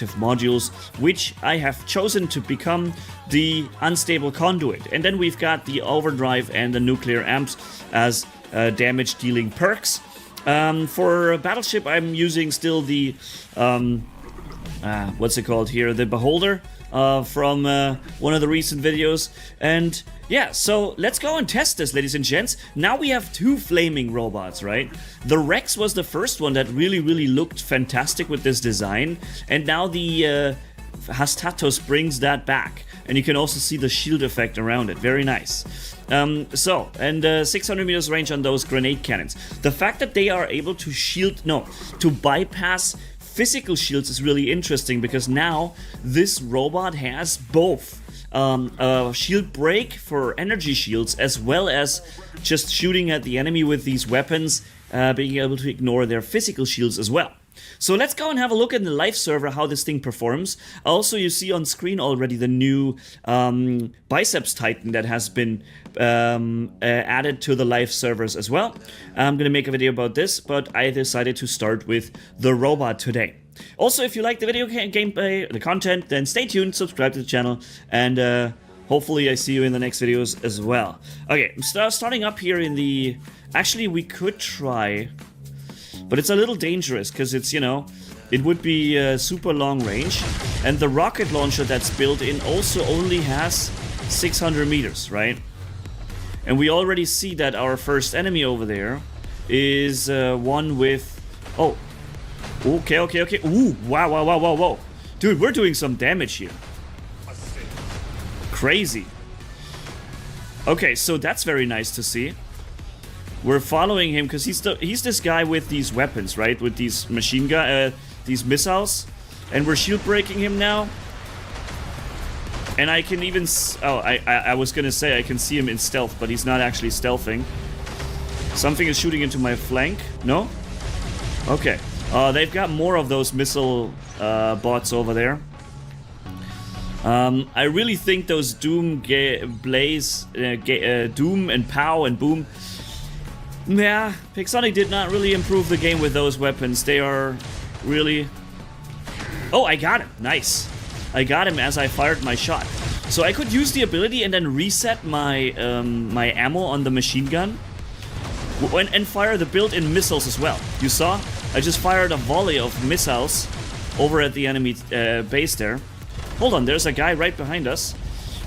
radioactive modules, which I have chosen to become the unstable conduit. And then we've got the overdrive and the nuclear amps as damage dealing perks. For Battleship, I'm using still the what's it called here, the Beholder from one of the recent videos. And yeah, so let's go and test this, ladies and gents. Now we have 2 flaming robots, right? The Rex was the first one that really looked fantastic with this design, and now the Hastatos brings that back, and you can also see the shield effect around it. Very nice. 600 meters range on those grenade cannons. The fact that they are able to bypass physical shields is really interesting, because now this robot has both a shield break for energy shields, as well as just shooting at the enemy with these weapons, being able to ignore their physical shields as well. So let's go and have a look at the live server, how this thing performs. Also, you see on screen already the new Biceps Titan that has been added to the live servers as well. I'm gonna make a video about this, but I decided to start with the robot today. Also, if you like the video gameplay, the content, then stay tuned, subscribe to the channel, and hopefully I see you in the next videos as well. Okay, I'm starting up here in the... Actually, we could try, but it's a little dangerous, because it's, you know, it would be super long range, and the rocket launcher that's built in also only has 600 meters, right? And we already see that our first enemy over there is one with... Oh, okay. Ooh, wow. Dude, we're doing some damage here. Crazy. Okay, so that's very nice to see. We're following him because he's this guy with these weapons, right? With these machine gun, these missiles, and we're shield breaking him now. And I can even I was gonna say I can see him in stealth, but he's not actually stealthing. Something is shooting into my flank. No? Okay. They've got more of those missile bots over there. I really think those Doom Doom and Pow and Boom. Yeah, Pixonic did not really improve the game with those weapons. They are really... Oh, I got him. Nice. I got him as I fired my shot. So I could use the ability and then reset my my ammo on the machine gun. And fire the built-in missiles as well. You saw? I just fired a volley of missiles over at the enemy base there. Hold on, there's a guy right behind us.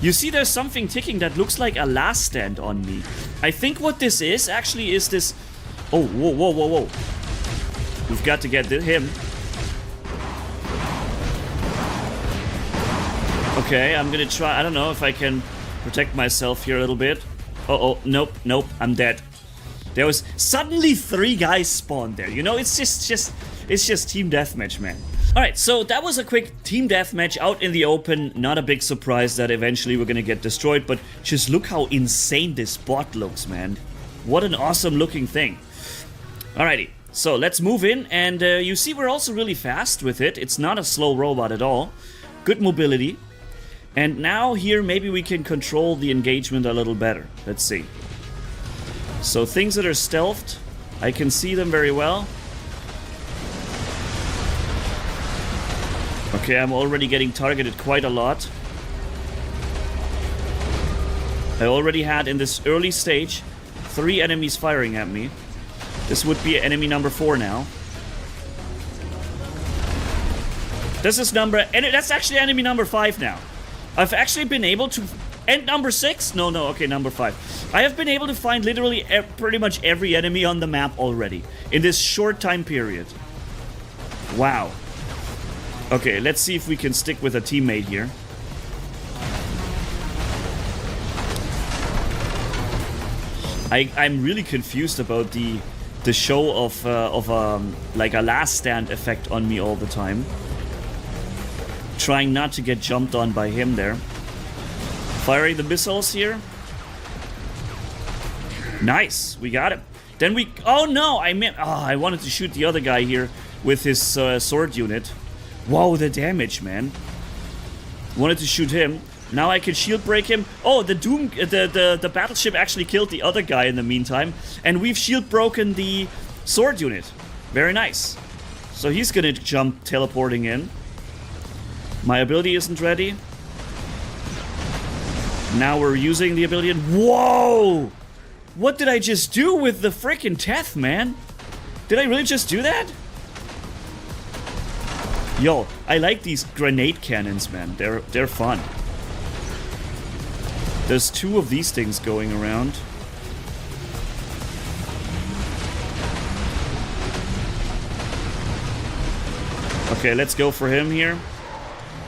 You see there's something ticking that looks like a last stand on me. I think what this is, actually, is this... Oh, whoa. We've got to get him. Okay, I'm gonna try... I don't know if I can protect myself here a little bit. Uh-oh, nope, I'm dead. There was suddenly 3 guys spawned there. You know, it's just team deathmatch, man. Alright, so that was a quick team deathmatch out in the open. Not a big surprise that eventually we're gonna get destroyed, but just look how insane this bot looks, man. What an awesome looking thing. Alrighty, so let's move in, and you see we're also really fast with it. It's not a slow robot at all. Good mobility. And now here maybe we can control the engagement a little better. Let's see. So things that are stealthed, I can see them very well. Okay, I'm already getting targeted quite a lot. I already had in this early stage 3 enemies firing at me. This would be enemy number 4 now. This is and that's actually enemy number 5 now. I've actually been able to... And number 6? No, okay, number 5. I have been able to find literally pretty much every enemy on the map already in this short time period. Wow. Okay, let's see if we can stick with a teammate here. I'm really confused about the show of like a last stand effect on me all the time. Trying not to get jumped on by him there. Firing the missiles here. Nice, we got him. Then we... Oh no, I wanted to shoot the other guy here with his sword unit. Whoa, the damage, man. Wanted to shoot him. Now I can shield break him. Oh, the battleship actually killed the other guy in the meantime. And we've shield broken the sword unit. Very nice. So he's gonna jump teleporting in. My ability isn't ready. Now we're using the ability and... Whoa! What did I just do with the frickin' Teth, man? Did I really just do that? Yo, I like these grenade cannons, man. They're fun. There's 2 of these things going around. Okay, let's go for him here.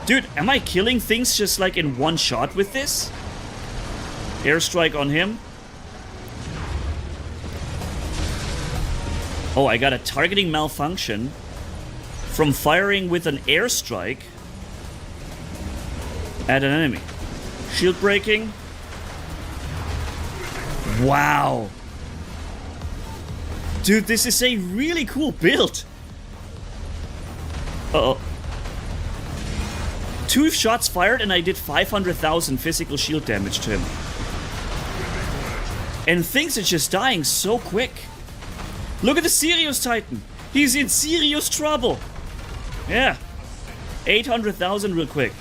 Dude, am I killing things just like in one shot with this? Airstrike on him. Oh, I got a targeting malfunction from firing with an airstrike at an enemy. Shield breaking. Wow. Dude, this is a really cool build. Uh-oh. 2 shots fired and I did 500,000 physical shield damage to him. And things are just dying so quick. Look at the Sirius Titan. He's in serious trouble. Yeah. 800,000 real quick.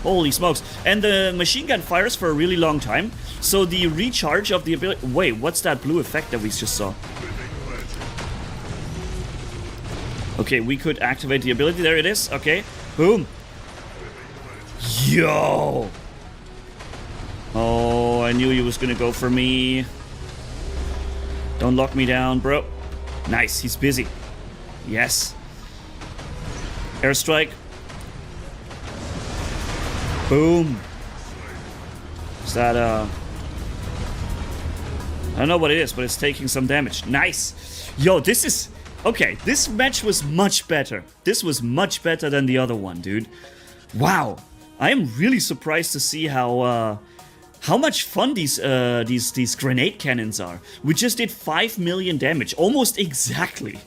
Holy smokes. And the machine gun fires for a really long time. So the recharge of the ability... Wait, what's that blue effect that we just saw? Okay, we could activate the ability. There it is. Okay. Boom. Yo! Oh, I knew he was gonna go for me. Don't lock me down, bro. Nice, he's busy. Yes. Airstrike. Boom. Is that, I don't know what it is, but it's taking some damage. Nice. Yo, this is... Okay, this match was much better. This was much better than the other one, dude. Wow. I am really surprised to see how much fun these grenade cannons are. We just did 5 million damage, almost exactly.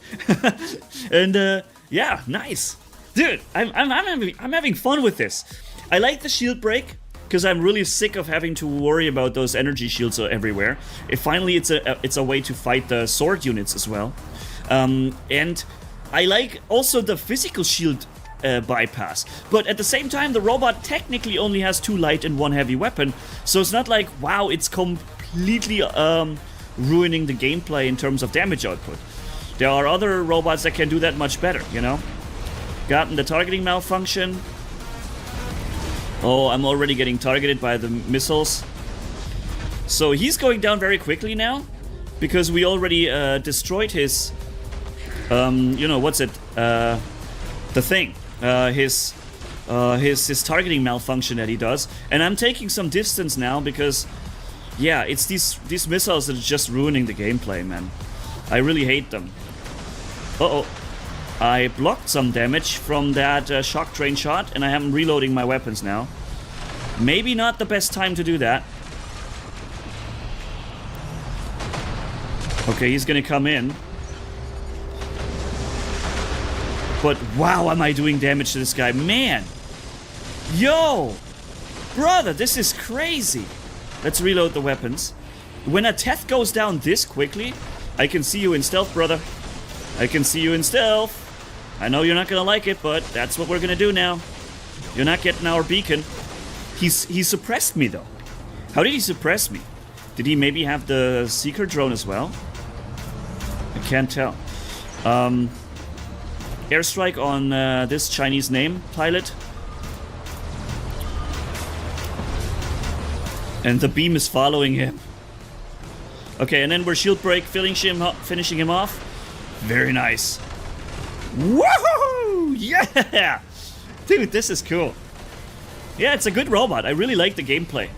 And yeah, nice, dude. I'm having fun with this. I like the shield break because I'm really sick of having to worry about those energy shields everywhere. Finally, it's a way to fight the sword units as well. And I like also the physical shield bypass. But at the same time, the robot technically only has 2 light and 1 heavy weapon. So it's not like, wow, it's completely ruining the gameplay in terms of damage output. There are other robots that can do that much better, you know? Gotten the targeting malfunction. Oh, I'm already getting targeted by the missiles. So he's going down very quickly now. Because we already destroyed his... you know, what's it? The thing. His targeting malfunction that he does. And I'm taking some distance now because... Yeah, it's these missiles that are just ruining the gameplay, man. I really hate them. Uh-oh. I blocked some damage from that shock train shot, and I am reloading my weapons now. Maybe not the best time to do that. Okay, he's gonna come in. But wow, am I doing damage to this guy. Man! Yo! Brother, this is crazy! Let's reload the weapons. When a Teth goes down this quickly, I can see you in stealth, brother. I can see you in stealth. I know you're not gonna like it, but that's what we're gonna do now. You're not getting our beacon. He suppressed me, though. How did he suppress me? Did he maybe have the seeker drone as well? I can't tell. Airstrike on this Chinese name pilot. And the beam is following him. Okay, and then we're shield break, finishing him off. Very nice. Woohoo! Yeah! Dude, this is cool. Yeah, it's a good robot. I really like the gameplay.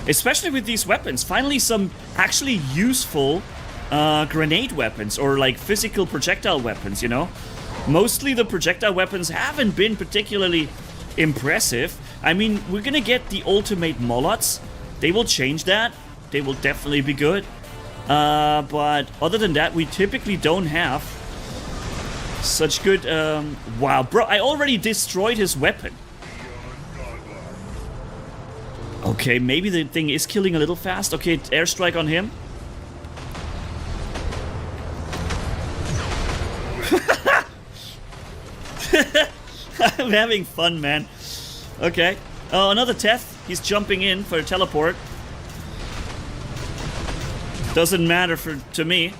Especially with these weapons. Finally some actually useful grenade weapons or like physical projectile weapons, you know? Mostly the projectile weapons haven't been particularly impressive. I mean, we're gonna get the ultimate Molots. They will change that. They will definitely be good. But other than that, we typically don't have such good... Wow, bro, I already destroyed his weapon. Okay, maybe the thing is killing a little fast. Okay, airstrike on him. I'm having fun, man. Okay. Oh, another Teth. He's jumping in for a teleport. Doesn't matter to me.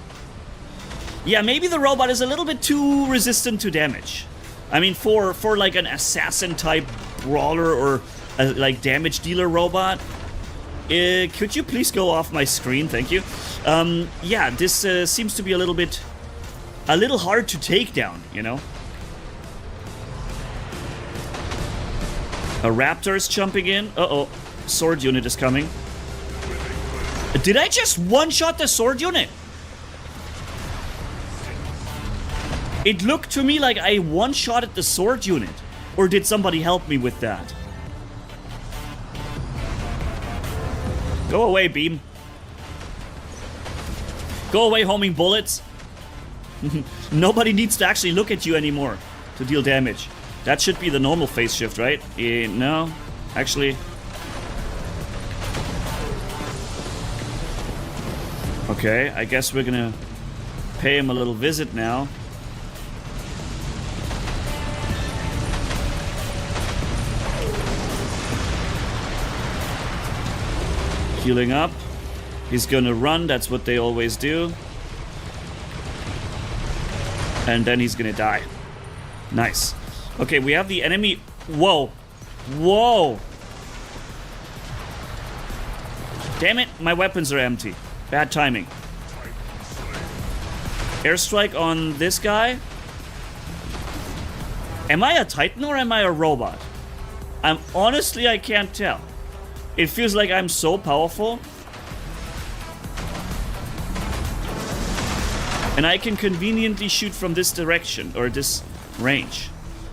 Yeah, maybe the robot is a little bit too resistant to damage. I mean, for like an assassin type brawler or a, like damage dealer robot. Could you please go off my screen? Thank you. Yeah, this seems to be a little hard to take down, you know? A raptor is jumping in. Uh-oh. Sword unit is coming. Did I just one-shot the sword unit? It looked to me like I one-shotted the sword unit. Or did somebody help me with that? Go away, beam. Go away, homing bullets. Nobody needs to actually look at you anymore to deal damage. That should be the normal phase shift, right? No, actually. Okay, I guess we're gonna pay him a little visit now. Healing up. He's gonna run, that's what they always do. And then he's gonna die. Nice. Okay, we have the enemy. Whoa. Whoa. Damn it, my weapons are empty. Bad timing. Airstrike on this guy. Am I a Titan or am I a robot? Honestly, I can't tell. It feels like I'm so powerful. And I can conveniently shoot from this direction, or this range.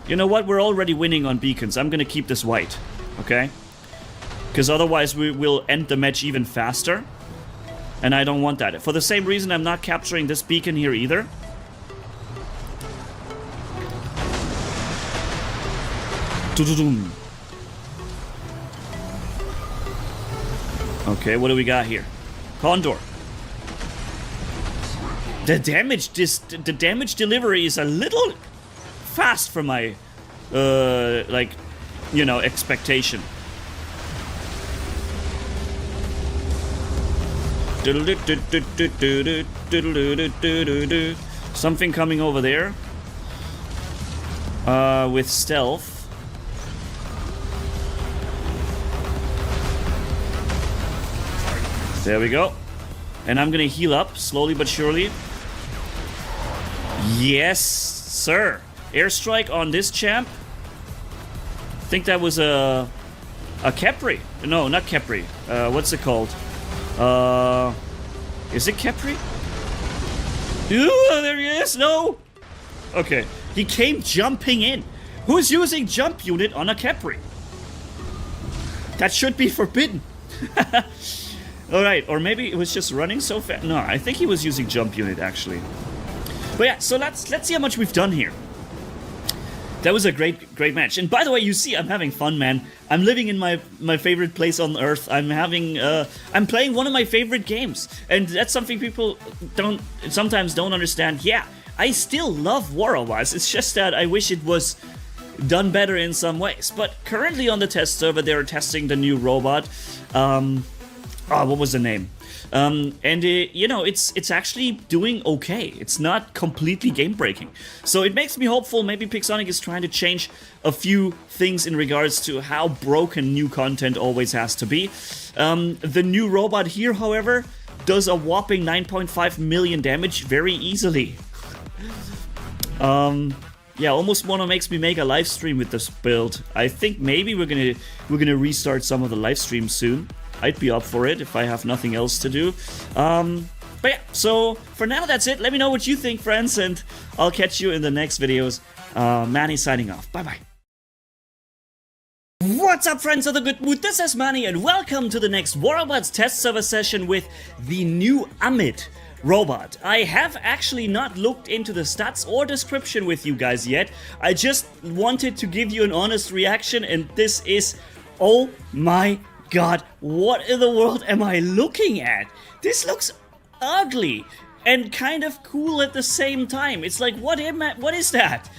You know what? We're already winning on beacons. I'm gonna keep this white, okay? Because otherwise we will end the match even faster. And I don't want that. For the same reason, I'm not capturing this beacon here either. Okay, what do we got here? Condor. The damage delivery is a little fast for my like, you know, expectation. Something coming over there with stealth. There we go. And I'm gonna heal up slowly but surely. Yes, sir. Airstrike on this champ. I think that was a Capri. No, not Capri. What's it called? Is it Capri? Ooh, there he is. No. Okay. He came jumping in. Who's using jump unit on a Capri? That should be forbidden. Alright, or maybe it was just running so fast. No, I think he was using jump unit actually. But yeah, so let's see how much we've done here. That was a great match. And by the way, you see, I'm having fun, man. I'm living in my favorite place on Earth. I'm playing one of my favorite games. And that's something people sometimes don't understand. Yeah, I still love War Robots. It's just that I wish it was done better in some ways. But currently on the test server, they're testing the new robot. What was the name? You know, it's actually doing okay. It's not completely game-breaking. So it makes me hopeful. Maybe Pixonic is trying to change a few things in regards to how broken new content always has to be. The new robot here, however, does a whopping 9.5 million damage very easily. Yeah, almost wanna makes me make a live stream with this build. I think maybe we're gonna restart some of the live streams soon. I'd be up for it if I have nothing else to do. But yeah, so for now that's it. Let me know what you think, friends, and I'll catch you in the next videos. Manny signing off. Bye-bye. What's up, friends of the good mood? This is Manny, and welcome to the next War Robots test server session with the new Amit robot. I have actually not looked into the stats or description with you guys yet. I just wanted to give you an honest reaction, and this is... oh my God, what in the world am I looking at? This looks ugly and kind of cool at the same time. It's like, what is that?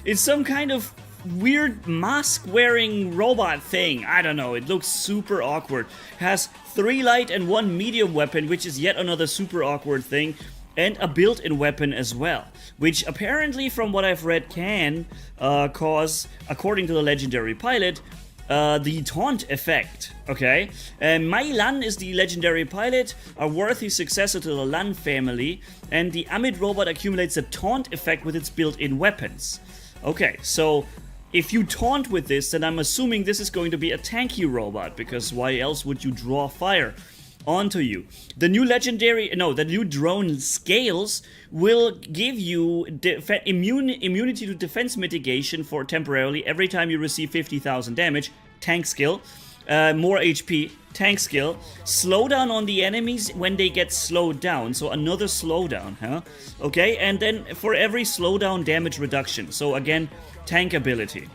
It's some kind of weird mask-wearing robot thing. I don't know, it looks super awkward. Has 3 light and 1 medium weapon, which is yet another super awkward thing. And a built-in weapon as well, which apparently, from what I've read, can cause, according to the legendary pilot, the taunt effect, okay? Mai Lan is the legendary pilot, a worthy successor to the Lan family, and the Amit robot accumulates a taunt effect with its built-in weapons. Okay, so if you taunt with this, then I'm assuming this is going to be a tanky robot, because why else would you draw fire onto you? The new the new drone Scales will give you immunity to defense mitigation for temporarily every time you receive 50,000 damage, tank skill, more HP, tank skill, slowdown on the enemies when they get slowed down, so another slowdown, huh? Okay, and then for every slowdown, damage reduction, so again, tank ability.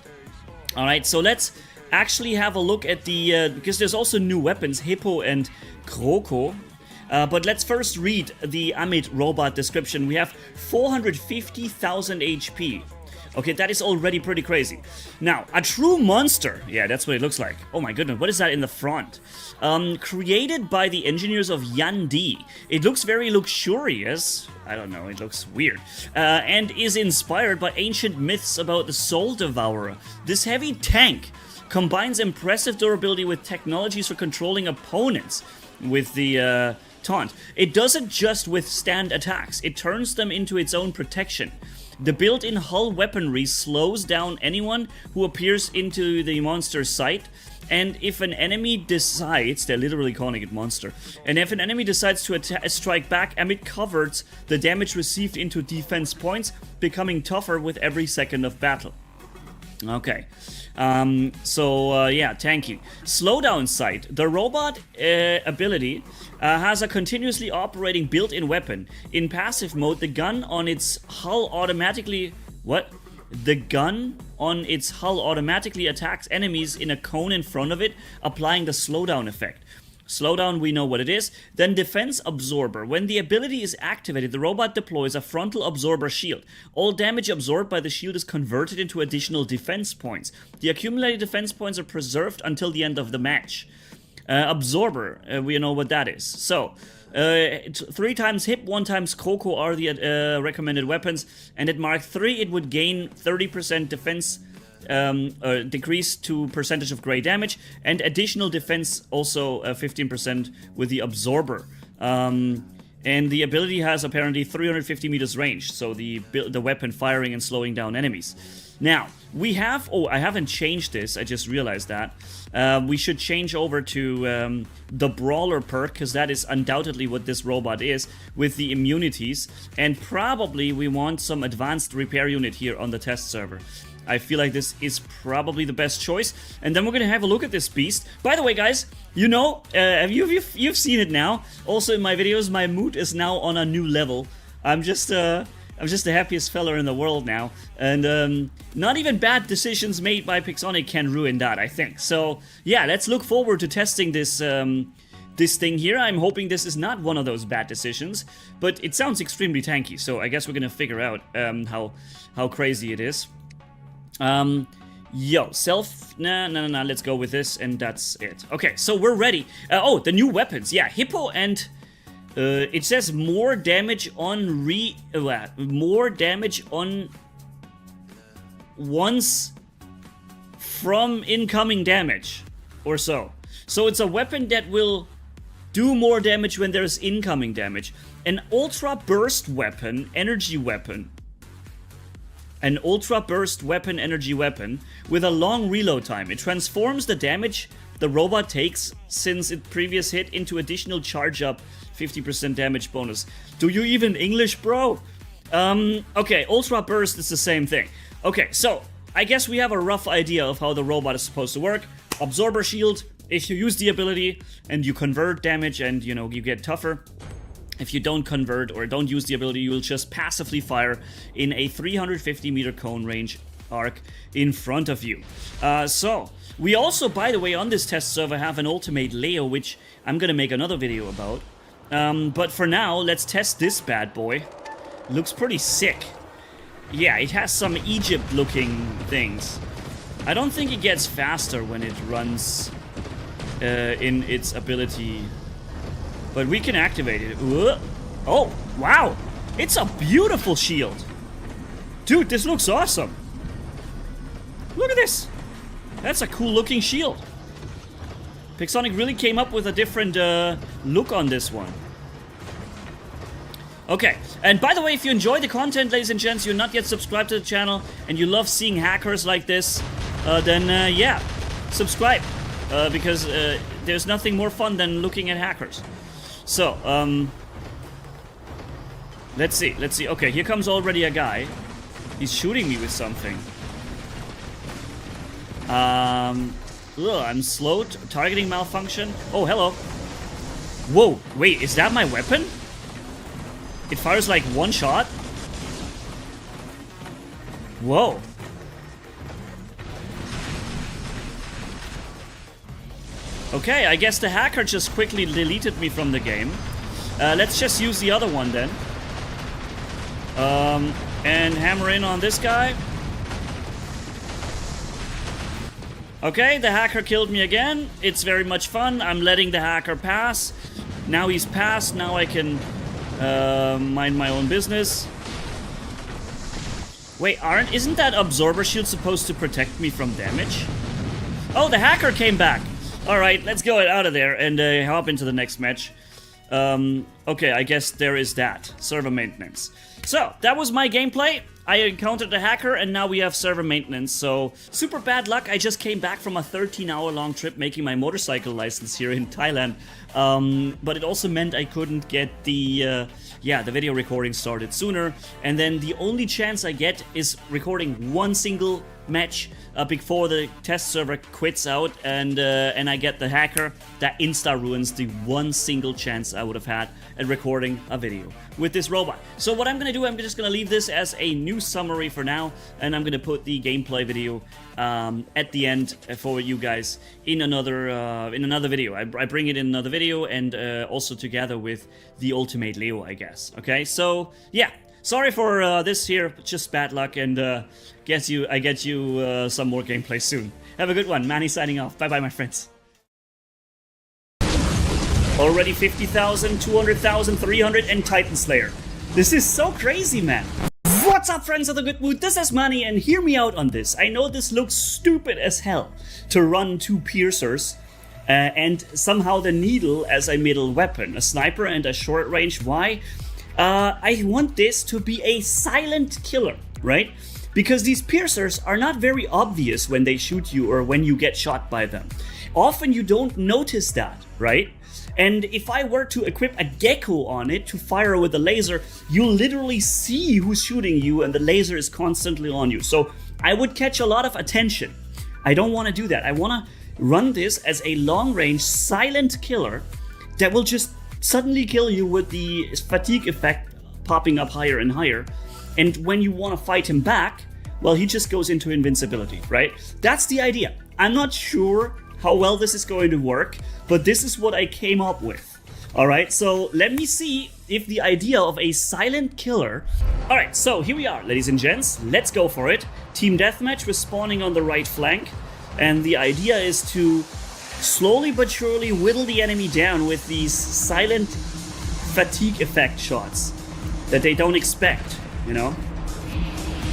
Alright, so let's actually have a look at the, because there's also new weapons, Hippo and Kroko. But let's first read the Amit robot description. We have 450,000 HP. Okay, that is already pretty crazy. Now, a true monster. Yeah, that's what it looks like. Oh my goodness, what is that in the front? Created by the engineers of Yandi. It looks very luxurious. I don't know, it looks weird. And is inspired by ancient myths about the Soul Devourer. This heavy tank combines impressive durability with technologies for controlling opponents with the taunt. It doesn't just withstand attacks, it turns them into its own protection. The built-in hull weaponry slows down anyone who appears into the monster's sight, and if an enemy decides, they're literally calling it monster, and if an enemy decides to strike back, Amit converts the damage received into defense points, becoming tougher with every second of battle. Okay, yeah, tanky. Slowdown sight. The robot ability has a continuously operating built-in weapon. In passive mode, the gun on its hull automatically... What? The gun on its hull automatically attacks enemies in a cone in front of it, applying the slowdown effect. Slowdown, we know what it is. Then Defense Absorber. When the ability is activated, the robot deploys a frontal absorber shield. All damage absorbed by the shield is converted into additional defense points. The accumulated defense points are preserved until the end of the match. Absorber, we know what that is. So, 3 times hip, 1 times Kroko are the recommended weapons. And at Mark 3, it would gain 30% defense decrease to percentage of gray damage, and additional defense also 15% with the absorber. And the ability has apparently 350 meters range, so the weapon firing and slowing down enemies. Now, we have... Oh, I haven't changed this, I just realized that. We should change over to the Brawler perk, because that is undoubtedly what this robot is, with the immunities. And probably we want some advanced repair unit here on the test server. I feel like this is probably the best choice. And then we're gonna have a look at this beast. By the way, guys, you know, you've seen it now. Also in my videos, my mood is now on a new level. I'm just the happiest fella in the world now. And not even bad decisions made by Pixonic can ruin that, I think. So yeah, let's look forward to testing this this thing here. I'm hoping this is not one of those bad decisions, but it sounds extremely tanky. So I guess we're gonna figure out how crazy it is. Nah, let's go with this, and that's it. Okay, so we're ready. Oh, the new weapons. Yeah, Hippo and... it says more damage on more damage on once from incoming damage, or so. So it's a weapon that will do more damage when there's incoming damage. An ultra burst weapon, energy weapon. An ultra burst weapon, energy weapon, with a long reload time. It transforms the damage the robot takes since its previous hit into additional charge up 50% damage bonus. Do you even English, bro? Okay, ultra burst is the same thing. Okay, so I guess we have a rough idea of how the robot is supposed to work. Absorber shield, if you use the ability and you convert damage and, you know, you get tougher. If you don't convert or don't use the ability, you will just passively fire in a 350 meter cone range arc in front of you. So, we also, by the way, on this test server have an ultimate Leo, which I'm gonna make another video about. But for now, let's test this bad boy. Looks pretty sick. Yeah, it has some Egypt-looking things. I don't think it gets faster when it runs in its ability. But we can activate it. Oh, wow. It's a beautiful shield. Dude, this looks awesome. Look at this. That's a cool looking shield. Pixonic really came up with a different look on this one. Okay, and by the way, if you enjoy the content, ladies and gents, you're not yet subscribed to the channel, and you love seeing hackers like this, then yeah, subscribe. Because there's nothing more fun than looking at hackers. So, let's see. Okay, here comes already a guy. He's shooting me with something. I'm slow. Targeting malfunction. Oh, hello. Whoa, wait, is that my weapon? It fires like one shot? Whoa. Okay, I guess the hacker just quickly deleted me from the game. Let's just use the other one then. And hammer in on this guy. Okay, the hacker killed me again. It's very much fun. I'm letting the hacker pass. Now he's passed. Now I can mind my own business. Wait, isn't that absorber shield supposed to protect me from damage? Oh, the hacker came back. Alright, let's go out of there and hop into the next match. Okay, I guess there is that. Server maintenance. So, that was my gameplay. I encountered a hacker and now we have server maintenance. So, super bad luck. I just came back from a 13-hour-long trip making my motorcycle license here in Thailand. But it also meant I couldn't get the video recording started sooner. And then the only chance I get is recording one single match before the test server quits out, and I get the hacker. That insta ruins the one single chance I would have had at recording a video with this robot. So what I'm gonna do, I'm just gonna leave this as a new summary for now, and I'm gonna put the gameplay video at the end for you guys in another video. I bring it in another video, and also together with the Ultimate Leo, I guess. Okay, so yeah. Sorry for this here, just bad luck, and I get you some more gameplay soon. Have a good one. Manny signing off. Bye-bye, my friends. Already 50,000, 200,000, 300, and Titan Slayer. This is so crazy, man. What's up, friends of the good mood? This is Manny, and hear me out on this. I know this looks stupid as hell to run two piercers and somehow the needle as a middle weapon. A sniper and a short range. Why? I want this to be a silent killer, right? Because these piercers are not very obvious when they shoot you or when you get shot by them. Often you don't notice that, right? And if I were to equip a gecko on it to fire with a laser, you'll literally see who's shooting you and the laser is constantly on you. So I would catch a lot of attention. I don't want to do that. I want to run this as a long-range silent killer that will just suddenly kill you with the fatigue effect popping up higher and higher. And when you want to fight him back, well, he just goes into invincibility, right? That's the idea. I'm not sure how well this is going to work, but this is what I came up with. Alright, so let me see if the idea of a silent killer... Alright, so here we are, ladies and gents. Let's go for it. Team Deathmatch, we're spawning on the right flank. And the idea is to slowly but surely whittle the enemy down with these silent fatigue effect shots that they don't expect, you know?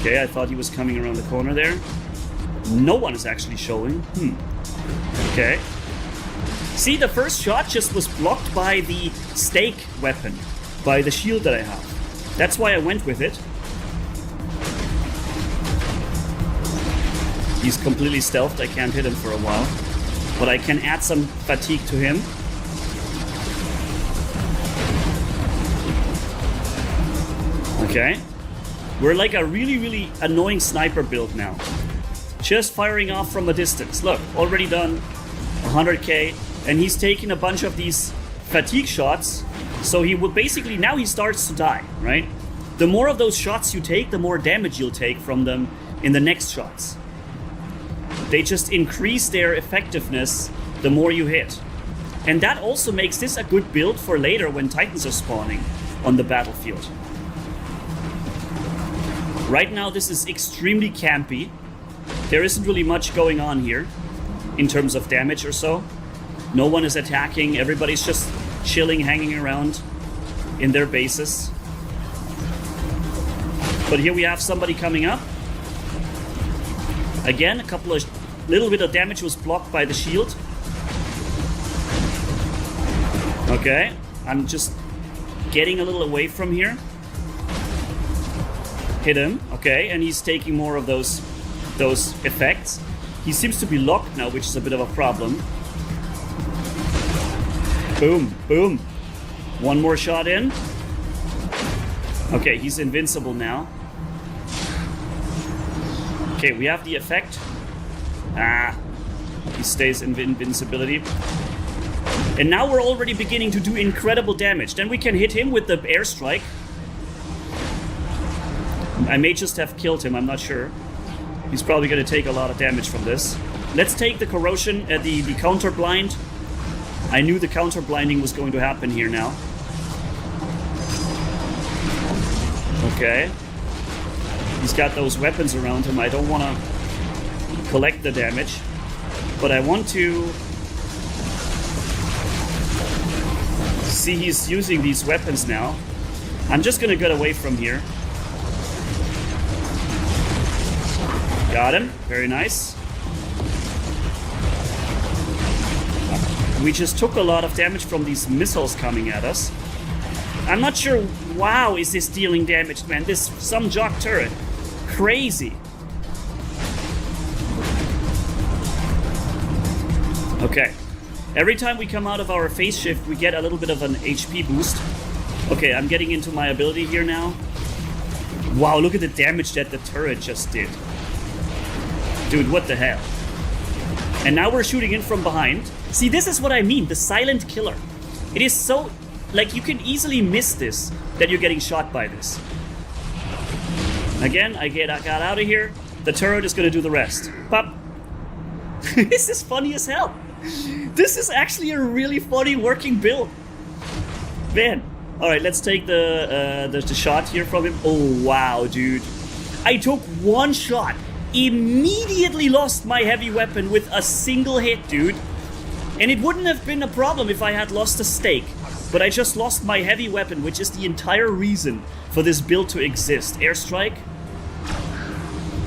Okay, I thought he was coming around the corner there. No one is actually showing. Okay. See, the first shot just was blocked by the stake weapon, by the shield that I have. That's why I went with it. He's completely stealthed, I can't hit him for a while. But I can add some fatigue to him. Okay. We're like a really, really annoying sniper build now. Just firing off from a distance. Look, already done 100k. And he's taking a bunch of these fatigue shots. So he will basically, now he starts to die, right? The more of those shots you take, the more damage you'll take from them in the next shots. They just increase their effectiveness the more you hit. And that also makes this a good build for later when Titans are spawning on the battlefield. Right now this is extremely campy. There isn't really much going on here in terms of damage or so. No one is attacking. Everybody's just chilling, hanging around in their bases. But here we have somebody coming up. Again, little bit of damage was blocked by the shield. Okay, I'm just getting a little away from here. Hit him, okay, and he's taking more of those effects. He seems to be locked now, which is a bit of a problem. Boom, boom. One more shot in. Okay, he's invincible now. Okay, we have the effect. He stays in invincibility. And now we're already beginning to do incredible damage. Then we can hit him with the airstrike. I may just have killed him, I'm not sure. He's probably going to take a lot of damage from this. Let's take the corrosion, the counter blind. I knew the counter blinding was going to happen here now. Okay. He's got those weapons around him. I don't want to collect the damage, but I want to see he's using these weapons now. I'm just going to get away from here. Got him. Very nice. We just took a lot of damage from these missiles coming at us. I'm not sure. Wow, is this dealing damage, man? This some jock turret. Crazy. Okay. Every time we come out of our phase shift, we get a little bit of an HP boost. Okay, I'm getting into my ability here now. Wow, look at the damage that the turret just did. Dude, what the hell? And now we're shooting in from behind. See, this is what I mean, the silent killer. It is so... like, you can easily miss this, that you're getting shot by this. Again, I got out of here. The turret is going to do the rest. Pop. This is funny as hell. This is actually a really funny working build. Man. Alright, let's take the shot here from him. Oh, wow, dude. I took one shot. Immediately lost my heavy weapon with a single hit, dude. And it wouldn't have been a problem if I had lost a stake. But I just lost my heavy weapon, which is the entire reason for this build to exist. Airstrike.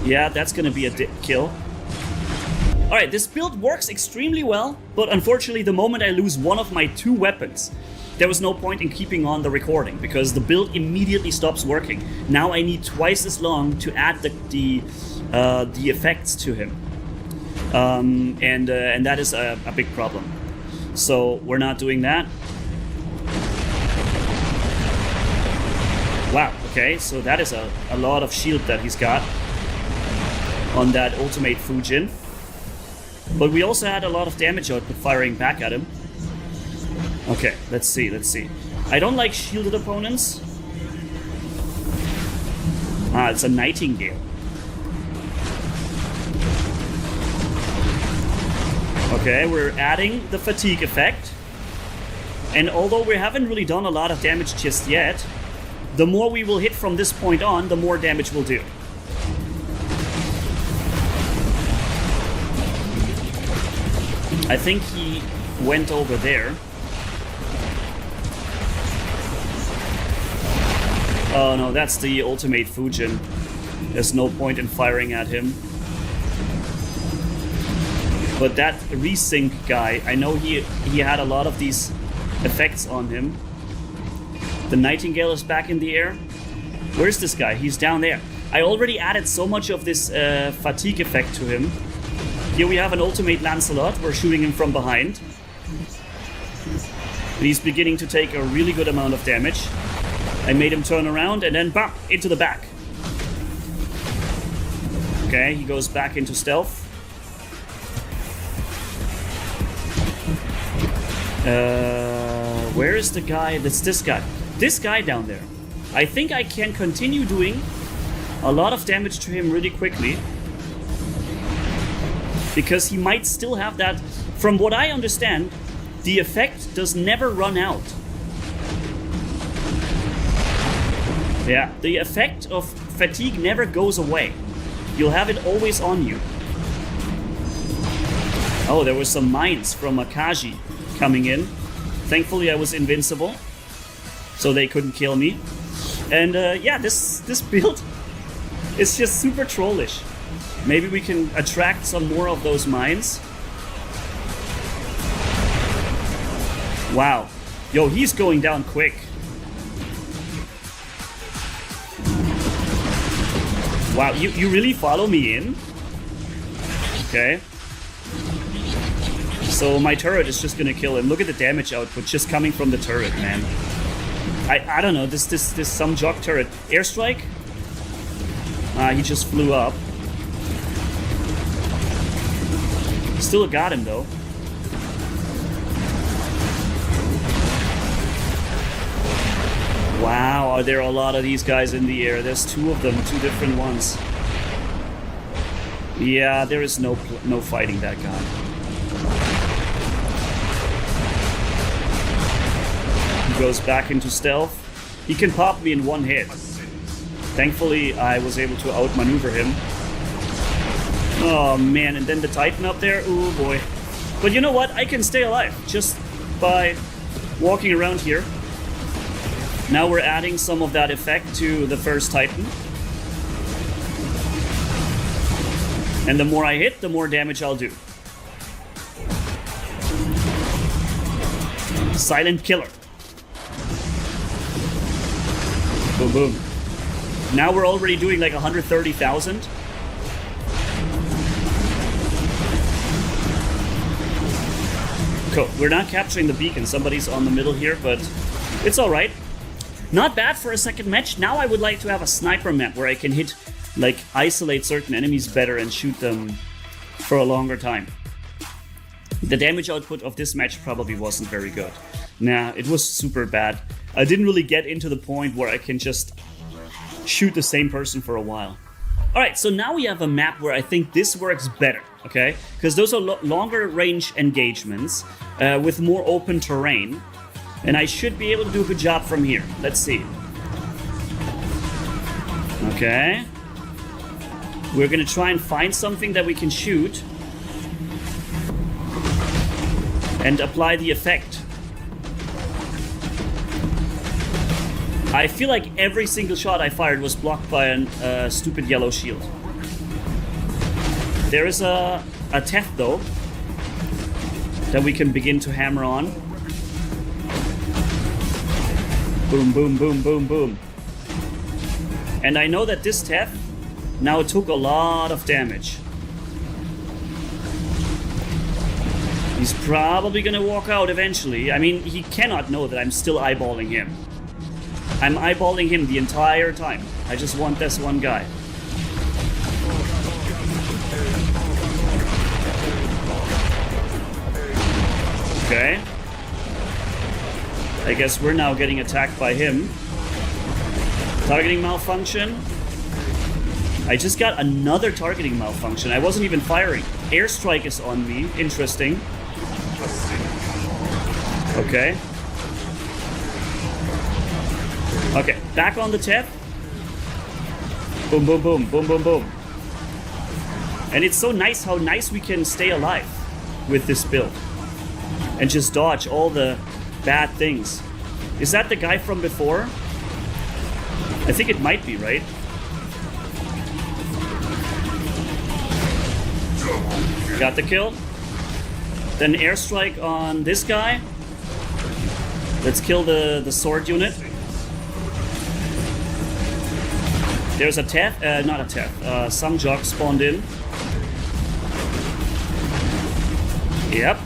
Yeah, that's gonna be a kill. Alright, this build works extremely well, but unfortunately the moment I lose one of my two weapons, there was no point in keeping on the recording, because the build immediately stops working. Now I need twice as long to add the effects to him. And that is a big problem. So we're not doing that. Wow, okay, so that is a lot of shield that he's got on that ultimate Fujin. But we also had a lot of damage output firing back at him. Okay, let's see. I don't like shielded opponents. It's a Nightingale. Okay, we're adding the fatigue effect. And although we haven't really done a lot of damage just yet, the more we will hit from this point on, the more damage we'll do. I think he went over there. Oh no, that's the ultimate Fujin. There's no point in firing at him. But that resync guy, I know he had a lot of these effects on him. The Nightingale is back in the air. Where's this guy? He's down there. I already added so much of this fatigue effect to him. Here we have an ultimate Lancelot. We're shooting him from behind. And he's beginning to take a really good amount of damage. I made him turn around and then bam, into the back. Okay, he goes back into stealth. Where is the guy? That's this guy. This guy down there. I think I can continue doing a lot of damage to him really quickly. Because he might still have that. From what I understand, the effect does never run out. Yeah, the effect of fatigue never goes away. You'll have it always on you. Oh, there were some mines from Akaji coming in. Thankfully, I was invincible, so they couldn't kill me. And yeah, this build is just super trollish. Maybe we can attract some more of those mines. Wow. Yo, he's going down quick. Wow, you really follow me in? Okay. So my turret is just gonna kill him. Look at the damage output just coming from the turret, man. I don't know, this some jock turret. Airstrike? He just flew up. Still got him though. Wow, are there a lot of these guys in the air? There's two of them, two different ones. Yeah, there is no fighting that guy. He goes back into stealth. He can pop me in one hit. Thankfully, I was able to outmaneuver him. Oh man, and then the Titan up there. Ooh boy. But you know what? I can stay alive just by walking around here. Now we're adding some of that effect to the first Titan. And the more I hit, the more damage I'll do. Silent killer. Boom, boom. Now we're already doing like 130,000. Cool. We're not capturing the beacon. Somebody's on the middle here, but it's all right. Not bad for a second match. Now I would like to have a sniper map where I can hit, like, isolate certain enemies better and shoot them for a longer time. The damage output of this match probably wasn't very good. Nah, it was super bad. I didn't really get into the point where I can just shoot the same person for a while. Alright, so now we have a map where I think this works better, okay? Because those are longer range engagements with more open terrain. And I should be able to do a good job from here. Let's see. Okay. We're gonna try and find something that we can shoot. And apply the effect. I feel like every single shot I fired was blocked by a stupid yellow shield. There is a Teth though that we can begin to hammer on. Boom, boom, boom, boom, boom. And I know that this Teth now took a lot of damage. He's probably gonna walk out eventually. I mean, he cannot know that I'm still eyeballing him. I'm eyeballing him the entire time. I just want this one guy. Okay. I guess we're now getting attacked by him. Targeting malfunction. I just got another targeting malfunction. I wasn't even firing. Airstrike is on me. Interesting. Okay. Okay, back on the tip. Boom, boom, boom, boom, boom, boom. And it's so nice how nice we can stay alive with this build. And just dodge all the bad things. Is that the guy from before? I think it might be, right? Got the kill. Then airstrike on this guy. Let's kill the sword unit. There's a Teth, not a Teth, some jock spawned in. Yep.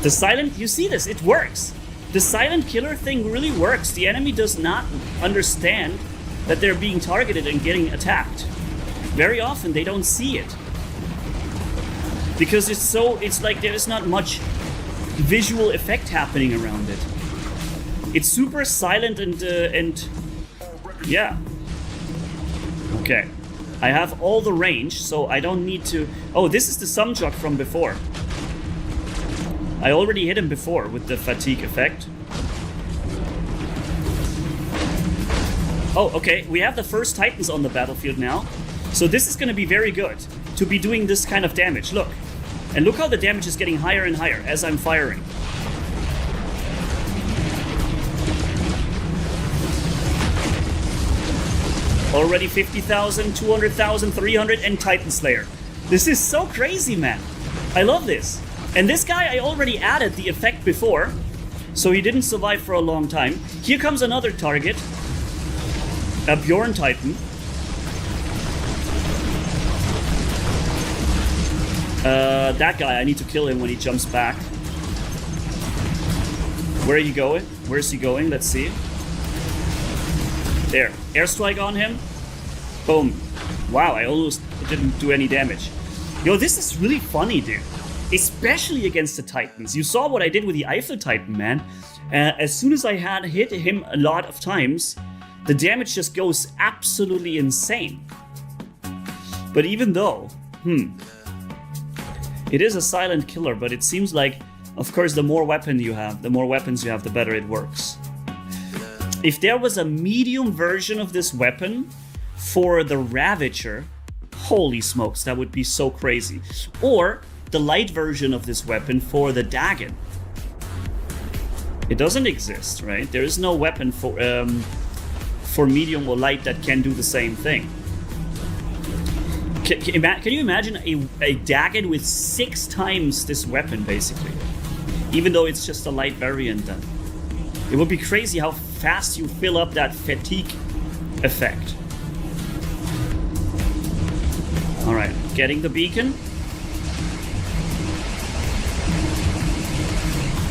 The silent, you see this, it works. The silent killer thing really works. The enemy does not understand that they're being targeted and getting attacked. Very often they don't see it. Because it's like there is not much visual effect happening around it. It's super silent and yeah. Okay. I have all the range, so I don't need to... Oh, this is the Sumjock from before. I already hit him before with the fatigue effect. Oh, okay. We have the first Titans on the battlefield now. So this is going to be very good to be doing this kind of damage. Look. And look how the damage is getting higher and higher as I'm firing. Already 50,000, 200,000, 300, and Titan Slayer. This is so crazy, man. I love this. And this guy, I already added the effect before, so he didn't survive for a long time. Here comes another target. A Bjorn Titan. That guy, I need to kill him when he jumps back. Where are you going? Where's he going? Let's see. There. Airstrike on him. Boom. Wow, I almost didn't do any damage. Yo, this is really funny, dude. Especially against the Titans. You saw what I did with the Eiffel Titan, man. As soon as I had hit him a lot of times, the damage just goes absolutely insane. But even though, it is a silent killer, but it seems like, of course, the more weapons you have, the better it works. If there was a medium version of this weapon for the Ravager, holy smokes, that would be so crazy. Or the light version of this weapon for the Dagon. It doesn't exist, right? There is no weapon for medium or light that can do the same thing. Can you imagine a Dagon with 6 times this weapon, basically? Even though it's just a light variant then. It would be crazy how fast you fill up that fatigue effect. Alright, getting the beacon.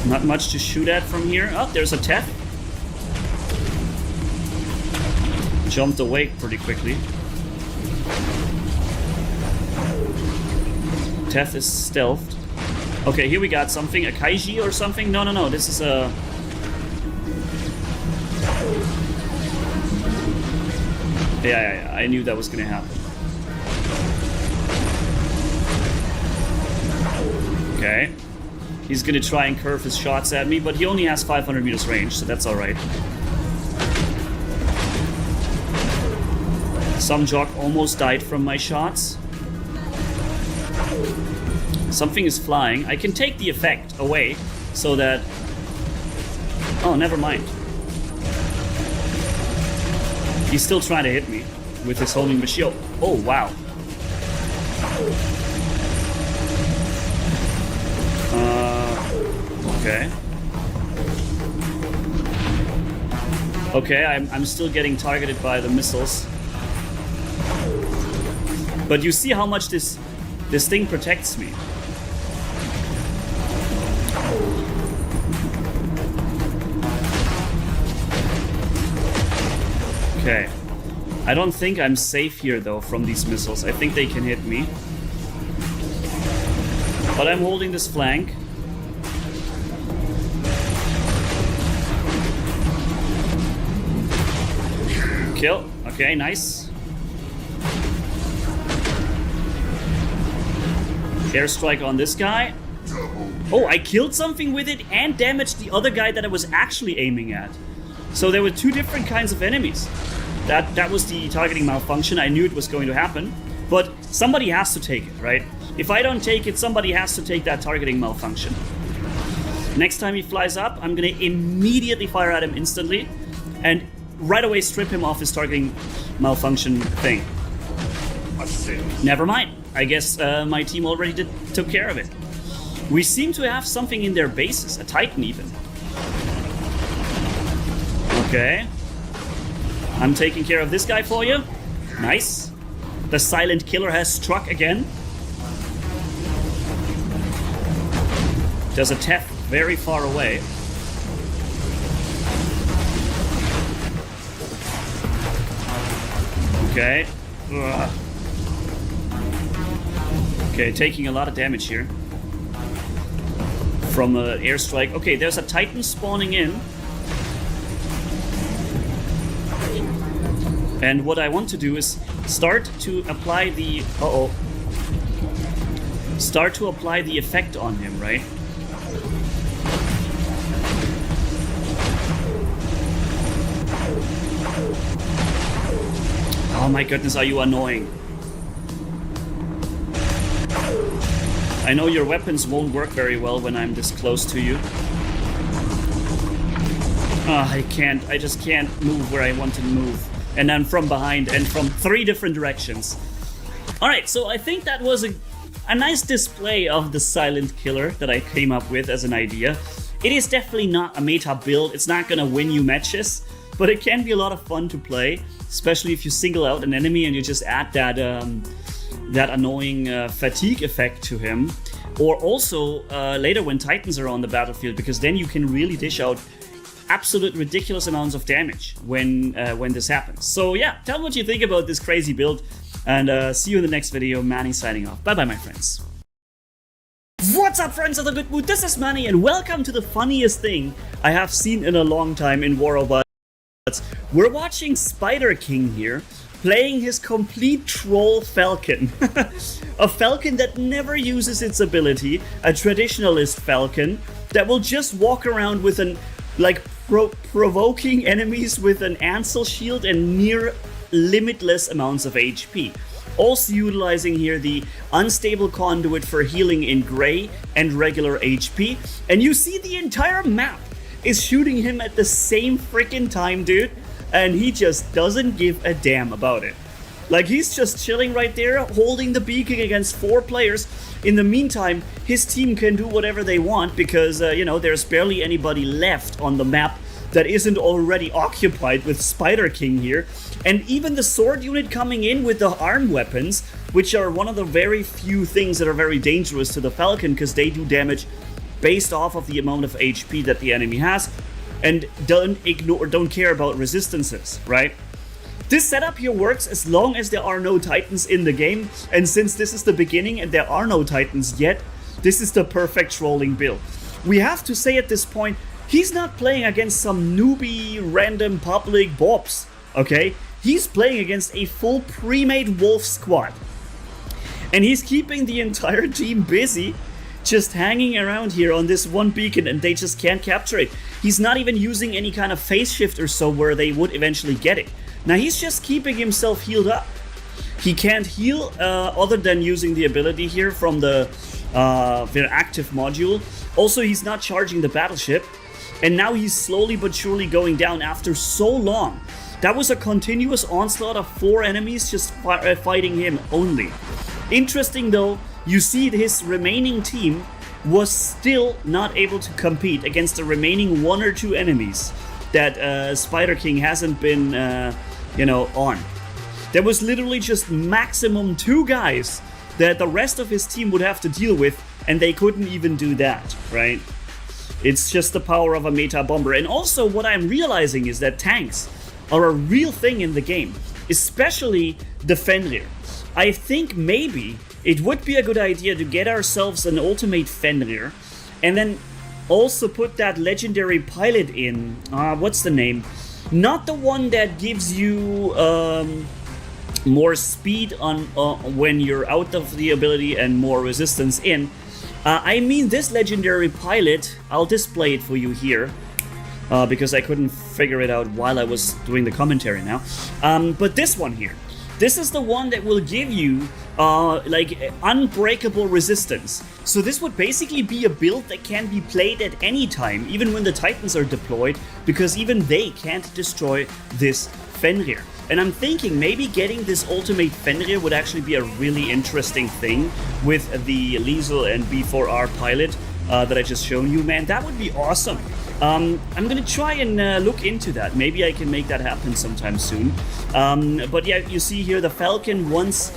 Not much to shoot at from here. Oh, there's a Teth. Jumped away pretty quickly. Teth is stealthed. Okay, here we got something. A Kaiji or something? No. This is a... Yeah. I knew that was gonna happen. Okay. He's gonna try and curve his shots at me, but he only has 500 meters range, so that's alright. Some jock almost died from my shots. Something is flying. I can take the effect away so that... Oh, never mind. He's still trying to hit me with his homing machine. Oh, wow. Okay. Okay, I'm still getting targeted by the missiles. But you see how much this thing protects me. Okay. I don't think I'm safe here, though, from these missiles. I think they can hit me. But I'm holding this flank. Kill. Okay, nice. Airstrike on this guy. Oh, I killed something with it and damaged the other guy that I was actually aiming at. So there were 2 different kinds of enemies. That was the targeting malfunction. I knew it was going to happen. But somebody has to take it, right? If I don't take it, somebody has to take that targeting malfunction. Next time he flies up, I'm gonna immediately fire at him instantly and right away strip him off his targeting malfunction thing. Never mind. I guess my team already took care of it. We seem to have something in their bases, a Titan even. Okay. I'm taking care of this guy for you. Nice. The silent killer has struck again. There's a Teth very far away. Okay. Ugh. Okay, taking a lot of damage here. From an airstrike. Okay, there's a Titan spawning in. And what I want to do is start to apply the... Start to apply the effect on him, right? Oh my goodness, are you annoying? I know your weapons won't work very well when I'm this close to you. I just can't move where I want to move. And then from behind and from 3 different directions. Alright, so I think that was a nice display of the silent killer that I came up with as an idea. It is definitely not a meta build, it's not gonna win you matches, but it can be a lot of fun to play, especially if you single out an enemy and you just add that that annoying fatigue effect to him. Or also later when Titans are on the battlefield, because then you can really dish out absolute ridiculous amounts of damage when this happens. So yeah, tell me what you think about this crazy build, and see you in the next video. Manny signing off. Bye bye, my friends. What's up, friends of the good mood? This is Manny, and welcome to the funniest thing I have seen in a long time in War Robots. We're watching Spider King here playing his complete troll falcon. A falcon that never uses its ability, a traditionalist falcon that will just walk around with an provoking enemies with an Ansel shield and near limitless amounts of HP. Also utilizing here the unstable conduit for healing in gray and regular HP. And you see the entire map is shooting him at the same freaking time, dude. And he just doesn't give a damn about it. Like, he's just chilling right there, holding the beacon against 4 players. In the meantime, his team can do whatever they want because, you know, there's barely anybody left on the map that isn't already occupied with Spider King here. And even the sword unit coming in with the arm weapons, which are one of the very few things that are very dangerous to the Falcon because they do damage based off of the amount of HP that the enemy has, and don't care about resistances, right? This setup here works as long as there are no Titans in the game, and since this is the beginning and there are no Titans yet, this is the perfect trolling build. We have to say at this point, he's not playing against some newbie random public bobs, okay? He's playing against a full pre-made wolf squad. And he's keeping the entire team busy just hanging around here on this one beacon, and they just can't capture it. He's not even using any kind of phase shift or so where they would eventually get it. Now he's just keeping himself healed up. He can't heal other than using the ability here from the active module. Also, he's not charging the battleship. And now he's slowly but surely going down after so long. That was a continuous onslaught of 4 enemies just fighting him only. Interesting though, you see his remaining team was still not able to compete against the remaining 1 or 2 enemies that Spider King hasn't been, on. There was literally just maximum 2 guys that the rest of his team would have to deal with, and they couldn't even do that, right? It's just the power of a meta bomber. And also what I'm realizing is that tanks are a real thing in the game, especially the Fenrir. I think maybe it would be a good idea to get ourselves an ultimate Fenrir and then also put that legendary pilot in. What's the name? Not the one that gives you more speed on when you're out of the ability and more resistance in. I mean this legendary pilot. I'll display it for you here because I couldn't figure it out while I was doing the commentary now. But this one here. This is the one that will give you unbreakable resistance. So this would basically be a build that can be played at any time, even when the Titans are deployed, because even they can't destroy this Fenrir. And I'm thinking maybe getting this ultimate Fenrir would actually be a really interesting thing with the Liesel and B4R pilot that I just shown you. Man, that would be awesome. I'm gonna try and look into that. Maybe I can make that happen sometime soon. But yeah, you see here the Falcon once,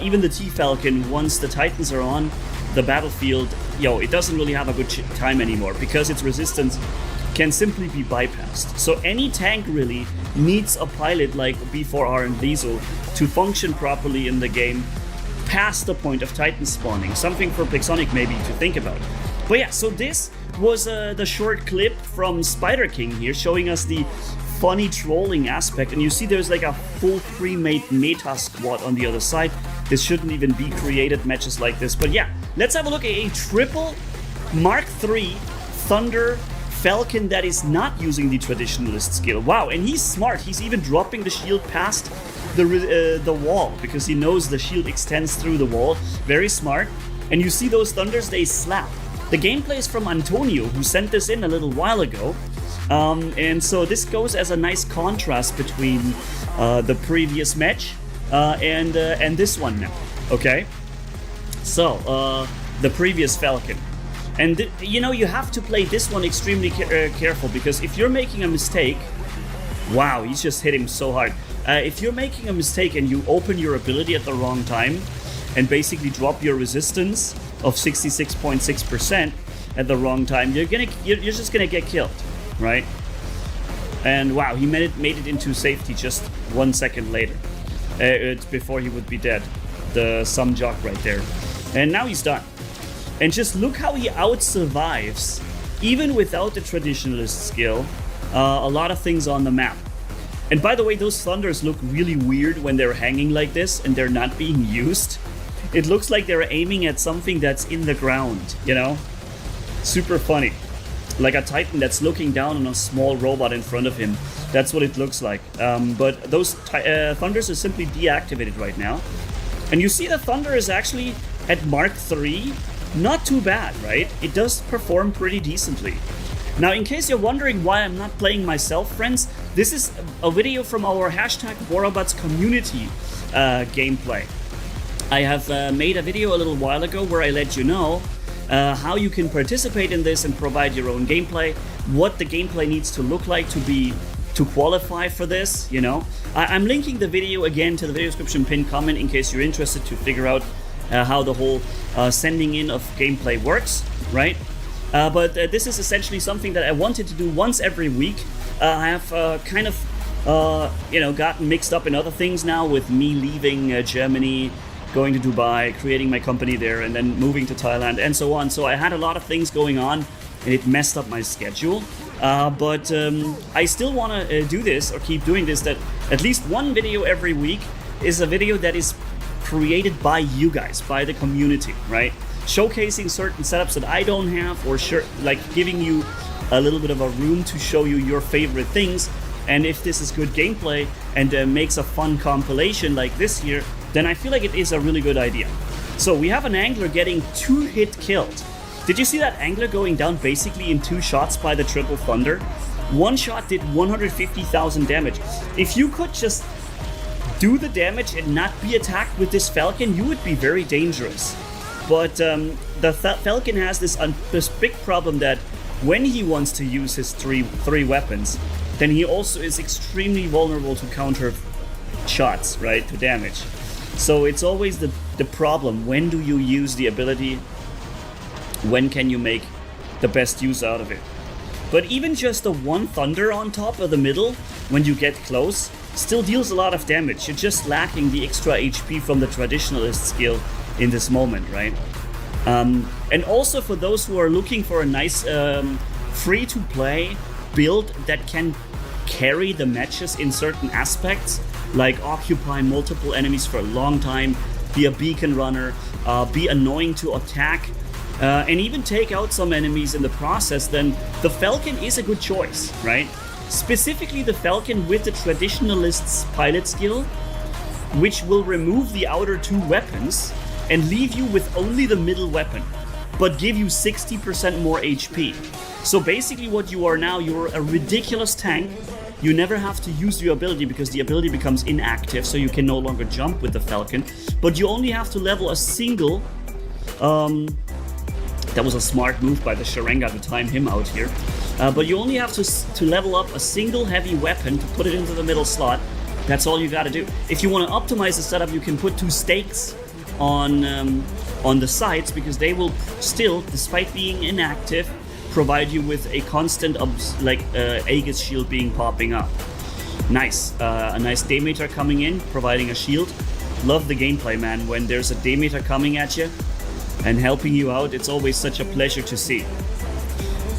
even the T-Falcon, once the Titans are on the battlefield, it doesn't really have a good time anymore because its resistance can simply be bypassed. So any tank really needs a pilot like B4R and Liesel to function properly in the game past the point of Titan spawning. Something for Pixonic maybe to think about. But yeah, so this was the short clip from Spider King here, showing us the funny trolling aspect. And you see there's like a full pre-made meta squad on the other side. This shouldn't even be created matches like this. But yeah, let's have a look at a triple Mark III Thunder Falcon that is not using the traditionalist skill. Wow, and he's smart. He's even dropping the shield past the wall because he knows the shield extends through the wall. Very smart. And you see those thunders, they slap. The gameplay is from Antonio, who sent this in a little while ago. And so this goes as a nice contrast between the previous match and this one now, okay? So, the previous Falcon. And you know, you have to play this one extremely careful, because if you're making a mistake... Wow, he's just hit him so hard. If you're making a mistake and you open your ability at the wrong time and basically drop your resistance of 66.6% at the wrong time, you're just gonna get killed, right? And wow, he made it into safety just 1 second later. It's before he would be dead. The some jock right there. And now he's done. And just look how he out-survives, even without the Traditionalist skill, a lot of things on the map. And by the way, those thunders look really weird when they're hanging like this and they're not being used. It looks like they're aiming at something that's in the ground, you know? Super funny. Like a Titan that's looking down on a small robot in front of him. That's what it looks like. But those thunders are simply deactivated right now. And you see the thunder is actually at Mark 3. Not too bad, right? It does perform pretty decently. Now, in case you're wondering why I'm not playing myself, friends, this is a video from our hashtag WarRobots community gameplay. I have made a video a little while ago where I let you know how you can participate in this and provide your own gameplay, what the gameplay needs to look like to qualify for this, you know. I'm linking the video again to the video description pinned comment in case you're interested to figure out how the whole sending in of gameplay works, right? But this is essentially something that I wanted to do once every week. I have kind of, you know, gotten mixed up in other things now with me leaving Germany, going to Dubai, creating my company there, and then moving to Thailand, and so on. So I had a lot of things going on, and it messed up my schedule. But I still want to do this, or keep doing this, that at least one video every week is a video that is created by you guys, by the community, right? Showcasing certain setups that I don't have, or like giving you a little bit of a room to show you your favorite things. And if this is good gameplay and makes a fun compilation like this here, then I feel like it is a really good idea. So we have an angler getting 2 hit killed. Did you see that angler going down basically in 2 shots by the triple thunder? One shot did 150,000 damage. If you could just do the damage and not be attacked with this Falcon, you would be very dangerous. But the Falcon has this big problem that when he wants to use his three weapons, then he also is extremely vulnerable to counter shots, right, to damage. So it's always the problem, when do you use the ability? When can you make the best use out of it? But even just the one thunder on top of the middle, when you get close, still deals a lot of damage. You're just lacking the extra HP from the Traditionalist skill in this moment, right? And also for those who are looking for a nice free-to-play build that can carry the matches in certain aspects, like occupy multiple enemies for a long time, be a beacon runner, be annoying to attack, and even take out some enemies in the process, then the Falcon is a good choice, right? Specifically the Falcon with the Traditionalist's pilot skill, which will remove the outer 2 weapons and leave you with only the middle weapon, but give you 60% more HP. So basically what you are now, you're a ridiculous tank. You never have to use your ability because the ability becomes inactive, so you can no longer jump with the Falcon. But you only have to level a single... that was a smart move by the Serangan to time him out here. But you only have to level up a single heavy weapon to put it into the middle slot. That's all you gotta do. If you want to optimize the setup, you can put 2 stakes on the sides, because they will still, despite being inactive, provide you with a constant Aegis shield popping up. Nice. A nice Demeter coming in, providing a shield. Love the gameplay, man. When there's a Demeter coming at you and helping you out, it's always such a pleasure to see.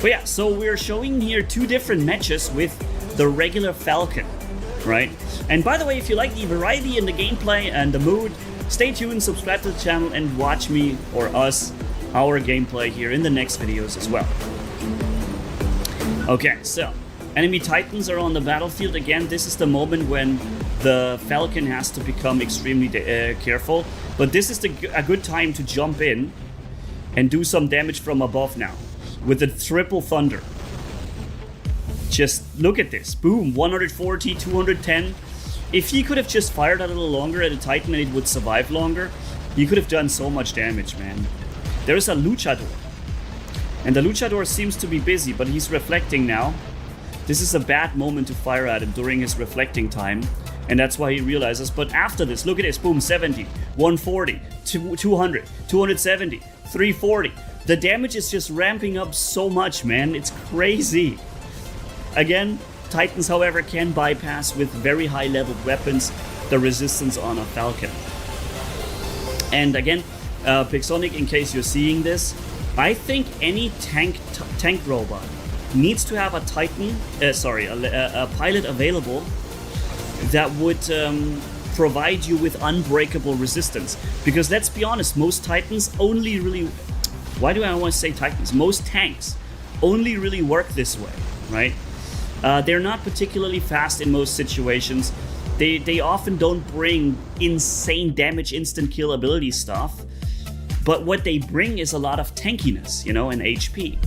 But yeah, so we're showing here 2 different matches with the regular Falcon, right? And by the way, if you like the variety in the gameplay and the mood, stay tuned, subscribe to the channel, and watch me, or us, our gameplay here in the next videos as well. Okay, so enemy Titans are on the battlefield again. This is the moment when the Falcon has to become extremely careful. But this is a good time to jump in and do some damage from above now with the triple thunder. Just look at this. Boom, 140, 210. If he could have just fired a little longer at a Titan and it would survive longer, he could have done so much damage, man. There's a Luchador. And the Luchador seems to be busy, but he's reflecting now. This is a bad moment to fire at him during his reflecting time. And that's why he realizes. But after this, look at this. Boom, 70, 140, 200, 270, 340. The damage is just ramping up so much, man. It's crazy. Again, Titans, however, can bypass with very high-leveled weapons the resistance on a Falcon. And again, Pixonic, in case you're seeing this, I think any tank robot needs to have a Titan, a pilot available that would provide you with unbreakable resistance. Because let's be honest, most Titans only really... Why do I want to say Titans? Most tanks only really work this way, right? They're not particularly fast in most situations. They often don't bring insane damage, instant kill ability stuff. But what they bring is a lot of tankiness, you know, and HP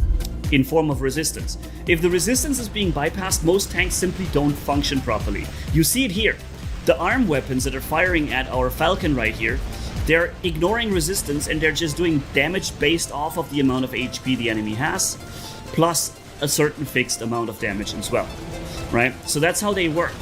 in form of resistance. If the resistance is being bypassed, most tanks simply don't function properly. You see it here. The arm weapons that are firing at our Falcon right here, they're ignoring resistance and they're just doing damage based off of the amount of HP the enemy has, plus a certain fixed amount of damage as well, right? So that's how they work.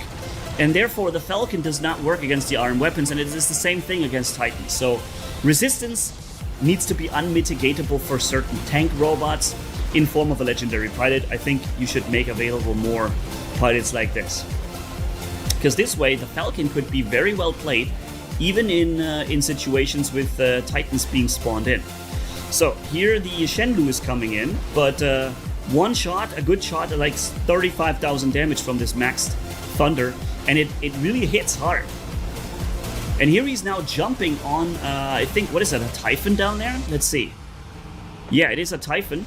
And therefore, the Falcon does not work against the arm weapons, and it is the same thing against Titans. So resistance needs to be unmitigatable for certain tank robots in form of a legendary pilot. I think you should make available more pilots like this. Because this way, the Falcon could be very well played, even in situations with Titans being spawned in. So here the Shenlu is coming in, but one shot, a good shot, like 35,000 damage from this maxed Thunder, and it really hits hard. And here he's now jumping on, I think, what is that, a Typhon down there? Let's see. Yeah, it is a Typhon.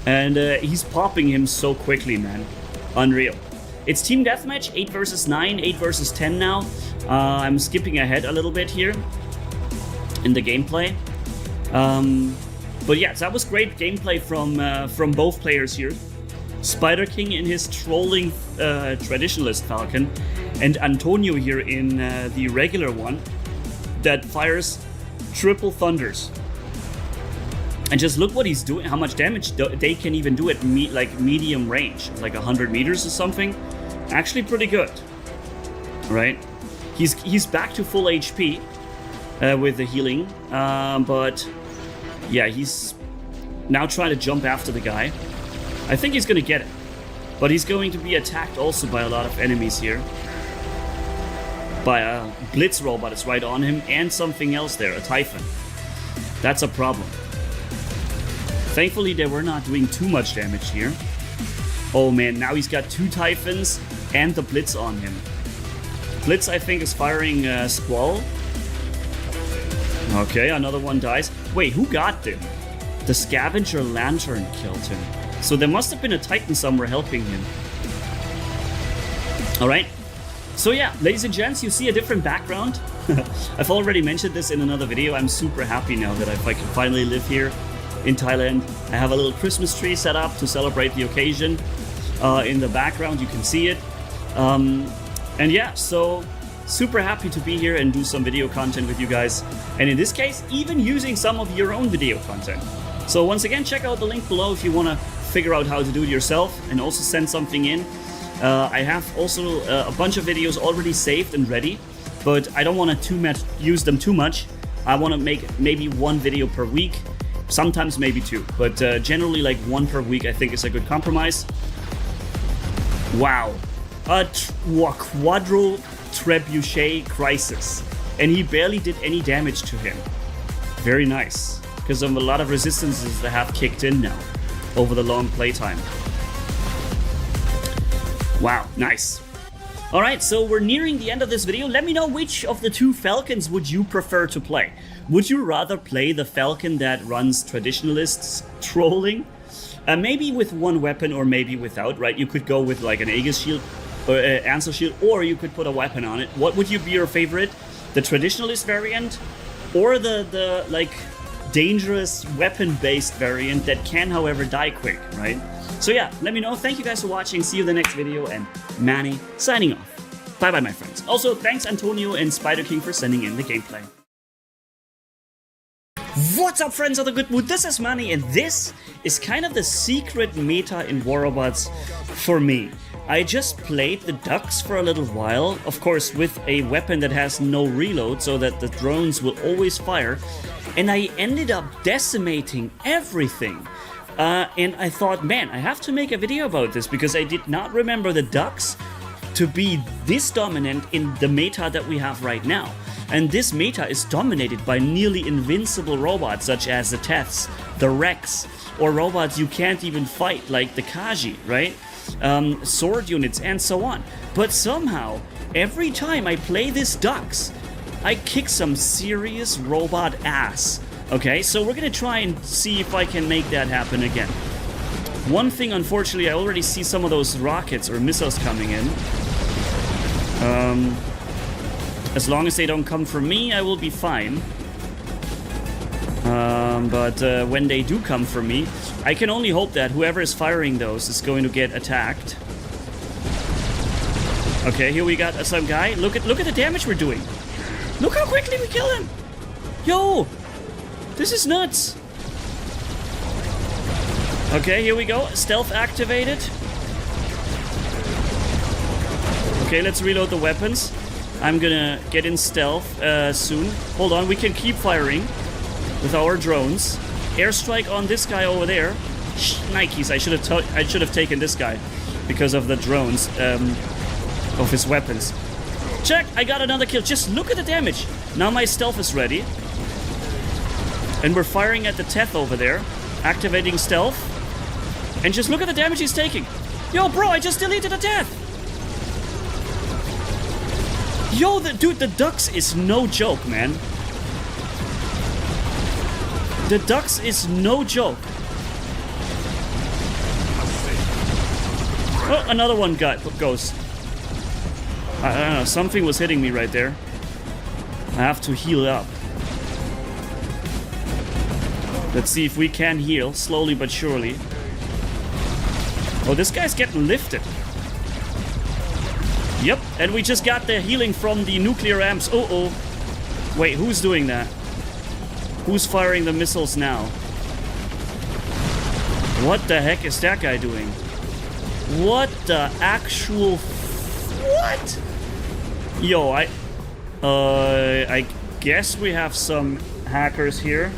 And he's popping him so quickly, man. Unreal. It's Team Deathmatch, 8 versus 9, 8 versus 10 now. I'm skipping ahead a little bit here in the gameplay. But yeah, that was great gameplay from both players here. Spider King in his trolling Traditionalist Falcon, and Antonio here in the regular one that fires triple thunders. And just look what he's doing, how much damage they can even do at medium range, like 100 meters or something. Actually pretty good, right? He's back to full HP with the healing, but yeah, he's now trying to jump after the guy. I think he's gonna get it, but he's going to be attacked also by a lot of enemies here. By a Blitz robot is right on him, and something else there, a Typhon. That's a problem. Thankfully, they were not doing too much damage here. Oh man, now he's got 2 Typhons and the Blitz on him. Blitz, I think, is firing Squall. Okay, another one dies. Wait, who got them? The Scavenger Lantern killed him. So there must have been a Titan somewhere helping him. Alright. So yeah, ladies and gents, you see a different background. I've already mentioned this in another video. I'm super happy now that I can finally live here in Thailand. I have a little Christmas tree set up to celebrate the occasion. In the background, you can see it. And yeah, so super happy to be here and do some video content with you guys. And in this case, even using some of your own video content. So once again, check out the link below if you want to figure out how to do it yourself and also send something in. I have also a bunch of videos already saved and ready, but I don't want to use them too much. I want to make maybe 1 video per week, sometimes maybe 2, but generally like 1 per week I think is a good compromise. Wow, a Quadro Trebuchet Crisis, and he barely did any damage to him. Very nice, because of a lot of resistances that have kicked in now over the long playtime. Wow, nice. Alright, so we're nearing the end of this video. Let me know which of the 2 Falcons would you prefer to play. Would you rather play the Falcon that runs Traditionalists trolling? Maybe with 1 weapon or maybe without, right? You could go with like an Aegis shield or Ansel shield, or you could put a weapon on it. What would be your favorite? The Traditionalist variant or the like dangerous weapon-based variant that can, however, die quick, right? So yeah, let me know. Thank you guys for watching. See you in the next video, and Manny signing off. Bye-bye, my friends. Also, thanks Antonio and Spider King for sending in the gameplay. What's up, friends of the good mood? This is Manny, and this is kind of the secret meta in War Robots for me. I just played the ducks for a little while, of course with a weapon that has no reload so that the drones will always fire, and I ended up decimating everything. And I thought, man, I have to make a video about this because I did not remember the ducks to be this dominant in the meta that we have right now. And this meta is dominated by nearly invincible robots such as the Teths, the Rex, or robots you can't even fight like the Kaji, right? Sword units and so on. But somehow, every time I play this ducks, I kick some serious robot ass. Okay, so we're gonna try and see if I can make that happen again. One thing, unfortunately, I already see some of those rockets or missiles coming in. As long as they don't come from me, I will be fine. But when they do come from me, I can only hope that whoever is firing those is going to get attacked. Okay, here we got some guy. Look at the damage we're doing. Look how quickly we kill him. Yo, this is nuts. Okay, here we go. Stealth activated. Okay, let's reload the weapons. I'm gonna get in stealth soon. Hold on, we can keep firing with our drones. Airstrike on this guy over there. Nikes, I should have taken this guy because of the drones of his weapons. Check, I got another kill. Just look at the damage. Now my stealth is ready. And we're firing at the Teth over there. Activating stealth. And just look at the damage he's taking. Yo, bro, I just deleted the Teth. Yo, dude, the ducks is no joke, man. The ducks is no joke. Oh, another one goes. I don't know, something was hitting me right there. I have to heal up. Let's see if we can heal, slowly but surely. Oh, this guy's getting lifted. Yep, and we just got the healing from the nuclear amps. Uh-oh. Wait, who's doing that? Who's firing the missiles now? What the heck is that guy doing? What the actual... What? Yo, I guess we have some hackers here.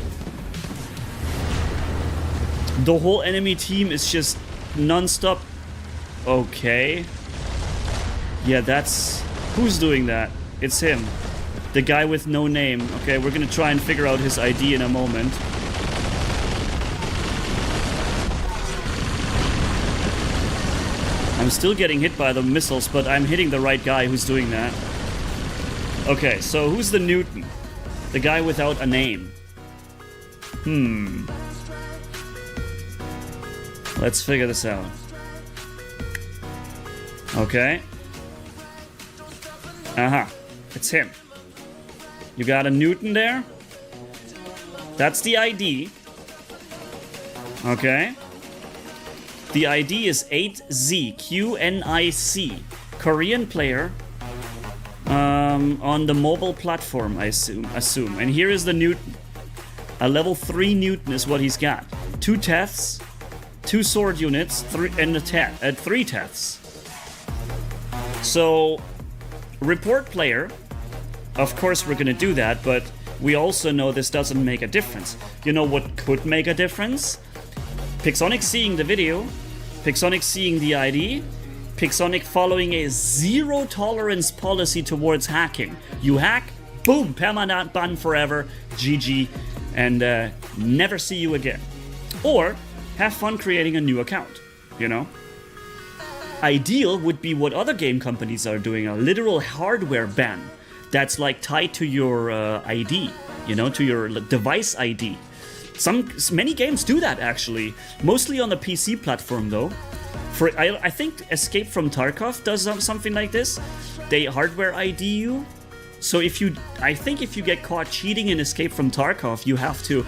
The whole enemy team is just non-stop. Okay. Yeah, that's... Who's doing that? It's him. The guy with no name. Okay, we're gonna try and figure out his ID in a moment. I'm still getting hit by the missiles, but I'm hitting the right guy who's doing that. Okay, so who's the Newton? The guy without a name. Let's figure this out. Okay. It's him. You got a Newton there? That's the ID. Okay. The ID is 8ZQNIC. Korean player. On the mobile platform, I assume. And here is the Newton. A level 3 Newton is what he's got. 2 Teths, 2 sword units, 3 Teths. So, report player. Of course we're gonna do that, but we also know this doesn't make a difference. You know what could make a difference? Pixonic seeing the video, Pixonic seeing the ID, Pixonic following a zero tolerance policy towards hacking. You hack, boom, permanent ban forever, GG, and never see you again. Or have fun creating a new account, you know? Ideal would be what other game companies are doing, a literal hardware ban that's like tied to your ID, you know, to your device ID. Many games do that actually, mostly on the PC platform though. I think Escape from Tarkov does something like this. They hardware ID you. So I think if you get caught cheating in Escape from Tarkov, you have to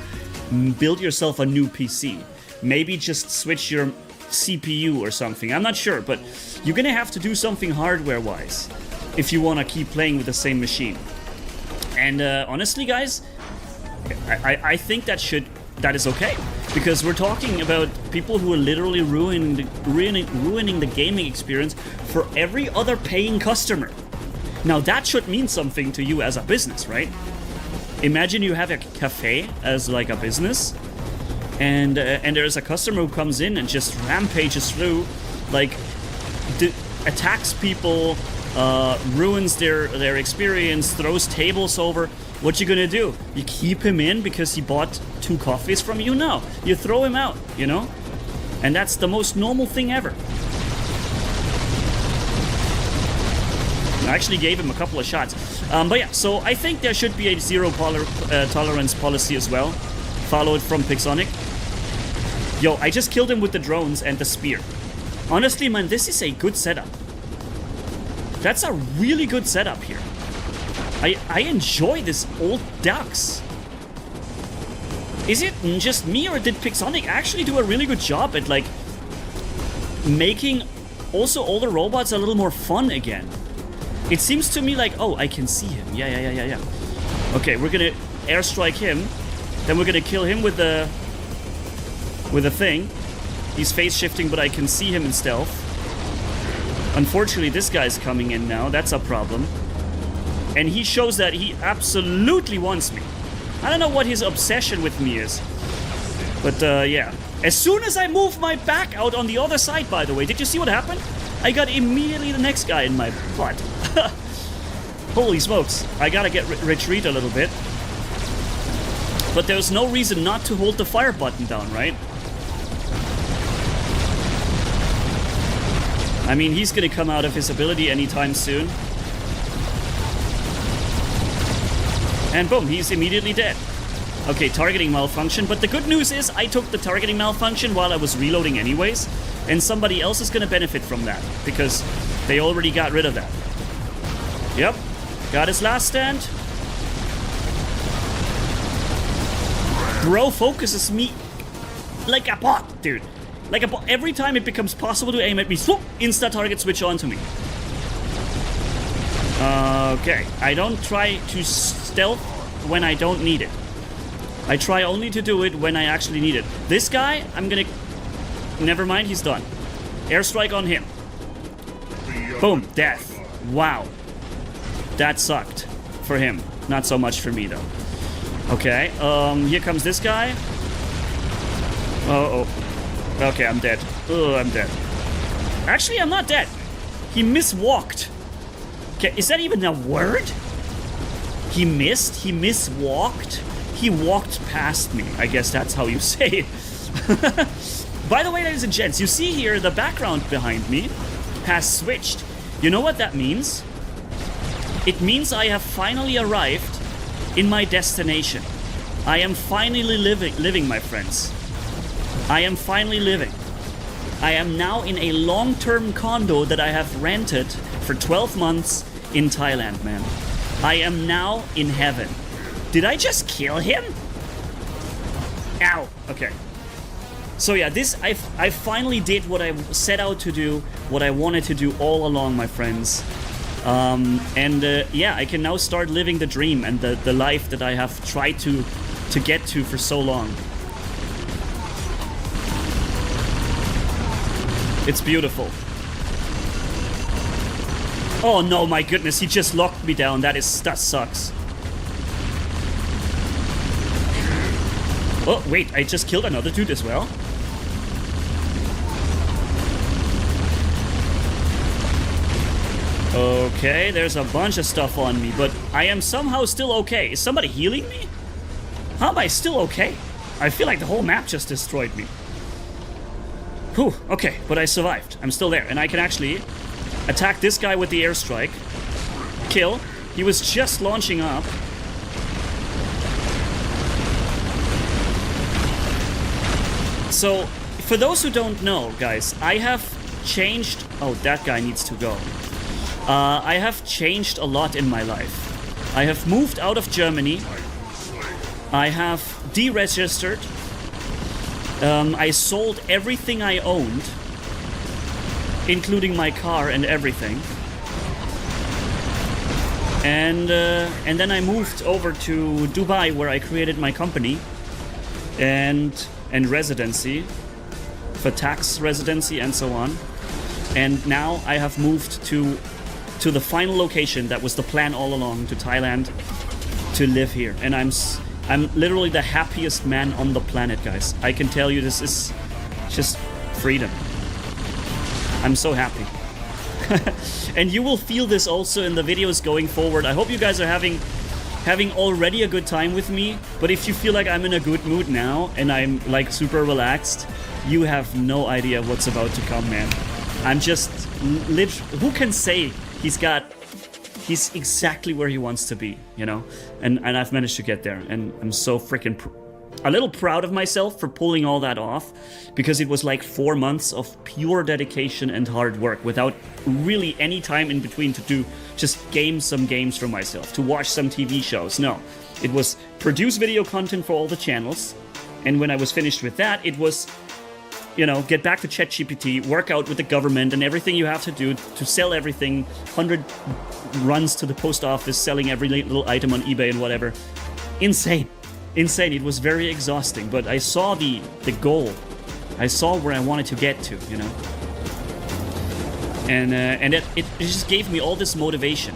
build yourself a new PC. Maybe just switch your CPU or something. I'm not sure, but you're gonna have to do something hardware-wise if you want to keep playing with the same machine. And honestly, guys, I think that is okay, because we're talking about people who are literally ruining the gaming experience for every other paying customer. Now that should mean something to you as a business, right? Imagine you have a cafe as like a business, and there's a customer who comes in and just rampages through, like attacks people, ruins their experience, throws tables over. What you gonna do? You keep him in because he bought 2 coffees from you? No, you throw him out, you know? And that's the most normal thing ever. I actually gave him a couple of shots. But yeah, so I think there should be a zero tolerance policy as well, followed from Pixonic. Yo, I just killed him with the drones and the spear. Honestly, man, this is a good setup. That's a really good setup here. I enjoy this old ducks. Is it just me, or did Pixonic actually do a really good job at like making also older robots a little more fun again? It seems to me like, oh, I can see him. Yeah. Okay, we're gonna airstrike him. Then we're gonna kill him with the thing. He's phase shifting, but I can see him in stealth. Unfortunately, this guy's coming in now. That's a problem. And he shows that he absolutely wants me. I don't know what his obsession with me is. But, yeah. As soon as I move my back out on the other side, by the way, did you see what happened? I got immediately the next guy in my butt. Holy smokes. I gotta retreat a little bit. But there's no reason not to hold the fire button down, right? I mean, he's gonna come out of his ability anytime soon. And boom, he's immediately dead. Okay, targeting malfunction, but the good news is I took the targeting malfunction while I was reloading anyways, and somebody else is gonna benefit from that, because they already got rid of that. Yep, got his last stand. Bro focuses me like a bot, dude. Like a bot. Every time it becomes possible to aim at me, swoop, insta-target switch onto me. Okay, I don't try to stealth when I don't need it. I try only to do it when I actually need it. This guy, I'm gonna... Never mind, he's done. Airstrike on him. Boom, death. Wow. That sucked for him. Not so much for me, though. Okay, here comes this guy. Oh. Okay, I'm dead. Oh, I'm dead. Actually, I'm not dead. He miswalked. Okay, is that even a word? He missed? He miswalked? He walked past me. I guess that's how you say it. By the way, ladies and gents, you see here the background behind me has switched. You know what that means? It means I have finally arrived in my destination. I am finally living, my friends. I am finally living. I am now in a long-term condo that I have rented for 12 months in Thailand, man. I am now in heaven. Did I just kill him? Ow. Okay. So yeah, I finally did what I set out to do, what I wanted to do all along, my friends. Yeah, I can now start living the dream and the life that I have tried to get to for so long. It's beautiful. Oh no, my goodness, he just locked me down. That sucks. Oh, wait, I just killed another dude as well? Okay, there's a bunch of stuff on me, but I am somehow still okay. Is somebody healing me? How am I still okay? I feel like the whole map just destroyed me. Whew, okay, but I survived. I'm still there, and I can actually attack this guy with the airstrike. Kill. He was just launching up. So, for those who don't know, guys, I have changed... Oh, that guy needs to go. I have changed a lot in my life. I have moved out of Germany. I have deregistered. I sold everything I owned, including my car and everything. And then I moved over to Dubai, where I created my company and residency for tax residency and so on. And now I have moved to the final location that was the plan all along, to Thailand, to live here. And I'm literally the happiest man on the planet, guys. I can tell you, this is just freedom. I'm so happy. And you will feel this also in the videos going forward. I hope you guys are having already a good time with me. But if you feel like I'm in a good mood now and I'm like super relaxed, you have no idea what's about to come, man. I'm just who can say he's exactly where he wants to be, you know? And I've managed to get there, and I'm so freaking a little proud of myself for pulling all that off, because it was like 4 months of pure dedication and hard work without really any time in between to do just some games for myself, to watch some TV shows. No, it was produce video content for all the channels, and when I was finished with that, it was, you know, get back to ChatGPT, work out with the government and everything you have to do to sell everything, 100 runs to the post office, selling every little item on eBay and whatever. Insane. It was very exhausting, but I saw the goal. I saw where I wanted to get to, you know. And it just gave me all this motivation.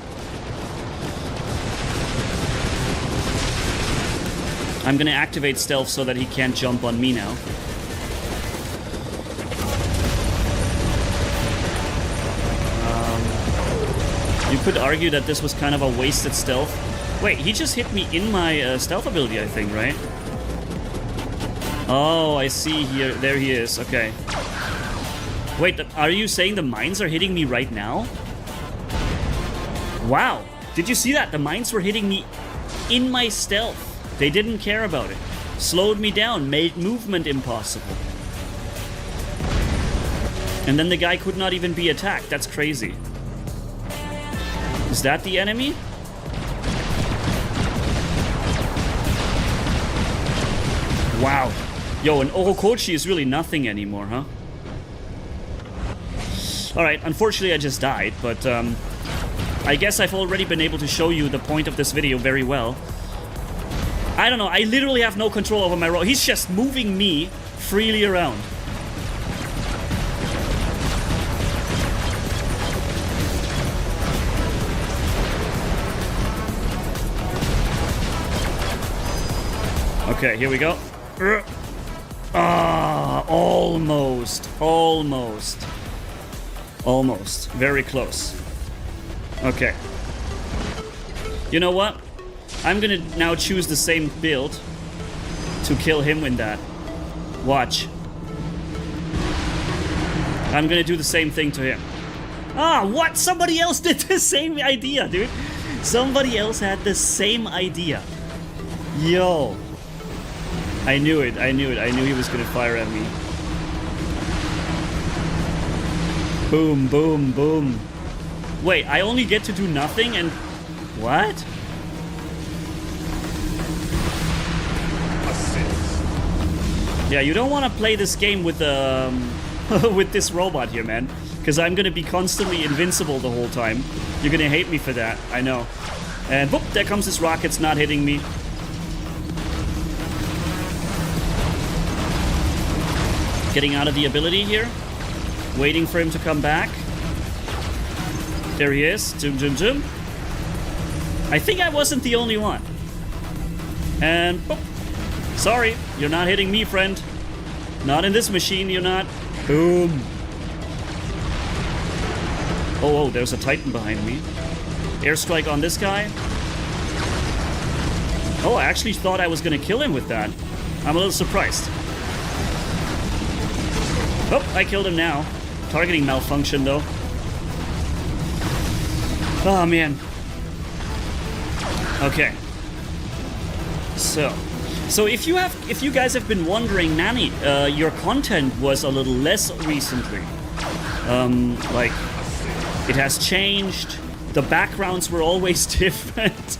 I'm gonna activate stealth so that he can't jump on me now. You could argue that this was kind of a wasted stealth. Wait, he just hit me in my stealth ability, I think, right? Oh, I see here. There he is. Okay. Wait, are you saying the mines are hitting me right now? Wow. Did you see that? The mines were hitting me in my stealth. They didn't care about it. Slowed me down, made movement impossible. And then the guy could not even be attacked. That's crazy. Is that the enemy? Wow. Yo, and Orokochi is really nothing anymore, huh? Alright, unfortunately I just died, but I guess I've already been able to show you the point of this video very well. I don't know, I literally have no control over my role. He's just moving me freely around. Okay, here we go. Ah, almost. Very close. Okay. You know what? I'm gonna now choose the same build to kill him in that. Watch. I'm gonna do the same thing to him. Ah, what? Somebody else did the same idea, dude. Somebody else had the same idea. Yo. I knew it. I knew he was gonna fire at me. Boom, boom, boom. Wait, I only get to do nothing and... What? Yeah, you don't want to play this game with with this robot here, man. Because I'm gonna be constantly invincible the whole time. You're gonna hate me for that, I know. And boop, there comes his rockets not hitting me. Getting out of the ability here. Waiting for him to come back. There he is. Zoom, zoom, zoom. I think I wasn't the only one. And boop. Sorry, you're not hitting me, friend. Not in this machine, you're not. Boom. Oh, there's a Titan behind me. Airstrike on this guy. Oh, I actually thought I was gonna kill him with that. I'm a little surprised. Oh, I killed him now. Targeting malfunction, though. Oh, man. Okay. So if you guys have been wondering, Manny, your content was a little less recently. Like, it has changed. The backgrounds were always different.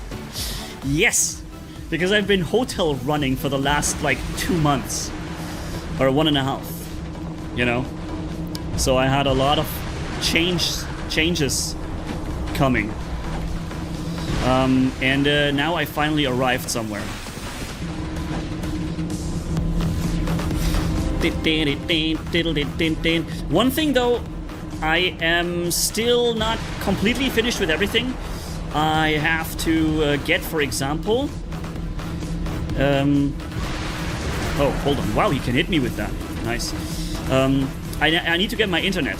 Yes. because I've been hotel running for the last like 2 months or 1.5, you know. So I had a lot of changes coming, and now I finally arrived somewhere. One thing though, I am still not completely finished with everything. I have to get, for example, oh, hold on. Wow, he can hit me with that. Nice. I need to get my internet.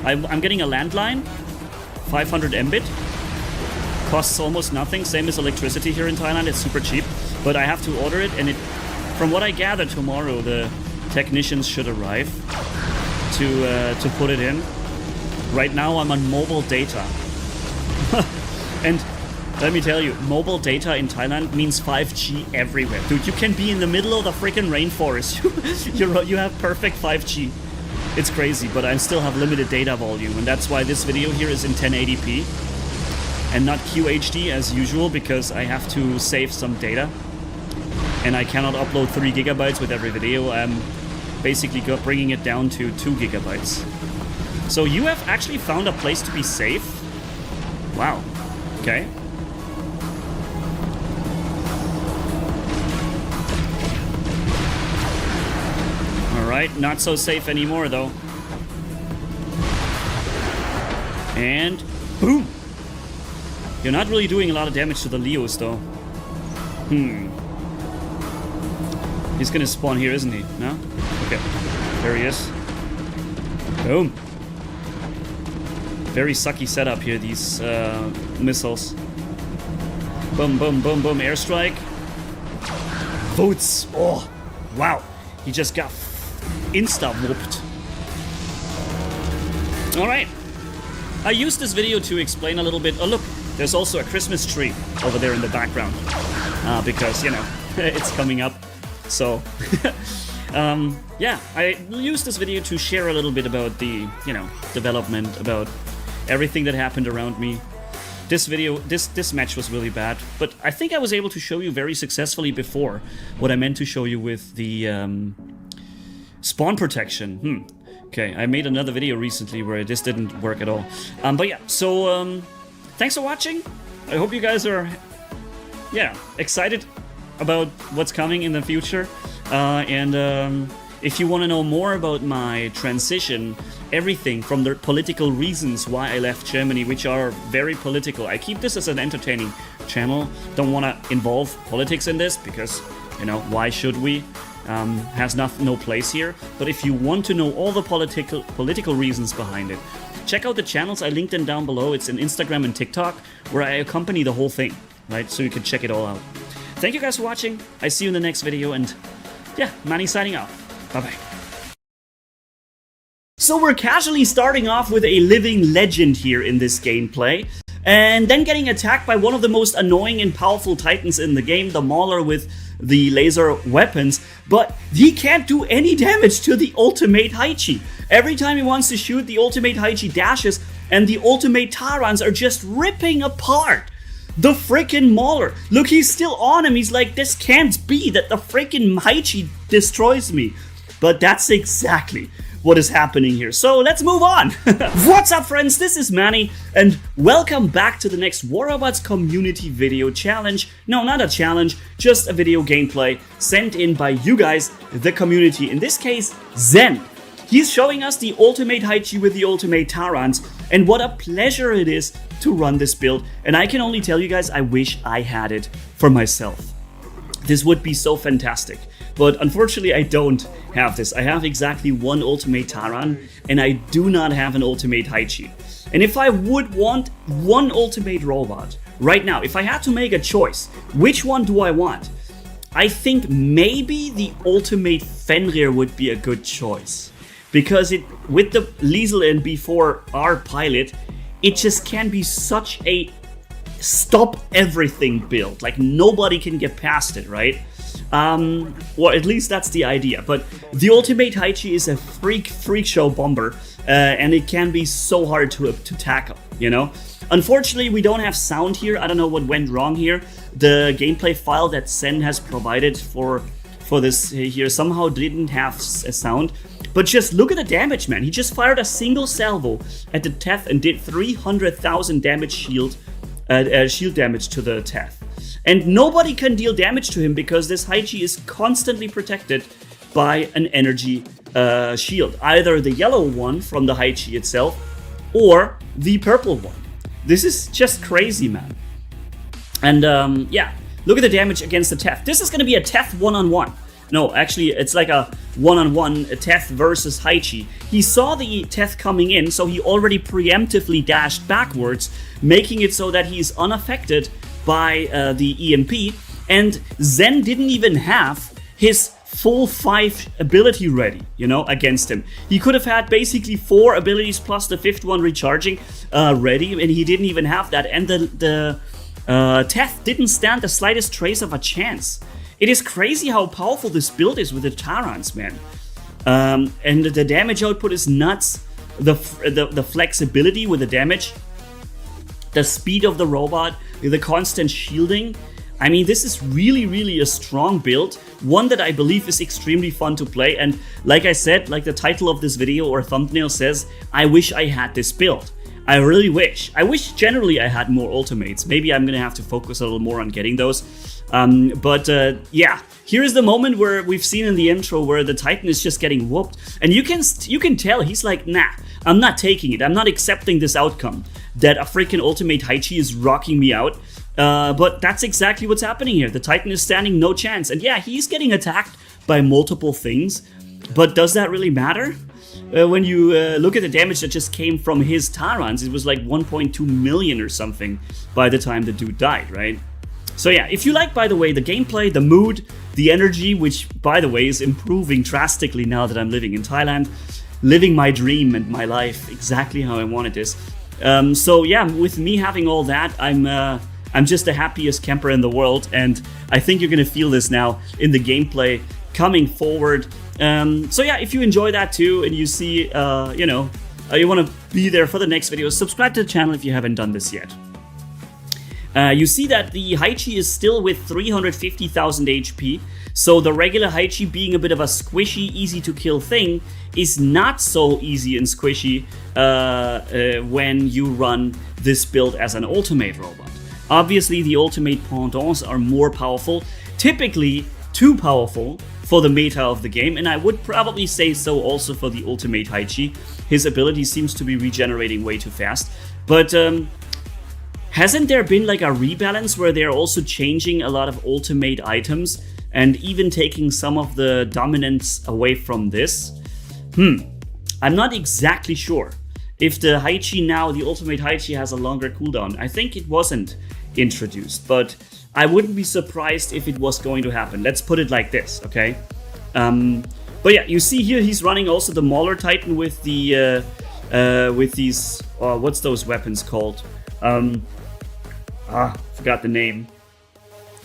I'm getting a landline, 500 Mbit. Costs almost nothing, same as electricity here in Thailand. It's super cheap, but I have to order it, and from what I gather, tomorrow the technicians should arrive to put it in. Right now I'm on mobile data. And let me tell you, mobile data in Thailand means 5G everywhere. Dude, you can be in the middle of the freaking rainforest. You have perfect 5G. It's crazy, but I still have limited data volume, and that's why this video here is in 1080p and not QHD as usual, because I have to save some data. And I cannot upload 3 gigabytes with every video. I'm basically bringing it down to 2 gigabytes. So you have actually found a place to be safe? Wow. Okay. Alright, not so safe anymore though. And boom! You're not really doing a lot of damage to the Leos though. He's gonna spawn here, isn't he? No? Okay. There he is. Boom. Very sucky setup here, these missiles. Boom, boom, boom, boom. Airstrike. Boots. Oh, wow. He just got insta-whooped. Alright. I used this video to explain a little bit. Oh, look. There's also a Christmas tree over there in the background. Because, you know, it's coming up. So, yeah. I used this video to share a little bit about the, you know, development, about everything that happened around me. This video, this match was really bad, but I think I was able to show you very successfully before what I meant to show you with the spawn protection. Okay, I made another video recently where this didn't work at all. But yeah, so thanks for watching. I hope you guys are, yeah, excited about what's coming in the future. If you want to know more about my transition, everything from the political reasons why I left Germany, which are very political. I keep this as an entertaining channel. Don't want to involve politics in this because, you know, why should we? Has no place here. But if you want to know all the political reasons behind it, check out the channels. I linked them down below. It's in Instagram and TikTok, where I accompany the whole thing, right? So you can check it all out. Thank you guys for watching. I see you in the next video, and yeah, Manny signing off. Bye-bye. So we're casually starting off with a living legend here in this gameplay, and then getting attacked by one of the most annoying and powerful titans in the game, the Mauler with the laser weapons, but he can't do any damage to the ultimate Haichi. Every time he wants to shoot, the ultimate Haichi dashes, and the ultimate Tarans are just ripping apart the freaking Mauler. Look, he's still on him. He's like, this can't be that the freaking Haichi destroys me. But that's exactly what is happening here. So let's move on. What's up, friends? This is Manny, and welcome back to the next War Robots community video challenge. No, not a challenge, just a video gameplay sent in by you guys, the community. In this case, Zen. He's showing us the ultimate Haichi with the ultimate Tarans, and what a pleasure it is to run this build. And I can only tell you guys, I wish I had it for myself. This would be so fantastic. But unfortunately, I don't have this. I have exactly one ultimate Taran, and I do not have an ultimate Haichi. And if I would want one ultimate robot right now, if I had to make a choice, which one do I want? I think maybe the ultimate Fenrir would be a good choice. Because it, with the Liesel and B4R pilot, it just can be such a stop everything build. Like, nobody can get past it, right? Well, at least that's the idea. But the ultimate Haichi is a freak show bomber, and it can be so hard to tackle, you know? Unfortunately, we don't have sound here. I don't know what went wrong here, the gameplay file that Zen has provided for this here somehow didn't have a sound. But just look at the damage, man. He just fired a single salvo at the Teth and did 300,000 damage shield damage to the Teth. And nobody can deal damage to him because this Haichi is constantly protected by an energy shield. Either the yellow one from the Haichi itself or the purple one. This is just crazy, man. And yeah, look at the damage against the Teth. This is going to be a Teth one-on-one. No, actually, it's like a one-on-one Teth versus Haichi. He saw the Teth coming in, so he already preemptively dashed backwards, making it so that he's unaffected by the EMP. And Zen didn't even have his full 5 ability ready, you know, against him. He could have had basically 4 abilities plus the 5th one recharging ready, and he didn't even have that. And the Teth didn't stand the slightest trace of a chance. It is crazy how powerful this build is with the Tarans, man. And the damage output is nuts. The flexibility with the damage, the speed of the robot, the constant shielding. I mean, this is really, really a strong build. One that I believe is extremely fun to play. And like I said, like the title of this video or thumbnail says, I wish I had this build. I really wish. I wish generally I had more ultimates. Maybe I'm gonna have to focus a little more on getting those. Yeah, here is the moment where we've seen in the intro where the Titan is just getting whooped. And you can tell he's like, nah, I'm not taking it. I'm not accepting this outcome. That a freaking ultimate Haichi is rocking me out. But that's exactly what's happening here. The Titan is standing no chance. And yeah, he's getting attacked by multiple things. But does that really matter? When you look at the damage that just came from his Tarans, it was like 1.2 million or something by the time the dude died, right? So yeah, if you like, by the way, the gameplay, the mood, the energy, which, by the way, is improving drastically now that I'm living in Thailand, living my dream and my life exactly how I wanted this. So yeah, with me having all that, I'm just the happiest camper in the world, and I think you're gonna feel this now in the gameplay coming forward. So yeah, if you enjoy that too, and you see, you know, you want to be there for the next video, subscribe to the channel if you haven't done this yet. You see that the Haichi is still with 350,000 HP, so the regular Haichi being a bit of a squishy, easy to kill thing is not so easy and squishy when you run this build as an ultimate robot. Obviously, the ultimate pendants are more powerful, typically too powerful for the meta of the game, and I would probably say so also for the ultimate Haichi. His ability seems to be regenerating way too fast, but hasn't there been like a rebalance where they're also changing a lot of ultimate items and even taking some of the dominance away from this? I'm not exactly sure if the Haichi now, the ultimate Haichi, has a longer cooldown. I think it wasn't introduced, but I wouldn't be surprised if it was going to happen. Let's put it like this, okay? But yeah, you see here he's running also the Mauler Titan with the with these what's those weapons called? Forgot the name.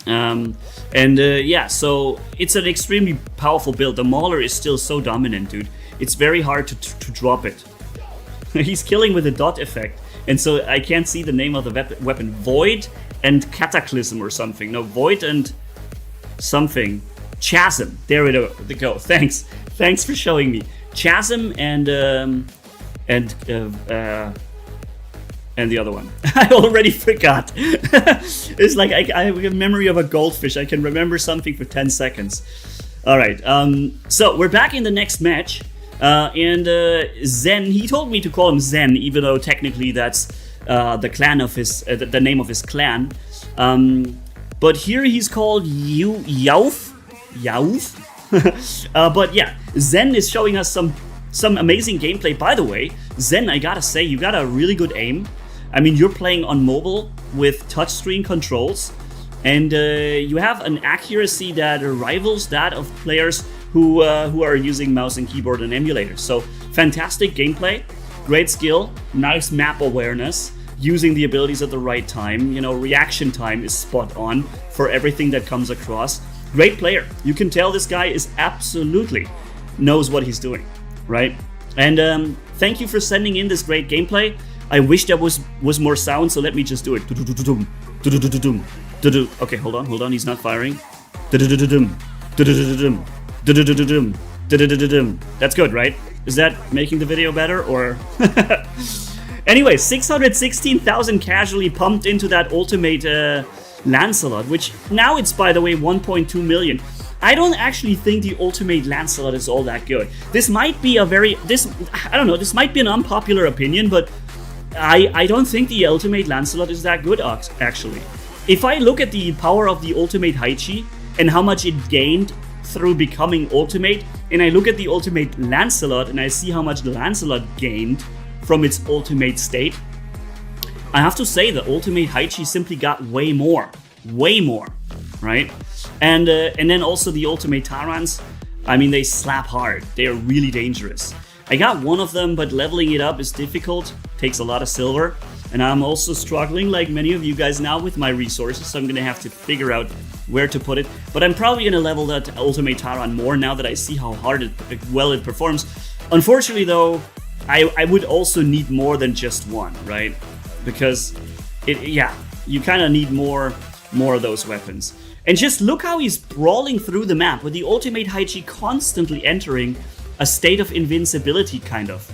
Yeah, so it's an extremely powerful build. The Mauler is still so dominant, dude. It's very hard to drop it. He's killing with a dot effect, and so I can't see the name of the weapon. Void and Cataclysm or something. No, Void and something. Chasm. There we go. Thanks for showing me. Chasm and the other one. I already forgot. It's like I have a memory of a goldfish. I can remember something for 10 seconds. All right. So we're back in the next match. And Zen, he told me to call him Zen, even though technically that's the clan of his, the name of his clan. But here he's called Yauf. But yeah, Zen is showing us some amazing gameplay. By the way, Zen, I gotta say, you got a really good aim. I mean, you're playing on mobile with touchscreen controls, and you have an accuracy that rivals that of players who are using mouse and keyboard and emulators. So fantastic gameplay, great skill, nice map awareness, using the abilities at the right time. You know, reaction time is spot on for everything that comes across. Great player. You can tell this guy is absolutely knows what he's doing, right? And thank you for sending in this great gameplay. I wish there was more sound, so let me just do it. Okay, hold on, he's not firing. That's good, right? Is that making the video better, or? Anyway, 616,000 casually pumped into that ultimate Lancelot, which now it's, by the way, 1.2 million. I don't actually think the ultimate Lancelot is all that good. This might be a I don't know, this might be an unpopular opinion, but I don't think the ultimate Lancelot is that good, actually. If I look at the power of the ultimate Heichi and how much it gained through becoming ultimate, and I look at the ultimate Lancelot and I see how much the Lancelot gained from its ultimate state, I have to say the ultimate Heichi simply got way more, right? And then also the ultimate Tarans, I mean, they slap hard. They are really dangerous. I got one of them, but leveling it up is difficult, takes a lot of silver, and I'm also struggling, like many of you guys now, with my resources, so I'm gonna have to figure out where to put it. But I'm probably gonna level that ultimate Taran more now that I see how well it performs. Unfortunately though, I would also need more than just one, right? Because you kind of need more of those weapons. And just look how he's brawling through the map with the ultimate Heichi constantly entering a state of invincibility, kind of,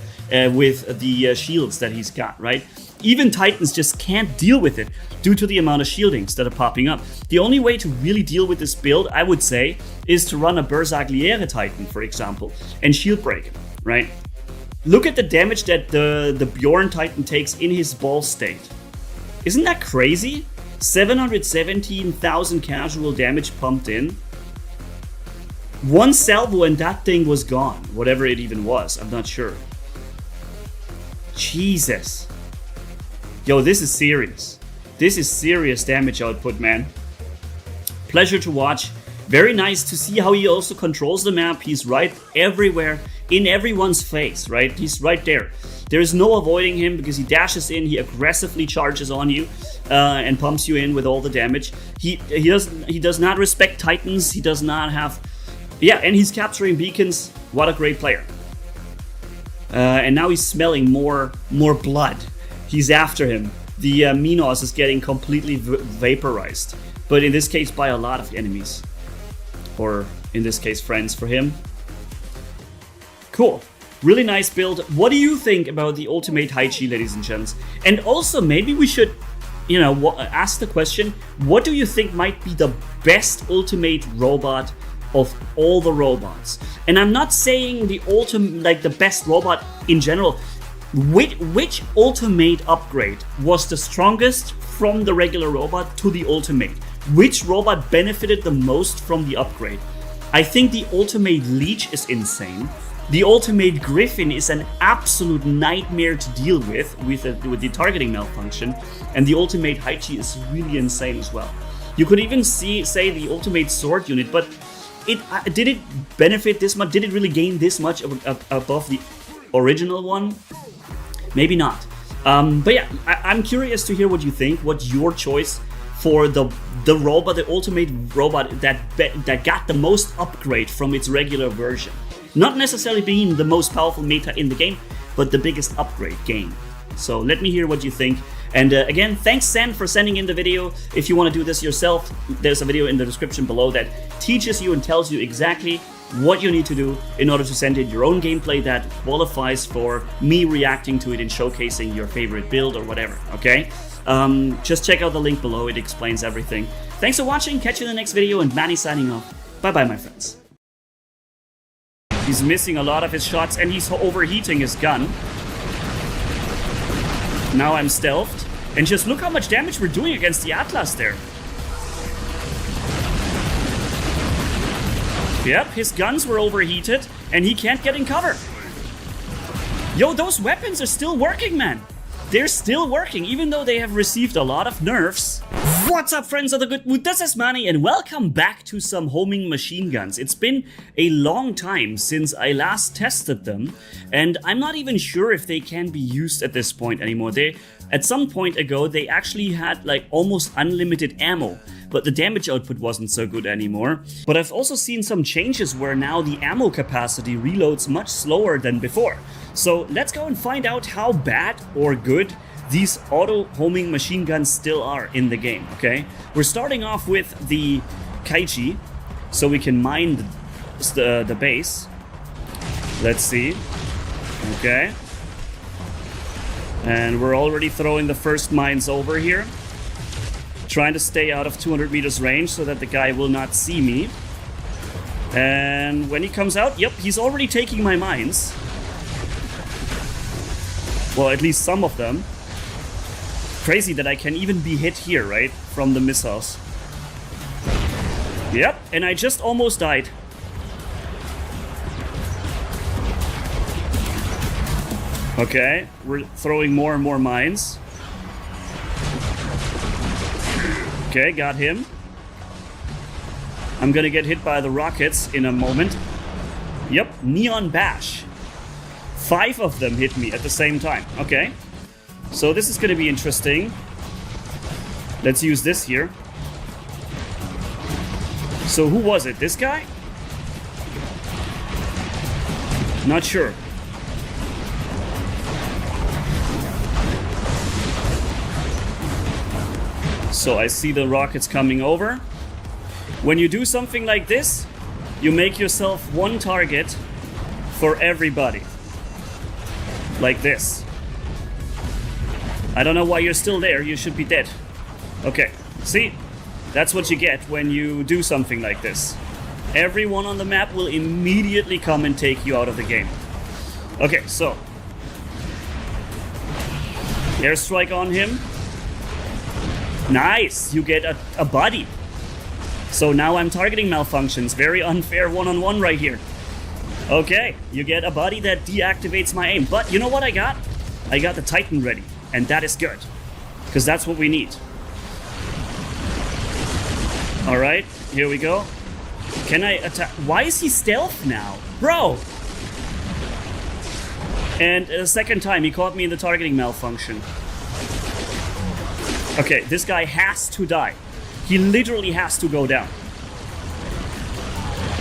with the shields that he's got, right? Even Titans just can't deal with it due to the amount of shieldings that are popping up. The only way to really deal with this build, I would say, is to run a Berserkliere Titan, for example, and shield break, right? Look at the damage that the Bjorn Titan takes in his ball state. Isn't that crazy? 717,000 casual damage pumped in. One salvo and that thing was gone. Whatever it even was, I'm not sure. Jesus. Yo, this is serious. This is serious damage output, man. Pleasure to watch. Very nice to see how he also controls the map. He's right everywhere, in everyone's face, right? He's right there. There is no avoiding him because he dashes in, he aggressively charges on you and pumps you in with all the damage. He does not respect Titans. He does not have... Yeah, and he's capturing beacons. What a great player. And now he's smelling more blood. He's after him. The Minos is getting completely vaporized. But in this case, by a lot of enemies. Or, in this case, friends for him. Cool. Really nice build. What do you think about the ultimate Heichi, ladies and gents? And also, maybe we should, ask the question, what do you think might be the best ultimate robot of all the robots? And I'm not saying the best robot in general. Which ultimate upgrade was the strongest from the regular robot to the ultimate? Which robot benefited the most from the upgrade? I think the ultimate Leech is insane. The ultimate Griffin is an absolute nightmare to deal with the targeting malfunction, and the ultimate Heichi is really insane as well. You could even say the ultimate sword unit, but did it benefit this much? Did it really gain this much above the original one? Maybe not. But yeah, I'm curious to hear what you think. What's your choice for the robot, the ultimate robot that got the most upgrade from its regular version? Not necessarily being the most powerful meta in the game, but the biggest upgrade gained. So let me hear what you think. And again, thanks Sen for sending in the video. If you want to do this yourself, there's a video in the description below that teaches you and tells you exactly what you need to do in order to send in your own gameplay that qualifies for me reacting to it and showcasing your favorite build or whatever, okay? Just check out the link below, it explains everything. Thanks for watching, catch you in the next video, and Manny signing off. Bye-bye, my friends. He's missing a lot of his shots and he's overheating his gun. Now I'm stealthed. And just look how much damage we're doing against the Atlas there. Yep, his guns were overheated and he can't get in cover. Yo, those weapons are still working, man. They're still working, even though they have received a lot of nerfs. What's up, friends of the good mood? This is Manny, and welcome back to some homing machine guns. It's been a long time since I last tested them, and I'm not even sure if they can be used at this point anymore. At some point ago, they actually had like almost unlimited ammo, but the damage output wasn't so good anymore. But I've also seen some changes where now the ammo capacity reloads much slower than before. So let's go and find out how bad or good these auto-homing machine guns still are in the game, okay? We're starting off with the Kaiji, so we can mine the base. Let's see. Okay. And we're already throwing the first mines over here. Trying to stay out of 200 meters range so that the guy will not see me. And when he comes out, yep, he's already taking my mines. Well, at least some of them. Crazy that I can even be hit here, right? From the missiles. Yep, and I just almost died. Okay, we're throwing more and more mines. Okay, got him. I'm gonna get hit by the rockets in a moment. Yep, Neon Bash. 5 of them hit me at the same time. Okay, so this is gonna be interesting. Let's use this here. So who was it? This guy? Not sure. So I see the rockets coming over. When you do something like this, you make yourself one target for everybody. Like this. I don't know why you're still there, you should be dead. Okay, see? That's what you get when you do something like this. Everyone on the map will immediately come and take you out of the game. Okay, so. Airstrike on him. Nice, you get a body. So now I'm targeting malfunctions. Very unfair one-on-one right here. Okay, you get a body that deactivates my aim. But you know what I got? I got the Titan ready. And that is good. Because that's what we need. Alright, here we go. Can I attack? Why is he stealth now? Bro! And a second time, he caught me in the targeting malfunction. Okay, this guy has to die. He literally has to go down.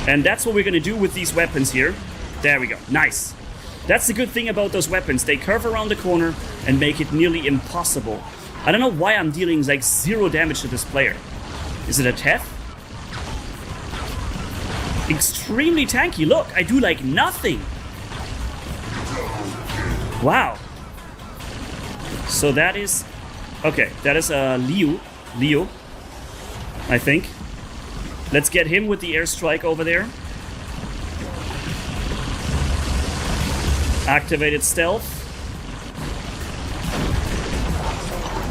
And that's what we're gonna do with these weapons here. There we go, nice. That's the good thing about those weapons. They curve around the corner and make it nearly impossible. I don't know why I'm dealing like 0 damage to this player. Is it a Teth? Extremely tanky, look, I do like nothing. Wow. So that is... Okay, that is Leo, I think. Let's get him with the airstrike over there. Activated stealth.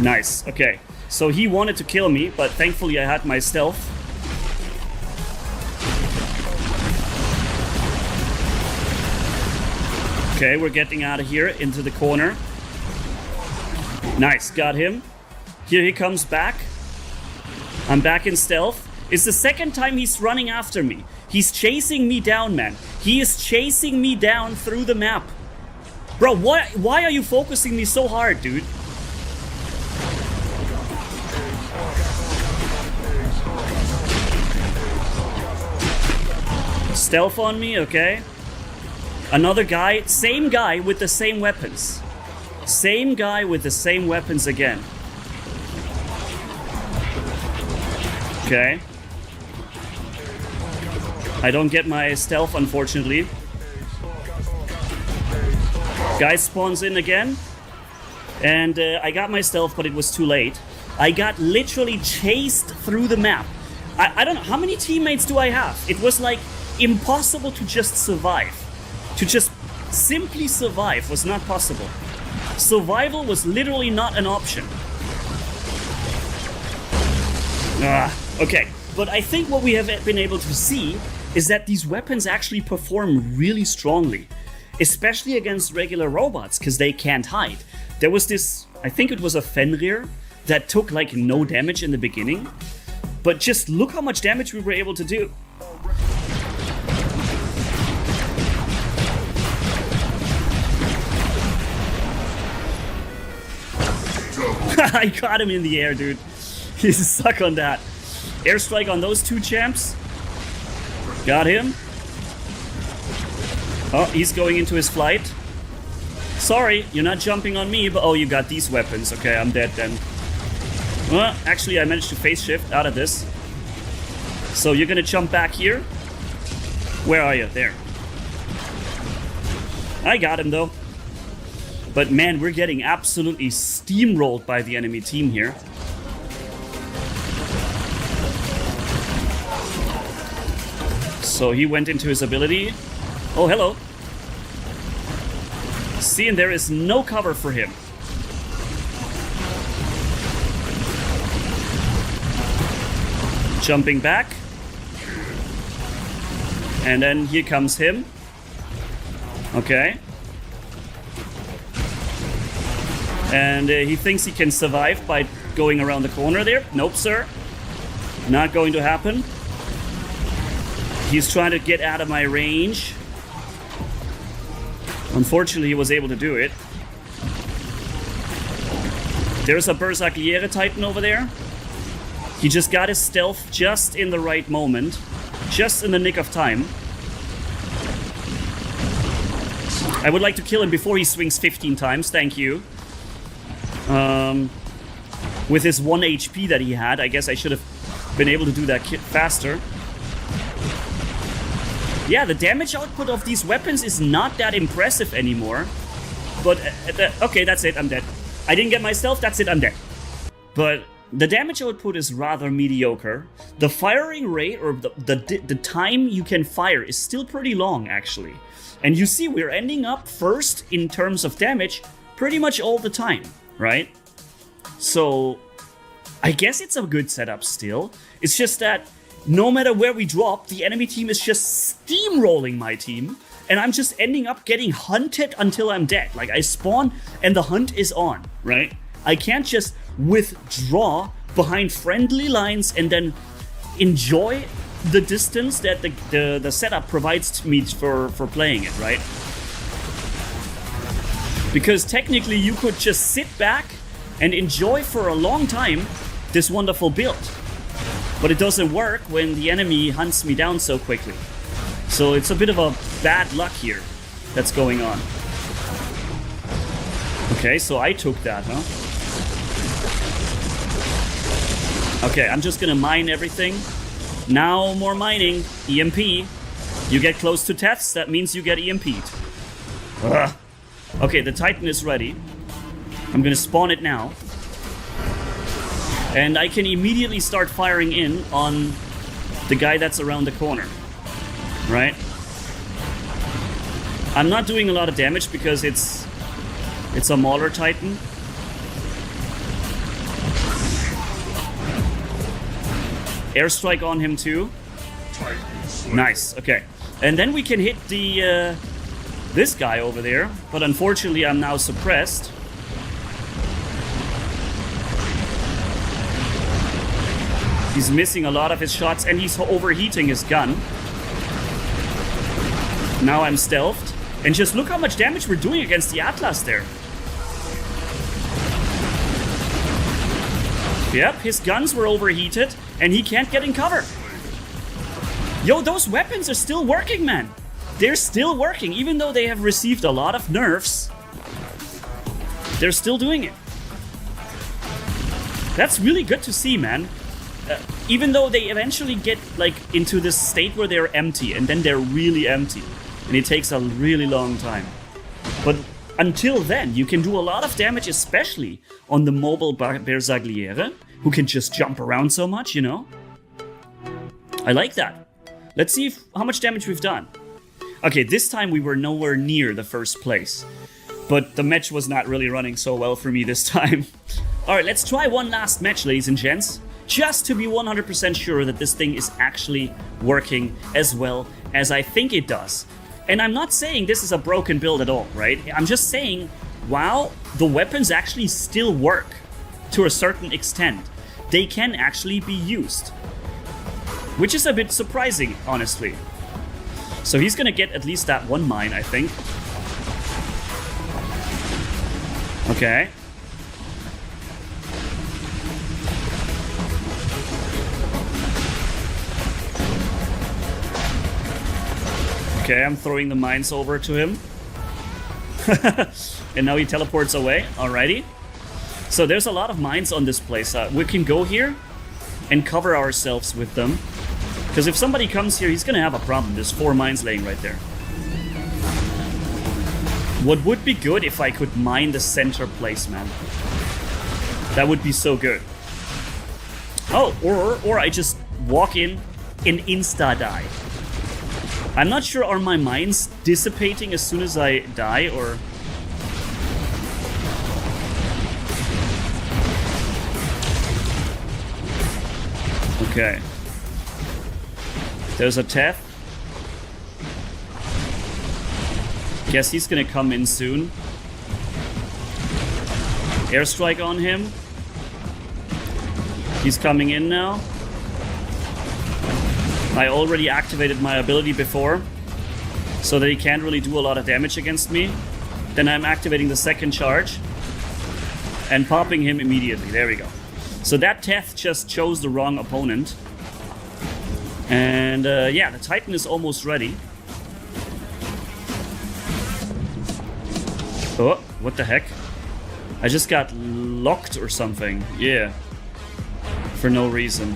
Nice, okay. So he wanted to kill me, but thankfully I had my stealth. Okay, we're getting out of here into the corner. Nice, got him. Here he comes back. I'm back in stealth. It's the second time he's running after me. He's chasing me down, man. He is chasing me down through the map. Bro, why are you focusing me so hard, dude? Stealth on me, okay. Another guy, same guy with the same weapons. Same guy with the same weapons again. Okay. I don't get my stealth, unfortunately. Guy spawns in again. And I got my stealth, but it was too late. I got literally chased through the map. I don't know, how many teammates do I have? It was like impossible to just survive. To just simply survive was not possible. Survival was literally not an option. Okay, but I think what we have been able to see is that these weapons actually perform really strongly. Especially against regular robots, because they can't hide. There was this, I think it was a Fenrir, that took like no damage in the beginning. But just look how much damage we were able to do. I got him in the air, dude. He's stuck on that. Airstrike on those two champs. Got him. Oh, he's going into his flight. Sorry, you're not jumping on me, but oh, you got these weapons. Okay, I'm dead then. Well, actually, I managed to phase shift out of this. So you're gonna jump back here. Where are you? There. I got him though. But man, we're getting absolutely steamrolled by the enemy team here. So he went into his ability. Oh, hello. See, and there is no cover for him. Jumping back. And then here comes him. Okay. And he thinks he can survive by going around the corner there. Nope, sir. Not going to happen. He's trying to get out of my range. Unfortunately, he was able to do it. There's a Berserkliere Titan over there. He just got his stealth just in the right moment. Just in the nick of time. I would like to kill him before he swings 15 times, thank you. With his 1 HP that he had, I guess I should have been able to do that faster. Yeah, the damage output of these weapons is not that impressive anymore. But, okay, that's it, I'm dead. I didn't get my stealth, that's it, I'm dead. But the damage output is rather mediocre. The firing rate, or the time you can fire, is still pretty long, actually. And you see, we're ending up first in terms of damage pretty much all the time, right? So, I guess it's a good setup still. It's just that no matter where we drop, the enemy team is just steamrolling my team. And I'm just ending up getting hunted until I'm dead. Like, I spawn and the hunt is on, right? I can't just withdraw behind friendly lines and then enjoy the distance that the setup provides to me for playing it, right? Because technically you could just sit back and enjoy for a long time this wonderful build. But it doesn't work when the enemy hunts me down so quickly. So it's a bit of a bad luck here that's going on. Okay, so I took that, huh? Okay, I'm just gonna mine everything. Now more mining. EMP. You get close to Teths, that means you get EMP'd. Ugh. Okay, the Titan is ready. I'm gonna spawn it now. And I can immediately start firing in on the guy that's around the corner. Right? I'm not doing a lot of damage because it's a Mauler Titan. Airstrike on him too. Nice, okay. And then we can hit the this guy over there, but unfortunately I'm now suppressed. He's missing a lot of his shots and he's overheating his gun. Now I'm stealthed. And just look how much damage we're doing against the Atlas there. Yep, his guns were overheated and he can't get in cover. Yo, those weapons are still working, man. They're still working, even though they have received a lot of nerfs. They're still doing it. That's really good to see, man. Even though they eventually get like into this state where they're empty, and then they're really empty. And it takes a really long time. But until then, you can do a lot of damage, especially on the mobile Berserkliere, who can just jump around so much, you know? I like that. Let's see how much damage we've done. Okay, this time we were nowhere near the first place. But the match was not really running so well for me this time. Alright, let's try one last match, ladies and gents. Just to be 100% sure that this thing is actually working as well as I think it does. And I'm not saying this is a broken build at all, right? I'm just saying, wow, the weapons actually still work to a certain extent. They can actually be used. Which is a bit surprising, honestly. So he's gonna get at least that one mine, I think. Okay. Okay, I'm throwing the mines over to him. And now he teleports away. Alrighty. So there's a lot of mines on this place. We can go here and cover ourselves with them. Because if somebody comes here, he's gonna have a problem. There's 4 mines laying right there. What would be good if I could mine the center place, man. That would be so good. Oh, or I just walk in and insta-die. I'm not sure, are my mines dissipating as soon as I die, or... Okay. There's a Teth. Guess he's gonna come in soon. Airstrike on him. He's coming in now. I already activated my ability before, so that he can't really do a lot of damage against me. Then I'm activating the second charge and popping him immediately. There we go. So that Teth just chose the wrong opponent. And yeah, the Titan is almost ready. Oh, what the heck? I just got locked or something. Yeah. For no reason.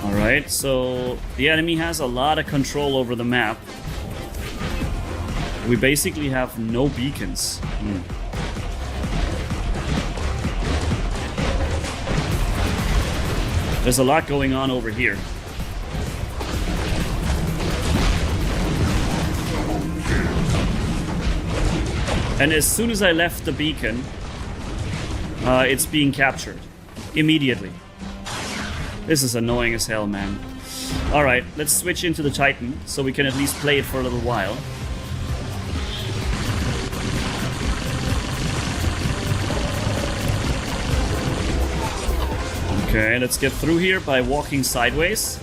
Alright, so the enemy has a lot of control over the map. We basically have no beacons. There's a lot going on over here. And as soon as I left the beacon, it's being captured. Immediately. This is annoying as hell, man. Alright, let's switch into the Titan, so we can at least play it for a little while. Okay, let's get through here by walking sideways.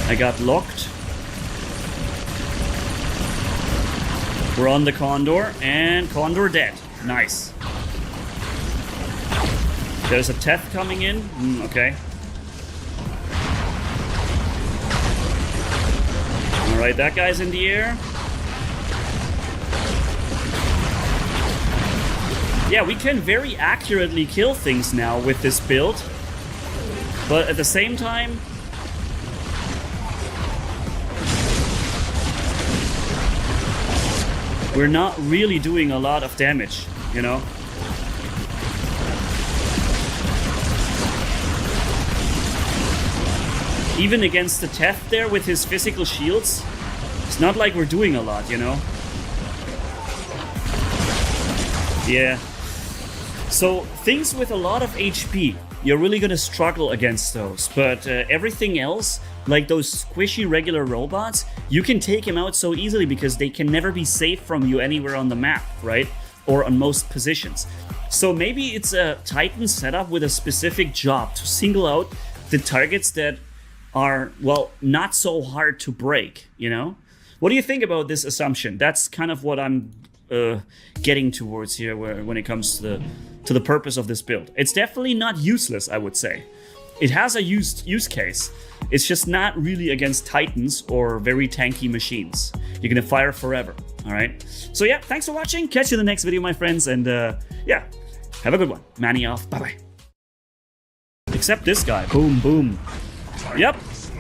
I got locked. We're on the Condor, and Condor dead. Nice. There's a Teth coming in. Okay. Alright, that guy's in the air. Yeah, we can very accurately kill things now with this build. But at the same time... we're not really doing a lot of damage, you know? Even against the Teth there with his physical shields, it's not like we're doing a lot, you know? Yeah. So, things with a lot of HP, you're really gonna struggle against those. But everything else, like those squishy regular robots, you can take them out so easily because they can never be safe from you anywhere on the map, right? Or on most positions. So maybe it's a Titan setup with a specific job to single out the targets that are, well, not so hard to break, you know? What do you think about this assumption? That's kind of what I'm getting towards here when it comes to the purpose of this build. It's definitely not useless, I would say. It has a use case. It's just not really against Titans or very tanky machines. You're gonna fire forever, all right? So yeah, thanks for watching. Catch you in the next video, my friends, and yeah, have a good one. Manny off, bye-bye. Except this guy, boom, boom. Yep,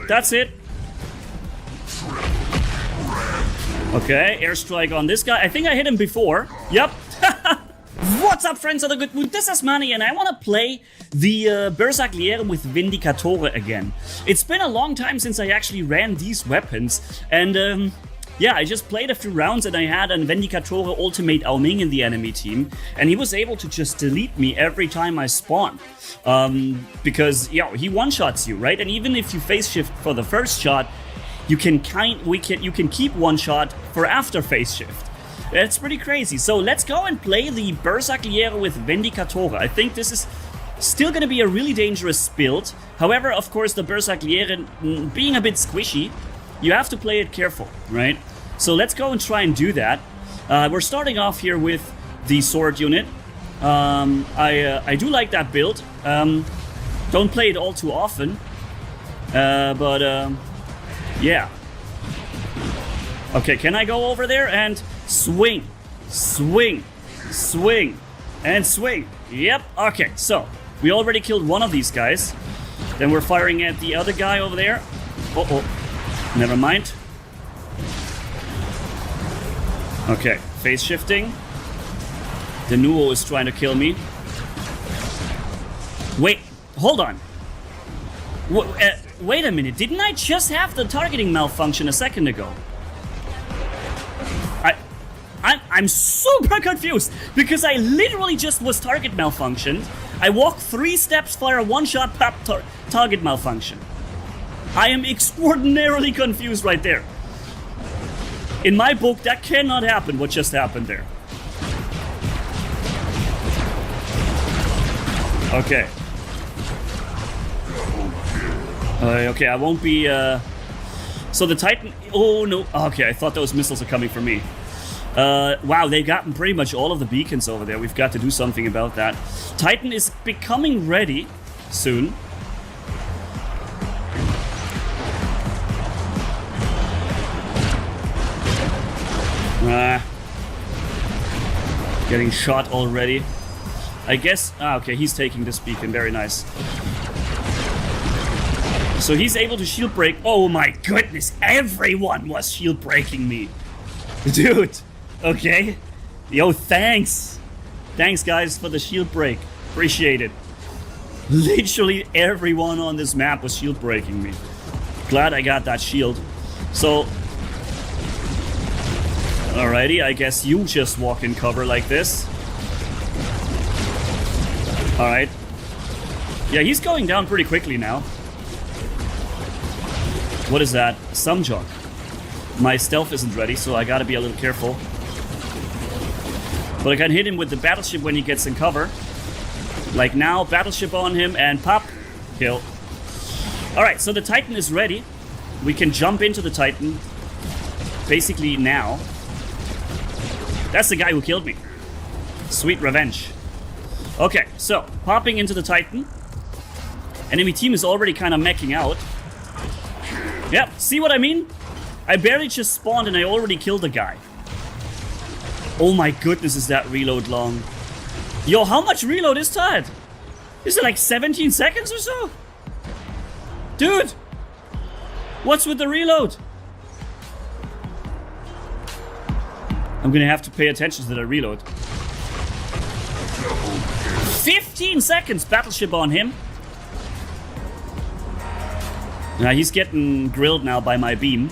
that's it. Okay, airstrike on this guy. I think I hit him before. Yep. What's up, friends of the good mood? This is Manny, and I want to play the Bersagliere with Vendicatore again. It's been a long time since I actually ran these weapons, and yeah, I just played a few rounds and I had a Vendicatore Ultimate Ao Ming in the enemy team, and he was able to just delete me every time I spawn. Because, yeah, he one-shots you, right? And even if you phase shift for the first shot, you can keep one shot for after phase shift. It's pretty crazy. So let's go and play the Bersagliere with Vendicatore. I think this is still going to be a really dangerous build. However, of course, the Bersagliere being a bit squishy, you have to play it careful, right? So let's go and try and do that. We're starting off here with the sword unit. I do like that build. Don't play it all too often. But yeah. Okay, can I go over there and swing, swing, swing, and swing? Yep, okay, so we already killed one of these guys. Then we're firing at the other guy over there. Uh-oh, never mind. Okay, phase shifting. The Nuo is trying to kill me. Wait, hold on. Wait a minute, didn't I just have the targeting malfunction a second ago? I'm super confused because I literally just was target malfunctioned. I walk 3 steps, fire a 1-shot, pop, target malfunction. I am extraordinarily confused right there. In my book, that cannot happen, what just happened there. Okay. Okay, I won't be, So the Titan... Oh, no. Okay, I thought those missiles are coming for me. Wow, they've gotten pretty much all of the beacons over there. We've got to do something about that. Titan is becoming ready soon. Getting shot already. I guess... okay, he's taking this beacon. Very nice. So he's able to shield break. Oh my goodness, everyone was shield breaking me. Dude, okay. Yo, thanks. Thanks, guys, for the shield break. Appreciate it. Literally everyone on this map was shield breaking me. Glad I got that shield. So... Alrighty, I guess you just walk in cover like this. Alright. Yeah, he's going down pretty quickly now. What is that? Some junk. My stealth isn't ready, so I gotta be a little careful. But I can hit him with the battleship when he gets in cover. Like now, battleship on him and pop. Kill. Alright, so the Titan is ready. We can jump into the Titan. Basically now. That's the guy who killed me. Sweet revenge. Okay, so, popping into the Titan. Enemy team is already kind of meching out. Yep, see what I mean? I barely just spawned and I already killed a guy. Oh my goodness, is that reload long. Yo, how much reload is that? Is it like 17 seconds or so? Dude! What's with the reload? I'm gonna have to pay attention to the reload. 15 seconds battleship on him. Now he's getting grilled now by my beam.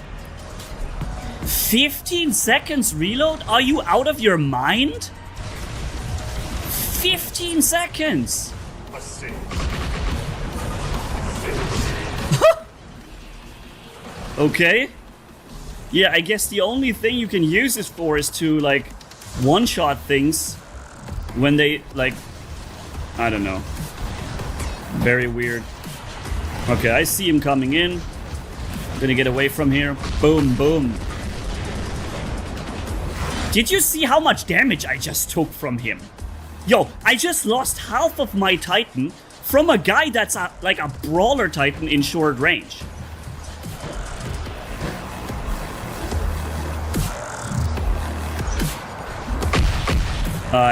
15 seconds reload? Are you out of your mind? 15 seconds! Okay. Yeah, I guess the only thing you can use this for is to, like, one-shot things when they, like... I don't know. Very weird. Okay, I see him coming in. I'm gonna get away from here. Boom, boom. Did you see how much damage I just took from him? Yo, I just lost half of my Titan from a guy that's like a brawler Titan in short range.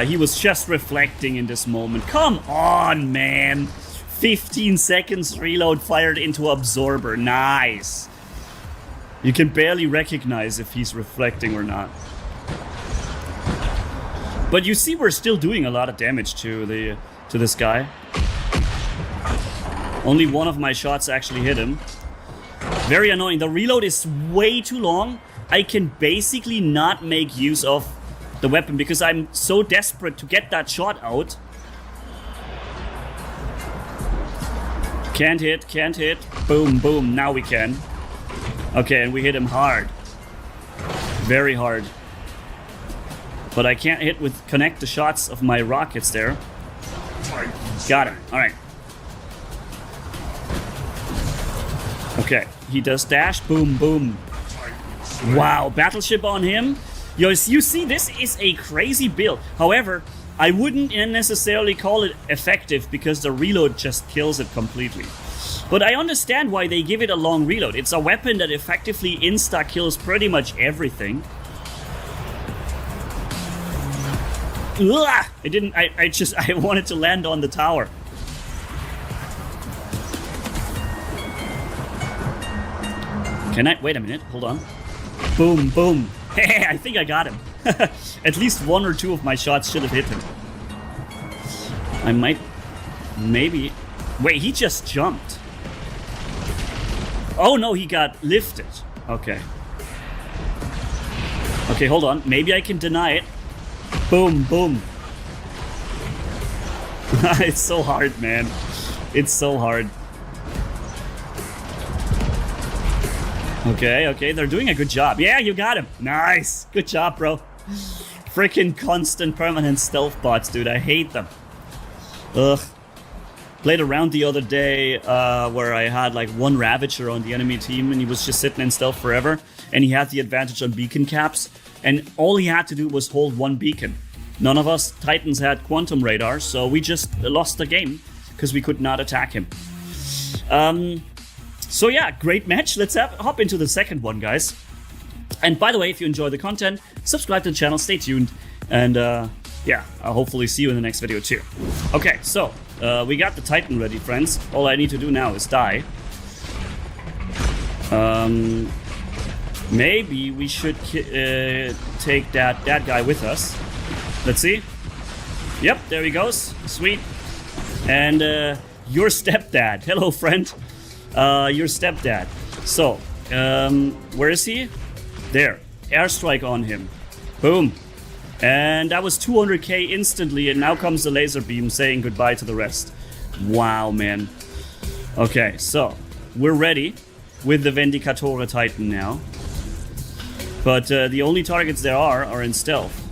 He was just reflecting in this moment. Come on, man. 15 seconds reload fired into absorber. Nice. You can barely recognize if he's reflecting or not. But you see, we're still doing a lot of damage to this guy. Only one of my shots actually hit him. Very annoying. The reload is way too long. I can basically not make use of the weapon because I'm so desperate to get that shot out. Can't hit, can't hit. Boom, boom. Now we can. Okay, and we hit him hard. Very hard. But I can't hit with connect the shots of my rockets there. Got him. Alright. Okay, he does dash. Boom, boom. Wow, battleship on him. Yo, you see, this is a crazy build. However, I wouldn't necessarily call it effective because the reload just kills it completely. But I understand why they give it a long reload. It's a weapon that effectively insta-kills pretty much everything. Ugh! I wanted to land on the tower. Can I? Wait a minute, hold on. Boom, boom. Hey, I think I got him. At least one or two of my shots should have hit him. I might... Maybe... Wait, he just jumped. Oh no, he got lifted. Okay. Okay, hold on. Maybe I can deny it. Boom, boom. It's so hard, man. It's so hard. Okay, okay, they're doing a good job. Yeah, you got him. Nice. Good job, bro. Freaking constant permanent stealth bots, dude. I hate them. Ugh. Played around the other day where I had like one Ravager on the enemy team and he was just sitting in stealth forever. And he had the advantage on beacon caps. And all he had to do was hold one beacon. None of us Titans had quantum radar, so we just lost the game because we could not attack him. So yeah, great match. Let's hop into the second one, guys. And by the way, if you enjoy the content, subscribe to the channel, stay tuned, and yeah, I'll hopefully see you in the next video too. Okay, so we got the Titan ready, friends. All I need to do now is die. Maybe we should take that guy with us. Let's see. Yep, there he goes. Sweet. And your stepdad. Hello, friend. Your stepdad. So, where is he? There. Airstrike on him. Boom. And that was 200k instantly, and now comes the laser beam saying goodbye to the rest. Wow, man. Okay, so, we're ready with the Vendicatore Titan now. But the only targets there are in stealth.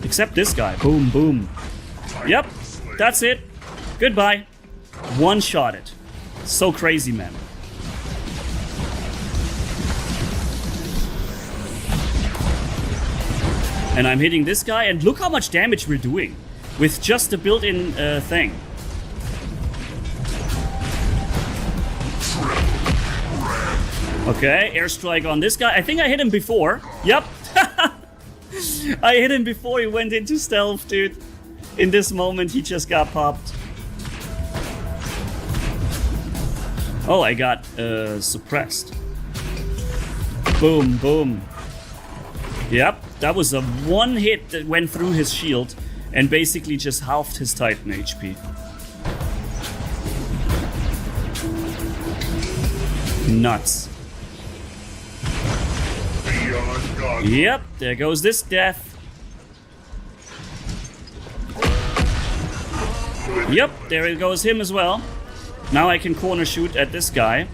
Except this guy. Boom, boom. Yep, that's it. Goodbye. One-shot it. So crazy, man. And I'm hitting this guy, and look how much damage we're doing with just the built-in thing. Okay, airstrike on this guy. I think I hit him before. Yep. I hit him before he went into stealth, dude. In this moment, he just got popped. Oh, I got suppressed. Boom, boom. Yep, that was a one hit that went through his shield and basically just halved his Titan HP. Nuts. Yep, there goes this death. Yep, there goes him as well. Now I can corner shoot at this guy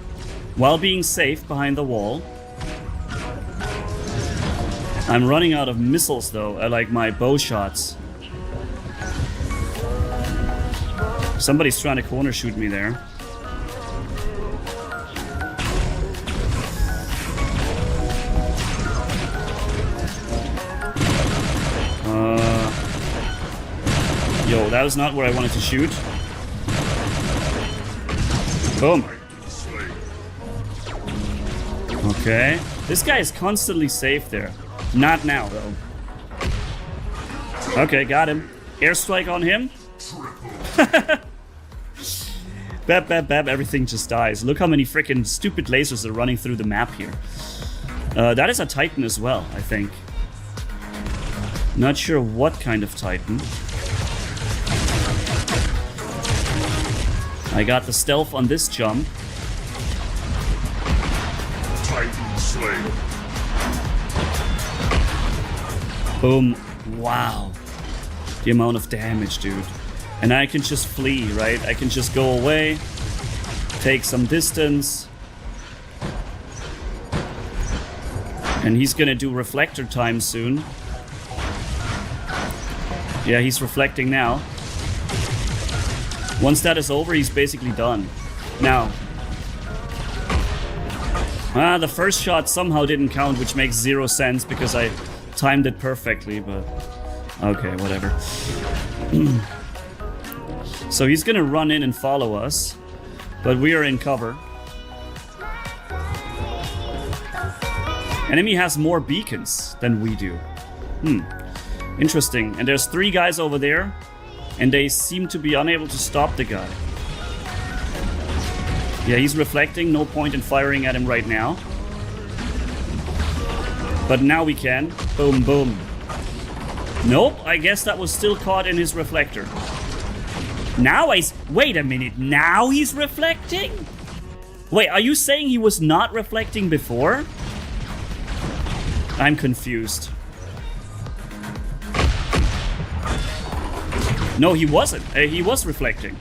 while being safe behind the wall. I'm running out of missiles though. I like my bow shots. Somebody's trying to corner shoot me there. Yo, that was not where I wanted to shoot. Boom. Okay. This guy is constantly safe there. Not now, though. Okay, got him. Airstrike on him. Bap, bap, bap. Everything just dies. Look how many freaking stupid lasers are running through the map here. That is a Titan as well, I think. Not sure what kind of Titan. I got the stealth on this jump. Titan slain. Boom. Wow. The amount of damage, dude. And I can just flee, right? I can just go away. Take some distance. And he's gonna do reflector time soon. Yeah, he's reflecting now. Once that is over, he's basically done. Now. The first shot somehow didn't count, which makes 0 sense because I timed it perfectly, but Okay, whatever. So he's gonna run in and follow us, but we are in cover. Enemy has more beacons than we do. Interesting. And there's 3 guys over there, and they seem to be unable to stop the guy. Yeah, he's reflecting. No point in firing at him right now. But now we can. Boom, boom. Nope, I guess that was still caught in his reflector. Now wait a minute, now he's reflecting? Wait, are you saying he was not reflecting before? I'm confused. No, he wasn't. He was reflecting.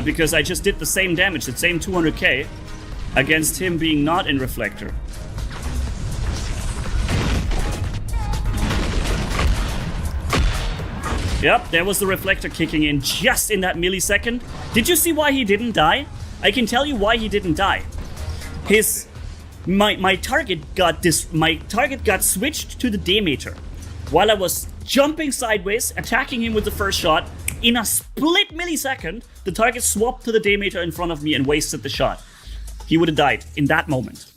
Because I just did the same damage, the same 200k, against him being not in reflector. Yep, there was the reflector kicking in just in that millisecond. Did you see why he didn't die? I can tell you why he didn't die. My target got switched to the Demeter while I was jumping sideways, attacking him with the first shot. In a split millisecond, the target swapped to the Demeter in front of me and wasted the shot. He would have died in that moment.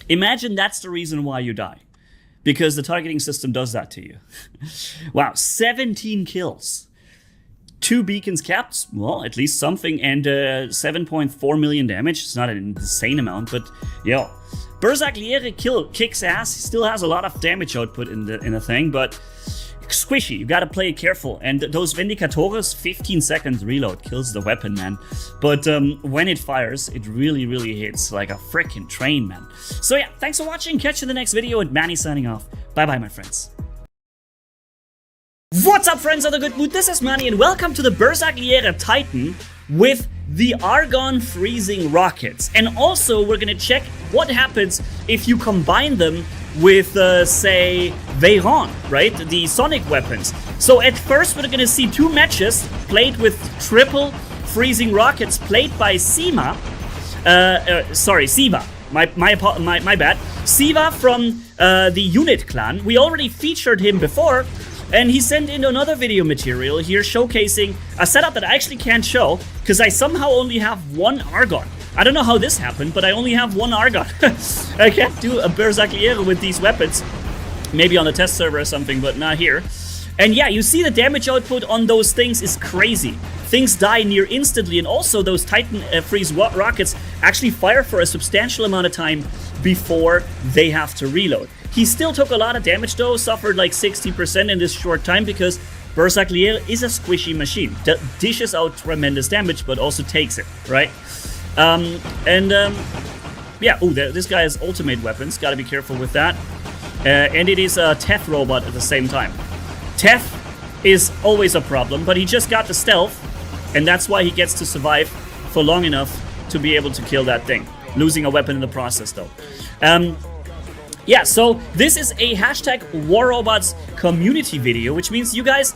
Imagine that's the reason why you die. Because the targeting system does that to you. Wow, 17 kills. 2 beacons capped, well, at least something, and 7.4 million damage. It's not an insane amount, but yo. Berserkliere kicks ass. He still has a lot of damage output in the thing, but squishy. You gotta play it careful. And those Vindicatores, 15 seconds reload kills the weapon, man. But when it fires, it really, really hits like a freaking train, man. So yeah, thanks for watching. Catch you in the next video. And Manny signing off. Bye-bye, my friends. What's up, friends of the good mood? This is Manny, and welcome to the Berserkliere Titan with the Argon freezing rockets. And also, we're gonna check what happens if you combine them with, say, Veyron, right? The sonic weapons. So at first, we're gonna see 2 matches played with triple freezing rockets played by Siva. My bad. Siva from the Unit clan. We already featured him before, and he sent in another video material here showcasing a setup that I actually can't show because I somehow only have 1 Argon. I don't know how this happened, but I only have 1 Argon. I can't do a Berserkliere with these weapons. Maybe on the test server or something, but not here. And yeah, you see the damage output on those things is crazy. Things die near instantly, and also those Titan freeze rockets actually fire for a substantial amount of time before they have to reload. He still took a lot of damage though, suffered like 60% in this short time because Berserkliere is a squishy machine that dishes out tremendous damage but also takes it, right? Yeah, oh, this guy has ultimate weapons, gotta be careful with that. And it is a Teth robot at the same time. Teth is always a problem, but he just got the stealth, and that's why he gets to survive for long enough to be able to kill that thing. Losing a weapon in the process, though. Yeah, so this is a hashtag WarRobots community video, which means you guys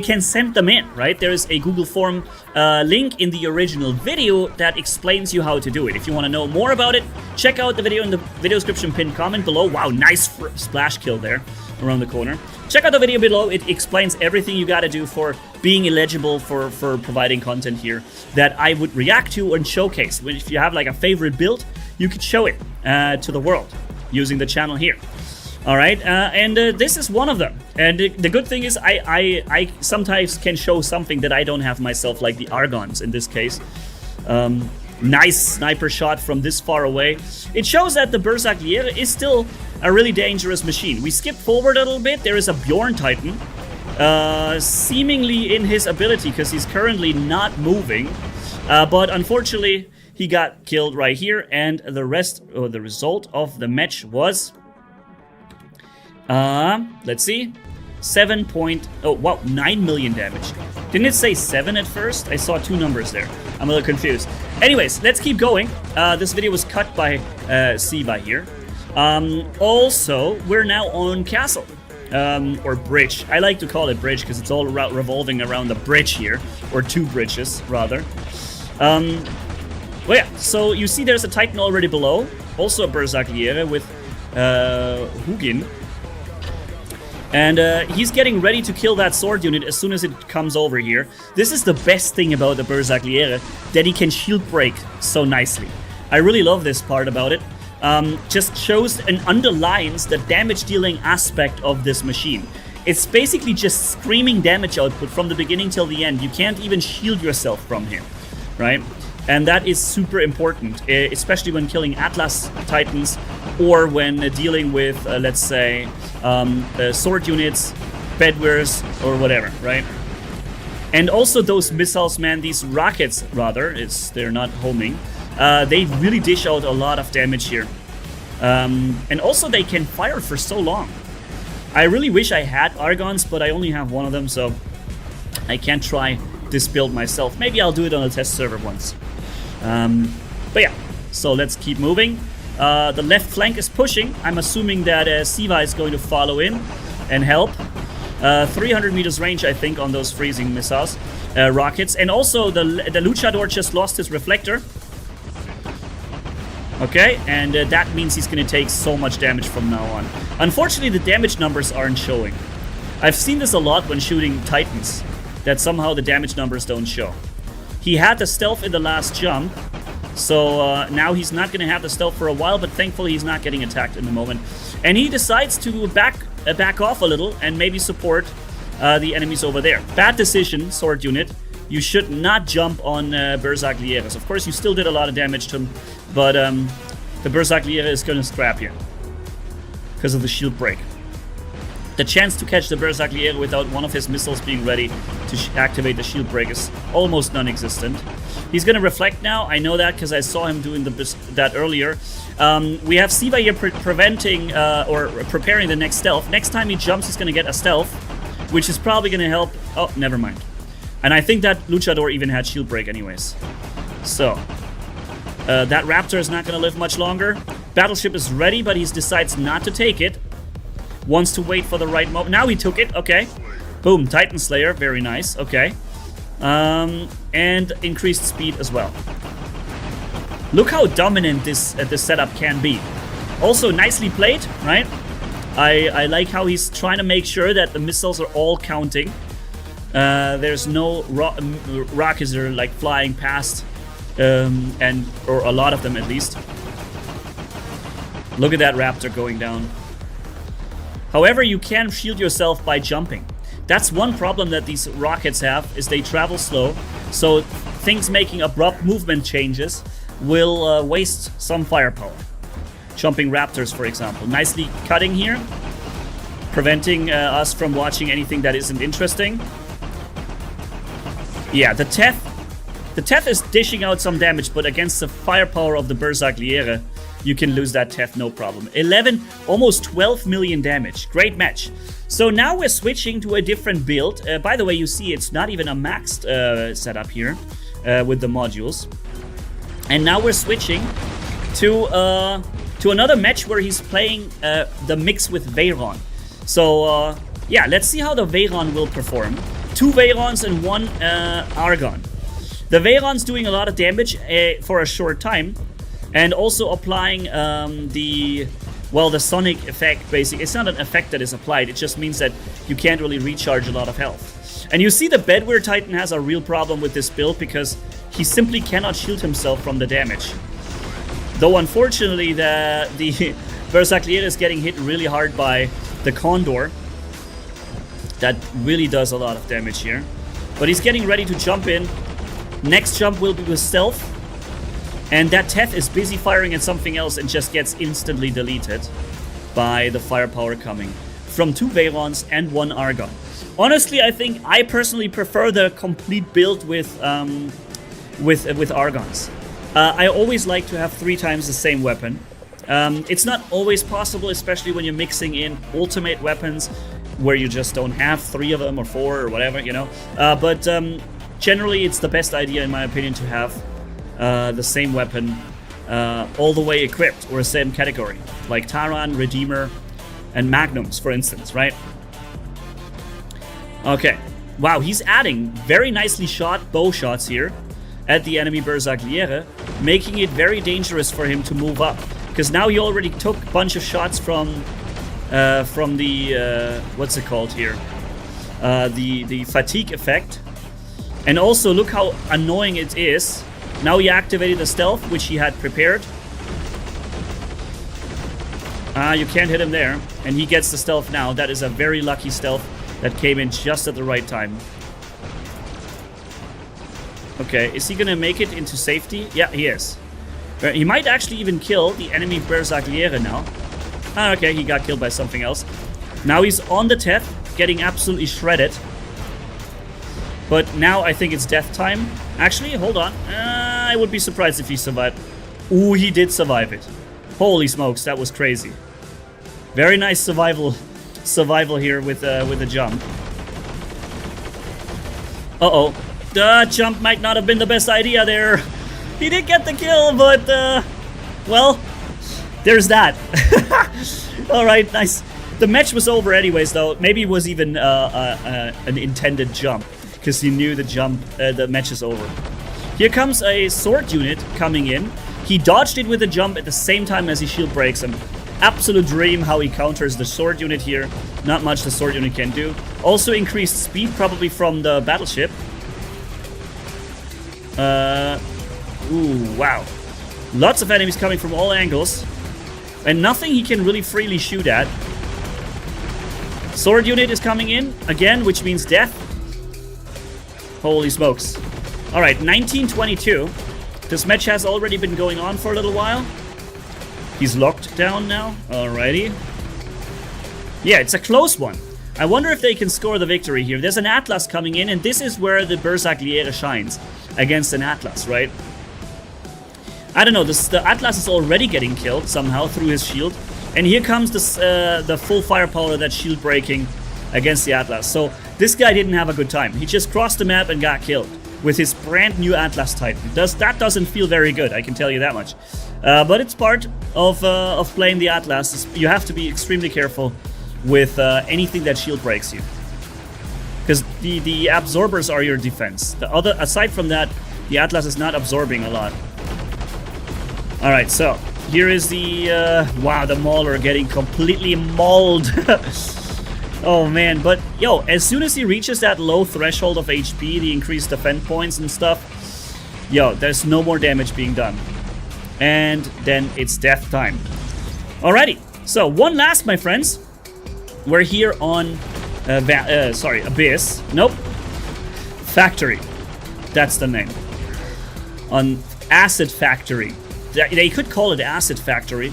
can send them in, right? There is a Google form link in the original video that explains you how to do it. If you want to know more about it, check out the video in the video description pinned comment below. Wow, nice splash kill there around the corner. Check out the video below. It explains everything you got to do for being eligible for providing content here that I would react to and showcase. If you have like a favorite build, you could show it to the world using the channel here. All right, and this is one of them. And the good thing is I sometimes can show something that I don't have myself, like the Argons in this case. Nice sniper shot from this far away. It shows that the Berserkliere is still a really dangerous machine. We skip forward a little bit. There is a Bjorn Titan, seemingly in his ability because he's currently not moving. But unfortunately, he got killed right here. And the result of the match was... let's see. 9 million damage. Didn't it say 7 at first? I saw 2 numbers there. I'm a little confused. Anyways, let's keep going. This video was cut by Siva here. Also, we're now on castle. Or bridge. I like to call it bridge because it's all revolving around the bridge here. Or 2 bridges, rather. Well, yeah, so you see there's a Titan already below. Also a Berserkliere with Hugin. And he's getting ready to kill that sword unit as soon as it comes over here. This is the best thing about the Bersagliere, that he can shield break so nicely. I really love this part about it. Just shows and underlines the damage dealing aspect of this machine. It's basically just screaming damage output from the beginning till the end. You can't even shield yourself from him, right? And that is super important, especially when killing Atlas Titans or when dealing with, let's say, sword units, bedwares, or whatever, right? And also those missiles, man, these rockets, rather, they're not homing, they really dish out a lot of damage here. And also they can fire for so long. I really wish I had Argons, but I only have one of them, so I can't try this build myself. Maybe I'll do it on a test server once. But yeah, so let's keep moving. The left flank is pushing. I'm assuming that Siva is going to follow in and help. 300 meters range, I think, on those freezing missiles, rockets. And also the Luchador just lost his reflector. Okay, and that means he's going to take so much damage from now on. Unfortunately, the damage numbers aren't showing. I've seen this a lot when shooting Titans, that somehow the damage numbers don't show. He had the stealth in the last jump, so now he's not going to have the stealth for a while, but thankfully he's not getting attacked in the moment. And he decides to back off a little and maybe support the enemies over there. Bad decision, sword unit. You should not jump on Bersaglieres. Of course, you still did a lot of damage to him, but the Bersagliere is going to scrap here because of the shield break. The chance to catch the Bersagliere without one of his missiles being ready to activate the shield break is almost non-existent. He's going to reflect now. I know that because I saw him doing that earlier. We have Siva here preventing or preparing the next stealth. Next time he jumps, he's going to get a stealth, which is probably going to help. Oh, never mind. And I think that Luchador even had shield break anyways. So, that Raptor is not going to live much longer. Battleship is ready, but he decides not to take it. Wants to wait for the right moment. Now he took it. Okay. Boom. Titan Slayer. Very nice. Okay. And increased speed as well. Look how dominant this setup can be. Also, nicely played, right? I like how he's trying to make sure that the missiles are all counting. There's no rockets that are like flying past, or a lot of them at least. Look at that Raptor going down. However, you can shield yourself by jumping. That's one problem that these rockets have, is they travel slow. So things making abrupt movement changes will waste some firepower. Jumping Raptors, for example. Nicely cutting here. Preventing us from watching anything that isn't interesting. Yeah, the Teth is dishing out some damage, but against the firepower of the Bersagliere, you can lose that Teth no problem. 11, almost 12 million damage. Great match. So now we're switching to a different build. By the way, you see it's not even a maxed setup here with the modules. And now we're switching to another match where he's playing the mix with Veyron. So yeah, let's see how the Veyron will perform. 2 Veyrons and 1 Argon. The Veyron's doing a lot of damage for a short time. And also applying the sonic effect, basically. It's not an effect that is applied, it just means that you can't really recharge a lot of health. And you see the Bedware Titan has a real problem with this build because he simply cannot shield himself from the damage. Though unfortunately the Bersagliere is getting hit really hard by the Condor. That really does a lot of damage here. But he's getting ready to jump in. Next jump will be with stealth. And that Teth is busy firing at something else and just gets instantly deleted by the firepower coming from 2 Veyrons and 1 Argon. Honestly, I think I personally prefer the complete build with Argons. I always like to have 3 times the same weapon. It's not always possible, especially when you're mixing in ultimate weapons where you just don't have 3 of them or 4 or whatever, you know. But generally, it's the best idea, in my opinion, to have the same weapon all the way equipped, or same category, like Taran, Redeemer, and Magnums, for instance, right? Okay. Wow, he's adding very nicely shot bow shots here at the enemy Bersagliere, making it very dangerous for him to move up. Because now he already took a bunch of shots from from the what's it called here? The fatigue effect. And also look how annoying it is. Now he activated the stealth, which he had prepared. You can't hit him there. And he gets the stealth now. That is a very lucky stealth that came in just at the right time. Okay, is he gonna make it into safety? Yeah, he is. He might actually even kill the enemy Berserkliere now. Okay, he got killed by something else. Now he's on the Teth, getting absolutely shredded. But now I think it's death time. Actually, hold on. I would be surprised if he survived. Ooh, he did survive it. Holy smokes, that was crazy. Very nice survival here with a jump. Uh-oh. The jump might not have been the best idea there. He did get the kill, but, well, there's that. Alright, nice. The match was over anyways, though. Maybe it was even an intended jump, because he knew the match is over. Here comes a sword unit coming in. He dodged it with a jump at the same time as he shield breaks him. Absolute dream how he counters the sword unit here. Not much the sword unit can do. Also increased speed, probably from the battleship. Ooh, wow. Lots of enemies coming from all angles. And nothing he can really freely shoot at. Sword unit is coming in again, which means death. Holy smokes. Alright, 1922. This match has already been going on for a little while. He's locked down now. Alrighty. Yeah, it's a close one. I wonder if they can score the victory here. There's an Atlas coming in, and this is where the Berserkliere shines against an Atlas, right? I don't know, the Atlas is already getting killed somehow through his shield. And here comes this, the full firepower that's shield breaking against the Atlas. So this guy didn't have a good time. He just crossed the map and got killed with his brand new Atlas Titan. That doesn't feel very good, I can tell you that much. But it's part of playing the Atlas. You have to be extremely careful with anything that shield breaks you. Because the absorbers are your defense. Aside from that, the Atlas is not absorbing a lot. Alright, so here is the wow, the Mauler getting completely mauled. Oh man, but yo, as soon as he reaches that low threshold of HP, the increased defense points and stuff, yo, there's no more damage being done. And then it's death time. Alrighty, so one last, my friends. We're here on Abyss. Nope. Factory. That's the name. On Acid Factory. They could call it Acid Factory,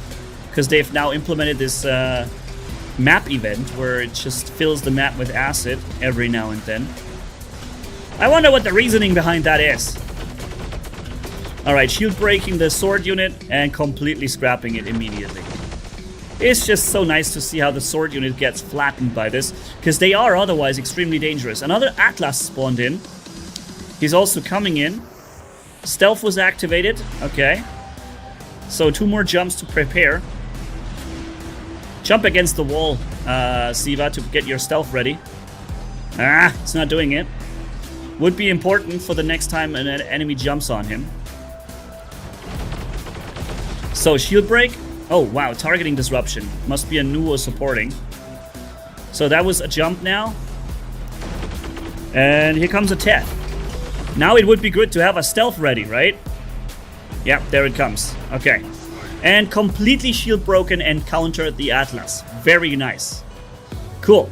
because they've now implemented this map event where it just fills the map with acid every now and then. I wonder what the reasoning behind that is. Alright, shield breaking the sword unit and completely scrapping it immediately. It's just so nice to see how the sword unit gets flattened by this, because they are otherwise extremely dangerous. Another Atlas spawned in. He's also coming in. Stealth was activated. Okay. So 2 more jumps to prepare. Jump against the wall, Siva, to get your stealth ready. Ah, it's not doing it. Would be important for the next time an enemy jumps on him. So, shield break. Oh, wow, targeting disruption. Must be a Nuo supporting. So that was a jump now. And here comes a Teth. Now it would be good to have a stealth ready, right? Yeah, there it comes. Okay. And completely shield broken and countered the Atlas. Very nice. Cool.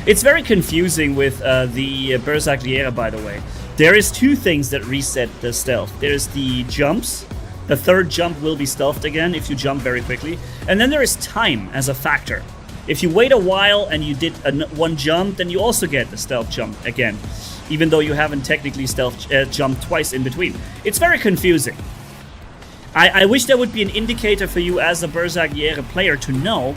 It's very confusing with the Berserkliere, by the way. There is 2 things that reset the stealth. There's the jumps. The 3rd jump will be stealthed again if you jump very quickly. And then there is time as a factor. If you wait a while and you did one jump, then you also get the stealth jump again. Even though you haven't technically stealth jumped twice in between. It's very confusing. I wish there would be an indicator for you as a Berserkliere player to know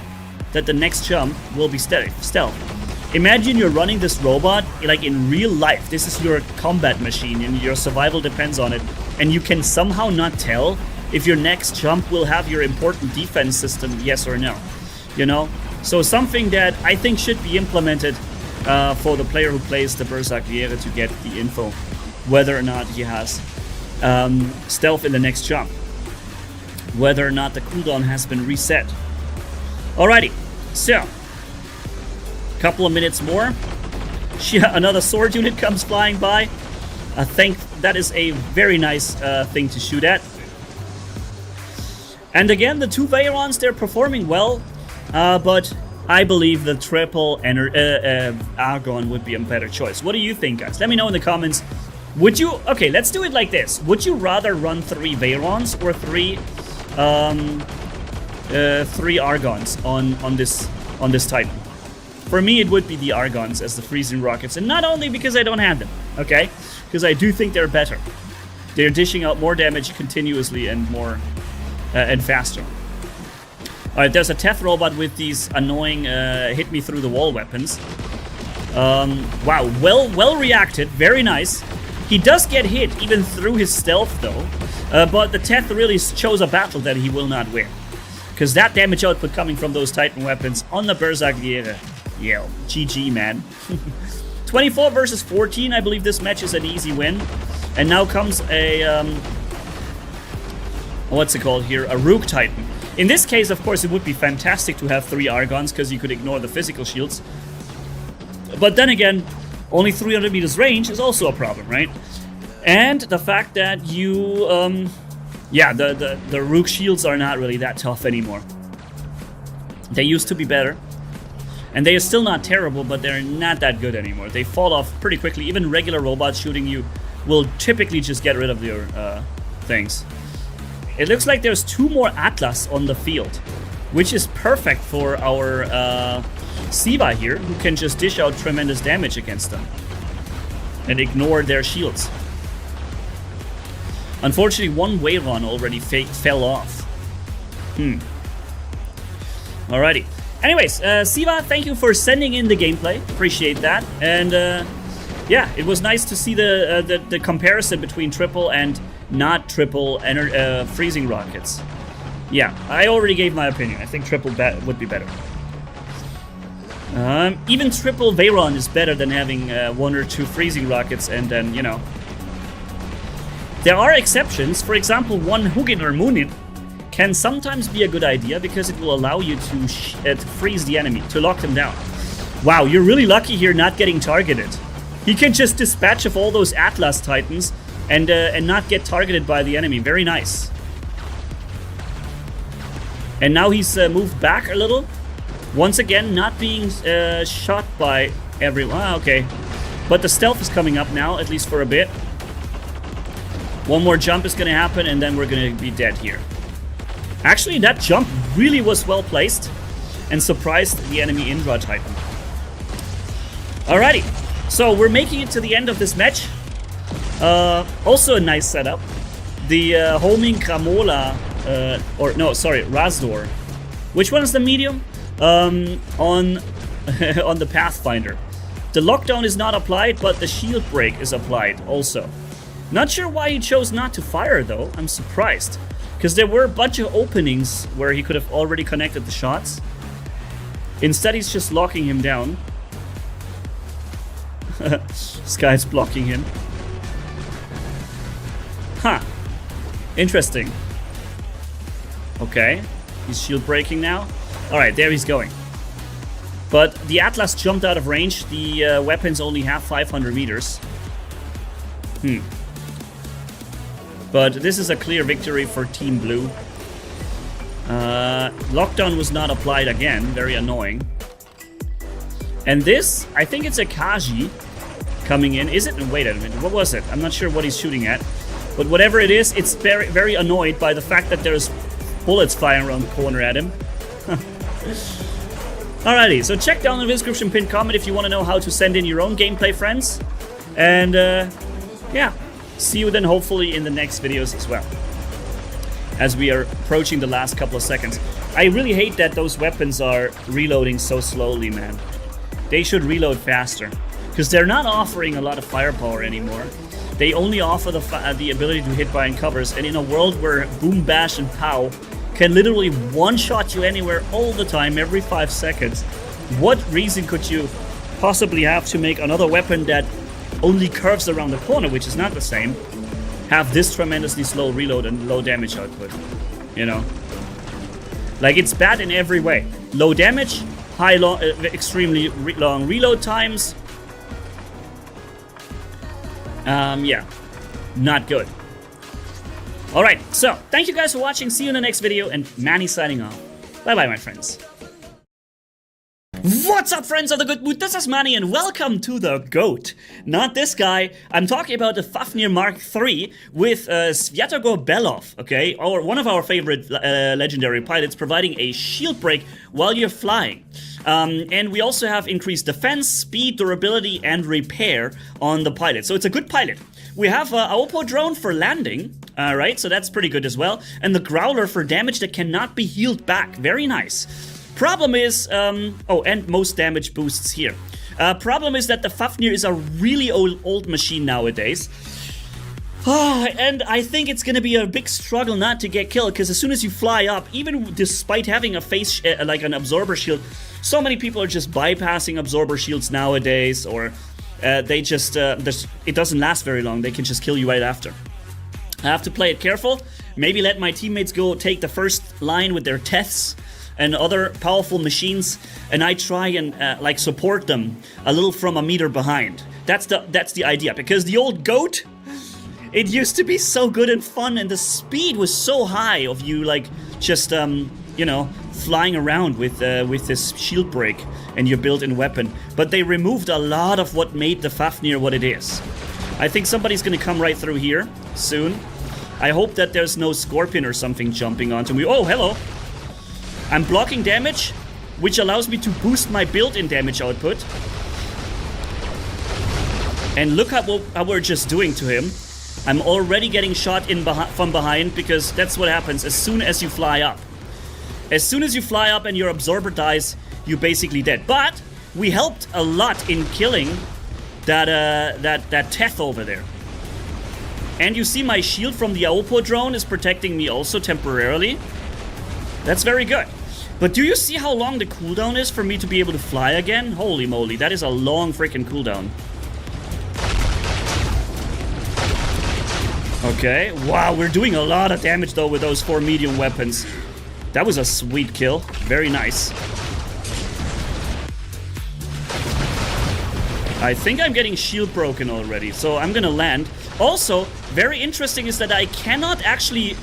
that the next jump will be stealth. Imagine you're running this robot like in real life. This is your combat machine and your survival depends on it. And you can somehow not tell if your next jump will have your important defense system, yes or no. You know? So something that I think should be implemented for the player who plays the Berserkliere to get the info whether or not he has stealth in the next jump. Whether or not the cooldown has been reset. Alrighty, so couple of minutes more. Another sword unit comes flying by. I think that is a very nice thing to shoot at. And again, the two Veyrons, they're performing well, but I believe the triple Argon would be a better choice. What do you think, guys? Let me know in the comments. Would you... Okay, let's do it like this. Would you rather run 3 Veyrons or 3 Argons on this Titan? For me, it would be the Argons as the freezing rockets, and not only because I don't have them, okay? Because I do think they're better. They're dishing out more damage continuously and more and faster. Alright, there's a Teth robot with these annoying hit me through the wall weapons. Wow, well reacted, very nice. He does get hit even through his stealth though, but the Teth really chose a battle that he will not win. Because that damage output coming from those Titan weapons on the Berserkiere. Yeah, GG, man. 24 versus 14, I believe this match is an easy win. And now comes a, what's it called here? A Rook Titan. In this case, of course, it would be fantastic to have 3 Argons, because you could ignore the physical shields. But then again, only 300 meters range is also a problem, right? And the fact that you, yeah, the Rook shields are not really that tough anymore. They used to be better. And they are still not terrible, but they're not that good anymore. They fall off pretty quickly. Even regular robots shooting you will typically just get rid of your things. It looks like there's 2 more Atlas on the field, which is perfect for our Siva here, who can just dish out tremendous damage against them and ignore their shields. Unfortunately, one Veyron already fell off. Alrighty. Anyways, Siva, thank you for sending in the gameplay. Appreciate that. And yeah, it was nice to see the comparison between triple and not triple freezing rockets. Yeah, I already gave my opinion. I think triple would be better. Even triple Veyron is better than having 1 or 2 freezing rockets, and then, you know. There are exceptions. For example, one Hugin or Munin can sometimes be a good idea because it will allow you to freeze the enemy, to lock them down. Wow, you're really lucky here not getting targeted. He can just dispatch of all those Atlas Titans and not get targeted by the enemy. Very nice. And now he's moved back a little. Once again, not being shot by everyone. Ah, okay. But the stealth is coming up now, at least for a bit. One more jump is going to happen, and then we're going to be dead here. Actually, that jump really was well placed and surprised the enemy Indra Titan. Alrighty, so we're making it to the end of this match. Also a nice setup. The homing Kramola, or no, sorry, Razdor. Which one is the medium? On on the Pathfinder. The lockdown is not applied, but the shield break is applied also. Not sure why he chose not to fire though. I'm surprised. Because there were a bunch of openings where he could have already connected the shots. Instead, he's just locking him down. This guy's blocking him. Huh. Interesting. Okay. He's shield breaking now. Alright, there he's going. But the Atlas jumped out of range. The weapons only have 500 meters. But this is a clear victory for Team Blue. Lockdown was not applied again. Very annoying. And this, I think it's a Kaji coming in. Is it? Wait a minute. What was it? I'm not sure what he's shooting at. But whatever it is, it's very, very annoyed by the fact that there's bullets flying around the corner at him. Alrighty, so check down in the description pinned comment if you want to know how to send in your own gameplay, friends. And yeah. See you then hopefully in the next videos as well. As we are approaching the last couple of seconds. I really hate that those weapons are reloading so slowly, man. They should reload faster. Because they're not offering a lot of firepower anymore. They only offer the ability to hit behind covers. And in a world where Boom, Bash, and Pow can literally one-shot you anywhere all the time, every 5 seconds, what reason could you possibly have to make another weapon that only curves around the corner, which is not the same, have this tremendously slow reload and low damage output, you know? Like, it's bad in every way. Low damage, extremely long reload times. Yeah, not good. Alright, so, thank you guys for watching. See you in the next video, and Manny signing off. Bye-bye, my friends. What's up, friends of the good mood? This is Manny, and welcome to the GOAT. Not this guy. I'm talking about the Fafnir Mark III with Sviatogor Belov, okay? Or one of our favorite legendary pilots, providing a shield break while you're flying. And we also have increased defense, speed, durability, and repair on the pilot. So it's a good pilot. We have a Oppo drone for landing, right? So that's pretty good as well. And the Growler for damage that cannot be healed back. Very nice. Problem is, oh, and most damage boosts here. Problem is that the Fafnir is a really old machine nowadays. And I think it's gonna be a big struggle not to get killed, because as soon as you fly up, even despite having a face, like an absorber shield, so many people are just bypassing absorber shields nowadays, or they just, it doesn't last very long, they can just kill you right after. I have to play it careful, maybe let my teammates go take the first line with their Teths and other powerful machines, and I try and like support them a little from a meter behind. That's the idea, because the old GOAT, it used to be so good and fun, and the speed was so high of you like just you know, flying around with this shield break and your built-in weapon. But they removed a lot of what made the Fafnir what it is. I think somebody's gonna come right through here soon. I hope that there's no Scorpion or something jumping onto me. Oh, hello. I'm blocking damage, which allows me to boost my built-in damage output. And look at what we're just doing to him. I'm already getting shot from behind, because that's what happens as soon as you fly up. As soon as you fly up and your absorber dies, you're basically dead. But we helped a lot in killing that Teth over there. And you see my shield from the Oppo drone is protecting me also temporarily. That's very good. But do you see how long the cooldown is for me to be able to fly again? Holy moly, that is a long freaking cooldown. Okay, wow, we're doing a lot of damage though with those 4 medium weapons. That was a sweet kill, very nice. I think I'm getting shield broken already, so I'm gonna land. Also, very interesting is that I cannot actually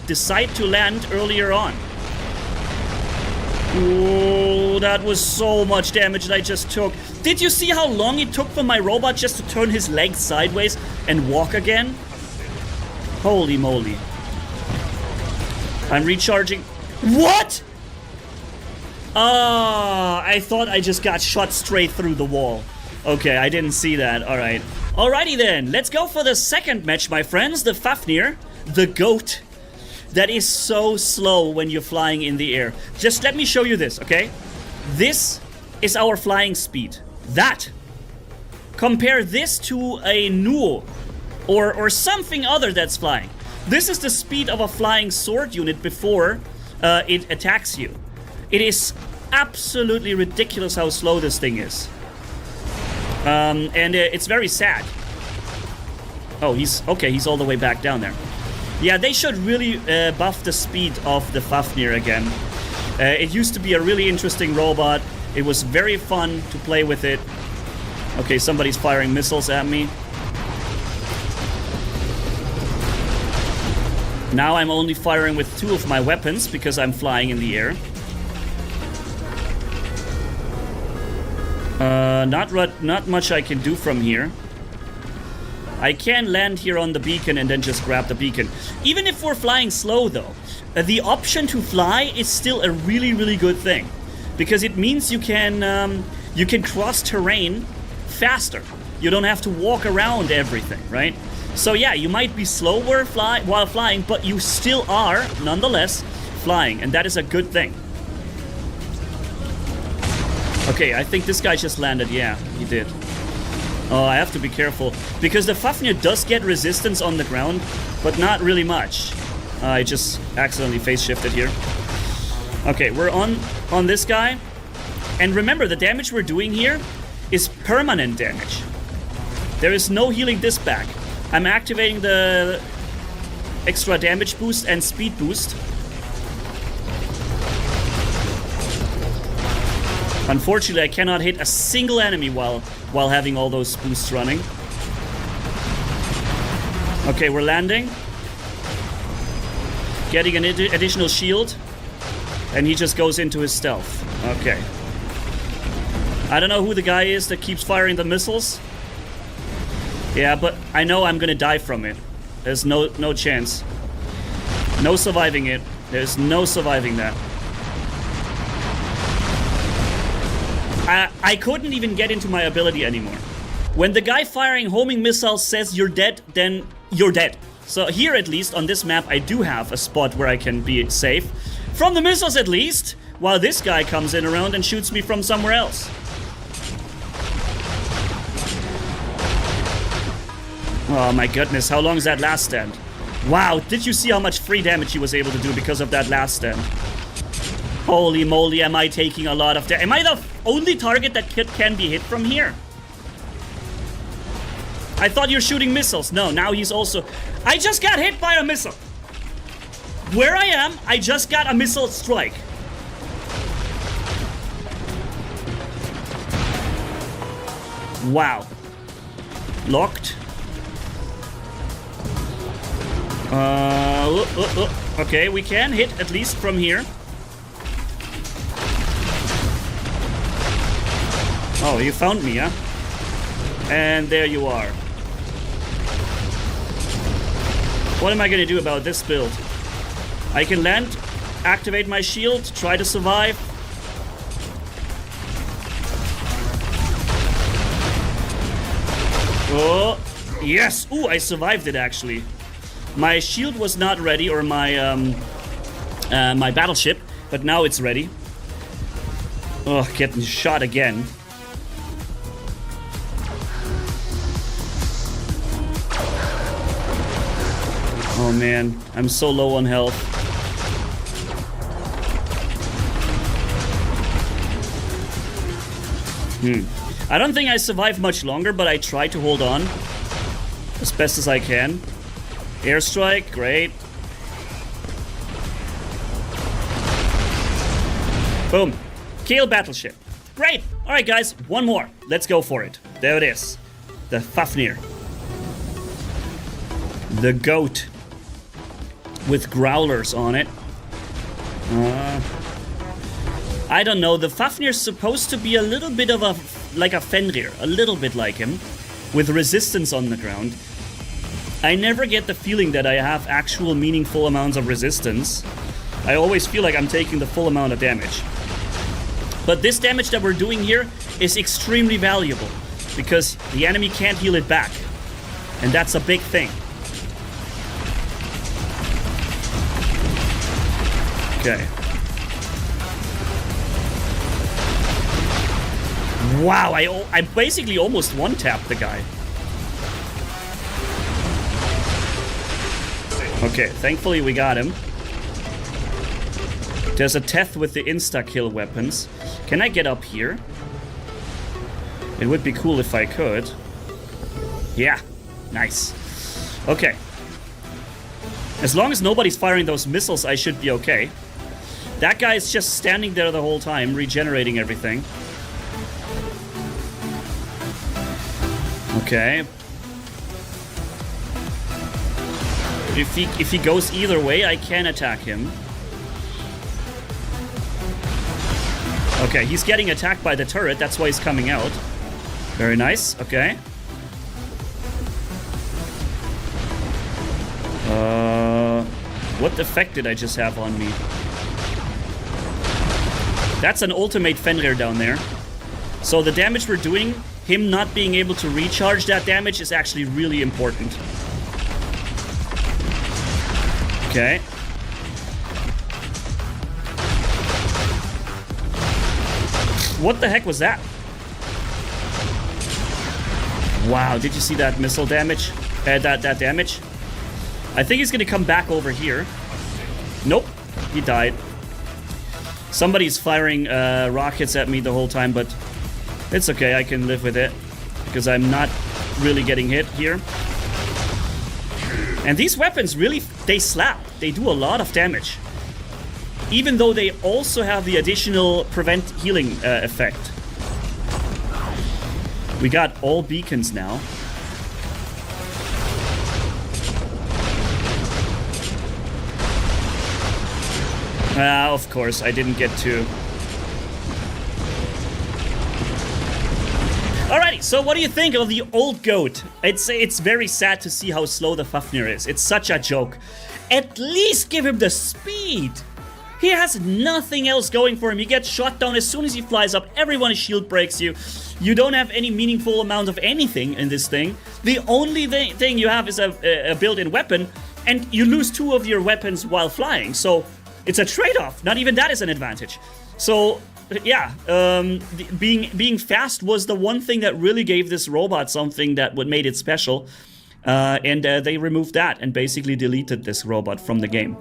decide to land earlier on. Oh, that was so much damage that I just took. Did you see how long it took for my robot just to turn his legs sideways and walk again? Holy moly. I'm recharging. What? I thought I just got shot straight through the wall. Okay, I didn't see that. Alright. Alrighty then, let's go for the second match, my friends. The Fafnir, the GOAT. That is so slow when you're flying in the air. Just let me show you this, okay? This is our flying speed. That. Compare this to a Nuo or something other that's flying. This is the speed of a flying sword unit before it attacks you. It is absolutely ridiculous how slow this thing is. And it's very sad. Oh, he's all the way back down there. Yeah, they should really buff the speed of the Fafnir again. It used to be a really interesting robot. It was very fun to play with it. Okay, somebody's firing missiles at me. Now I'm only firing with 2 of my weapons because I'm flying in the air. Not much I can do from here. I can land here on the beacon and then just grab the beacon. Even if we're flying slow though, the option to fly is still a really, really good thing. Because it means you can cross terrain faster. You don't have to walk around everything, right? So yeah, you might be slower while flying, but you still are, nonetheless, flying. And that is a good thing. Okay, I think this guy just landed. Yeah, he did. Oh, I have to be careful, because the Fafnir does get resistance on the ground, but not really much. I just accidentally phase shifted here. Okay, we're on this guy. And remember, the damage we're doing here is permanent damage. There is no healing this back. I'm activating the extra damage boost and speed boost. Unfortunately, I cannot hit a single enemy while having all those boosts running. Okay, we're landing. Getting an additional shield. And he just goes into his stealth. Okay. I don't know who the guy is that keeps firing the missiles. Yeah, but I know I'm gonna die from it. There's no chance. No surviving it. There's no surviving that. I couldn't even get into my ability anymore. When the guy firing homing missiles says you're dead, then you're dead. So here at least, on this map, I do have a spot where I can be safe. From the missiles at least, while this guy comes in around and shoots me from somewhere else. Oh my goodness, how long is that last stand? Wow, did you see how much free damage he was able to do because of that last stand? Holy moly, am I taking a lot of damage? Am I the only target that can be hit from here? I thought you're shooting missiles. No, now he's also... I just got hit by a missile. Where I am, I just got a missile strike. Wow. Locked. Okay, we can hit at least from here. Oh, you found me, huh? And there you are. What am I gonna do about this build? I can land, activate my shield, try to survive. Oh, yes! Ooh, I survived it actually. My shield was not ready, or my my battleship, but now it's ready. Oh, getting shot again. Oh man, I'm so low on health. I don't think I survive much longer, but I try to hold on as best as I can. Airstrike, great. Boom. Kill battleship. Great. All right, guys, one more. Let's go for it. There it is. The Fafnir. The goat. With growlers on it. I don't know. The Fafnir's supposed to be a little bit of a... like a Fenrir. A little bit like him. With resistance on the ground. I never get the feeling that I have actual meaningful amounts of resistance. I always feel like I'm taking the full amount of damage. But this damage that we're doing here is extremely valuable. Because the enemy can't heal it back. And that's a big thing. Okay. Wow, I basically almost one-tapped the guy. Okay, thankfully we got him. There's a Teth with the insta-kill weapons. Can I get up here? It would be cool if I could. Yeah, nice. Okay. As long as nobody's firing those missiles, I should be okay. That guy is just standing there the whole time, regenerating everything. Okay. If he goes either way, I can attack him. Okay, he's getting attacked by the turret, that's why he's coming out. Very nice, okay. What effect did I just have on me? That's an ultimate Fenrir down there. So the damage we're doing, him not being able to recharge that damage is actually really important. Okay. What the heck was that? Wow, did you see that missile damage? That damage? I think he's gonna come back over here. Nope, he died. Somebody's firing rockets at me the whole time, but it's okay, I can live with it. Because I'm not really getting hit here. And these weapons really, they slap. They do a lot of damage. even though they also have the additional prevent healing effect. We got all beacons now. Of course, I didn't get to. Alrighty, so what do you think of the old goat? It's very sad to see how slow the Fafnir is. It's such a joke. At least give him the speed. He has nothing else going for him. He gets shot down as soon as he flies up. Everyone shield breaks you. You don't have any meaningful amount of anything in this thing. The only thing you have is a built-in weapon, and you lose 2 of your weapons while flying. So it's a trade-off. Not even that is an advantage. So yeah, being fast was the one thing that really gave this robot something that would made it special. And they removed that and basically deleted this robot from the game.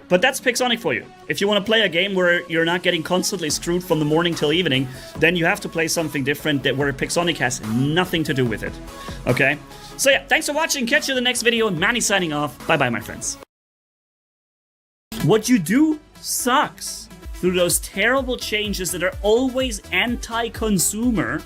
But that's Pixonic for you. If you want to play a game where you're not getting constantly screwed from the morning till evening, then you have to play something different where Pixonic has nothing to do with it. Okay? So yeah, thanks for watching. Catch you in the next video. Manny signing off. Bye-bye, my friends. What you do sucks. Through those terrible changes that are always anti-consumer,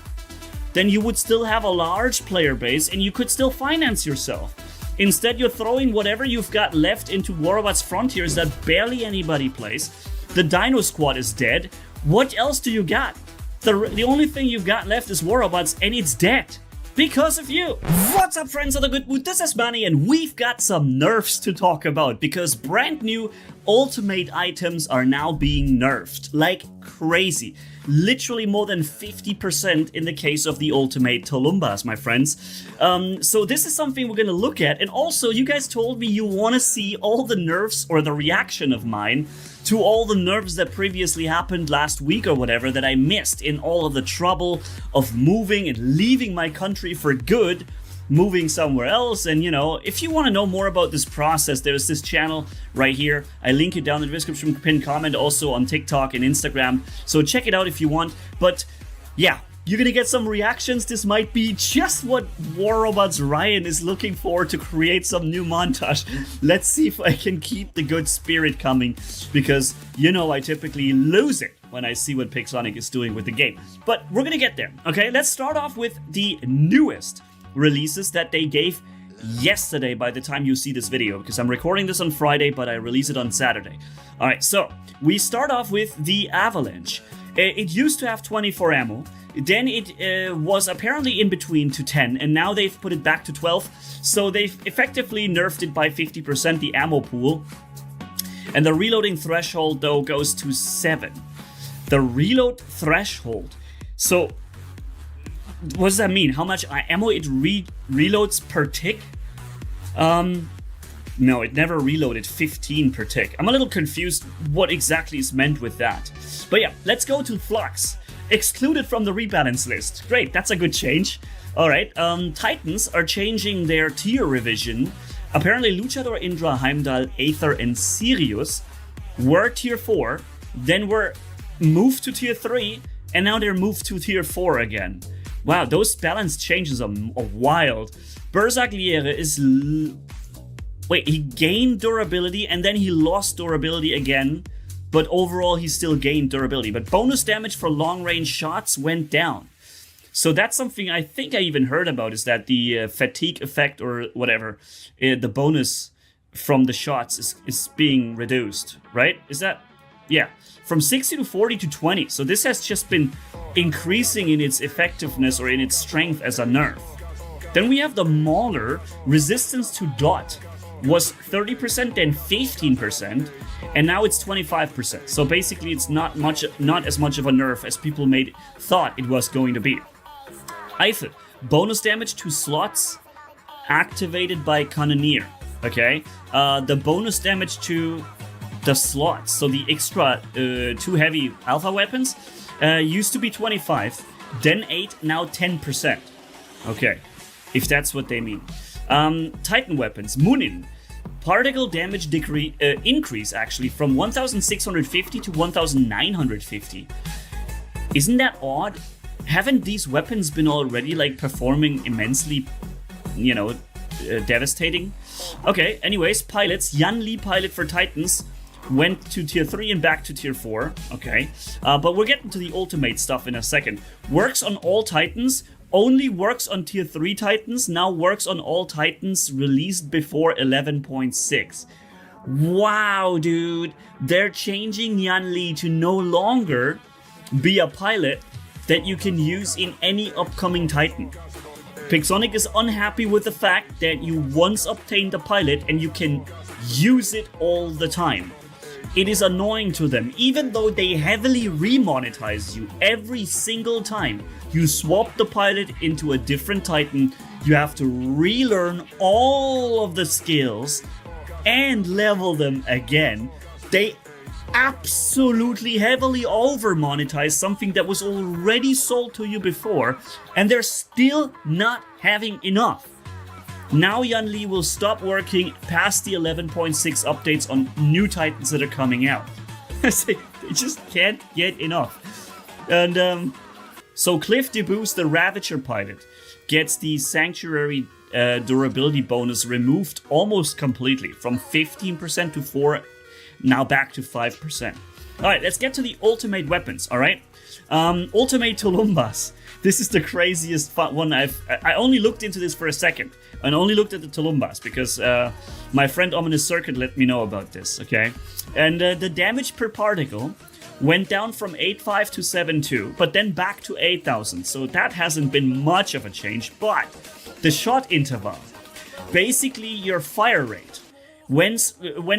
then you would still have a large player base and you could still finance yourself. Instead, you're throwing whatever you've got left into War-Robots Frontiers that barely anybody plays. The Dino Squad is dead. What else do you got? The only thing you've got left is War-Robots, and it's dead. Because of you. What's up, friends of the good mood? This is Manny, and we've got some nerfs to talk about because brand new ultimate items are now being nerfed like crazy. Literally more than 50% in the case of the ultimate Tolumbas, my friends. So this is something we're gonna look at, and also you guys told me you want to see all the nerfs or the reaction of mine to all the nerfs that previously happened last week or whatever that I missed in all of the trouble of moving and leaving my country for good, moving somewhere else. And you know, if you want to know more about this process, there's this channel right here. I link it down in the description, pinned comment, also on TikTok and Instagram. So check it out if you want. But yeah, you're gonna get some reactions. This might be just what War Robots Ryan is looking for to create some new montage. Let's see if I can keep the good spirit coming, because you know I typically lose it when I see what Pixonic is doing with the game. But we're gonna get there, okay? Let's start off with the newest releases that they gave yesterday by the time you see this video, because I'm recording this on Friday, but I release it on Saturday. Alright, so we start off with the Avalanche. It used to have 24 ammo. Then it was apparently in between to 10, and now they've put it back to 12. So they've effectively nerfed it by 50%, the ammo pool. And the reloading threshold, though, goes to 7. The reload threshold. So what does that mean? How much ammo it reloads per tick? No, it never reloaded 15 per tick. I'm a little confused what exactly is meant with that. But yeah, let's go to Flux. Excluded from the rebalance list. Great, that's a good change. Alright, Titans are changing their tier revision. Apparently Luchador, Indra, Heimdall, Aether, and Sirius were tier 4, then were moved to tier 3, and now they're moved to tier 4 again. Wow, those balance changes are wild. Bersagliere is... Wait, he gained durability and then he lost durability again, but overall he still gained durability. But bonus damage for long-range shots went down. So that's something I think I even heard about, is that the fatigue effect or whatever, the bonus from the shots is being reduced, right? Is that... Yeah, from 60 to 40 to 20. So this has just been increasing in its effectiveness or in its strength as a nerf. Then we have the Mauler. Resistance to dot was 30%, then 15%, and now it's 25%. So basically it's not as much of a nerf as people thought it was going to be. Eiffel, bonus damage to slots activated by Cannoneer. Okay, the bonus damage to the slots, so the extra 2 heavy alpha weapons, used to be 25, then 8, now 10%. Okay, if that's what they mean. Titan weapons, Munin. Particle damage increase actually from 1650 to 1950. Isn't that odd? Haven't these weapons been already like performing immensely, you know, devastating? Okay, anyways, pilots. Yan Li pilot for Titans went to tier 3 and back to tier 4, okay? But we'll get into the ultimate stuff in a second. Works on all Titans, only works on tier 3 Titans, now works on all Titans released before 11.6. Wow, dude. They're changing Yanli to no longer be a pilot that you can use in any upcoming Titan. Pixonic is unhappy with the fact that you once obtained a pilot and you can use it all the time. It is annoying to them, even though they heavily remonetize you every single time you swap the pilot into a different Titan. You have to relearn all of the skills and level them again. They absolutely heavily over monetize something that was already sold to you before, and they're still not having enough. Now Yanli will stop working past the 11.6 updates on new Titans that are coming out. They just can't get enough. And so Cliff debuts the Ravager pilot, gets the Sanctuary durability bonus removed almost completely, from 15% to 4, now back to 5%. Alright, let's get to the ultimate weapons, alright? Ultimate Tulumbas. This is the craziest one I only looked into this for a second, and only looked at the Tulumbas, because my friend Ominous Circuit let me know about this, okay? And the damage per particle went down from 8.5 to 7.2, but then back to 8,000, so that hasn't been much of a change, but the shot interval, basically your fire rate, went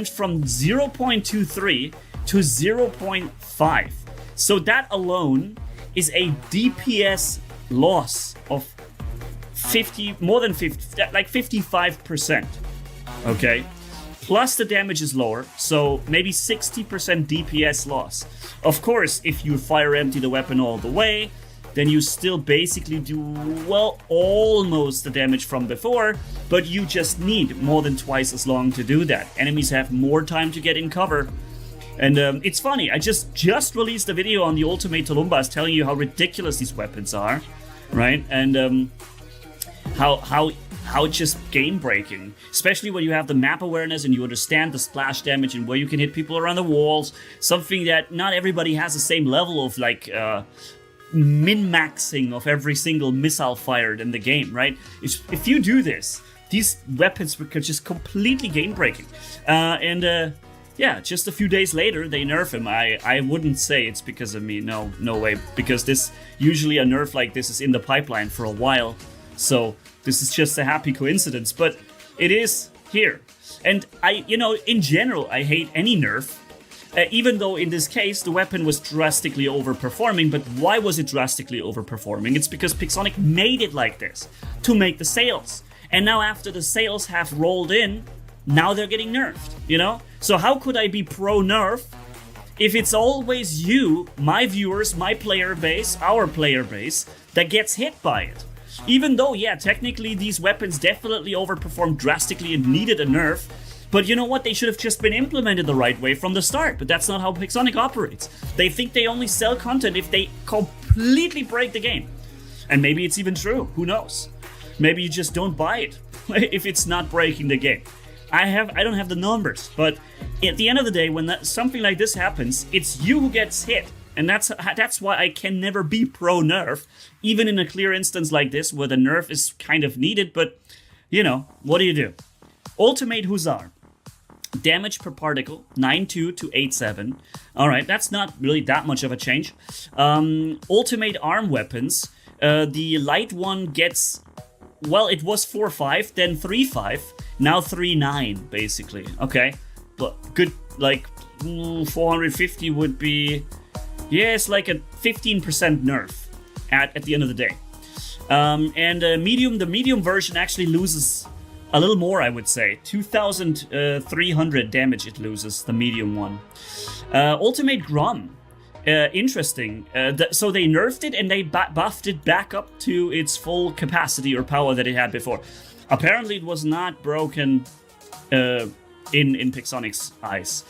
from 0.23 to 0.5. So that alone is a DPS loss of more than 50, like 55%. Okay? Plus the damage is lower, so maybe 60% DPS loss. Of course, if you fire empty the weapon all the way, then you still basically do, well, almost the damage from before, but you just need more than twice as long to do that. Enemies have more time to get in cover. And it's funny, I just released a video on the Ultimate Tulumbas telling you how ridiculous these weapons are, right? And how it's just game breaking, especially when you have the map awareness and you understand the splash damage and where you can hit people around the walls, something that not everybody has the same level of, like, min-maxing of every single missile fired in the game, right? If you do this, these weapons are just completely game-breaking. Yeah, just a few days later, they nerf him. I wouldn't say it's because of me, no way, because usually a nerf like this is in the pipeline for a while, so this is just a happy coincidence, but it is here. And in general, I hate any nerf, even though in this case the weapon was drastically overperforming. But why was it drastically overperforming? It's because Pixonic made it like this to make the sales. And now after the sales have rolled in, now they're getting nerfed, So how could I be pro-nerf if it's always you, my viewers, my player base, our player base, that gets hit by it? Even though, yeah, technically these weapons definitely overperformed drastically and needed a nerf, but you know what? They should have just been implemented the right way from the start. But that's not how Pixonic operates. They think they only sell content if they completely break the game. And maybe it's even true. Who knows? Maybe you just don't buy it if it's not breaking the game. I don't have the numbers, but at the end of the day, when something like this happens, it's you who gets hit. And that's why I can never be pro-nerf, even in a clear instance like this, where the nerf is kind of needed, but, what do you do? Ultimate Hussar. Damage per particle, 9.2 to 8.7. Alright, that's not really that much of a change. Ultimate arm weapons. The light one gets, well, it was 4.5, then 3.5, now 3.9, basically. Okay, but good, like, 450 would be, yeah, it's like a 15% nerf at the end of the day. The medium version actually loses a little more, I would say. 2,300 damage it loses, the medium one. Ultimate Grom. Interesting. So they nerfed it and they buffed it back up to its full capacity or power that it had before. Apparently it was not broken in Pixonic's eyes.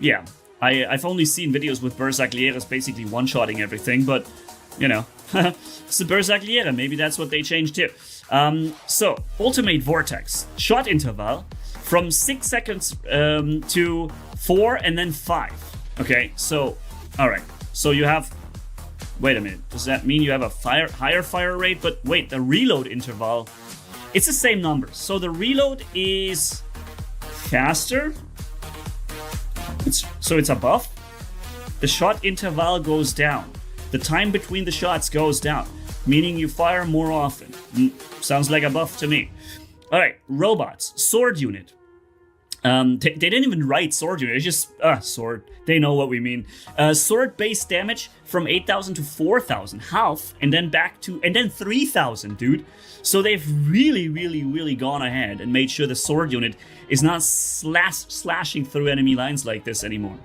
Yeah, I've only seen videos with Berserklieres basically one-shotting everything, but, it's the Berserkliere. Maybe that's what they changed here. So, Ultimate Vortex. Shot interval, from 6 seconds to 4 and then 5. Okay, so, all right. So you have, wait a minute. Does that mean you have a higher fire rate? But wait, the reload interval, it's the same numbers. So the reload is faster. So it's a buff. The shot interval goes down. The time between the shots goes down, meaning you fire more often. Sounds like a buff to me. All right, robots, sword unit. They didn't even write sword unit. It's just sword. They know what we mean. Sword base damage from 8,000 to 4,000, half, and then back to 3,000, dude. So they've really gone ahead and made sure the sword unit is not slashing through enemy lines like this anymore.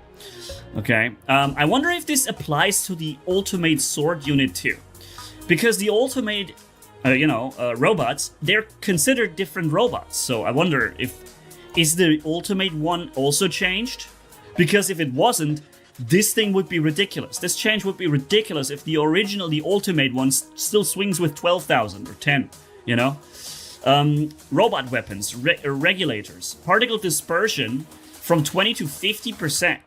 Okay. I wonder if this applies to the ultimate sword unit too, because the ultimate, robots, they're considered different robots. So I wonder is the ultimate one also changed? Because if it wasn't, this thing would be ridiculous. This change would be ridiculous if the ultimate one still swings with 12,000 or 10, you know? Robot weapons, regulators, particle dispersion from 20 to 50%.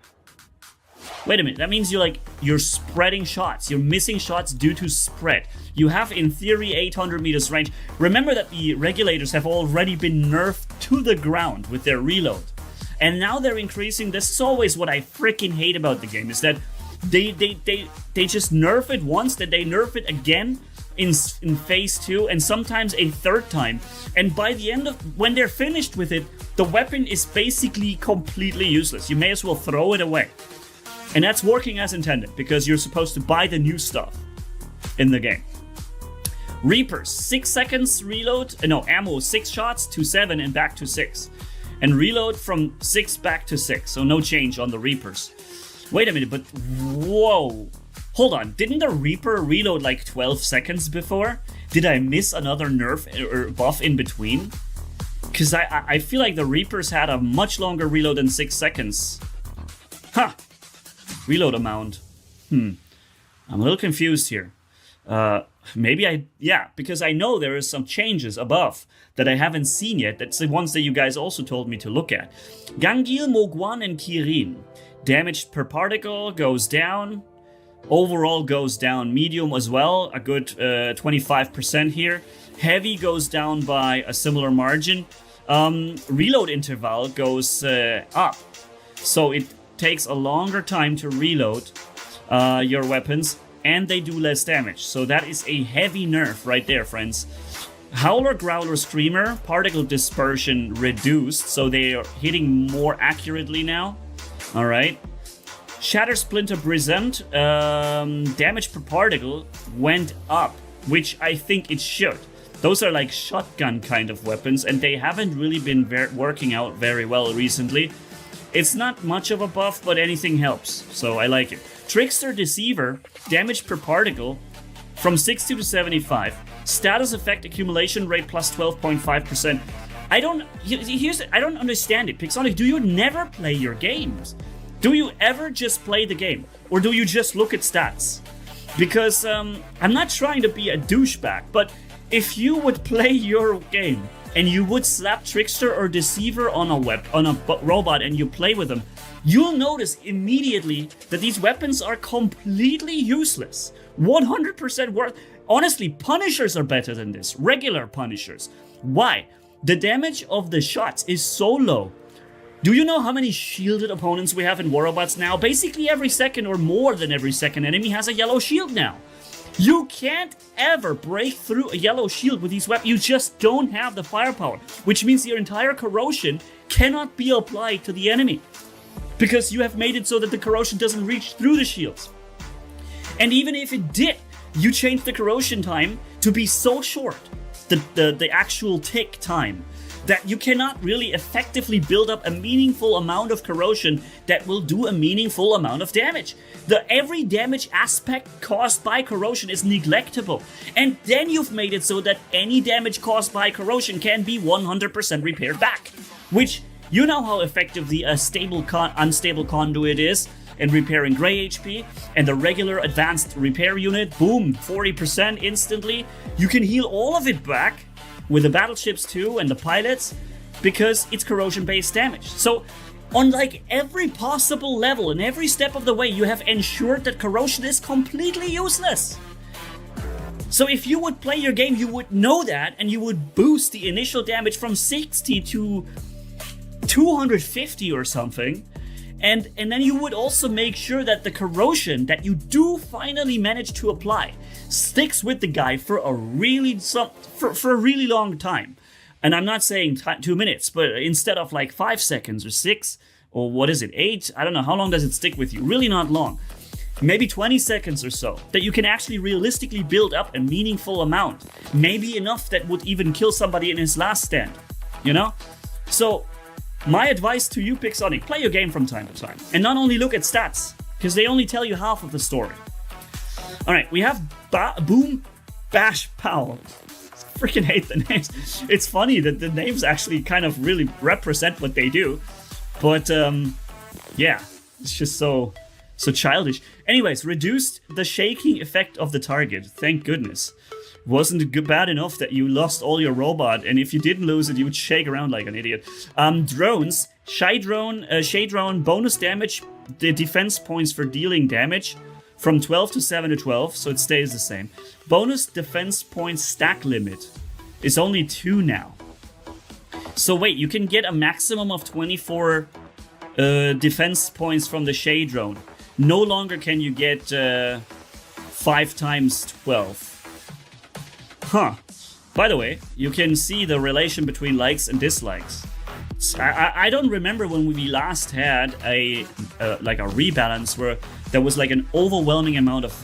Wait a minute, that means you're spreading shots. You're missing shots due to spread. You have, in theory, 800 meters range. Remember that the regulators have already been nerfed to the ground with their reload. And now they're increasing. This is always what I freaking hate about the game, is that they just nerf it once, then they nerf it again in phase 2, and sometimes a third time. And by the end of, when they're finished with it, the weapon is basically completely useless. You may as well throw it away. And that's working as intended, because you're supposed to buy the new stuff in the game. Reapers, 6 seconds reload, ammo 6 shots to 7 and back to 6. And reload from 6 back to 6, so no change on the Reapers. Wait a minute, but whoa. Hold on, didn't the Reaper reload like 12 seconds before? Did I miss another nerf or buff in between? Because I feel like the Reapers had a much longer reload than 6 seconds. Huh. Reload amount. I'm a little confused here. Because I know there is some changes above that I haven't seen yet. That's the ones that you guys also told me to look at. Gangil, Mogwan, and Kirin. Damage per particle goes down. Overall goes down. Medium as well, a good 25% here. Heavy goes down by a similar margin. Reload interval goes up. So it takes a longer time to reload your weapons, and they do less damage. So that is a heavy nerf right there, friends. Howler, Growler, Screamer, particle dispersion reduced, so they are hitting more accurately now. All right. Shatter, Splinter, Brisant, damage per particle went up, which I think it should. Those are like shotgun kind of weapons, and they haven't really been working out very well recently. It's not much of a buff, but anything helps, so I like it. Trickster, Deceiver, damage per particle from 60 to 75. Status effect accumulation rate plus 12.5%. I don't understand it. Pixonic, do you never play your games? Do you ever just play the game? Or do you just look at stats? Because I'm not trying to be a douchebag, but if you would play your game and you would slap Trickster or Deceiver on a robot and you play with them, you'll notice immediately that these weapons are completely useless. 100% worth. Honestly, Punishers are better than this. Regular Punishers. Why? The damage of the shots is so low. Do you know how many shielded opponents we have in War Robots now? Basically every second or more than every second enemy has a yellow shield now. You can't ever break through a yellow shield with these weapons. You just don't have the firepower, which means your entire corrosion cannot be applied to the enemy, because you have made it so that the corrosion doesn't reach through the shields. And even if it did, you changed the corrosion time to be so short, the actual tick time, that you cannot really effectively build up a meaningful amount of corrosion that will do a meaningful amount of damage. Every damage aspect caused by corrosion is neglectable. And then you've made it so that any damage caused by corrosion can be 100% repaired back. Which, you know how effective the unstable conduit is in repairing gray HP, and the regular advanced repair unit, boom, 40% instantly. You can heal all of it back with the battleships too and the pilots. because it's corrosion-based damage. So on like every possible level and every step of the way, you have ensured that corrosion is completely useless. So if you would play your game, you would know that, and you would boost the initial damage from 60 to 250 or something. And then you would also make sure that the corrosion that you do finally manage to apply sticks with the guy for a really long time. And I'm not saying 2 minutes, but instead of like 5 seconds or 6, or what is it, 8? I don't know, how long does it stick with you? Really not long. Maybe 20 seconds or so, that you can actually realistically build up a meaningful amount. Maybe enough that would even kill somebody in his last stand, you know? So, my advice to you, Pixonic, play your game from time to time. And not only look at stats, because they only tell you half of the story. Alright, we have Boom Bash Pow. Freaking hate the names. It's funny that the names actually kind of really represent what they do. But, yeah, it's just so childish. Anyways, reduced the shaking effect of the target. Thank goodness. Wasn't bad enough that you lost all your robot, and if you didn't lose it, you would shake around like an idiot. Drones. Shade drone, bonus damage, the defense points for dealing damage from 12 to 7 to 12, so it stays the same. Bonus defense points stack limit is only 2 now. So wait, you can get a maximum of 24 defense points from the Shade drone. No longer can you get 5 times 12. Huh. By the way, you can see the relation between likes and dislikes. I don't remember when we last had a rebalance where there was like an overwhelming amount of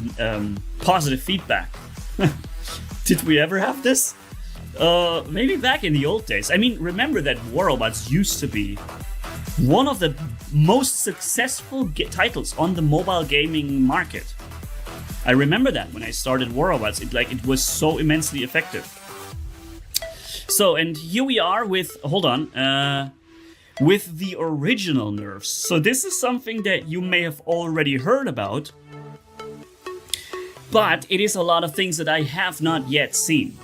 positive feedback. Did we ever have this? Maybe back in the old days. I mean, remember that War Robots used to be one of the most successful titles on the mobile gaming market. I remember that when I started War Robots, it was so immensely effective. So, and here we are with, with the original nerfs. So this is something that you may have already heard about, but it is a lot of things that I have not yet seen.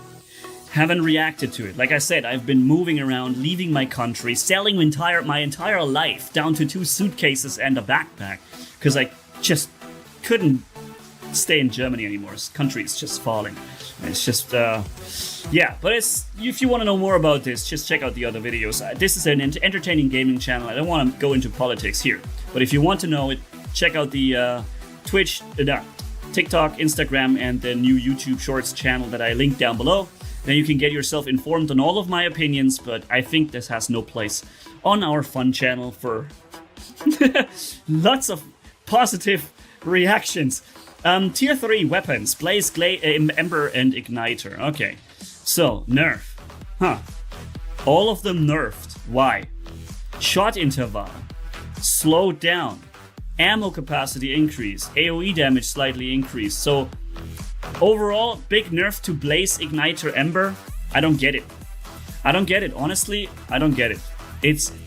Haven't reacted to it. Like I said, I've been moving around, leaving my country, selling my entire life down to 2 suitcases and a backpack, because I just couldn't stay in Germany anymore. This country is just falling. It's just, yeah. But if you want to know more about this, just check out the other videos. This is an entertaining gaming channel. I don't want to go into politics here. But if you want to know it, check out the Twitch, TikTok, Instagram, and the new YouTube Shorts channel that I linked down below. Then you can get yourself informed on all of my opinions, but I think this has no place on our fun channel for lots of positive reactions. Tier 3 weapons, Blaze, Ember, and Igniter. Okay, so nerf. Huh. All of them nerfed. Why? Shot interval. Slowed down. Ammo capacity increased. AoE damage slightly increased. So overall, big nerf to Blaze, Igniter, Ember. I don't get it. I don't get it. Honestly, I don't get it.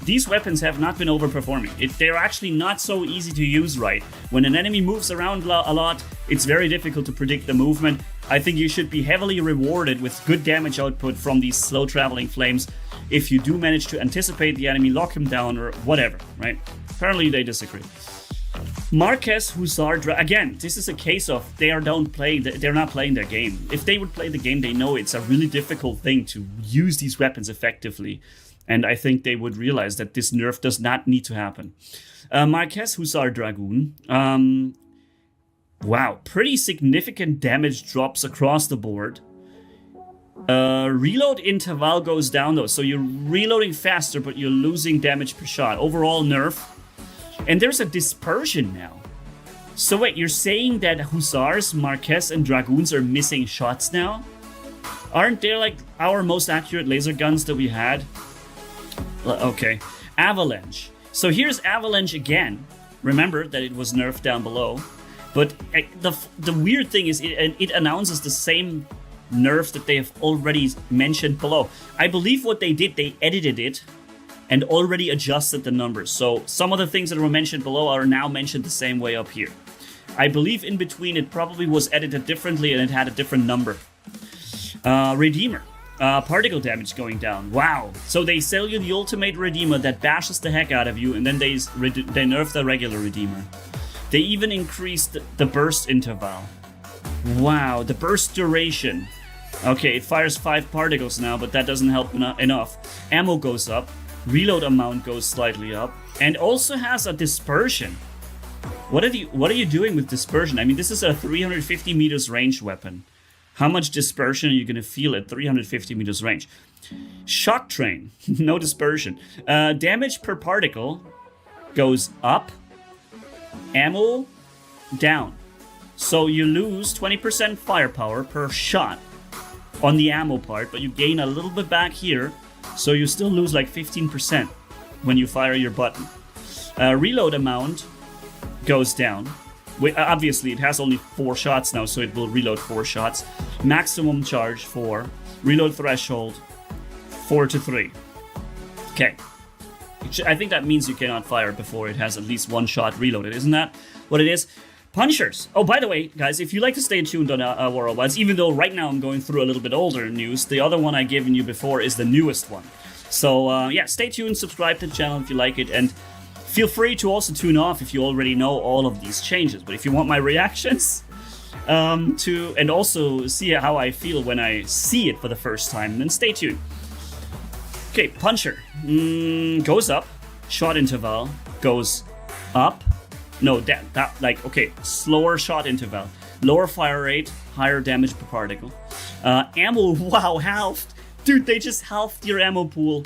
These weapons have not been overperforming. They're actually not so easy to use right. When an enemy moves around a lot, it's very difficult to predict the movement. I think you should be heavily rewarded with good damage output from these slow traveling flames if you do manage to anticipate the enemy, lock him down, or whatever, right? Apparently they disagree. Marquez, Hussar, again, this is a case of they're not playing their game. If they would play the game, they know it's a really difficult thing to use these weapons effectively. And I think they would realize that this nerf does not need to happen. Marquez, Hussar, Dragoon. Wow, pretty significant damage drops across the board. Reload interval goes down though, so you're reloading faster, but you're losing damage per shot. Overall nerf. And there's a dispersion now. So wait, you're saying that Hussars, Marquez, and Dragoons are missing shots now? Aren't they like our most accurate laser guns that we had? Okay. Avalanche. So here's Avalanche again. Remember that it was nerfed down below. But the weird thing is it announces the same nerf that they have already mentioned below. I believe what they did, they edited it and already adjusted the numbers. So some of the things that were mentioned below are now mentioned the same way up here. I believe in between it probably was edited differently and it had a different number. Redeemer. Particle damage going down. Wow. So they sell you the ultimate Redeemer that bashes the heck out of you, and then they nerf the regular Redeemer. They even increased the burst interval. Wow, the burst duration. Okay, it fires 5 particles now, but that doesn't help enough. Ammo goes up, reload amount goes slightly up, and also has a dispersion. What are you doing with dispersion? I mean, this is a 350 meters range weapon. How much dispersion are you gonna feel at 350 meters range? Shock train, no dispersion. Damage per particle goes up, ammo down. So you lose 20% firepower per shot on the ammo part, but you gain a little bit back here, so you still lose like 15% when you fire your button. Reload amount goes down. Obviously, it has only 4 shots now, so it will reload 4 shots. Maximum charge 4. Reload threshold 4 to 3. Okay. I think that means you cannot fire before it has at least 1 shot reloaded. Isn't that what it is? Punchers. Oh, by the way, guys, if you like to stay tuned on our robots, even though right now I'm going through a little bit older news, the other one I've given you before is the newest one. So, yeah, stay tuned, subscribe to the channel if you like it, and feel free to also tune off if you already know all of these changes. But if you want my reactions and also see how I feel when I see it for the first time, then stay tuned. Okay, Puncher goes up. Shot interval goes up. No, okay, slower shot interval. Lower fire rate, higher damage per particle. Ammo, wow, halved. Dude, they just halved your ammo pool.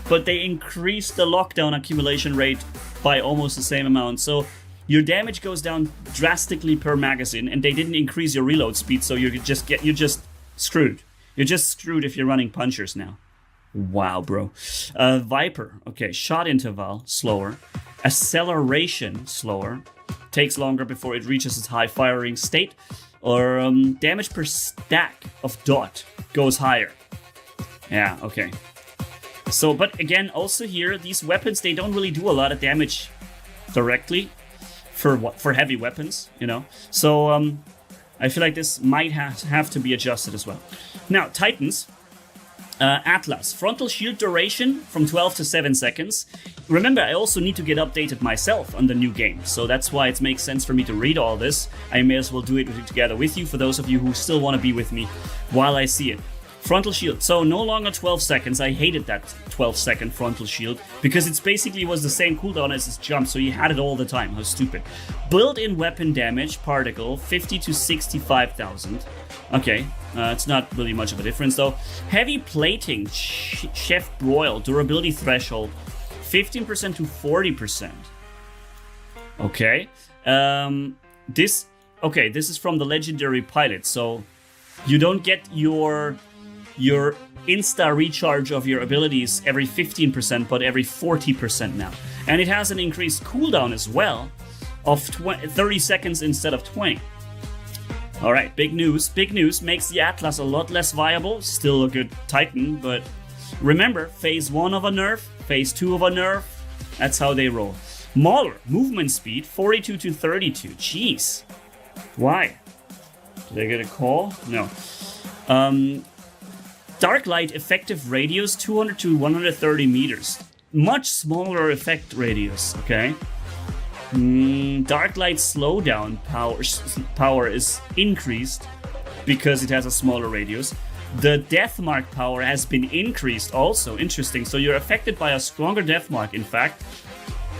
But they increased the lockdown accumulation rate by almost the same amount. So your damage goes down drastically per magazine, and they didn't increase your reload speed, so you're just screwed. You're just screwed if you're running punchers now. Wow, bro. Viper, okay, shot interval, slower. Acceleration, slower. Takes longer before it reaches its high firing state. Or damage per stack of dot goes higher. Yeah, okay. So, but again, also here, these weapons, they don't really do a lot of damage directly for heavy weapons, you know? So, I feel like this might have to be adjusted as well. Now, Titans. Atlas. Frontal shield duration from 12 to 7 seconds. Remember, I also need to get updated myself on the new game, so that's why it makes sense for me to read all this. I may as well do it together with you for those of you who still want to be with me while I see it. Frontal shield. So no longer 12 seconds. I hated that 12-second frontal shield because it's basically was the same cooldown as his jump, so you had it all the time. How stupid. Built-in weapon damage particle 50 to 65,000. Okay, it's not really much of a difference though. Heavy plating, chef broil, durability threshold 15% to 40%. Okay, this is from the legendary pilot, so you don't get your insta recharge of your abilities every 15%, but every 40% now. And it has an increased cooldown as well of 30 seconds instead of 20. Alright, big news. Big news makes the Atlas a lot less viable. Still a good Titan, but remember, phase 1 of a nerf, phase 2 of a nerf, that's how they roll. Mauler, movement speed 42 to 32. Jeez. Why? Did I get a call? No. Dark light effective radius 200 to 130 meters. Much smaller effect radius, okay? Dark light slowdown power is increased because it has a smaller radius. The death mark power has been increased also. Interesting. So you're affected by a stronger death mark, in fact.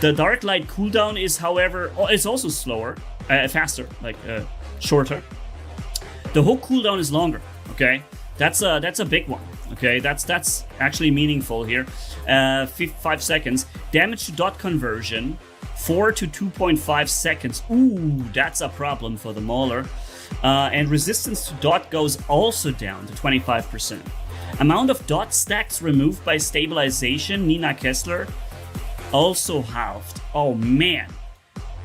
The dark light cooldown is, however, it's also slower, faster, like shorter. The hook cooldown is longer, okay? That's a big one, okay? That's actually meaningful here. 5 seconds. Damage to dot conversion 4 to 2.5 seconds. Ooh, that's a problem for the Mauler. And resistance to dot goes also down to 25%. Amount of dot stacks removed by stabilization, Nina Kessler, also halved. Oh man.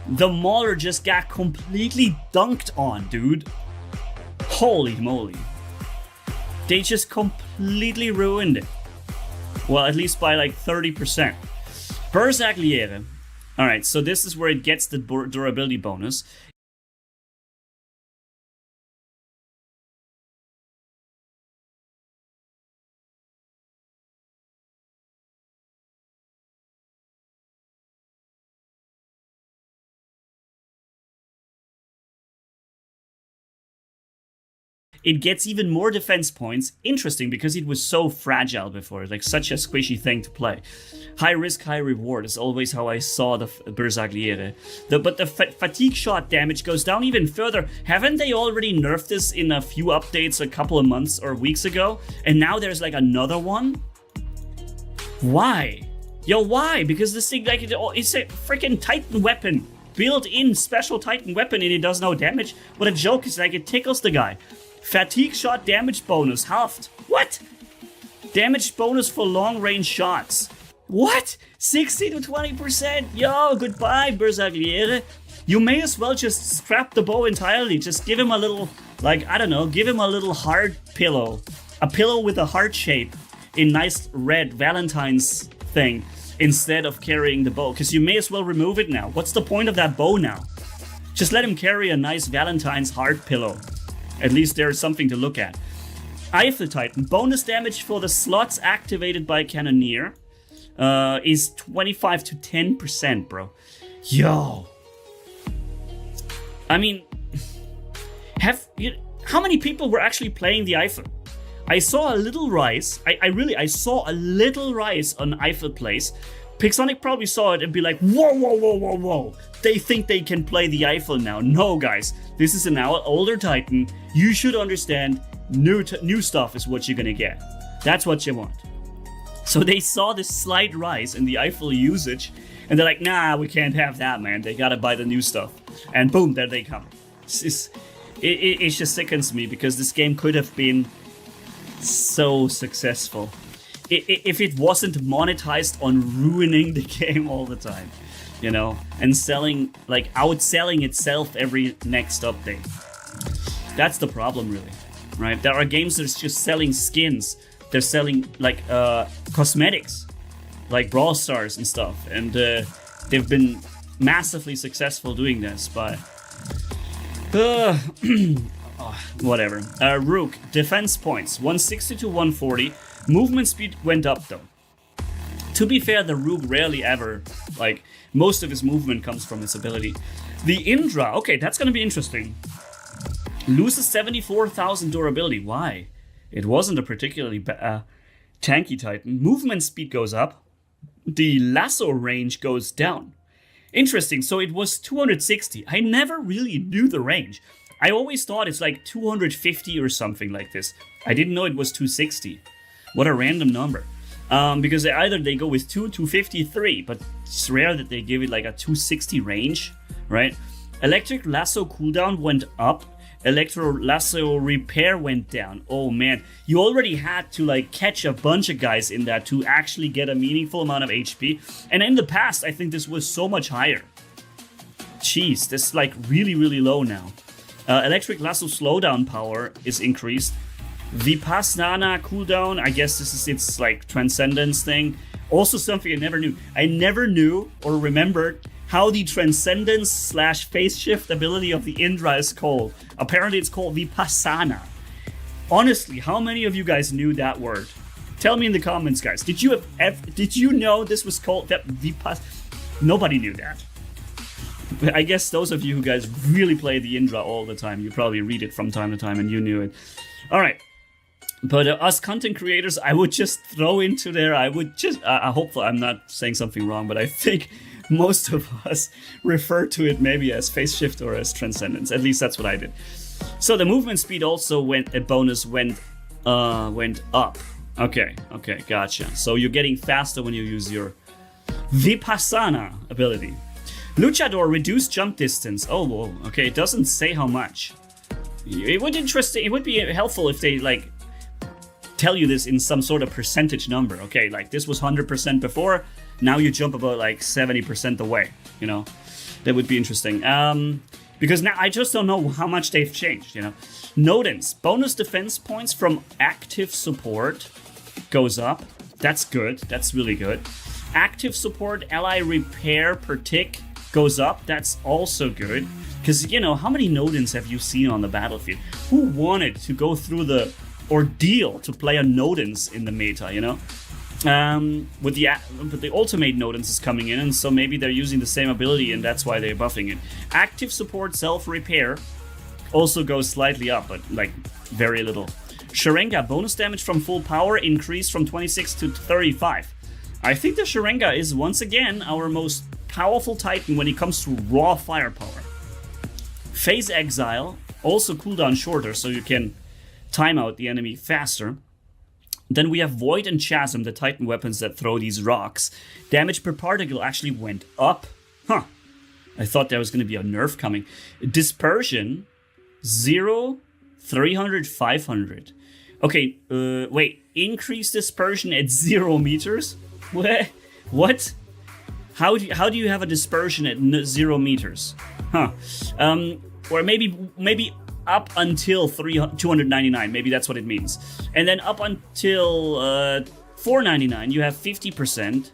The Mauler just got completely dunked on, dude. Holy moly. They just completely ruined it. Well, at least by like 30%. Berserkliere. Alright, so this is where it gets the durability bonus. it gets even more defense points. Interesting, because it was so fragile before, like such a squishy thing to play. High risk, high reward is always how I saw the Bersagliere. But the fatigue shot damage goes down even further. Haven't they already nerfed this in a few updates a couple of months or weeks ago? And now there's like another one? Why? Yo, why? Because this thing, like, it's a freaking Titan weapon. Built-in special Titan weapon, and it does no damage. What a joke. It's like it tickles the guy. Fatigue shot damage bonus halved. What? Damage bonus for long-range shots. What? 60 to 20%? Yo, goodbye, Bersagliere. You may as well just scrap the bow entirely. Just give him a little, like, I don't know, give him a little heart pillow. A pillow with a heart shape in nice red Valentine's thing instead of carrying the bow. Because you may as well remove it now. What's the point of that bow now? Just let him carry a nice Valentine's heart pillow. At least there's something to look at. Eiffel Titan. Bonus damage for the slots activated by Cannoneer is 25 to 10%, bro. Yo. I mean, how many people were actually playing the Eiffel? I saw a little rise. I saw a little rise on Eiffel plays. Pixonic probably saw it and be like, whoa, whoa, whoa, whoa, whoa. They think they can play the Eiffel now. No, guys. This is an older Titan. You should understand new stuff is what you're gonna get. That's what you want. So they saw this slight rise in the Eiffel usage, and they're like, nah, we can't have that, man. They gotta buy the new stuff. And boom, there they come. It just sickens me, because this game could have been so successful if it wasn't monetized on ruining the game all the time, you know, and selling, like, outselling itself every next update. That's the problem, really, right? There are games that's just selling skins. They're selling, like, cosmetics, like Brawl Stars and stuff, and they've been massively successful doing this, but whatever. Rook, defense points, 160 to 140. Movement speed went up, though. To be fair, the Rook rarely ever, like, most of his movement comes from his ability. The Indra, okay, that's gonna be interesting. Loses 74,000 durability. Why? It wasn't a particularly tanky Titan. Movement speed goes up. The lasso range goes down. Interesting, so it was 260. I never really knew the range. I always thought it's like 250 or something like this. I didn't know it was 260. What a random number. Because either they go with 253, but it's rare that they give it like a 260 range, right? Electric lasso cooldown went up. Electro lasso repair went down. Oh man, you already had to like catch a bunch of guys in that to actually get a meaningful amount of HP. And in the past, I think this was so much higher. Jeez, this is like really, really low now. Electric lasso slowdown power is increased. Vipassana cooldown, I guess this is its like transcendence thing. Also something I never knew. I never knew or remembered how the transcendence / phase shift ability of the Indra is called. Apparently it's called Vipassana. Honestly, how many of you guys knew that word? Tell me in the comments, guys. Did you know this was called Vipassana? Nobody knew that. I guess those of you who guys really play the Indra all the time, you probably read it from time to time and you knew it. Alright. But us content creators, I would just throw into there, I would just, hopefully I'm not saying something wrong, but I think most of us refer to it maybe as phase shift or as transcendence. At least that's what I did. So the movement speed also went up. Okay, gotcha. So you're getting faster when you use your Vipassana ability. Luchador, reduced jump distance. Oh, whoa. Okay, it doesn't say how much. It would be helpful if they like tell you this in some sort of percentage number. Okay, like this was 100% before, now you jump about like 70% away, you know? That would be interesting. Because now I just don't know how much they've changed, you know? Nodens, bonus defense points from active support goes up. That's good, that's really good. Active support ally repair per tick goes up, that's also good. Because, you know, how many Nodens have you seen on the battlefield? Who wanted to go through the ordeal to play a Nodens in the meta, you know? But the ultimate Nodens is coming in, and so maybe they're using the same ability, and that's why they're buffing it. Active support self-repair also goes slightly up, but like very little. Serangan, bonus damage from full power increased from 26 to 35. I think the Serangan is once again our most powerful Titan when it comes to raw firepower. Phase Exile, also cooldown shorter, so you can time out the enemy faster. Then we have Void and Chasm, the Titan weapons that throw these rocks. Damage per particle actually went up. Huh. I thought there was going to be a nerf coming. Dispersion, 0, 300, 500. Okay, wait. Increase dispersion at 0 meters? What? How do you have a dispersion at 0 meters? Huh. Or maybe up until 299. Maybe that's what it means. And then up until 499, you have 50%.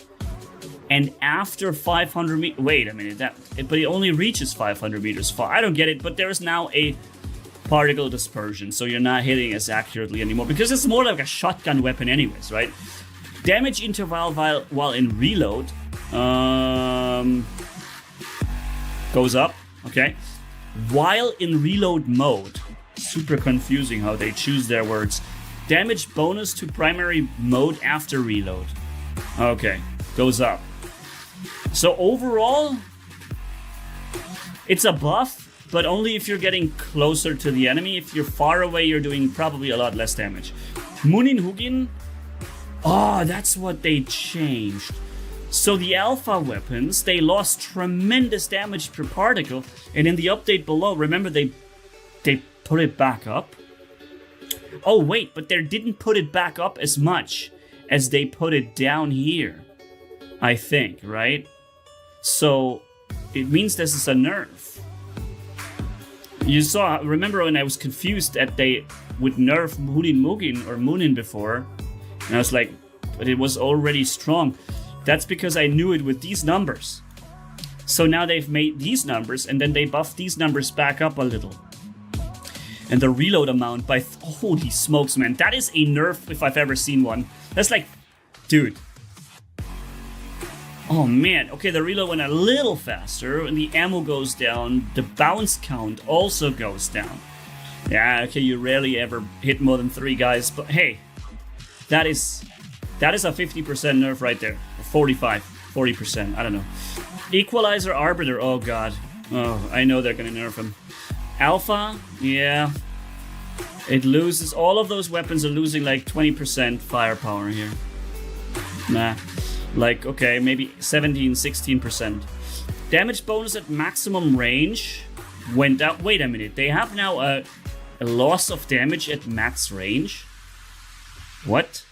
And after 500 meters... Wait a minute. But it only reaches 500 meters far. I don't get it, but there is now a particle dispersion, so you're not hitting as accurately anymore. Because it's more like a shotgun weapon anyways, right? Damage interval while in reload goes up, okay? While in reload mode, super confusing how they choose their words. Damage bonus to primary mode after reload. Okay, goes up. So overall, it's a buff, but only if you're getting closer to the enemy. If you're far away, you're doing probably a lot less damage. Munin Hugin, oh, that's what they changed. So the alpha weapons, they lost tremendous damage per particle, and in the update below, remember they put it back up? Oh wait, but they didn't put it back up as much as they put it down here, I think, right? So it means this is a nerf. You saw, remember when I was confused that they would nerf Munin before, and I was like, but it was already strong. That's because I knew it with these numbers. So now they've made these numbers, and then they buffed these numbers back up a little. And the reload amount by... holy smokes, man. That is a nerf if I've ever seen one. That's like... dude. Oh, man. Okay, the reload went a little faster, and the ammo goes down. The bounce count also goes down. Yeah, okay, you rarely ever hit more than 3 guys, but hey, that is a 50% nerf right there. 40%, I don't know. Equalizer Arbiter, oh god. Oh, I know they're gonna nerf him. Alpha, yeah. It loses, all of those weapons are losing like 20% firepower here. Nah, like, okay, maybe 17, 16%. Damage bonus at maximum range went up. Wait a minute, they have now a loss of damage at max range? What?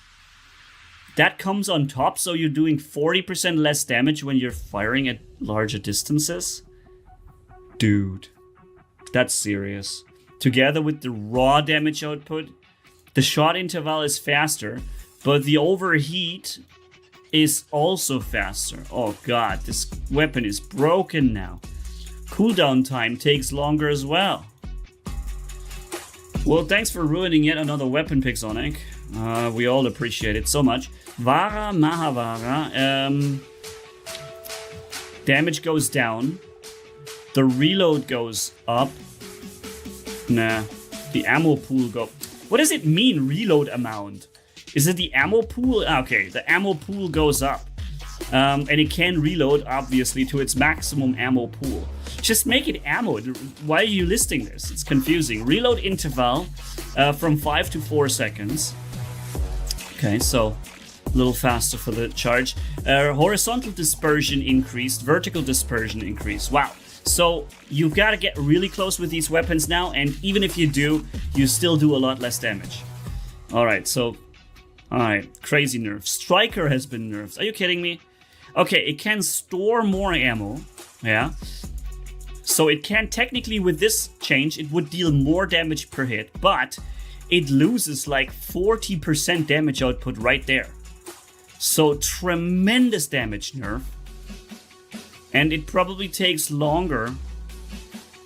That comes on top, so you're doing 40% less damage when you're firing at larger distances? Dude, that's serious. Together with the raw damage output, the shot interval is faster, but the overheat is also faster. Oh god, this weapon is broken now. Cooldown time takes longer as well. Well, thanks for ruining yet another weapon, Pixonic. We all appreciate it so much. Vara Mahavara. Damage goes down. The reload goes up. Nah. The ammo pool go... What does it mean, reload amount? Is it the ammo pool? Okay, the ammo pool goes up. And it can reload, obviously, to its maximum ammo pool. Just make it ammo. Why are you listing this? It's confusing. Reload interval from 5 to 4 seconds. Okay, so a little faster for the charge. Horizontal dispersion increased. Vertical dispersion increased. Wow. So you've got to get really close with these weapons now, and even if you do, you still do a lot less damage. Alright, so... Alright, crazy nerf. Striker has been nerfed. Are you kidding me? Okay, it can store more ammo. Yeah. So it can technically, with this change, it would deal more damage per hit, but it loses like 40% damage output right there. So tremendous damage nerf. And it probably takes longer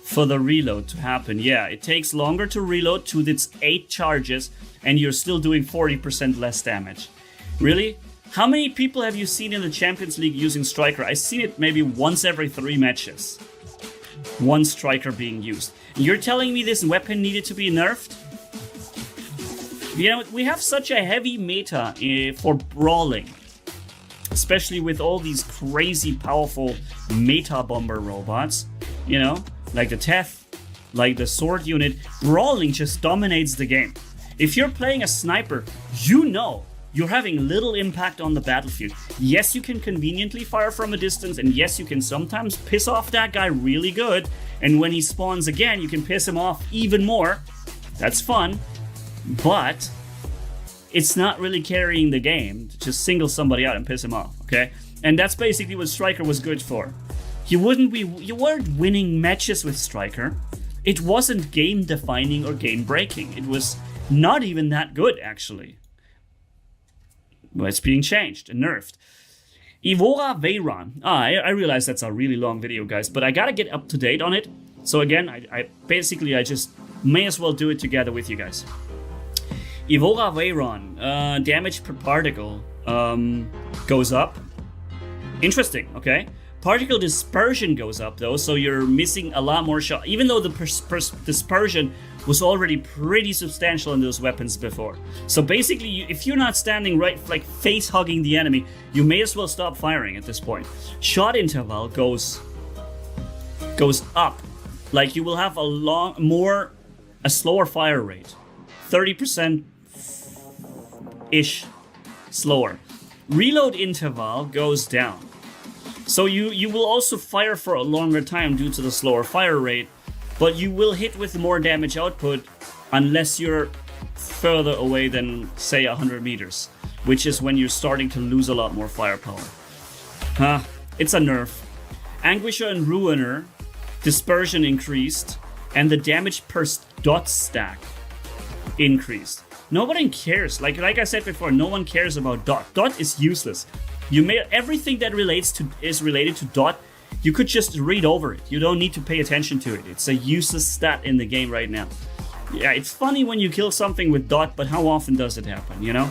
for the reload to happen. Yeah, it takes longer to reload to its 8 charges, and you're still doing 40% less damage. Really? How many people have you seen in the Champions League using Striker? I've seen it maybe once every 3 matches. One Striker being used. And you're telling me this weapon needed to be nerfed? You know, we have such a heavy meta for brawling. Especially with all these crazy powerful meta bomber robots. You know, like the Teth, like the sword unit. Brawling just dominates the game. If you're playing a sniper, you know you're having little impact on the battlefield. Yes, you can conveniently fire from a distance, and yes, you can sometimes piss off that guy really good. And when he spawns again, you can piss him off even more. That's fun. But it's not really carrying the game to just single somebody out and piss him off, okay? And that's basically what Striker was good for. You weren't winning matches with Striker. It wasn't game defining or game breaking. It was not even that good, actually. Well, it's being changed and nerfed. Evora Veyron. I realize that's a really long video, guys, but I gotta get up to date on it. So again, I just may as well do it together with you guys. Evora Veyron, damage per particle goes up. Interesting, okay? Particle dispersion goes up though, so you're missing a lot more shot. Even though the dispersion was already pretty substantial in those weapons before. So basically, if you're not standing right, like face hugging the enemy, you may as well stop firing at this point. Shot interval goes up. Like you will have a slower fire rate. 30%-ish slower. Reload interval goes down. So you will also fire for a longer time due to the slower fire rate, but you will hit with more damage output unless you're further away than, say, 100 meters, which is when you're starting to lose a lot more firepower. It's a nerf. Anguisher and Ruiner, dispersion increased, and the damage per dot stack increased. Nobody cares. Like I said before, no one cares about dot. Dot is useless. Everything that is related to dot, you could just read over it. You don't need to pay attention to it. It's a useless stat in the game right now. Yeah, it's funny when you kill something with dot, but how often does it happen, you know?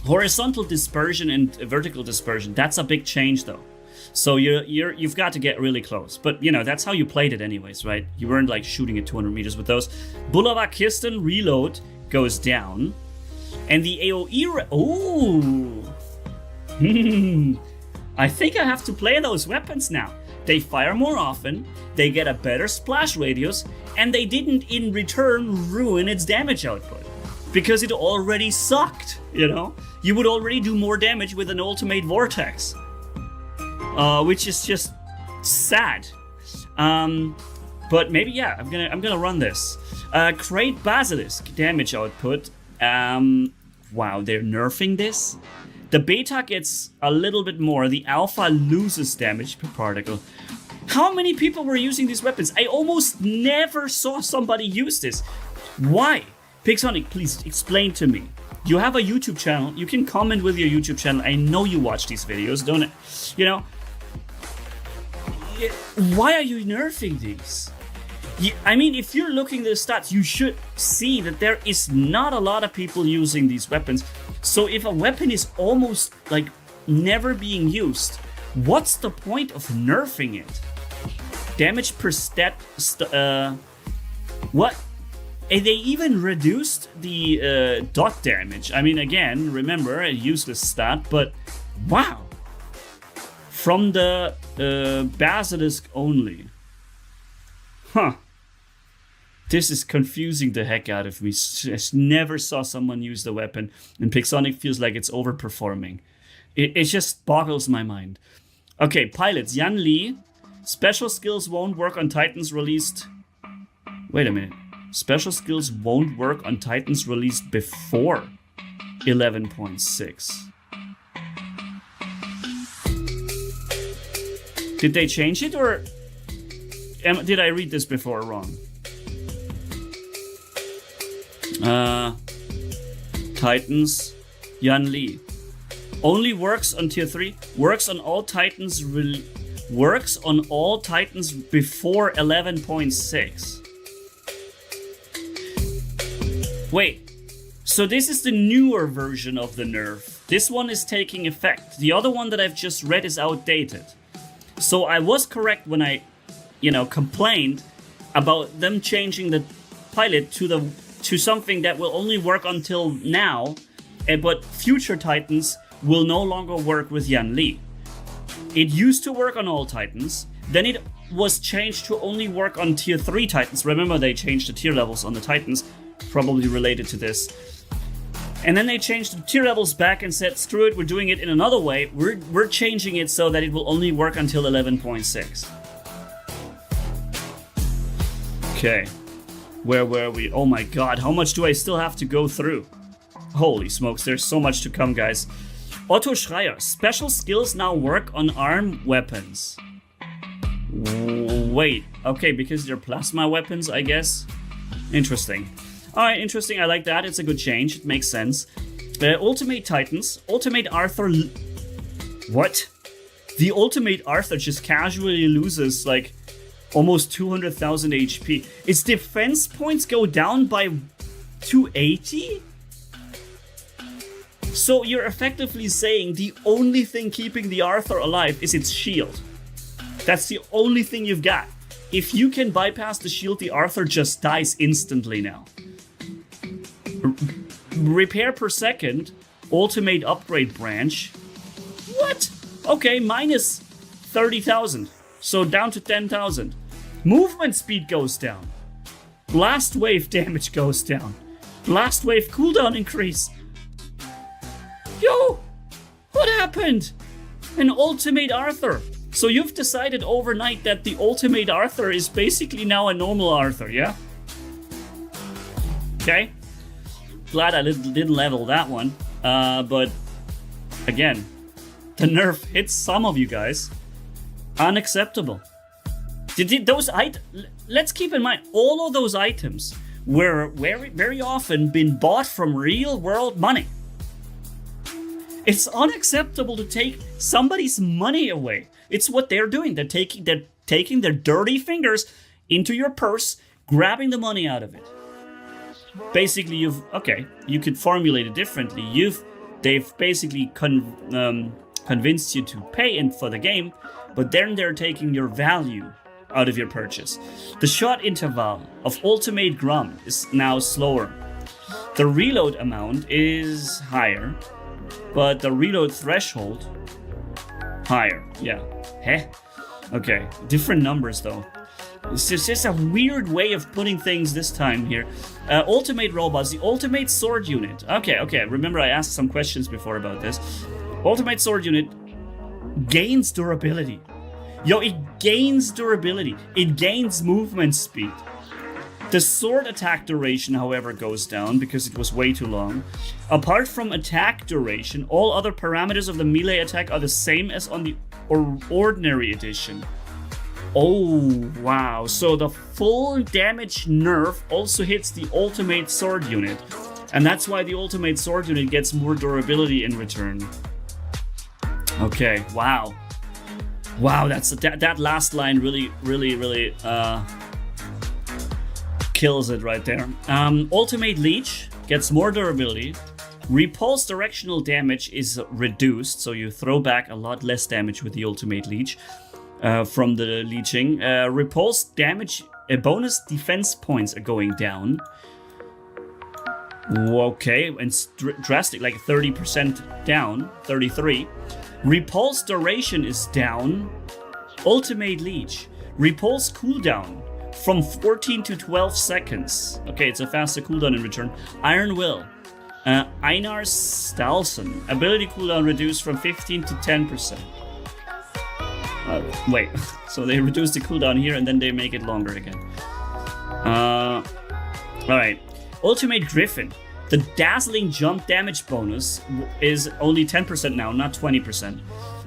Horizontal dispersion and vertical dispersion, that's a big change though. So you've got to get really close. But, you know, that's how you played it anyways, right? You weren't like shooting at 200 meters with those. Boulevard Kirsten reload goes down. And the AoE... Ooh! I think I have to play those weapons now. They fire more often, they get a better splash radius, and they didn't in return ruin its damage output. Because it already sucked, you know? You would already do more damage with an ultimate vortex. Which is just sad. But maybe, yeah, I'm gonna run this. Crate Basilisk damage output. Wow, they're nerfing this? The beta gets a little bit more. The alpha loses damage per particle. How many people were using these weapons? I almost never saw somebody use this. Why? Pixonic, please explain to me. You have a YouTube channel. You can comment with your YouTube channel. I know you watch these videos, don't it? You know, why are you nerfing these? I mean, if you're looking at the stats, you should see that there is not a lot of people using these weapons. So if a weapon is almost like never being used, what's the point of nerfing it? Damage per stat... what? And they even reduced the dot damage. I mean, again, remember, a useless stat, but wow. From the Basilisk only. Huh. This is confusing the heck out of me. I never saw someone use the weapon, and Pixonic feels like it's overperforming. It just boggles my mind. Okay, pilots. Yan Li. Special skills won't work on Titans released... Wait a minute. Special skills won't work on Titans released before 11.6. Did they change it, or did I read this before wrong? Titans, Yan Li. Only works on tier 3. Works on all Titans. Works on all Titans before 11.6. Wait. So this is the newer version of the nerf. This one is taking effect. The other one that I've just read is outdated. So I was correct when I, complained about them changing the pilot to the to something that will only work until now, but future Titans will no longer work with Yan Li. It used to work on all Titans, then it was changed to only work on tier 3 Titans. Remember, they changed the tier levels on the Titans, probably related to this. And then they changed the tier levels back and said, screw it, we're doing it in another way. We're changing it so that it will only work until 11.6. Okay. Where were we? Oh my god, how much do I still have to go through? Holy smokes, there's so much to come, guys. Otto Schreier, special skills now work on arm weapons. Wait, okay, because they're plasma weapons, I guess. Interesting. Alright, interesting, I like that, it's a good change, it makes sense. Ultimate Titans, Ultimate Arthur... What? The Ultimate Arthur just casually loses, like, almost 200,000 HP. Its defense points go down by 280? So you're effectively saying the only thing keeping the Arthur alive is its shield. That's the only thing you've got. If you can bypass the shield, the Arthur just dies instantly now. Repair per second, ultimate upgrade branch. What? Okay, minus 30,000. So down to 10,000. Movement speed goes down. Blast wave damage goes down. Blast wave cooldown increase. Yo! What happened? An ultimate Arthur. So you've decided overnight that the ultimate Arthur is basically now a normal Arthur, yeah? Okay. Glad I didn't level that one. But again, the nerf hits some of you guys. Unacceptable. Let's keep in mind, all of those items were very often been bought from real world money. It's unacceptable to take somebody's money away. It's what they're doing. They're taking their dirty fingers into your purse, grabbing the money out of it. Basically, you could formulate it differently. They've basically convinced you to pay for the game, but then they're taking your value out of your purchase. The shot interval of Ultimate Grum is now slower. The reload amount is higher, but the reload threshold higher. Yeah. Heh. Okay. Different numbers though. It's just a weird way of putting things this time here. Ultimate robots, the ultimate sword unit. Okay. Remember I asked some questions before about this. Ultimate sword unit gains durability. Yo, it gains durability. It gains movement speed. The sword attack duration, however, goes down because it was way too long. Apart from attack duration, all other parameters of the melee attack are the same as on the ordinary edition. Oh, wow. So the full damage nerf also hits the ultimate sword unit. And that's why the ultimate sword unit gets more durability in return. Okay, wow. Wow, that last line really kills it right there. Ultimate Leech gets more durability. Repulse directional damage is reduced, so you throw back a lot less damage with the Ultimate Leech from the leeching. Repulse damage, bonus defense points are going down. Okay, and drastic, like 30% down, 33. Repulse duration is down. Ultimate Leech. Repulse cooldown from 14 to 12 seconds. Okay, it's a faster cooldown in return. Iron Will. Einar Stalson. Ability cooldown reduced from 15 to 10%. Wait, so they reduce the cooldown here and then they make it longer again. Alright. Ultimate Griffin. The dazzling jump damage bonus is only 10% now, not 20%.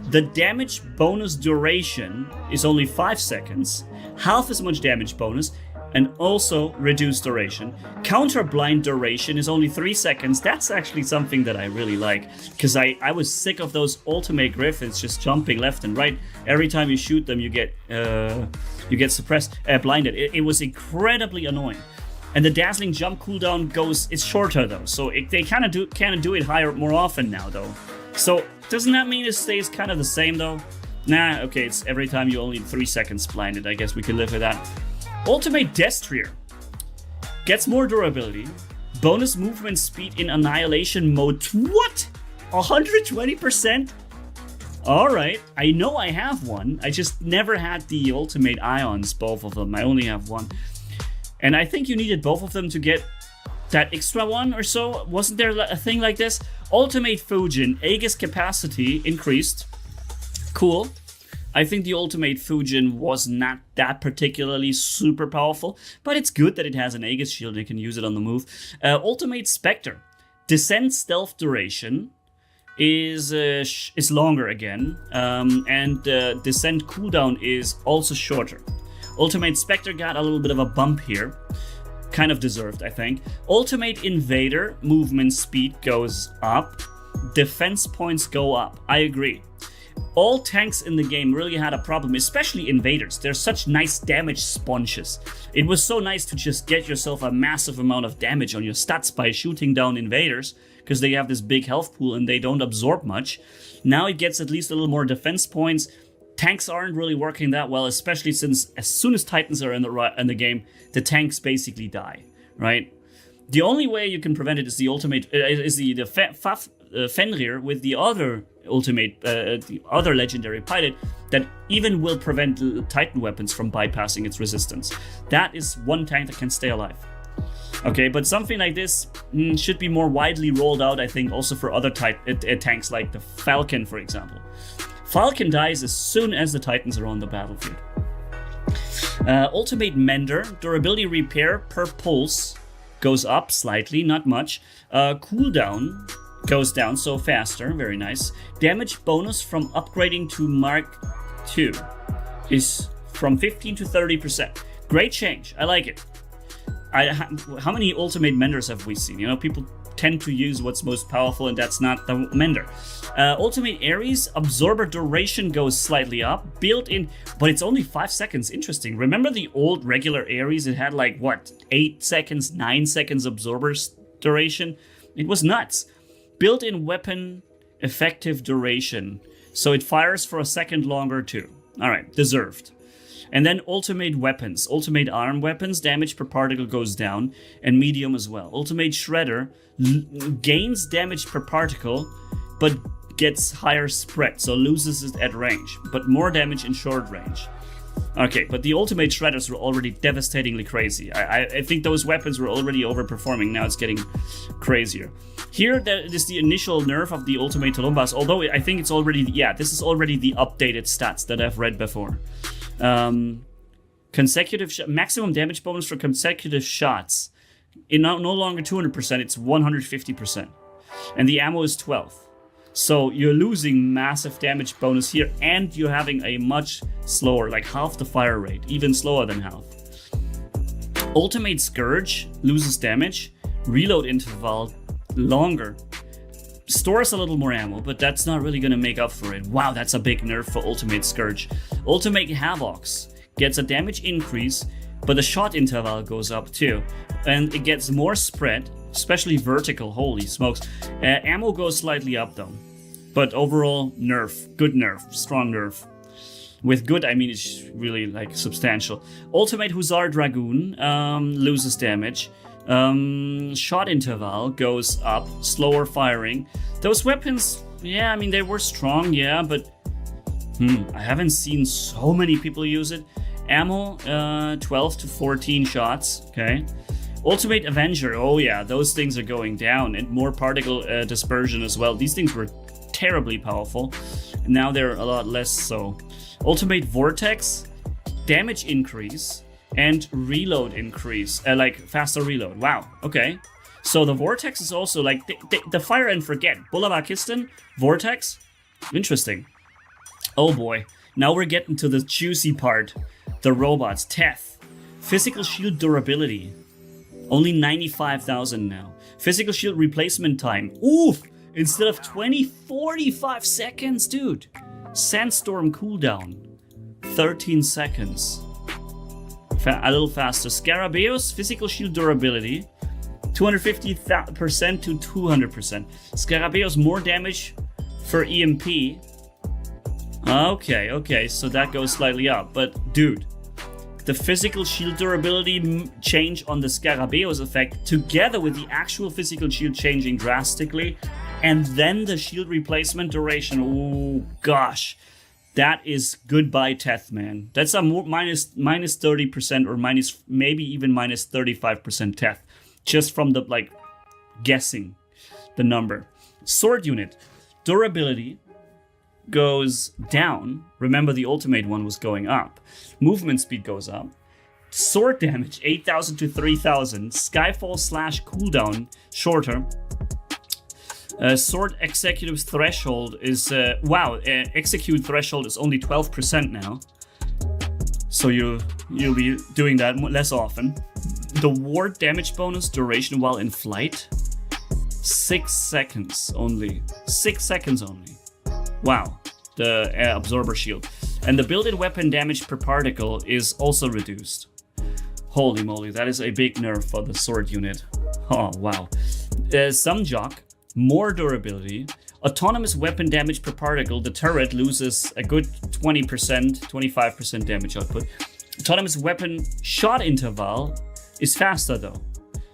The damage bonus duration is only 5 seconds, half as much damage bonus, and also reduced duration. Counterblind duration is only 3 seconds. That's actually something that I really like, because I was sick of those ultimate griffins just jumping left and right. Every time you shoot them, you get suppressed, blinded. It was incredibly annoying. And the dazzling jump cooldown it's shorter though, so they kind of do it higher more often now though. So doesn't that mean it stays kind of the same though? Nah, okay, it's every time you only 3 seconds blinded. I guess we can live with that. Ultimate Destrier. Gets more durability. Bonus movement speed in annihilation mode. What? 120%? Alright, I know I have one. I just never had the ultimate ions, both of them. I only have one. And I think you needed both of them to get that extra one or so. Wasn't there a thing like this? Ultimate Fujin, Aegis capacity increased. Cool. I think the Ultimate Fujin was not that particularly super powerful, but it's good that it has an Aegis shield and you can use it on the move. Ultimate Spectre. Descent stealth duration is longer again, and descent cooldown is also shorter. Ultimate Spectre got a little bit of a bump here. Kind of deserved, I think. Ultimate Invader, movement speed goes up. Defense points go up. I agree. All tanks in the game really had a problem, especially invaders. They're such nice damage sponges. It was so nice to just get yourself a massive amount of damage on your stats by shooting down invaders, because they have this big health pool and they don't absorb much. Now it gets at least a little more defense points. Tanks aren't really working that well, especially since as soon as Titans are in the game, the tanks basically die, right? The only way you can prevent it is the ultimate Fenrir with the other ultimate, the other legendary pilot that even will prevent Titan weapons from bypassing its resistance. That is one tank that can stay alive. Okay, but something like this should be more widely rolled out, I think, also for other tanks like the Falcon, for example. Falcon dies as soon as the Titans are on the battlefield. Ultimate Mender, durability repair per pulse goes up slightly, not much. Cooldown goes down, so faster, very nice. Damage bonus from upgrading to Mark II is from 15 to 30%. Great change, I like it. How many Ultimate Menders have we seen? You know, people tend to use what's most powerful, and that's not the Mender. Ultimate Ares, absorber duration goes slightly up, built in, but it's only 5 seconds. Interesting. Remember the old regular Ares? It had like, what, 8 seconds, 9 seconds absorbers duration? It was nuts. Built-in weapon effective duration, so it fires for a second longer too. Alright, deserved. And then ultimate weapons. Ultimate arm weapons, damage per particle goes down, and medium as well. Ultimate Shredder gains damage per particle, but gets higher spread, so loses it at range, but more damage in short range. Okay, but the Ultimate Shredders were already devastatingly crazy. I think those weapons were already overperforming, now it's getting crazier. Here, there is the initial nerf of the Ultimate Tulumbas, although I think it's already, yeah, this is already the updated stats that I've read before. Consecutive maximum damage bonus for consecutive shots. No longer 200%, it's 150%. And the ammo is 12. So you're losing massive damage bonus here, and you're having a much slower, like half the fire rate, even slower than half. Ultimate Scourge loses damage, reload interval longer, stores a little more ammo, but that's not really going to make up for it. Wow, that's a big nerf for Ultimate Scourge. Ultimate Havocs gets a damage increase, but the shot interval goes up too, and it gets more spread, especially vertical. Holy smokes. Ammo goes slightly up though, but overall nerf, good nerf, strong nerf. With good, I mean it's really like substantial. Ultimate Hussar Dragoon loses damage. Shot interval goes up, slower firing. Those weapons, yeah, I mean they were strong, yeah, but I haven't seen so many people use it. Ammo, 12 to 14 shots, okay. Ultimate Avenger, oh yeah, those things are going down, and more particle dispersion as well. These things were terribly powerful, and now they're a lot less so. Ultimate Vortex, damage increase, and reload increase, like faster reload. Wow, okay. So the Vortex is also like, the fire and forget. Bulavakistan, Vortex, interesting. Oh boy, now we're getting to the juicy part. The robots, Teth. Physical shield durability. Only 95,000 now. Physical shield replacement time. Oof! Instead of 20, 45 seconds, dude. Sandstorm cooldown. 13 seconds. A little faster. Scarabaeus, physical shield durability. 250% to 200%. Scarabaeus, more damage for EMP. Okay, so that goes slightly up. But, dude, Shock, the physical shield durability change on the Scarabeus effect, together with the actual physical shield changing drastically, and then the shield replacement duration. Oh gosh, that is goodbye Teth, man. That's a minus 30% or maybe even minus 35% Teth, just from the like guessing the number. Sword unit durability goes down. Remember, the ultimate one was going up. Movement speed goes up. Sword damage 8,000 to 3,000. Skyfall / cooldown shorter. Sword executive threshold is execute threshold is only 12% now. So you'll be doing that less often. The ward damage bonus duration while in flight, 6 seconds only. 6 seconds only. Wow, the absorber shield. And the built-in weapon damage per particle is also reduced. Holy moly, that is a big nerf for the sword unit. Oh, wow. Some jock, more durability. Autonomous weapon damage per particle, the turret loses a good 20%, 25% damage output. Autonomous weapon shot interval is faster though.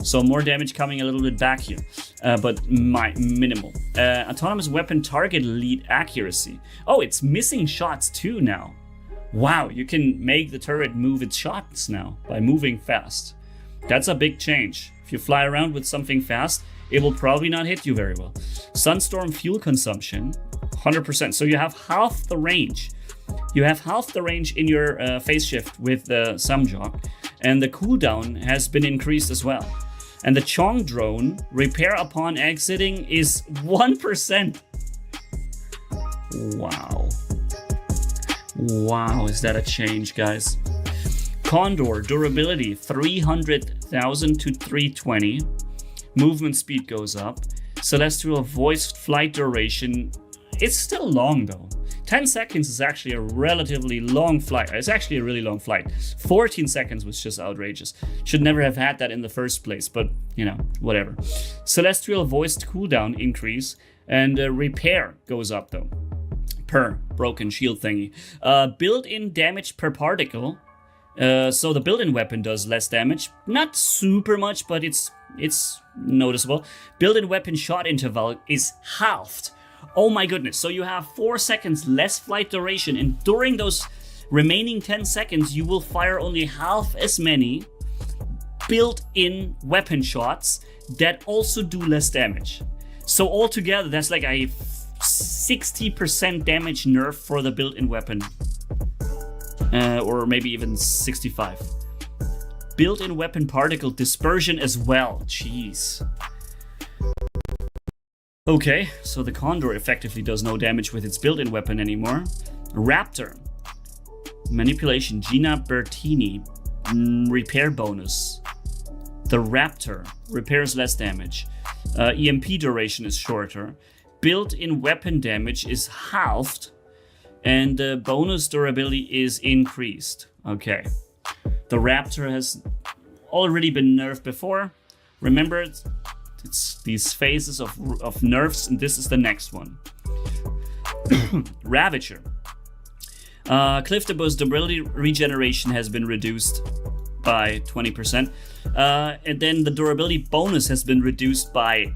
So more damage coming a little bit back here, but minimal. Autonomous weapon target lead accuracy. Oh, it's missing shots too now. Wow, you can make the turret move its shots now by moving fast. That's a big change. If you fly around with something fast, it will probably not hit you very well. Sunstorm fuel consumption, 100%. So you have half the range. You have half the range in your phase shift with the Samjock, and the cooldown has been increased as well. And the Chong drone, repair upon exiting, is 1%. Wow. Wow, is that a change, guys? Condor, durability, 300,000 to 320. Movement speed goes up. Celestial voice flight duration, it's still long though. 10 seconds is actually a relatively long flight. It's actually a really long flight. 14 seconds was just outrageous. Should never have had that in the first place, but you know, whatever. Celestial voiced cooldown increase, and repair goes up though, per broken shield thingy. Built-in damage per particle. So the built-in weapon does less damage. Not super much, but it's noticeable. Built-in weapon shot interval is halved. Oh my goodness, so you have 4 seconds less flight duration, and during those remaining 10 seconds, you will fire only half as many built-in weapon shots that also do less damage. So altogether, that's like a 60% damage nerf for the built-in weapon. Or maybe even 65. Built-in weapon particle dispersion as well, jeez. Okay, so the Condor effectively does no damage with its built-in weapon anymore. Raptor. Manipulation, Gina Bertini. Repair bonus. The Raptor repairs less damage. EMP duration is shorter. Built-in weapon damage is halved. And the bonus durability is increased. Okay. The Raptor has already been nerfed before. Remember, it's these phases of nerfs, and this is the next one. Ravager. Cliff-to-Buzz durability regeneration has been reduced by 20%. And then the durability bonus has been reduced by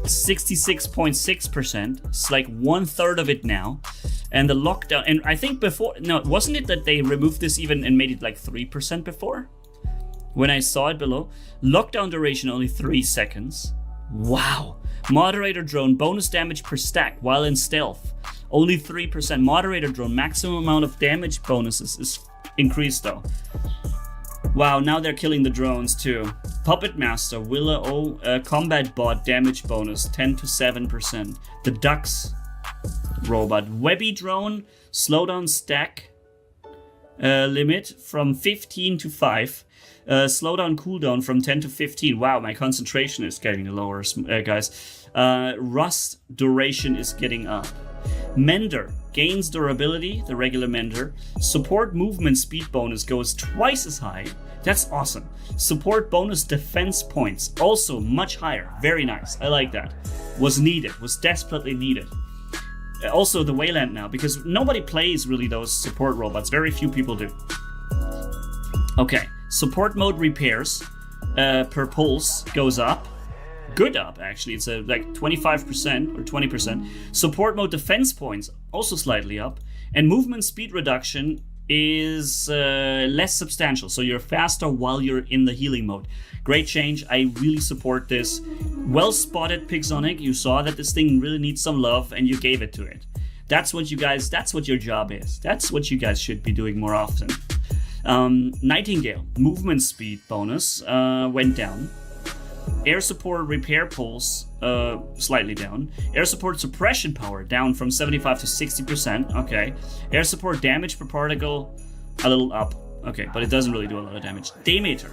66.6%. It's like 1/3 of it now. And the lockdown, and I think before, no, wasn't it that they removed this even and made it like 3% before? When I saw it below. Lockdown duration only 3 seconds. Wow. Moderator drone, bonus damage per stack while in stealth. Only 3%. Moderator drone, maximum amount of damage bonuses is increased though. Wow, now they're killing the drones too. Puppet Master, Willow combat bot damage bonus 10 to 7%. The Ducks robot. Webby drone, slowdown stack limit from 15 to 5. Slowdown cooldown from 10 to 15. Wow, my concentration is getting lower, guys. Rust duration is getting up. Mender gains durability, the regular Mender. Support movement speed bonus goes twice as high. That's awesome. Support bonus defense points, also much higher. Very nice. I like that. Was needed, was desperately needed. Also the Wayland now, because nobody plays really those support robots. Very few people do. Okay, support mode repairs per pulse goes up. Good up, actually. It's like 25% or 20%. Support mode defense points also slightly up. And movement speed reduction is less substantial. So you're faster while you're in the healing mode. Great change. I really support this. Well spotted, Pixonic. You saw that this thing really needs some love and you gave it to it. That's what you guys, that's what your job is. That's what you guys should be doing more often. Nightingale, movement speed bonus went down. Air support repair pulse slightly down. Air support suppression power down from 75 to 60%. Okay. Air support damage per particle a little up. Okay, but it doesn't really do a lot of damage. Daymeter.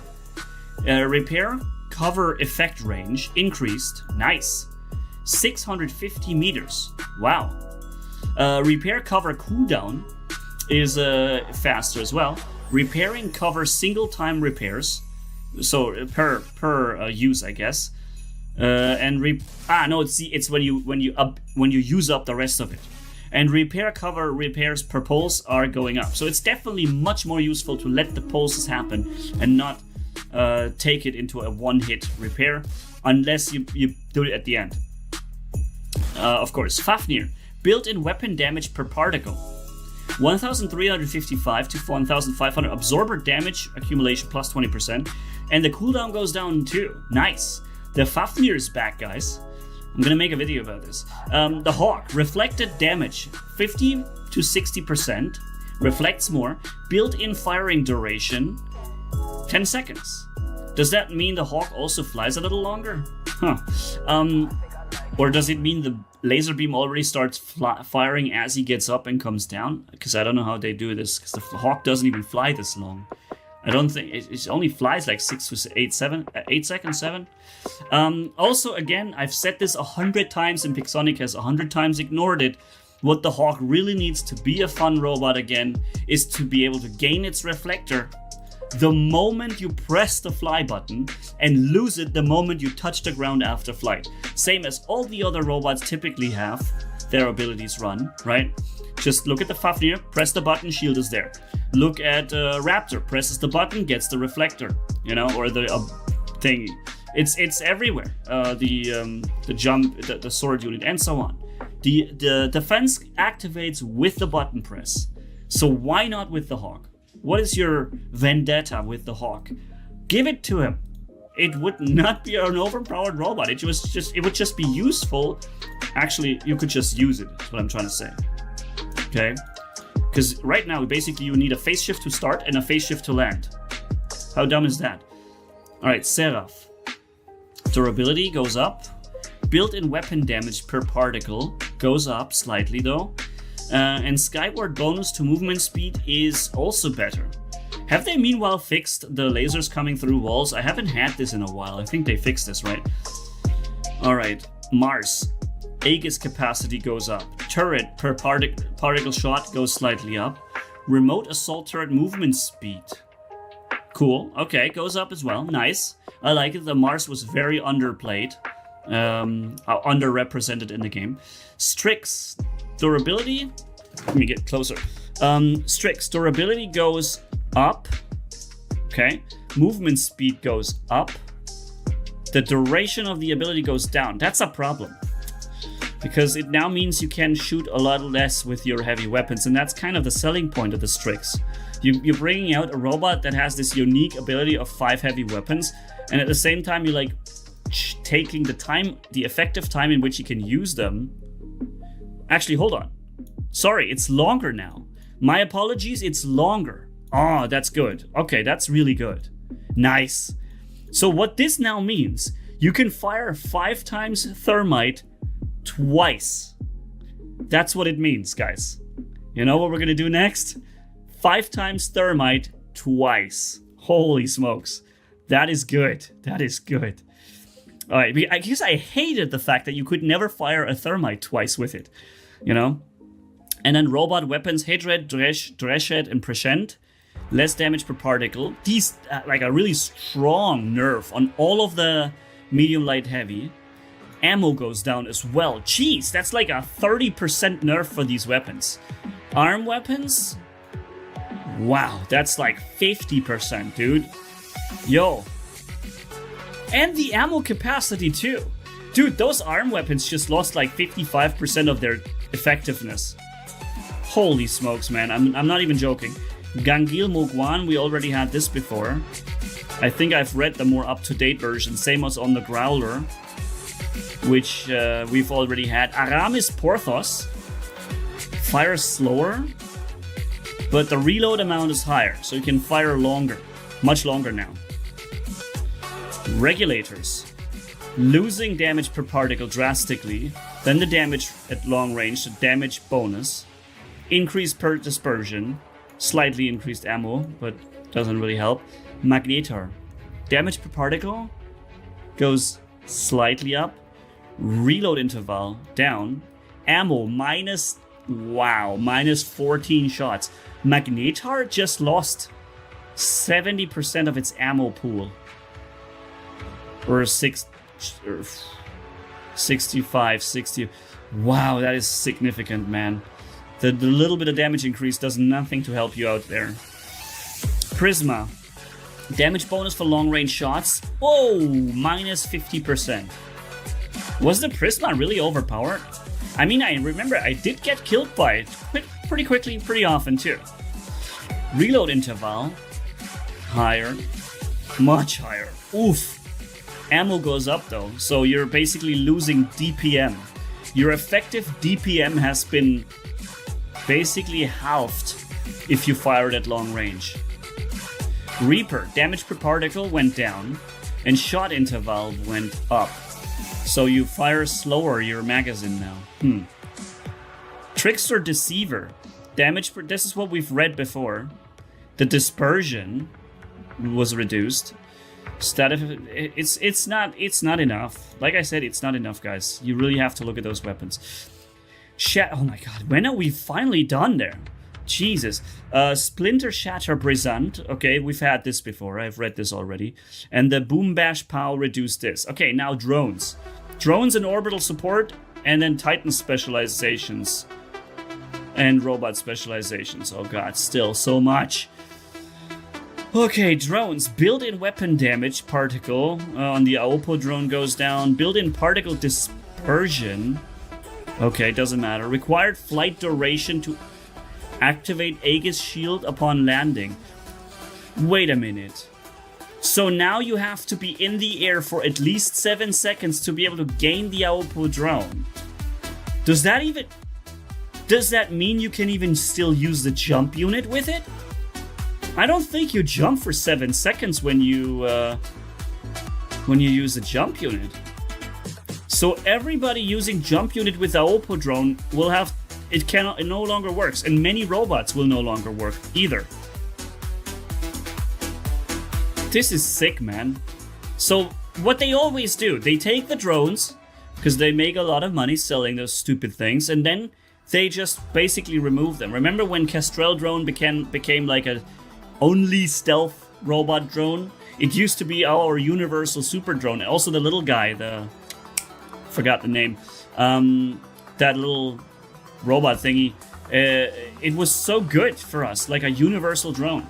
Repair cover effect range increased. Nice. 650 meters. Wow. Repair cover cooldown is faster as well. Repairing cover single time repairs. So per use, I guess, it's when you use up the rest of it, and repair cover repairs per pulse are going up. So it's definitely much more useful to let the pulses happen and not take it into a one-hit repair, unless you do it at the end. Of course, Fafnir, built-in weapon damage per particle. 1,355 to 1,500 absorber damage accumulation plus 20%, and the cooldown goes down too. Nice. The Fafnir is back, guys. I'm gonna make a video about this. The Hawk, reflected damage 50 to 60%, reflects more. Built-in firing duration 10 seconds. Does that mean the Hawk also flies a little longer? Huh. Or does it mean the laser beam already starts firing as he gets up and comes down? Because I don't know how they do this, because the Hawk doesn't even fly this long. I don't think it only flies like 8 seconds, 7. Also, again, I've said this 100 times and Pixonic has 100 times ignored it. What the Hawk really needs to be a fun robot again is to be able to gain its reflector the moment you press the fly button and lose it the moment you touch the ground after flight. Same as all the other robots typically have their abilities run, right? Just look at the Fafnir, press the button, shield is there. Look at Raptor, presses the button, gets the reflector, you know, or the thing. It's everywhere. The jump, the sword unit, and so on. The defense activates with the button press. So why not with the Hawk? What is your vendetta with the Hawk? Give it to him. It would not be an overpowered robot. It would just be useful. Actually, you could just use it. That's what I'm trying to say. Okay? Because right now, basically, you need a phase shift to start and a phase shift to land. How dumb is that? Alright, Seraph. Durability goes up. Built-in weapon damage per particle goes up slightly, though. And Skyward bonus to movement speed is also better. Have they meanwhile fixed the lasers coming through walls? I haven't had this in a while. I think they fixed this, right? Alright, Mars. Aegis capacity goes up. Turret per particle shot goes slightly up. Remote assault turret movement speed. Cool. Okay, goes up as well. Nice. I like it. The Mars was very underplayed. Underrepresented in the game. Strix. Durability. Let me get closer. Strix. Durability goes up. Okay. Movement speed goes up. The duration of the ability goes down. That's a problem. Because it now means you can shoot a lot less with your heavy weapons, and that's kind of the selling point of the Strix. You're bringing out a robot that has this unique ability of 5 heavy weapons, and at the same time you're like taking the effective time in which you can use them. Actually, hold on. Sorry, it's longer now. My apologies, it's longer. Oh, that's good. Okay, that's really good. Nice. So what this now means, you can fire 5 times thermite twice. That's what it means, guys. You know what we're gonna do next? 5 times thermite twice. Holy smokes. That is good. That is good. Alright, I guess I hated the fact that you could never fire a thermite twice with it. You know? And then robot weapons, Hatred, Dreshed, and Prescient. Less damage per particle. These, like a really strong nerf on all of the medium, light, heavy. Ammo goes down as well. Jeez, that's like a 30% nerf for these weapons. Arm weapons, Wow, that's like 50%, dude. Yo. And the ammo capacity too. Dude, those arm weapons just lost like 55% of their effectiveness. Holy smokes, man. I'm not even joking. Gangil Mogwan, we already had this before. I think I've read the more up-to-date version. Same as on the Growler, which we've already had. Aramis Porthos fires slower, but the reload amount is higher, so you can fire longer. Much longer now. Regulators. Losing damage per particle drastically, then the damage at long range, the damage bonus, increased per dispersion, slightly increased ammo, but doesn't really help. Magnetar. Damage per particle goes slightly up, reload interval down, ammo minus 14 shots. Magnetar just lost 70% of its ammo pool. Or 65, 60. Wow, that is significant, man. The little bit of damage increase does nothing to help you out there. Prisma. Damage bonus for long range shots. Oh, minus 50%. Was the Prisma really overpowered? I mean, I remember I did get killed by it pretty quickly, pretty often too. Reload interval. Higher. Much higher. Oof. Ammo goes up though, so you're basically losing DPM. Your effective DPM has been basically halved if you fire it at long range. Reaper, damage per particle went down, and shot interval went up. So you fire slower your magazine now. Trickster Deceiver, damage per... This is what we've read before. The dispersion was reduced. It's not enough. Like I said, it's not enough, guys. You really have to look at those weapons. Oh my god, when are we finally done there? Jesus. Splinter Shatter Brisant. Okay, we've had this before. I've read this already. And the Boom Bash Pow reduced this. Okay, now drones. Drones and orbital support, and then Titan specializations. And robot specializations. Oh god, still so much. Okay, drones. Built-in weapon damage particle on the Aopo drone goes down. Built-in particle dispersion. Okay, doesn't matter. Required flight duration to activate Aegis shield upon landing. Wait a minute. So now you have to be in the air for at least 7 seconds to be able to gain the Aopo drone. Does that mean you can even still use the jump unit with it? I don't think you jump for 7 seconds when you use the jump unit. So everybody using jump unit with the Aopo drone will have it no longer works, and many robots will no longer work either. This is sick, man. So what they always do, they take the drones because they make a lot of money selling those stupid things, and then they just basically remove them. Remember when Kestrel drone became like a only stealth robot drone? It used to be our universal super drone. Also the little guy, forgot the name. That little robot thingy. It was so good for us, like a universal drone.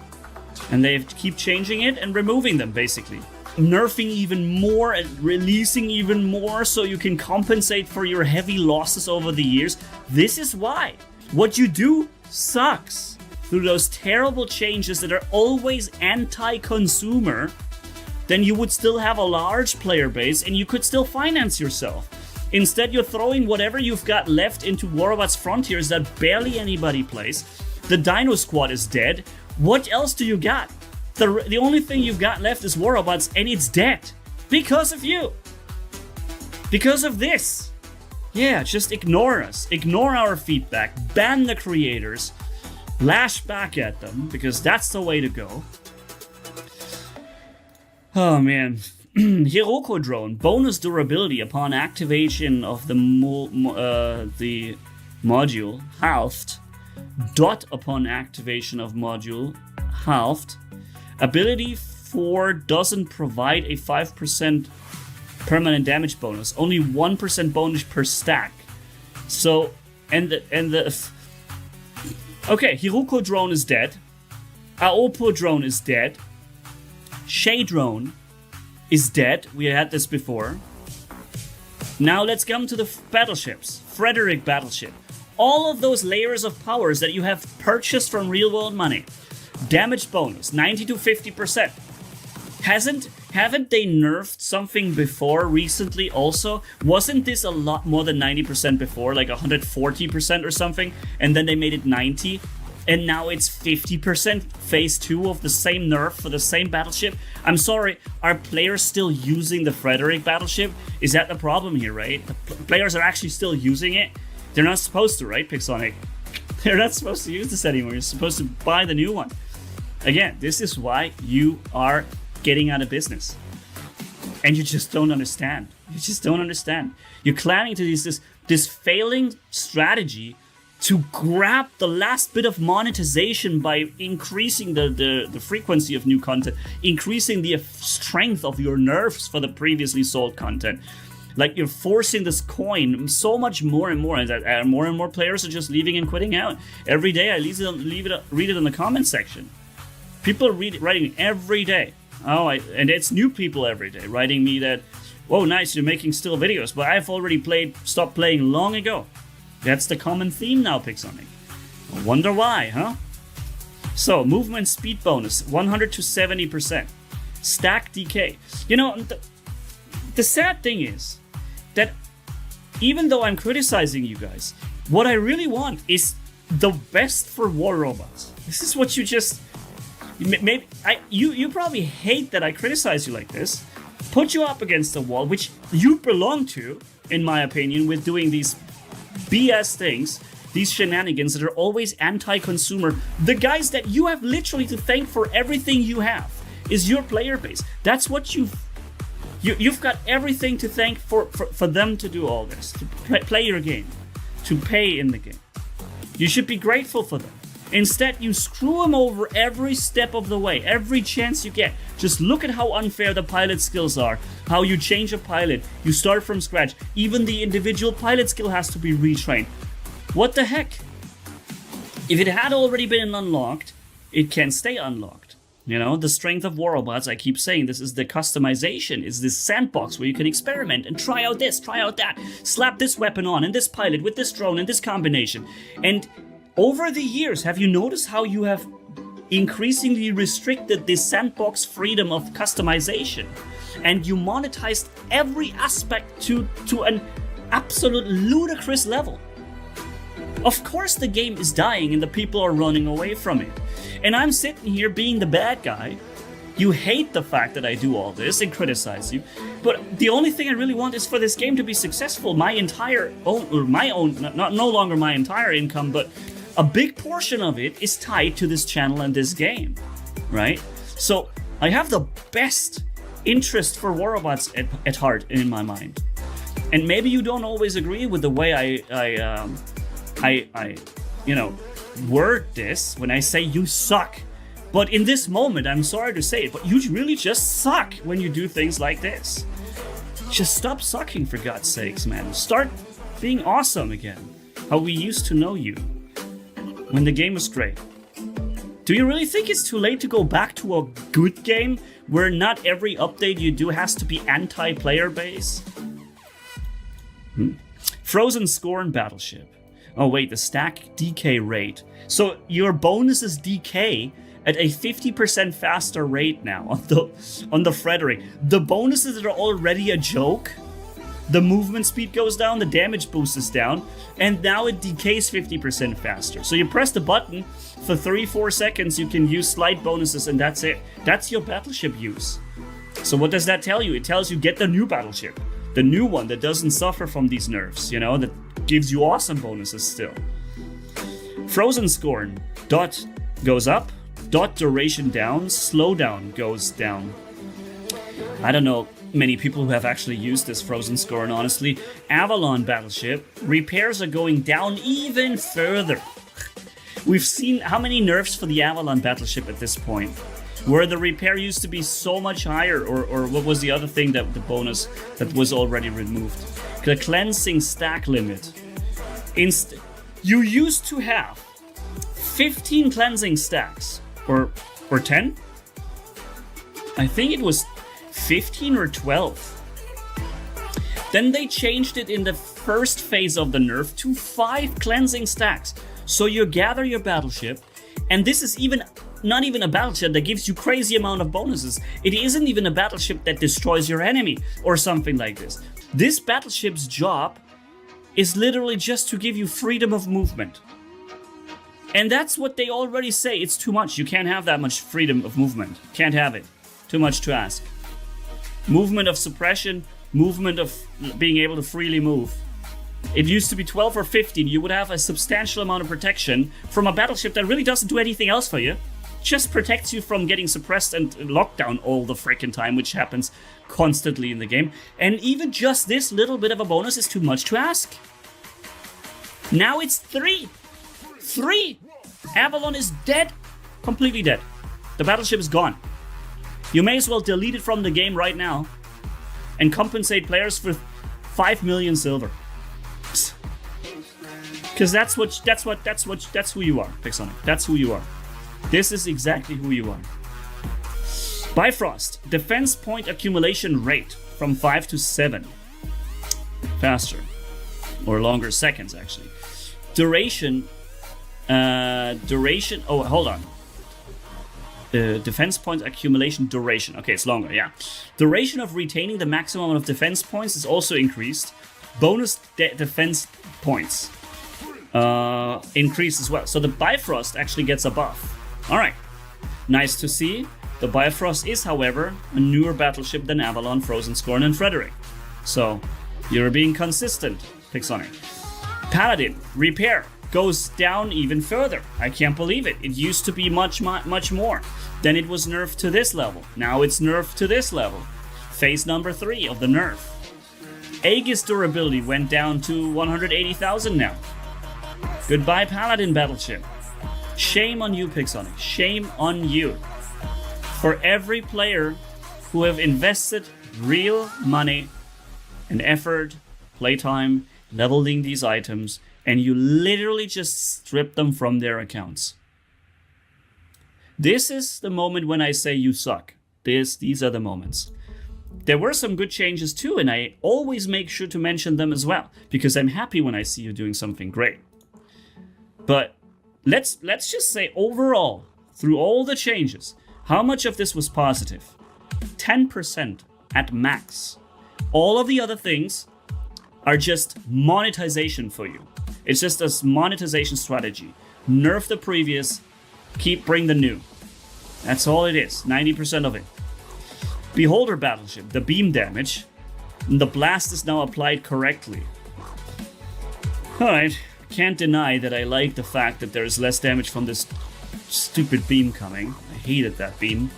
And they keep changing it and removing them, basically. Nerfing even more and releasing even more so you can compensate for your heavy losses over the years. This is why. What you do sucks. Through those terrible changes that are always anti-consumer, then you would still have a large player base and you could still finance yourself. Instead, you're throwing whatever you've got left into War-Robots Frontiers that barely anybody plays. The Dino Squad is dead. What else do you got? The only thing you've got left is War-Robots, and it's dead. Because of you. Because of this. Yeah, just ignore us. Ignore our feedback. Ban the creators. Lash back at them, because that's the way to go. Oh, man. Hiroko drone. Bonus durability upon activation of the module. Halved. Dot upon activation of module. Halved. Ability 4 doesn't provide a 5% permanent damage bonus. Only 1% bonus per stack. So, okay, Hiroko drone is dead. Aopo drone is dead. Shay drone is dead. We had this before. Now let's come to the battleships. Frederick battleship. All of those layers of powers that you have purchased from real world money. Damage bonus, 90 to 50%. Haven't they nerfed something before recently also? Wasn't this a lot more than 90% before, like 140% or something? And then they made it 90, and now it's 50%. Phase 2 of the same nerf for the same battleship. I'm sorry, are players still using the Frederick battleship? Is that the problem here, right? The players are actually still using it? They're not supposed to, right, Pixonic? They're not supposed to use this anymore. You're supposed to buy the new one. Again, this is why you are getting out of business. And you just don't understand. You just don't understand. You're planning to use this failing strategy to grab the last bit of monetization by increasing the frequency of new content, increasing the strength of your nerfs for the previously sold content. Like, you're forcing this coin so much more and more, and more players are just leaving and quitting out. Every day I read it in the comment section. People are writing every day. And it's new people every day writing me that, whoa, nice, you're making still videos, but I've already stopped playing long ago. That's the common theme now, Pixonic. I wonder why, huh? So, movement speed bonus, 100 to 70%. Stack decay. You know, the sad thing is that even though I'm criticizing you guys, what I really want is the best for war robots. This is what you just... Maybe you probably hate that I criticize you like this. Put you up against the wall, which you belong to, in my opinion, with doing these BS things, these shenanigans that are always anti-consumer. The guys that you have literally to thank for everything you have is your player base. That's what you've got everything to thank for them to do all this, to play your game, to pay in the game. You should be grateful for them. Instead, you screw them over every step of the way, every chance you get. Just look at how unfair the pilot skills are, how you change a pilot, you start from scratch. Even the individual pilot skill has to be retrained. What the heck? If it had already been unlocked, it can stay unlocked. You know, the strength of war robots, I keep saying, this is the customization. It's this sandbox where you can experiment and try out this, try out that. Slap this weapon on and this pilot with this drone and this combination. And over the years, have you noticed how you have increasingly restricted this sandbox freedom of customization? And you monetized every aspect to an absolute ludicrous level. Of course the game is dying and the people are running away from it. And I'm sitting here being the bad guy. You hate the fact that I do all this and criticize you. But the only thing I really want is for this game to be successful. No longer my entire income, but a big portion of it is tied to this channel and this game, right? So I have the best interest for war robots at heart in my mind. And maybe you don't always agree with the way I word this when I say you suck. But in this moment, I'm sorry to say it, but you really just suck when you do things like this. Just stop sucking, for God's sakes, man. Start being awesome again, how we used to know you. When the game was great. Do you really think it's too late to go back to a good game where not every update you do has to be anti-player base? Frozen Scorn Battleship. Oh wait, the stack decay rate. So your bonuses decay at a 50% faster rate now on the Frederick. The bonuses that are already a joke. The movement speed goes down, the damage boost is down, and now it decays 50% faster. So you press the button, for 3-4 seconds you can use slight bonuses, and that's it. That's your battleship use. So what does that tell you? It tells you get the new battleship. The new one that doesn't suffer from these nerfs, you know, that gives you awesome bonuses still. Frozen Scorn. Dot goes up, dot duration down, slowdown goes down. I don't know many people who have actually used this Frozen Scorn, honestly. Avalon Battleship, repairs are going down even further. We've seen how many nerfs for the Avalon Battleship at this point, where the repair used to be so much higher, or what was the other thing that the bonus that was already removed? The cleansing stack limit. You used to have 15 cleansing stacks or 10? I think it was 15 or 12. Then they changed it in the first phase of the nerf to 5 cleansing stacks. So you gather your battleship, and this is not even a battleship that gives you crazy amount of bonuses. It isn't even a battleship that destroys your enemy or something like this. This battleship's job is literally just to give you freedom of movement. And that's what they already say. It's too much. You can't have that much freedom of movement. Can't have it. Too much to ask. Movement of suppression, movement of being able to freely move. It used to be 12 or 15. You would have a substantial amount of protection from a battleship that really doesn't do anything else for you. Just protects you from getting suppressed and locked down all the freaking time, which happens constantly in the game. And even just this little bit of a bonus is too much to ask. Now it's 3. 3! Avalon is dead. Completely dead. The battleship is gone. You may as well delete it from the game right now and compensate players with 5 million silver. Because that's who you are, Pixonic. That's who you are. This is exactly who you are. Bifrost, defense point accumulation rate from 5 to 7. Faster. Or longer seconds, actually. Duration, oh, hold on. Defense point accumulation duration. Okay, it's longer, yeah. Duration of retaining the maximum amount of defense points is also increased. Bonus defense points increase as well. So the Bifrost actually gets a buff. Alright, nice to see. The Bifrost is, however, a newer battleship than Avalon, Frozen Scorn, and Frederick. So, you're being consistent, Pixonic. Paladin, repair, goes down even further. I can't believe it. It used to be much more. Then it was nerfed to this level. Now it's nerfed to this level. Phase number 3 of the nerf. Aegis durability went down to 180,000 now. Goodbye, Paladin battleship. Shame on you, Pixonic. Shame on you. For every player who have invested real money and effort, playtime, leveling these items, and you literally just strip them from their accounts. This is the moment when I say you suck. These are the moments. There were some good changes too, and I always make sure to mention them as well, because I'm happy when I see you doing something great. But let's just say overall, through all the changes, how much of this was positive? 10% at max. All of the other things are just monetization for you. It's just a monetization strategy. Nerf the previous, bring the new. That's all it is, 90% of it. Beholder battleship, the beam damage. The blast is now applied correctly. Alright, can't deny that I like the fact that there's less damage from this stupid beam coming. I hated that beam.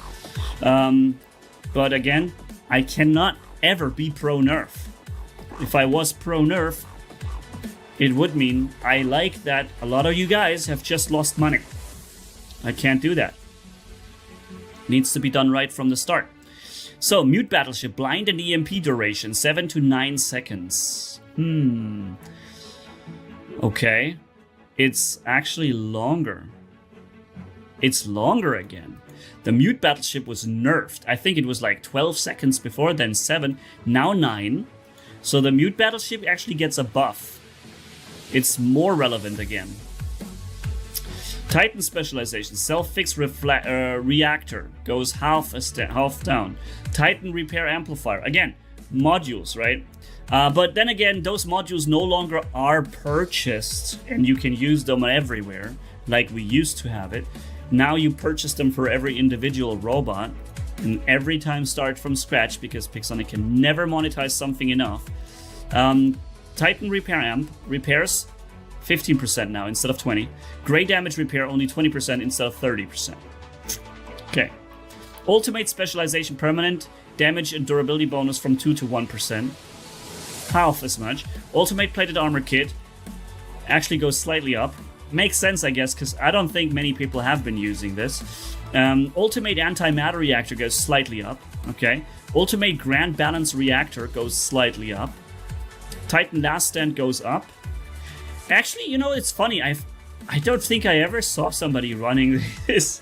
But again, I cannot ever be pro-nerf. If I was pro-nerf, it would mean I like that a lot of you guys have just lost money. I can't do that. Needs to be done right from the start. So, mute battleship, blind and EMP duration, 7 to 9 seconds. Okay. It's actually longer. It's longer again. The mute battleship was nerfed. I think it was like 12 seconds before, then 7, now 9. So the mute battleship actually gets a buff. It's more relevant again. Titan specialization, self-fix reactor goes half down. Titan repair amplifier, again, modules, right? But then again, those modules no longer are purchased and you can use them everywhere like we used to have it. Now you purchase them for every individual robot and every time start from scratch because Pixonic can never monetize something enough. Titan repair amp repairs 15% now instead of 20. Gray damage repair only 20% instead of 30%. Okay. Ultimate specialization permanent damage and durability bonus from 2 to 1%. Half as much. Ultimate plated armor kit actually goes slightly up. Makes sense, I guess, because I don't think many people have been using this. Ultimate antimatter reactor goes slightly up. Okay. Ultimate grand balance reactor goes slightly up. Titan last stand goes up. Actually, you know, it's funny. I don't think I ever saw somebody running this.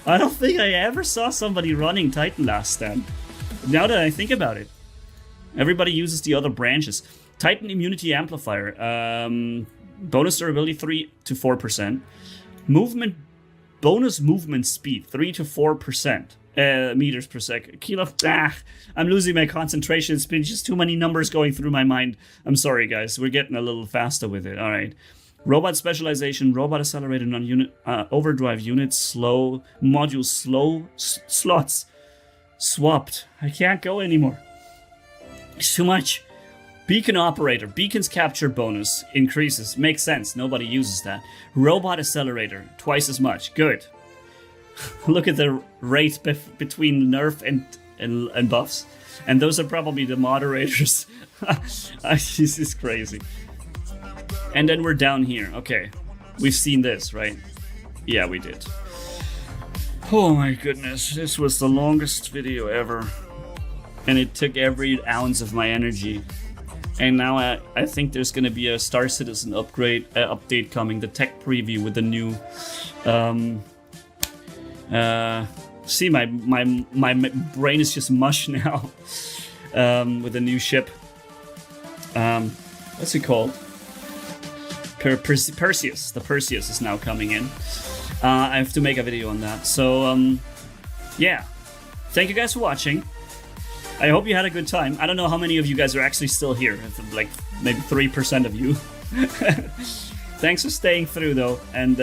I don't think I ever saw somebody running Titan last stand. Now that I think about it. Everybody uses the other branches. Titan Immunity Amplifier. Bonus durability 3 to 4%. Movement, bonus movement speed 3 to 4%. Meters per second. I'm losing my concentration. It's been just too many numbers going through my mind. I'm sorry, guys. We're getting a little faster with it. All right. Robot specialization, robot accelerator, non-unit, overdrive unit, slow, module slow, slots swapped. I can't go anymore. It's too much. Beacon operator, beacon's capture bonus increases. Makes sense. Nobody uses that. Robot accelerator, twice as much. Good. Look at the rate between nerf and buffs. And those are probably the moderators. This is crazy. And then we're down here. Okay. We've seen this, right? Yeah, we did. Oh my goodness. This was the longest video ever. And it took every ounce of my energy. And now I think there's going to be a Star Citizen update coming. The tech preview with the new... see, my brain is just mush now. With the new ship. What's it called? Perseus. The Perseus is now coming in. I have to make a video on that. So, yeah. Thank you guys for watching. I hope you had a good time. I don't know how many of you guys are actually still here. Like, maybe 3% of you. Thanks for staying through, though. And,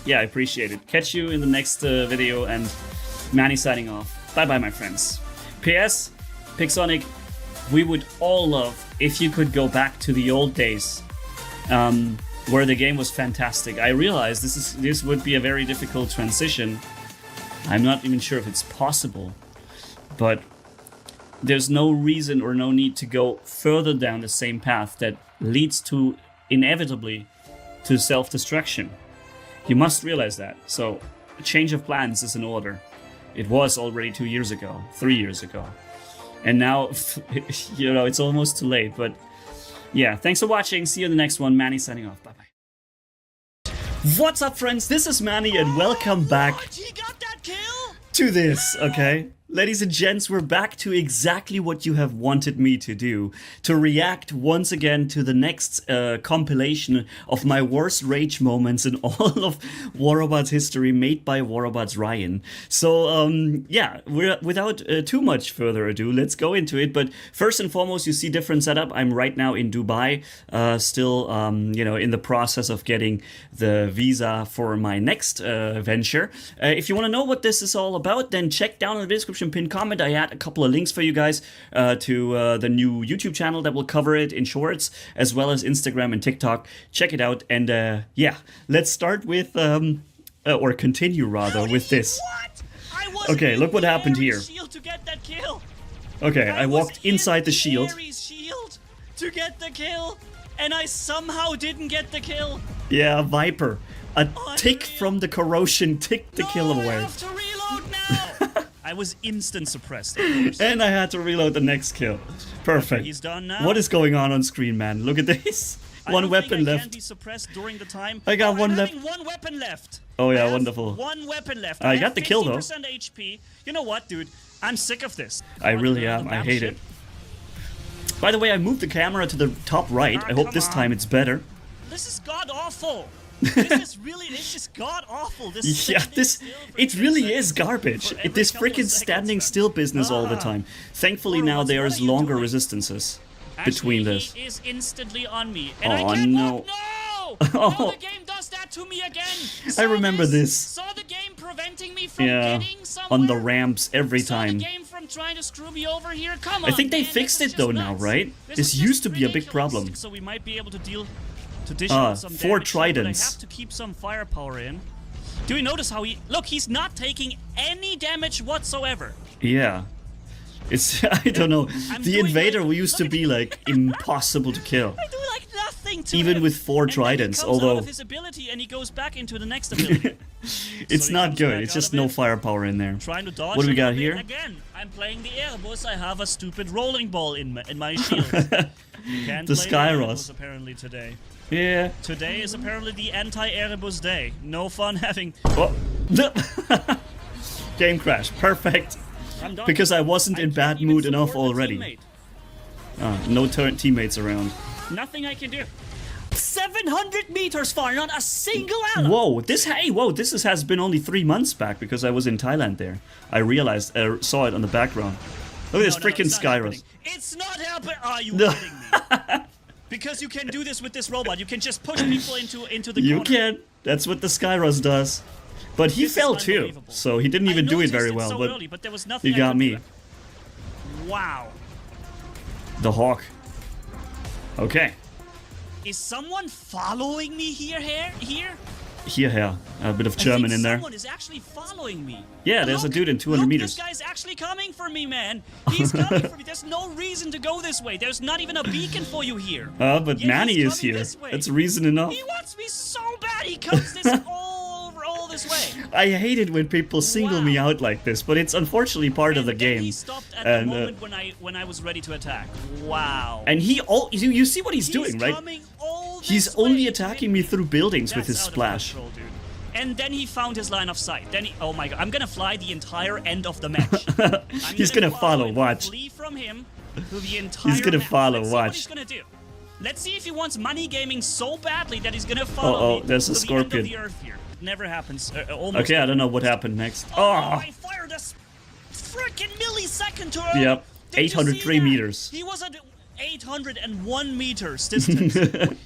yeah, I appreciate it. Catch you in the next video, and Manny signing off. Bye-bye, my friends. P.S. Pixonic, we would all love if you could go back to the old days, where the game was fantastic. I realize this would be a very difficult transition. I'm not even sure if it's possible, but there's no reason or no need to go further down the same path that leads to, inevitably, to self-destruction. You must realize that. So, a change of plans is in order. It was already 2 years ago, 3 years ago. And now, you know, it's almost too late. But, yeah, thanks for watching. See you in the next one. Manny signing off. Bye-bye. What's up, friends? This is Manny, and welcome back He got that kill? to this, okay? Ladies and gents, we're back to exactly what you have wanted me to do. To react once again to the next compilation of my worst rage moments in all of War Robots history, made by War Robots Ryan. So, yeah, without too much further ado, let's go into it. But first and foremost, you see different setup. I'm right now in Dubai, still, you know, in the process of getting the visa for my next venture. If you want to know what this is all about, then check down in the description pinned comment. I add a couple of links for you guys to the new YouTube channel that will cover it in shorts, as well as Instagram and TikTok. Check it out, and yeah, let's start with or continue rather with this. Okay, look what happened here. To get that kill. Okay, I walked inside the shield. Shield to get the kill, and I somehow didn't get the kill. Yeah, Viper. A tick from the corrosion ticked the kill away. I have to reload now. I was instant suppressed, of course. And I had to reload the next kill. Perfect. He's done now. What is going on screen, man? Look at this. One weapon left. I can't be suppressed during the time. I got one left. One weapon left. Oh yeah, wonderful. One weapon left. I got the kill though. 50% HP. You know what, dude? I'm sick of this. I really am. I hate it. By the way, I moved the camera to the top right. I hope this time it's better. This is god awful. This is god awful. This yeah, it really is garbage. This freaking standing still business all the time. Thankfully now there's longer resistances between this. He is instantly on me, and oh I can't no! walk. No! Oh. No, the game does that to me again. I remember this. Saw the game preventing me from getting somewhere. On the ramps every time. Saw the game from trying to screw me over here. Come on. I think they fixed it though now, right? This used to be a big problem. So we might be able to dish out some 4 damage, tridents. but I have to keep some firepower in. Do you notice how he's not taking any damage whatsoever. Yeah. It's, I don't know. The invader used to be like impossible to kill. I do like nothing to even him. with 4 tridents, and then he comes although out of his ability and he goes back into the next ability. It's So he not comes good. back It's out just of no it. firepower in there. Trying to dodge. What do we a got little here? bit. Again, I'm playing the Erebus. I have a stupid rolling ball in my shield. Can't The play Skyros. Erebus apparently today. Yeah. Today is apparently the anti-Erebus day. No fun having. Oh. Game crash. Perfect. I'm done. Because I wasn't in can't bad even mood enough support a already. teammate. No teammates around. Nothing I can do. 700 meters far, not a single ally. Whoa, has been only 3 months back because I was in Thailand there. I realized, saw it on the background. Look at this freaking Skyros. It's not happening. Are you No. kidding me? Because you can do this with this robot. You can just push people into the You corner. can. That's what the Skyros does. But he This is fell too, unbelievable. so he didn't even do it very noticed well. so But early, but there was nothing you I got could me. do. Wow. The Hawk. Okay. Is someone following me here? Here. A bit of I German think in there. Someone is actually following me. Yeah, there's a dude in 200 look, meters. This guy's actually coming for me, man. He's coming for me. There's no reason to go this way. There's not even a beacon for you here. But Yet Manny he's is coming here. this way. That's reason enough. He wants me so bad. He comes this all this way. I hate it when people single me out like this, but it's unfortunately part of the And then game. He stopped at And, the moment when I was ready to attack. Wow. And you see what he's doing, right? Coming all He's this only way. attacking me through buildings with That's his out of splash. control, dude. And then he found his line of sight. Then oh my god, I'm gonna fly the entire end of the match. He's gonna follow, and watch. Flee from him to the entire He's gonna map. follow, Let's see watch. what he's gonna do. Let's see if he wants Mannigaming so badly that he's gonna follow me there's a to scorpion. the end of the earth here. It never happens. Almost. Okay, I don't know what happened next. Oh, Oh, I fired a freaking millisecond too early. Yep, Did you 803 see that? meters. He was at 801 meters distance.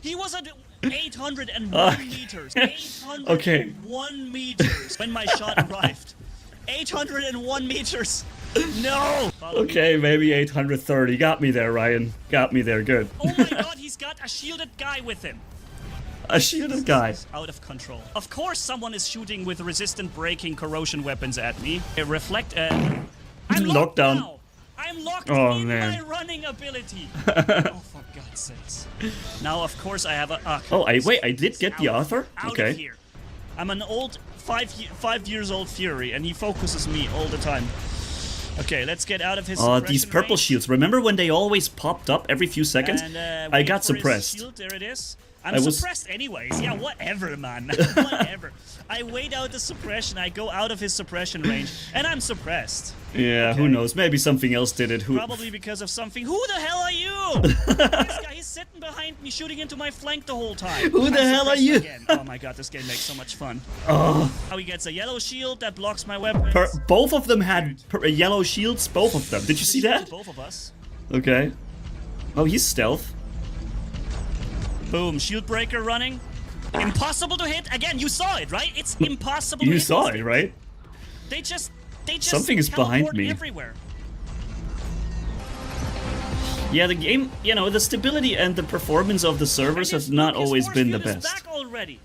He was at 801 meters. 801 meters when my shot arrived. 801 meters. No. okay, maybe 830. Got me there, Ryan. Got me there, good. Oh my god, he's got a shielded guy with him. A shielded guy. Out of control. Of course someone is shooting with resistant braking corrosion weapons at me. I'm locked Lockdown. now. I'm locked Oh, in man. my running ability. Oh, for God's sakes. Now, of course, I have a... Oh, I did get the Arthur? Out Okay. of here. I'm an old, 5 years old Fury, and he focuses me all the time. Okay, let's get out of his These suppression purple range. shields. Remember when they always popped up every few seconds? And, I wait got for his suppressed. shield. There it is. I'm I was- suppressed anyways. Yeah, whatever, man. Whatever. I wait out the suppression. I go out of his suppression range, and I'm suppressed. Yeah, who Okay. knows? Maybe something else did it. Who? Probably because of something. Who the hell are you? This guy, he's sitting behind me, shooting into my flank the whole time. Who the I'm hell are suppressed you? Again. Oh my god, this game makes so much fun. Oh, Now he gets a yellow shield that blocks my weapons. both of them had yellow shields. Both of them. Did you see that? Both of us. Okay. Oh, he's stealth. Boom, shield breaker running. Impossible to hit. Again, you saw it, right? It's impossible to You hit. saw these it, things. right? They just Something is behind teleport me. everywhere. Yeah, the game, the stability and the performance of the servers And has not his always force been the field is best. back already.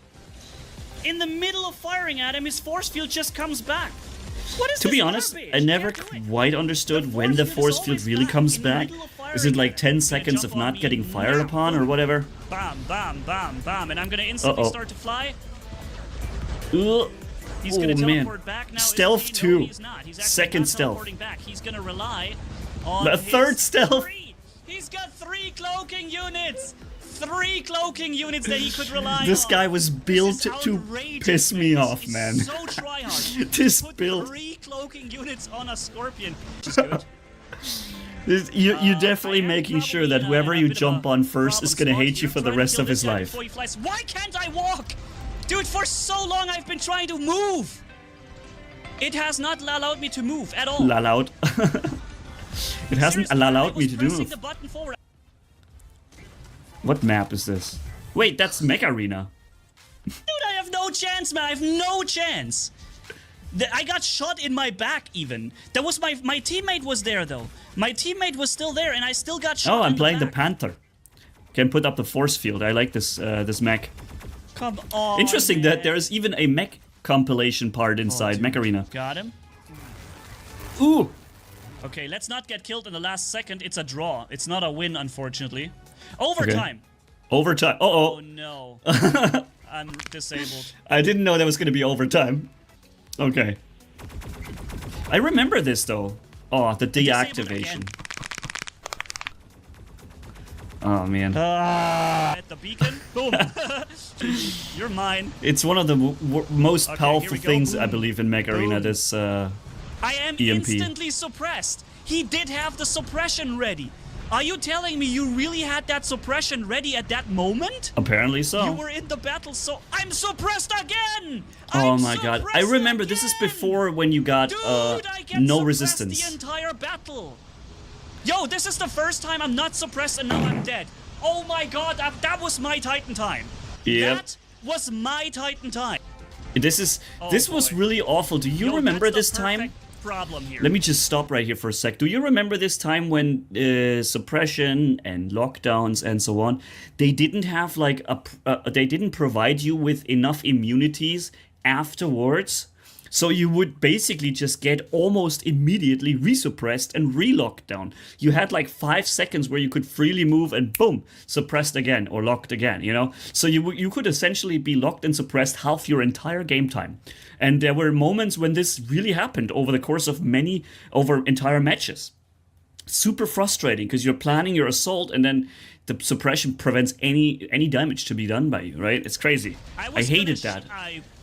In the middle of firing at him, his force field just comes back. What is To this be honest, garbage? I never Can't do it. quite understood when the force field is really always comes in the back. middle of Is it firing. like 10 Gonna seconds of jump on not me getting fired now. upon or whatever? Bam, bam, bam, bam, and I'm gonna instantly Uh-oh. start to fly. Ugh. He's gonna Oh, man. teleport back now. Stealth isn't he? No, too. he's not. He's actually Second not stealth. teleporting back. He's gonna rely on A his third stealth. He's got 3 cloaking units. 3 cloaking units that he could rely This on. guy was built This is to outrageous, piss me man. off, He's man. So tryhard. This Put build. 3 cloaking units on a scorpion. Which is good. You're definitely I am making sure that probably whoever in a you bit of jump a on first problem is gonna spot hate you here, for the trying to rest kill of his this guy life. before he flies. Why can't I walk? Dude, for so long I've been trying to move. It has not allowed me to move at all. Allowed. It hasn't Seriously, I allowed me was to pressing move. the button forward. What map is this? Wait, that's Mech Arena. Dude, I have no chance, man. I have no chance. I got shot in my back, even. That was my teammate was there, though. My teammate was still there, and I still got shot. Oh, I'm in playing the back. Panther. Can put up the force field. I like this this mech. Come on. Interesting man. that there is even a mech compilation part inside Mech Arena. Got him. Ooh! Okay, let's not get killed in the last second. It's a draw. It's not a win, unfortunately. Overtime. Overtime. Oh Uh-oh. no. I'm disabled. I didn't know that was going to be overtime. Okay. I remember this, though. Oh, the Disabled deactivation. again. Oh, man. At the beacon. Boom. You're mine. It's one of the most Okay, powerful here we go. things, I Boom. believe, in Mech Arena. Boom. This I am EMP. instantly suppressed. He did have the suppression ready. Are you telling me you really had that suppression ready at that moment? Apparently so. You were in the battle, so I'm suppressed again! Oh my god. I remember this is before when you got Dude, I get no suppressed resistance. the entire battle. Yo, this is the first time I'm not suppressed and now I'm dead. Oh my god, that was my Titan time. Yep. That was my Titan time. This was boy. really awful. Do you Yo, remember that's this the time? perfect problem here. Let me just stop right here for a sec. Do you remember this time when suppression and lockdowns and so on, they didn't have like they didn't provide you with enough immunities afterwards? So you would basically just get almost immediately resuppressed and re-locked down. You had like 5 seconds where you could freely move and boom, suppressed again or locked again, you know? So you could essentially be locked and suppressed half your entire game time. And there were moments when this really happened over the course of over entire matches. Super frustrating because you're planning your assault and then the suppression prevents any damage to be done by you, right? It's crazy. I hated that.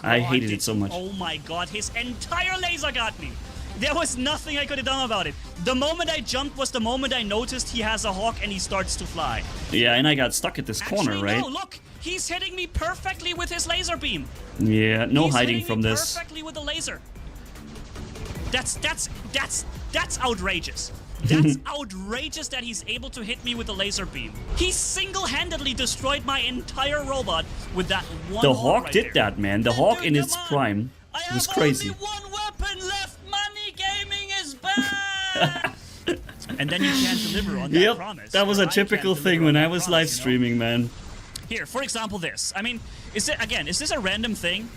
I hated it so much. Oh my god, his entire laser got me. There was nothing I could have done about it. The moment I jumped was the moment I noticed he has a hawk and he starts to fly. Yeah, and I got stuck at this corner, Actually, right? No, look, he's hitting me perfectly with his laser beam. Yeah, no He's hiding hitting from me this. perfectly with the laser. That's outrageous. That's outrageous that he's able to hit me with a laser beam. He single-handedly destroyed my entire robot with that one The hawk Hawk right did there. that, man. The Dude, Hawk in come its on. prime I was have crazy. only one weapon left. Mannigaming is back. And then you can't deliver on that Yep, promise. that was or a I typical can't deliver thing on when that I was promise, live you know? streaming, man. Here, for example, this. I mean, is this a random thing?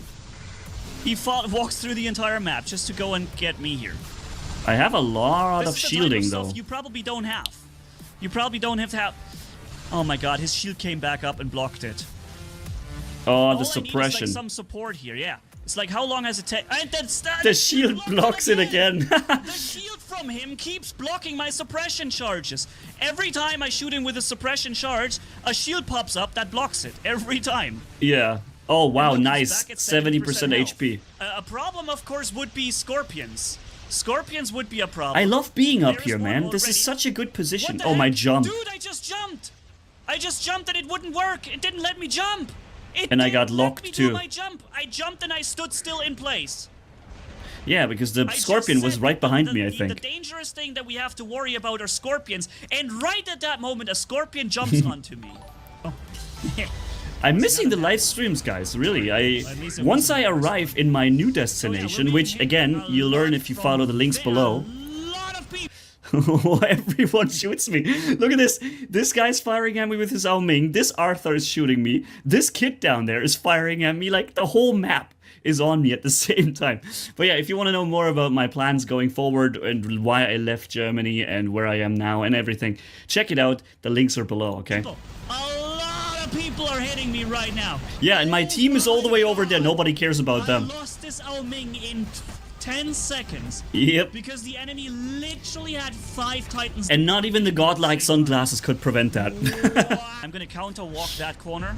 He walks through the entire map just to go and get me here. I have a lot This of is the shielding, type of though. stuff you probably don't have. You probably don't have to have. Oh my god, his shield came back up and blocked it. Oh, All the I need suppression. is like some support here, yeah. It's like, how long has it taken? The shield blocks it again. The shield from him keeps blocking my suppression charges. Every time I shoot him with a suppression charge, a shield pops up that blocks it. Every time. Yeah. Oh, wow, Look, he's nice. back at 70% health. HP. A problem, of course, would be scorpions. Scorpions would be a problem. I love being up There's here, one man. This already. is such a good position. What the Oh, my heck? jump. Dude, I just jumped. I just jumped and it wouldn't work. It didn't let me jump. And I got didn't let locked me too. do my jump. I jumped and I stood still in place. Yeah, because the I just scorpion was said right that behind the- me, I the think. dangerous thing that we have to worry about are scorpions. And right at that moment, a scorpion jumps onto me. I'm missing the live streams, guys, really. Once I arrive in my new destination, which, again, you learn if you follow the links below. Everyone shoots me. Look at this. This guy's firing at me with his Ao Ming. This Arthur is shooting me. This kid down there is firing at me. Like, the whole map is on me at the same time. But yeah, if you want to know more about my plans going forward and why I left Germany and where I am now and everything, check it out. The links are below, okay? A lot of people are hitting me right now. Yeah, and my team is all the way over there. Nobody cares about them. I lost this Ao Ming in 10 seconds. Yep. Because the enemy literally had 5 Titans. And not even the godlike sunglasses could prevent that. I'm gonna counter walk that corner.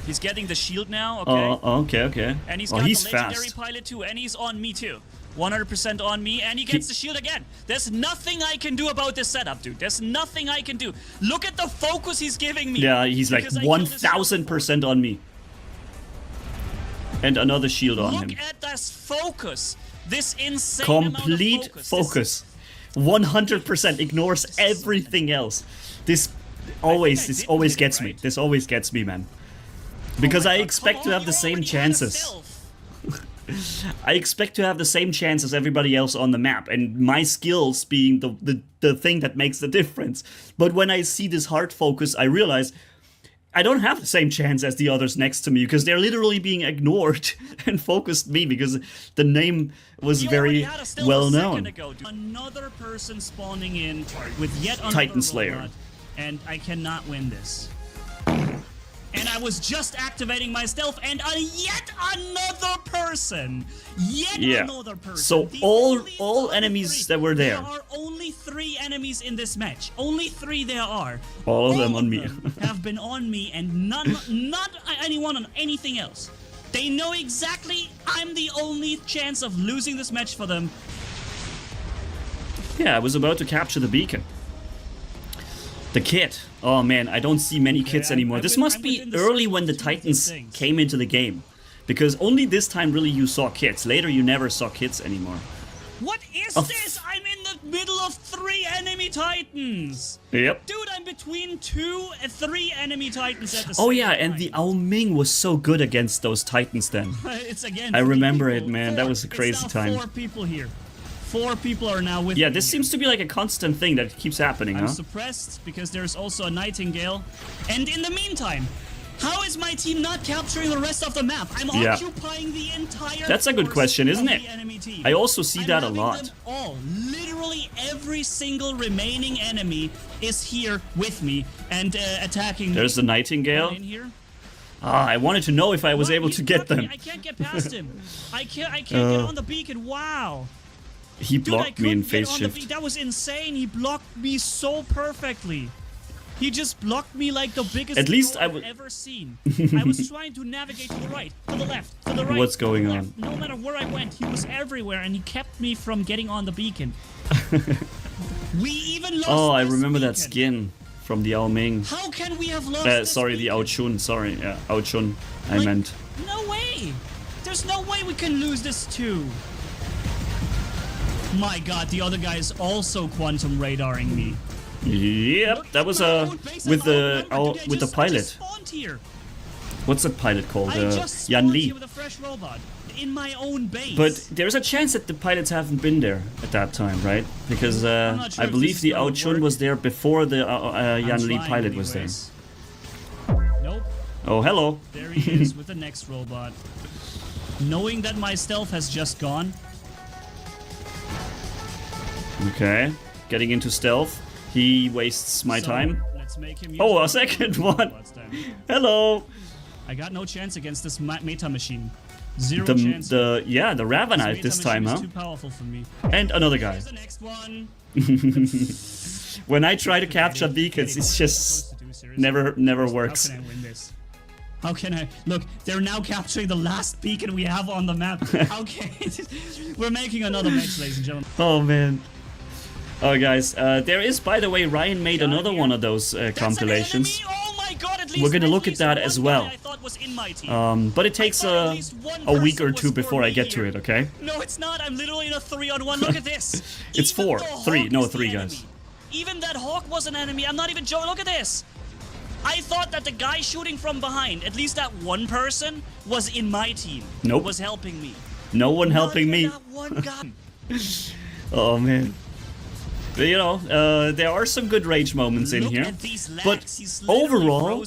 He's getting the shield now, okay? Okay. And he's Oh, got he's the legendary fast. pilot too, and he's on me too. 100% on me, and he gets the shield again. There's nothing I can do about this setup, dude. There's nothing I can do. Look at the focus he's giving me. Yeah, he's like because I killed his shield 1000% on me. And another shield on him. Look at this focus. This insane Complete amount of focus. 100% ignores everything else. This always did always hit him, gets me. right? This always gets me, man. Because Oh my I God, expect come to on, have the you same already had a chances. stealth. I expect to have the same chance as everybody else on the map, and my skills being the thing that makes the difference. But when I see this hard focus, I realize I don't have the same chance as the others next to me, because they're literally being ignored and focused me, because the name was You very already had a stealth well a second known. ago, dude. Another person spawning in with yet another Titan Slayer. robot, and I cannot win this. And I was just activating my stealth, and yet another person. Yeah. Another person. So The all only enemies three. that were there. There are only 3 enemies in this match. Only 3 there are. All of them on me. them have been on me, and not anyone on anything else. They know exactly I'm the only chance of losing this match for them. Yeah, I was about to capture the beacon. The kit. Oh man, I don't see many kits anymore. This must be early when the Titans came into the game. Because only this time really you saw kits. Later you never saw kits anymore. What is this? I'm in the middle of 3 enemy Titans. Yep. Dude, I'm between 2 and 3 enemy Titans at the same time. Oh yeah, and the Ao Ming was so good against those Titans then. It's again. I remember people. it, man. That was a crazy it's now time. 4 people here. 4 people are now with me. Yeah, this seems to be like a constant thing that keeps happening, I'm huh? suppressed because there's also a Nightingale. And in the meantime, how is my team not capturing the rest of the map? I'm occupying the entire. That's a good question, isn't it? Team. I also see that a lot. Them all, literally every single remaining enemy is here with me and attacking There's me. the Nightingale. In here. I wanted to know if I was able to get them. I can't get past him. I can't get on the beacon. Wow. He blocked me in phase shift. That was insane. He blocked me so perfectly. He just blocked me like the biggest At least I've ever seen. I was trying to navigate to the right, to the left, to the right. What's going on? No matter where I went, he was everywhere, and he kept me from getting on the beacon. We even lost. Oh, I remember beacon. that skin from the Ao Ming. How can we have lost? Sorry, the Ao Chun. Sorry, yeah, Ao Chun. I meant. No way. There's no way we can lose this too. My God, the other guy is also quantum radaring me. Yep, that was with the pilot. What's that pilot called? Yan Li. With a fresh robot in my own base. But there's a chance that the pilots haven't been there at that time, right? Because sure I believe the Ao Chun was there before the Yan Li pilot was there. Nope. Oh, hello. There he is with the next robot. Knowing that my stealth has just gone. Okay, getting into stealth. He wastes my time. Let's make him use a second one. Hello. I got no chance against this meta machine. Zero chance. The Ravenite this time, huh? Too powerful for me. And another guy. Here's the next one. When I try to capture beacons, it's just never works. How can I win this? How can I? Look, they're now capturing the last beacon we have on the map. How can we're making another match, ladies and gentlemen. Oh man. Oh guys, there is, by the way, Ryan made another one of those compilations. Oh my God, at least we're gonna look at that as well. But it takes a week or two before I get to it, okay? No, it's not. I'm literally in a 3-on-1. Look at this. It's three guys. Even that Hawk was an enemy. I'm not even joking. Look at this. I thought that the guy shooting from behind, at least that one person, was in my team. Nope. Was helping me. No one helping me. That one guy. Oh man. You know, there are some good rage moments in here, but overall,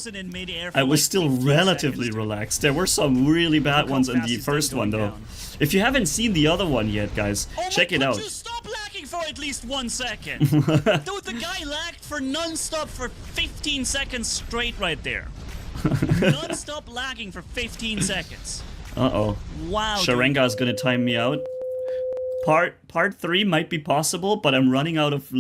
I was still relatively relaxed. There were some really bad ones in the first one, though. If you haven't seen the other one yet, guys, check it out. Stop lagging for at least 1 second. Dude, the guy lagged for non-stop for 15 seconds straight right there. Non-stop lagging for 15 seconds. Uh-oh. Wow. Serangan is gonna time me out. Part 3 might be possible, but I'm running out of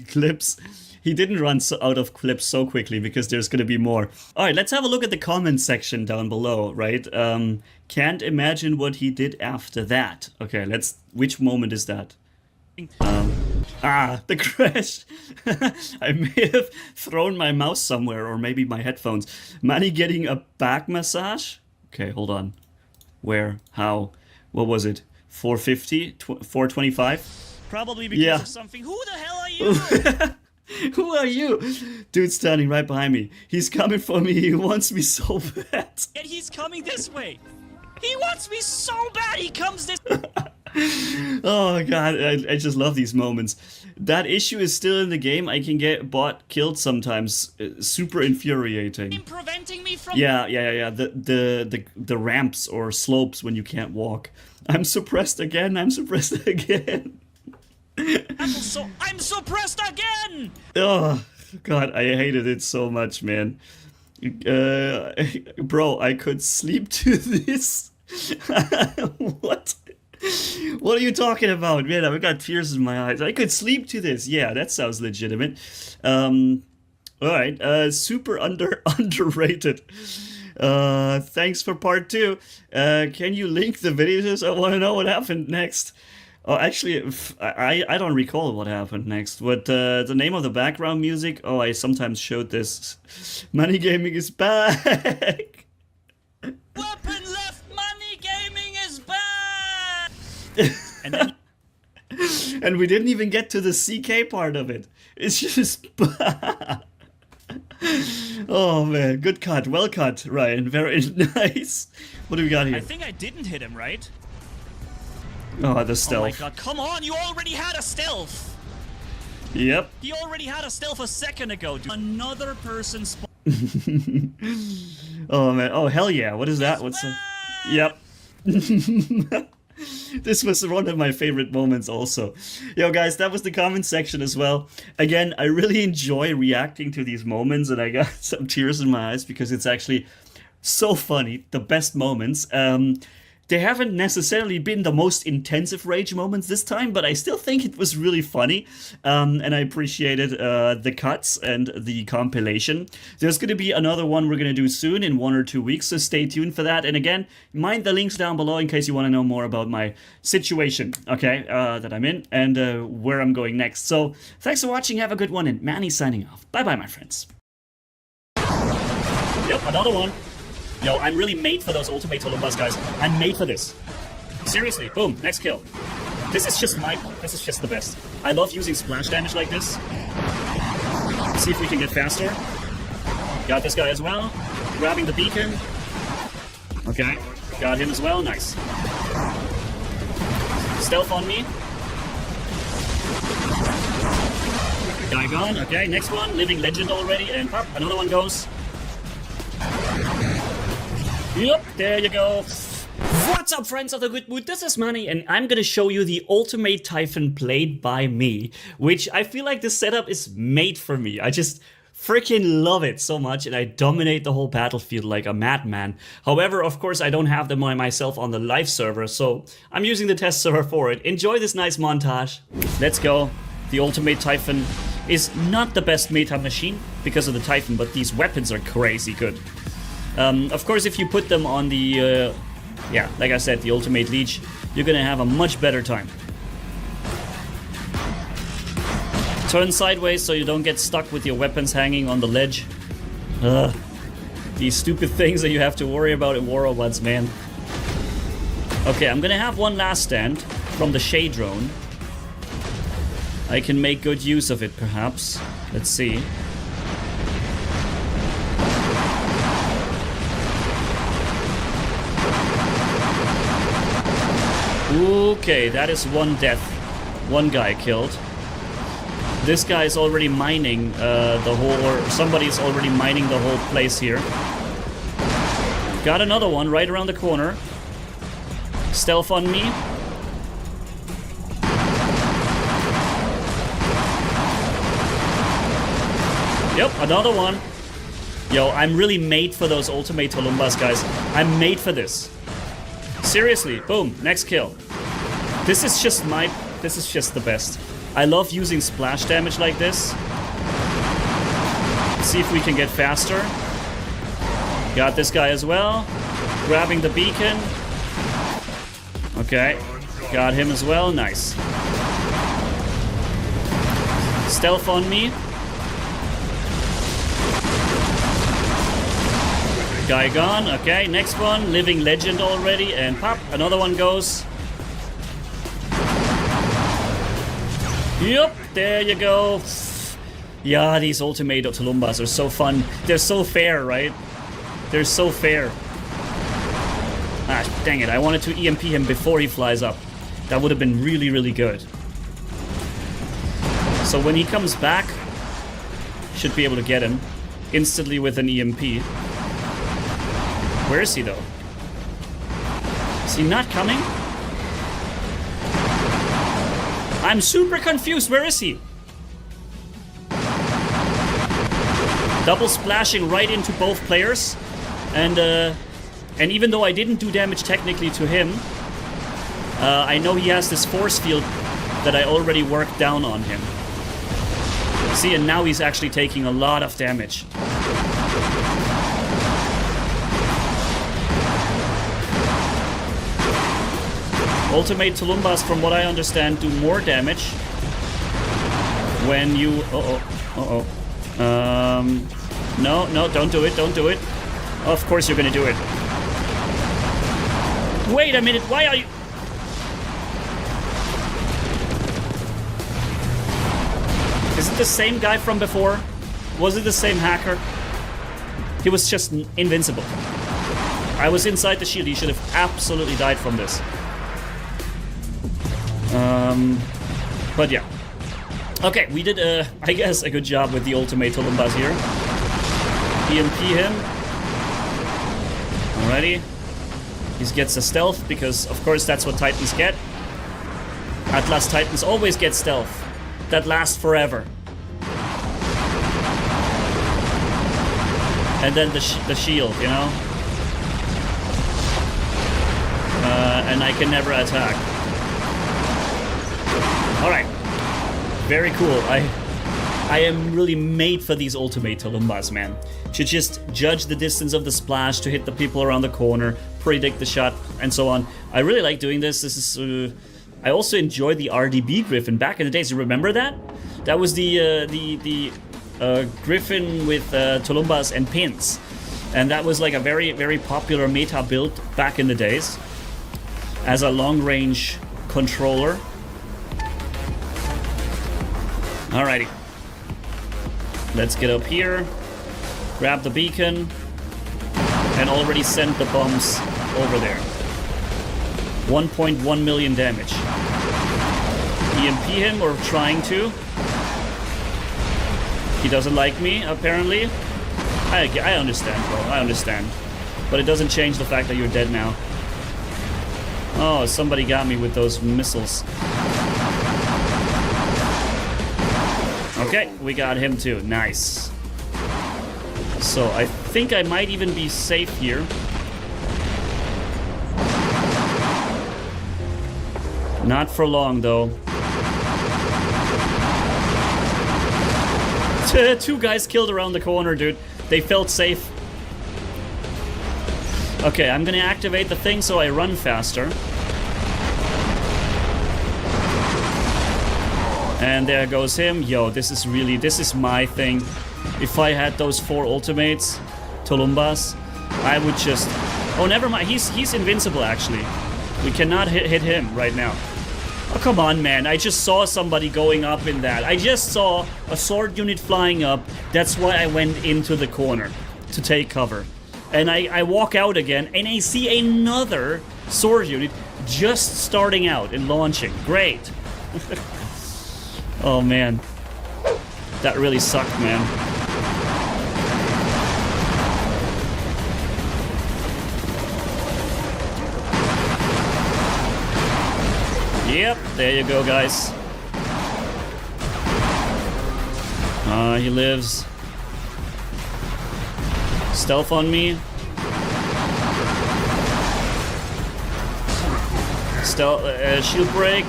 clips. He didn't run out of clips so quickly because there's gonna be more. Alright, let's have a look at the comment section down below, right? Can't imagine what he did after that. Okay, which moment is that? The crash. I may have thrown my mouse somewhere, or maybe my headphones. Manny getting a back massage? Okay, hold on. Where? How? What was it? 450? 425? Probably because of something. Who the hell are you? Who are you? Dude standing right behind me. He's coming for me. He wants me so bad. And he's coming this way. He wants me so bad. He comes this. Oh god, I just love these moments. That issue is still in the game. I can get bot killed sometimes. Super infuriating. Preventing me from. Yeah. The ramps or slopes when you can't walk. I'm suppressed again. I'm suppressed again. I'm suppressed again. Oh god, I hated it so much, man. Bro, I could sleep to this. What? What are you talking about, man? I've got tears in my eyes. I could sleep to this. Yeah, that sounds legitimate. Alright, super underrated. Thanks for part 2. Can you link the videos? I want to know what happened next. Oh, actually, I don't recall what happened next. But the name of the background music, oh, I sometimes showed this. Mannigaming is back! Weapon left, Mannigaming is back! And then And we didn't even get to the CK part of it. It's just... Oh man, good cut. Well cut, Ryan. Very nice. What do we got here? I think I didn't hit him, right? Oh, the Oh stealth. my god, come on, you already had a stealth! Yep. He already had a stealth a second ago, dude. Another person spawned. Oh man. Oh hell yeah. What is that? What's the... Yep. This was one of my favorite moments also. Yo guys, that was the comment section as well. Again, I really enjoy reacting to these moments, and I got some tears in my eyes because it's actually so funny. The best moments. They haven't necessarily been the most intensive rage moments this time, but I still think it was really funny, and I appreciated the cuts and the compilation. There's going to be another one we're going to do soon in 1 or 2 weeks, so stay tuned for that. And again, mind the links down below in case you want to know more about my situation, okay, that I'm in, and where I'm going next. So thanks for watching, have a good one, and Manny signing off. Bye-bye, my friends. Yep, another one. Yo, I'm really made for those ultimate Tolumbas, guys. I'm made for this. Seriously, boom, next kill. This is just the best. I love using splash damage like this. See if we can get faster. Got this guy as well. Grabbing the beacon. Okay, got him as well, nice. Stealth on me. Guy gone, okay, next one. Living legend already, and pop, another one goes. Yep, there you go. What's up, friends of the good mood? This is Manny, and I'm gonna show you the ultimate Typhon played by me, which I feel like this setup is made for me. I just freaking love it so much, and I dominate the whole battlefield like a madman. However, of course, I don't have them myself on the live server, so I'm using the test server for it. Enjoy this nice montage. Let's go. The ultimate Typhon is not the best meta machine because of the Typhon, but these weapons are crazy good. Of course, if you put them on the, yeah, like I said, the Ultimate Leech, you're gonna have a much better time. Turn sideways so you don't get stuck with your weapons hanging on the ledge. These stupid things that you have to worry about in War Robots, man. Okay, I'm gonna have one last stand from the Shade Drone. I can make good use of it, perhaps. Let's see. Okay, that is one death. One guy killed. This guy is already mining the whole, or somebody's already mining the whole place here. Got another one right around the corner. Stealth on me. Yep, another one. Yo, I'm really made for those ultimate Tolumbas, guys. I'm made for this. Seriously, boom, next kill. This is just the best. I love using splash damage like this. See if we can get faster. Got this guy as well. Grabbing the beacon. Okay, got him as well, nice. Stealth on me. Guy gone, okay, next one, living legend already, and pop, another one goes. Yup, there you go. Yeah, these ultimate Tolumbas are so fun. They're so fair, right? They're so fair. Ah, dang it, I wanted to EMP him before he flies up. That would have been really, really good. So when he comes back, should be able to get him instantly with an EMP. Where is he, though? Is he not coming? I'm super confused. Where is he? Double splashing right into both players. And even though I didn't do damage technically to him, I know he has this force field that I already worked down on him. See, and now he's actually taking a lot of damage. Ultimate Tulumbas, from what I understand, do more damage when you... No, don't do it, don't do it. Of course you're gonna do it. Wait a minute, why are you... Is it the same guy from before? Was it the same hacker? He was just invincible. I was inside the shield. He should have absolutely died from this. But yeah. Okay, we did, I guess, a good job with the ultimate Tulumbas here. EMP him. Alrighty. He gets a stealth because, of course, that's what Titans get. Atlas Titans always get stealth. That lasts forever. And then the shield, you know? And I can never attack. Alright. Very cool. I am really made for these ultimate Tulumbas, man. To just judge the distance of the splash, to hit the people around the corner, predict the shot, and so on. I really like doing this. This is... I also enjoy the RDB Griffin. Back in the days, you remember that? That was the Griffin with Tulumbas and pins. And that was like a very, very popular meta build back in the days. As a long-range controller. Alrighty. Let's get up here. Grab the beacon. And already send the bombs over there. 1.1 million damage. EMP him, or trying to. He doesn't like me, apparently. I understand, bro. I understand. But it doesn't change the fact that you're dead now. Oh, somebody got me with those missiles. Okay, we got him too. Nice. So, I think I might even be safe here. Not for long, though. Two guys killed around the corner, dude. They felt safe. Okay, I'm gonna activate the thing so I run faster. And there goes him. Yo, this is my thing. If I had those 4 ultimates, Tulumbas, I would just... Oh, never mind. He's invincible, actually. We cannot hit him right now. Oh, come on, man. I just saw somebody going up in that. I just saw a sword unit flying up. That's why I went into the corner to take cover. And I walk out again, and I see another sword unit just starting out and launching. Great. Oh, man. That really sucked, man. Yep, there you go, guys. He lives. Stealth on me. Stealth, shield break.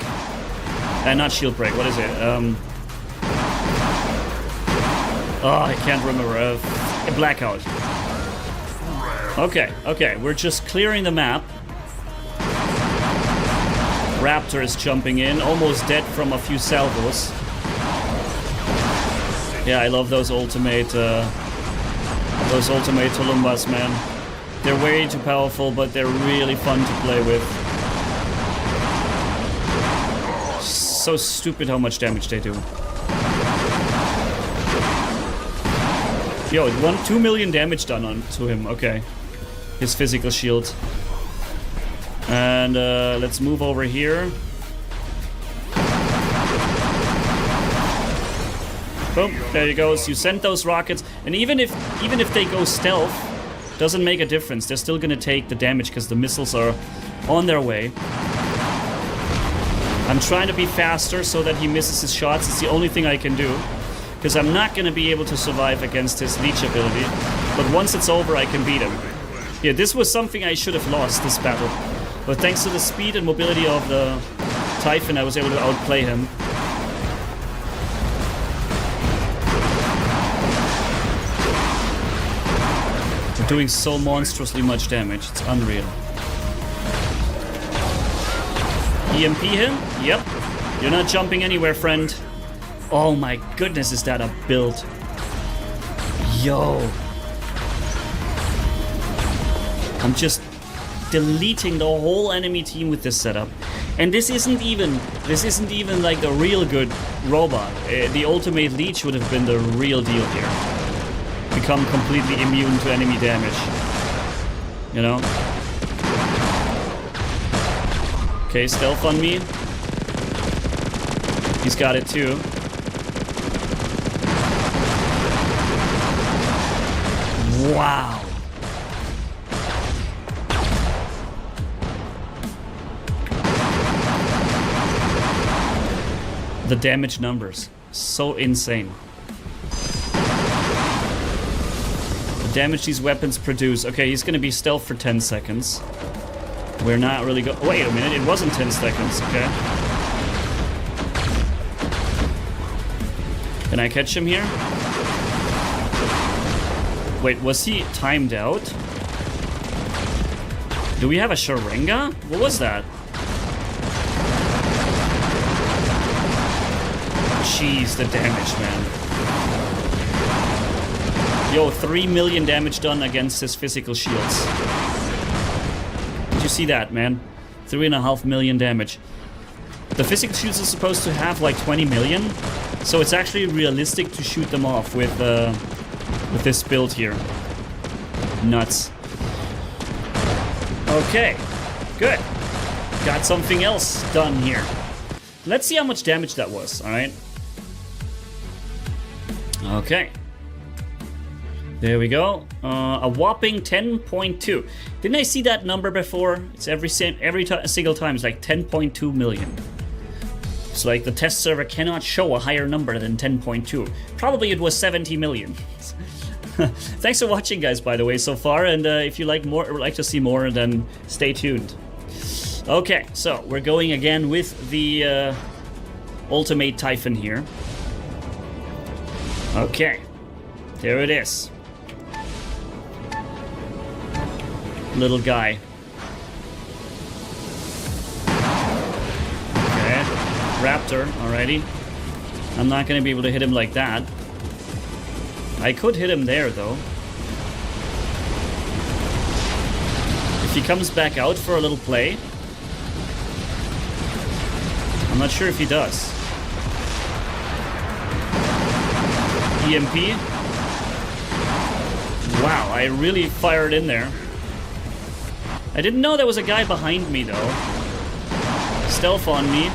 Not shield break, what is it? Oh, I can't remember. A blackout. Okay, we're just clearing the map. Raptor is jumping in, almost dead from a few salvos. Yeah, I love those ultimate Tulumbas, man. They're way too powerful, but they're really fun to play with. So stupid how much damage they do. Yo, 2 million damage done to him. Okay, his physical shield. And let's move over here. Boom, there you go. So you send those rockets, and even if they go stealth, doesn't make a difference. They're still gonna take the damage because the missiles are on their way. I'm trying to be faster so that he misses his shots. It's the only thing I can do, because I'm not gonna be able to survive against his leech ability. But once it's over, I can beat him. Yeah, this was something I should have lost, this battle. But thanks to the speed and mobility of the Typhon, I was able to outplay him. We're doing so monstrously much damage, it's unreal. EMP him? Yep. You're not jumping anywhere, friend. Oh my goodness, is that a build? Yo. I'm just deleting the whole enemy team with this setup. And this isn't even like a real good robot. The ultimate leech would have been the real deal here. Become completely immune to enemy damage. You know? Okay, stealth on me. He's got it too. Wow. The damage numbers. So insane. The damage these weapons produce. Okay, he's gonna be stealth for 10 seconds. We're not really go- Wait a minute, it wasn't 10 seconds, okay. Can I catch him here? Wait, was he timed out? Do we have a Serangan? What was that? Jeez, the damage, man. Yo, 3 million damage done against his physical shields. Did you see that, man? 3.5 million damage. The physical shields are supposed to have like 20 million, so it's actually realistic to shoot them off with this build here. Nuts. Okay, good. Got something else done here. Let's see how much damage that was, alright? Okay. There we go. A whopping 10.2. Didn't I see that number before? It's every single time. It's like 10.2 million. It's like the test server cannot show a higher number than 10.2. Probably it was 70 million. Thanks for watching, guys, by the way, so far. And if you like more, or like to see more, then stay tuned. Okay, so we're going again with the Ultimate Typhon here. Okay, there it is. Little guy. Okay, Raptor, alrighty. I'm not gonna be able to hit him like that. I could hit him there, though. If he comes back out for a little play. I'm not sure if he does. EMP. Wow, I really fired in there. I didn't know there was a guy behind me, though. Stealth on me.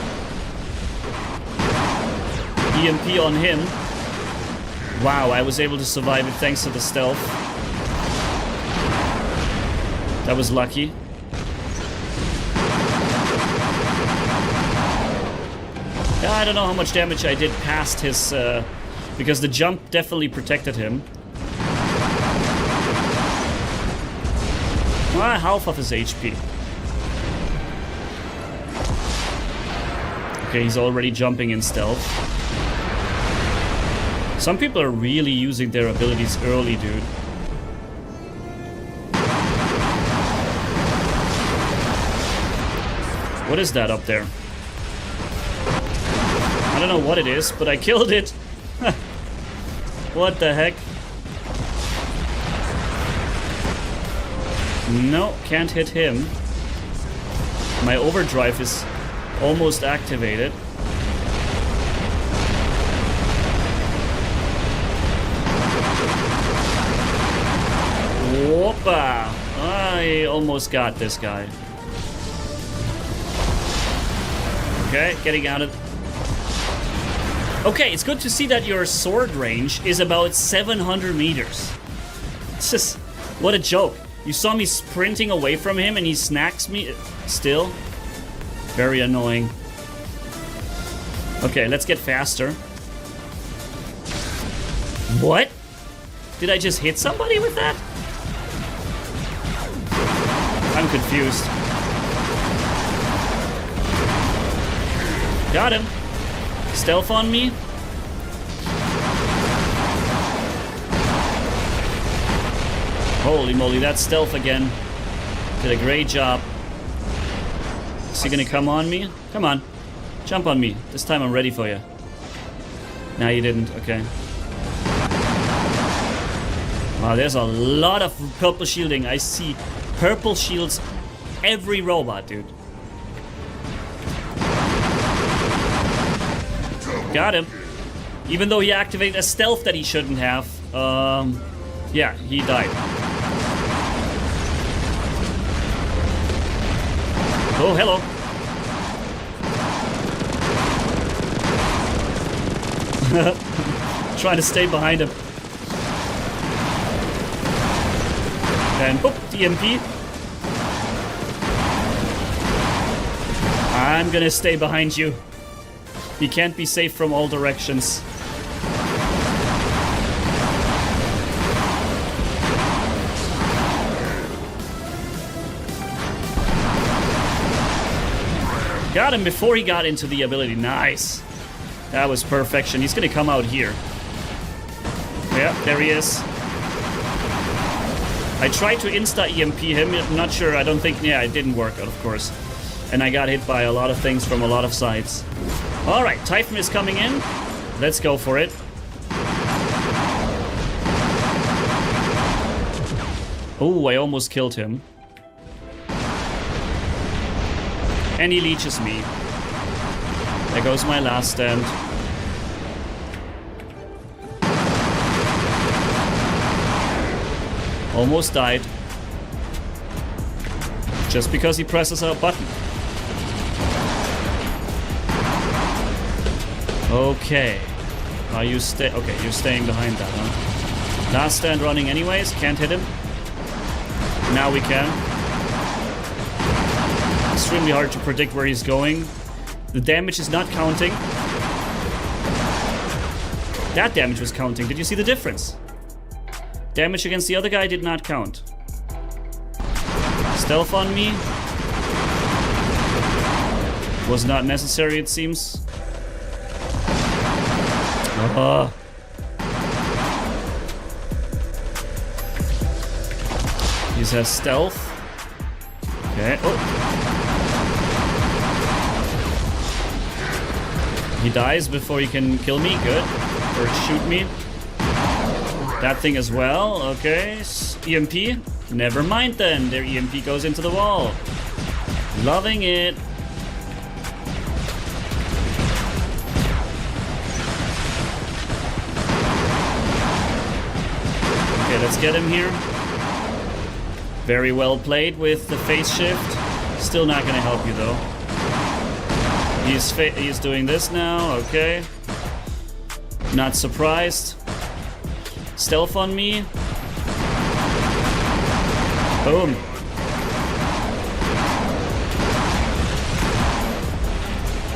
EMP on him. Wow, I was able to survive it thanks to the stealth. That was lucky. Yeah, I don't know how much damage I did past his, because the jump definitely protected him. Half of his HP. Okay, he's already jumping in stealth. Some people are really using their abilities early, dude. What is that up there? I don't know what it is, but I killed it. What the heck? No, can't hit him. My overdrive is almost activated. Whoopa! I almost got this guy. Okay, getting out of... Okay, it's good to see that your sword range is about 700 meters. It's just... What a joke. You saw me sprinting away from him and he snacks me still. Very annoying. Okay, let's get faster. What? Did I just hit somebody with that? I'm confused. Got him. Stealth on me. Holy moly, that's stealth again. Did a great job. Is he gonna come on me? Come on. Jump on me. This time I'm ready for you. No, you didn't. Okay. Wow, there's a lot of purple shielding. I see purple shields every robot, dude. Got him. Even though he activated a stealth that he shouldn't have. Yeah, he died. Oh, hello. Trying to stay behind him. And boop, DMP. I'm gonna stay behind you. He can't be safe from all directions. Got him before he got into the ability. Nice. That was perfection. He's gonna come out here. Yeah, there he is. I tried to insta-EMP him. I'm not sure. I don't think... Yeah, it didn't work out, of course. And I got hit by a lot of things from a lot of sides. Alright, Typhon is coming in. Let's go for it. Oh, I almost killed him. And he leeches me. There goes my last stand. Almost died. Just because he presses a button. Okay. Are you okay, you're staying behind that, huh? Last stand running anyways. Can't hit him. Now we can. Extremely hard to predict where he's going. The damage is not counting. That damage was counting. Did you see the difference? Damage against the other guy did not count. Stealth on me. Was not necessary, it seems. He has stealth. Okay. Oh. He dies before he can kill me. Good. Or shoot me. That thing as well. Okay. EMP. Never mind then. Their EMP goes into the wall. Loving it. Okay, let's get him here. Very well played with the phase shift. Still not gonna help you though. He's doing this now. Okay. Not surprised. Stealth on me. Boom.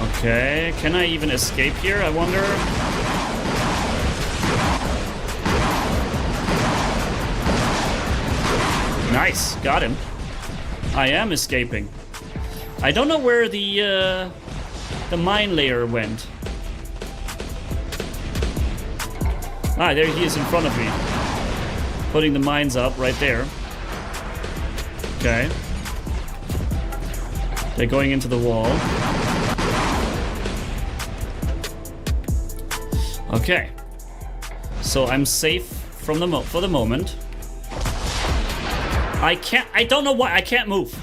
Okay, can I even escape here, I wonder? Nice, got him. I am escaping. I don't know where the mine layer went. Ah, there he is in front of me. Putting the mines up right there. Okay. They're going into the wall. Okay. So I'm safe from for the moment. I don't know why I can't move.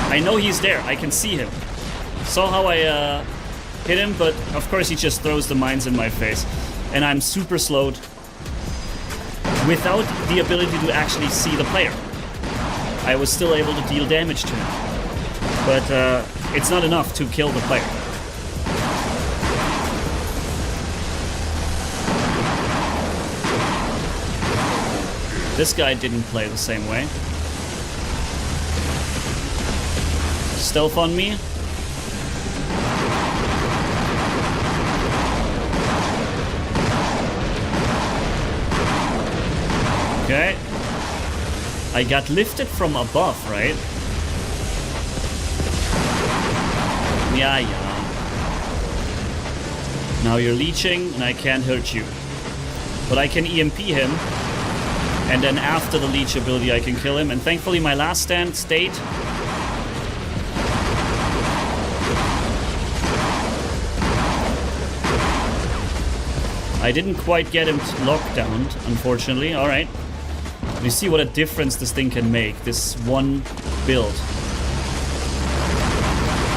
I know he's there. I can see him. Saw how I hit him, but of course he just throws the mines in my face. And I'm super slowed without the ability to actually see the player. I was still able to deal damage to him. But it's not enough to kill the player. This guy didn't play the same way. Stealth on me. Okay. I got lifted from above, right? Yeah. Now you're leeching and I can't hurt you. But I can EMP him. And then after the leech ability I can kill him. And thankfully my last stand stayed. I didn't quite get him locked down, unfortunately. Alright. You see what a difference this thing can make. This one build.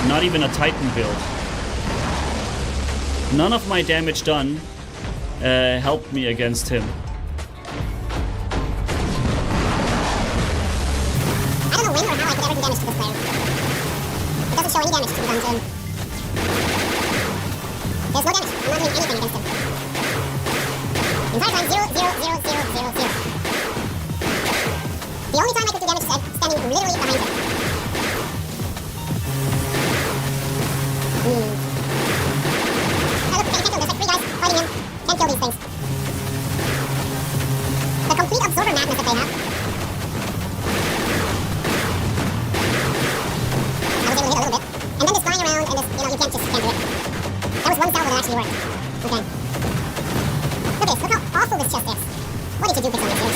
Not even a Titan build. None of my damage done helped me against him. I don't know when or how I could ever do damage to this player. It doesn't show any damage to be done to him. There's no damage. I'm not doing anything against him. The entire time, 0, 0, 0, 0, 0, 0. The only time I could do damage is standing literally behind him. Now look, I can't kill him. There's like 3 guys fighting him. Can't kill these things. The complete absorber madness that they have. I was able to hit a little bit. And then this flying around and this, you know, you can't do it. That was one salvo that actually worked. Okay. Look at this. Look how awful this chest is. What did you do, Pixel?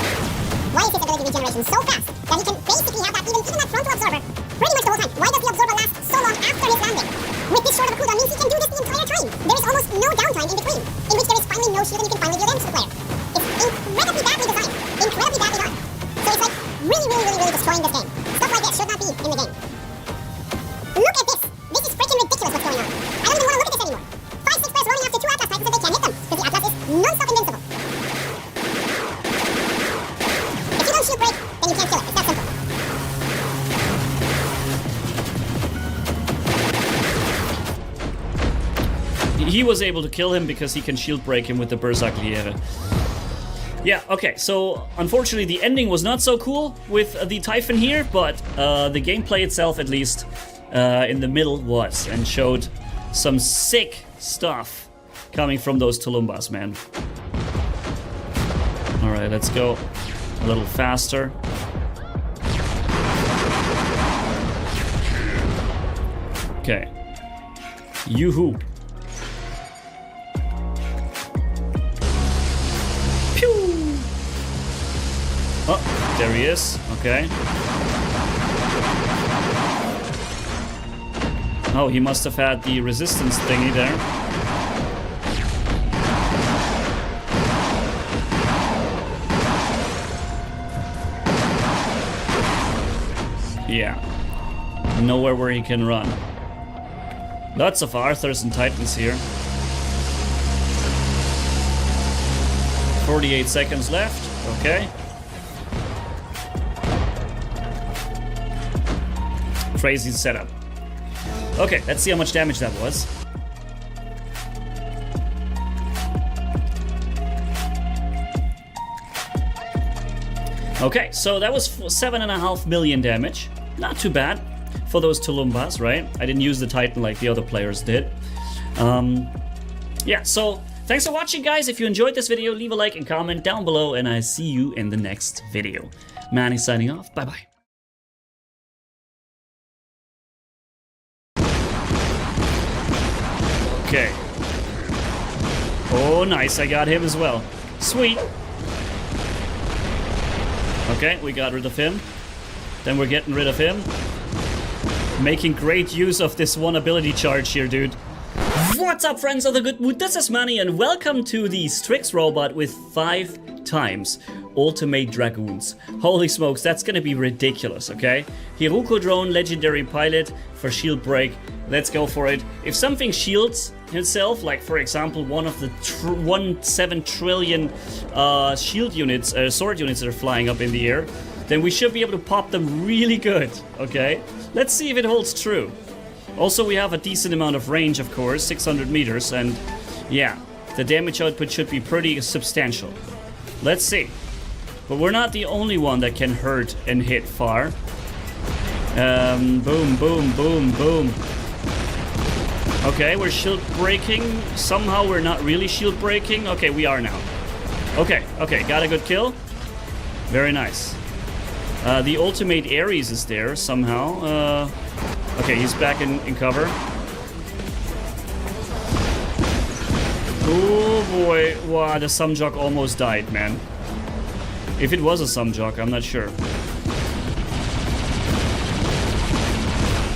Why is his ability regeneration so fast that he can basically have that even that frontal absorber pretty much the whole time? Why does the absorber last so long after his landing? With this short of a cooldown means he can do this the entire time. There is almost no downtime in between, in which there is finally no shield and you can finally deal damage to the player. It's incredibly badly designed, incredibly badly done. So it's like really destroying this game. Stuff like this should not be in the game. Look at this. This is freaking ridiculous what's going on. I don't even want to look at this anymore. 5-6 players roaming after 2 Atlas Titans that they can't hit them, because the Atlas is non-stop invincible. If you don't shield break, then you can't kill it. It's that simple. He was able to kill him because he can shield break him with the Berserkliere. Yeah, okay, so unfortunately the ending was not so cool with the Typhon here, but the gameplay itself, at least in the middle, was, and showed some sick stuff coming from those Tulumbas, man. Alright, let's go a little faster. Okay. Yoo-hoo. Oh, there he is. Okay. Oh, he must have had the resistance thingy there. Yeah. Nowhere where he can run. Lots of Arthurs and Titans here. 48 seconds left. Okay. Crazy setup. Okay, let's see how much damage that was. Okay, so that was 7.5 million damage. Not too bad for those Tulumbas, right? I didn't use the Titan like the other players did. Yeah, so thanks for watching, guys. If you enjoyed this video, leave a like and comment down below, and I see you in the next video. Manny signing off. Bye-bye. Okay. Oh, nice. I got him as well. Sweet. Okay, we got rid of him. Then we're getting rid of him. Making great use of this one ability charge here, dude. What's up, friends of the good mood? This is Manny, and welcome to the Strix robot with 5 times ultimate dragoons. Holy smokes, that's gonna be ridiculous, okay? Hiruko drone, legendary pilot for shield break. Let's go for it. If something shields itself, like for example one of the 1.7 trillion shield units, sword units that are flying up in the air, then we should be able to pop them really good, okay? Let's see if it holds true. Also, we have a decent amount of range, of course, 600 meters, and yeah, the damage output should be pretty substantial. Let's see. But we're not the only one that can hurt and hit far. Boom, boom, boom, boom. Okay, we're shield breaking. Somehow we're not really shield breaking. Okay, we are now. Okay, got a good kill. Very nice. The ultimate Ares is there somehow. Okay, he's back in cover. Oh boy, wow, the Sumjock almost died, man. If it was a Sumjock, I'm not sure.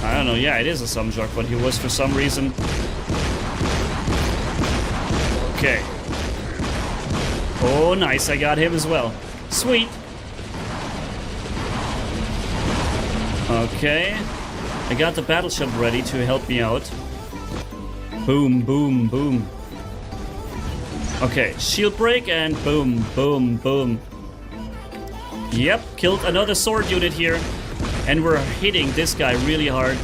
I don't know, yeah, it is a Sumjock, but he was for some reason... Okay. Oh, nice. I got him as well. Sweet. Okay. I got the battle shot ready to help me out. Boom, boom, boom. Okay, shield break and boom, boom, boom. Yep, killed another sword unit here. And we're hitting this guy really hard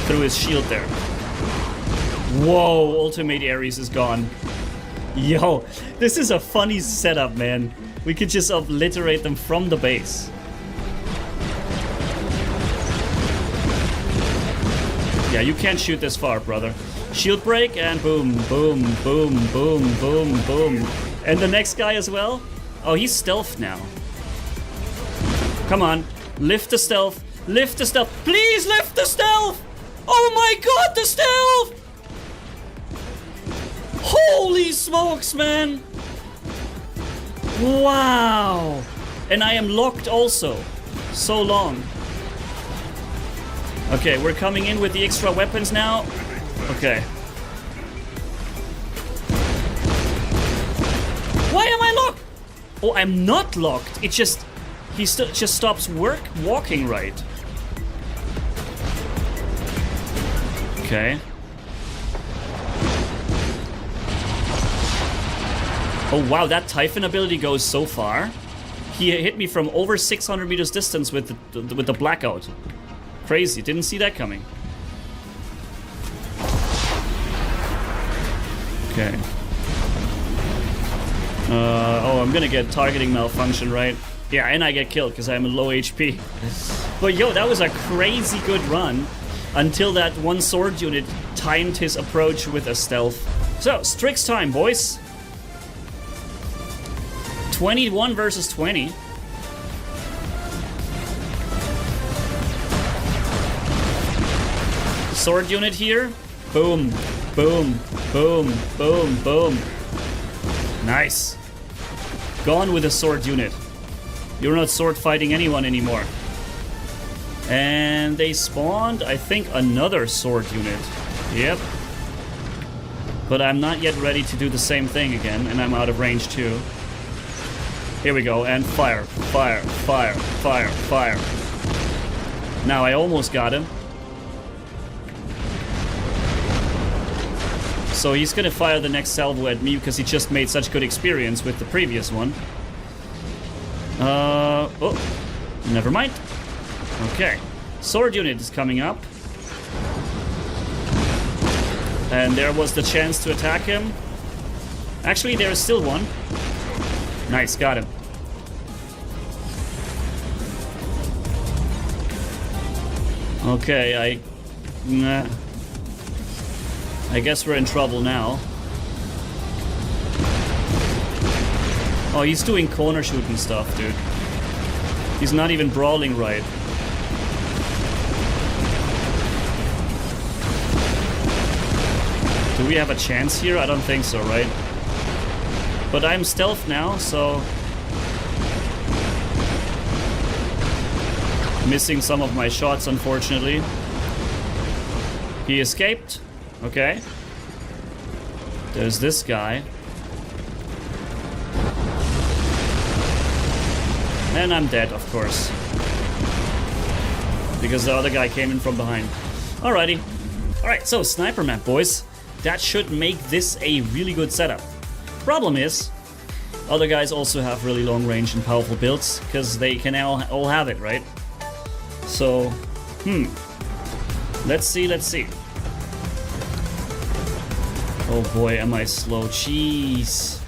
through his shield there. Whoa, ultimate Ares is gone. Yo, this is a funny setup, man. We could just obliterate them from the base. Yeah, you can't shoot this far, brother. Shield break and boom, boom, boom, boom, boom, boom. And the next guy as well? Oh, he's stealth now. Come on, lift the stealth. Lift the stealth. Please lift the stealth! Oh my god, the stealth! Holy smokes, man! Wow! And I am locked also. So long. Okay, we're coming in with the extra weapons now. Okay. Why am I locked? Oh, I'm not locked. It just... He just stops walking right. Okay. Oh wow, that Typhon ability goes so far. He hit me from over 600 meters distance with the blackout. Crazy, didn't see that coming. Okay. Oh, I'm gonna get targeting malfunction, right? Yeah, and I get killed because I'm a low HP. But yo, that was a crazy good run until that one sword unit timed his approach with a stealth. So, Strix time, boys. 21 versus 20. Sword unit here. Boom, boom, boom, boom, boom. Nice. Gone with a sword unit. You're not sword fighting anyone anymore. And they spawned, I think, another sword unit. Yep. But I'm not yet ready to do the same thing again, and I'm out of range too. Here we go, and fire, fire, fire, fire, fire. Now I almost got him. So he's gonna fire the next salvo at me because he just made such good experience with the previous one. Oh, never mind. Okay, sword unit is coming up. And there was the chance to attack him. Actually, there is still one. Nice, got him. Okay, I guess we're in trouble now. Oh, he's doing corner shooting stuff, dude. He's not even brawling right. Do we have a chance here? I don't think so, right? But I'm stealth now, so... Missing some of my shots, unfortunately. He escaped. Okay. There's this guy. And I'm dead, of course. Because the other guy came in from behind. Alrighty. Alright, so sniper map, boys. That should make this a really good setup. Problem is, other guys also have really long range and powerful builds, because they can all have it, right? So, let's see, let's see. Oh boy, am I slow. Jeez.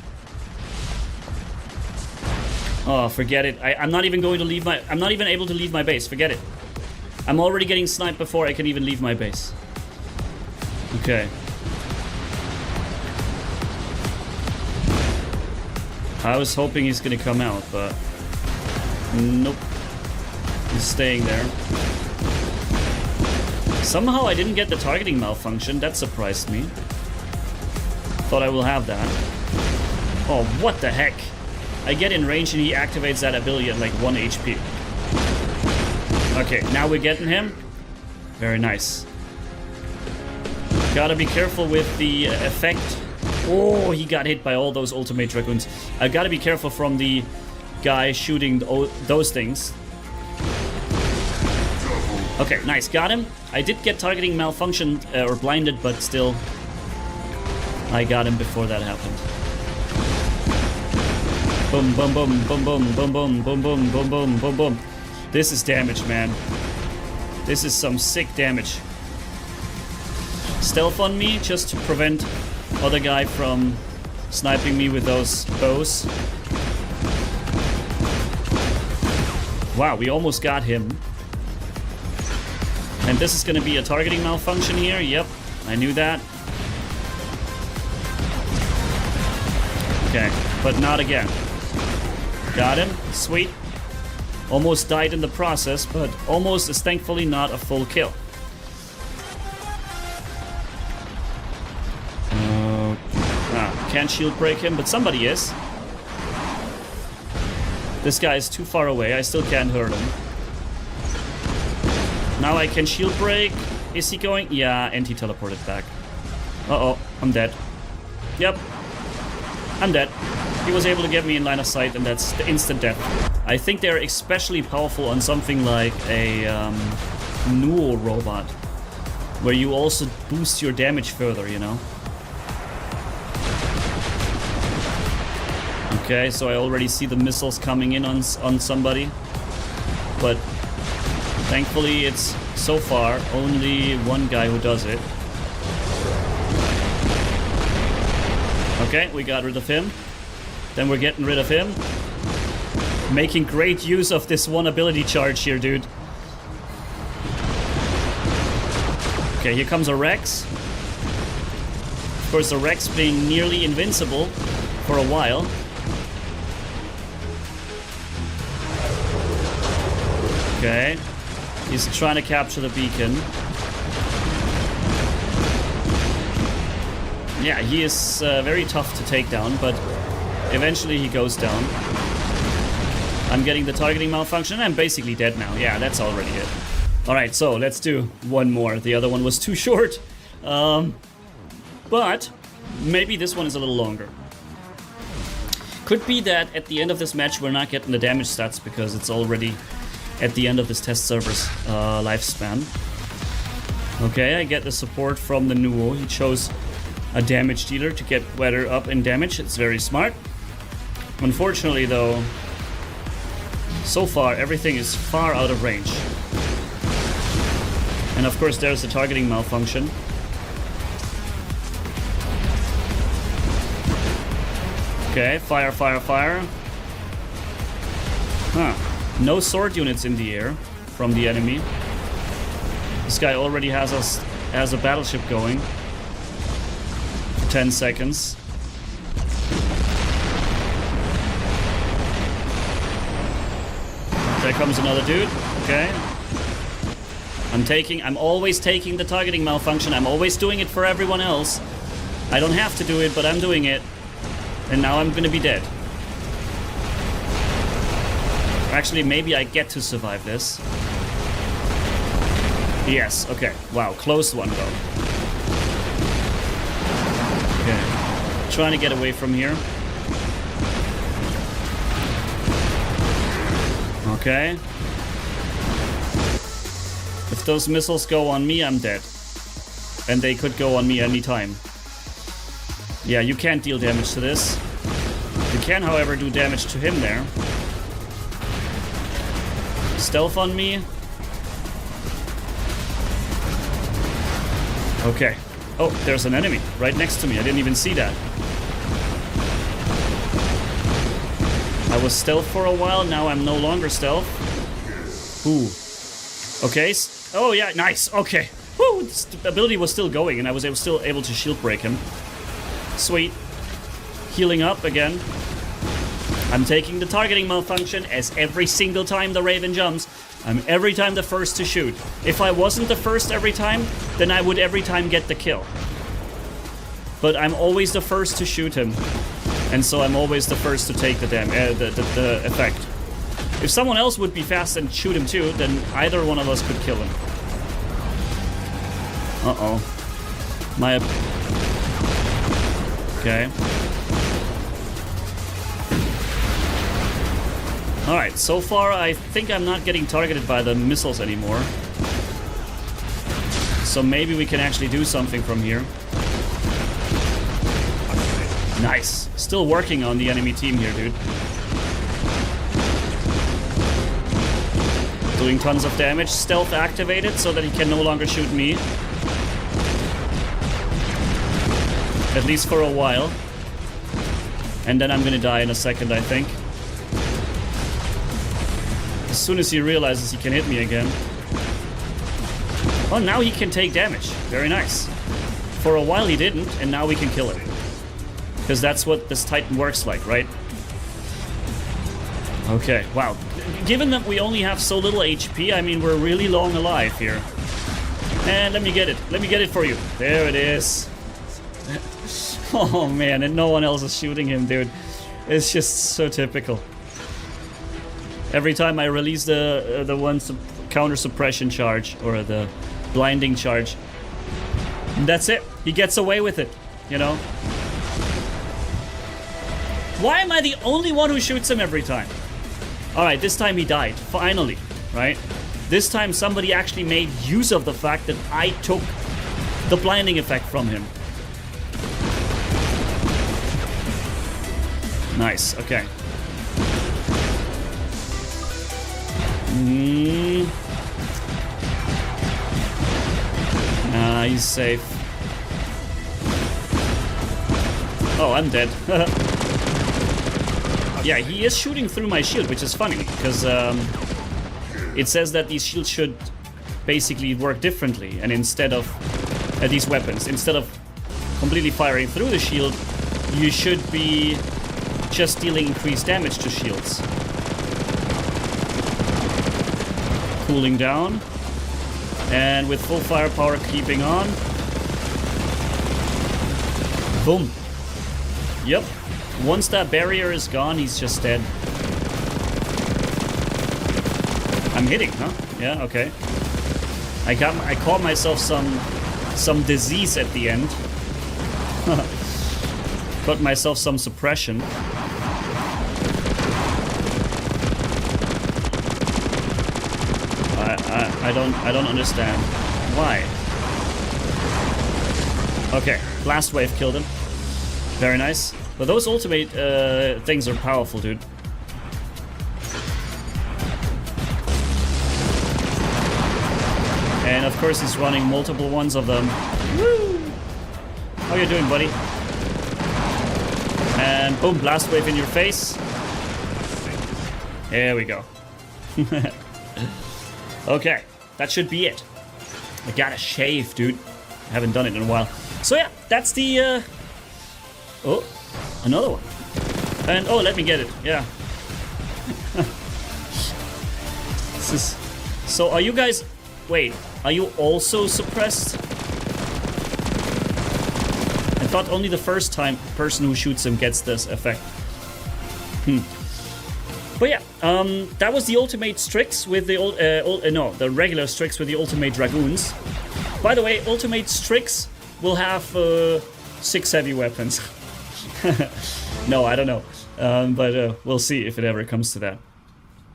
Oh, forget it. I'm not even going to leave my... I'm not even able to leave my base. Forget it. I'm already getting sniped before I can even leave my base. Okay. I was hoping he's gonna come out, but... Nope. He's staying there. Somehow I didn't get the targeting malfunction. That surprised me. Thought I will have that. Oh, what the heck? I get in range and he activates that ability at like 1 HP. Okay, now we're getting him. Very nice. Gotta be careful with the effect Oh, he got hit by all those ultimate dragoons. I gotta be careful from the guy shooting those things. Okay, nice, got him. I did get targeting malfunctioned or blinded, but still, I got him before that happened. Boom, boom, boom, boom, boom, boom, boom, boom, boom, boom, boom, boom, boom. This is damage, man. This is some sick damage. Stealth on me, just to prevent other guy from sniping me with those bows. Wow, we almost got him. And this is gonna be a targeting malfunction here. Yep, I knew that. Okay, but not again. Got him, sweet. Almost died in the process, but almost is thankfully not a full kill. Can't shield break him, but somebody is. This guy is too far away. I still can't hurt him. Now I can shield break. Is he going? Yeah, and he teleported back. Uh-oh, I'm dead. Yep, I'm dead. He was able to get me in line of sight, and that's the instant death. I think they're especially powerful on something like a Nuo robot, where you also boost your damage further, you know? Okay, so I already see the missiles coming in on somebody. But thankfully it's, so far, only one guy who does it. Okay, we got rid of him. Then we're getting rid of him. Making great use of this one ability charge here, dude. Okay, here comes a Rex. Of course, the Rex being nearly invincible for a while. Okay, he's trying to capture the beacon. Yeah, he is very tough to take down, but eventually he goes down. I'm getting the targeting malfunction. I'm basically dead now. Yeah, that's already it. Alright, so let's do one more. The other one was too short. But maybe this one is a little longer. Could be that at the end of this match we're not getting the damage stats because it's already at the end of this test server's lifespan. Okay, I get the support from the Nuo. He chose a damage dealer to get better up in damage. It's very smart. Unfortunately though, so far everything is far out of range. And of course there's the targeting malfunction. Okay, fire, fire, fire. Huh. No sword units in the air from the enemy. This guy already has a battleship going. 10 seconds. There comes another dude. Okay. I'm always taking the targeting malfunction. I'm always doing it for everyone else. I don't have to do it, but I'm doing it. And now I'm gonna be dead. Actually, maybe I get to survive this. Yes, okay. Wow, close one though. Okay. Trying to get away from here. Okay. If those missiles go on me, I'm dead. And they could go on me anytime. Yeah, you can't deal damage to this. You can, however, do damage to him there. Stealth on me. Okay. Oh, there's an enemy right next to me. I didn't even see that. I was stealth for a while. Now I'm no longer stealth. Ooh. Okay. Oh, yeah. Nice. Okay. Woo. The ability was still going, and I was still able to shield break him. Sweet. Healing up again. I'm taking the targeting malfunction as every single time the Raven jumps, I'm every time the first to shoot. If I wasn't the first every time, then I would every time get the kill. But I'm always the first to shoot him. And so I'm always the first to take the effect. If someone else would be fast and shoot him too, then either one of us could kill him. Uh-oh. Okay. Alright, so far I think I'm not getting targeted by the missiles anymore. So maybe we can actually do something from here. Nice. Still working on the enemy team here, dude. Doing tons of damage. Stealth activated so that he can no longer shoot me. At least for a while. And then I'm gonna die in a second, I think. As soon as he realizes he can hit me again. Oh, now he can take damage. Very nice. For a while he didn't, and now we can kill him. Because that's what this Titan works like, right? Okay, wow. Given that we only have so little HP, I mean, we're really long alive here. And let me get it. Let me get it for you. There it is. Oh, man, and no one else is shooting him, dude. It's just so typical. Every time I release the one counter suppression charge, or the blinding charge, that's it. He gets away with it, you know? Why am I the only one who shoots him every time? Alright, this time he died. Finally, right? This time somebody actually made use of the fact that I took the blinding effect from him. Nice, okay. He's safe. Oh, I'm dead. Yeah, he is shooting through my shield, which is funny, because it says that these shields should basically work differently, and instead of these weapons, instead of completely firing through the shield, you should be just dealing increased damage to shields. Cooling down, and with full firepower keeping on. Boom. Yep. Once that barrier is gone, he's just dead. I'm hitting, huh? Yeah, okay. I caught myself some disease at the end. Got myself some suppression. I don't understand. Why? Okay, blast wave killed him. Very nice. But those ultimate things are powerful, dude. And of course he's running multiple ones of them. Woo! How you doing, buddy? And boom, blast wave in your face. There we go. Okay, that should be it. I gotta shave, dude. I haven't done it in a while. So yeah, that's the... Oh, another one. And oh, let me get it. Yeah. This is... So are you guys... Wait, are you also suppressed? I thought only the first time person who shoots him gets this effect. But yeah, that was the ultimate Strix with the the regular Strix with the ultimate Dragoons. By the way, ultimate Strix will have 6 heavy weapons. No, I don't know, but we'll see if it ever comes to that.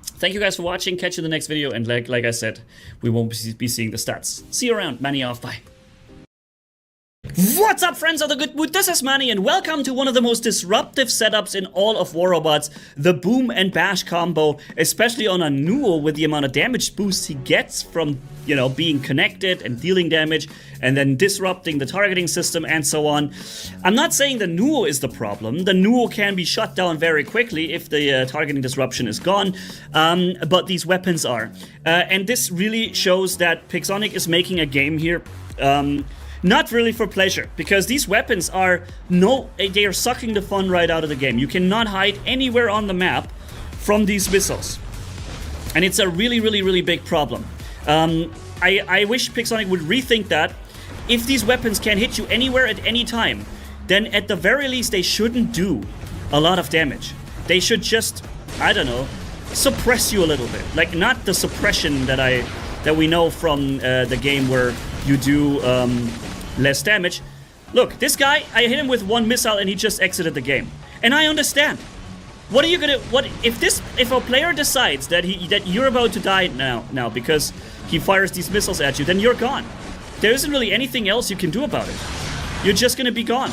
Thank you guys for watching. Catch you in the next video, and like I said, we won't be seeing the stats. See you around. Manny off. Bye. What's up, friends of the good mood? This is Manny, and welcome to one of the most disruptive setups in all of War Robots, the boom and bash combo, especially on a Nuo with the amount of damage boost he gets from, you know, being connected and dealing damage, and then disrupting the targeting system and so on. I'm not saying the Nuo is the problem. The Nuo can be shut down very quickly if the targeting disruption is gone, but these weapons are. And this really shows that Pixonic is making a game here, not really for pleasure, because these weapons are they are sucking the fun right out of the game. You cannot hide anywhere on the map from these missiles, and it's a really big problem. I wish Pixonic would rethink that. If these weapons can hit you anywhere at any time, then at the very least they shouldn't do a lot of damage. They should just, I don't know, suppress you a little bit. Like, not the suppression that we know from the game where you do less damage, Look, this guy, I hit him with one missile and he just exited the game. And I understand. What are you gonna, if a player decides that you're about to die now because he fires these missiles at you, then you're gone. There isn't really anything else you can do about it. You're just gonna be gone.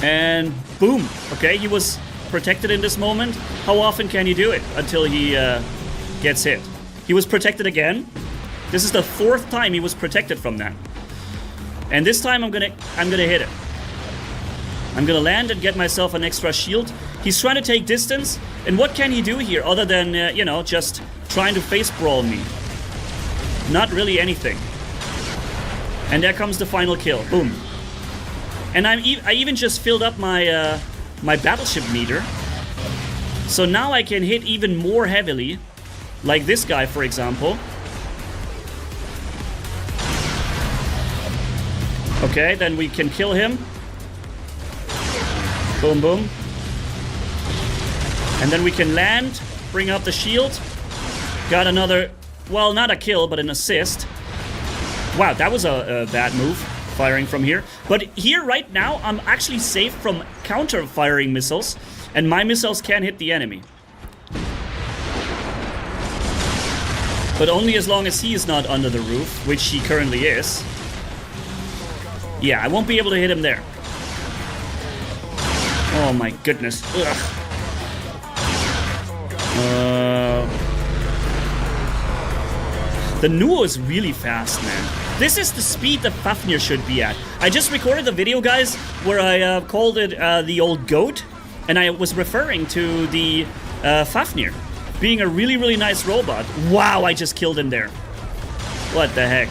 And boom. Okay, he was protected in this moment. How often can you do it until he gets hit? He was protected again. This is the 4th time he was protected from that. And this time I'm gonna hit it. I'm gonna land and get myself an extra shield. He's trying to take distance. And what can he do here other than, you know, just trying to face brawl me? Not really anything. And there comes the final kill. Boom. And I even just filled up my my battleship meter. So now I can hit even more heavily. Like this guy, for example. Okay, then we can kill him. Boom, boom. And then we can land, bring out the shield. Got another, well, not a kill, but an assist. Wow, that was a bad move, firing from here. But here, right now, I'm actually safe from counter-firing missiles, and my missiles can hit the enemy. But only as long as he is not under the roof, which he currently is. Yeah, I won't be able to hit him there. Oh my goodness. Ugh. The Nuo is really fast, man. This is the speed that Fafnir should be at. I just recorded the video, guys, where I called it the old goat. And I was referring to the Fafnir being a really, really nice robot. Wow, I just killed him there. What the heck?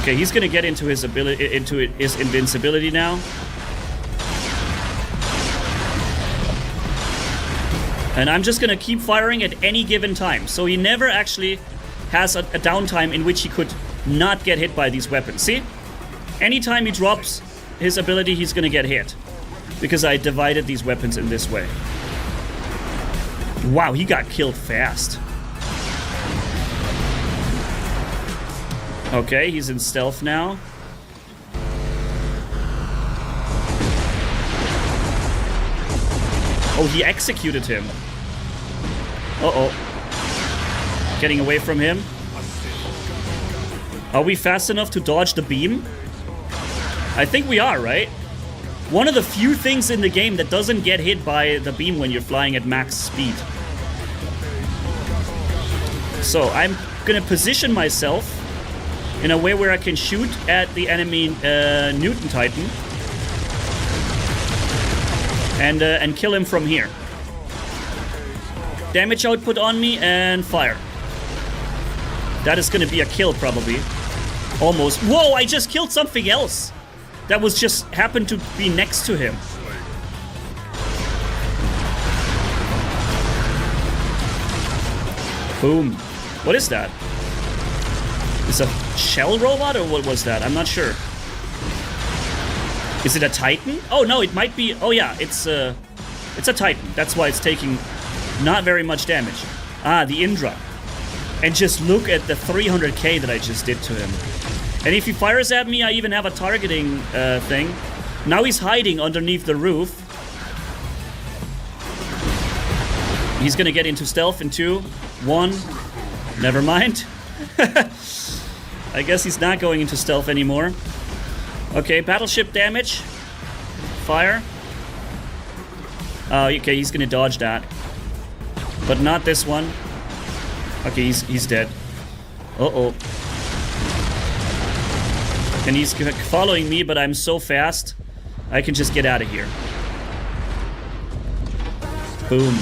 Okay, he's gonna get into his his invincibility now. And I'm just gonna keep firing at any given time. So he never actually has a downtime in which he could not get hit by these weapons. See? Anytime he drops his ability, he's gonna get hit. Because I divided these weapons in this way. Wow, he got killed fast. Okay, he's in stealth now. Oh, he executed him. Uh-oh. Getting away from him. Are we fast enough to dodge the beam? I think we are, right? One of the few things in the game that doesn't get hit by the beam when you're flying at max speed. So I'm gonna position myself in a way where I can shoot at the enemy Newton Titan and kill him from here. Damage output on me and fire. That is gonna be a kill probably. Almost. Whoa, I just killed something else. That was just happened to be next to him. Boom. What is that? Is a shell robot or what was that? I'm not sure. Is it a Titan? Oh no, it might be. Oh yeah, it's a Titan. That's why it's taking not very much damage. Ah, the Indra. And just look at the 300k that I just did to him. And if he fires at me, I even have a targeting thing. Now he's hiding underneath the roof. He's gonna get into stealth in 2, 1. Never mind. I guess he's not going into stealth anymore. Okay, battleship damage. Fire. Oh, okay, he's gonna dodge that. But not this one. Okay, he's dead. Uh-oh. And he's following me, but I'm so fast, I can just get out of here. Boom.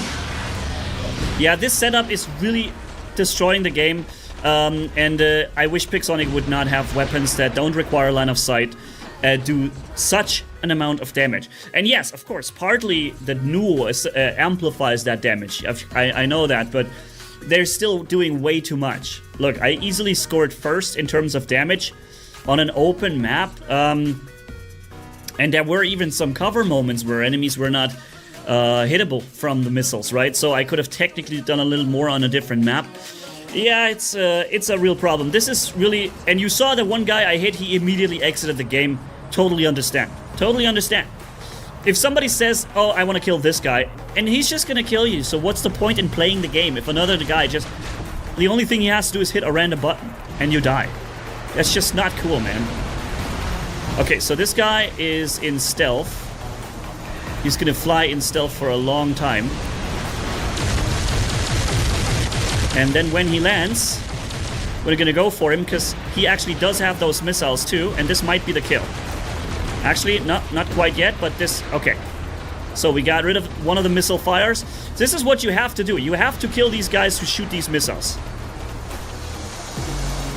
Yeah, this setup is really destroying the game. I wish Pixonic would not have weapons that don't require line of sight do such an amount of damage. And yes, of course, partly the Nuo amplifies that damage. I know that, but they're still doing way too much. Look, I easily scored first in terms of damage on an open map. And there were even some cover moments where enemies were not hittable from the missiles, right? So I could have technically done a little more on a different map. Yeah, it's a real problem. This is really... And you saw the one guy I hit, he immediately exited the game. Totally understand. Totally understand. If somebody says, oh, I want to kill this guy, and he's just gonna kill you, so what's the point in playing the game if another guy just... The only thing he has to do is hit a random button, and you die. That's just not cool, man. Okay, so this guy is in stealth. He's gonna fly in stealth for a long time. And then when he lands, we're gonna go for him, because he actually does have those missiles too, and this might be the kill. Actually, not quite yet, but this... Okay. So we got rid of one of the missile fires. This is what you have to do. You have to kill these guys who shoot these missiles.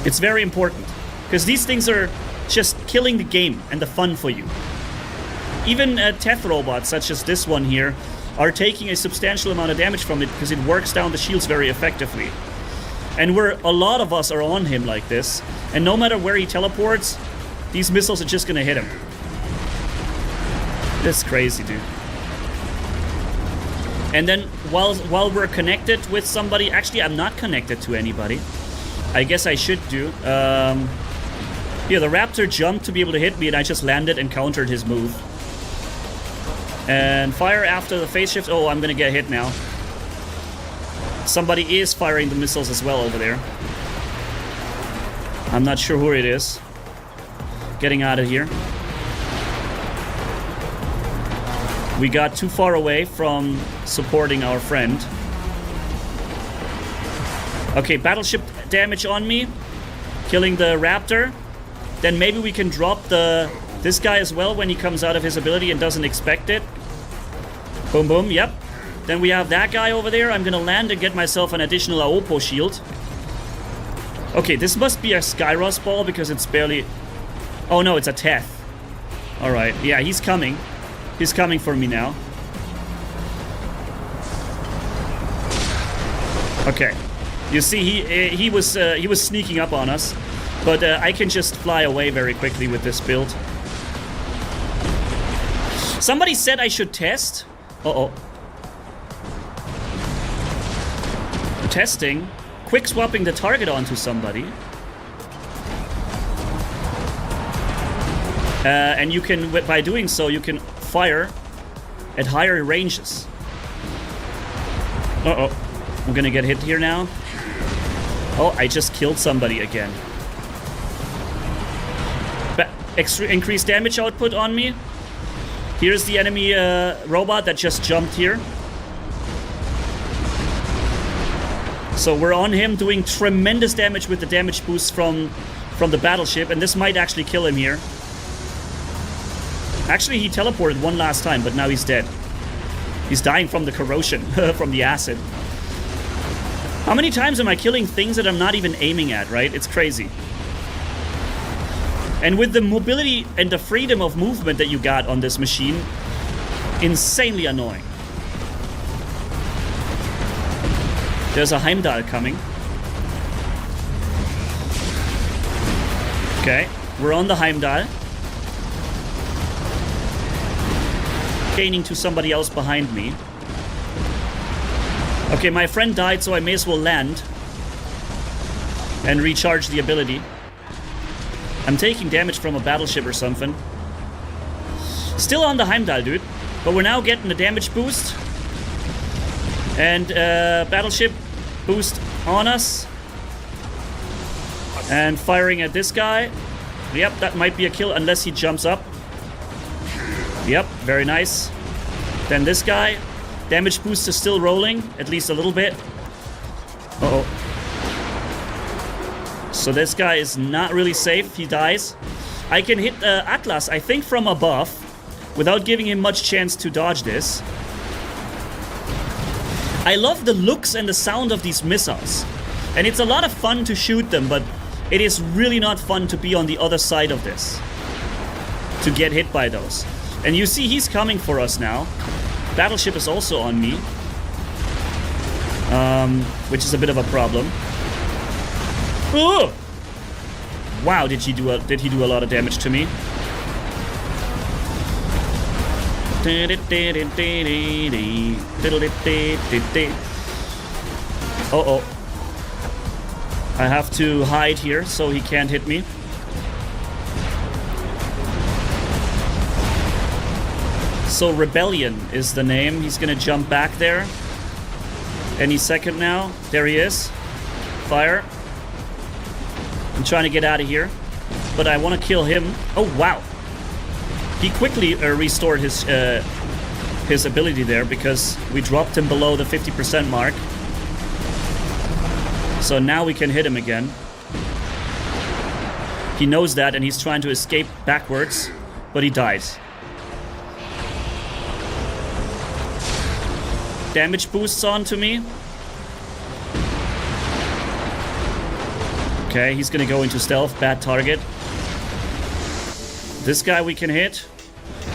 It's very important. Because these things are just killing the game and the fun for you. Even Teth robots, such as this one here, are taking a substantial amount of damage from it because it works down the shields very effectively. And a lot of us are on him like this. And no matter where he teleports, these missiles are just gonna hit him. That's crazy, dude. And then while we're connected with somebody... Actually, I'm not connected to anybody. I guess I should do. Yeah, the Raptor jumped to be able to hit me, and I just landed and countered his move. And fire after the phase shift. Oh, I'm gonna get hit now. Somebody is firing the missiles as well over there. I'm not sure who it is. Getting out of here. We got too far away from supporting our friend. Okay, battleship damage on me. Killing the Raptor. Then maybe we can drop this guy as well when he comes out of his ability and doesn't expect it. Boom, boom, yep. Then we have that guy over there. I'm gonna land and get myself an additional Aopo shield. Okay, this must be a Skyros ball because it's barely... Oh no, it's a Teth. Alright, yeah, he's coming. He's coming for me now. Okay. You see, he was sneaking up on us. But I can just fly away very quickly with this build. Somebody said I should test. Uh-oh. Testing. Quick swapping the target onto somebody. And you can, by doing so, you can fire at higher ranges. Uh-oh. I'm gonna get hit here now. Oh, I just killed somebody again. Increased damage output on me. Here's the enemy robot that just jumped here. So we're on him, doing tremendous damage with the damage boost from the battleship, and this might actually kill him here. Actually, he teleported one last time, but now he's dead. He's dying from the corrosion, from the acid. How many times am I killing things that I'm not even aiming at, right? It's crazy. And with the mobility and the freedom of movement that you got on this machine, insanely annoying. There's a Heimdall coming. Okay, we're on the Heimdall. Gaining to somebody else behind me. Okay, my friend died, so I may as well land and recharge the ability. I'm taking damage from a battleship or something. Still on the Heimdall, dude. But we're now getting a damage boost. And battleship boost on us. And firing at this guy. Yep, that might be a kill unless he jumps up. Yep, very nice. Then this guy. Damage boost is still rolling, at least a little bit. Uh-oh. So this guy is not really safe. He dies. I can hit Atlas, I think, from above without giving him much chance to dodge this. I love the looks and the sound of these missiles. And it's a lot of fun to shoot them, but it is really not fun to be on the other side of this. To get hit by those. And you see he's coming for us now. Battleship is also on me. Which is a bit of a problem. Oh! Wow, did he do a lot of damage to me? Uh-oh. I have to hide here so he can't hit me. So Rebellion is the name. He's gonna jump back there. Any second now. There he is. Fire. I'm trying to get out of here, but I want to kill him. Oh wow! He quickly restored his ability there because we dropped him below the 50% mark. So now we can hit him again. He knows that and he's trying to escape backwards, but he dies. Damage boosts on to me. Okay, he's gonna go into stealth. Bad target. This guy we can hit.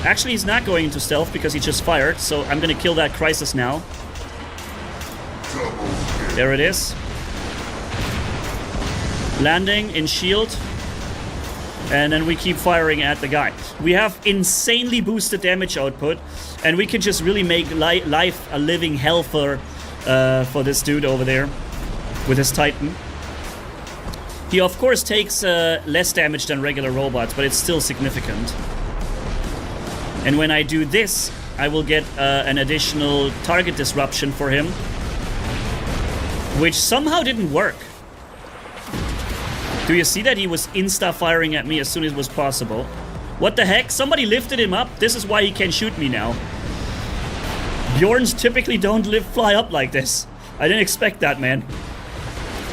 Actually, he's not going into stealth because he just fired, so I'm gonna kill that Crisis now. There it is. Landing in shield. And then we keep firing at the guy. We have insanely boosted damage output, and we can just really make life a living hell for this dude over there with his Titan. He of course takes less damage than regular robots, but it's still significant. And when I do this, I will get an additional target disruption for him, which somehow didn't work. Do you see that? He was insta-firing at me as soon as it was possible. What the heck? Somebody lifted him up? This is why he can shoot me now. Bjorns typically don't fly up like this. I didn't expect that, man.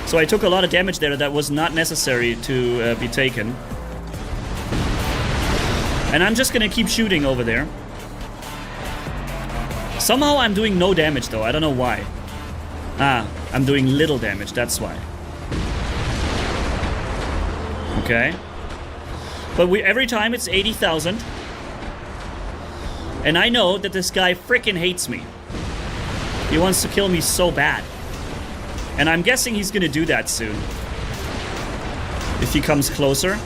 So I took a lot of damage there that was not necessary to be taken. And I'm just gonna keep shooting over there. Somehow I'm doing no damage though. I don't know why. Ah, I'm doing little damage. That's why. Okay. But every time it's 80,000. And I know that this guy freaking hates me. He wants to kill me so bad. And I'm guessing he's gonna do that soon. If he comes closer.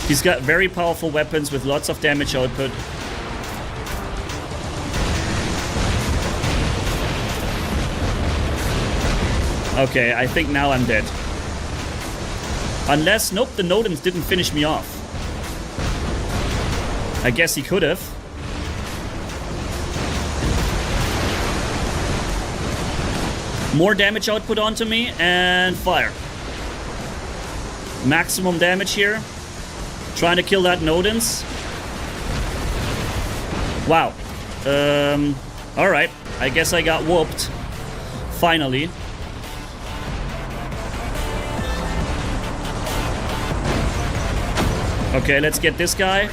He's got very powerful weapons with lots of damage output. Okay, I think now I'm dead. Unless, nope, the Nodens didn't finish me off. I guess he could have. More damage output onto me, and fire. Maximum damage here. Trying to kill that Nodens. Wow. Alright. I guess I got whooped. Finally. Okay, let's get this guy.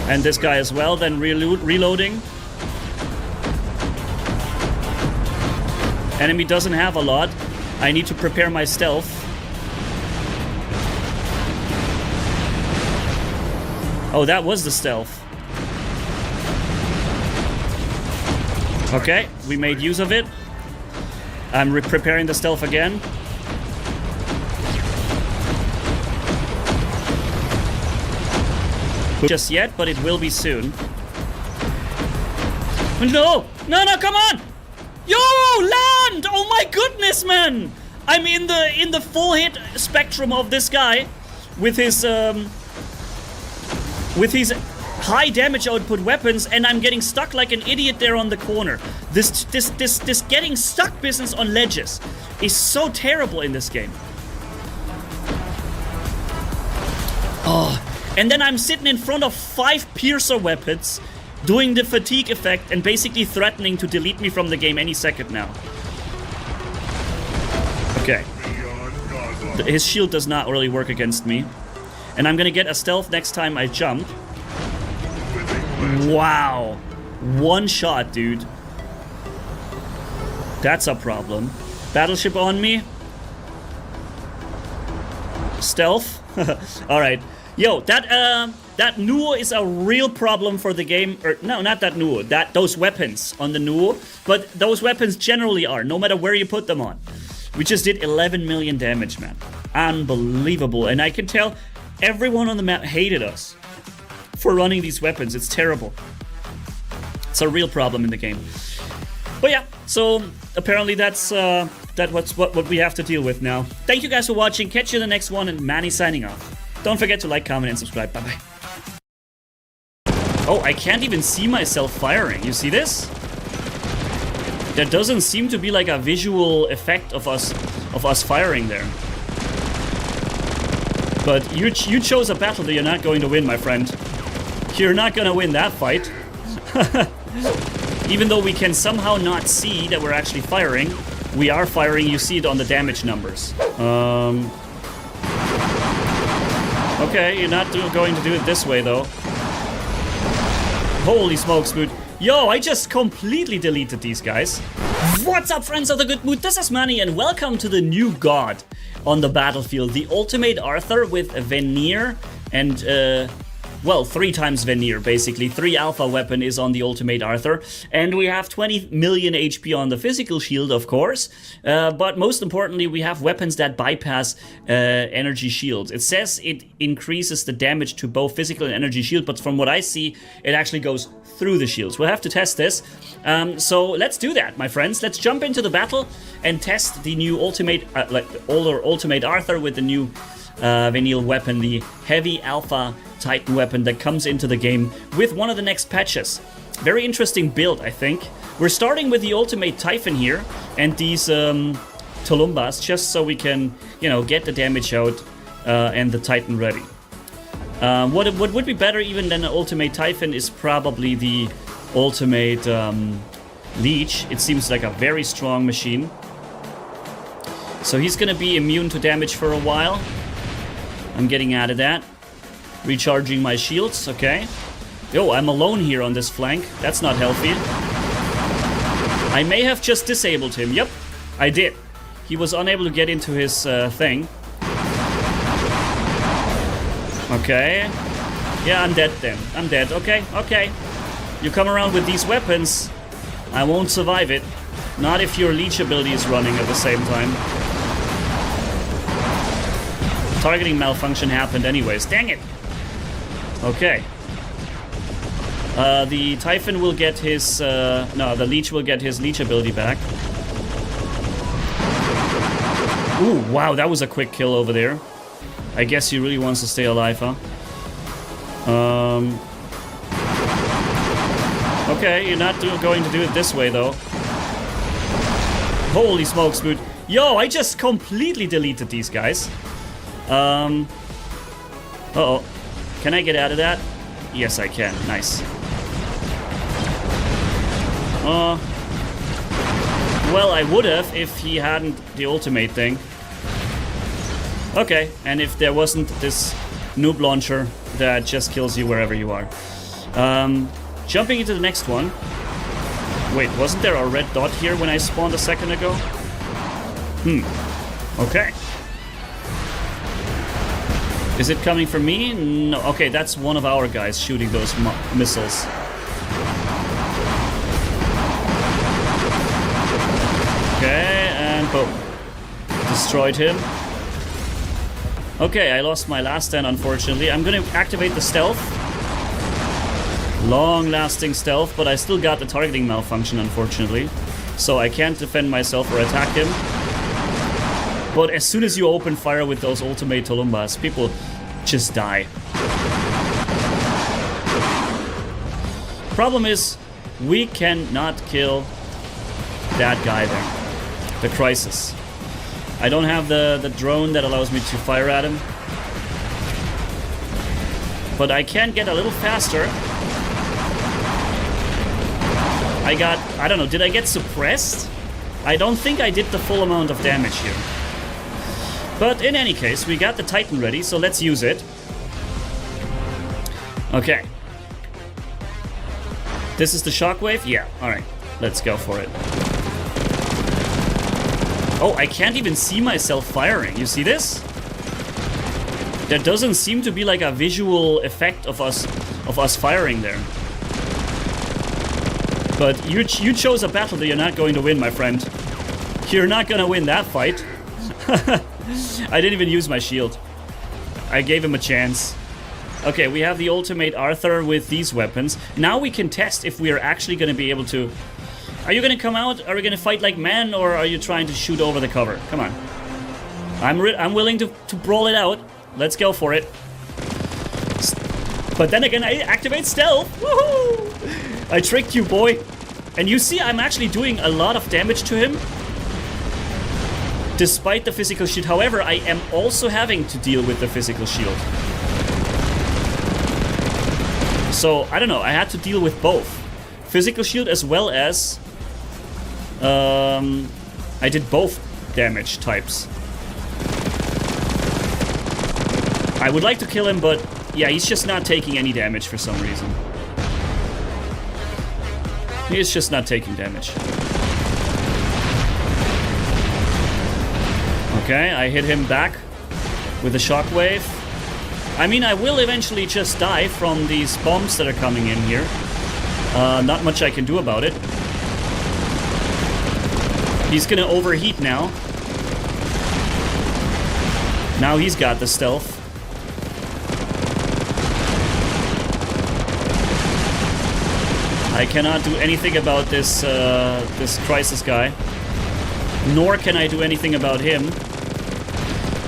And this guy as well, then reloading. Enemy doesn't have a lot. I need to prepare my stealth. Oh, that was the stealth. Okay, we made use of it. I'm preparing the stealth again. Just yet, but it will be soon. No! No, no, come on! Yo, land! Oh my goodness, man! I'm in the full hit spectrum of this guy with his high damage output weapons, and I'm getting stuck like an idiot there on the corner. This getting stuck business on ledges is so terrible in this game. Oh. And then I'm sitting in front of 5 piercer weapons, doing the fatigue effect and basically threatening to delete me from the game any second now. Okay. His shield does not really work against me. And I'm gonna get a stealth next time I jump. Wow. One shot, dude. That's a problem. Battleship on me. Stealth. Alright. Yo, that Nuo is a real problem for the game. Or no, not that Nuo. Those weapons on the Nuo. But those weapons generally are, no matter where you put them on. We just did 11 million damage, man. Unbelievable. And I can tell everyone on the map hated us for running these weapons. It's terrible. It's a real problem in the game. But yeah, so apparently that's That's what we have to deal with now. Thank you guys for watching. Catch you in the next one, and Manny signing off. Don't forget to like, comment, and subscribe. Bye-bye. Oh, I can't even see myself firing. You see this? There doesn't seem to be like a visual effect of us firing there. But you chose a battle that you're not going to win, my friend. You're not going to win that fight. Even though we can somehow not see that we're actually firing, we are firing. You see it on the damage numbers. Okay, you're not going to do it this way, though. Holy smokes, dude. Yo, I just completely deleted these guys. What's up, friends of the good mood? This is Manny, and welcome to the new god on the battlefield. The ultimate Arthur with a veneer and, well, 3 times veneer, basically. 3 alpha weapon is on the ultimate Arthur. And we have 20 million HP on the physical shield, of course. But most importantly, we have weapons that bypass energy shields. It says it increases the damage to both physical and energy shield, but from what I see, it actually goes through the shields. We'll have to test this. So let's do that, my friends. Let's jump into the battle and test the new ultimate, like the older ultimate Arthur with the new veneer weapon, the heavy alpha Titan weapon that comes into the game with one of the next patches. Very interesting build, I think. We're starting with the ultimate Typhon here and these Tulumbas, just so we can, you know, get the damage out and the Titan ready. What would be better even than the ultimate Typhon is probably the ultimate Leech. It seems like a very strong machine. So he's gonna be immune to damage for a while. I'm getting out of that. Recharging my shields, okay. Yo, I'm alone here on this flank. That's not healthy. I may have just disabled him. Yep, I did. He was unable to get into his thing. Okay. Yeah, I'm dead then. I'm dead. Okay, okay. You come around with these weapons, I won't survive it. Not if your leech ability is running at the same time. Targeting malfunction happened anyways. Dang it! Okay. The Typhon will get his... no, the Leech will get his Leech ability back. Ooh, wow, that was a quick kill over there. I guess he really wants to stay alive, huh? Okay, you're not going to do it this way, though. Holy smokes, dude. Yo, I just completely deleted these guys. Uh-oh. Can I get out of that? Yes, I can. Nice. Well, I would have if he hadn't the ultimate thing. Okay, and if there wasn't this noob launcher that just kills you wherever you are. Jumping into the next one. Wait, wasn't there a red dot here when I spawned a second ago? Okay. Is it coming from me? No. Okay, that's one of our guys shooting those missiles. Okay, and boom. Destroyed him. Okay, I lost my last stand, unfortunately. I'm gonna activate the stealth. Long-lasting stealth, but I still got the targeting malfunction, unfortunately. So I can't defend myself or attack him. But as soon as you open fire with those ultimate Tulumbas, people just die. Problem is, we cannot kill that guy there. The Crisis. I don't have the drone that allows me to fire at him. But I can get a little faster. I don't know, did I get suppressed? I don't think I did the full amount of damage here. But in any case, we got the Titan ready, so let's use it. Okay. This is the shockwave? Yeah, alright. Let's go for it. Oh, I can't even see myself firing. You see this? There doesn't seem to be like a visual effect of us firing there. But you chose a battle that you're not going to win, my friend. You're not going to win that fight. I didn't even use my shield. I gave him a chance. Okay, we have the ultimate Arthur with these weapons. Now we can test if we are actually going to be able to Are you gonna come out? Are we gonna fight like men, or are you trying to shoot over the cover? Come on. I'm willing to brawl it out. Let's go for it. But then again, I activate stealth. Woohoo! I tricked you, boy. And you see, I'm actually doing a lot of damage to him, despite the physical shield. However, I am also having to deal with the physical shield. So, I don't know, I had to deal with both. Physical shield as well as... I did both damage types. I would like to kill him, but yeah, he's just not taking any damage for some reason. He's just not taking damage. Okay, I hit him back with a shockwave. I mean, I will eventually just die from these bombs that are coming in here. Not much I can do about it. He's gonna overheat now. Now he's got the stealth. I cannot do anything about this this crisis guy. Nor can I do anything about him.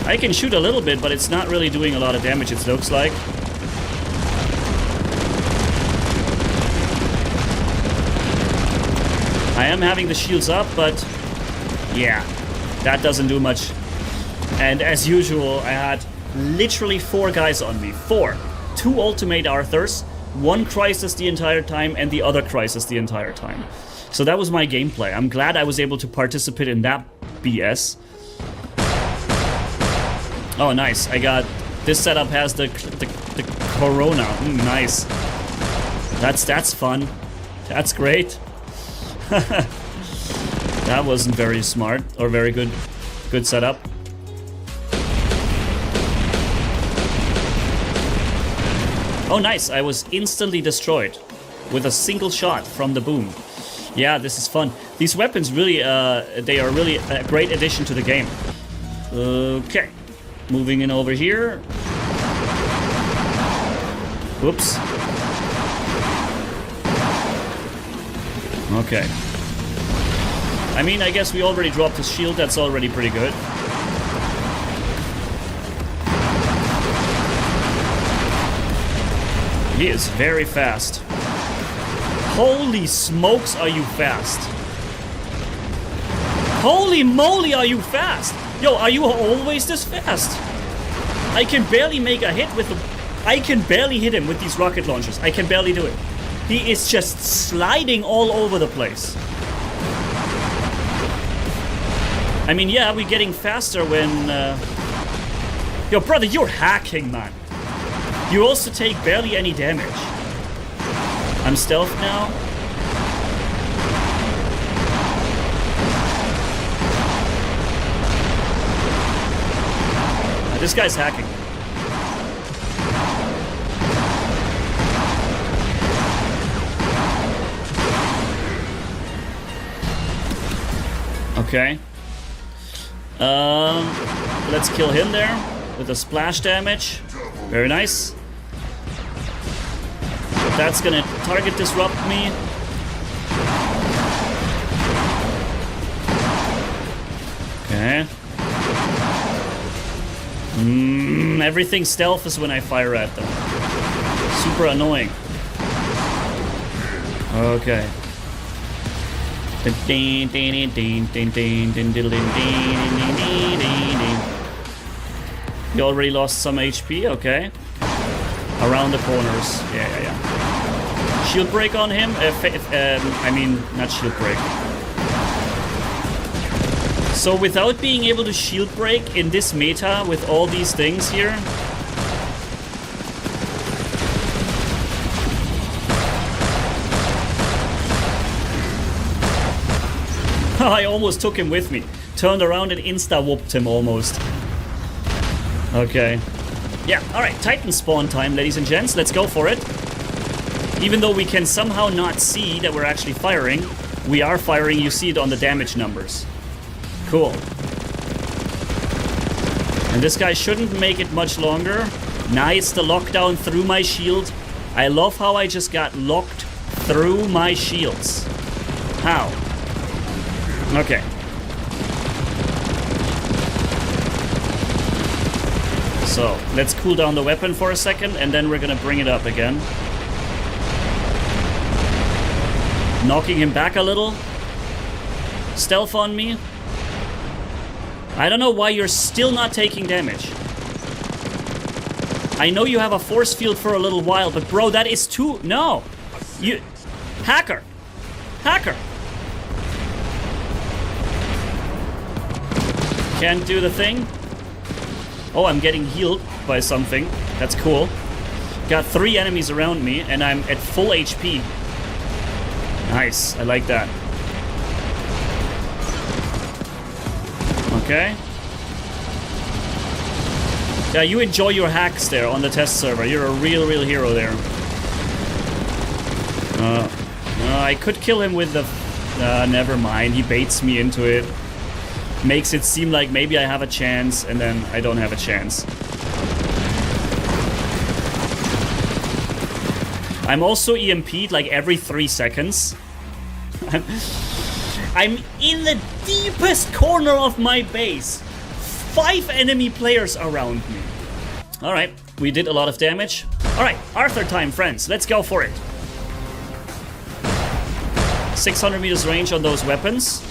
I can shoot a little bit, but it's not really doing a lot of damage, it looks like. I am having the shields up, but yeah, that doesn't do much. And as usual, I had literally 4 guys on me. 4. 2 ultimate Arthurs, 1 crisis the entire time, and the other crisis the entire time. So that was my gameplay. I'm glad I was able to participate in that BS. Oh, nice. I got... This setup has the Corona. Nice. That's fun. That's great. That wasn't very smart or very good setup. Oh, nice. I was instantly destroyed with a single shot from the boom. Yeah, this is fun. These weapons really, they are really a great addition to the game. Okay. Moving in over here. Whoops. Okay. I mean, I guess we already dropped his shield. That's already pretty good. He is very fast. Holy smokes, are you fast? Holy moly, are you fast? Yo, are you always this fast? I can barely make a hit with him. I can barely hit him with these rocket launchers. I can barely do it. He is just sliding all over the place. I mean, yeah, we're getting faster when... Yo, brother, you're hacking, man. You also take barely any damage. I'm stealth now. This guy's hacking. Okay. Let's kill him there with a splash damage. Very nice. That's gonna target disrupt me. Okay. Everything stealth is when I fire at them. Super annoying. Okay. You already lost some HP, okay. Around the corners. Yeah. Shield break on him. I mean, not shield break. So without being able to shield break in this meta with all these things here, I almost took him with me. Turned around and insta-whooped him almost. Okay. Yeah, alright, Titan spawn time, ladies and gents. Let's go for it. Even though we can somehow not see that we're actually firing, we are firing. You see it on the damage numbers. Cool. And this guy shouldn't make it much longer. Nice, the lockdown through my shield. I love how I just got locked through my shields. How? Okay. So, let's cool down the weapon for a second, and then we're gonna bring it up again. Knocking him back a little. Stealth on me. I don't know why you're still not taking damage. I know you have a force field for a little while, but bro, that is too... No! You... Hacker! Hacker! Can't do the thing. Oh, I'm getting healed by something. That's cool. Got 3 enemies around me, and I'm at full HP. Nice, I like that. Okay. Yeah, you enjoy your hacks there on the test server. You're a real hero there. I could kill him with the... never mind, he baits me into it. Makes it seem like maybe I have a chance, and then I don't have a chance. I'm also EMP'd like every 3 seconds. I'm in the deepest corner of my base. 5 enemy players around me. Alright, we did a lot of damage. Alright, Arthur time, friends. Let's go for it. 600 meters range on those weapons.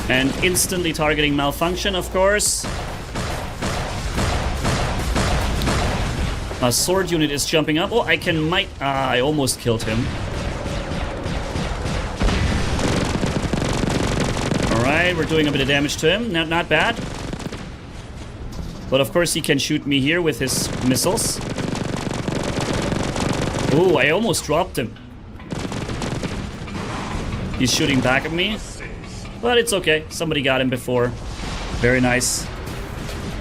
And instantly targeting malfunction, of course. A sword unit is jumping up. Oh, I almost killed him. Alright, we're doing a bit of damage to him. Not bad. But of course he can shoot me here with his missiles. Ooh, I almost dropped him. He's shooting back at me. But it's okay. Somebody got him before. Very nice.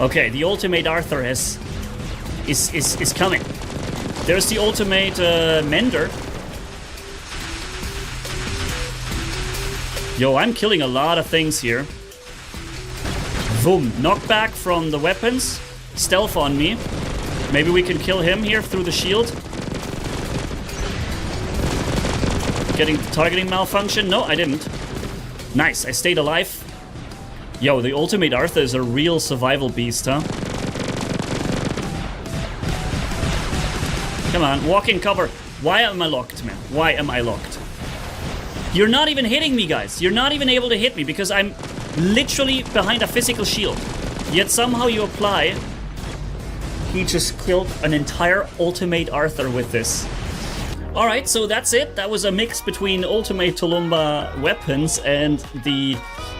Okay, the ultimate Arthur is coming. There's the ultimate Mender. Yo, I'm killing a lot of things here. Boom. Knockback from the weapons. Stealth on me. Maybe we can kill him here through the shield. Getting targeting malfunction. No, I didn't. Nice, I stayed alive. Yo, the ultimate Arthur is a real survival beast, huh? Come on, walk in cover. Why am I locked, man? Why am I locked? You're not even hitting me, guys. You're not even able to hit me because I'm literally behind a physical shield. Yet somehow you apply. He just killed an entire ultimate Arthur with this. Alright, so that's it. That was a mix between Ultimate Tulumba weapons and the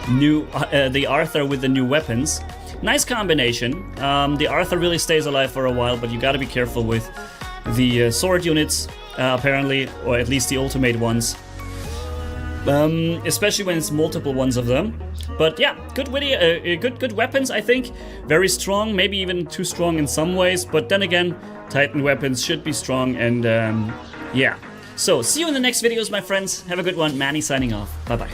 new the Arthur with the new weapons. Nice combination. The Arthur really stays alive for a while, but you gotta be careful with the sword units, apparently, or at least the ultimate ones. Especially when it's multiple ones of them. But yeah, good weapons, I think. Very strong, maybe even too strong in some ways. But then again, Titan weapons should be strong, and yeah. So, see you in the next videos, my friends. Have a good one. Manny signing off. Bye-bye.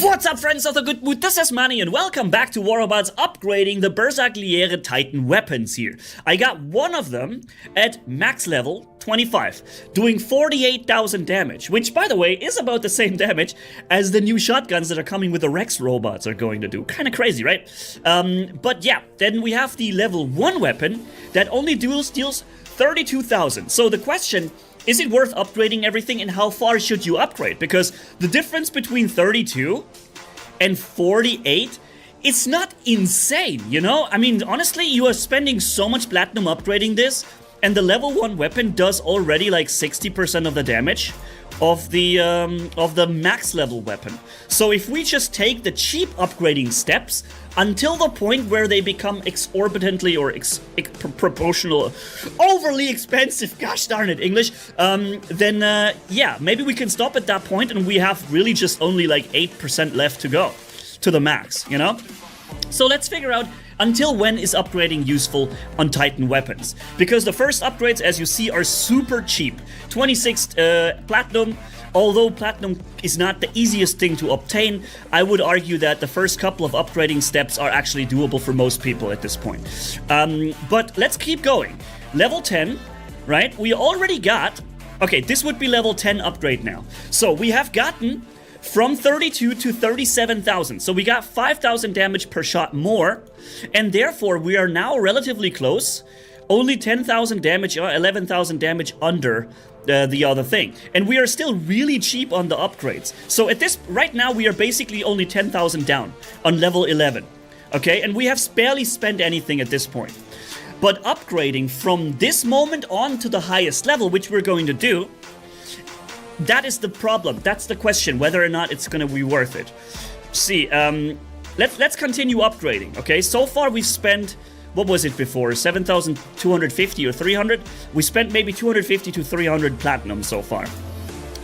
What's up, friends of the good mood? This is Manny, and welcome back to War Robots upgrading the Berserkliere Titan weapons here. I got one of them at max level 25, doing 48,000 damage, which, by the way, is about the same damage as the new shotguns that are coming with the Rex robots are going to do. Kind of crazy, right? But yeah, then we have the level 1 weapon that only deals 32,000. So the question, is it worth upgrading everything, and how far should you upgrade? Because the difference between 32 and 48, it's not insane, you know? I mean, honestly, you are spending so much platinum upgrading this, and the level 1 weapon does already like 60% of the damage of the max level weapon. So if we just take the cheap upgrading steps until the point where they become exorbitantly or proportional, overly expensive, gosh darn it, English, then yeah, maybe we can stop at that point and we have really just only like 8% left to go to the max, you know? So let's figure out until when is upgrading useful on Titan weapons. Because the first upgrades, as you see, are super cheap. 26 platinum. Although platinum is not the easiest thing to obtain, I would argue that the first couple of upgrading steps are actually doable for most people at this point. But let's keep going. Level 10, right? We already got Okay, this would be level 10 upgrade now. So we have gotten from 32 to 37,000. So we got 5,000 damage per shot more. And therefore, we are now relatively close. Only 10,000 damage or 11,000 damage under the other thing. And we are still really cheap on the upgrades. So at this, right now, we are basically only 10,000 down on level 11. Okay, and we have barely spent anything at this point. But upgrading from this moment on to the highest level, which we're going to do, that is the problem. That's the question, whether or not it's going to be worth it. See, let's continue upgrading, okay? So far we've spent, what was it before? 7,250 or 300? We spent maybe 250 to 300 platinum so far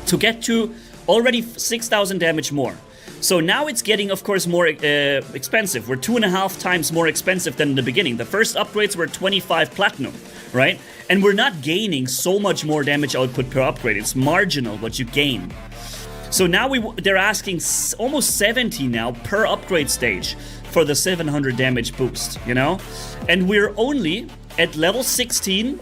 to get to already 6,000 damage more. So now it's getting, of course, more expensive. We're 2.5 times more expensive than in the beginning. The first upgrades were 25 platinum, right? And we're not gaining so much more damage output per upgrade. It's marginal what you gain. So now they're asking almost 70 now per upgrade stage for the 700 damage boost, you know? And we're only at level 16,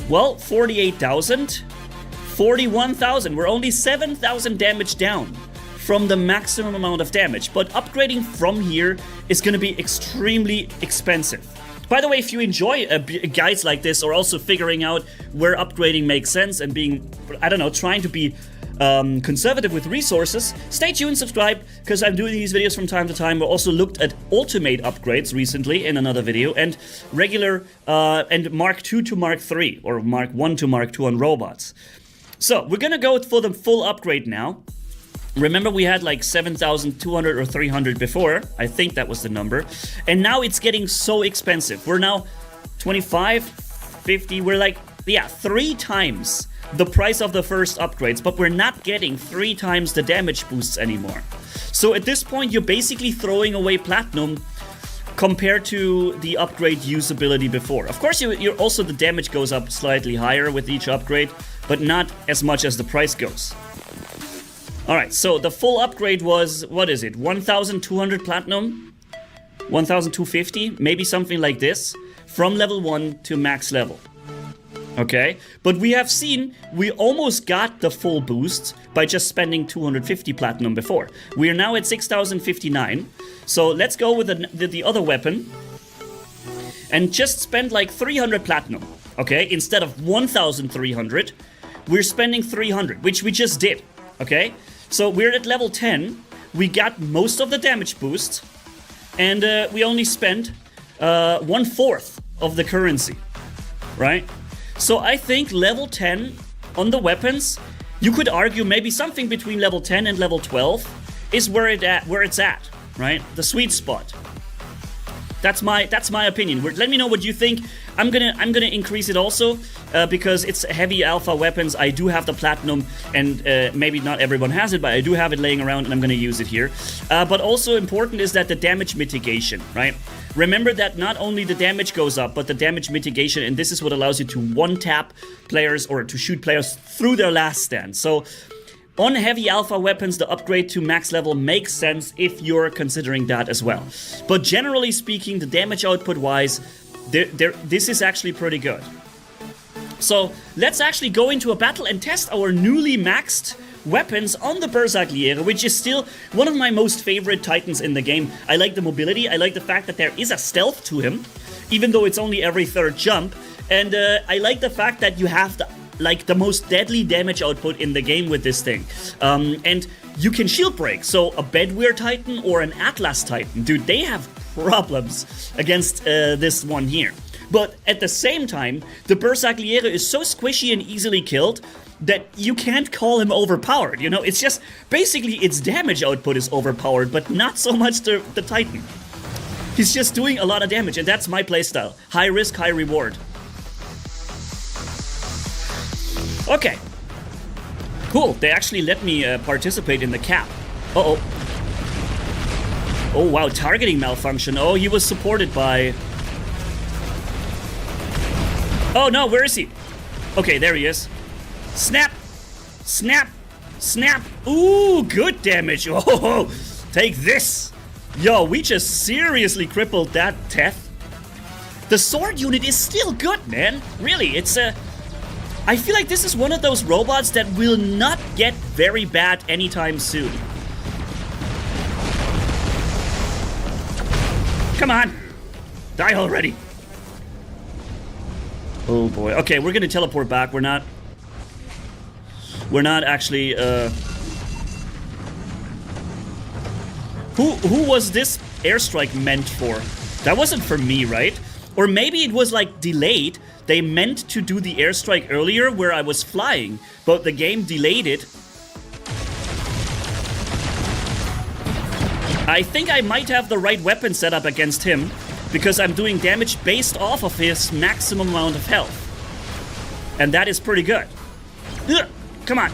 well, 48,000, 41,000. We're only 7,000 damage down from the maximum amount of damage, but upgrading from here is going to be extremely expensive. By the way, if you enjoy guides like this, or also figuring out where upgrading makes sense and being, I don't know, trying to be conservative with resources, stay tuned, subscribe, because I'm doing these videos from time to time. We also looked at ultimate upgrades recently in another video, and regular and Mark II to Mark III, or Mark I to Mark II on robots. So we're gonna go for the full upgrade now. Remember, we had like 7,200 or 300 before. I think that was the number. And now it's getting so expensive. We're now 25, 50. We're like, yeah, 3 times the price of the first upgrades, but we're not getting 3 times the damage boosts anymore. So at this point, you're basically throwing away platinum compared to the upgrade usability before. Of course, you're also, the damage goes up slightly higher with each upgrade, but not as much as the price goes. Alright, so the full upgrade was, what is it, 1,200 platinum? 1,250? Maybe something like this. From level 1 to max level. Okay, but we have seen we almost got the full boost by just spending 250 platinum before. We are now at 6,059. So let's go with the other weapon and just spend like 300 platinum. Okay, instead of 1,300, we're spending 300, which we just did. Okay, so we're at level 10, we got most of the damage boost, and we only spent 1/4 of the currency, right? So I think level 10 on the weapons, you could argue maybe something between level 10 and level 12 is where it's at, right? The sweet spot. That's my opinion. Let me know what you think. I'm gonna increase it also because it's heavy alpha weapons. I do have the platinum, and maybe not everyone has it, but I do have it laying around, and I'm gonna use it here. But also important is that the damage mitigation, right? Remember that not only the damage goes up, but the damage mitigation, and this is what allows you to one-tap players or to shoot players through their last stand. So on heavy alpha weapons, the upgrade to max level makes sense if you're considering that as well. But generally speaking, the damage output wise, this is actually pretty good. So let's actually go into a battle and test our newly maxed weapons on the Berserkliere, which is still one of my most favorite titans in the game. I like the mobility, I like the fact that there is a stealth to him, even though it's only every 3rd jump, and I like the fact that you have the most deadly damage output in the game with this thing. And you can shield break, so a Bedwear Titan or an Atlas Titan, dude, they have problems against this one here. But at the same time, the Berserkliere is so squishy and easily killed that you can't call him overpowered, you know? It's just, basically, its damage output is overpowered, but not so much the Titan. He's just doing a lot of damage, and that's my playstyle. High risk, high reward. Okay. Cool, they actually let me participate in the cap. Uh-oh. Oh, wow, targeting malfunction. Oh, he was supported by... Oh, no, where is he? Okay, there he is. Snap! Snap! Snap! Ooh, good damage. Oh, take this. Yo, we just seriously crippled that Teth. The sword unit is still good, man. Really, it's I feel like this is one of those robots that will not get very bad anytime soon. Come on! Die already! Oh boy. Okay, we're gonna teleport back. We're not actually, Who was this airstrike meant for? That wasn't for me, right? Or maybe it was like delayed. They meant to do the airstrike earlier where I was flying, but the game delayed it. I think I might have the right weapon set up against him because I'm doing damage based off of his maximum amount of health. And that is pretty good. Come on.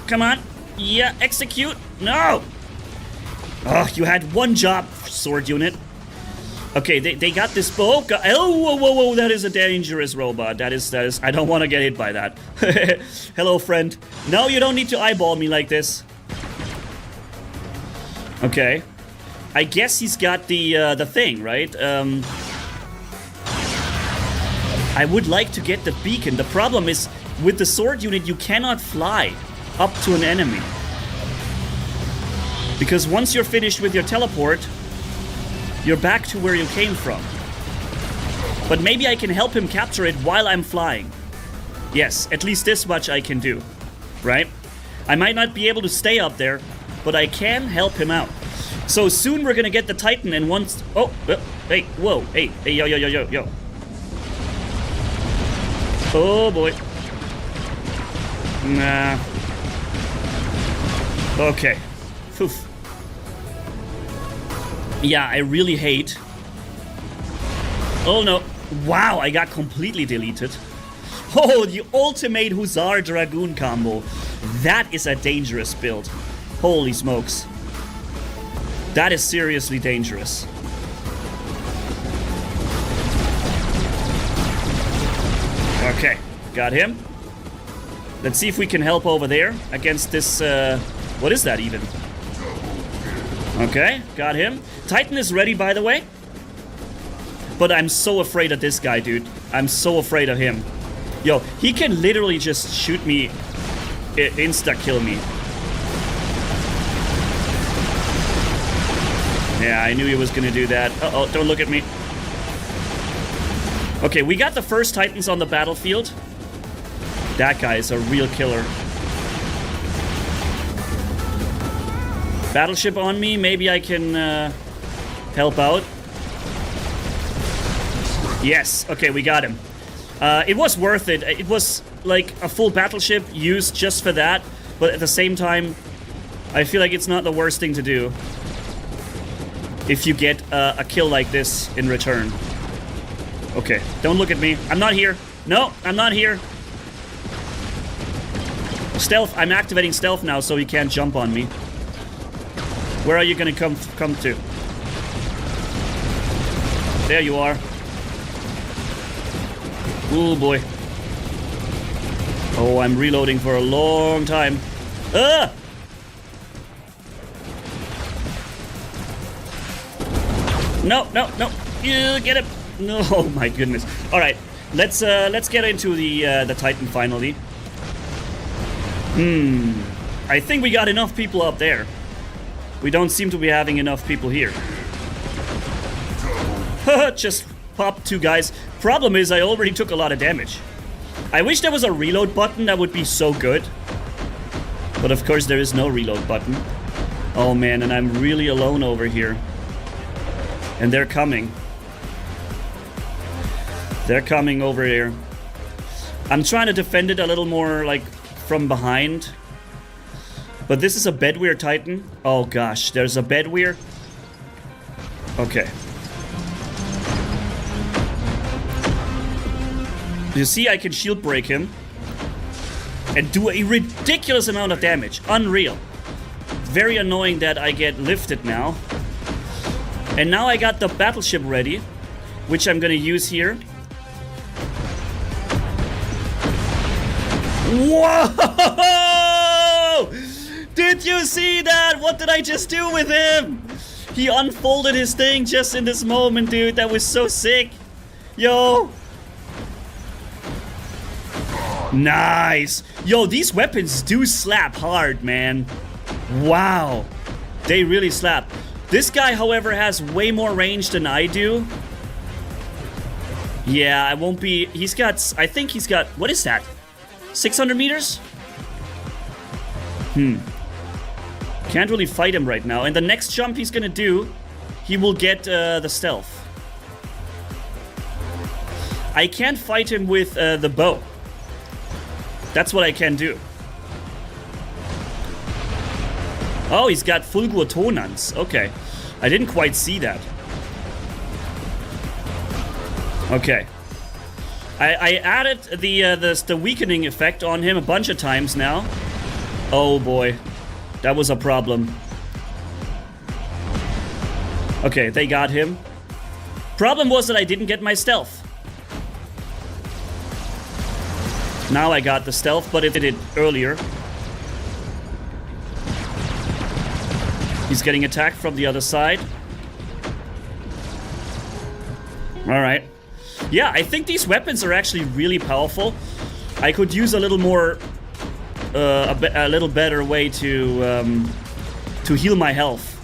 Come on. Yeah, execute. No! Oh, you had one job, sword unit. Okay, they got this bow. Oh, whoa, that is a dangerous robot. That is, I don't want to get hit by that. Hello, friend. No, you don't need to eyeball me like this. Okay. I guess he's got the thing, right? I would like to get the beacon. The problem is, with the sword unit, you cannot fly up to an enemy. Because once you're finished with your teleport, you're back to where you came from. But maybe I can help him capture it while I'm flying. Yes, at least this much I can do. Right? I might not be able to stay up there, but I can help him out. So soon we're gonna get the Titan and once... Oh, hey, whoa, hey, yo. Oh boy. Nah. Okay. Oof. Yeah, I really hate... Oh no. Wow, I got completely deleted. Oh, the ultimate Hussar Dragoon combo. That is a dangerous build. Holy smokes. That is seriously dangerous. Okay, got him. Let's see if we can help over there against this, what is that even? Okay, got him. Titan is ready, by the way. But I'm so afraid of this guy, dude. I'm so afraid of him. Yo, he can literally just shoot me, insta-kill me. Yeah, I knew he was gonna do that. Uh-oh, don't look at me. Okay, we got the first Titans on the battlefield. That guy is a real killer. Battleship on me, maybe I can help out. Yes, okay, we got him. It was worth it. It was like a full battleship used just for that, but at the same time, I feel like it's not the worst thing to do if you get a kill like this in return. Okay, don't look at me. I'm not here. No, I'm not here. Stealth, I'm activating stealth now so he can't jump on me. Where are you gonna come to? There you are. Oh boy. Oh, I'm reloading for a long time. Ah! No. You get him. No, oh my goodness. All right, let's get into the Titan finally. I think we got enough people up there. We don't seem to be having enough people here. Just popped two guys. Problem is, I already took a lot of damage. I wish there was a reload button. That would be so good. But of course, there is no reload button. Oh man, and I'm really alone over here. And they're coming. They're coming over here. I'm trying to defend it a little more, like, from behind. But this is a Bedwehr Titan. Oh gosh, there's a Bedwehr. Okay. You see, I can shield break him. And do a ridiculous amount of damage. Unreal. Very annoying that I get lifted now. And now I got the battleship ready, which I'm gonna use here. Whoa! Did you see that? What did I just do with him? He unfolded his thing just in this moment, dude. That was so sick. Yo. Nice. Yo, these weapons do slap hard, man. Wow. They really slap. This guy, however, has way more range than I do. Yeah, I won't be... He's got... I think he's got... What is that? 600 meters? Can't really fight him right now. And the next jump he's gonna do, he will get the stealth. I can't fight him with the bow. That's what I can do. Oh, he's got Fulgurtonans. Okay. I didn't quite see that. Okay. I added the weakening effect on him a bunch of times now. Oh boy. That was a problem. Okay, they got him. Problem was that I didn't get my stealth. Now I got the stealth, but it did it earlier. He's getting attacked from the other side. Alright. Yeah, I think these weapons are actually really powerful. I could use a little more... a little better way to heal my health.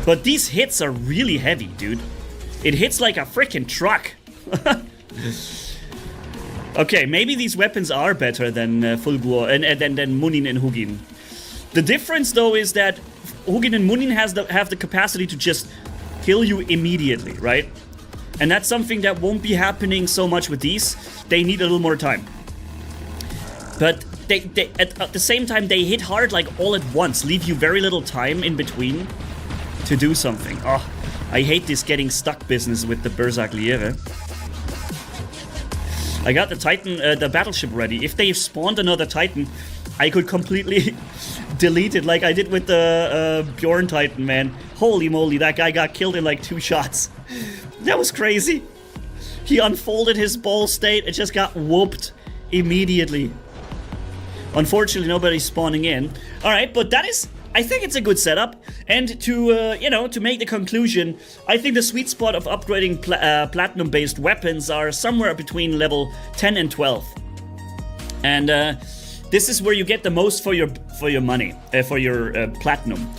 But these hits are really heavy, dude. It hits like a freaking truck. Okay, maybe these weapons are better than Fulgur and than Munin and Hugin. The difference, though, is that Hugin and Munin have the capacity to just kill you immediately, right? And that's something that won't be happening so much with these. They need a little more time. But they at the same time, they hit hard like all at once, leave you very little time in between to do something. Oh, I hate this getting stuck business with the Berserkliere. I got the Titan, the battleship ready. If they spawned another Titan, I could completely delete it like I did with the Bjorn Titan, man. Holy moly, that guy got killed in like 2 shots. That was crazy. He unfolded his ball state and just got whooped immediately. Unfortunately, nobody's spawning in. Alright, but that is... I think it's a good setup. And to, you know, to make the conclusion, I think the sweet spot of upgrading platinum-based weapons are somewhere between level 10 and 12. And this is where you get the most for your money, for your platinum.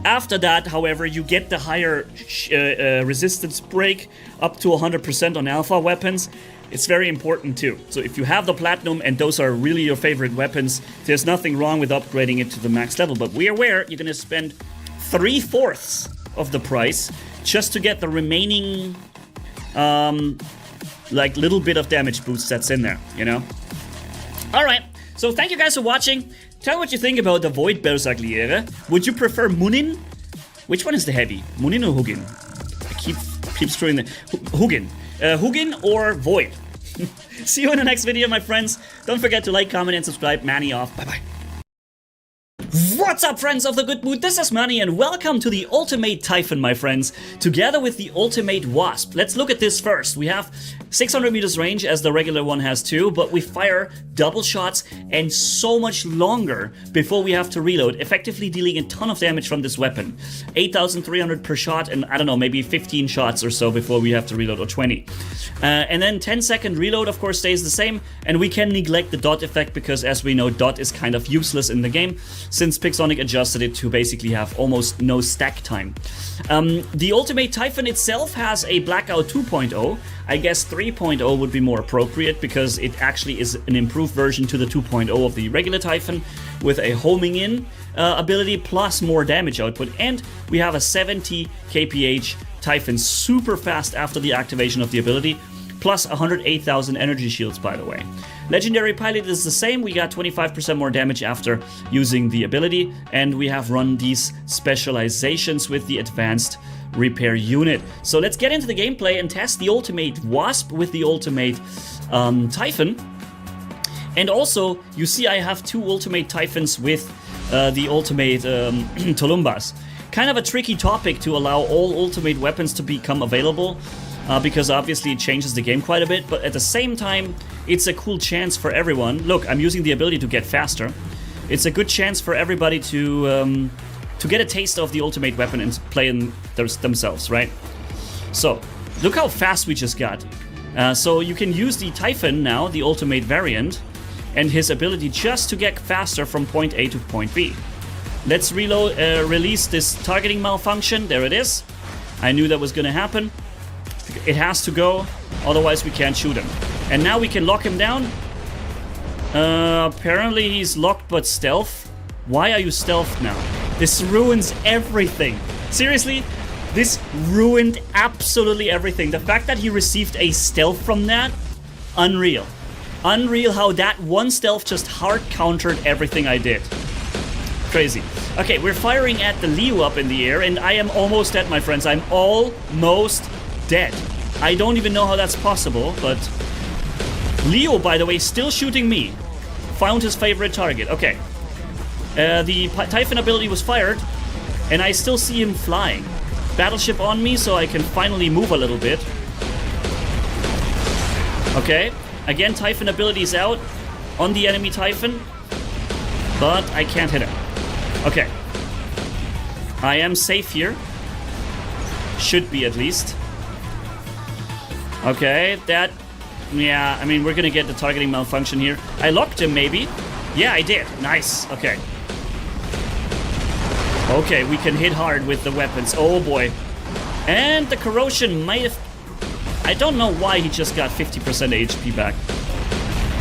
After that, however, you get the higher resistance break up to 100% on alpha weapons. It's very important too. So if you have the platinum and those are really your favorite weapons, there's nothing wrong with upgrading it to the max level. But be aware, you're gonna spend 3/4 of the price just to get the remaining, like little bit of damage boost that's in there, you know? Alright, so thank you guys for watching. Tell me what you think about the Void Berserkliere. Would you prefer Munin? Which one is the heavy? Munin or Hugin? I keep screwing the... Hugin. Hugin or Void. See you in the next video, my friends. Don't forget to like, comment, and subscribe. Manny off. Bye-bye. What's up, friends of the good mood? This is Manny, and welcome to the Ultimate Typhon, my friends, together with the Ultimate Wasp. Let's look at this first. We have 600 meters range, as the regular one has too, but we fire double shots and so much longer before we have to reload, effectively dealing a ton of damage from this weapon. 8,300 per shot, and I don't know, maybe 15 shots or so before we have to reload, or 20. And then 10-second reload, of course, stays the same, and we can neglect the dot effect because, as we know, dot is kind of useless in the game, since Pixonic adjusted it to basically have almost no stack time. The Ultimate Typhon itself has a Blackout 2.0. I guess 3.0 would be more appropriate because it actually is an improved version to the 2.0 of the regular Typhon with a homing in ability plus more damage output. And we have a 70 kph Typhon, super fast after the activation of the ability, plus 108,000 energy shields, by the way. Legendary Pilot is the same. We got 25% more damage after using the ability, and we have run these specializations with the advanced repair unit. So let's get into the gameplay and test the Ultimate Wasp with the Ultimate Typhon. And also, you see I have 2 Ultimate Typhons with the Ultimate Tolumbas. Kind of a tricky topic to allow all Ultimate weapons to become available, because obviously it changes the game quite a bit, but at the same time, it's a cool chance for everyone. Look, I'm using the ability to get faster. It's a good chance for everybody to get a taste of the Ultimate weapon and play in themselves, right? So, look how fast we just got. So you can use the Typhon now, the ultimate variant, and his ability just to get faster from point A to point B. Let's release this targeting malfunction. There it is. I knew that was gonna happen. It has to go, otherwise we can't shoot him. And now we can lock him down. Apparently he's locked but stealth. Why are you stealthed now? This ruins everything. Seriously, this ruined absolutely everything. The fact that he received a stealth from that, unreal. Unreal how that one stealth just hard countered everything I did. Crazy. Okay, we're firing at the Leo up in the air, and I am almost dead, my friends. I'm almost dead. I don't even know how that's possible, but... Leo, by the way, still shooting me. Found his favorite target. Okay. The Typhon ability was fired, and I still see him flying. Battleship on me, so I can finally move a little bit. Okay. Again, Typhon ability is out on the enemy Typhon, but I can't hit him. Okay. I am safe here. Should be, at least. Okay, that... Yeah, I mean, we're gonna get the targeting malfunction here. I locked him, maybe. Yeah, I did. Nice. Okay. Okay, we can hit hard with the weapons. Oh, boy. And the corrosion might have... I don't know why he just got 50% HP back.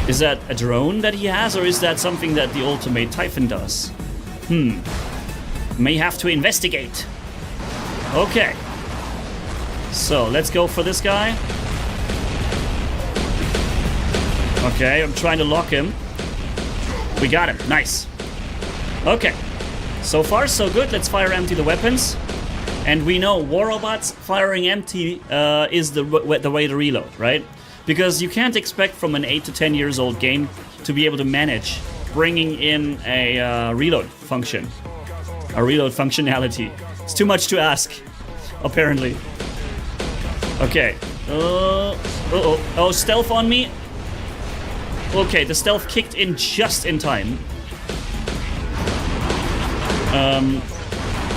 Is that a drone that he has, or is that something that the ultimate Typhon does? May have to investigate. Okay. So, let's go for this guy. Okay, I'm trying to lock him. We got him. Nice. Okay. So far, so good. Let's fire empty the weapons. And we know War Robots firing empty is the way to reload, right? Because you can't expect from an 8 to 10 years old game to be able to manage bringing in a reload function. A reload functionality. It's too much to ask, apparently. Okay. Oh, stealth on me. Okay, the stealth kicked in just in time.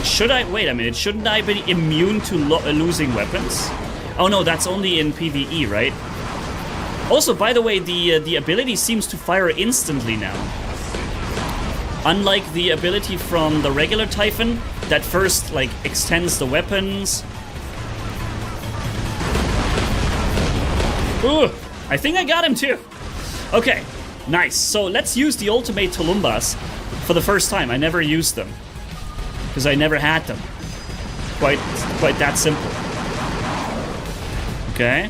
Should I... Wait a minute. Shouldn't I be immune to losing weapons? Oh no, that's only in PvE, right? Also, by the way, the ability seems to fire instantly now. Unlike the ability from the regular Typhon that first, like, extends the weapons. Ooh, I think I got him too. Okay, nice. So let's use the ultimate Tulumbas for the first time. I never used them because I never had them. Quite that simple. Okay.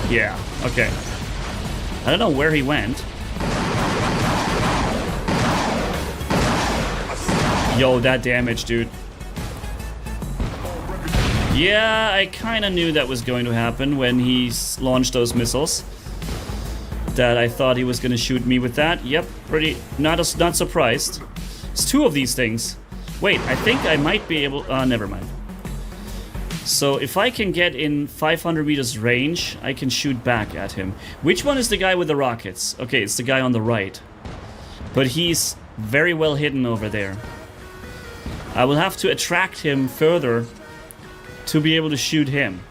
Yeah, okay. I don't know where he went. Yo, that damage, dude. Yeah, I kind of knew that was going to happen when he launched those missiles. That I thought he was going to shoot me with that. Yep, pretty... Not surprised. It's two of these things. Wait, I think I might be able... never mind. So if I can get in 500 meters range, I can shoot back at him. Which one is the guy with the rockets? Okay, it's the guy on the right. But he's very well hidden over there. I will have to attract him further to be able to shoot him.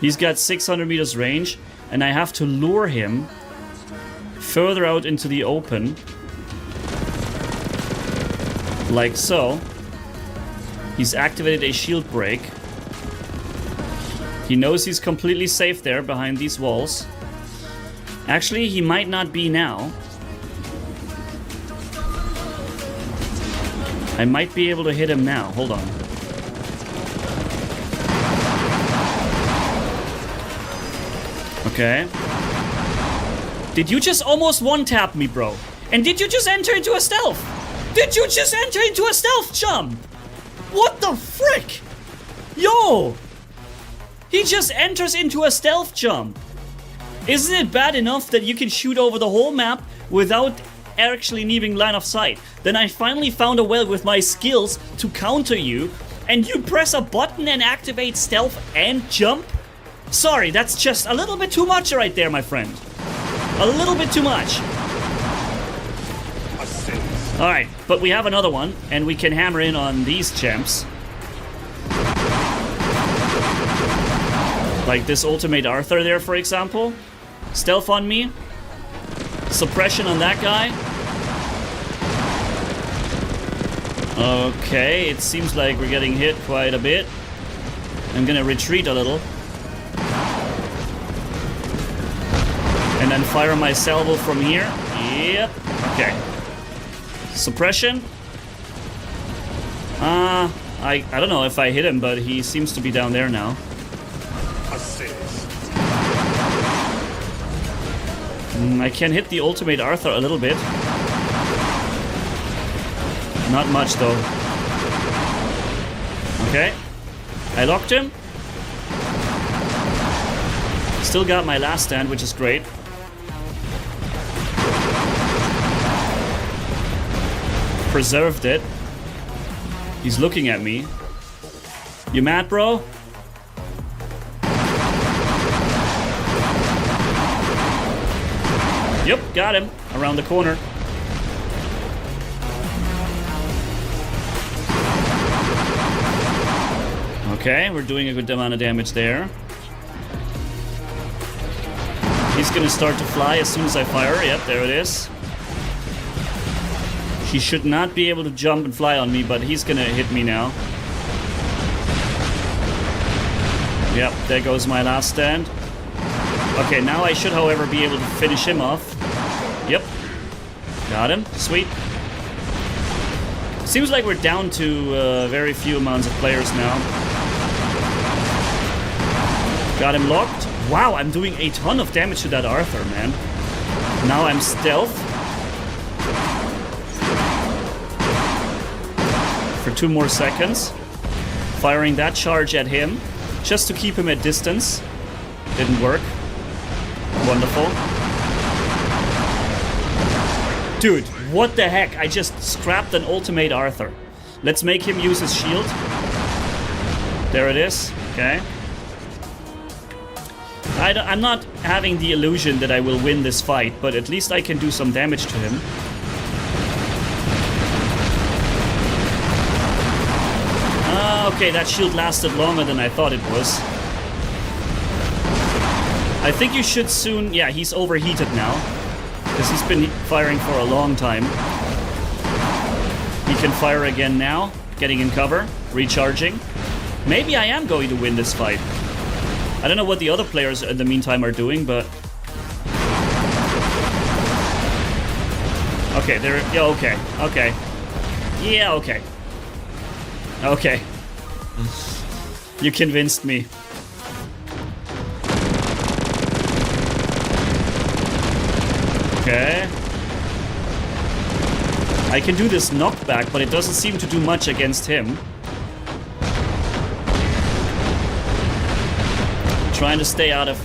He's got 600 meters range, and I have to lure him further out into the open. Like so. He's activated a shield break. He knows he's completely safe there behind these walls. Actually, he might not be now. I might be able to hit him now. Hold on. Okay. Did you just almost one-tap me, bro? And did you just enter into a stealth? Did you just enter into a stealth jump? What the frick? Yo! He just enters into a stealth jump. Isn't it bad enough that you can shoot over the whole map without actually leaving line of sight? Then I finally found a way with my skills to counter you, and you press a button and activate stealth and jump? Sorry, that's just a little bit too much right there, my friend. A little bit too much. Alright, but we have another one, and we can hammer in on these champs. Like this ultimate Arthur there, for example. Stealth on me. Suppression on that guy. Okay, it seems like we're getting hit quite a bit. I'm gonna retreat a little. And then fire my salvo from here. Yep. Okay. Suppression. I don't know if I hit him, but he seems to be down there now. I can hit the ultimate Arthur a little bit. Not much though. Okay. I locked him. Still got my last stand, which is great. Preserved it. He's looking at me. You mad, bro? Yep, got him. Around the corner. Okay, we're doing a good amount of damage there. He's gonna start to fly as soon as I fire. Yep, there it is. He should not be able to jump and fly on me, but he's gonna hit me now. Yep, there goes my last stand. Okay, now I should, however, be able to finish him off. Yep. Got him. Sweet. Seems like we're down to very few amounts of players now. Got him locked. Wow, I'm doing a ton of damage to that Arthur, man. Now I'm stealth. For 2 more seconds. Firing that charge at him. Just to keep him at distance. Didn't work. Wonderful. Dude, what the heck? I just scrapped an ultimate Arthur. Let's make him use his shield. There it is. Okay. I'm not having the illusion that I will win this fight, but at least I can do some damage to him. Okay, that shield lasted longer than I thought it was. I think you should soon... Yeah, he's overheated now. Because he's been firing for a long time. He can fire again now. Getting in cover. Recharging. Maybe I am going to win this fight. I don't know what the other players in the meantime are doing, but... Okay, they're... Yeah, okay. Okay. Yeah, okay. Okay. You convinced me. Okay. I can do this knockback, but it doesn't seem to do much against him. Trying to stay out of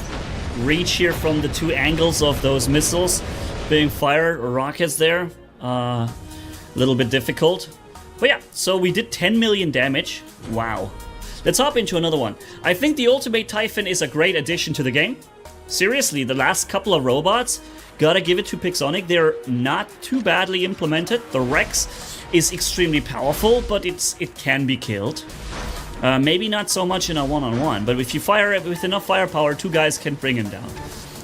reach here from the 2 angles of those missiles being fired, or rockets there. A little bit difficult. But yeah, so we did 10 million damage. Wow. Let's hop into another one. I think the Ultimate Typhon is a great addition to the game. Seriously, the last couple of robots, gotta give it to Pixonic. They're not too badly implemented. The Rex is extremely powerful, but it can be killed. Maybe not so much in a one-on-one, but if you fire it with enough firepower, 2 guys can bring him down.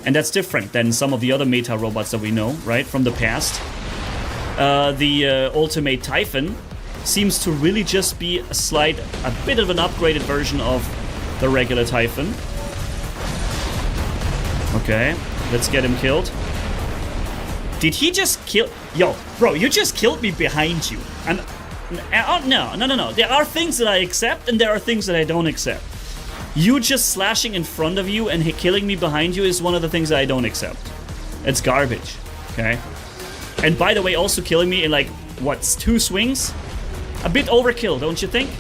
And that's different than some of the other meta robots that we know, right, from the past. The Ultimate Typhon seems to really just be a bit of an upgraded version of the regular Typhon. Okay, let's get him killed. Did he just kill... Yo, bro, you just killed me behind you. And... No. There are things that I accept and there are things that I don't accept. You just slashing in front of you and killing me behind you is one of the things that I don't accept. It's garbage, okay? And by the way, also killing me in like, what, 2 swings? A bit overkill, don't you think?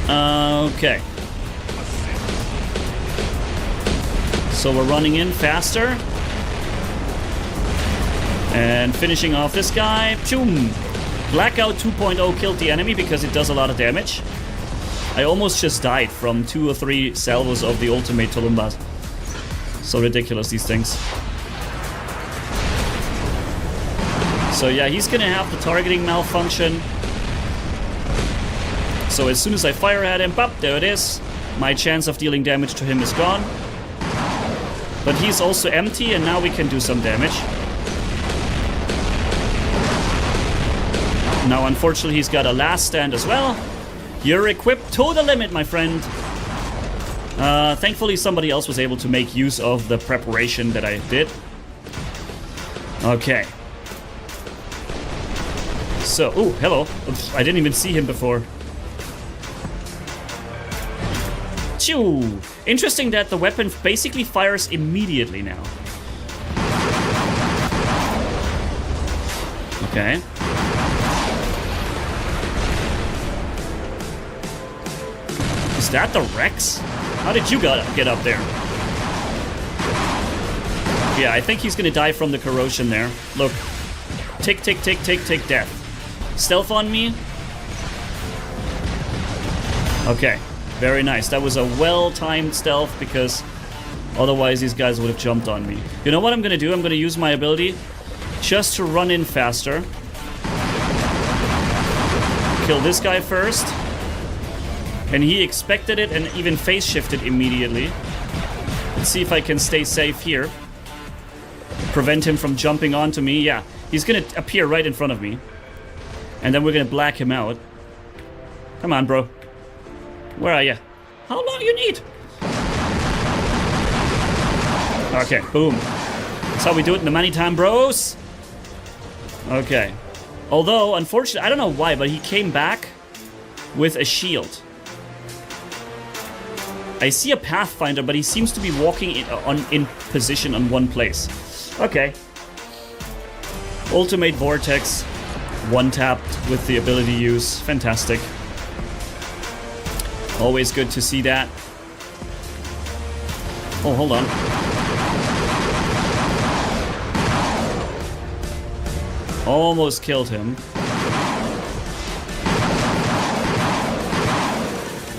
Okay. So we're running in faster. And finishing off this guy. Choom! Blackout 2.0 killed the enemy because it does a lot of damage. I almost just died from 2 or 3 salvos of the ultimate Tulumbas. So ridiculous, these things. So yeah, he's gonna have the targeting malfunction. So as soon as I fire at him, pop, there it is. my chance of dealing damage to him is gone. But he's also empty, and now we can do some damage. Now, unfortunately, he's got a last stand as well. You're equipped to the limit, my friend. Thankfully, somebody else was able to make use of the preparation that I did. Okay. So, oh, hello. Oops, I didn't even see him before. Choo! Interesting that the weapon basically fires immediately now. Okay. Is that the Rex? How did you get up there? Yeah, I think he's gonna die from the corrosion there. Look. Tick, tick, tick, tick, tick, death. Stealth on me. Okay, very nice. That was a well-timed stealth because otherwise these guys would have jumped on me. You know what I'm gonna do? I'm gonna use my ability just to run in faster. Kill this guy first. And he expected it and even phase shifted immediately. Let's see if I can stay safe here. Prevent him from jumping onto me. Yeah, he's gonna appear right in front of me. And then we're gonna black him out. Come on, bro. Where are you? How long you need? Okay, boom. That's how we do it in the money time, bros. Okay. Although, unfortunately, I don't know why, but he came back with a shield. I see a Pathfinder, but he seems to be walking in position on one place. Okay. Ultimate Vortex. One-tapped with the ability use. Fantastic. Always good to see that. Oh, hold on. Almost killed him.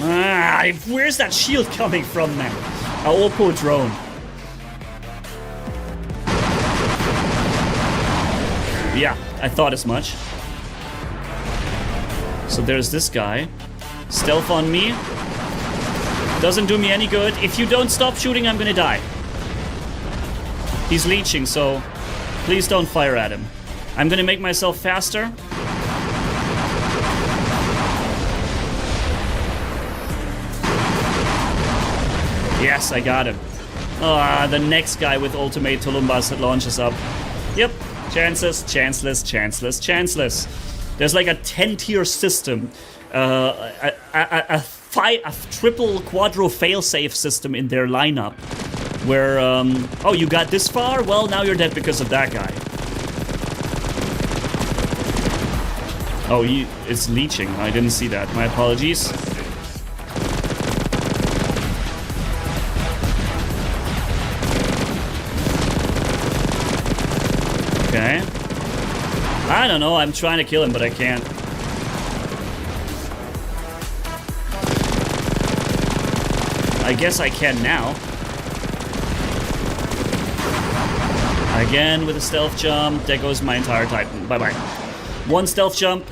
Ah, where's that shield coming from now? Our Oppo drone. Yeah, I thought as much. So there's this guy. Stealth on me. Doesn't do me any good. If you don't stop shooting, I'm gonna die. He's leeching, so please don't fire at him. I'm gonna make myself faster. Yes, I got him. Ah, the next guy with ultimate Tulumbas launches up. Yep, chances, chanceless, chanceless, chanceless. There's like a 10-tier system. A triple quadro failsafe system in their lineup. Where, oh, you got this far? Well, now you're dead because of that guy. Oh, it's leeching. I didn't see that. My apologies. Okay. I don't know. I'm trying to kill him, but I can't. I guess I can now. Again with a stealth jump. There goes my entire Titan. Bye-bye. One stealth jump.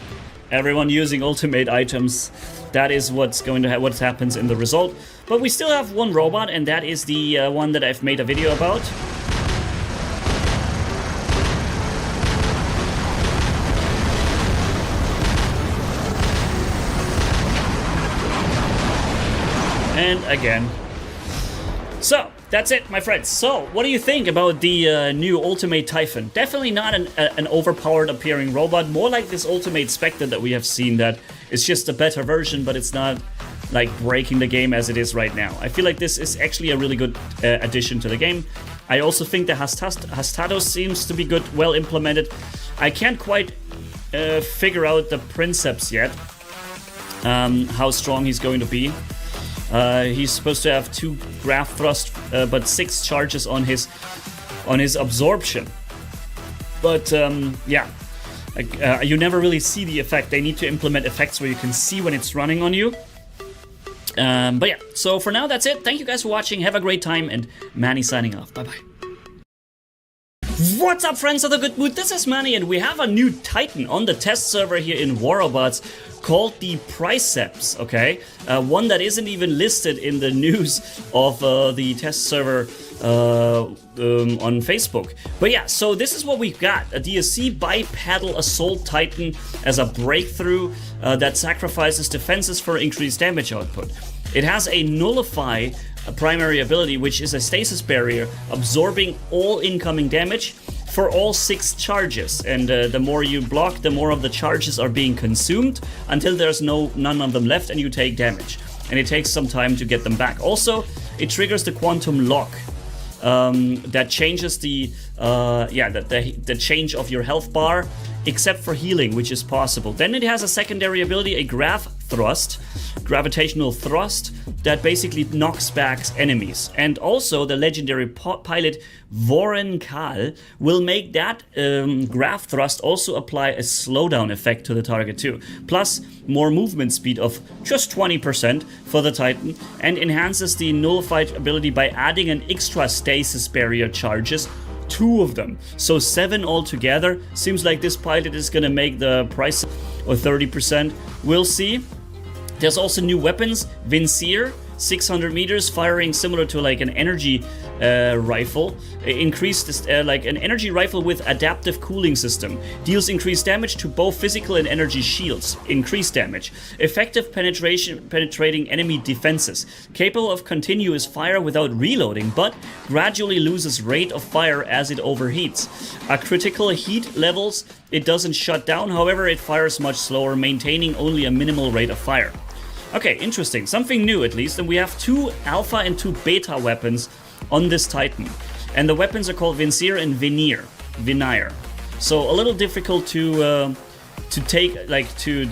Everyone using ultimate items. That is what's going to what happens in the result. But we still have one robot, and that is the one that I've made a video about. And again. So, that's it, my friends. So, what do you think about the new Ultimate Typhon? Definitely not an overpowered appearing robot. More like this Ultimate Spectre that we have seen that is just a better version, but it's not like breaking the game as it is right now. I feel like this is actually a really good addition to the game. I also think the Hastados seems to be good, well implemented. I can't quite figure out the Princeps yet, how strong he's going to be. He's supposed to have 2 graph thrust, but 6 charges on his absorption. But yeah, you never really see the effect. They need to implement effects where you can see when it's running on you. But yeah, so for now that's it. Thank you guys for watching. Have a great time, and Manny signing off. Bye bye. What's up, friends of the good mood? This is Manny, and we have a new Titan on the test server here in War Robots called the Priceps, okay? One that isn't even listed in the news of the test server on Facebook. But yeah, so this is what we've got. A DSC bipedal assault Titan as a breakthrough that sacrifices defenses for increased damage output. It has a nullify primary ability, which is a stasis barrier, absorbing all incoming damage for all 6 charges. And the more you block, the more of the charges are being consumed until there's none of them left and you take damage. And it takes some time to get them back. Also, it triggers the quantum lock. That changes the change of your health bar, except for healing, which is possible. Then it has a secondary ability, a gravitational thrust, that basically knocks back enemies. And also the legendary pilot Voren Kal will make that grav thrust also apply a slowdown effect to the target too. Plus more movement speed of just 20% for the Titan, and enhances the nullified ability by adding an extra stasis barrier charges, 2 of them. So 7 altogether. Seems like this pilot is gonna make the price or 30%. We'll see. There's also new weapons. Vincier, 600 meters, firing similar to like an energy rifle. Increased like an energy rifle with adaptive cooling system. Deals increased damage to both physical and energy shields. Increased damage. Effective penetrating enemy defenses. Capable of continuous fire without reloading, but gradually loses rate of fire as it overheats. At critical heat levels, it doesn't shut down, however it fires much slower, maintaining only a minimal rate of fire. Okay, interesting. Something new at least. And we have 2 alpha and 2 beta weapons on this Titan. And the weapons are called Vincier and Veneer. So a little difficult to take, like to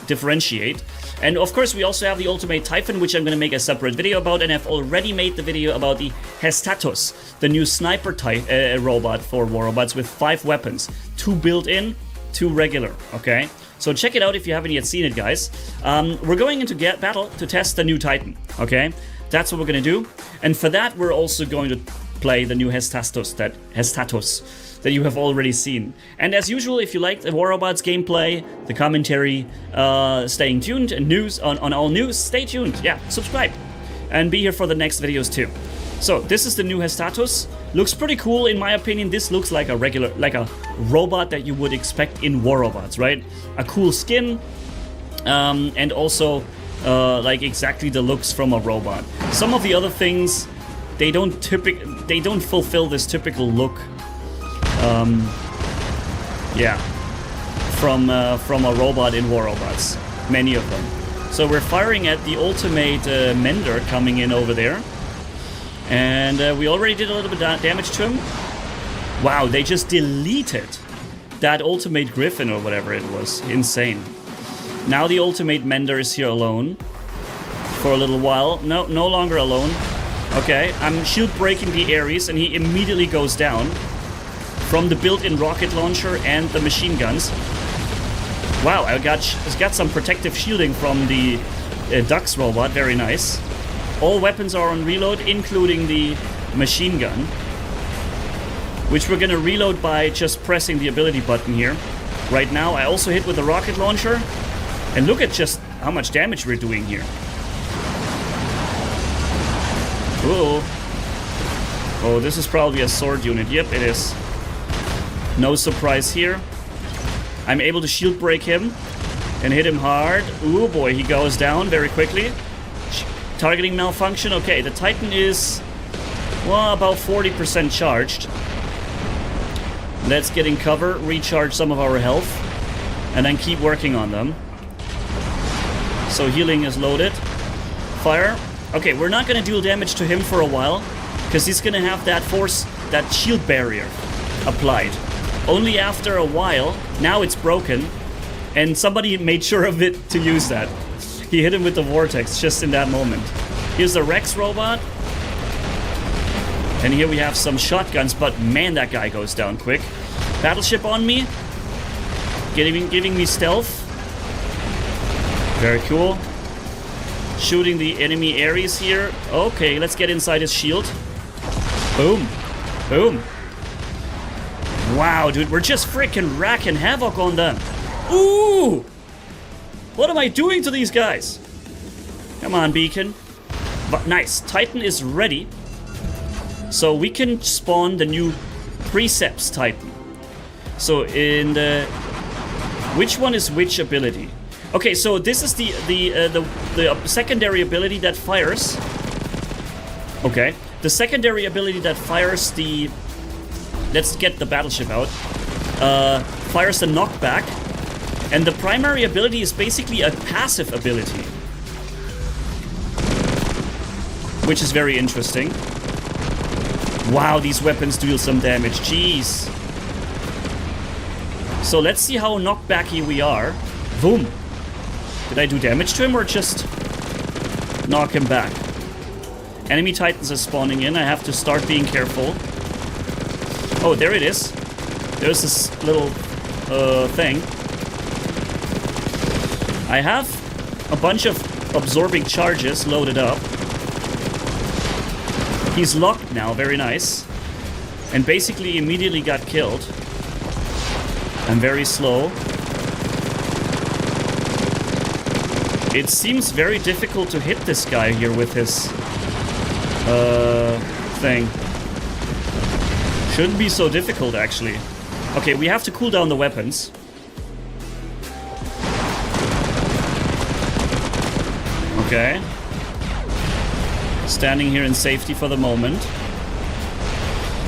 differentiate. And of course we also have the Ultimate Typhon, which I'm going to make a separate video about, and I've already made the video about the Hestatus, the new sniper type robot for War Robots with 5 weapons. 2 built-in, 2 regular, okay? So check it out if you haven't yet seen it, guys. We're going into battle to test the new Titan, okay? That's what we're gonna do. And for that, we're also going to play the new Hestatus that you have already seen. And as usual, if you like the War Robots gameplay, the commentary, staying tuned, and news on all news, stay tuned. Yeah, subscribe. And be here for the next videos too. So this is the new Hestatus. Looks pretty cool in my opinion. This looks like a robot that you would expect in War Robots, right? A cool skin, and also like exactly the looks from a robot. Some of the other things, they don't fulfill this typical look. From a robot in War Robots. Many of them. So we're firing at the ultimate Mender coming in over there. And we already did a little bit of damage to him. Wow, they just deleted that ultimate Griffin or whatever it was. Insane. Now the ultimate Mender is here alone. For a little while. No longer alone. Okay, I'm shield breaking the Ares and he immediately goes down. From the built-in rocket launcher and the machine guns. Wow, I got some protective shielding from the Dux robot. Very nice. All weapons are on reload, including the machine gun, which we're gonna reload by just pressing the ability button here. Right now, I also hit with the rocket launcher, and look at just how much damage we're doing here. Uh-oh. Oh, this is probably a sword unit. Yep, it is. No surprise here. I'm able to shield break him and hit him hard. Ooh boy, he goes down very quickly. Targeting malfunction. Okay, the Titan is, well, about 40% charged. Let's get in cover, recharge some of our health, and then keep working on them. So healing is loaded. Fire. Okay, we're not going to deal damage to him for a while, because he's going to have that shield barrier applied. Only after a while, now it's broken, and somebody made sure of it to use that. He hit him with the vortex just in that moment. Here's the Rex robot. And here we have some shotguns, but man, that guy goes down quick. Battleship on me. Giving me stealth. Very cool. Shooting the enemy Ares here. Okay, let's get inside his shield. Boom. Boom. Wow, dude, we're just freaking racking havoc on them. Ooh! What am I doing to these guys? Come on, Beacon. But nice, Titan is ready. So we can spawn the new Precepts Titan. So in the... Which one is which ability? Okay, so this is the secondary ability that fires. Okay, the secondary ability that fires the... Let's get the battleship out. Fires the knockback. And the primary ability is basically a passive ability. Which is very interesting. Wow, these weapons deal some damage. Jeez. So let's see how knockbacky we are. Boom. Did I do damage to him or just knock him back? Enemy Titans are spawning in. I have to start being careful. Oh, there it is. There's this little thing. I have a bunch of absorbing charges loaded up. He's locked now, very nice. And basically immediately got killed. I'm very slow. It seems very difficult to hit this guy here with his thing. Shouldn't be so difficult, actually. Okay, we have to cool down the weapons. Okay. Standing here in safety for the moment.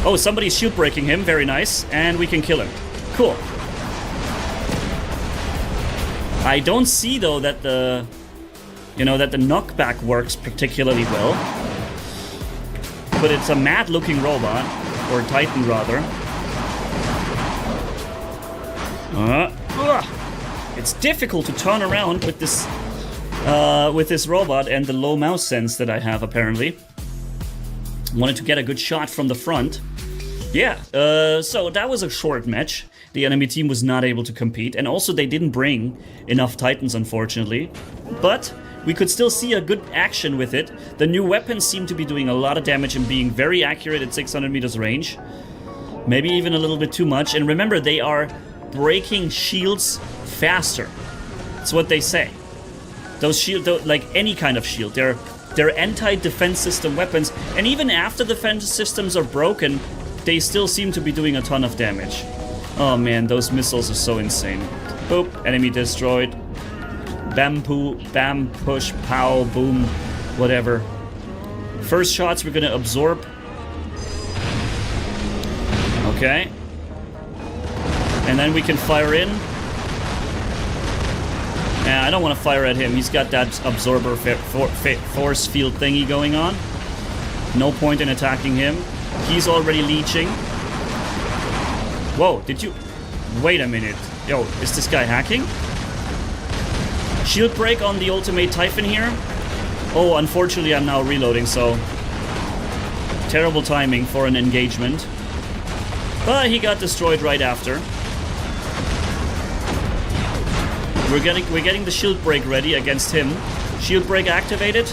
Oh, somebody's shield breaking him. Very nice. And we can kill him. Cool. I don't see, though, that the... You know, that the knockback works particularly well. But it's a mad-looking robot. Or Titan, rather. It's difficult to turn around with this robot and the low mouse sense that I have, apparently. Wanted to get a good shot from the front. Yeah, so that was a short match. The enemy team was not able to compete, and also they didn't bring enough Titans, unfortunately. But we could still see a good action with it. The new weapons seem to be doing a lot of damage and being very accurate at 600 meters range. Maybe even a little bit too much. And remember, they are breaking shields faster. That's what they say. Those shields, like any kind of shield, they're anti-defense system weapons. And even after the defense systems are broken, they still seem to be doing a ton of damage. Oh man, those missiles are so insane. Boop, enemy destroyed. Bam, poo, bam, push, pow, boom, whatever. First shots we're gonna absorb. Okay. And then we can fire in. I don't want to fire at him. He's got that absorber force field thingy going on. No point in attacking him. He's already leeching. Whoa, did you... Wait a minute. Yo, is this guy hacking? Shield break on the ultimate Typhon here. Oh, unfortunately I'm now reloading, so... Terrible timing for an engagement. But he got destroyed right after. We're getting the shield break ready against him. Shield break activated.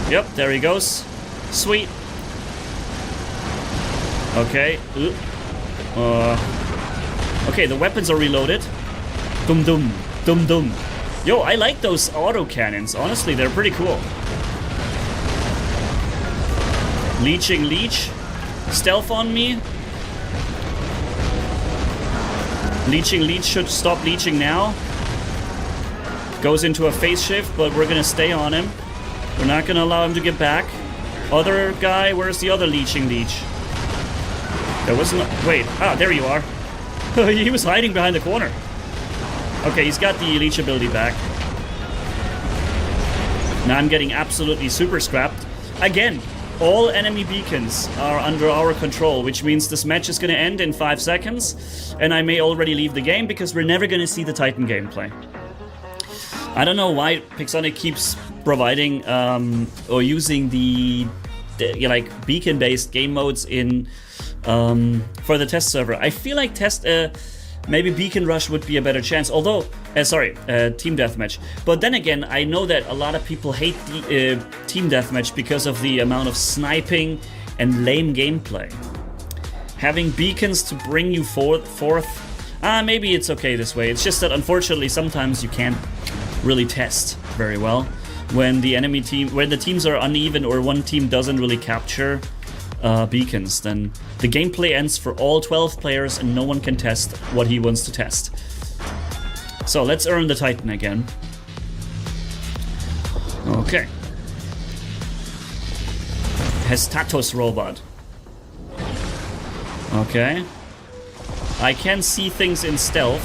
Yep, there he goes. Sweet. Okay. Okay, the weapons are reloaded. Dum dum. Dum dum. Yo, I like those auto cannons. Honestly, they're pretty cool. Leeching leech. Stealth on me. Leeching leech should stop leeching now. Goes into a phase shift, but we're gonna stay on him. We're not gonna allow him to get back. Other guy, where's the other leeching leech? There wasn't... Wait, there you are. He was hiding behind the corner. Okay, he's got the leech ability back. Now I'm getting absolutely super scrapped. Again, all enemy beacons are under our control, which means this match is going to end in 5 seconds, and I may already leave the game because we're never going to see the Titan gameplay. I don't know why Pixonic keeps providing or using the like beacon-based game modes in for the test server. I feel like maybe Beacon Rush would be a better chance, although, Team Deathmatch. But then again, I know that a lot of people hate the Team Deathmatch because of the amount of sniping and lame gameplay. Having beacons to bring you forth, maybe it's okay this way. It's just that unfortunately sometimes you can't really test very well when the teams are uneven or one team doesn't really capture beacons. Then the gameplay ends for all 12 players and no one can test what he wants to test. So let's earn the Titan again. Okay. Hestatos robot. Okay. I can see things in stealth,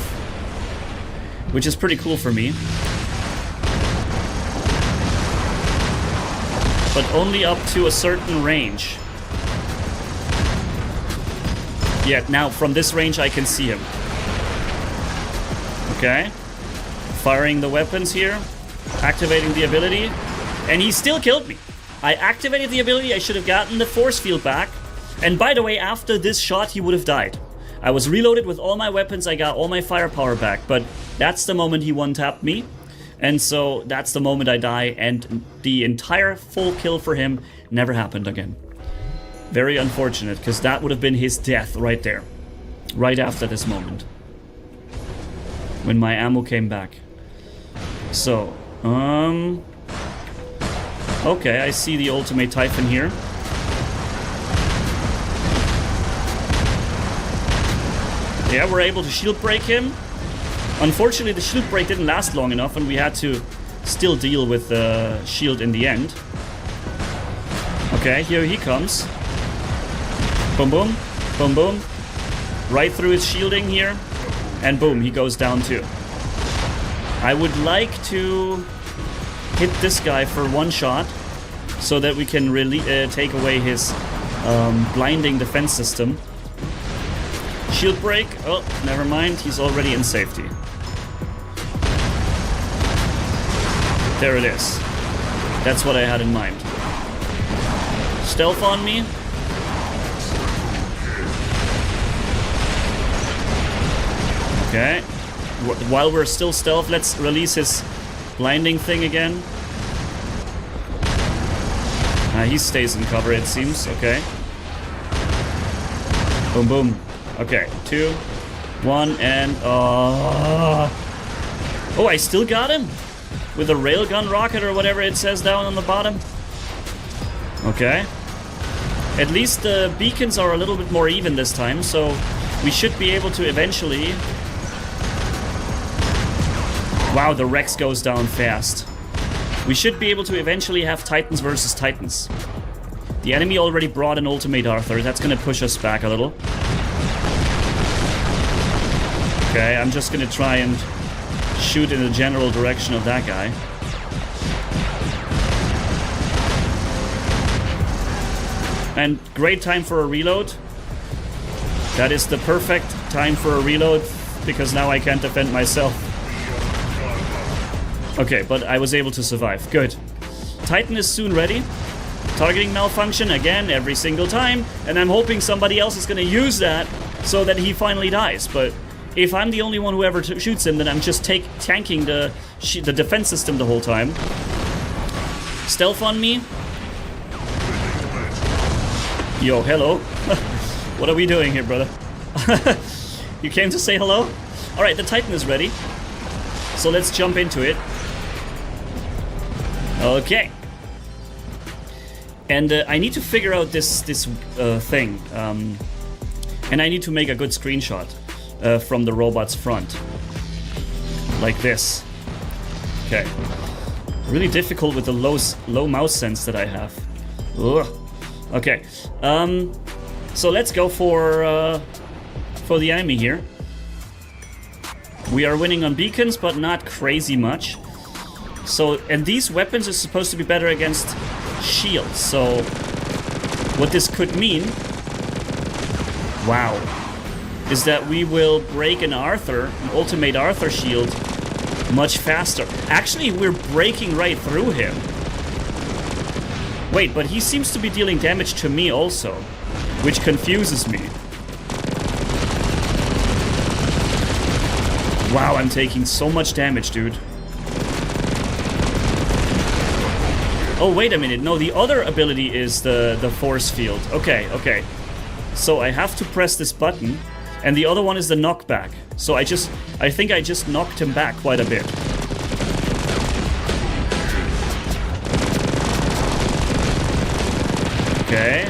which is pretty cool for me. But only up to a certain range. Yeah, now from this range I can see him. Okay. Firing the weapons here. Activating the ability. And he still killed me. I activated the ability, I should have gotten the force field back. And by the way, after this shot he would have died. I was reloaded with all my weapons, I got all my firepower back. But that's the moment he one-tapped me. And so that's the moment I die, and the entire full kill for him never happened again. Very unfortunate, because that would have been his death right there. Right after this moment. When my ammo came back. So, okay, I see the ultimate Typhon here. Yeah, we're able to shield break him. Unfortunately, the shield break didn't last long enough, and we had to still deal with the shield in the end. Okay, here he comes. Boom, boom, boom, boom. Right through his shielding here. And boom, he goes down too. I would like to hit this guy for one shot so that we can really take away his blinding defense system. Shield break. Oh, never mind. He's already in safety. There it is. That's what I had in mind. Stealth on me. Okay. While we're still stealth, let's release his blinding thing again. He stays in cover, it seems. Okay. Boom, boom. Okay, 2, 1, and oh, I still got him with a railgun rocket or whatever it says down on the bottom. Okay. At least the beacons are a little bit more even this time, so we should be able to eventually. Wow, the Rex goes down fast. We should be able to eventually have Titans versus Titans. The enemy already brought an ultimate Arthur. That's gonna push us back a little. Okay, I'm just gonna try and shoot in the general direction of that guy. And great time for a reload. That is the perfect time for a reload, because now I can't defend myself. Okay, but I was able to survive. Good. Titan is soon ready. Targeting malfunction again every single time, and I'm hoping somebody else is gonna use that so that he finally dies, but if I'm the only one who ever shoots him, then I'm just tanking the defense system the whole time. Stealth on me. Yo, hello. What are we doing here, brother? You came to say hello? Alright, the Titan is ready. So let's jump into it. Okay. And I need to figure out this thing. And I need to make a good screenshot. From the robot's front. Like this. Okay. Really difficult with the low mouse sense that I have. Ugh. Okay. So let's go for the enemy here. We are winning on beacons, but not crazy much. So, and these weapons are supposed to be better against shields. So, what this could mean... Wow. Is that we will break an ultimate Arthur shield much faster. Actually, we're breaking right through him. Wait, but he seems to be dealing damage to me also, which confuses me. Wow, I'm taking so much damage, dude. Oh, wait a minute. No, the other ability is the force field. Okay, okay. So I have to press this button, and the other one is the knockback. So I think I just knocked him back quite a bit. Okay.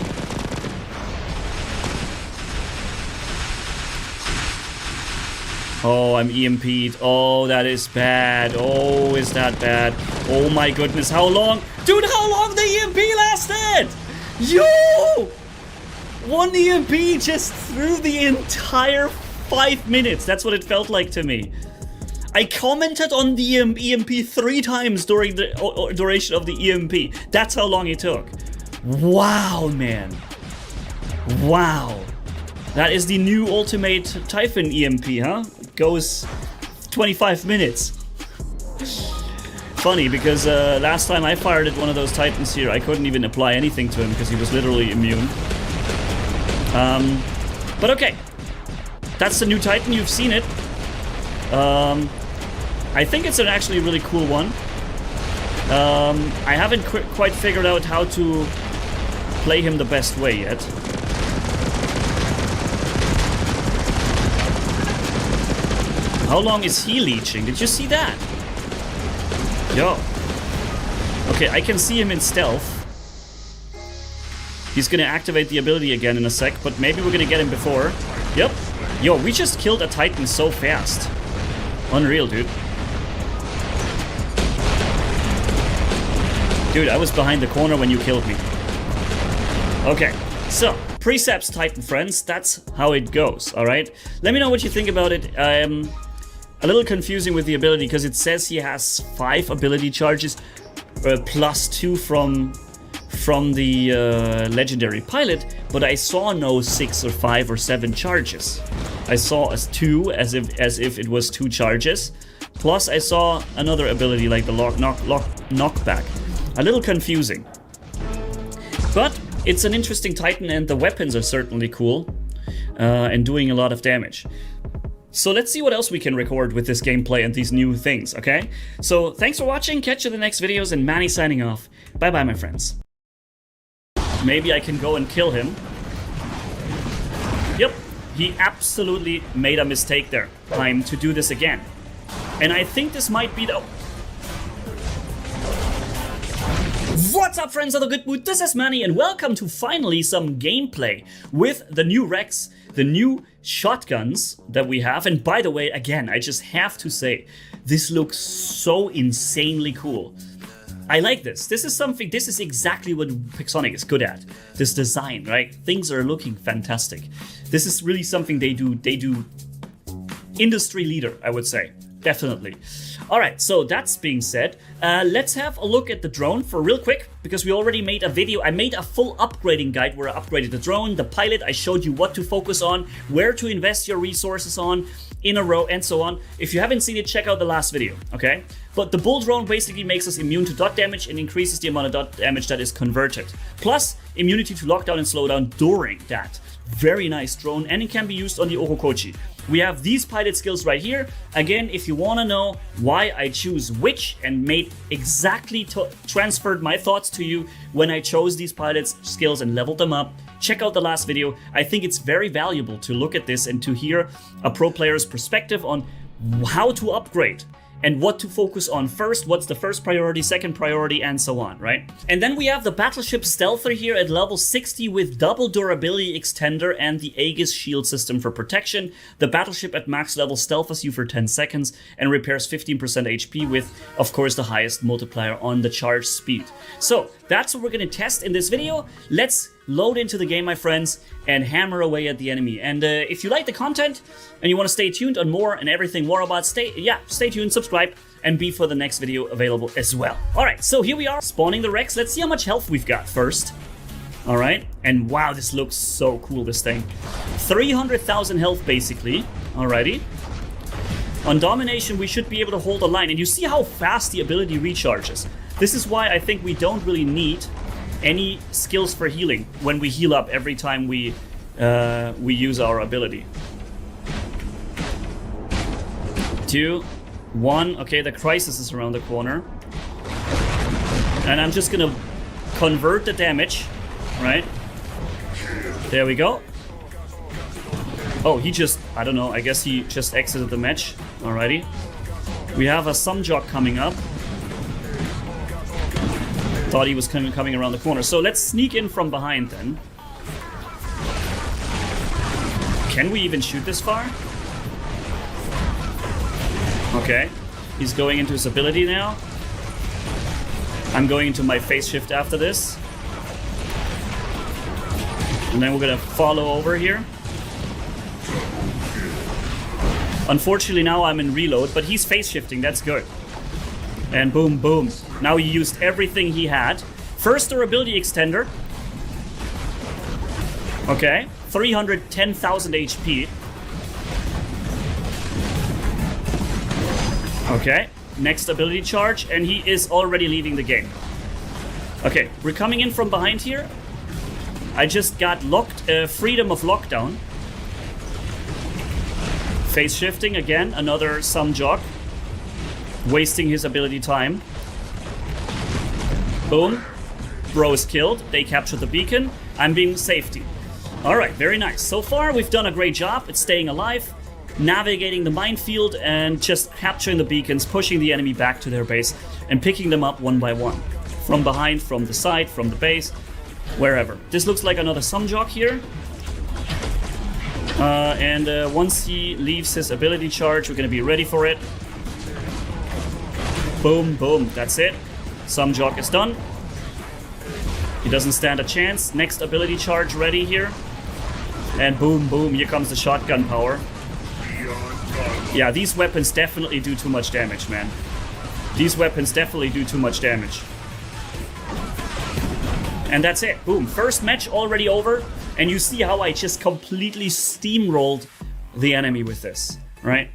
Oh, I'm EMP'd. Oh, that is bad. Oh, is that bad? Oh my goodness, how long? Dude, how long the EMP lasted? Yo! One EMP just through the entire 5 minutes. That's what it felt like to me. I commented on the EMP 3 times during the duration of the EMP. That's how long it took. Wow, man. Wow. That is the new ultimate Typhon EMP, huh? Goes 25 minutes. Funny, because last time I fired at one of those Titans here, I couldn't even apply anything to him because he was literally immune. But okay. That's the new Titan, you've seen it. I think it's an actually really cool one. I haven't quite figured out how to play him the best way yet. How long is he leeching? Did you see that? Yo. Okay, I can see him in stealth. He's gonna activate the ability again in a sec, but maybe we're gonna get him before. Yep. Yo, we just killed a Titan so fast. Unreal, dude. Dude, I was behind the corner when you killed me. Okay, so Precepts Titan friends, that's how it goes, alright? Let me know what you think about it. A little confusing with the ability because it says he has 5 ability charges plus 2 from the legendary pilot, but I saw no 6 or 5 or 7 charges. I saw as 2 as if it was 2 charges. Plus I saw another ability like the knockback. A little confusing. But it's an interesting Titan and the weapons are certainly cool and doing a lot of damage. So let's see what else we can record with this gameplay and these new things, okay? So thanks for watching, catch you in the next videos, and Manny signing off. Bye bye, my friends. Maybe I can go and kill him. Yep, he absolutely made a mistake there. Time to do this again. And I think this might be the... What's up, friends of the good mood? This is Manny, and welcome to finally some gameplay with the new Rex, the new shotguns that we have. And by the way, again, I just have to say, this looks so insanely cool. I like this. This is exactly what Pixonic is good at. This design, right? Things are looking fantastic. This is really something they do industry leader, I would say. Definitely. Alright, so that's being said, let's have a look at the drone for real quick, because we already made a video. I made a full upgrading guide where I upgraded the drone, the pilot. I showed you what to focus on, where to invest your resources on, in a row, and so on. If you haven't seen it, check out the last video, okay? But the bull drone basically makes us immune to dot damage and increases the amount of dot damage that is converted. Plus, immunity to lockdown and slowdown during that. Very nice drone, and it can be used on the Orokochi. We have these pilot skills right here. Again, if you want to know why I choose which and made exactly transferred my thoughts to you when I chose these pilot skills and leveled them up, check out the last video. I think it's very valuable to look at this and to hear a pro player's perspective on how to upgrade and what to focus on first, what's the first priority, second priority, and so on, right? And then we have the Battleship Stealther here at level 60 with double durability extender and the Aegis shield system for protection. The Battleship at max level stealths you for 10 seconds and repairs 15% HP with, of course, the highest multiplier on the charge speed. So that's what we're gonna test in this video. Let's load into the game, my friends, and hammer away at the enemy. And if you like the content and you want to stay tuned on more and everything Warobot, stay tuned, subscribe, and be for the next video available as well. Alright, so here we are, spawning the Rex. Let's see how much health we've got first. Alright, and wow, this looks so cool, this thing. 300,000 health, basically. Alrighty. On Domination, we should be able to hold a line, and you see how fast the ability recharges. This is why I think we don't really need any skills for healing when we heal up every time we use our ability. 2, 1. Okay, the crisis is around the corner. And I'm just gonna convert the damage, right? There we go. Oh, he just, I don't know, I guess he just exited the match. Alrighty. We have a Sumjock coming up. Thought he was coming around the corner. So let's sneak in from behind then. Can we even shoot this far? Okay. He's going into his ability now. I'm going into my phase shift after this. And then we're gonna follow over here. Unfortunately now I'm in reload, but he's phase shifting, that's good. And boom, boom. Now he used everything he had. First durability extender. Okay, 310,000 HP. Okay, next ability charge, and he is already leaving the game. Okay, we're coming in from behind here. I just got locked, freedom of lockdown. Phase shifting again, another Sumjock. Wasting his ability time. Boom. Bro is killed. They captured the beacon. I'm being safety. Alright, very nice. So far, we've done a great job at staying alive, navigating the minefield, and just capturing the beacons, pushing the enemy back to their base, and picking them up one by one. From behind, from the side, from the base, wherever. This looks like another Sumjock here. And once he leaves his ability charge, we're going to be ready for it. Boom, boom, that's it. Sumjock is done. He doesn't stand a chance. Next ability charge ready here. And boom, boom, here comes the shotgun power. Yeah, these weapons definitely do too much damage, man. These weapons definitely do too much damage. And that's it. Boom. First match already over. And you see how I just completely steamrolled the enemy with this, right?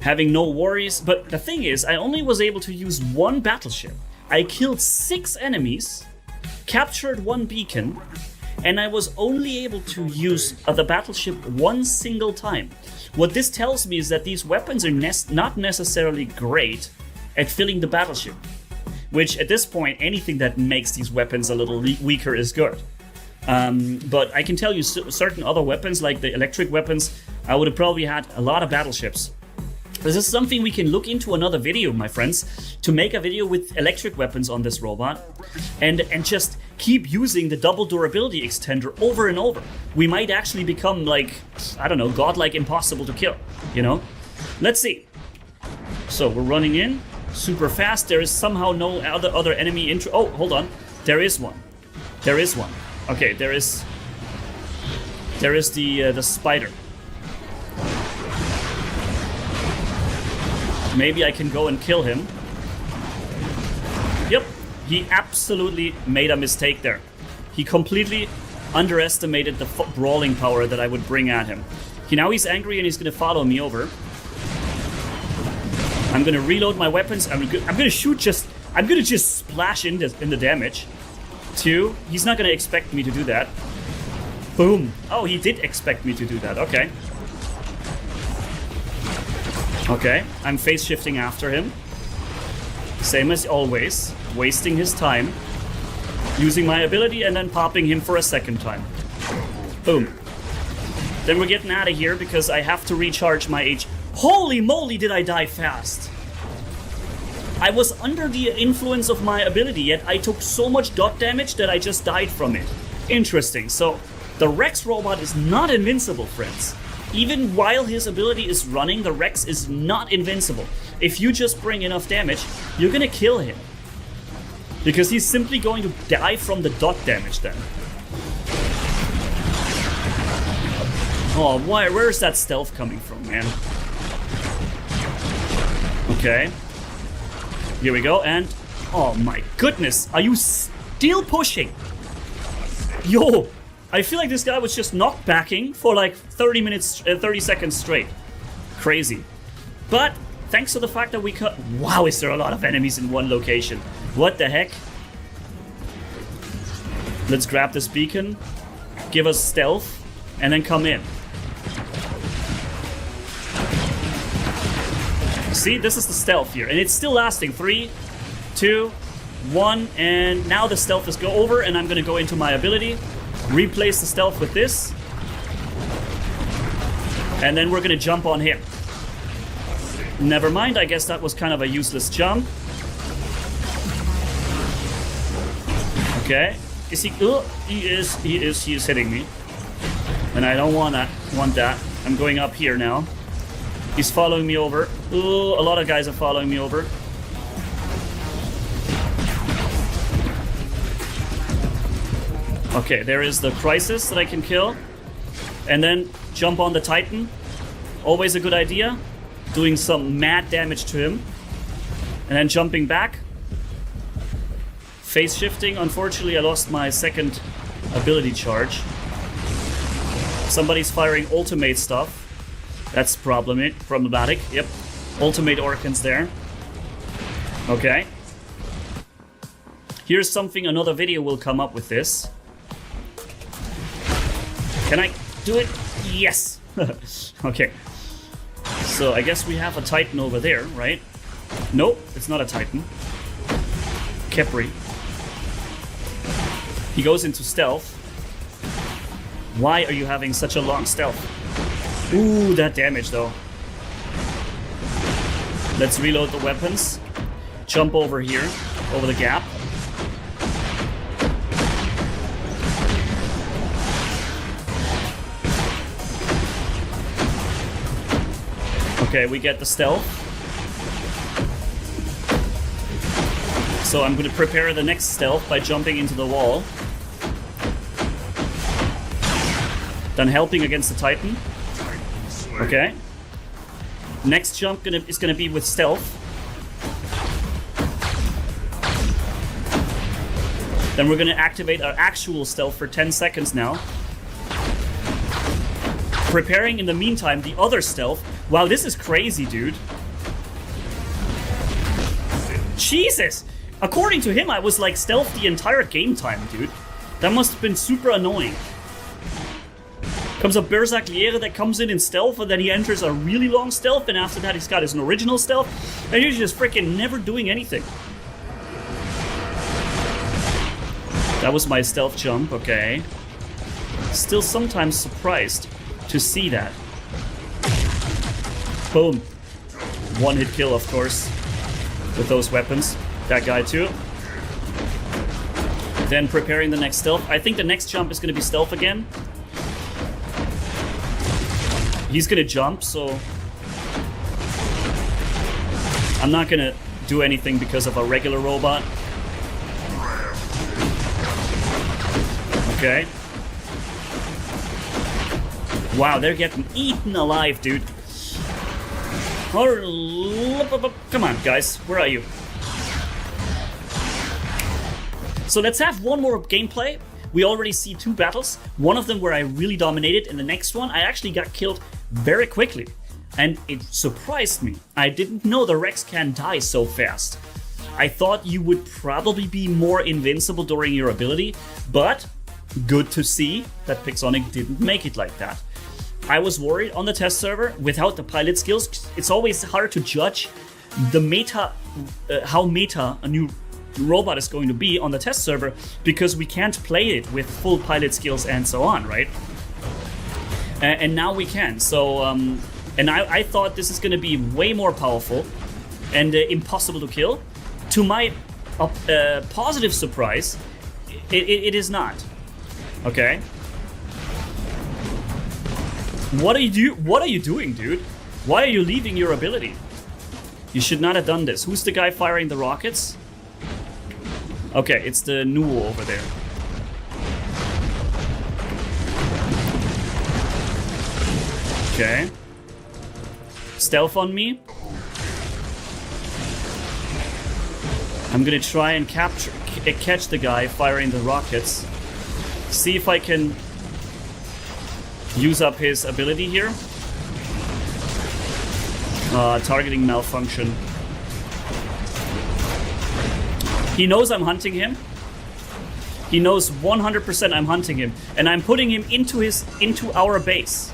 Having no worries. But the thing is, I only was able to use one battleship. I killed 6 enemies, captured 1 beacon, and I was only able to use the battleship 1 single time. What this tells me is that these weapons are not necessarily great at filling the battleship. Which, at this point, anything that makes these weapons a little weaker is good. But I can tell you certain other weapons, like the electric weapons, I would have probably had a lot of battleships. This is something we can look into another video, my friends, to make a video with electric weapons on this robot and just keep using the double durability extender over and over. We might actually become like, I don't know, godlike impossible to kill, you know? Let's see. So we're running in super fast. There is somehow no other enemy intro. Oh, hold on. There is one. There is one. Okay, there is the spider. Maybe I can go and kill him. Yep, he absolutely made a mistake there. He completely underestimated the brawling power that I would bring at him. Now he's angry and he's gonna follow me over. I'm gonna reload my weapons. I'm gonna shoot just. I'm gonna just splash in the damage. 2. He's not gonna expect me to do that. Boom. Oh, he did expect me to do that. Okay. Okay, I'm phase shifting after him. Same as always, wasting his time, using my ability and then popping him for a second time. Boom. Then we're getting out of here because I have to recharge my H. Holy moly, did I die fast! I was under the influence of my ability, yet I took so much dot damage that I just died from it. Interesting. So, the Rex robot is not invincible, friends. Even while his ability is running, the Rex is not invincible. If you just bring enough damage, you're gonna kill him. Because he's simply going to die from the dot damage then. Oh, where's that stealth coming from, man? Okay. Here we go, and... Oh my goodness, are you still pushing? Yo! I feel like this guy was just knockbacking for like 30 seconds straight. Crazy. But, thanks to the fact that we cut... Wow, is there a lot of enemies in one location. What the heck? Let's grab this beacon, give us stealth, and then come in. See, this is the stealth here, and it's still lasting. 3, 2, 1, and now the stealth is over, and I'm gonna go into my ability, replace the stealth with this, and then we're gonna jump on him. Never mind, I guess that was kind of a useless jump. Okay, is he? Oh, he is hitting me, and I don't want that. I'm going up here now. He's following me over. Oh, a lot of guys are following me over. Okay, there is the crisis that I can kill. And then jump on the Titan. Always a good idea. Doing some mad damage to him. And then jumping back. Phase shifting. Unfortunately, I lost my second ability charge. Somebody's firing ultimate stuff. That's problematic. Yep. Ultimate Orkans there. Okay. Here's something, another video will come up with this. Can I do it? Yes! Okay. So I guess we have a Titan over there, right? Nope, it's not a Titan. Kepri. He goes into stealth. Why are you having such a long stealth? Ooh, that damage though. Let's reload the weapons. Jump over here, over the gap. Okay, we get the stealth. So I'm going to prepare the next stealth by jumping into the wall. Then helping against the Titan. Okay. Next jump is gonna be with stealth. Then we're gonna activate our actual stealth for 10 seconds now. Preparing in the meantime the other stealth. Wow, this is crazy, dude. Jesus! According to him, I was like stealth the entire game time, dude. That must have been super annoying. Comes a Berserkliere that comes in stealth, and then he enters a really long stealth, and after that he's got his original stealth, and he's just freaking never doing anything. That was my stealth jump, okay. Still sometimes surprised to see that. Boom. One hit kill, of course, with those weapons. That guy too. Then preparing the next stealth. I think the next jump is going to be stealth again. He's gonna jump, so I'm not gonna do anything because of a regular robot. Okay. Wow, they're getting eaten alive, dude. Come on, guys, where are you? So let's have one more gameplay. We already see 2 battles, one of them where I really dominated, and the next one I actually got killed very quickly. And it surprised me. I didn't know the Rex can die so fast. I thought you would probably be more invincible during your ability, but good to see that Pixonic didn't make it like that. I was worried on the test server, without the pilot skills, it's always hard to judge the meta, how meta a new robot is going to be on the test server, because we can't play it with full pilot skills and so on, right? And now we can. So, and I thought this is going to be way more powerful and impossible to kill. To my positive surprise, it is not. Okay. What are you doing, dude? Why are you leaving your ability? You should not have done this. Who's the guy firing the rockets? Okay, it's the Nuo over there. Okay. Stealth on me. I'm gonna try and catch the guy firing the rockets. See if I can use up his ability here. Targeting malfunction. He knows I'm hunting him. He knows 100% I'm hunting him, and I'm putting him into our base.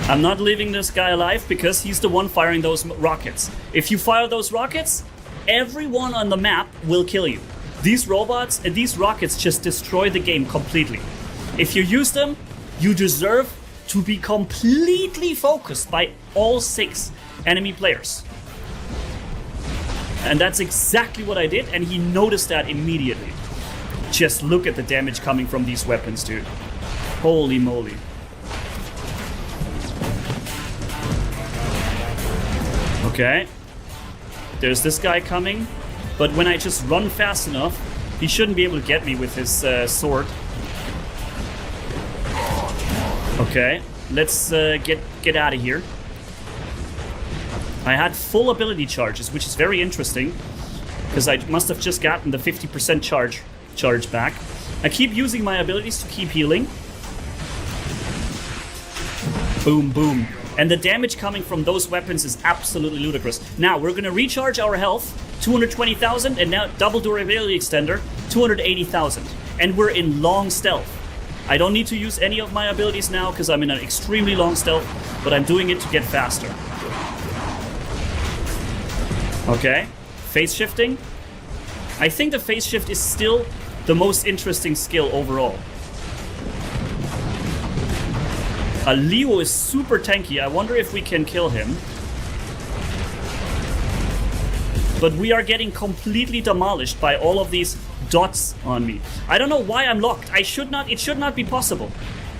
I'm not leaving this guy alive because he's the one firing those rockets. If you fire those rockets, everyone on the map will kill you. These robots and these rockets just destroy the game completely. If you use them, you deserve to be completely focused by all 6 enemy players. And that's exactly what I did, and he noticed that immediately. Just look at the damage coming from these weapons, dude. Holy moly. Okay. There's this guy coming, but when I just run fast enough, he shouldn't be able to get me with his sword. Okay, let's get out of here. I had full ability charges, which is very interesting, because I must have just gotten the 50% charge back. I keep using my abilities to keep healing. Boom, boom. And the damage coming from those weapons is absolutely ludicrous. Now, we're going to recharge our health, 220,000, and now double durability extender, 280,000. And we're in long stealth. I don't need to use any of my abilities now because I'm in an extremely long stealth, but I'm doing it to get faster. Okay, phase shifting. I think the phase shift is still the most interesting skill overall. Leo is super tanky. I wonder if we can kill him. But we are getting completely demolished by all of these dots on me. I don't know why I'm locked. It should not be possible.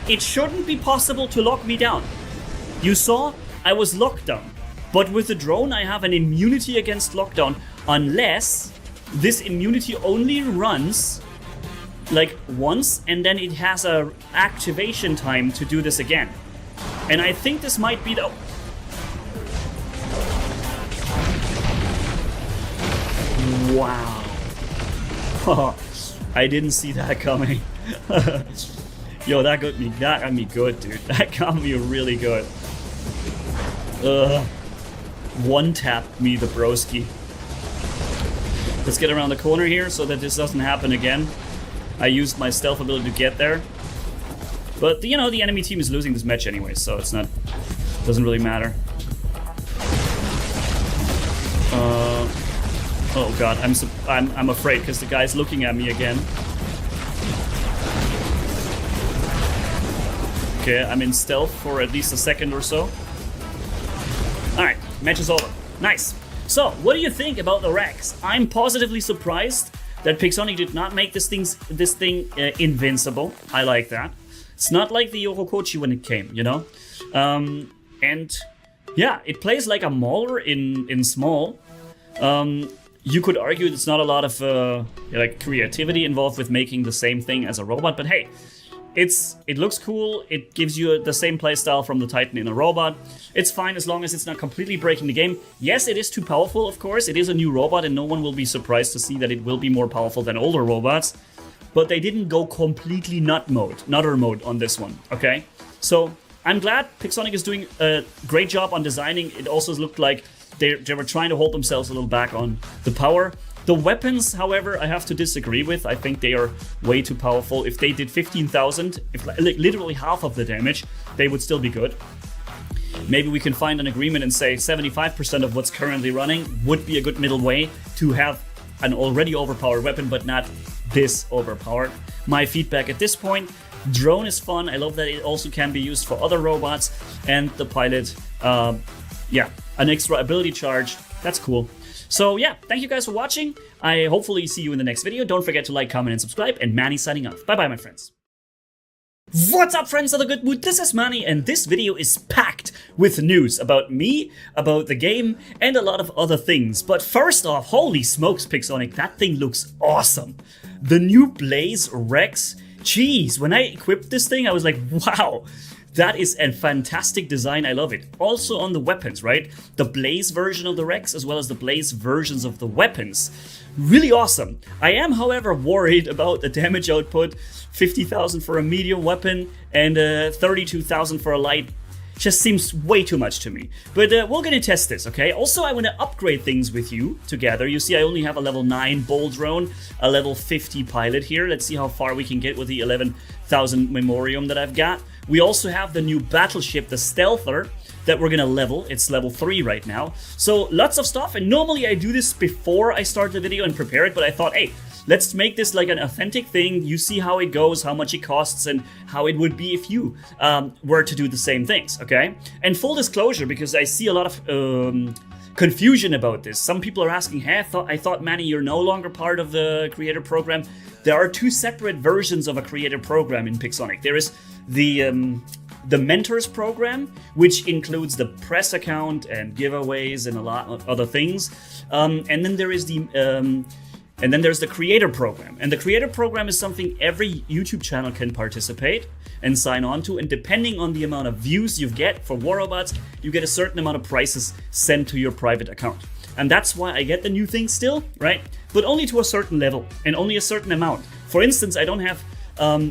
It shouldn't be possible to lock me down. You saw, I was locked down. But with the drone, I have an immunity against lockdown, unless this immunity only runs like once, and then it has a activation time to do this again. And I think this might be the... Wow. I didn't see that coming. Yo, that got me good, dude. That got me really good. One tap me, the broski. Let's get around the corner here so that this doesn't happen again. I used my stealth ability to get there. But, you know, the enemy team is losing this match anyway, so it's not... doesn't really matter. Oh god, I'm afraid because the guy's looking at me again. Okay, I'm in stealth for at least a second or so. Alright, match is over. Nice. So, what do you think about the Rex? I'm positively surprised that Pixonic did not make this thing invincible. I like that. It's not like the Yokokochi when it came, you know? And yeah, it plays like a Mauler in small. You could argue there's not a lot of like creativity involved with making the same thing as a robot, but hey, it looks cool. It gives you the same playstyle from the Titan in a robot. It's fine as long as it's not completely breaking the game. Yes, it is too powerful, of course. It is a new robot, and no one will be surprised to see that it will be more powerful than older robots. But they didn't go completely nutter mode on this one, okay? So I'm glad Pixonic is doing a great job on designing. It also looked like they were trying to hold themselves a little back on the power. The weapons, however, I have to disagree with. I think they are way too powerful. If they did 15,000, if literally half of the damage, they would still be good. Maybe we can find an agreement and say 75% of what's currently running would be a good middle way to have an already overpowered weapon, but not this overpowered. My feedback at this point: drone is fun. I love that it also can be used for other robots, and the pilot, yeah, an extra ability charge. That's cool. So yeah, thank you guys for watching. I hopefully see you in the next video. Don't forget to like, comment, and subscribe. And Manny signing off. Bye bye, my friends. What's up, friends of the good mood? This is Manny, and this video is packed with news about me, about the game, and a lot of other things. But first off, holy smokes, Pixonic, that thing looks awesome. The new Blaze Rex. Jeez, when I equipped this thing, I was like, wow. That is a fantastic design, I love it. Also on the weapons, right? The Blaze version of the Rex, as well as the Blaze versions of the weapons. Really awesome. I am, however, worried about the damage output. 50,000 for a medium weapon and 32,000 for a light. Just seems way too much to me. But we're gonna test this, okay? Also, I want to upgrade things with you together. You see, I only have a level 9 Bull Drone, a level 50 pilot here. Let's see how far we can get with the 11,000 Memorium that I've got. We also have the new battleship, the Stealther, that we're gonna level. It's level 3 right now. So lots of stuff, and normally I do this before I start the video and prepare it, but I thought, hey, let's make this like an authentic thing. You see how it goes, how much it costs, and how it would be if you were to do the same things, okay? And full disclosure, because I see a lot of confusion about this. Some people are asking, hey, I thought, Manny, you're no longer part of the creator program. There are 2 separate versions of a creator program in Pixonic. There is the Mentors program, which includes the press account and giveaways and a lot of other things. And then there is there's the creator program. And the creator program is something every YouTube channel can participate and sign on to. And depending on the amount of views you get for War Robots, you get a certain amount of prizes sent to your private account. And that's why I get the new things still, right? But only to a certain level and only a certain amount. For instance, I don't have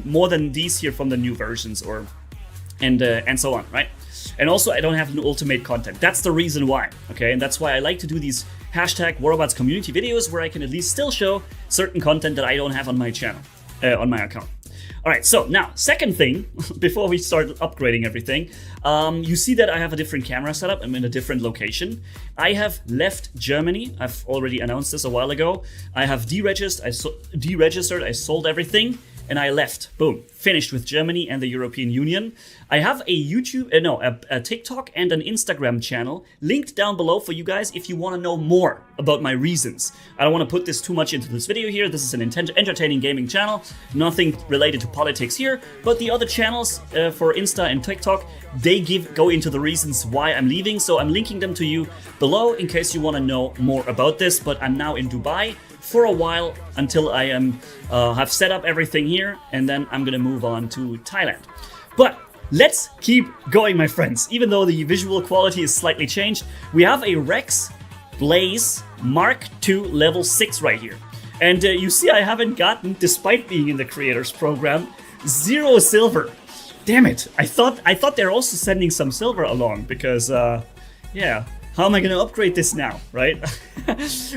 more than these here from the new versions and so on, right? And also I don't have an ultimate content. That's the reason why, okay? And that's why I like to do these hashtag WarRobots community videos where I can at least still show certain content that I don't have on my channel, on my account. All right, so now, second thing, before we start upgrading everything, you see that I have a different camera setup. I'm in a different location. I have left Germany. I've already announced this a while ago. I have deregistered, I sold everything, and I left. Boom, finished with Germany and the European Union. I have a TikTok and an Instagram channel linked down below for you guys if you want to know more about my reasons. I don't want to put this too much into this video here. This is an entertaining gaming channel, nothing related to politics here, but the other channels for Insta and TikTok, they go into the reasons why I'm leaving, so I'm linking them to you below in case you want to know more about this. But I'm now in Dubai for a while until I have set up everything here, and then I'm gonna move on to Thailand. But let's keep going, my friends. Even though the visual quality is slightly changed, we have a Rex Blaze Mark II level 6 right here. And you see I haven't gotten, despite being in the creators program, 0 silver. Damn it, I thought they're also sending some silver along because, yeah. How am I going to upgrade this now, right?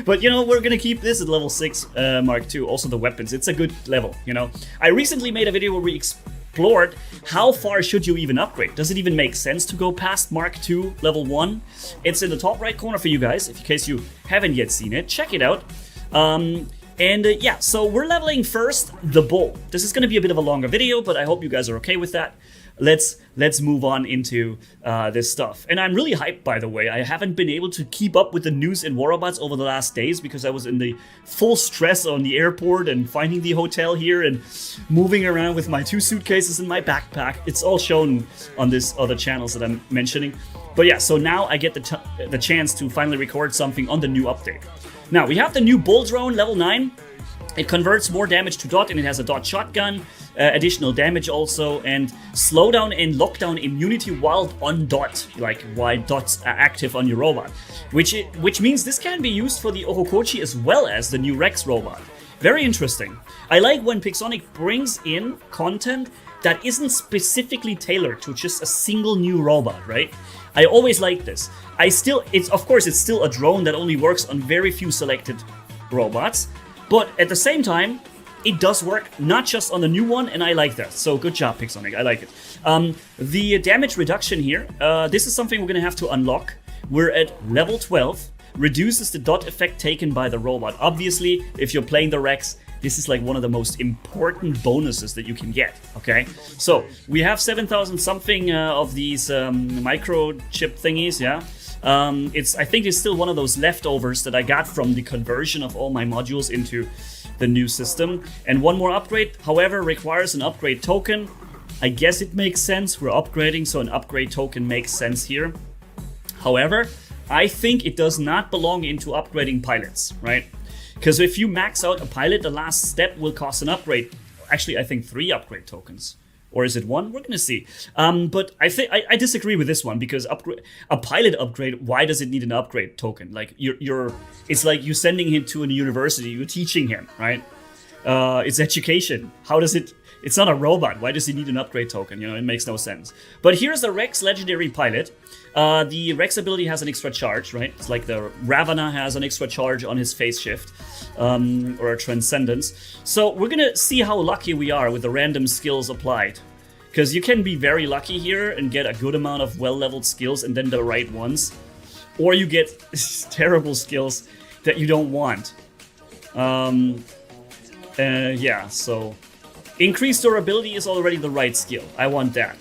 But, you know, we're going to keep this at level 6 Mark II. Also the weapons, it's a good level, you know. I recently made a video where we explored how far should you even upgrade. Does it even make sense to go past Mark II level 1? It's in the top right corner for you guys, in case you haven't yet seen it. Check it out. Yeah, so we're leveling first the bull. This is going to be a bit of a longer video, but I hope you guys are okay with that. Let's move on into this stuff. And I'm really hyped, by the way. I haven't been able to keep up with the news in War Robots over the last days because I was in the full stress on the airport and finding the hotel here and moving around with my 2 suitcases and my backpack. It's all shown on these other channels that I'm mentioning. But yeah, so now I get the chance to finally record something on the new update. Now, we have the new Bull Drone level 9. It converts more damage to dot, and it has a dot shotgun, additional damage also, and slowdown and lockdown immunity while on dot, like while dots are active on your robot. Which means this can be used for the Orokochi as well as the new Rex robot. Very interesting. I like when Pixonic brings in content that isn't specifically tailored to just a single new robot, right? I always like this. Of course, it's still a drone that only works on very few selected robots, but at the same time, it does work not just on the new one, and I like that. So good job, Pixonic, I like it. The damage reduction here, this is something we're gonna have to unlock. We're at level 12, reduces the dot effect taken by the robot. Obviously, if you're playing the Rex, this is like one of the most important bonuses that you can get, okay? So, we have 7,000 something of these microchip thingies, yeah? I think it's still one of those leftovers that I got from the conversion of all my modules into the new system. And one more upgrade, however, requires an upgrade token. I guess it makes sense. We're upgrading, so an upgrade token makes sense here. However, I think it does not belong into upgrading pilots, right? Because if you max out a pilot, the last step will cost an upgrade. Actually, I think 3 upgrade tokens. Or is it 1? We're gonna see. But I disagree with this one because a pilot upgrade. Why does it need an upgrade token? Like it's like you sending him to a university. You're teaching him, right? It's education. How does it? It's not a robot. Why does he need an upgrade token? You know, it makes no sense. But here's the Rex Legendary Pilot. The Rex ability has an extra charge, right? It's like the Ravana has an extra charge on his phase shift, or a Transcendence. So we're gonna see how lucky we are with the random skills applied. Because you can be very lucky here and get a good amount of well-leveled skills and then the right ones. Or you get terrible skills that you don't want. Yeah, so... Increased durability is already the right skill. I want that.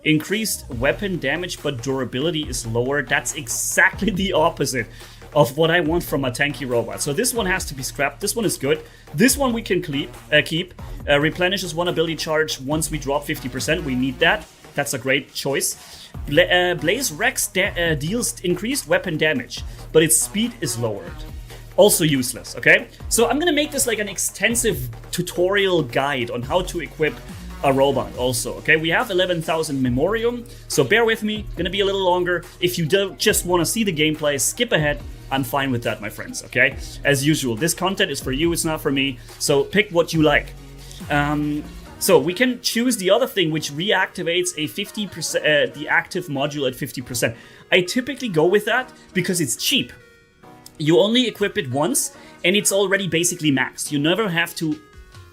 Increased weapon damage, but durability is lower. That's exactly the opposite of what I want from a tanky robot. So this one has to be scrapped. This one is good. This one we can keep. Replenishes one ability charge once we drop 50%. We need that. That's a great choice. Blaze Rex deals increased weapon damage, but its speed is lowered. Also useless, okay? So I'm gonna make this like an extensive tutorial guide on how to equip a robot also, okay? We have 11,000 memoriam, so bear with me, gonna be a little longer. If you don't just wanna see the gameplay, skip ahead. I'm fine with that, my friends, okay? As usual, this content is for you, it's not for me, so pick what you like. So we can choose the other thing, which reactivates a 50%, the active module at 50%. I typically go with that because it's cheap. You only equip it once, and it's already basically maxed. You never have to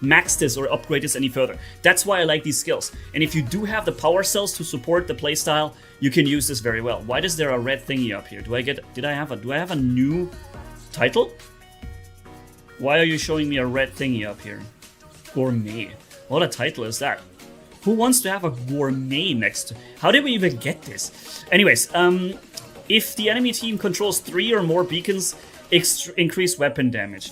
max this or upgrade this any further. That's why I like these skills. And if you do have the power cells to support the playstyle, you can use this very well. Why is there a red thingy up here? Do I have a new title? Why are you showing me a red thingy up here? Gourmet. What a title is that? Who wants to have a gourmet next to... How did we even get this? Anyways, if the enemy team controls 3 or more beacons, increase weapon damage.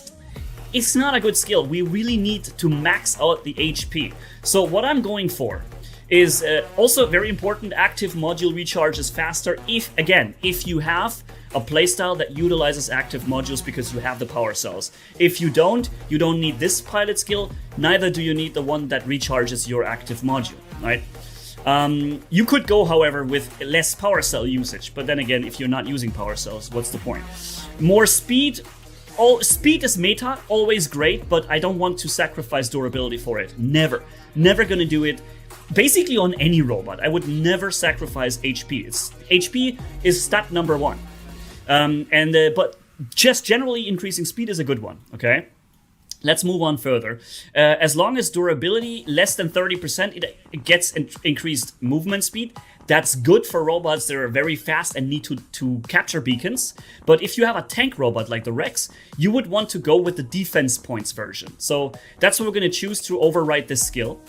It's not a good skill. We really need to max out the HP. So what I'm going for is also very important, active module recharges faster if you have a playstyle that utilizes active modules because you have the power cells. If you don't need this pilot skill, neither do you need the one that recharges your active module, right? You could go, however, with less power cell usage, but then again, if you're not using power cells, what's the point? More speed. Speed is meta, always great, but I don't want to sacrifice durability for it. Never. Never gonna do it. Basically on any robot, I would never sacrifice HP. HP is stat number 1. But just generally increasing speed is a good one, okay? Let's move on further. As long as durability less than 30%, it gets increased movement speed. That's good for robots that are very fast and need to capture beacons. But if you have a tank robot like the Rex, you would want to go with the defense points version. So that's what we're going to choose to override this skill.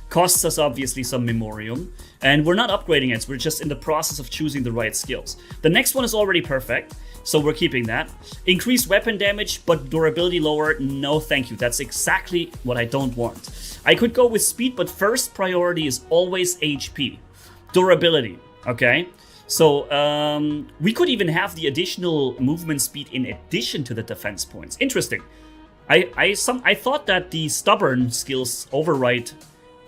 Costs us obviously some memoriam. And we're not upgrading it, we're just in the process of choosing the right skills. The next one is already perfect, so we're keeping that. Increased weapon damage, but durability lower, no thank you. That's exactly what I don't want. I could go with speed, but first priority is always HP. Durability, okay? So we could even have the additional movement speed in addition to the defense points. Interesting. I thought that the stubborn skills override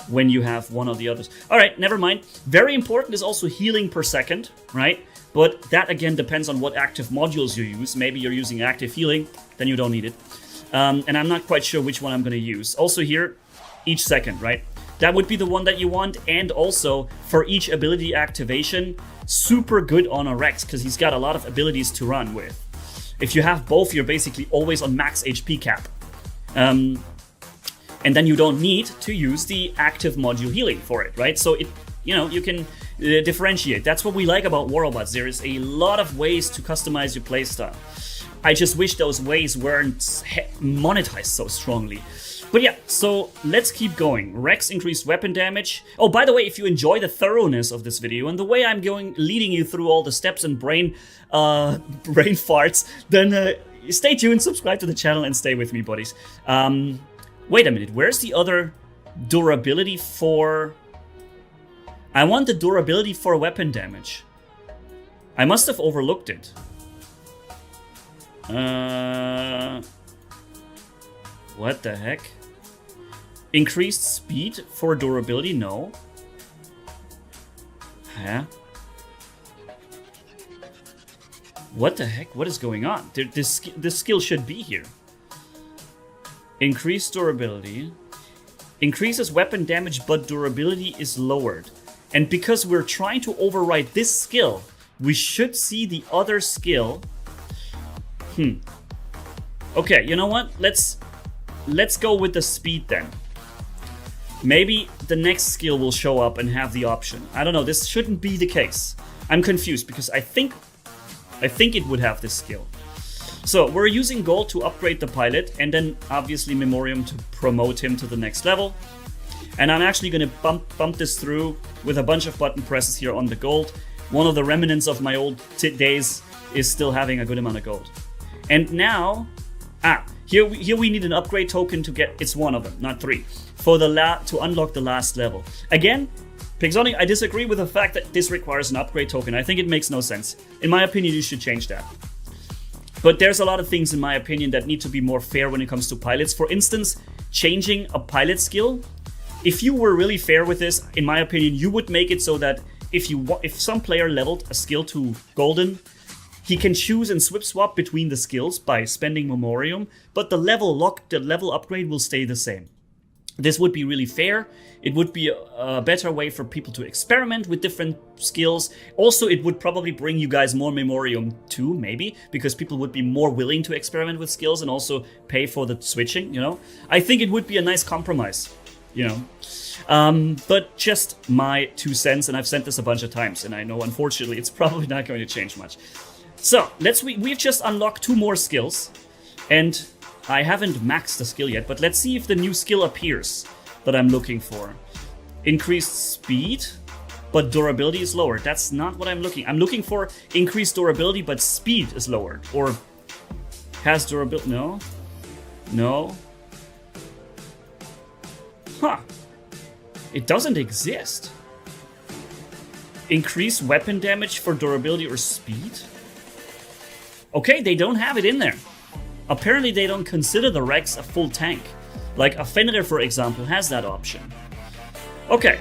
when you have one or the others. All right, never mind. Very important is also healing per second, right? But that again depends on what active modules you use. Maybe you're using active healing, then you don't need it. And I'm not quite sure which one I'm going to use. Also here, each second, right? That would be the one that you want. And also for each ability activation, super good on a Rex because he's got a lot of abilities to run with. If you have both, you're basically always on max HP cap. And then you don't need to use the active module healing for it, right? So you can differentiate. That's what we like about war robots. There is a lot of ways to customize your playstyle. I just wish those ways weren't monetized so strongly. But yeah, so let's keep going. Rex increased weapon damage. Oh, by the way, if you enjoy the thoroughness of this video and the way I'm leading you through all the steps and brain farts, then stay tuned, subscribe to the channel, and stay with me, buddies. Wait a minute, where's the other durability for... I want the durability for weapon damage. I must have overlooked it. What the heck? Increased speed for durability? No. Huh? What the heck? What is going on? This skill should be here. Increased durability. Increases weapon damage, but durability is lowered. And because we're trying to override this skill, we should see the other skill. Okay, you know what? Let's go with the speed then. Maybe the next skill will show up and have the option. I don't know, this shouldn't be the case. I'm confused because I think it would have this skill. So we're using gold to upgrade the pilot, and then obviously memoriam to promote him to the next level. And I'm actually gonna bump this through with a bunch of button presses here on the gold. One of the remnants of my old days is still having a good amount of gold. And now, here we need an upgrade token to get, it's one of them, not three, for to unlock the last level. Again, Pixonic, I disagree with the fact that this requires an upgrade token. I think it makes no sense. In my opinion, you should change that. But there's a lot of things, in my opinion, that need to be more fair when it comes to pilots. For instance, changing a pilot skill. If you were really fair with this, in my opinion, you would make it so that if some player leveled a skill to golden, he can choose and swap between the skills by spending memoriam, but the level upgrade will stay the same. This would be really fair. It would be a better way for people to experiment with different skills. Also, it would probably bring you guys more memoriam too, maybe, because people would be more willing to experiment with skills and also pay for the switching, you know? I think it would be a nice compromise, you know? But just my 2 cents, and I've said this a bunch of times, and I know, unfortunately, it's probably not going to change much. So, we've just unlocked 2 more skills, and I haven't maxed the skill yet, but let's see if the new skill appears that I'm looking for. Increased speed, but durability is lower. That's not what I'm looking for increased durability, but speed is lowered. Or has durability, no. Huh. It doesn't exist. Increase weapon damage for durability or speed? Okay, they don't have it in there. Apparently they don't consider the Rex a full tank. Like a Fenrir, for example, has that option. Okay,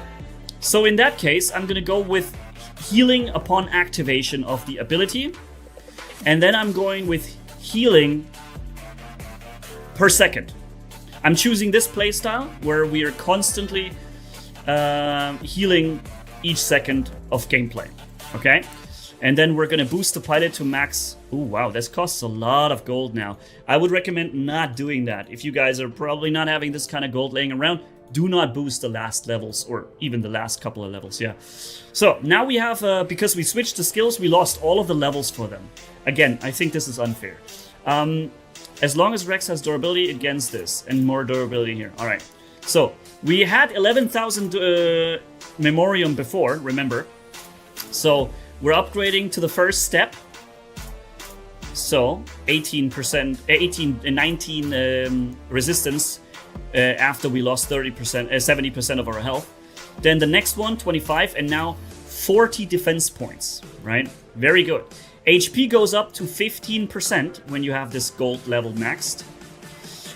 so in that case, I'm gonna go with healing upon activation of the ability. And then I'm going with healing per second. I'm choosing this playstyle where we are constantly healing each second of gameplay, okay? And then we're gonna boost the pilot to max. Ooh, wow, this costs a lot of gold now. I would recommend not doing that. If you guys are probably not having this kind of gold laying around, do not boost the last levels, or even the last couple of levels, yeah. So now we have, because we switched the skills, we lost all of the levels for them. Again, I think this is unfair. As long as Rex has durability against this, and more durability here. All right, so we had 11,000 memoriam before, remember. So we're upgrading to the first step. So 18%, 18 and 19 resistance after we lost 30%, 70% of our health. Then the next one, 25, and now 40 defense points, right? Very good. HP goes up to 15% when you have this gold level maxed.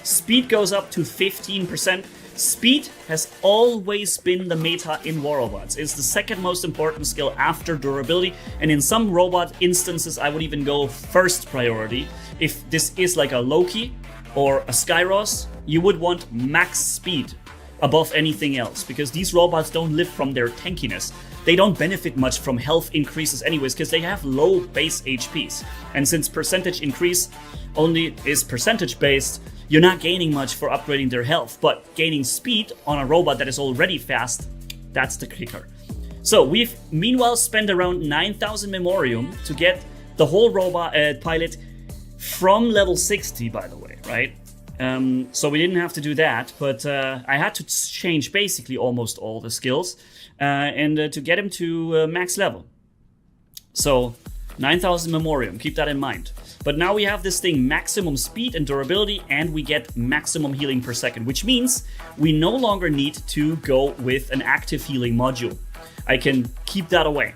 Speed goes up to 15%. Speed has always been the meta in War Robots. It's the second most important skill after durability, and in some robot instances I would even go first priority. If this is like a Loki or a Skyros, you would want max speed above anything else, because these robots don't live from their tankiness. They don't benefit much from health increases anyways, because they have low base HPs. And since percentage increase only is percentage based, you're not gaining much for upgrading their health, but gaining speed on a robot that is already fast, that's the kicker. So we've meanwhile spent around 9,000 memorium to get the whole robot pilot from level 60, by the way, right? So we didn't have to do that, but I had to change basically almost all the skills and to get him to max level. So 9,000 memorium, keep that in mind. But now we have this thing, maximum speed and durability, and we get maximum healing per second, which means we no longer need to go with an active healing module. I can keep that away.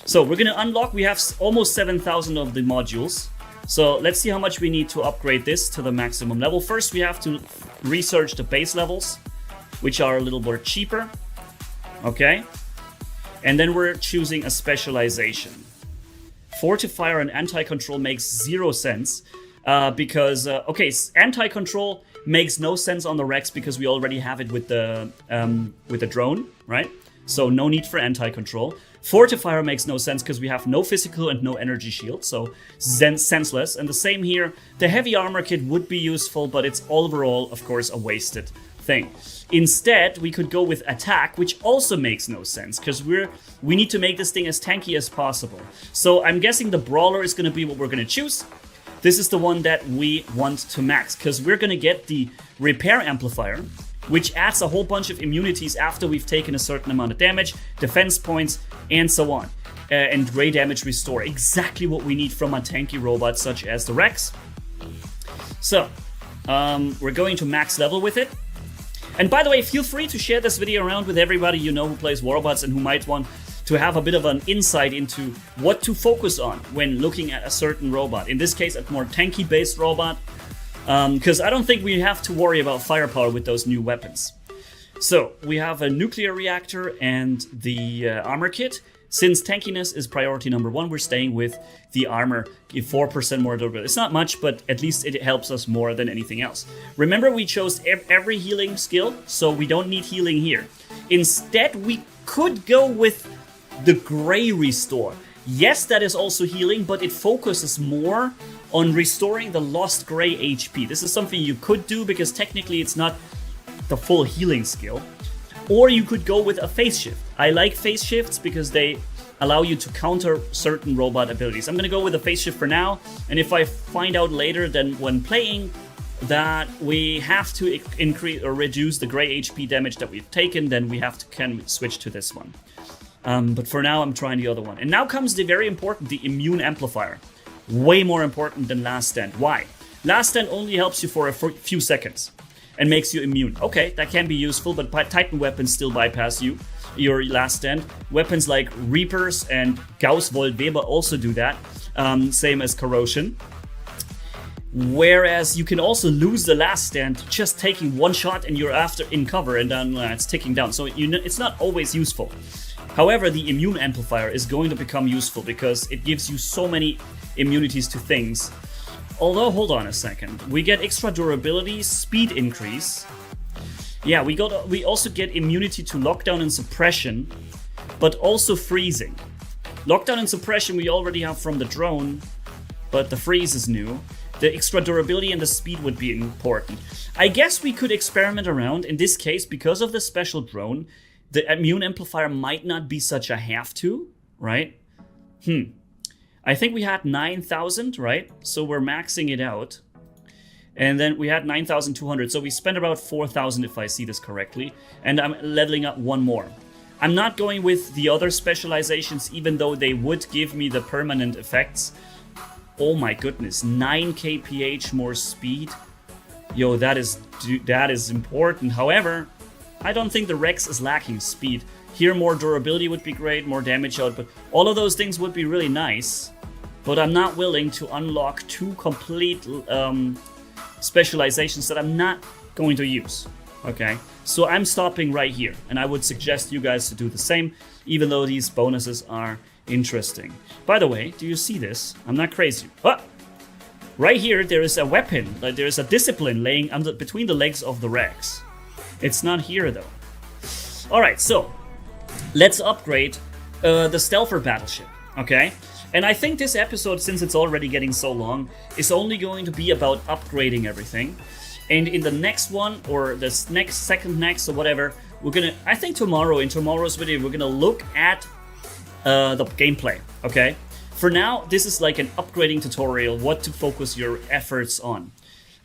So we're gonna unlock, we have almost 7,000 of the modules. So let's see how much we need to upgrade this to the maximum level. First, we have to research the base levels, which are a little more cheaper. Okay. And then we're choosing a specialization. Fortifier and anti-control makes 0 sense because, okay, anti-control makes no sense on the Rex because we already have it with the drone, right? So no need for anti-control. Fortifier makes no sense because we have no physical and no energy shield, so senseless. And the same here, the heavy armor kit would be useful, but it's overall, of course, a wasted thing. Instead, we could go with attack, which also makes no sense, because we need to make this thing as tanky as possible. So I'm guessing the brawler is going to be what we're going to choose. This is the one that we want to max, because we're going to get the repair amplifier, which adds a whole bunch of immunities after we've taken a certain amount of damage, defense points, and so on. And ray damage restore, exactly what we need from a tanky robot such as the Rex. So, we're going to max level with it. And by the way, feel free to share this video around with everybody you know who plays Warbots and who might want to have a bit of an insight into what to focus on when looking at a certain robot. In this case, a more tanky-based robot, because I don't think we have to worry about firepower with those new weapons. So, we have a nuclear reactor and the armor kit. Since tankiness is priority number 1, we're staying with the armor, give 4% more durability. It's not much, but at least it helps us more than anything else. Remember, we chose every healing skill, so we don't need healing here. Instead, we could go with the Gray Restore. Yes, that is also healing, but it focuses more on restoring the lost Gray HP. This is something you could do, because technically it's not the full healing skill. Or you could go with a phase shift. I like phase shifts because they allow you to counter certain robot abilities. I'm going to go with a phase shift for now, and if I find out later then when playing that we have to increase or reduce the Gray HP damage that we've taken, then we have to can switch to this one. But for now I'm trying the other one. And now comes the very important, the immune amplifier. Way more important than Last Stand. Why? Last Stand only helps you for a few seconds and makes you immune. Okay, that can be useful, but Titan weapons still bypass your Last Stand. Weapons like Reapers and Gauss Volt Weber also do that, same as Corrosion. Whereas you can also lose the Last Stand just taking one shot and you're after in cover, and then it's ticking down. So it's not always useful. However, the immune amplifier is going to become useful because it gives you so many immunities to things. Although, hold on a second, we get extra durability, speed increase. Yeah, we also get immunity to lockdown and suppression, but also freezing. Lockdown and suppression we already have from the drone, but the freeze is new. The extra durability and the speed would be important. I guess we could experiment around. In this case, because of the special drone, the immune amplifier might not be such a have to, right? I think we had 9,000, right? So we're maxing it out. And then we had 9,200, so we spent about 4,000 if I see this correctly. And I'm leveling up one more. I'm not going with the other specializations, even though they would give me the permanent effects. Oh my goodness, 9 kph more speed. Yo, that is important. However, I don't think the Rex is lacking speed. Here, more durability would be great, more damage output. All of those things would be really nice, but I'm not willing to unlock 2 complete specializations that I'm not going to use. Okay, so I'm stopping right here, and I would suggest you guys to do the same, even though these bonuses are interesting. By the way, do you see this? I'm not crazy. But right here, there is a weapon, like there is a discipline laying between the legs of the Rex. It's not here though. Alright, so let's upgrade the Stealther battleship, okay? And I think this episode, since it's already getting so long, is only going to be about upgrading everything. And in the next one, or the second next, or whatever, we're gonna, I think in tomorrow's video, we're gonna look at the gameplay, okay? For now, this is like an upgrading tutorial, what to focus your efforts on,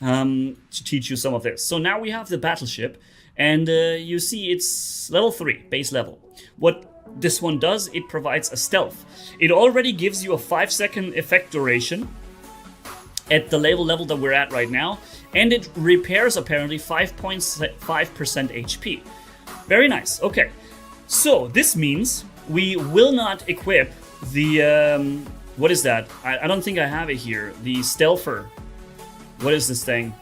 to teach you some of this. So now we have the battleship, and you see it's level 3, base level. What this one does, it provides a stealth. It already gives you a 5-second effect duration at the level that we're at right now, and it repairs apparently 5.5% HP. Very nice. Okay, so this means we will not equip the what is that? I don't think I have it here. The Stealther. What is this thing?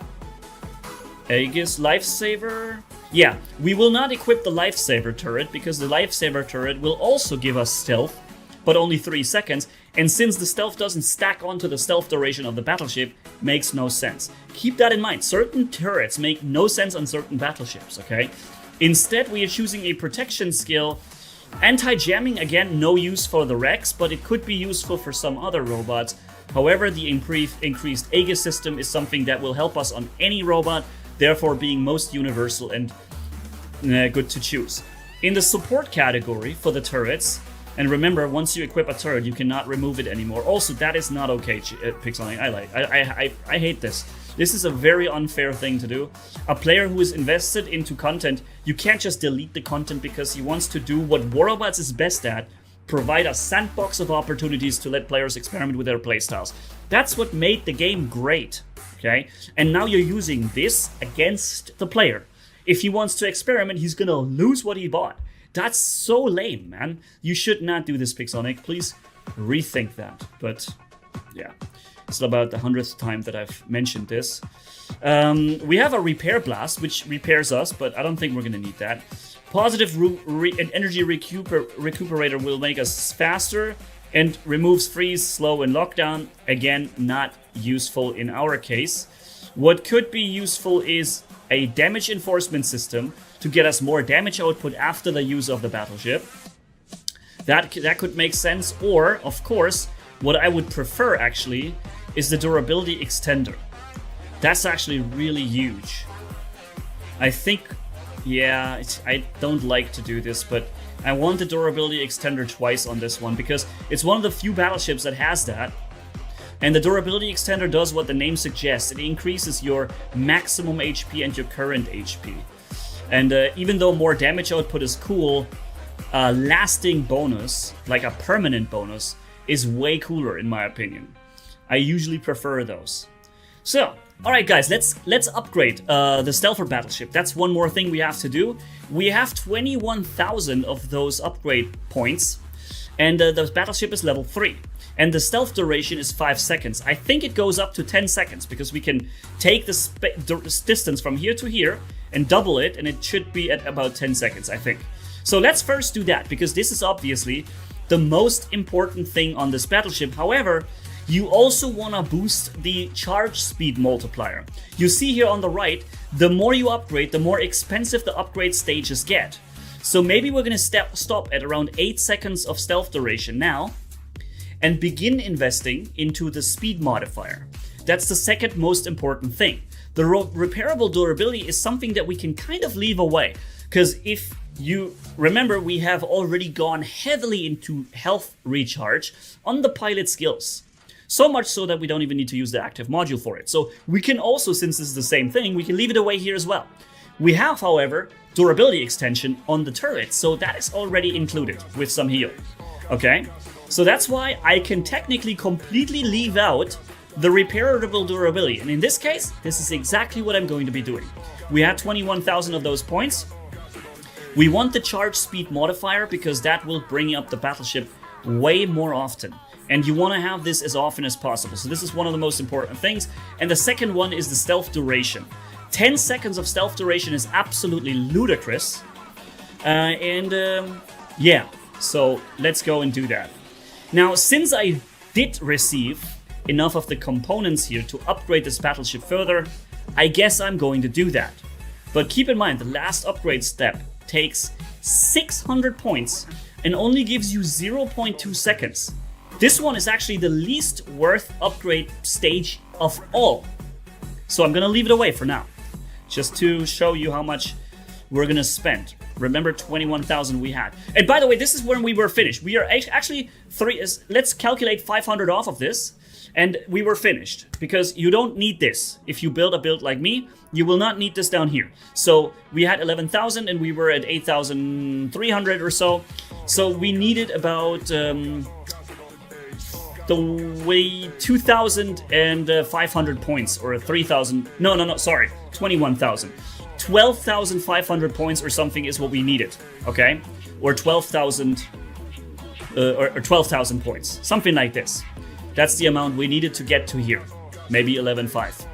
Aegis Lifesaver? Yeah, we will not equip the Lifesaver turret because the Lifesaver turret will also give us stealth, but only 3 seconds. And since the stealth doesn't stack onto the stealth duration of the battleship, makes no sense. Keep that in mind. Certain turrets make no sense on certain battleships, okay? Instead, we are choosing a protection skill. Anti-jamming, again, no use for the Rex, but it could be useful for some other robots. However, the increased Aegis system is something that will help us on any robot, therefore being most universal and good to choose. In the support category for the turrets, and remember, once you equip a turret, you cannot remove it anymore. Also, that is not okay, Pixeling. I hate this. This is a very unfair thing to do. A player who is invested into content, you can't just delete the content because he wants to do what Warrobots is best at, provide a sandbox of opportunities to let players experiment with their playstyles. That's what made the game great, okay? And now you're using this against the player. If he wants to experiment, he's gonna lose what he bought. That's so lame, man. You should not do this, Pixonic. Please rethink that. But yeah, it's about the 100th time that I've mentioned this. We have a repair blast, which repairs us, but I don't think we're gonna need that. Positive energy recuperator will make us faster and removes freeze, slow, and lockdown. Again, not useful in our case. What could be useful is a damage enforcement system to get us more damage output after the use of the battleship. That could make sense. Or, of course, what I would prefer actually is the durability extender. That's actually really huge. I think, yeah, I don't like to do this, but I want the durability extender twice on this one because it's one of the few battleships that has that. And the durability extender does what the name suggests. It increases your maximum HP and your current HP. And even though more damage output is cool, a lasting bonus, like a permanent bonus, is way cooler in my opinion. I usually prefer those. So, alright guys, let's upgrade the Stealther Battleship. That's one more thing we have to do. We have 21,000 of those upgrade points, and the battleship is level 3. And the stealth duration is 5 seconds. I think it goes up to 10 seconds because we can take the distance from here to here and double it, and it should be at about 10 seconds, I think. So let's first do that, because this is obviously the most important thing on this battleship. However, you also want to boost the charge speed multiplier. You see here on the right, the more you upgrade, the more expensive the upgrade stages get. So maybe we're going to stop at around 8 seconds of stealth duration now, and begin investing into the speed modifier. That's the second most important thing. The repairable durability is something that we can kind of leave away, because if you remember, we have already gone heavily into health recharge on the pilot skills. So much so that we don't even need to use the active module for it. So we can also, since this is the same thing, we can leave it away here as well. We have, however, durability extension on the turret, so that is already included with some heal. Okay? So that's why I can technically completely leave out the repairable durability. And in this case, this is exactly what I'm going to be doing. We had 21,000 of those points. We want the charge speed modifier because that will bring up the battleship way more often. And you want to have this as often as possible. So this is one of the most important things. And the second one is the stealth duration. 10 seconds of stealth duration is absolutely ludicrous. Yeah, so let's go and do that. Now, since I did receive enough of the components here to upgrade this battleship further, I guess I'm going to do that. But keep in mind, the last upgrade step takes 600 points and only gives you 0.2 seconds. This one is actually the least worth upgrade stage of all. So I'm gonna leave it away for now, just to show you how much we're gonna spend. Remember, 21,000 we had. And by the way, this is when we were finished. We are actually let's calculate 500 off of this, and we were finished. Because you don't need this. If you build a build like me, you will not need this down here. So we had 11,000 and we were at 8,300 or so. So we needed about 2,500 points, or 3,000. No, sorry, 21,000. 12,500 points or something is what we needed, okay? Or 12,000 or 12,000 points, something like this. That's the amount we needed to get to here, maybe 11,500,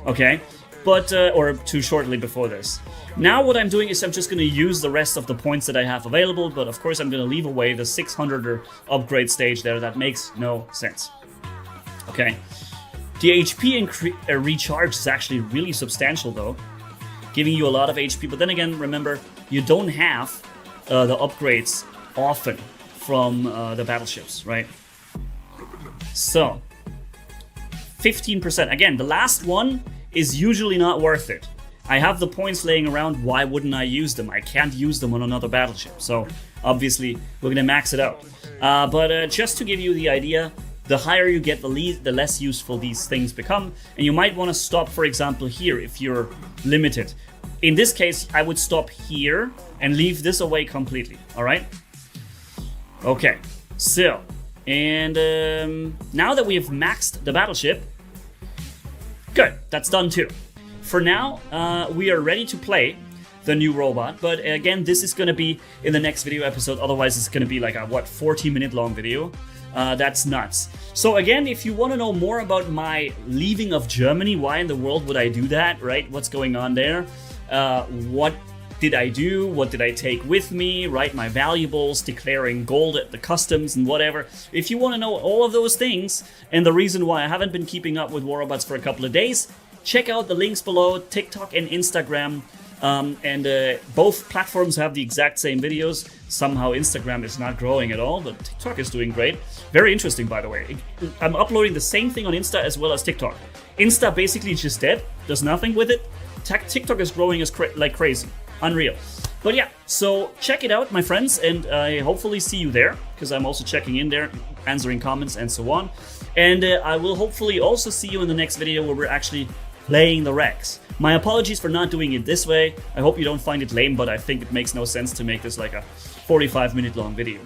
okay? But or too shortly before this. Now what I'm doing is I'm just going to use the rest of the points that I have available, but of course I'm going to leave away the 600 upgrade stage there. That makes no sense. Okay. The HP recharge is actually really substantial though, giving you a lot of HP. But then again, remember, you don't have the upgrades often from the battleships, right? So, 15%. Again, the last one is usually not worth it. I have the points laying around, why wouldn't I use them? I can't use them on another battleship, so obviously we're gonna max it out. But just to give you the idea, the higher you get, the less useful these things become, and you might want to stop, for example, here if you're limited. In this case, I would stop here and leave this away completely, alright? Okay, so, and now that we have maxed the battleship, good, that's done too. For now, we are ready to play the new robot, but again, this is going to be in the next video episode, otherwise it's going to be like a, 40-minute long video. That's nuts. So again, if you want to know more about my leaving of Germany, why in the world would I do that, right? What's going on there? What did I do? What did I take with me, right? My valuables, declaring gold at the customs and whatever. If you want to know all of those things, and the reason why I haven't been keeping up with War Robots for a couple of days, check out the links below, TikTok and Instagram. Both platforms have the exact same videos. Somehow Instagram is not growing at all, but TikTok is doing great. Very interesting, by the way. I'm uploading the same thing on Insta as well as TikTok. Insta basically just dead, does nothing with it. TikTok is growing as like crazy. Unreal. But yeah, so check it out, my friends, and I hopefully see you there, because I'm also checking in there, answering comments and so on. And I will hopefully also see you in the next video where we're actually playing the Rex. My apologies for not doing it this way. I hope you don't find it lame, but I think it makes no sense to make this like a 45-minute long video.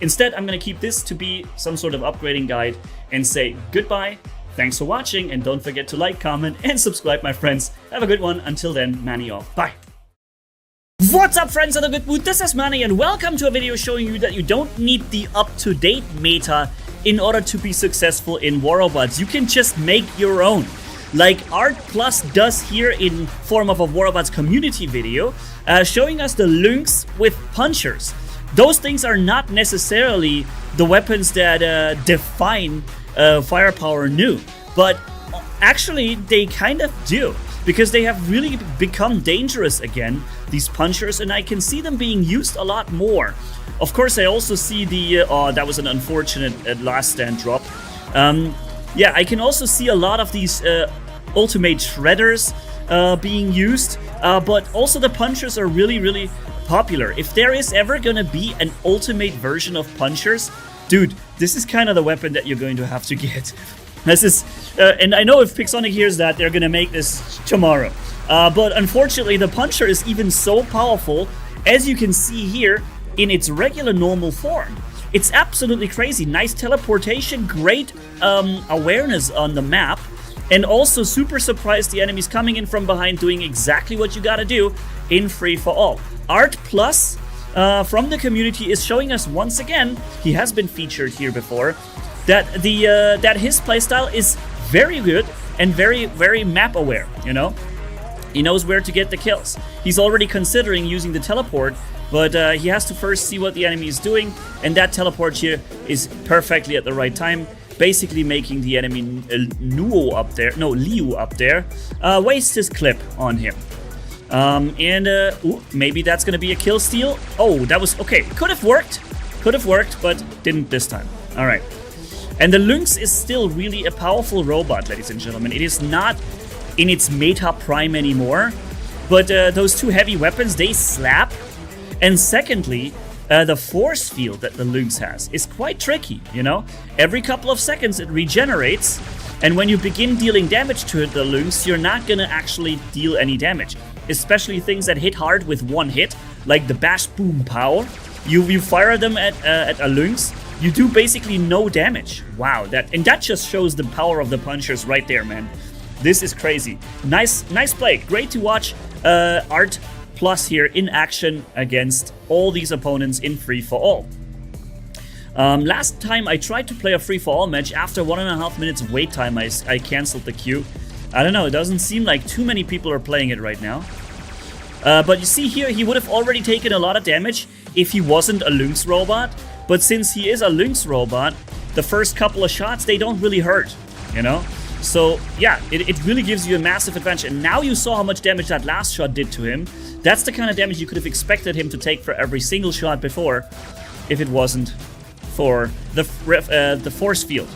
Instead, I'm going to keep this to be some sort of upgrading guide and say goodbye. Thanks for watching, and don't forget to like, comment, and subscribe, my friends. Have a good one. Until then, Manny off. Bye. What's up, friends of the good mood? This is Manny, and welcome to a video showing you that you don't need the up-to-date meta in order to be successful in War Robots. You can just make your own. Like Art Plus does here in form of a War Robots community video, showing us the Lynx with punchers. Those things are not necessarily the weapons that define Firepower new, but actually they kind of do, because they have really become dangerous again, these punchers, and I can see them being used a lot more. Of course, I also see the, oh, that was an unfortunate last stand drop. Yeah, I can also see a lot of these ultimate shredders being used, but also the punchers are really popular. If there is ever gonna be an ultimate version of punchers, dude, this is kind of the weapon that you're going to have to get. This is, and I know if Pixonic hears that, they're gonna make this tomorrow. But unfortunately, the puncher is even so powerful, as you can see here, in its regular normal form. It's absolutely crazy. Nice teleportation, great awareness on the map, and also super surprised the enemies coming in from behind, doing exactly what you gotta do in free-for-all. Art Plus from the community is showing us once again, he has been featured here before, that that his playstyle is very good and very map aware, you know? He knows where to get the kills. He's already considering using the teleport, but he has to first see what the enemy is doing, and that teleport here is perfectly at the right time, basically making the enemy Leo up there, waste his clip on him. Ooh, maybe that's gonna be a kill steal. Oh, that was, okay, could have worked, but didn't this time. All right. And the Lynx is still really a powerful robot, ladies and gentlemen. It is not in its meta prime anymore, but those two heavy weapons, they slap. And secondly, the force field that the Lynx has is quite tricky, you know? Every couple of seconds it regenerates, and when you begin dealing damage to the Lynx, you're not gonna actually deal any damage. Especially things that hit hard with one hit, like the bash boom pow. You fire them at a Lynx, you do basically no damage. Wow, that just shows the power of the punchers right there, man. This is crazy. Nice play. Great to watch Art Plus here in action against all these opponents in free-for-all. Last time I tried to play a free-for-all match, after 1.5 minutes of wait time, I canceled the queue. I don't know, it doesn't seem like too many people are playing it right now. But you see here, he would have already taken a lot of damage if he wasn't a Lynx robot. But since he is a Lynx robot, the first couple of shots, they don't really hurt, you know? So yeah, it really gives you a massive advantage. And now you saw how much damage that last shot did to him. That's the kind of damage you could have expected him to take for every single shot before, if it wasn't for the force field.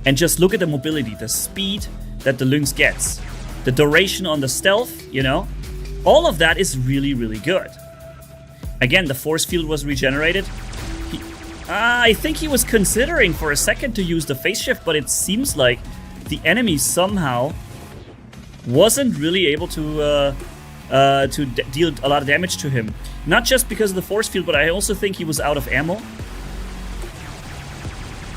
And just look at the mobility, the speed that the Lynx gets. the duration on the stealth, you know. All of that is really, really good. Again, the force field was regenerated. I think he was considering for a second to use the phase shift, but it seems like the enemy somehow wasn't really able to deal a lot of damage to him. Not just because of the force field, but I also think he was out of ammo.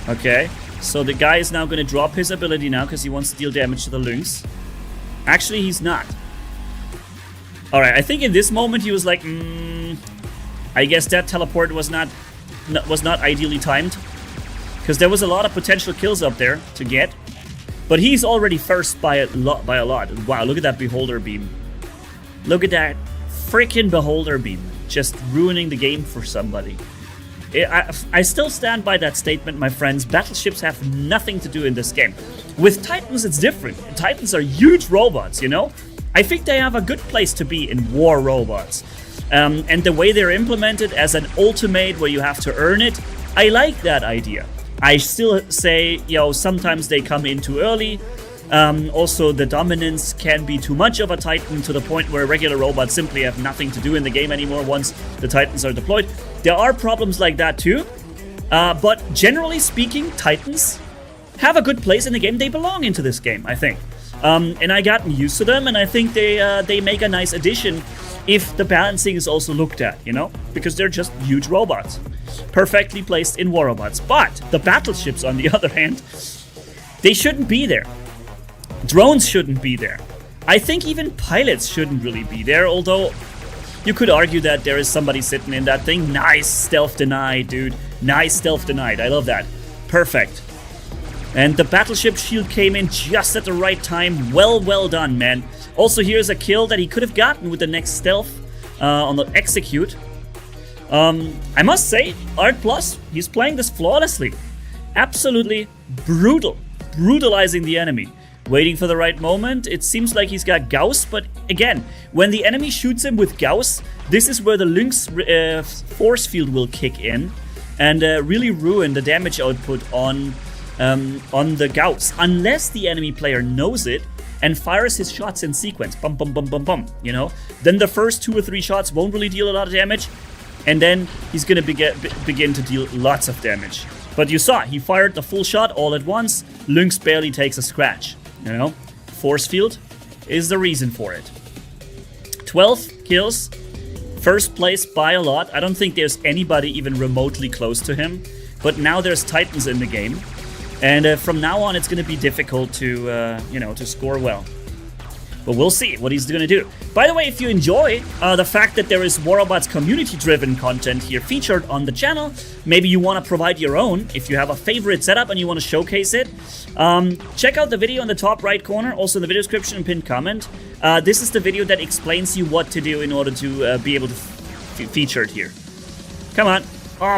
Okay, so the guy is now going to drop his ability now because he wants to deal damage to the Lynx. Actually, he's not. Alright, I think in this moment he was like, I guess that teleport was not ideally timed. Because there was a lot of potential kills up there to get. But he's already first by a lot. Wow, look at that Beholder Beam. Look at that freaking Beholder Beam. Just ruining the game for somebody. I still stand by that statement, my friends. Battleships have nothing to do in this game. With Titans, it's different. Titans are huge robots, you know? I think they have a good place to be in war robots. And the way they're implemented as an ultimate where you have to earn it, I like that idea. I still say, you know, sometimes they come in too early. Also, the dominance can be too much of a Titan to the point where regular robots simply have nothing to do in the game anymore once the Titans are deployed. There are problems like that too. But generally speaking, Titans have a good place in the game. They belong into this game, I think. And I gotten used to them, and I think they make a nice addition if the balancing is also looked at, you know? Because they're just huge robots. Perfectly placed in war robots. But the battleships, on the other hand, they shouldn't be there. Drones shouldn't be there. I think even pilots shouldn't really be there, although you could argue that there is somebody sitting in that thing. Nice stealth denied, dude. Nice stealth denied. I love that. Perfect. And the battleship shield came in just at the right time. Well done, man. Also, here's a kill that he could have gotten with the next stealth on the execute. I must say, Art Plus, he's playing this flawlessly. Absolutely brutal. Brutalizing the enemy. Waiting for the right moment. It seems like he's got Gauss, but again, when the enemy shoots him with Gauss, this is where the Lynx force field will kick in and really ruin the damage output on the Gauss, unless the enemy player knows it and fires his shots in sequence. Bum, bum, bum, bum, bum, you know? Then the first 2 or 3 shots won't really deal a lot of damage, and then he's gonna begin to deal lots of damage. But you saw, he fired the full shot all at once. Lynx barely takes a scratch, you know? Force field is the reason for it. 12 kills, first place by a lot. I don't think there's anybody even remotely close to him, but now there's Titans in the game. And from now on, it's going to be difficult to, you know, to score well. But we'll see what he's going to do. By the way, if you enjoy the fact that there is War Robots community-driven content here featured on the channel, maybe you want to provide your own. If you have a favorite setup and you want to showcase it, check out the video in the top right corner, also in the video description and pinned comment. This is the video that explains you what to do in order to be able to feature it here. Come on.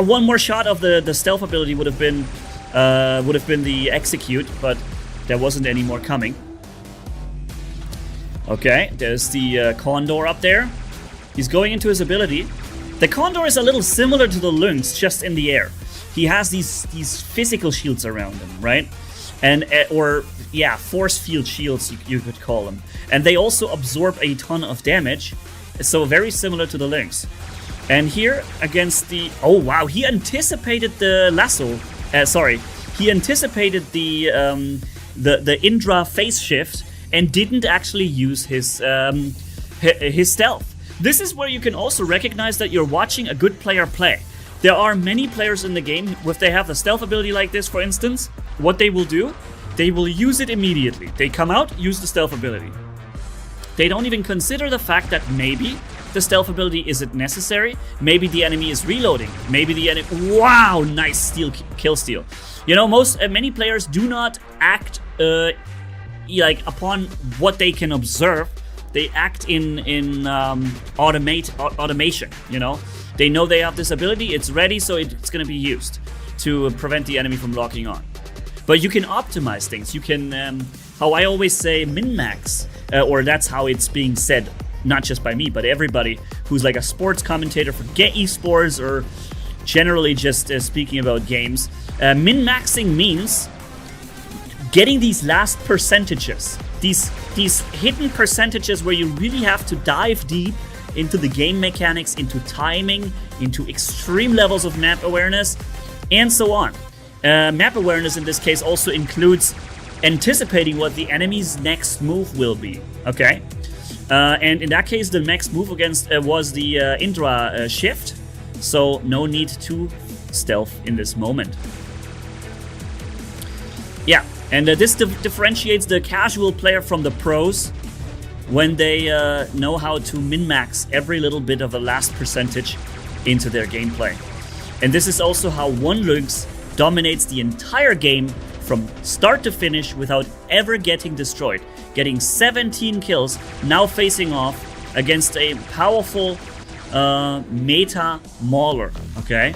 One more shot of the stealth ability would have been the execute, but there wasn't any more coming. Okay, there's the Condor up there. He's going into his ability. The Condor is a little similar to the Lynx, just in the air. He has these physical shields around him, right? And or yeah, force field shields you could call them. And they also absorb a ton of damage, so very similar to the Lynx. And here against the oh wow, he anticipated the lasso. He anticipated the Indra phase shift and didn't actually use his stealth. This is where you can also recognize that you're watching a good player play. There are many players in the game, if they have the stealth ability like this, for instance, what they will do, they will use it immediately. They come out, use the stealth ability. They don't even consider the fact that maybe the stealth ability isn't necessary. Maybe the enemy is reloading. Maybe the enemy... Wow, nice kill steal. You know, many players do not act like upon what they can observe. They act in automation, you know? They know they have this ability, it's ready, so it's going to be used to prevent the enemy from locking on. But you can optimize things. You can, how I always say, min-max. Or that's how it's being said, not just by me, but everybody who's like a sports commentator for esports or generally just speaking about games. Min-maxing means getting these last percentages these hidden percentages where you really have to dive deep into the game mechanics, into timing, into extreme levels of map awareness, and so on. Map awareness in this case also includes anticipating what the enemy's next move will be, okay? And in that case, the next move against was the Indra shift, so no need to stealth in this moment. Yeah, and this differentiates the casual player from the pros when they know how to min-max every little bit of the last percentage into their gameplay. And this is also how OneLynx dominates the entire game from start to finish without ever getting destroyed. Getting 17 kills, now facing off against a powerful meta mauler, okay?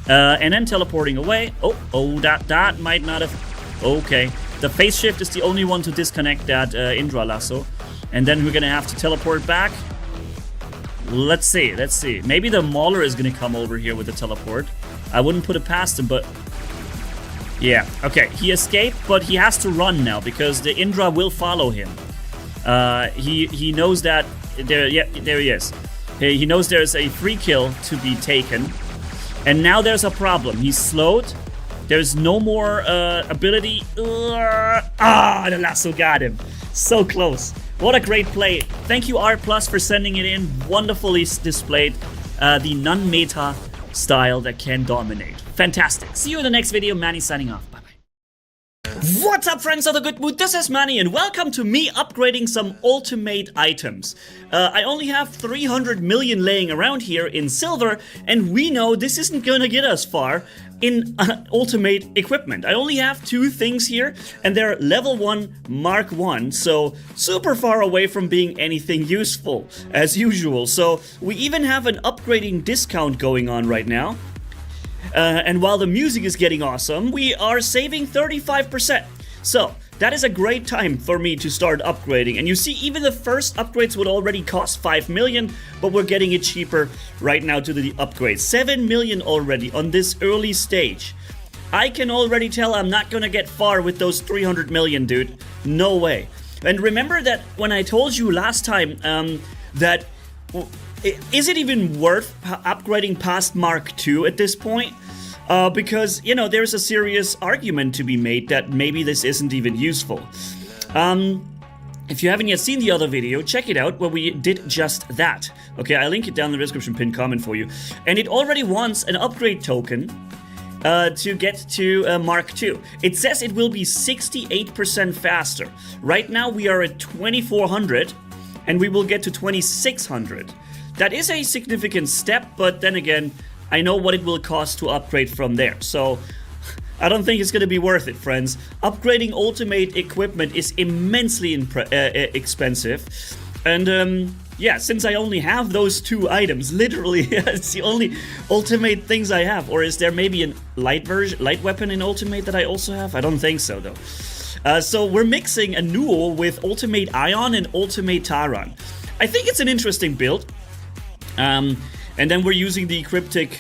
And then teleporting away. Oh, that might not have... Okay, the phase shift is the only one to disconnect that Indra lasso. And then we're gonna have to teleport back. Let's see. Maybe the mauler is gonna come over here with the teleport. I wouldn't put it past him, but... Yeah, okay, he escaped, but he has to run now because the Indra will follow him. He knows that... there he is. He knows there's a free kill to be taken. And now there's a problem. He's slowed. There's no more ability. The lasso got him. So close. What a great play. Thank you, R+, for sending it in. Wonderfully displayed the non-meta style that can dominate. Fantastic. See you in the next video. Manny signing off. Bye-bye. What's up, friends of the good mood? This is Manny, and welcome to me upgrading some ultimate items. I only have 300 million laying around here in silver, and we know this isn't gonna get us far in ultimate equipment. I only have 2 things here, and they're level 1 Mark 1, so super far away from being anything useful, as usual. So we even have an upgrading discount going on right now. And while the music is getting awesome, we are saving 35%. So that is a great time for me to start upgrading. And you see, even the first upgrades would already cost 5 million, but we're getting it cheaper right now to the upgrade. 7 million already on this early stage. I can already tell I'm not gonna get far with those 300 million, dude. No way. And remember that when I told you last time that... Is it even worth upgrading past Mark II at this point? Because, you know, there's a serious argument to be made that maybe this isn't even useful. If you haven't yet seen the other video, check it out where we did just that. Okay, I'll link it down in the description, pinned comment for you. And it already wants an upgrade token to get to Mark II. It says it will be 68% faster. Right now we are at 2400 and we will get to 2600. That is a significant step, but then again, I know what it will cost to upgrade from there. So I don't think it's going to be worth it, friends. Upgrading ultimate equipment is immensely expensive. And yeah, since I only have those 2 items, literally, it's the only ultimate things I have. Or is there maybe a light weapon in ultimate that I also have? I don't think so, though. So we're mixing a Nuo with ultimate Ion and ultimate Taran. I think it's an interesting build. And then we're using the Cryptic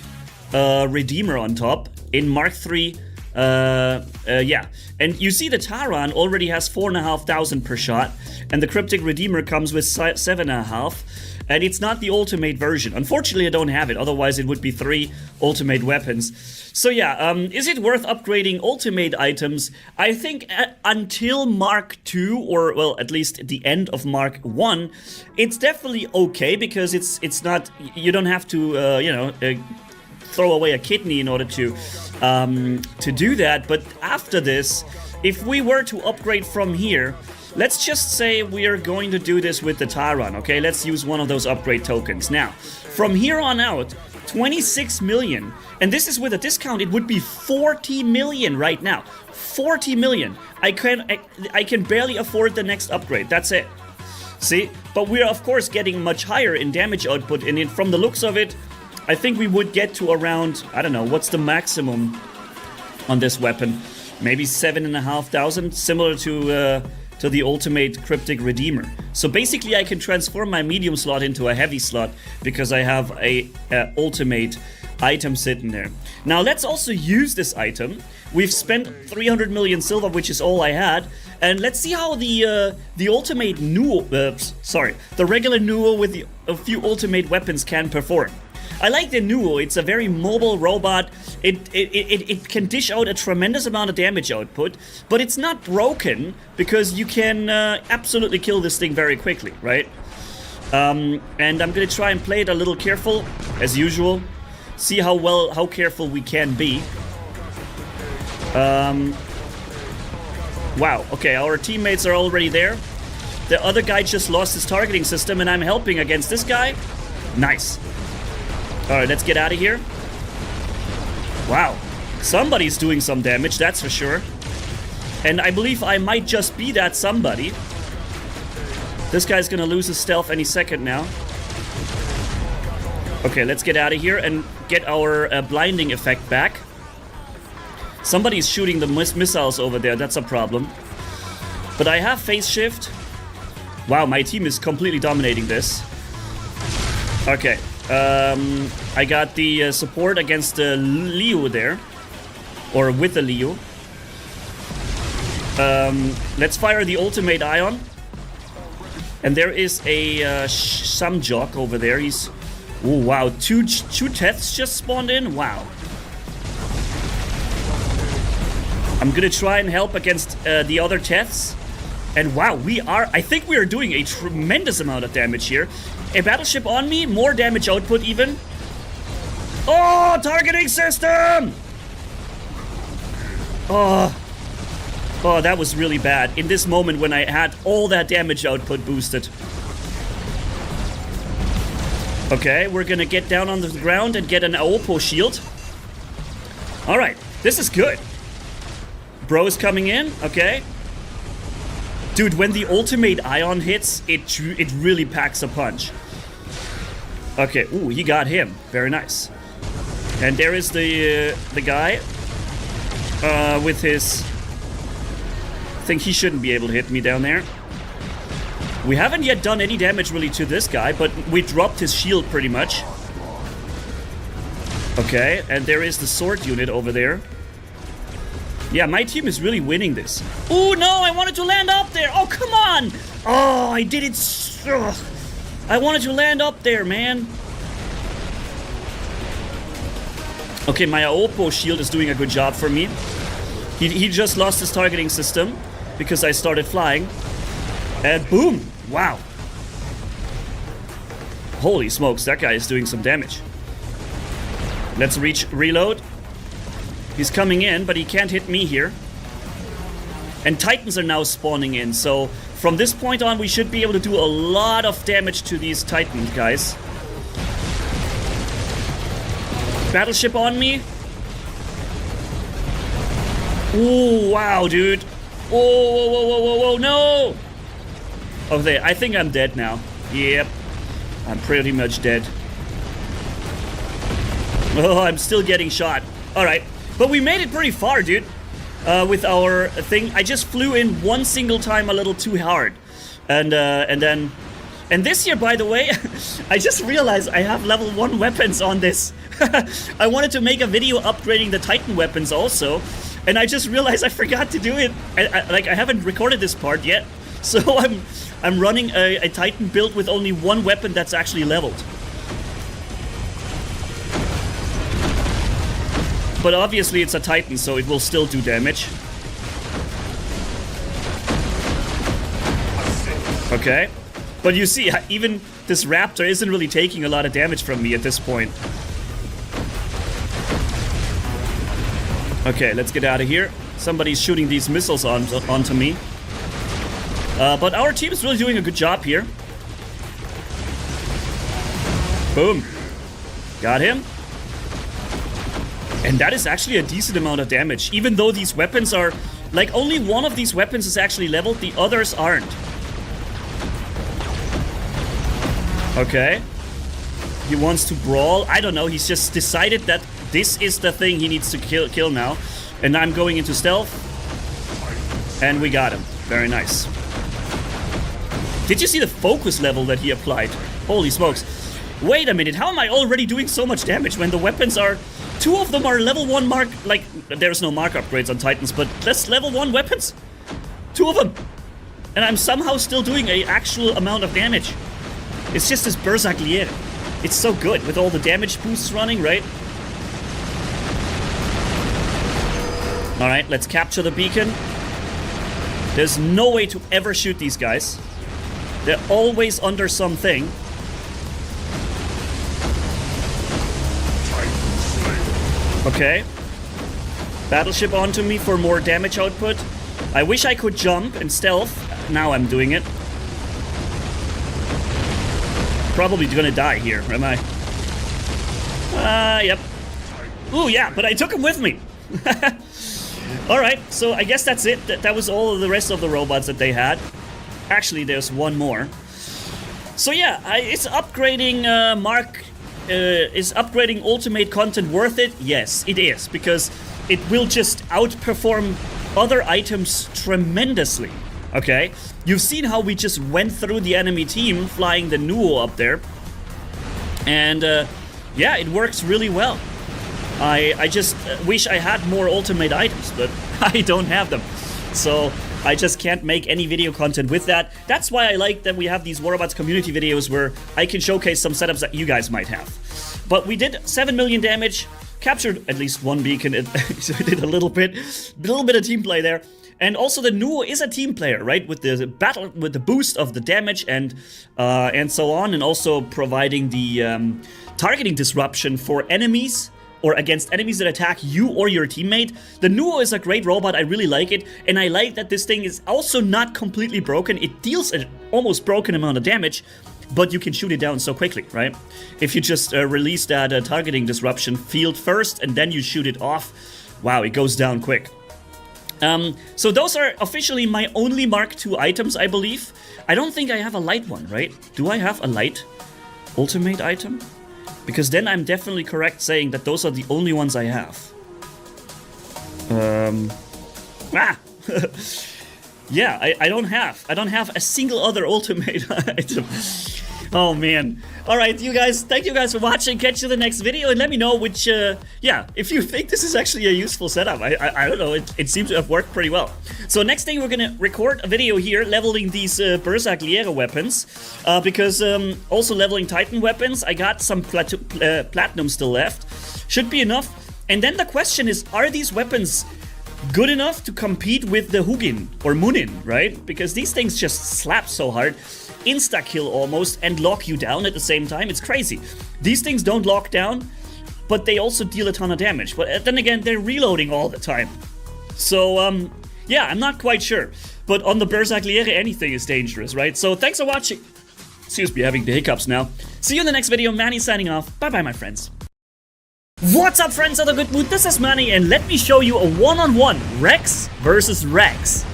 Redeemer on top in Mark III. Yeah, and you see the Taran already has 4,500 per shot, and the Cryptic Redeemer comes with 7,500, and it's not the ultimate version. Unfortunately, I don't have it, otherwise it would be 3 ultimate weapons. So yeah, is it worth upgrading ultimate items? I think until Mark II, or well, at least the end of Mark I, it's definitely okay, because it's not, you don't have to, you know, throw away a kidney in order to do that. But after this, if we were to upgrade from here, let's just say we are going to do this with the Taran, okay? Let's use one of those upgrade tokens. Now, from here on out, 26 million, and this is with a discount, it would be 40 million right now. 40 million. I can barely afford the next upgrade, that's it. See? But we're of course getting much higher in damage output, and from the looks of it, I think we would get to around, I don't know, what's the maximum on this weapon? Maybe 7,500, similar to the ultimate Cryptic Redeemer. So basically I can transform my medium slot into a heavy slot because I have a ultimate item sitting there. Now let's also use this item. We've spent 300 million silver, which is all I had, and let's see how the ultimate Nuo, the regular Nuo with a few ultimate weapons can perform. I like the Nuo. It's a very mobile robot. It can dish out a tremendous amount of damage output, but it's not broken because you can absolutely kill this thing very quickly, right? And I'm gonna try and play it a little careful, as usual. See how careful we can be. Wow, okay, our teammates are already there. The other guy just lost his targeting system and I'm helping against this guy. Nice. Alright, let's get out of here. Wow, somebody's doing some damage, that's for sure. And I believe I might just be that somebody. This guy's gonna lose his stealth any second now. Okay, let's get out of here and get our blinding effect back. Somebody's shooting the missiles over there, that's a problem. But I have phase shift. Wow, my team is completely dominating this. Okay, I got the support against the Leo there. Or with the Leo. Let's fire the ultimate ion. And there is a some jock over there. He's... Oh, wow. Two Teths just spawned in? Wow. I'm gonna try and help against the other Teths. And wow, I think we are doing a tremendous amount of damage here. A battleship on me, more damage output even. Oh, targeting system! Oh, that was really bad. In this moment when I had all that damage output boosted. Okay, we're gonna get down on the ground and get an Aopo shield. Alright, this is good. Bro is coming in, okay. Dude, when the ultimate ion hits, it really packs a punch. Okay, ooh, he got him. Very nice. And there is the guy with his... I think he shouldn't be able to hit me down there. We haven't yet done any damage really to this guy, but we dropped his shield pretty much. Okay, and there is the sword unit over there. Yeah, my team is really winning this. Oh no, I wanted to land up there. Oh, come on. Oh, I did it. Ugh. I wanted to land up there, man. Okay, my Aopo shield is doing a good job for me. He just lost his targeting system because I started flying. And boom. Wow. Holy smokes, that guy is doing some damage. Let's reload. He's coming in, but he can't hit me here. And Titans are now spawning in, so from this point on we should be able to do a lot of damage to these Titan guys. Battleship on me. Ooh, wow, dude. Whoa, whoa, whoa, whoa, whoa, no! Okay, I think I'm dead now. Yep. I'm pretty much dead. Oh, I'm still getting shot. Alright. But we made it pretty far, dude, with our thing. I just flew in one single time a little too hard. And this year, by the way, I just realized I have level 1 weapons on this. I wanted to make a video upgrading the Titan weapons also, and I just realized I forgot to do it. I haven't recorded this part yet, so I'm running a Titan build with only one weapon that's actually leveled. But obviously it's a Titan, so it will still do damage. Okay. But you see, even this Raptor isn't really taking a lot of damage from me at this point. Okay, let's get out of here. Somebody's shooting these missiles onto me. But our team is really doing a good job here. Boom. Got him. And that is actually a decent amount of damage, even though these weapons are... Like, only one of these weapons is actually leveled, the others aren't. Okay. He wants to brawl. I don't know, he's just decided that this is the thing he needs to kill now. And I'm going into stealth. And we got him. Very nice. Did you see the focus level that he applied? Holy smokes. Wait a minute, how am I already doing so much damage when the weapons are... 2 of them are level 1 mark... Like, there's no mark upgrades on Titans, but that's level 1 weapons. 2 of them. And I'm somehow still doing an actual amount of damage. It's just this Berserkliere. It's so good with all the damage boosts running, right? Alright, let's capture the beacon. There's no way to ever shoot these guys. They're always under something. Okay. Battleship onto me for more damage output. I wish I could jump and stealth. Now I'm doing it. Probably gonna die here, am I? Yep. Ooh, yeah, but I took him with me. Alright, so I guess that's it. That was all of the rest of the robots that they had. Actually, there's one more. So yeah, is upgrading is upgrading ultimate content worth it? Yes, it is, because it will just outperform other items tremendously. Okay, you've seen how we just went through the enemy team flying the Nuo up there, and yeah, it works really well. I just wish I had more ultimate items, but I don't have them, so I just can't make any video content with that. That's why I like that we have these War Robots community videos where I can showcase some setups that you guys might have. But we did 7 million damage, captured at least 1 beacon, so we did a little bit of team play there. And also the Nuo is a team player, right? With the battle, with the boost of the damage and so on, and also providing the targeting disruption for enemies or against enemies that attack you or your teammate. The Nuo is a great robot, I really like it, and I like that this thing is also not completely broken. It deals an almost broken amount of damage, but you can shoot it down so quickly, right? If you just release that targeting disruption field first and then you shoot it off, wow, it goes down quick. So those are officially my only Mark II items, I believe. I don't think I have a light one, right? Do I have a light ultimate item? Because then I'm definitely correct saying that those are the only ones I have. Yeah, I don't have a single other ultimate item. Oh man. Alright, you guys, thank you guys for watching. Catch you in the next video, and let me know which, yeah, if you think this is actually a useful setup. I don't know, it seems to have worked pretty well. So next thing, we're gonna record a video here leveling these Berserkliere weapons, because also leveling Titan weapons. I got some platinum still left. Should be enough. And then the question is, are these weapons good enough to compete with the Hugin or Munin, right? Because these things just slap so hard. Insta-kill almost, and lock you down at the same time. It's crazy. These things don't lock down, but they also deal a ton of damage. But then again, they're reloading all the time. So, yeah, I'm not quite sure. But on the Berserkliere, anything is dangerous, right? So thanks for watching. Excuse me, having the hiccups now. See you in the next video. Manny signing off. Bye-bye, my friends. What's up, friends of the good mood? This is Manny, and let me show you a one-on-one Rex versus Rex.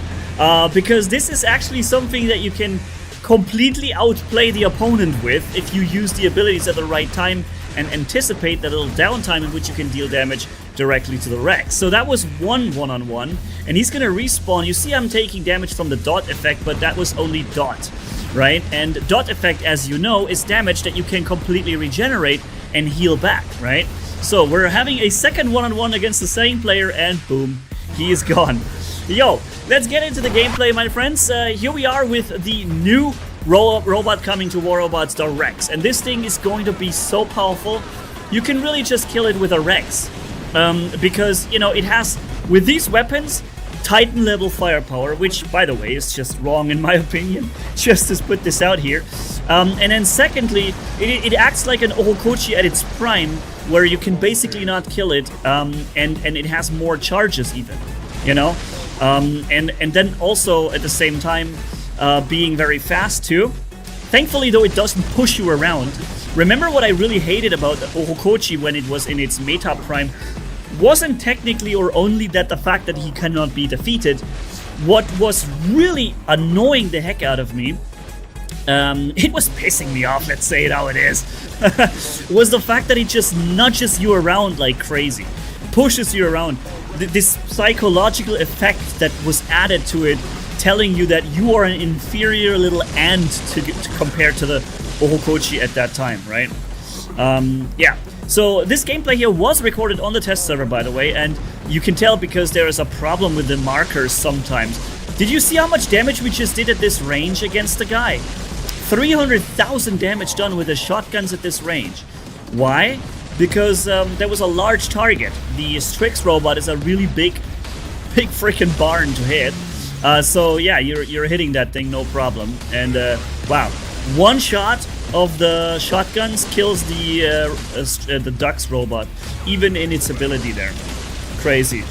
Because this is actually something that you can completely outplay the opponent with if you use the abilities at the right time and anticipate the little downtime in which you can deal damage directly to the Rex. So that was one-on-one, and he's gonna respawn. You see I'm taking damage from the dot effect, but that was only dot, right? And dot effect, as you know, is damage that you can completely regenerate and heal back, right? So we're having a second one-on-one against the same player, and boom, he is gone. Yo, let's get into the gameplay, my friends. Here we are with the new robot coming to War Robots, the Rex. And this thing is going to be so powerful, you can really just kill it with a Rex. Because, you know, it has, with these weapons, Titan level firepower, which, by the way, is just wrong in my opinion. Just to put this out here. And then secondly, it acts like an Ohokochi at its prime, where you can basically not kill it, and it has more charges even, you know? And then also at the same time being very fast too. Thankfully though, it doesn't push you around. Remember what I really hated about the Ohokochi when it was in its meta prime wasn't technically or only that the fact that he cannot be defeated. What was really annoying the heck out of me, it was pissing me off, let's say it how it is, was the fact that it just nudges you around like crazy, pushes you around. This psychological effect that was added to it, telling you that you are an inferior little ant to compare to the Ohokochi at that time, right? Yeah, so this gameplay here was recorded on the test server, by the way, and you can tell because there is a problem with the markers sometimes. Did you see how much damage we just did at this range against the guy? 300,000 damage done with the shotguns at this range. Why? Because there was a large target. The Strix robot is a really big freaking barn to hit. So yeah, you're hitting that thing no problem. And wow, one shot of the shotguns kills the Ducks robot, even in its ability there. Crazy.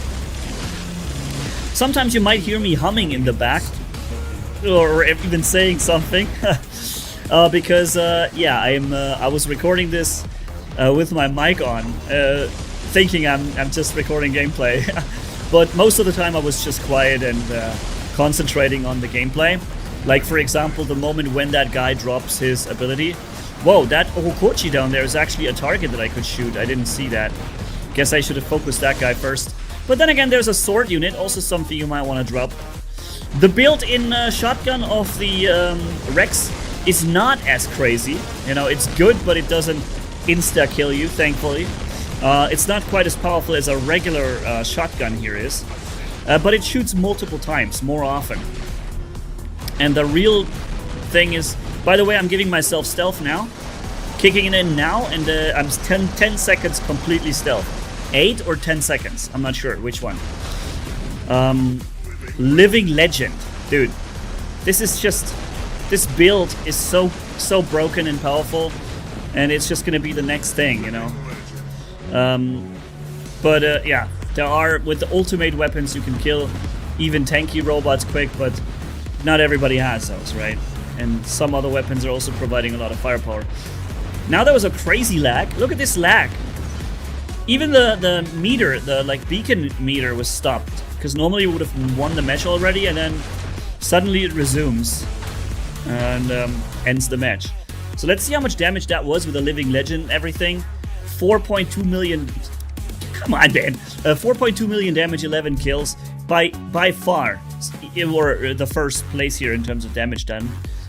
Sometimes you might hear me humming in the back, or even saying something, because yeah, I was recording this with my mic on, thinking I'm just recording gameplay, but most of the time I was just quiet and concentrating on the gameplay. Like for example, the moment when that guy drops his ability. Whoa, that Ohokochi down there is actually a target that I could shoot. I didn't see that. Guess I should have focused that guy first. But then again, there's a sword unit, also something you might want to drop. The built-in shotgun of the Rex is not as crazy. You know, it's good, but it doesn't insta-kill you, thankfully. It's not quite as powerful as a regular shotgun here is. But it shoots multiple times, more often. And the real thing is... By the way, I'm giving myself stealth now. Kicking it in now, and I'm 10 seconds completely stealth. 8 or 10 seconds. I'm not sure which one. Living Legend. Dude, this is just... This build is so broken and powerful. And it's just gonna be the next thing, you know. Yeah, there are... With the ultimate weapons, you can kill even tanky robots quick, but not everybody has those, right? And some other weapons are also providing a lot of firepower. Now there was a crazy lag. Look at this lag. Even the meter, the like beacon meter was stopped. Because normally we would have won the match already, and then suddenly it resumes. And ends the match. So let's see how much damage that was with the Living Legend and everything. 4.2 million... Come on, man. 4.2 million damage, 11 kills. By far, or the first place here in terms of damage done.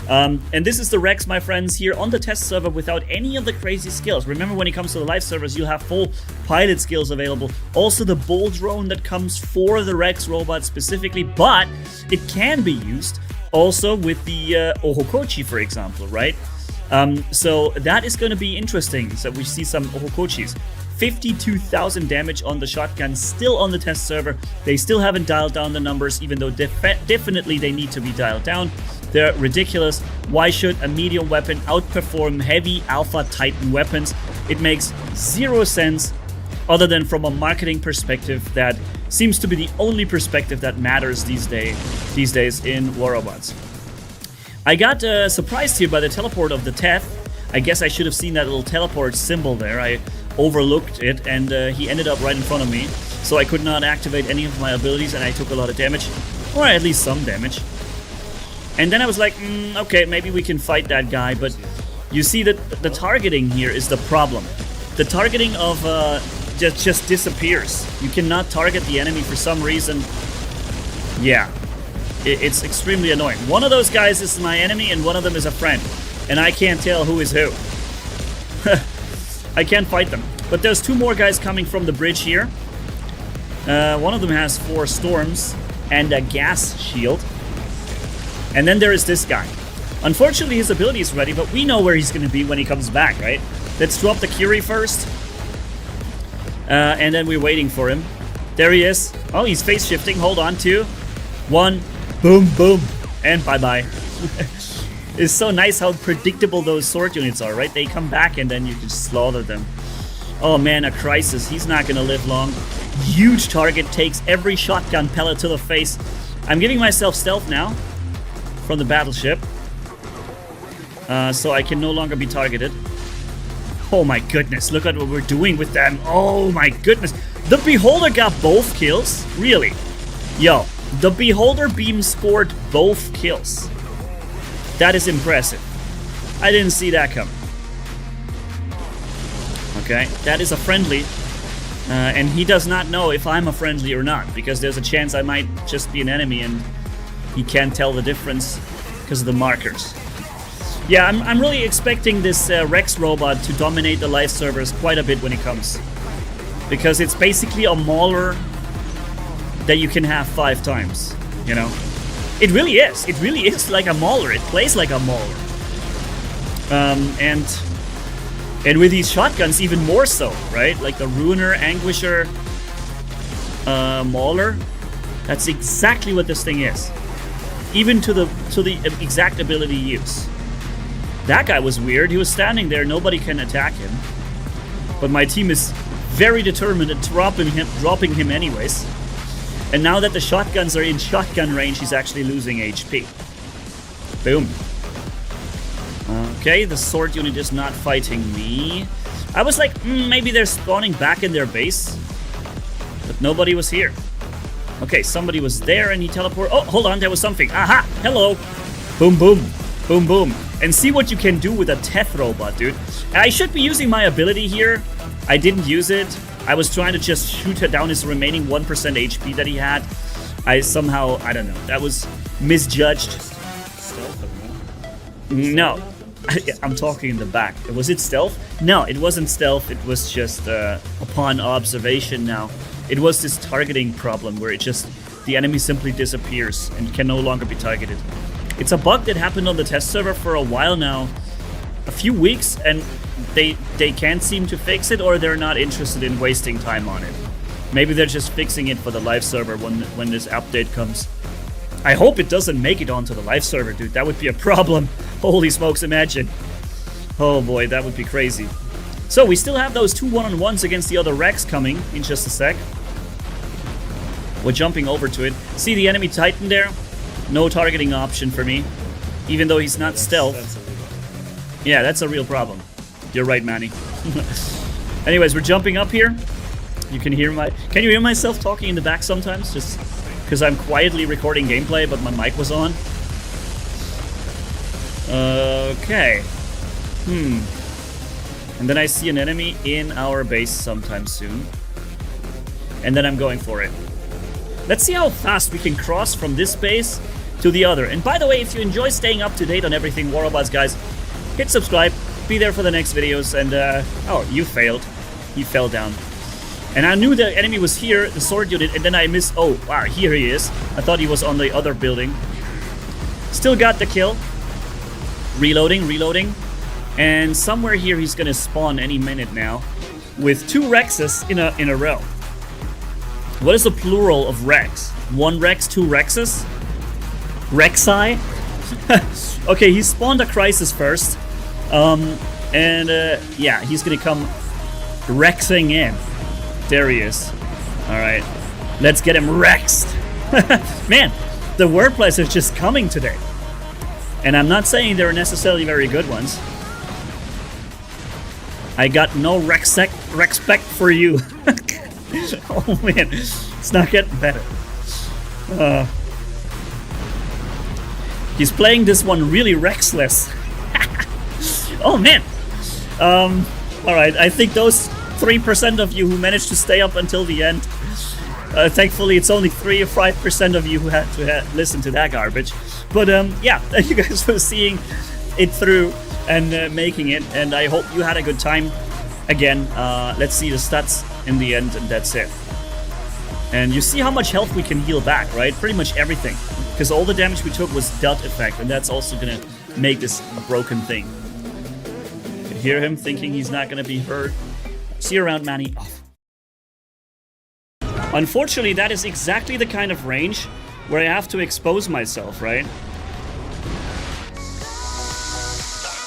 And this is the Rex, my friends, here on the test server without any of the crazy skills. Remember, when it comes to the live servers, you'll have full pilot skills available. Also, the bull drone that comes for the Rex robot specifically, but it can be used also with the Ohokochi, for example, right? So that is going to be interesting. So we see some Ohokochis. 52,000 damage on the shotgun, still on the test server. They still haven't dialed down the numbers, even though definitely they need to be dialed down. They're ridiculous. Why should a medium weapon outperform heavy Alpha Titan weapons? It makes zero sense, other than from a marketing perspective that seems to be the only perspective that matters these days in War Robots. I got surprised here by the teleport of the Teth. I guess I should have seen that little teleport symbol there. I overlooked it, and he ended up right in front of me. So I could not activate any of my abilities, and I took a lot of damage. Or at least some damage. And then I was like, okay, maybe we can fight that guy, but you see that the targeting here is the problem. The targeting of just disappears. You cannot target the enemy for some reason. Yeah, it's extremely annoying. One of those guys is my enemy, and one of them is a friend. And I can't tell who is who. I can't fight them. But there's two more guys coming from the bridge here. One of them has 4 storms and a gas shield. And then there is this guy. Unfortunately, his ability is ready, but we know where he's going to be when he comes back, right? Let's drop the Curie first. And then we're waiting for him. There he is. Oh, he's face shifting. Hold on. 2, 1. Boom, boom. And bye-bye. It's so nice how predictable those sword units are, right? They come back and then you can slaughter them. Oh man, a crisis. He's not going to live long. Huge target, takes every shotgun pellet to the face. I'm giving myself stealth now from the battleship. So I can no longer be targeted. Oh my goodness, look at what we're doing with them. Oh my goodness. The Beholder got both kills? Really? Yo, the Beholder beam scored both kills. That is impressive. I didn't see that coming. Okay, that is a friendly. And he does not know if I'm a friendly or not, because there's a chance I might just be an enemy and he can't tell the difference because of the markers. Yeah, I'm really expecting this Rex robot to dominate the live servers quite a bit when it comes. Because it's basically a mauler that you can have 5 times, you know? It really is. It really is like a mauler. It plays like a mauler. And with these shotguns, even more so, right? Like the Ruiner, Anguisher, Mauler. That's exactly what this thing is. Even to the exact ability use. That guy was weird. He was standing there. Nobody can attack him. But my team is very determined at dropping him anyways. And now that the shotguns are in shotgun range, he's actually losing HP. Boom. Okay, the sword unit is not fighting me. I was like, maybe they're spawning back in their base. But nobody was here. Okay, somebody was there and he teleported. Oh, hold on, there was something. Aha! Hello! Boom, boom. Boom, boom. And see what you can do with a Teth robot, dude. I should be using my ability here. I didn't use it. I was trying to just shoot down his remaining 1% HP that he had. I don't know. That was misjudged. No. I'm talking in the back. Was it stealth? No, it wasn't stealth. It was just upon observation now. It was this targeting problem where the enemy simply disappears and can no longer be targeted. It's a bug that happened on the test server for a while now. A few weeks, and they can't seem to fix it, or they're not interested in wasting time on it. Maybe they're just fixing it for the live server when this update comes. I hope it doesn't make it onto the live server, dude. That would be a problem. Holy smokes, imagine. Oh boy, that would be crazy. So we still have those 2 1-on-1s against the other Rex coming in just a sec. We're jumping over to it. See the enemy Titan there? No targeting option for me. Even though he's not stealth. Yeah, that's a real problem. You're right, Manny. Anyways, we're jumping up here. You can hear Can you hear myself talking in the back sometimes? Just because I'm quietly recording gameplay, but my mic was on. Okay. And then I see an enemy in our base sometime soon. And then I'm going for it. Let's see how fast we can cross from this base to the other. And by the way, if you enjoy staying up to date on everything War Robots, guys, hit subscribe, be there for the next videos, and oh, you failed. He fell down. And I knew the enemy was here, the sword unit, and then I missed. Oh, wow, here he is. I thought he was on the other building. Still got the kill. Reloading. And somewhere here he's gonna spawn any minute now with 2 Rexes in a row. What is the plural of Rex? 1 Rex, 2 Rexes? Rexi? Okay, he spawned a Crisis first. Yeah, he's gonna come Rexing in. There he is. Alright. Let's get him Rexed. Man, the wordplays are just coming today. And I'm not saying they're necessarily very good ones. I got no respect for you. Oh man, it's not getting better. He's playing this one really Rexless. Oh man. Alright, I think those 3% of you who managed to stay up until the end. Thankfully, it's only 3 or 5% of you who had to listen to that garbage. But yeah, thank you guys for seeing it through and making it. And I hope you had a good time. Again, let's see the stats in the end, and that's it. And you see how much health we can heal back, right? Pretty much everything. Because all the damage we took was dealt effect, and that's also gonna make this a broken thing. You can hear him thinking he's not gonna be hurt. See you around, Manny. Off. Unfortunately, that is exactly the kind of range where I have to expose myself, right?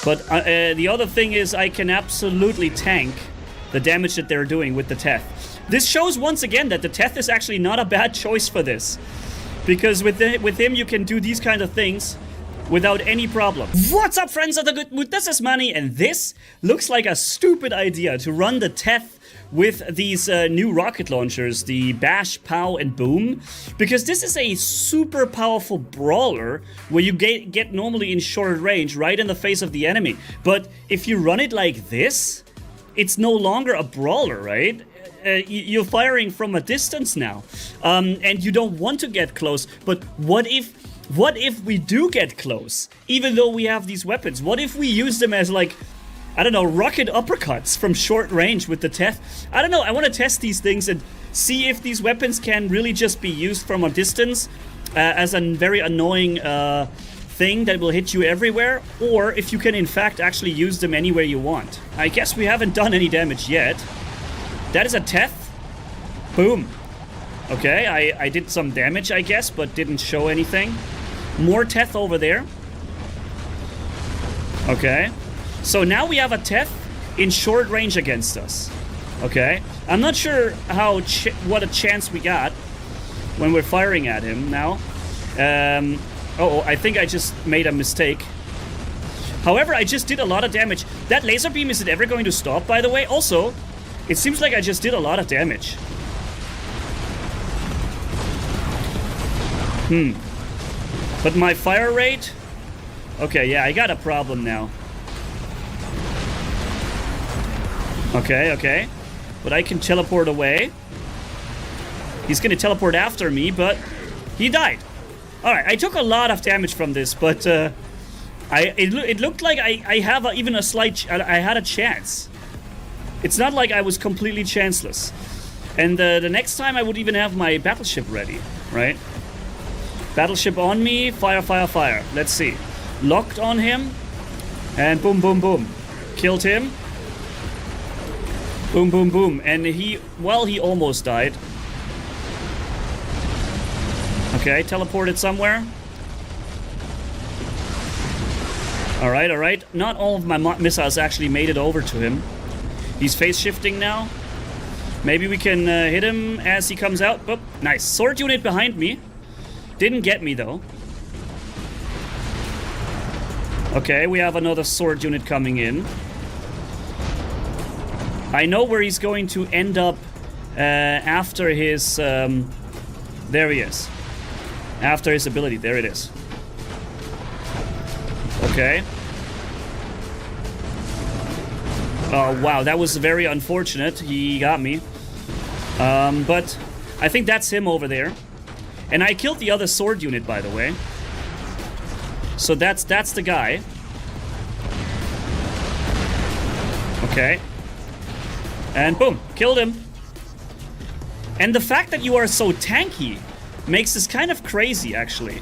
But the other thing is I can absolutely tank the damage that they're doing with the Teth. This shows once again that the Teth is actually not a bad choice for this. Because with him you can do these kind of things without any problem. What's up, friends of the good mood? This is Manny, and this looks like a stupid idea to run the Teth with these new rocket launchers, the Bash, Pow, and Boom, because this is a super powerful brawler where you get normally in short range right in the face of the enemy. But if you run it like this, it's no longer a brawler, right? You're firing from a distance now, and you don't want to get close. But what if what if we do get close? Even though we have these weapons, what if we use them as like, I don't know, rocket uppercuts from short range with the Teth? I don't know, I want to test these things and see if these weapons can really just be used from a distance as a very annoying thing that will hit you everywhere, or if you can in fact actually use them anywhere you want. I guess we haven't done any damage yet. That is a Teth. Boom. Okay, I did some damage, I guess, but didn't show anything. More Teth over there. Okay. So now we have a Teth in short range against us. Okay. I'm not sure how what a chance we got when we're firing at him now. I think I just made a mistake. However, I just did a lot of damage. That laser beam, is it ever going to stop, by the way? Also, it seems like I just did a lot of damage. But my fire rate... Okay, yeah, I got a problem now. Okay. But I can teleport away. He's gonna teleport after me, but he died. Alright, I took a lot of damage from this, but it looked like I have even a slight... I had a chance. It's not like I was completely chanceless. And the next time I would even have my battleship ready, right? Battleship on me, fire, fire, fire. Let's see. Locked on him, and boom, boom, boom. Killed him. Boom, boom, boom. And he almost died. Okay, teleported somewhere. Alright. Not all of my missiles actually made it over to him. He's phase shifting now. Maybe we can hit him as he comes out. Oh, nice. Sword unit behind me. Didn't get me, though. Okay, we have another sword unit coming in. I know where he's going to end up after his... there he is. After his ability. There it is. Okay. Oh, wow. That was very unfortunate. He got me. But I think that's him over there. And I killed the other sword unit, by the way. So that's the guy. Okay. And boom, killed him. And the fact that you are so tanky makes this kind of crazy, actually.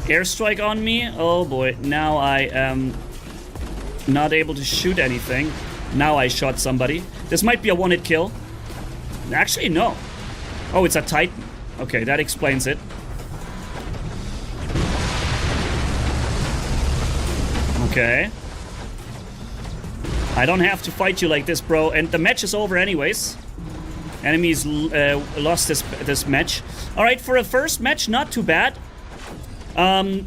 Airstrike on me. Oh boy, now I am not able to shoot anything. Now I shot somebody. This might be a one-hit kill. Actually, no. Oh, it's a Titan. Okay, that explains it. Okay. I don't have to fight you like this, bro. And the match is over anyways. Enemies lost this match. Alright, for a first match, not too bad.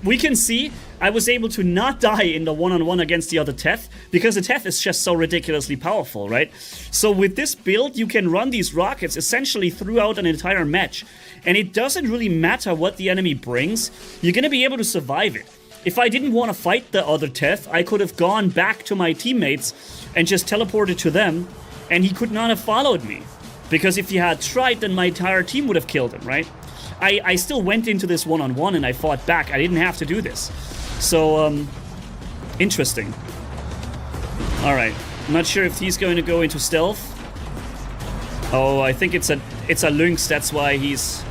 We can see I was able to not die in the one-on-one against the other Teth, because the Teth is just so ridiculously powerful, right? So with this build, you can run these rockets essentially throughout an entire match. And it doesn't really matter what the enemy brings, you're gonna be able to survive it. If I didn't want to fight the other Teth, I could have gone back to my teammates and just teleported to them, and he could not have followed me. Because if he had tried, then my entire team would have killed him, right? I still went into this one-on-one and I fought back. I didn't have to do this. So, interesting. Alright. I'm not sure if he's going to go into stealth. Oh, I think it's a Lynx, that's why he's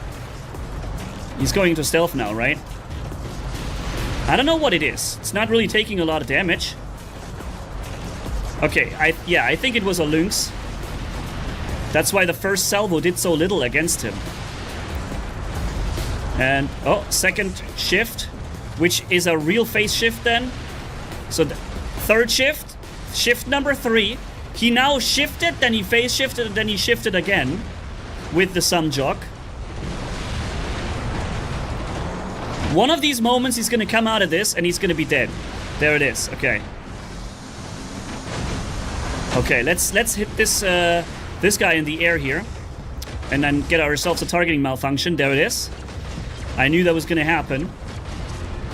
going into stealth now, right? I don't know what it is. It's not really taking a lot of damage. Okay, I think it was a Lynx. That's why the first salvo did so little against him. And, oh, second shift, which is a real phase shift then. So, third shift, shift number 3. He now shifted, then he phase shifted, and then he shifted again with the sun jock. One of these moments he's gonna come out of this and he's gonna be dead. There it is, okay. Okay, let's hit this this guy in the air here. And then get ourselves a targeting malfunction. There it is. I knew that was gonna happen.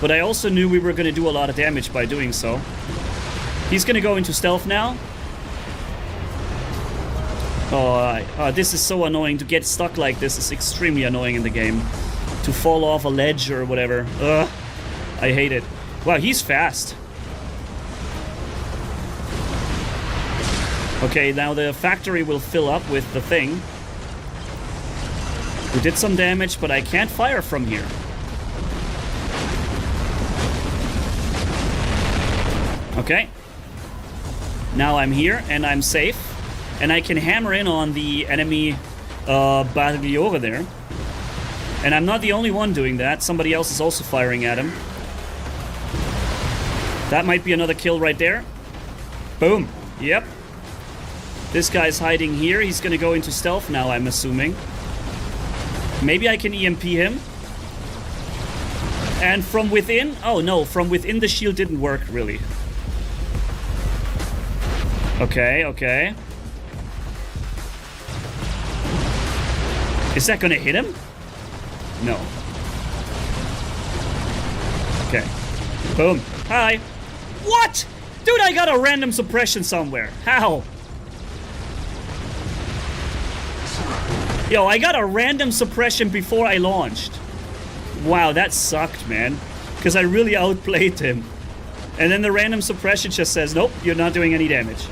But I also knew we were gonna do a lot of damage by doing so. He's gonna go into stealth now. Oh, this is so annoying. To get stuck like this is extremely annoying in the game. to fall off a ledge or whatever. Ugh, I hate it. Wow, he's fast. Okay, now the factory will fill up with the thing. We did some damage, but I can't fire from here. Okay. Now I'm here, and I'm safe. And I can hammer in on the enemy Bagliore there. And I'm not the only one doing that. Somebody else is also firing at him. That might be another kill right there. Boom. Yep. This guy's hiding here. He's gonna go into stealth now, I'm assuming. Maybe I can EMP him. And from within... Oh, no. From within the shield didn't work, really. Okay, okay. Is that gonna hit him? No. Okay. Boom. Hi. What? Dude, I got a random suppression somewhere. How? Yo, I got a random suppression before I launched. Wow, that sucked, man. Because I really outplayed him. And then the random suppression just says, nope, you're not doing any damage.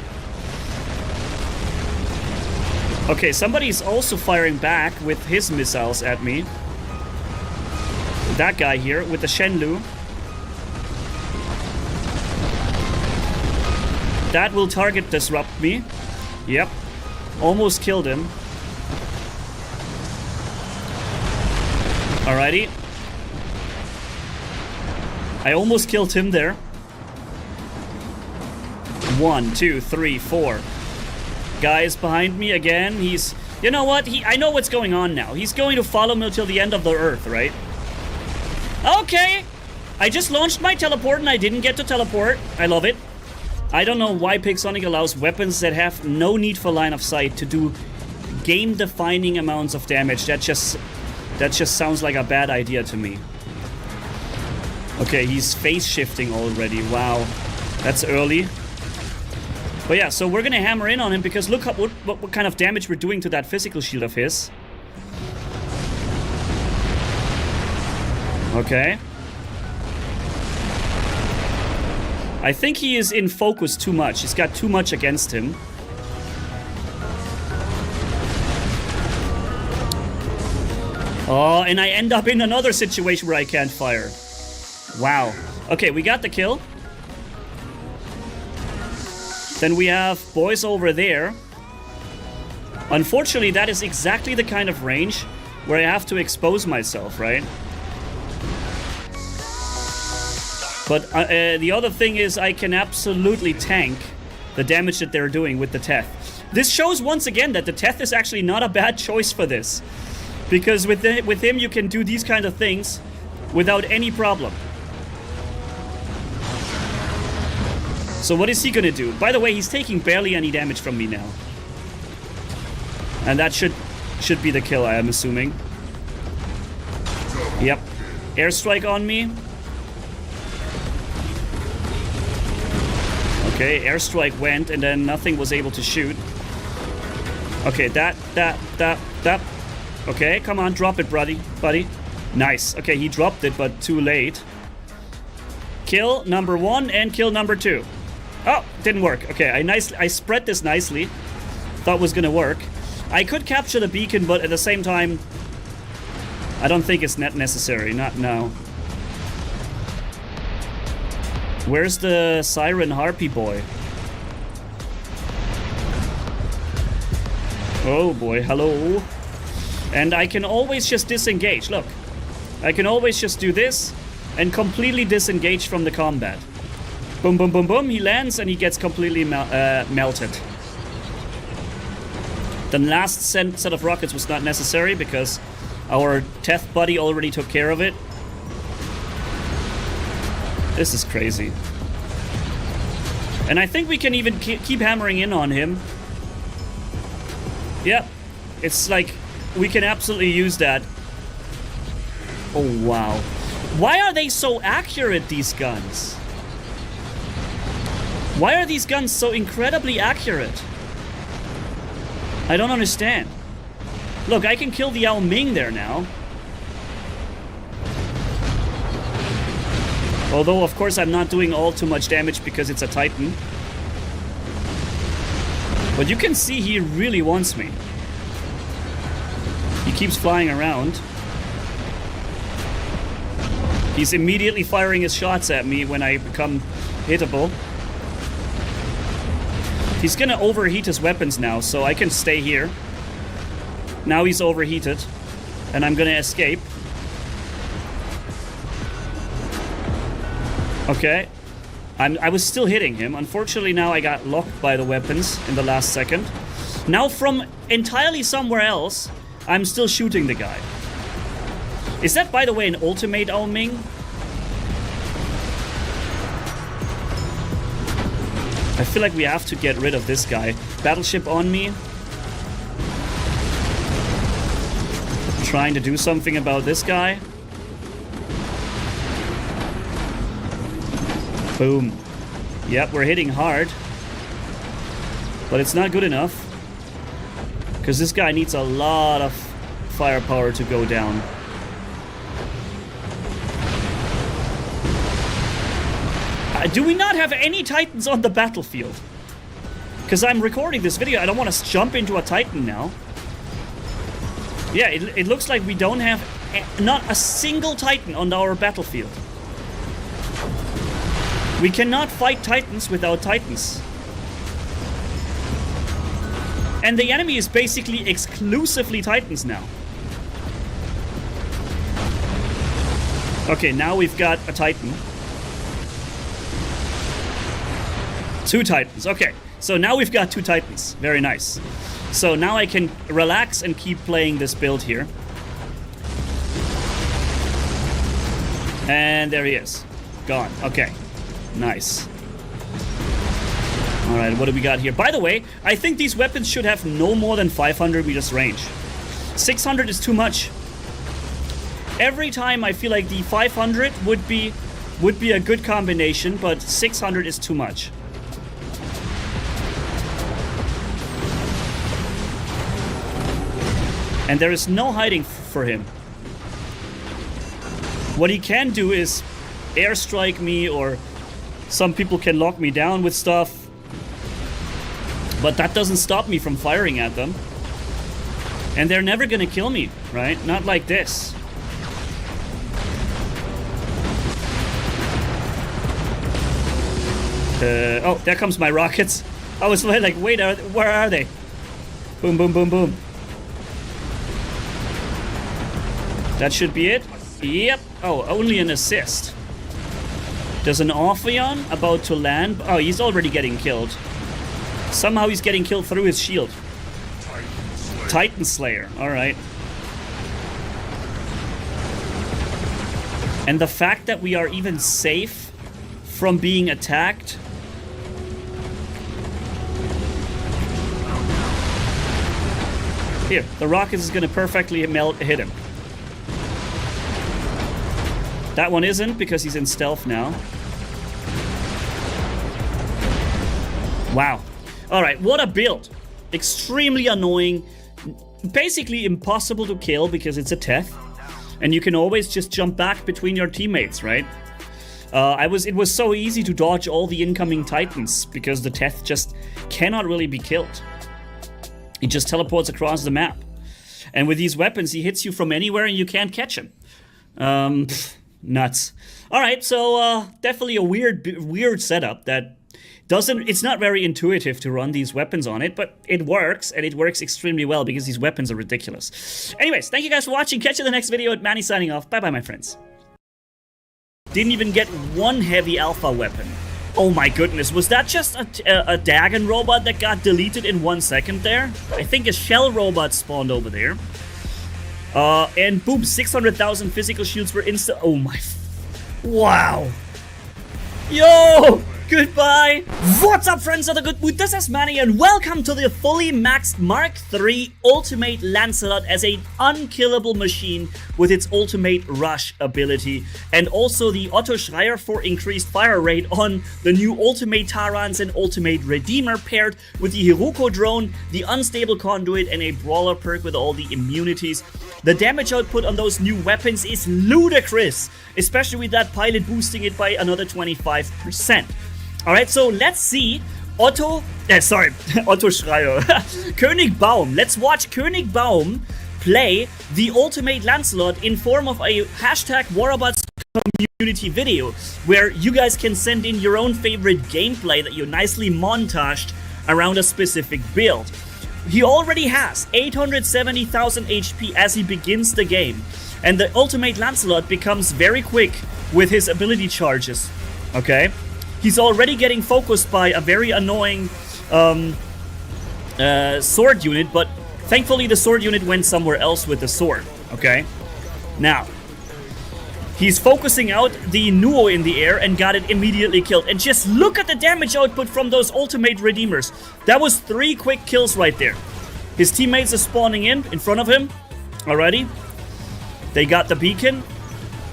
Okay, somebody's also firing back with his missiles at me. That guy here with the Shenlu. That will target disrupt me. Yep. Almost killed him. Alrighty. I almost killed him there. 1, 2, 3, 4. Guys behind me again. He's... You know what? I know what's going on now. He's going to follow me till the end of the earth, right? Okay. I just launched my teleport and I didn't get to teleport. I love it. I don't know why Pixonic allows weapons that have no need for line of sight to do game-defining amounts of damage. That just sounds like a bad idea to me. Okay, he's phase shifting already. Wow. That's early. But yeah, so we're gonna hammer in on him because look what kind of damage we're doing to that physical shield of his. Okay. I think he is in focus too much. He's got too much against him. Oh, and I end up in another situation where I can't fire. Wow. Okay, we got the kill. Then we have boys over there. Unfortunately, that is exactly the kind of range where I have to expose myself, right? But the other thing is I can absolutely tank the damage that they're doing with the Teth. This shows once again that the Teth is actually not a bad choice for this. Because with him you can do these kind of things without any problem. So what is he gonna do? By the way, he's taking barely any damage from me now. And that should be the kill, I am assuming. Yep. Airstrike on me. Okay, airstrike went and then nothing was able to shoot. Okay, that. Okay, come on, drop it, buddy. Nice. Okay, he dropped it, but too late. Kill number 1 and kill number 2. Oh, didn't work. Okay, I spread this nicely. Thought it was gonna work. I could capture the beacon, but at the same time, I don't think it's necessary. Not now. Where's the Siren Harpy boy? Oh boy, hello. And I can always just disengage. Look, I can always just do this and completely disengage from the combat. Boom, boom, boom, boom. He lands and he gets completely melted. The last set of rockets was not necessary because our Teth buddy already took care of it. This is crazy. And I think we can even keep hammering in on him. Yeah, it's like we can absolutely use that. Oh, wow. Why are they so accurate, these guns? Why are these guns so incredibly accurate? I don't understand. Look, I can kill the Yao Ming there now. Although, of course, I'm not doing all too much damage because it's a Titan. But you can see he really wants me. He keeps flying around. He's immediately firing his shots at me when I become hittable. He's gonna overheat his weapons now, so I can stay here. Now he's overheated, and I'm gonna escape. Okay. I was still hitting him. Unfortunately, now I got locked by the weapons in the last second. Now from entirely somewhere else, I'm still shooting the guy. Is that, by the way, an ultimate Ao Ming? I feel like we have to get rid of this guy. Battleship on me. Trying to do something about this guy. Boom. Yep, we're hitting hard. But it's not good enough. Because this guy needs a lot of firepower to go down. Do we not have any Titans on the battlefield? Because I'm recording this video, I don't want to jump into a Titan now. Yeah, it looks like we don't have not a single Titan on our battlefield. We cannot fight Titans without Titans. And the enemy is basically exclusively Titans now. Okay, now we've got a Titan. 2 Titans, okay. So now we've got 2 Titans. Very nice. So now I can relax and keep playing this build here. And there he is. Gone. Okay. Nice. Alright, what do we got here? By the way, I think these weapons should have no more than 500 meters range. 600 is too much. Every time I feel like the 500 would be a good combination, but 600 is too much. And there is no hiding for him. What he can do is airstrike me, or some people can lock me down with stuff. But that doesn't stop me from firing at them. And they're never gonna kill me, right? Not like this. Oh, there comes my rockets. I was like, wait, where are they? Boom, boom, boom, boom. That should be it. Yep. Oh, only an assist. There's an Orpheon about to land. Oh, he's already getting killed. Somehow he's getting killed through his shield. Titan Slayer. Alright. And the fact that we are even safe from being attacked. Here, the rocket is going to perfectly hit him. That one isn't, because he's in stealth now. Wow. Alright, what a build. Extremely annoying. Basically impossible to kill because it's a Teth. And you can always just jump back between your teammates, right? It was so easy to dodge all the incoming Titans because the Teth just cannot really be killed. He just teleports across the map. And with these weapons, he hits you from anywhere and you can't catch him. Nuts. Alright, so definitely a weird setup that it's not very intuitive to run these weapons on it, but it works, and it works extremely well because these weapons are ridiculous. Anyways, thank you guys for watching. Catch you in the next video. Manny signing off. Bye-bye, my friends. Didn't even get one heavy alpha weapon. Oh my goodness, was that just a Dagon robot that got deleted in 1 second there? I think a shell robot spawned over there. And boom, 600,000 physical shields were insta- Oh my... Wow! Yo! Goodbye! What's up, friends of the good mood? This is Manny, and welcome to the fully maxed Mark III Ultimate Lancelot as an unkillable machine with its Ultimate Rush ability, and also the Otto Schreier for increased fire rate on the new Ultimate Tarans and Ultimate Redeemer, paired with the Hiroko drone, the Unstable Conduit, and a Brawler perk with all the immunities. The damage output on those new weapons is ludicrous, especially with that pilot boosting it by another 25%. Alright, so let's see Otto Schreier. König Baum. Let's watch König Baum play the Ultimate Lancelot in form of a hashtag Warabots community video, where you guys can send in your own favorite gameplay that you nicely montaged around a specific build. He already has 870,000 HP as he begins the game, and the Ultimate Lancelot becomes very quick with his ability charges, okay? He's already getting focused by a very annoying sword unit, but thankfully the sword unit went somewhere else with the sword, okay? Now, he's focusing out the Nuo in the air and got it immediately killed. And just look at the damage output from those Ultimate Redeemers. That was 3 quick kills right there. His teammates are spawning in front of him already. They got the beacon.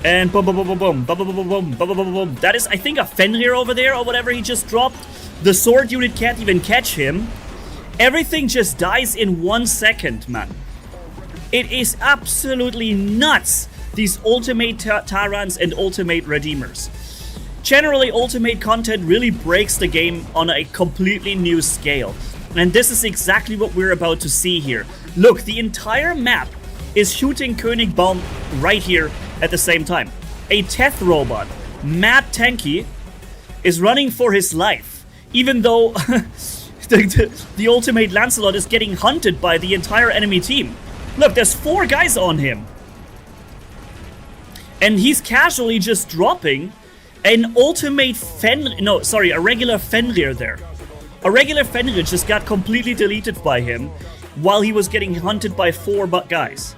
And boom, boom, boom, boom, boom, boom, boom, boom, boom, boom, boom, boom, boom. That is, I think, a Fenrir over there or whatever he just dropped. The sword unit can't even catch him. Everything just dies in 1 second, man. It is absolutely nuts. These Ultimate Tarans and Ultimate Redeemers. Generally, Ultimate content really breaks the game on a completely new scale. And this is exactly what we're about to see here. Look, the entire map is shooting König Baum right here at the same time. A Teth robot, mad tanky, is running for his life, even though the Ultimate Lancelot is getting hunted by the entire enemy team. Look, there's 4 guys on him. And he's casually just dropping an Ultimate a regular Fenrir there. A regular Fenrir just got completely deleted by him while he was getting hunted by 4 guys.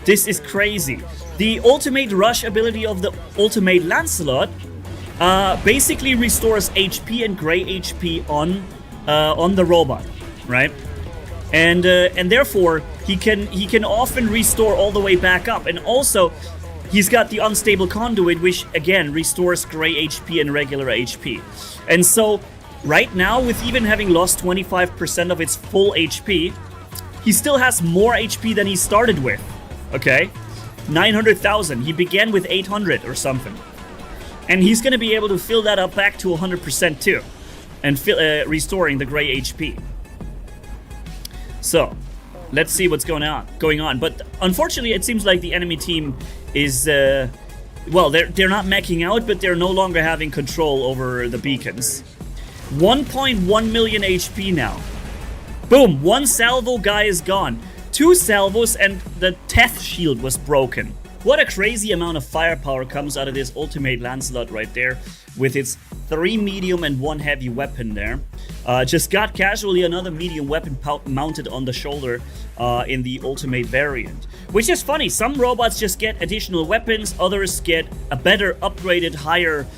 This is crazy. The Ultimate Rush ability of the Ultimate Lancelot basically restores HP and gray HP on the robot, right? And therefore he can often restore all the way back up. And also, he's got the Unstable Conduit, which again restores gray HP and regular HP. And so, right now, with even having lost 25% of its full HP, he still has more HP than he started with. Okay? 900,000. He began with 800 or something. And he's going to be able to fill that up back to 100% too. And restoring the gray HP. So, let's see what's going on. But unfortunately, it seems like the enemy team is, well, they're not meching out, but they're no longer having control over the beacons. 1.1 million HP now. Boom, 1 salvo guy is gone. 2 salvos and the Teth shield was broken. What a crazy amount of firepower comes out of this Ultimate Lancelot right there, with its 3 medium and 1 heavy weapon there. Just got casually another medium weapon mounted on the shoulder in the Ultimate variant. Which is funny, some robots just get additional weapons, others get a better, upgraded, higher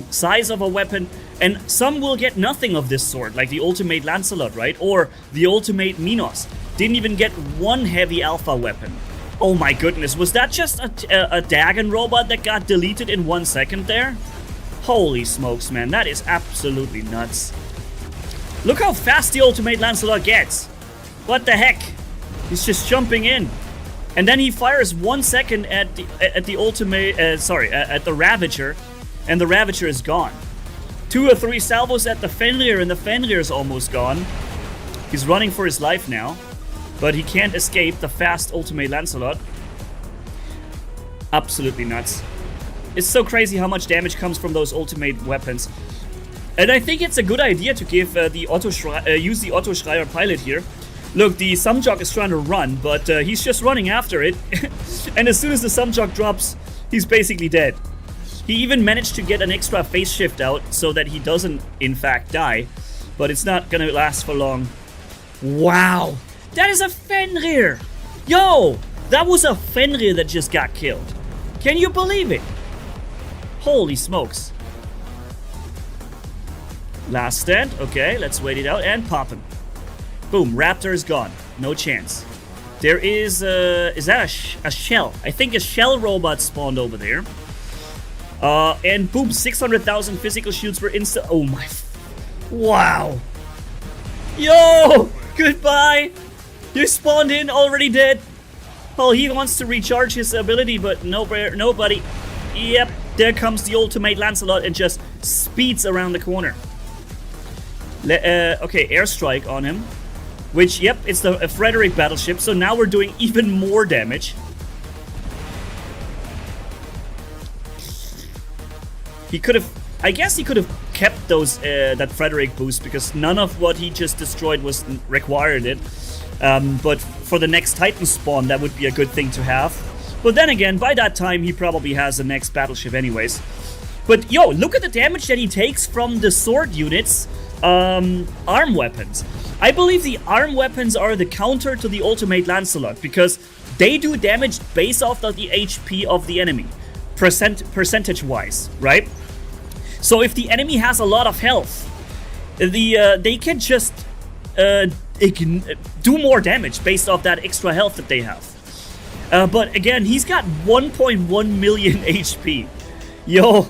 size of a weapon, and some will get nothing of this sort, like the Ultimate Lancelot, right? Or the Ultimate Minos. Didn't even get 1 heavy alpha weapon. Oh my goodness, was that just a Dagon robot that got deleted in 1 second there? Holy smokes, man, that is absolutely nuts. Look how fast the Ultimate Lancelot gets. What the heck? He's just jumping in. And then he fires 1 second at the Ultimate, at the Ravager, and the Ravager is gone. 2 or 3 salvos at the Fenrir, and the Fenrir is almost gone. He's running for his life now, but he can't escape the fast Ultimate Lancelot. Absolutely nuts. It's so crazy how much damage comes from those ultimate weapons. And I think it's a good idea to give use the Otto Schreier pilot here. Look, the Sumjog is trying to run, but he's just running after it. And as soon as the Sumjog drops, he's basically dead. He even managed to get an extra phase shift out so that he doesn't, in fact, die. But it's not gonna last for long. Wow! That is a Fenrir! Yo! That was a Fenrir that just got killed. Can you believe it? Holy smokes. Last stand. Okay, let's wait it out and pop him. Boom, Raptor is gone. No chance. There is that a shell? I think a shell robot spawned over there. And boom, 600,000 physical shields were insta- Oh my... Wow. Yo! Goodbye! You spawned in, already dead. Well, he wants to recharge his ability, but nobody. Yep, there comes the ultimate Lancelot and just speeds around the corner. Okay, airstrike on him. Which, yep, it's the Frederick battleship, so now we're doing even more damage. He could have... I guess he could have kept those that Frederick boost, because none of what he just destroyed was required it. But for the next Titan spawn, that would be a good thing to have. But then again, by that time, he probably has the next battleship anyways. But yo, look at the damage that he takes from the sword units' arm weapons. I believe the arm weapons are the counter to the ultimate Lancelot, because they do damage based off of the HP of the enemy, percentage-wise, right? So if the enemy has a lot of health, they can just do more damage based off that extra health that they have. But again, he's got 1.1 million HP. Yo.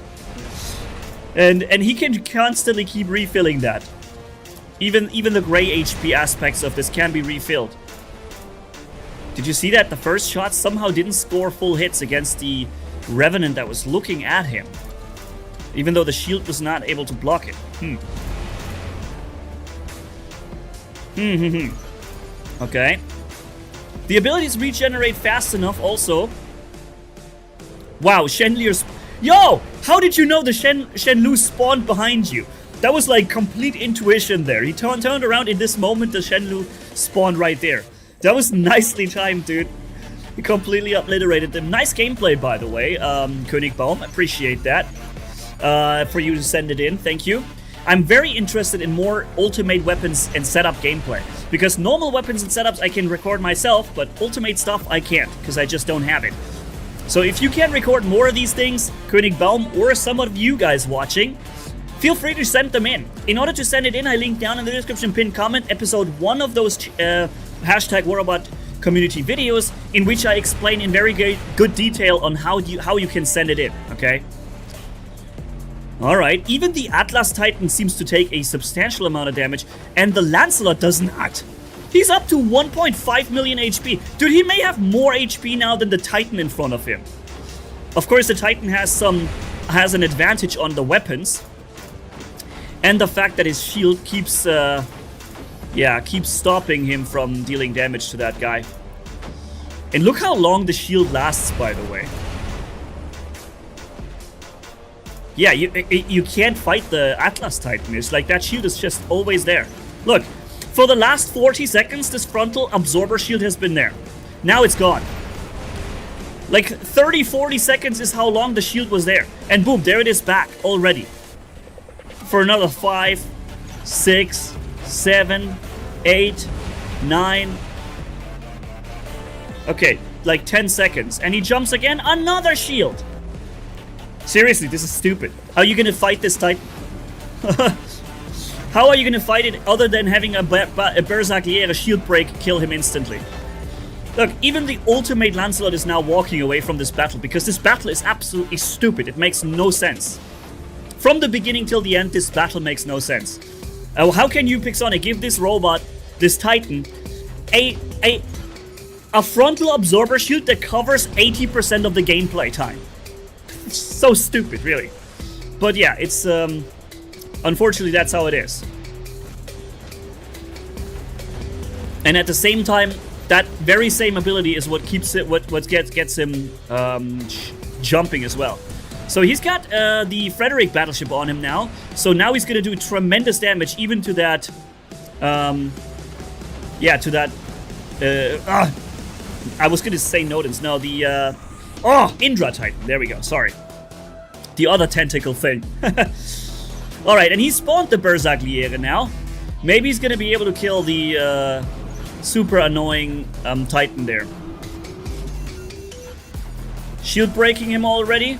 And he can constantly keep refilling that. Even the gray HP aspects of this can be refilled. Did you see that? The first shot somehow didn't score full hits against the Revenant that was looking at him. Even though the shield was not able to block it. Okay. The abilities regenerate fast enough also. Wow, Shenlier's... Yo! How did you know the Shenlu spawned behind you? That was like complete intuition there. He turned around in this moment, the Shenlu spawned right there. That was nicely timed, dude. He completely obliterated them. Nice gameplay, by the way, Königbaum. Appreciate that. For you to send it in. Thank you. I'm very interested in more ultimate weapons and setup gameplay. Because normal weapons and setups I can record myself, but ultimate stuff I can't, because I just don't have it. So if you can record more of these things, Königbaum, or some of you guys watching, feel free to send them in. In order to send it in, I link down in the description pinned comment episode 1 of those hashtag Warrobot community videos, in which I explain in very good detail on how you can send it in, okay? Alright, even the Atlas Titan seems to take a substantial amount of damage, and the Lancelot does not. He's up to 1.5 million HP. Dude, he may have more HP now than the Titan in front of him. Of course, the Titan has an advantage on the weapons. And the fact that his shield keeps stopping him from dealing damage to that guy. And look how long the shield lasts, by the way. Yeah, you can't fight the Atlas Titan. It's like that shield is just always there. Look, for the last 40 seconds, this frontal absorber shield has been there. Now it's gone. Like 30-40 seconds is how long the shield was there. And boom, there it is back already. For another 5, 6, 7, 8, 9. Okay, like 10 seconds. And he jumps again, another shield. Seriously, this is stupid. How are you gonna fight this Titan? How are you gonna fight it other than having a Berserklier, a shield break, kill him instantly? Look, even the ultimate Lancelot is now walking away from this battle, because this battle is absolutely stupid. It makes no sense. From the beginning till the end, this battle makes no sense. How can you, Pixonic, give this robot, this Titan, a frontal absorber shield that covers 80% of the gameplay time? It's so stupid, really. But yeah, it's unfortunately that's how it is. And at the same time, that very same ability is what keeps it, what gets him jumping as well. So he's got the Frederick battleship on him now. So now he's gonna do tremendous damage, even to that. Yeah, to that. I was gonna say Nodens. No, the Indra Titan. There we go. Sorry, the other tentacle thing. All right, and he spawned the Berserkliere now. Maybe he's gonna be able to kill the super annoying Titan there. Shield breaking him already.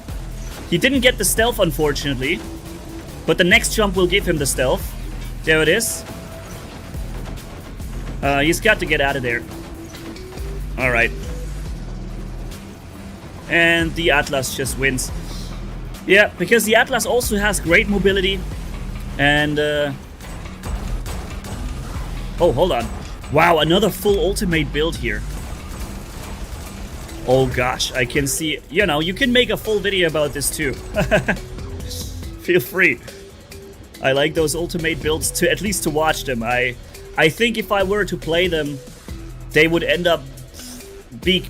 He didn't get the stealth, unfortunately. But the next jump will give him the stealth. There it is. He's got to get out of there. Alright. And the Atlas just wins. Yeah, because the Atlas also has great mobility. And, oh, hold on. Wow, another full ultimate build here. Oh gosh, I can see... You know, you can make a full video about this too. Feel free. I like those ultimate builds to at least to watch them. I think if I were to play them, they would end up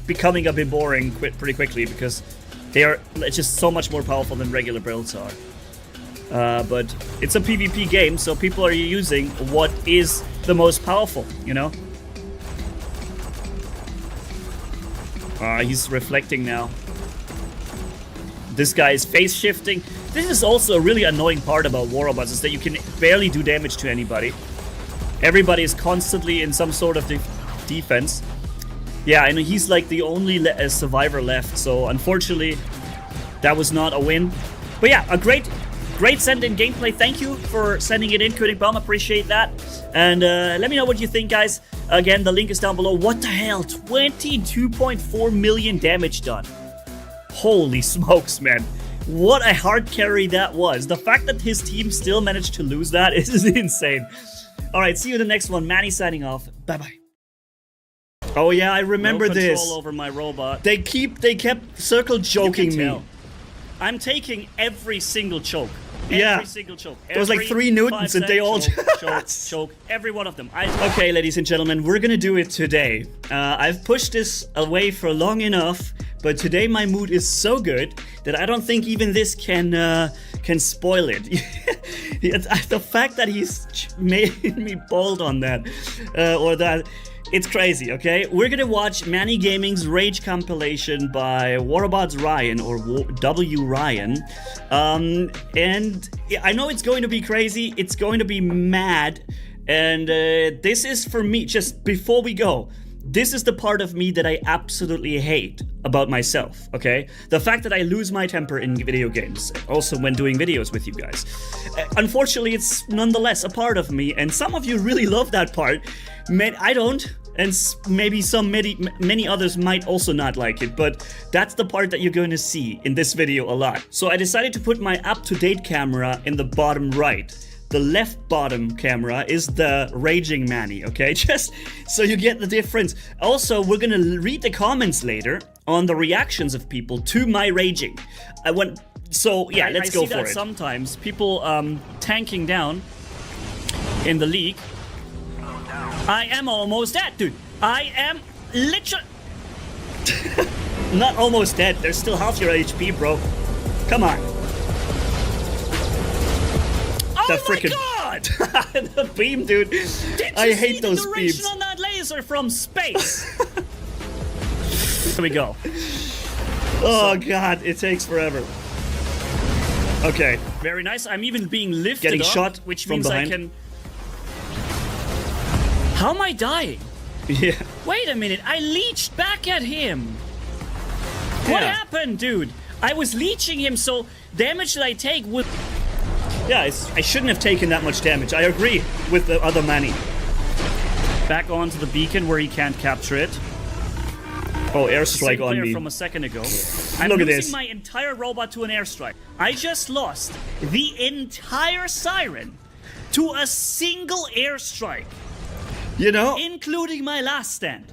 becoming a bit boring pretty quickly because they are just so much more powerful than regular builds are. But it's a PvP game, so people are using what is the most powerful, you know? He's reflecting now. This guy is phase shifting. This is also a really annoying part about War Robots, is that you can barely do damage to anybody. Everybody is constantly in some sort of defense. Yeah, and he's like the only survivor left, so unfortunately, that was not a win. But yeah, a great send-in gameplay. Thank you for sending it in, Königbomb. Appreciate that. And let me know what you think, guys. Again, the link is down below. What the hell? 22.4 million damage done. Holy smokes, man. What a hard carry that was. The fact that his team still managed to lose that is insane. Alright, see you in the next one. Manny signing off. Bye-bye. Oh yeah, I remember this. No control over my robot. They kept circle joking me. Tell. I'm taking every single choke. Yeah. Every single choke. There was like 3 Newtons and they all choke. Every one of them. Okay, ladies and gentlemen, we're gonna do it today. I've pushed this away for long enough, but today my mood is so good that I don't think even this can spoil it. The fact that he's made me bold on that, or that. It's crazy, okay? We're gonna watch Mannigaming's Rage compilation by Warrobots Ryan, or W. Ryan. And I know it's going to be crazy, it's going to be mad, and this is for me, just before we go, this is the part of me that I absolutely hate about myself, okay? The fact that I lose my temper in video games, also when doing videos with you guys. Unfortunately, it's nonetheless a part of me, and some of you really love that part. I don't, and maybe many others might also not like it, but that's the part that you're going to see in this video a lot. So I decided to put my up-to-date camera in the bottom right. The left bottom camera is the raging Manny, okay? Just so you get the difference. Also, we're gonna read the comments later on the reactions of people to my raging. So yeah, let's go for it. I see that sometimes people tanking down in the league. I am almost dead, dude. I am literally not almost dead. There's still half your HP, bro. Come on. Oh my god! The beam, dude. I hate those beams. Duration on that laser from space. Here we go. Oh god, it takes forever. Okay. Very nice. I'm even being lifted Getting up, shot which from means behind. I can... How am I dying? Yeah. Wait a minute, I leeched back at him. What happened, dude? I was leeching him, so damage that I take would... Yeah, I shouldn't have taken that much damage. I agree with the other Manny. Back onto the beacon where he can't capture it. Oh, airstrike on me. From a second ago. I'm losing my entire robot to an airstrike. I just lost the entire siren to a single airstrike. You know? Including my last stand.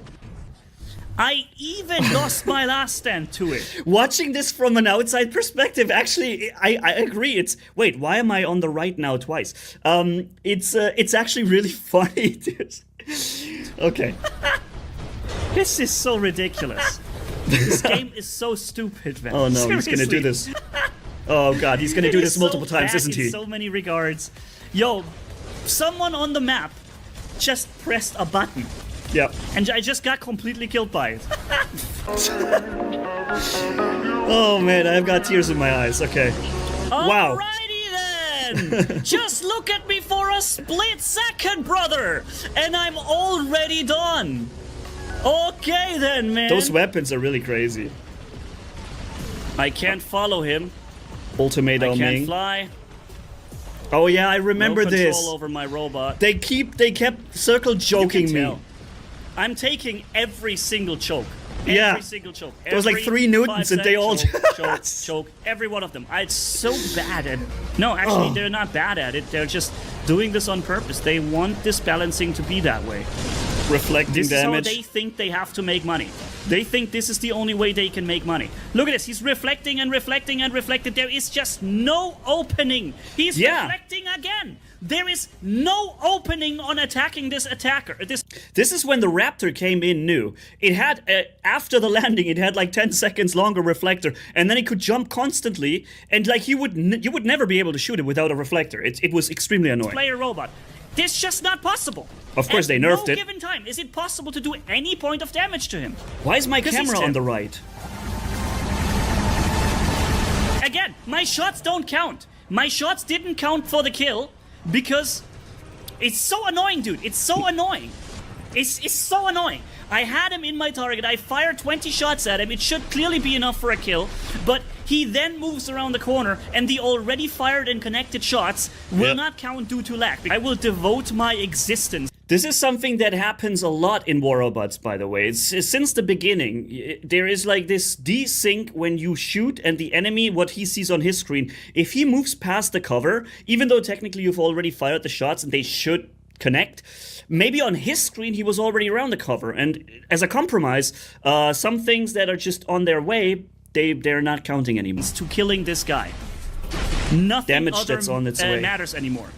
I even lost my last stand to it. Watching this from an outside perspective, actually, I agree. Wait, why am I on the right now twice? It's actually really funny, dude. Okay. This is so ridiculous. This game is so stupid, man. Oh no, Seriously. He's gonna do this. Oh god, he's gonna do this multiple times, isn't he? In so many regards. Yo, someone on the map just pressed a button. Yeah. And I just got completely killed by it. Oh man, I've got tears in my eyes. Okay. Wow. Alrighty then! Just look at me for a split second, brother! And I'm already done! Okay then, man! Those weapons are really crazy. I can't follow him. Ultimating. I can't fly. Oh yeah, I remember no this. control over my robot. They kept circle joking me. Tell. I'm taking every single choke. Yeah. Every single choke. There was like 3 Newtons and they all choke. Every one of them. It's so bad at. No, actually, they're not bad at it. They're just doing this on purpose. They want this balancing to be that way. reflecting this damage. This is how they think they have to make money. They think this is the only way they can make money. Look at this. He's reflecting and reflecting and reflecting. There is just no opening. He's reflecting again. There is no opening on attacking this attacker. This is when the Raptor came in new. It had, after the landing, it had like 10 seconds longer reflector, and then it could jump constantly, and like you would never be able to shoot it without a reflector. It was extremely annoying. Player robot. This just not possible. Of course, they nerfed it. At no given time is it possible to do any point of damage to him. Why is my camera on the right? Again, my shots don't count. My shots didn't count for the kill because it's so annoying, dude. It's so annoying. It's so annoying. I had him in my target. I fired 20 shots at him. It should clearly be enough for a kill. But he then moves around the corner, and the already fired and connected shots will not count due to lag. I will devote my existence. This is something that happens a lot in War Robots, by the way. It's since the beginning. There is like this desync when you shoot and the enemy, what he sees on his screen, if he moves past the cover, even though technically you've already fired the shots and they should connect, maybe on his screen he was already around the cover. And as a compromise, some things that are just on their way, they're not counting anymore. To killing this guy. Nothing damage other that's on its way matters anymore.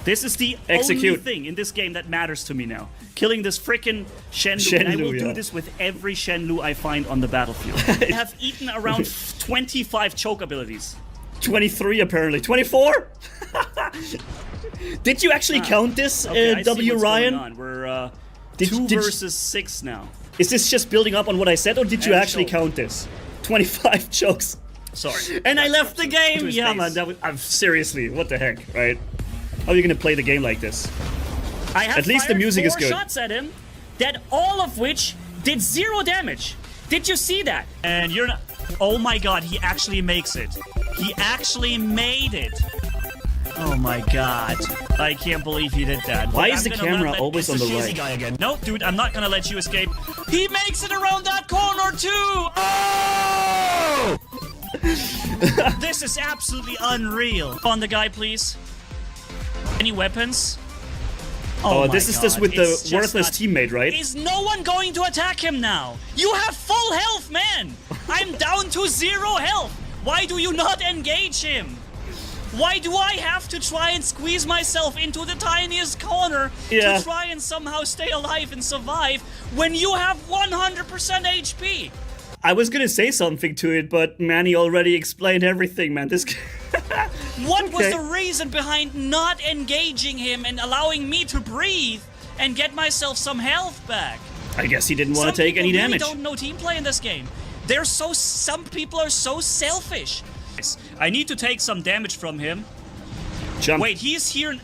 This is the only thing in this game that matters to me now. Killing this frickin' Shenlu. And I will do this with every Shenlu I find on the battlefield. I have eaten around 25 choke abilities. 23 apparently. 24? Did you actually count this, okay, W. Ryan? Going on. We're 2 versus 6 now. Is this just building up on what I said, or did you actually count this? 25 chokes. Sorry. And I left the game! Yeah, man, I'm seriously, what the heck, right? How are you gonna play the game like this? I have At least the music is good. 4 shots at him, that all of which did 0 damage. Did you see that? And you're not... Oh my god, he actually makes it. He actually made it. Oh my god. I can't believe he did that. Why is the camera always on the right? Guy again. No, dude, I'm not gonna let you escape. He makes it around that corner too! Oh! This is absolutely unreal. On the guy, please. Any weapons? Oh, this is this with the worthless teammate, right? Is no one going to attack him now? You have full health, man! I'm down to 0 health! Why do you not engage him? Why do I have to try and squeeze myself into the tiniest corner to try and somehow stay alive and survive when you have 100% HP? I was gonna say something to it, but Manny already explained everything, man. This. What was the reason behind not engaging him and allowing me to breathe and get myself some health back? I guess he didn't want to take any damage. Some people really don't know team play in this game. Some people are so selfish. I need to take some damage from him. Jump. Wait, he's here.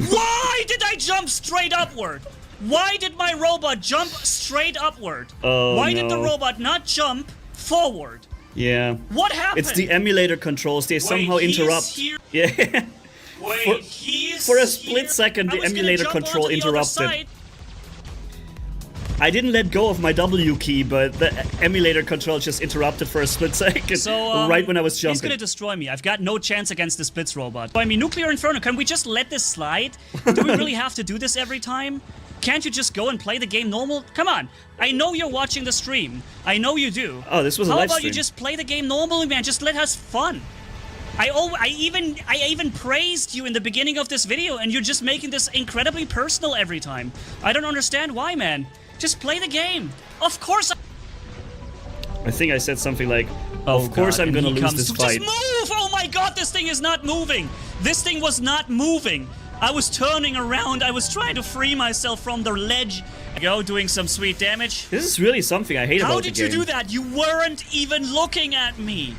Why did I jump straight upward? Why did my robot jump straight upward? Oh, Why did the robot not jump forward? Yeah. What happened? It's the emulator controls. They somehow interrupt. Here. Yeah. Wait, for a split second, the emulator control interrupted. I didn't let go of my W key, but the emulator control just interrupted for a split second. So, right when I was jumping. He's gonna destroy me. I've got no chance against this Blitz robot. I mean, Nuclear Inferno, can we just let this slide? Do we really have to do this every time? Can't you just go and play the game normal? Come on. I know you're watching the stream. I know you do. Oh, this was a live stream. How about you just play the game normally, man? Just let us fun. I even praised you in the beginning of this video, and you're just making this incredibly personal every time. I don't understand why, man. Just play the game. Of course. I think I said something like, "Of course I'm gonna lose this fight." Just move! Oh my god, this thing is not moving. This thing was not moving. I was turning around. I was trying to free myself from the ledge. Go, doing some sweet damage. This is really something I hate about the game. How did you do that? You weren't even looking at me.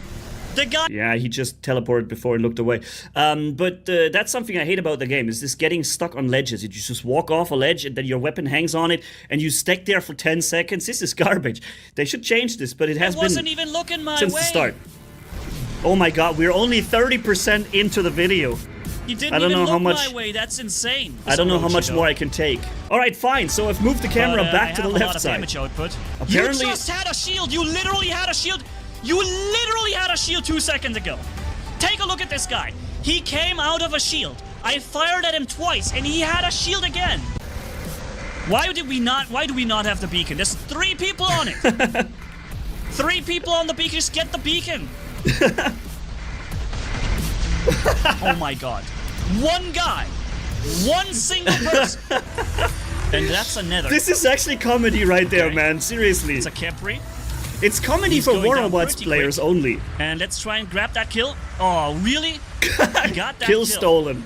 The guy. Yeah, he just teleported before and looked away. But that's something I hate about the game, is this getting stuck on ledges. You just walk off a ledge and then your weapon hangs on it and you stack there for 10 seconds. This is garbage. They should change this, but it has been wasn't even looking my since way. the start. Oh my god, we're only 30% into the video. He didn't I don't even know how look much. my way. That's insane. I don't know how much Orochi, more I can take. All right, fine. So I've moved the camera But, back I to the have a lot left of side. damage output. Apparently- You just had a shield. You literally had a shield. You literally had a shield 2 seconds ago. Take a look at this guy. He came out of a shield. I fired at him twice, and he had a shield again. Why do we not have the beacon? There's 3 people on it. 3 people on the beacon. Just get the beacon. Oh my god. One guy. One single person. And that's a nether. This is actually comedy right there, Okay. man. Seriously. It's a Capri. It's comedy He's for going War down Robots pretty players quick. only. And let's try and grab that kill. Oh, really? He got that Kill stolen.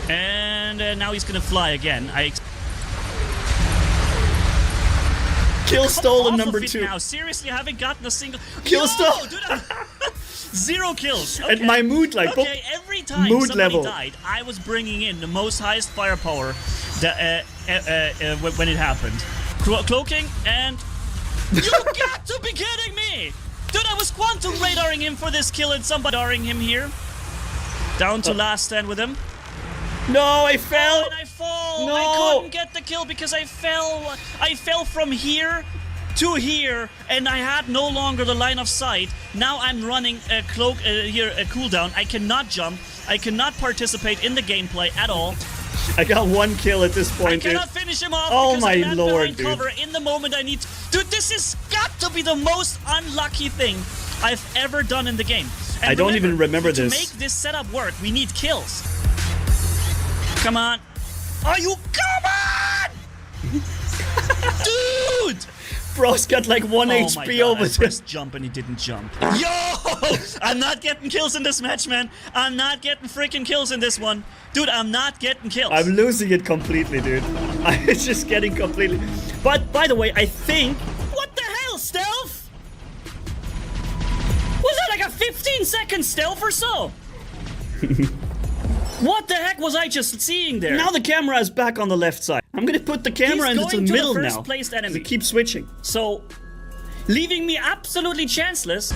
And now he's gonna fly again. Kill stolen Off number of it 2. Now, seriously, I haven't gotten a single Kill Yo, stolen. dude, 0 kills. Okay. And my mood, like, Okay, every time mood somebody level. died, I was bringing in the most highest firepower when it happened. Cloaking and you got to be kidding me, dude! I was quantum radaring him for this kill and somebody radaring him here. Down to last stand with him. No, I fell. And I fall. No. I couldn't get the kill because I fell. I fell from here to here, and I had no longer the line of sight. Now I'm running a cooldown. I cannot jump. I cannot participate in the gameplay at all. I got 1 kill at this I point, dude. cannot finish him off Oh because my I land lord, behind dude. cover in the moment I need. Dude, this has got to be the most unlucky thing I've ever done in the game. And I don't even remember to this. make this setup work, we need kills. Come on. Are you? Come on! Dude! Bro's got like 1 Oh my HP God, over I there. pressed jump and he didn't jump. Yo! I'm not getting kills in this match, man. I'm not getting freaking kills in this one. Dude, I'm not getting kills. I'm losing it completely, dude. I'm just getting completely... But, by the way, I think... What the hell, stealth? Was that like a 15-second stealth or so? What the heck was I just seeing there? Now the camera is back on the left side. I'm gonna put the camera He's into the going to middle the now. first placed enemy. To keep switching. So, leaving me absolutely chanceless.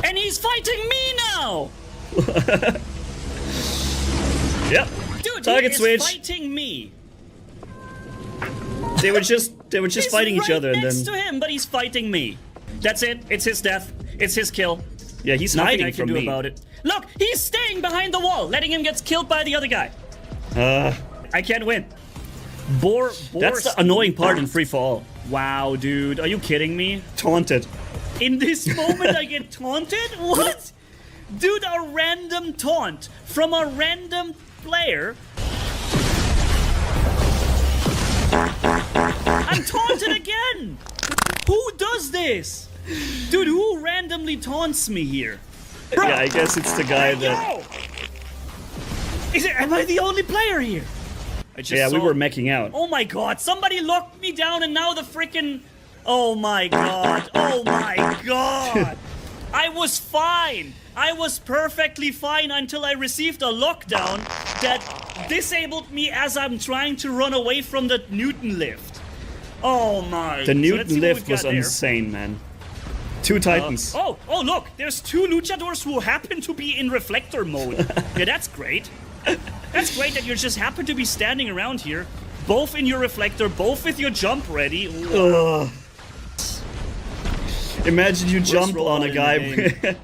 And he's fighting me now! Yep. Dude, Target he switch. is fighting me. They were just He's fighting each right other and next then... to him, but he's fighting me. That's it. It's his death. It's his kill. Yeah, he's Nothing hiding I can from do me. about it. Look, he's staying behind the wall, letting him get killed by the other guy. I can't win. That's the annoying part in free fall. Wow, dude, are you kidding me? Taunted. In this moment, I get taunted? What? Dude, a random taunt from a random player. I'm taunted again. Who does this? Dude, who randomly taunts me here? Bro. Yeah, I guess it's the guy that... Yo! Am I the only player here? I just Yeah, we saw- were meching out. Oh my god, somebody locked me down and now the freaking... Oh my god, oh my god. I was fine. I was perfectly fine until I received a lockdown that disabled me as I'm trying to run away from the Newton lift. Oh my... The So let's see Newton what we've lift was got there. insane, man. 2 Titans. Oh, look, there's 2 luchadors who happen to be in reflector mode. Yeah, that's great. That's great that you just happen to be standing around here, both in your reflector, both with your jump ready. Ugh. Imagine you jump robot on a in the guy game.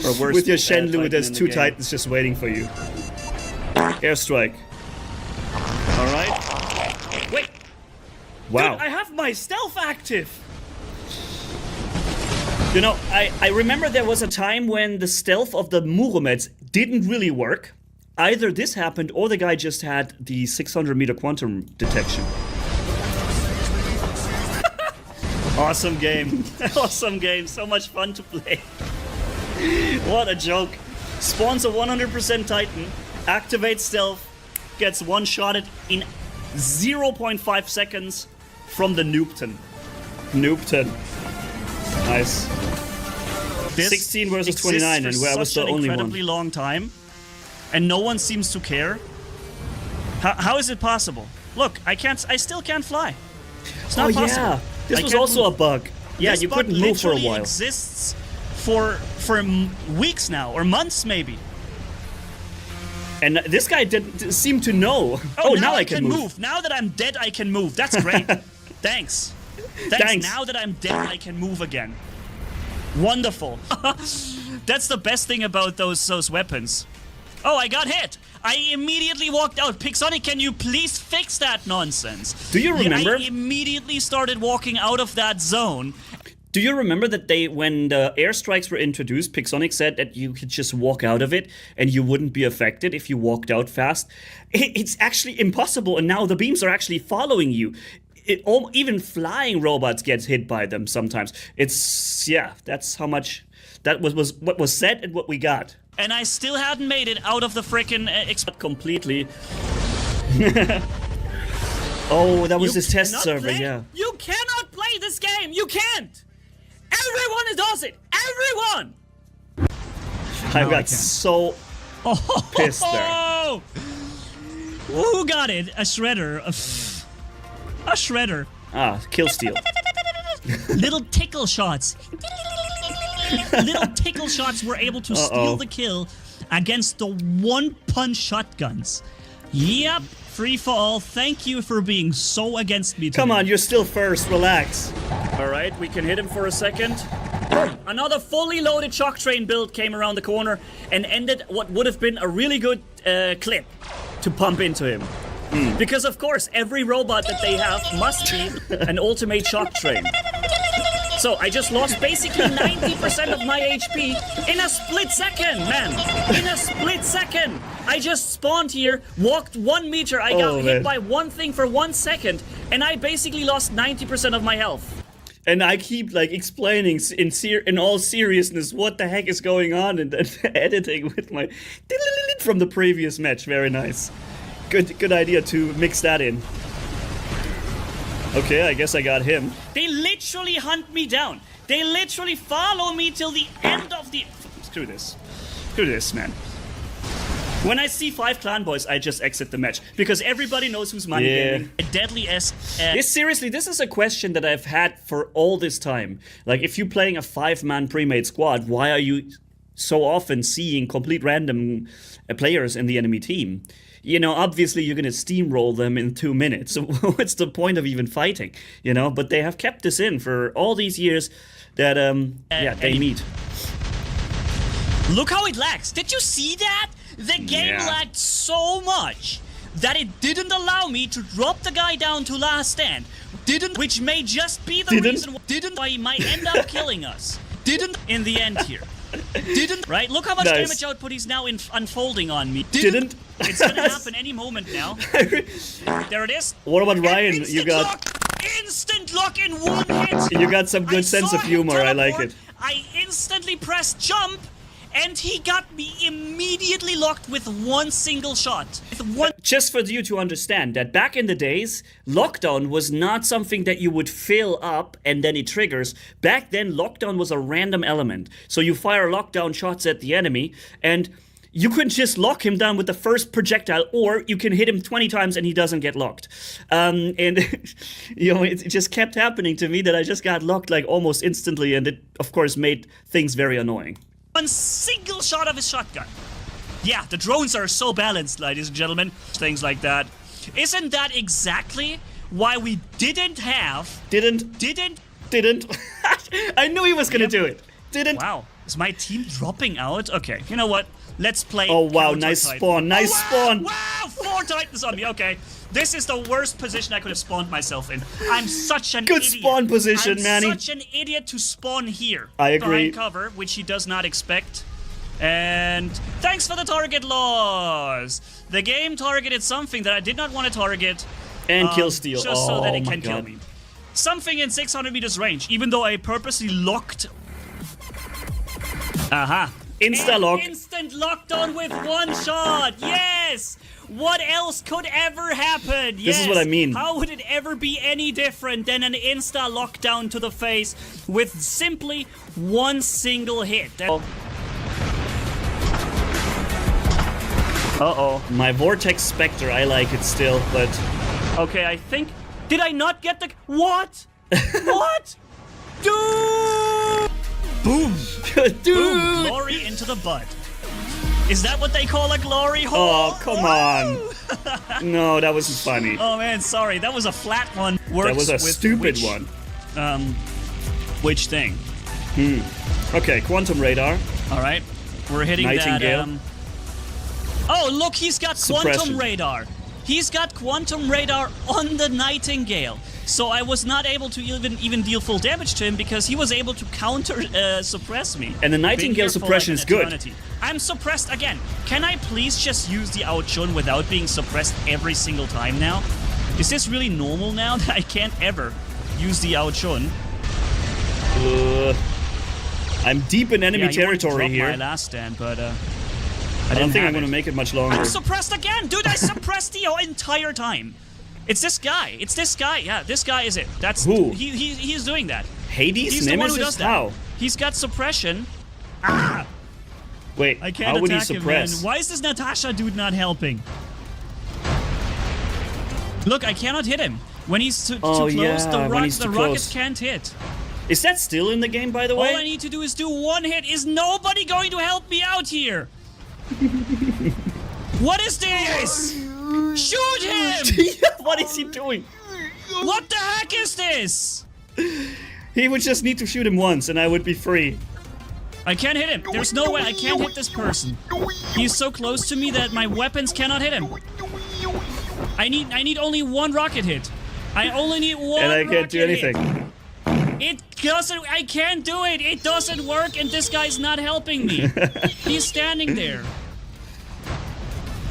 Or worst, with your Shenlu, Titan there's in the 2 game. Titans just waiting for you. Airstrike. All right. Wait, Wow. dude, I have my stealth active. You know, I remember there was a time when the stealth of the Muromets didn't really work. Either this happened or the guy just had the 600-meter quantum detection. Awesome game. Awesome game. So much fun to play. What a joke. Spawns a 100% Titan, activates stealth, gets one-shotted in 0.5 seconds from the Noobton. Noobton. Nice. This 16 versus exists 29, for and I was such the an only one. incredibly long time, and no one seems to care. How is it possible? Look, I still can't fly. It's not possible. Yeah. This I was can't also move. a bug. Yeah, This you bug couldn't move for a literally while. exists for weeks now, or months maybe. And this guy didn't seem to know. Oh, now I can move. Now that I'm dead, I can move. That's great. Thanks. Thanks. Now that I'm dead, I can move again. Wonderful. That's the best thing about those weapons. Oh, I got hit. I immediately walked out. Pixonic, can you please fix that nonsense? Do you remember? I immediately started walking out of that zone. Do you remember that when the airstrikes were introduced, Pixonic said that you could just walk out of it and you wouldn't be affected if you walked out fast? It's actually impossible, and now the beams are actually following you. Even flying robots get hit by them sometimes. That's how much that was what was said and what we got. And I still hadn't made it out of the frickin' completely. Oh, that was his test server, yeah. You cannot play this game! You can't! Everyone does it! Everyone! I got so pissed there. Who got it? A shredder. A shredder. Ah, kill steal. Little tickle shots. Little tickle shots were able to steal the kill against the one-punch shotguns. Yep, free for all. Thank you for being so against me today. Come on, you're still first. Relax. All right, we can hit him for a second. Another fully loaded shock train build came around the corner and ended what would have been a really good clip to pump into him. Because, of course, every robot that they have must be an ultimate shock train. So I just lost basically 90% of my HP in a split second, man. In a split second. I just spawned here, walked 1 meter, I got hit by one thing for 1 second, and I basically lost 90% of my health. And I keep like explaining in all seriousness what the heck is going on and then editing with my from the previous match. Very nice. Good idea to mix that in. Okay, I guess I got him. They literally hunt me down. They literally follow me till the end of the... Screw this. Screw this, man. When I see 5 clan boys, I just exit the match. Because everybody knows who's Mannigaming. A deadly S... Seriously, this is a question that I've had for all this time. Like, if you're playing a 5-man pre-made squad, why are you so often seeing complete random players in the enemy team? You know, obviously you're gonna steamroll them in 2 minutes. So what's the point of even fighting? You know, but they have kept this in for all these years that, they meet. Look how it lags. Did you see that? The game lagged so much that it didn't allow me to drop the guy down to last stand. Which may just be the reason why he might end up killing us. In the end here. Right? Look how much damage output he's now unfolding on me. It's gonna happen any moment now. There it is. What about Ryan? You got instant lock in 1 hit. You got some good sense of humor. I like it. I instantly pressed jump, and he got me immediately locked with 1 single shot. Just for you to understand that back in the days, lockdown was not something that you would fill up and then it triggers. Back then, lockdown was a random element. So you fire lockdown shots at the enemy, and you can just lock him down with the first projectile, or you can hit him 20 times and he doesn't get locked. And, you know, it just kept happening to me that I just got locked like almost instantly, and it, of course, made things very annoying. 1 single shot of his shotgun. Yeah, the drones are so balanced, ladies and gentlemen. Things like that. Isn't that exactly why we didn't have... Didn't. I knew he was gonna do it. Didn't. Wow. Is my team dropping out? Okay, you know what? Let's play. Oh, wow, nice spawn. Nice spawn. Wow, 4 Titans on me. Okay. This is the worst position I could have spawned myself in. I'm such an good idiot. Spawn position, Manny. I'm such an idiot to spawn here. I agree. Behind cover, which he does not expect. And thanks for the target loss. The game targeted something that I did not want to target. And kill steal. Just so that it can kill me. Something in 600 meters range, even though I purposely locked. Aha. Insta-lock. Instant lockdown with 1 shot. Yes. What else could ever happen? This is what I mean. How would it ever be any different than an insta lockdown to the face with simply 1 single hit? Uh-oh. My Vortex Spectre, I like it still, but... Okay, I think... Did I not get the... What? What? Dude! Boom! Dude! Boom! Glory into the butt. Is that what they call a glory hole? Oh, come on. No, that wasn't funny. Oh man, sorry. That was a flat one. Works That was a with stupid one. Which thing? Okay, quantum radar. All right. We're hitting Nightingale. that. Oh, look, he's got Suppression. quantum radar. He's got quantum radar on the Nightingale. So I was not able to even deal full damage to him because he was able to counter suppress me. And the Been Nightingale here for suppression like is an good. eternity. I'm suppressed again. Can I please just use the Outshun without being suppressed every single time now? Is this really normal now that I can't ever use the Outshun? I'm deep in enemy Yeah, you wanted to territory drop here. my last stand, but I don't think I'm going to make it much longer. I'm suppressed again! Dude, I suppressed the entire time. It's this guy. It's this guy. Yeah, this guy is it. That's Who? He's doing that. Hades? He's the one who Nemesis? does that. How? He's got suppression. Wait, I can't how would he attack him, man. suppress? Why is this Natasha dude not helping? Look, I cannot hit him. When he's too close, yeah, when he's the too rockets close. can't hit. Is that still in the game, by the All way? I need to do is do one hit. Is nobody going to help me out here? What is this? Shoot him! What is he doing? What the heck is this? He would just need to shoot him once and I would be free. I can't hit him. There's no way I can't hit this person. He's so close to me that my weapons cannot hit him. I need only one rocket hit. I only need one And I can't do rocket anything. hit. It doesn't. I can't do it. It doesn't work, and this guy's not helping me. He's standing there.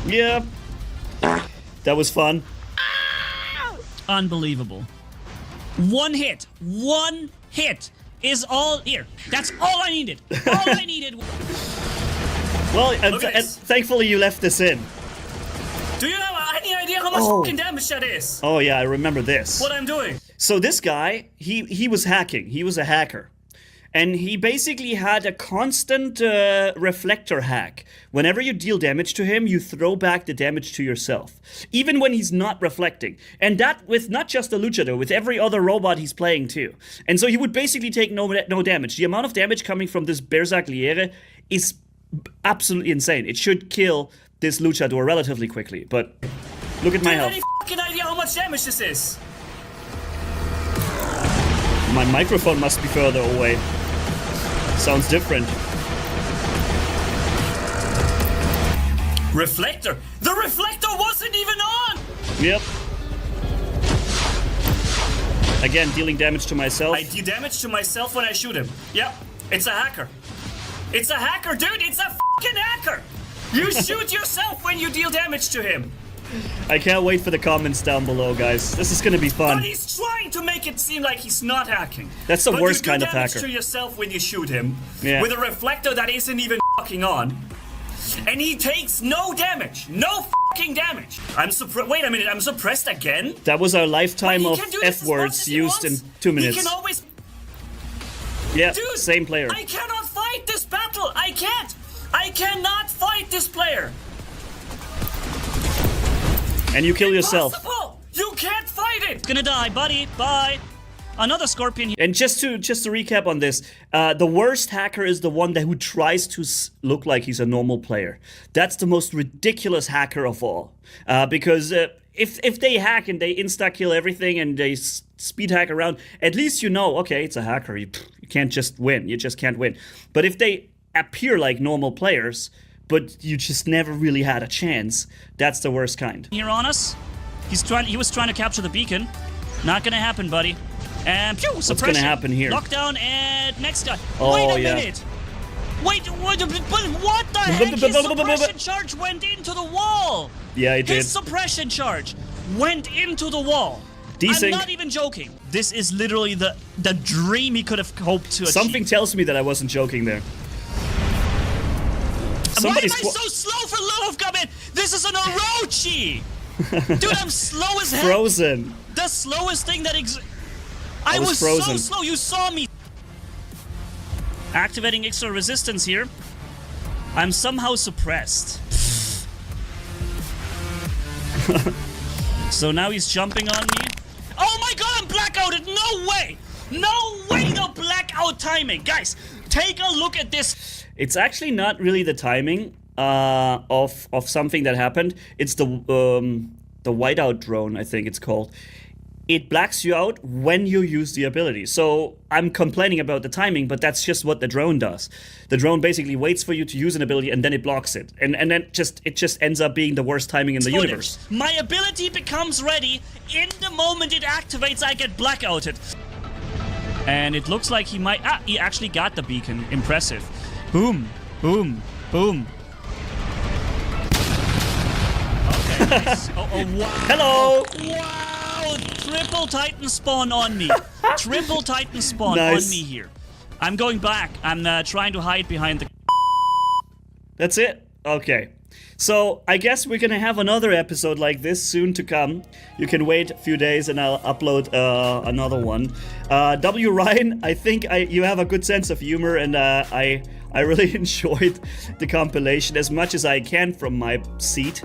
Yeah. That was fun. Unbelievable. One hit. One hit is all here. That's all I needed. All I needed. Well, Look at and this. thankfully you left this in. Do you have any idea how much fucking damage that is? Oh yeah, I remember this. What I'm doing? So this guy, he was hacking. He was a hacker. And he basically had a constant reflector hack. Whenever you deal damage to him, you throw back the damage to yourself. Even when he's not reflecting. And that with not just the luchador, with every other robot he's playing too. And so he would basically take no damage. The amount of damage coming from this Berserkliere is absolutely insane. It should kill this luchador relatively quickly. But look at my health. Any fucking idea how much damage this is? My microphone must be further away. Sounds different. Reflector? The reflector wasn't even on! Yep. Again, dealing damage to myself. I do damage to myself when I shoot him. Yep, it's a hacker. It's a hacker, dude! It's a fucking hacker! You shoot yourself when you deal damage to him! I can't wait for the comments down below, guys. This is gonna be fun. But he's trying to make it seem like he's not hacking. That's the but worst you kind do of damage hacker. to yourself when you shoot him Yeah. with a reflector that isn't even fucking on, and he takes no damage, no fucking damage. Wait a minute, I'm suppressed again. That was our lifetime He of can do this as much F-words as he used in wants. 2 minutes. He can always. Yeah, Dude, same player. I cannot fight this battle. I can't. I cannot fight this player. And you kill yourself. Impossible. You can't fight it. Gonna die, buddy. Bye. Another scorpion here. And just to recap on this, the worst hacker is the one who tries to look like he's a normal player. That's the most ridiculous hacker of all. Because if they hack and they insta-kill everything and they speed hack around, at least you know, okay, it's a hacker. You can't just win. You just can't win. But if they appear like normal players, but you just never really had a chance, that's the worst kind. Here on us. He was trying to capture the beacon. Not gonna happen, buddy. And pew, suppression. What's gonna happen here? Lockdown and next guy. Oh, Wait a yeah. minute. Wait, what the heck? His suppression charge went into the wall. Yeah, it did. His suppression charge went into the wall. Desync. I'm not even joking. This is literally the dream he could have hoped to achieve. Something tells me that I wasn't joking there. Why am I so slow for love of God, man? This is an Orochi! Dude, I'm slow as heck. Frozen. The slowest thing that exists. I was was frozen. so slow, you saw me. Activating extra resistance here. I'm somehow suppressed. So now he's jumping on me. Oh my god, I'm blackouted! No way! No way, the blackout timing! Guys, take a look at this. It's actually not really the timing. of something that happened. It's the whiteout drone, I think it's called. It blacks you out when you use the ability. So I'm complaining about the timing, but that's just what the drone does. The drone basically waits for you to use an ability and then it blocks it. And then it just ends up being the worst timing in the universe. My ability becomes ready. In the moment it activates, I get blackouted. And it looks like he might... he actually got the beacon. Impressive. Boom, boom, boom. Okay, nice. Oh, wow. Hello! Wow! Triple Titan spawn on me. Triple Titan spawn Nice. on me here. I'm going back. I'm trying to hide behind the... That's it? Okay. So, I guess we're gonna have another episode like this soon to come. You can wait a few days and I'll upload another one. W. Ryan, I think you have a good sense of humor, and I really enjoyed the compilation as much as I can from my seat.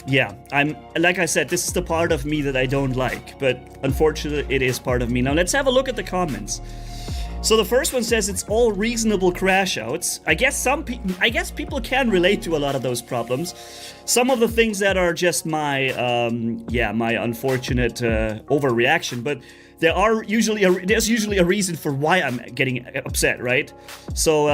Yeah, like I said, this is the part of me that I don't like, but unfortunately it is part of me. Now let's have a look at the comments. So the first one says it's all reasonable crash outs. I guess people can relate to a lot of those problems. Some of the things that are just my my unfortunate overreaction, but there's usually a reason for why I'm getting upset, right? So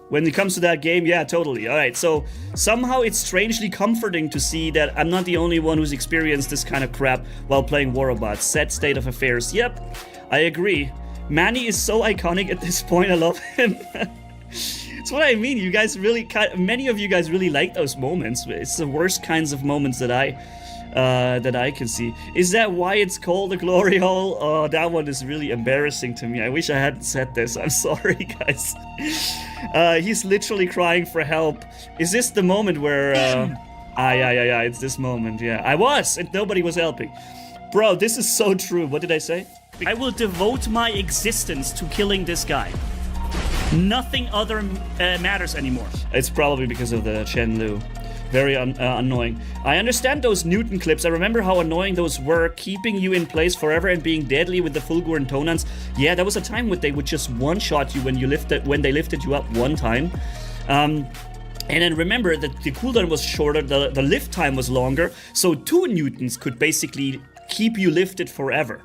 when it comes to that game, yeah, totally. All right, so somehow it's strangely comforting to see that I'm not the only one who's experienced this kind of crap while playing War Robots. Sad state of affairs. Yep, I agree. Manny is so iconic at this point. I love him. That's what I mean. You guys really, many of you guys really like those moments. It's the worst kinds of moments that I can see. Is that why it's called a glory hole? Oh, that one is really embarrassing to me. I wish I hadn't said this. I'm sorry, guys. He's literally crying for help. Is this the moment where... yeah, it's this moment, yeah. I was, and nobody was helping. Bro, this is so true. What did I say? I will devote my existence to killing this guy. Nothing other matters anymore. It's probably because of the Chen Lu. Very annoying. I understand those Newton clips. I remember how annoying those were, keeping you in place forever and being deadly with the Fulgur and Tonans. Yeah, there was a time when they would just one-shot you when they lifted you up one time. And then remember that the cooldown was shorter, the lift time was longer, so 2 Newtons could basically keep you lifted forever,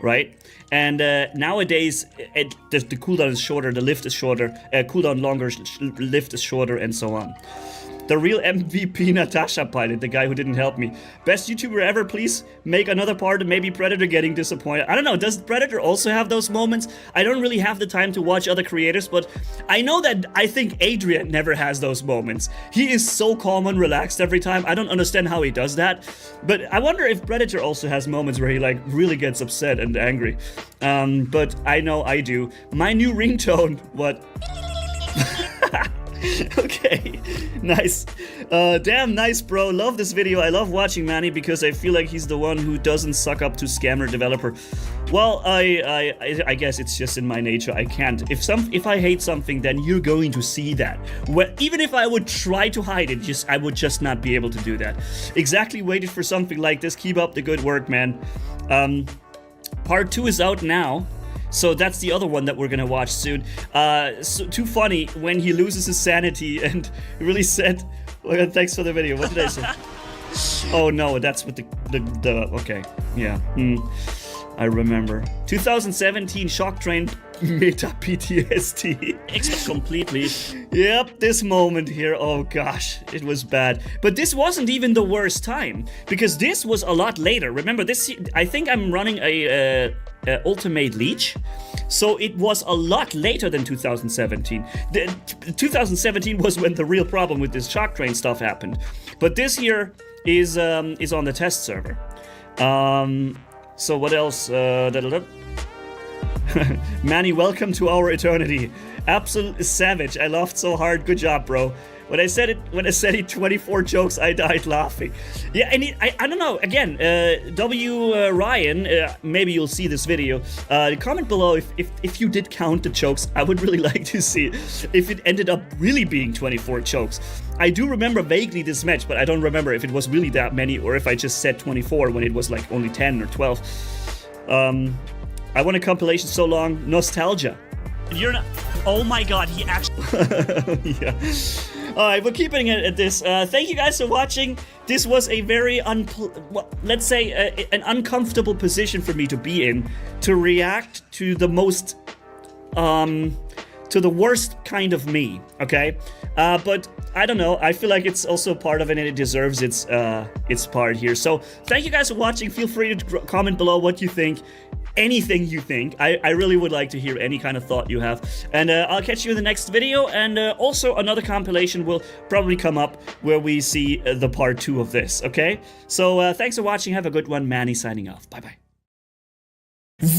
right? And nowadays, the cooldown is shorter, the lift is shorter, cooldown longer, lift is shorter, and so on. The real MVP Natasha pilot, the guy who didn't help me. Best YouTuber ever, please make another part of maybe Predator getting disappointed. I don't know, does Predator also have those moments? I don't really have the time to watch other creators, but I know that I think Adrian never has those moments. He is so calm and relaxed every time. I don't understand how he does that. But I wonder if Predator also has moments where he like really gets upset and angry. But I know I do. My new ringtone, what? Okay, nice. Damn nice, bro. Love this video. I love watching Manny because I feel like he's the one who doesn't suck up to scammer developer. Well, I guess it's just in my nature. I can't. If I hate something, then you're going to see that. Even if I would try to hide it, I would just not be able to do that. Exactly waited for something like this. Keep up the good work, man. Part 2 is out now. So that's the other one that we're gonna watch soon. So too funny when he loses his sanity and really said, well, thanks for the video. What did I say? Oh no, that's what the okay, yeah. I remember. 2017 shock train meta PTSD. Completely. Yep, this moment here, oh gosh, it was bad. But this wasn't even the worst time, because this was a lot later. Remember this, I think I'm running a Ultimate Leech, so it was a lot later than 2017. 2017 was when the real problem with this shock train stuff happened. But this here is on the test server. So what else? Manny, welcome to our eternity. Absolute savage. I laughed so hard. Good job, bro. When I said it 24 jokes, I died laughing. Yeah, and I don't know. Again, Ryan, maybe you'll see this video. Comment below if you did count the jokes. I would really like to see if it ended up really being 24 jokes. I do remember vaguely this match, but I don't remember if it was really that many or if I just said 24 when it was like only 10 or 12. I want a compilation so long. Nostalgia. You're not. Oh my god, he actually. Yeah. Alright, we're keeping it at this. Thank you guys for watching. This was a very, let's say, an uncomfortable position for me to be in, to react to the most, to the worst kind of me, okay? But I don't know, I feel like it's also part of it and it deserves its part here. So, thank you guys for watching. Feel free to comment below what you think. Anything you think. I really would like to hear any kind of thought you have. And I'll catch you in the next video. And also another compilation will probably come up where we see the part 2 of this, okay? So thanks for watching. Have a good one. Manny signing off. Bye-bye.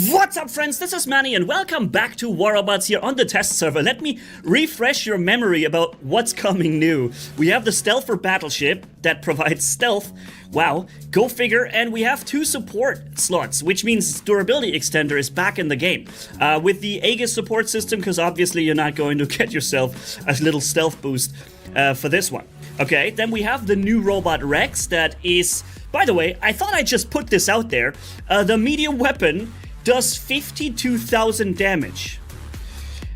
What's up, friends? This is Manny, and welcome back to War Robots here on the test server. Let me refresh your memory about what's coming new. We have the Stealther battleship that provides stealth. Wow, go figure. And we have 2 support slots, which means durability extender is back in the game. With the Aegis support system, because obviously you're not going to get yourself a little stealth boost for this one. Okay, then we have the new robot Rex that is... By the way, I thought I just put this out there. The medium weapon does 52,000 damage.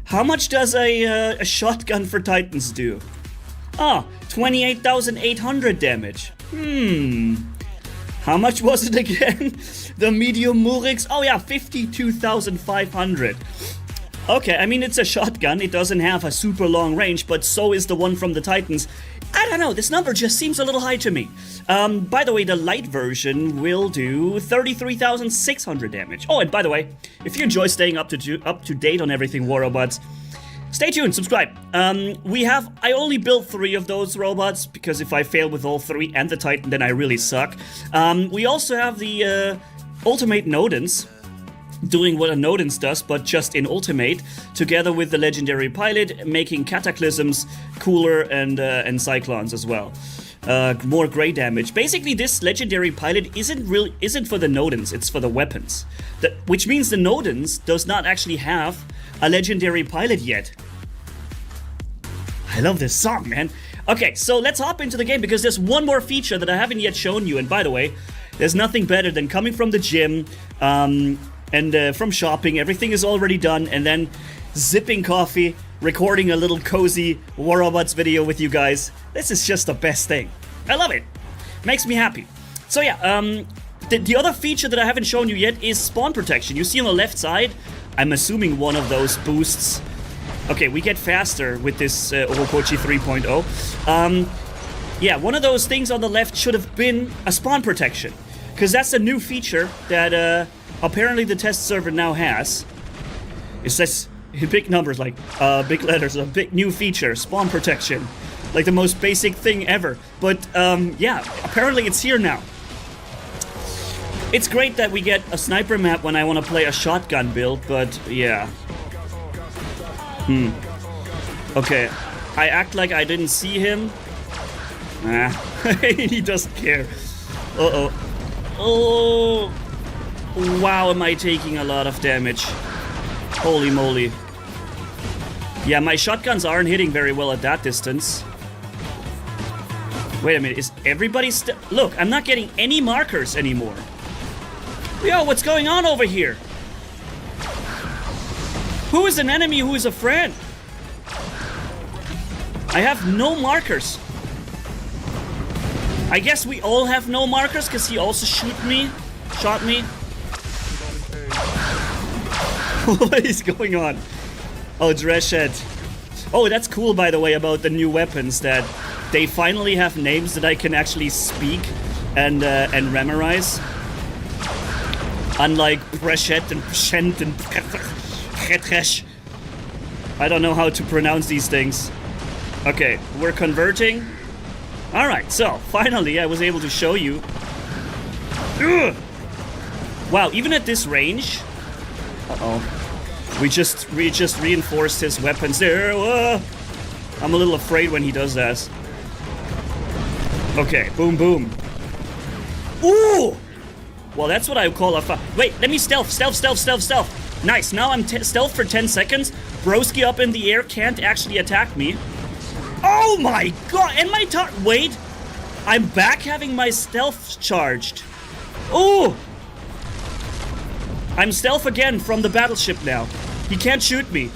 How much does a shotgun for Titans do? Ah, 28,800 damage. How much was it again? The medium Murix? Oh yeah, 52,500. Okay, I mean, it's a shotgun. It doesn't have a super long range, but so is the one from the Titans. I don't know, this number just seems a little high to me. By the way, the light version will do 33,600 damage. Oh, and by the way, if you enjoy staying up to date on everything War Robots, stay tuned, subscribe. I only built 3 of those robots, because if I fail with all 3 and the Titan, then I really suck. We also have the Ultimate Nodens, doing what a Nodens does, but just in Ultimate, together with the Legendary Pilot, making Cataclysms cooler and Cyclones as well. More gray damage. Basically, this Legendary Pilot isn't for the Nodens, it's for the weapons. Which means the Nodens does not actually have a Legendary Pilot yet. I love this song, man. Okay, so let's hop into the game, because there's one more feature that I haven't yet shown you, and by the way, there's nothing better than coming from the gym, and from shopping, everything is already done, and then zipping coffee, recording a little cozy War Robots video with you guys. This is just the best thing. I love it. Makes me happy. So yeah, the other feature that I haven't shown you yet is spawn protection. You see on the left side, I'm assuming one of those boosts. Okay, we get faster with this Orokochi 3.0. Yeah, one of those things on the left should have been a spawn protection, because that's a new feature that apparently the test server now has. It says big numbers, like big letters, a big new feature, spawn protection. Like the most basic thing ever. But yeah, apparently it's here now. It's great that we get a sniper map when I want to play a shotgun build, but yeah. Okay, I act like I didn't see him. Nah, he doesn't care. Uh-oh. Oh! Wow, am I taking a lot of damage. Holy moly. Yeah, my shotguns aren't hitting very well at that distance. Wait a minute, is everybody still... Look, I'm not getting any markers anymore. Yo, what's going on over here? Who is an enemy, who is a friend? I have no markers. I guess we all have no markers, because he also shot me. What is going on? Oh, Dreshed. Oh, that's cool, by the way, about the new weapons, that they finally have names that I can actually speak and memorize. Unlike Breshet and Shent and Retresh. I don't know how to pronounce these things. Okay, we're converting. Alright, so finally I was able to show you. Ugh! Wow, even at this range. Uh-oh. We just reinforced his weapons there. I'm a little afraid when he does that. Okay, boom, boom. Ooh! Well, that's what I call a wait, let me stealth. Nice, now I'm stealth for 10 seconds. Broski up in the air can't actually attack me. Oh my god, and my wait! I'm back having my stealth charged. Ooh! I'm stealth again from the battleship now. He can't shoot me.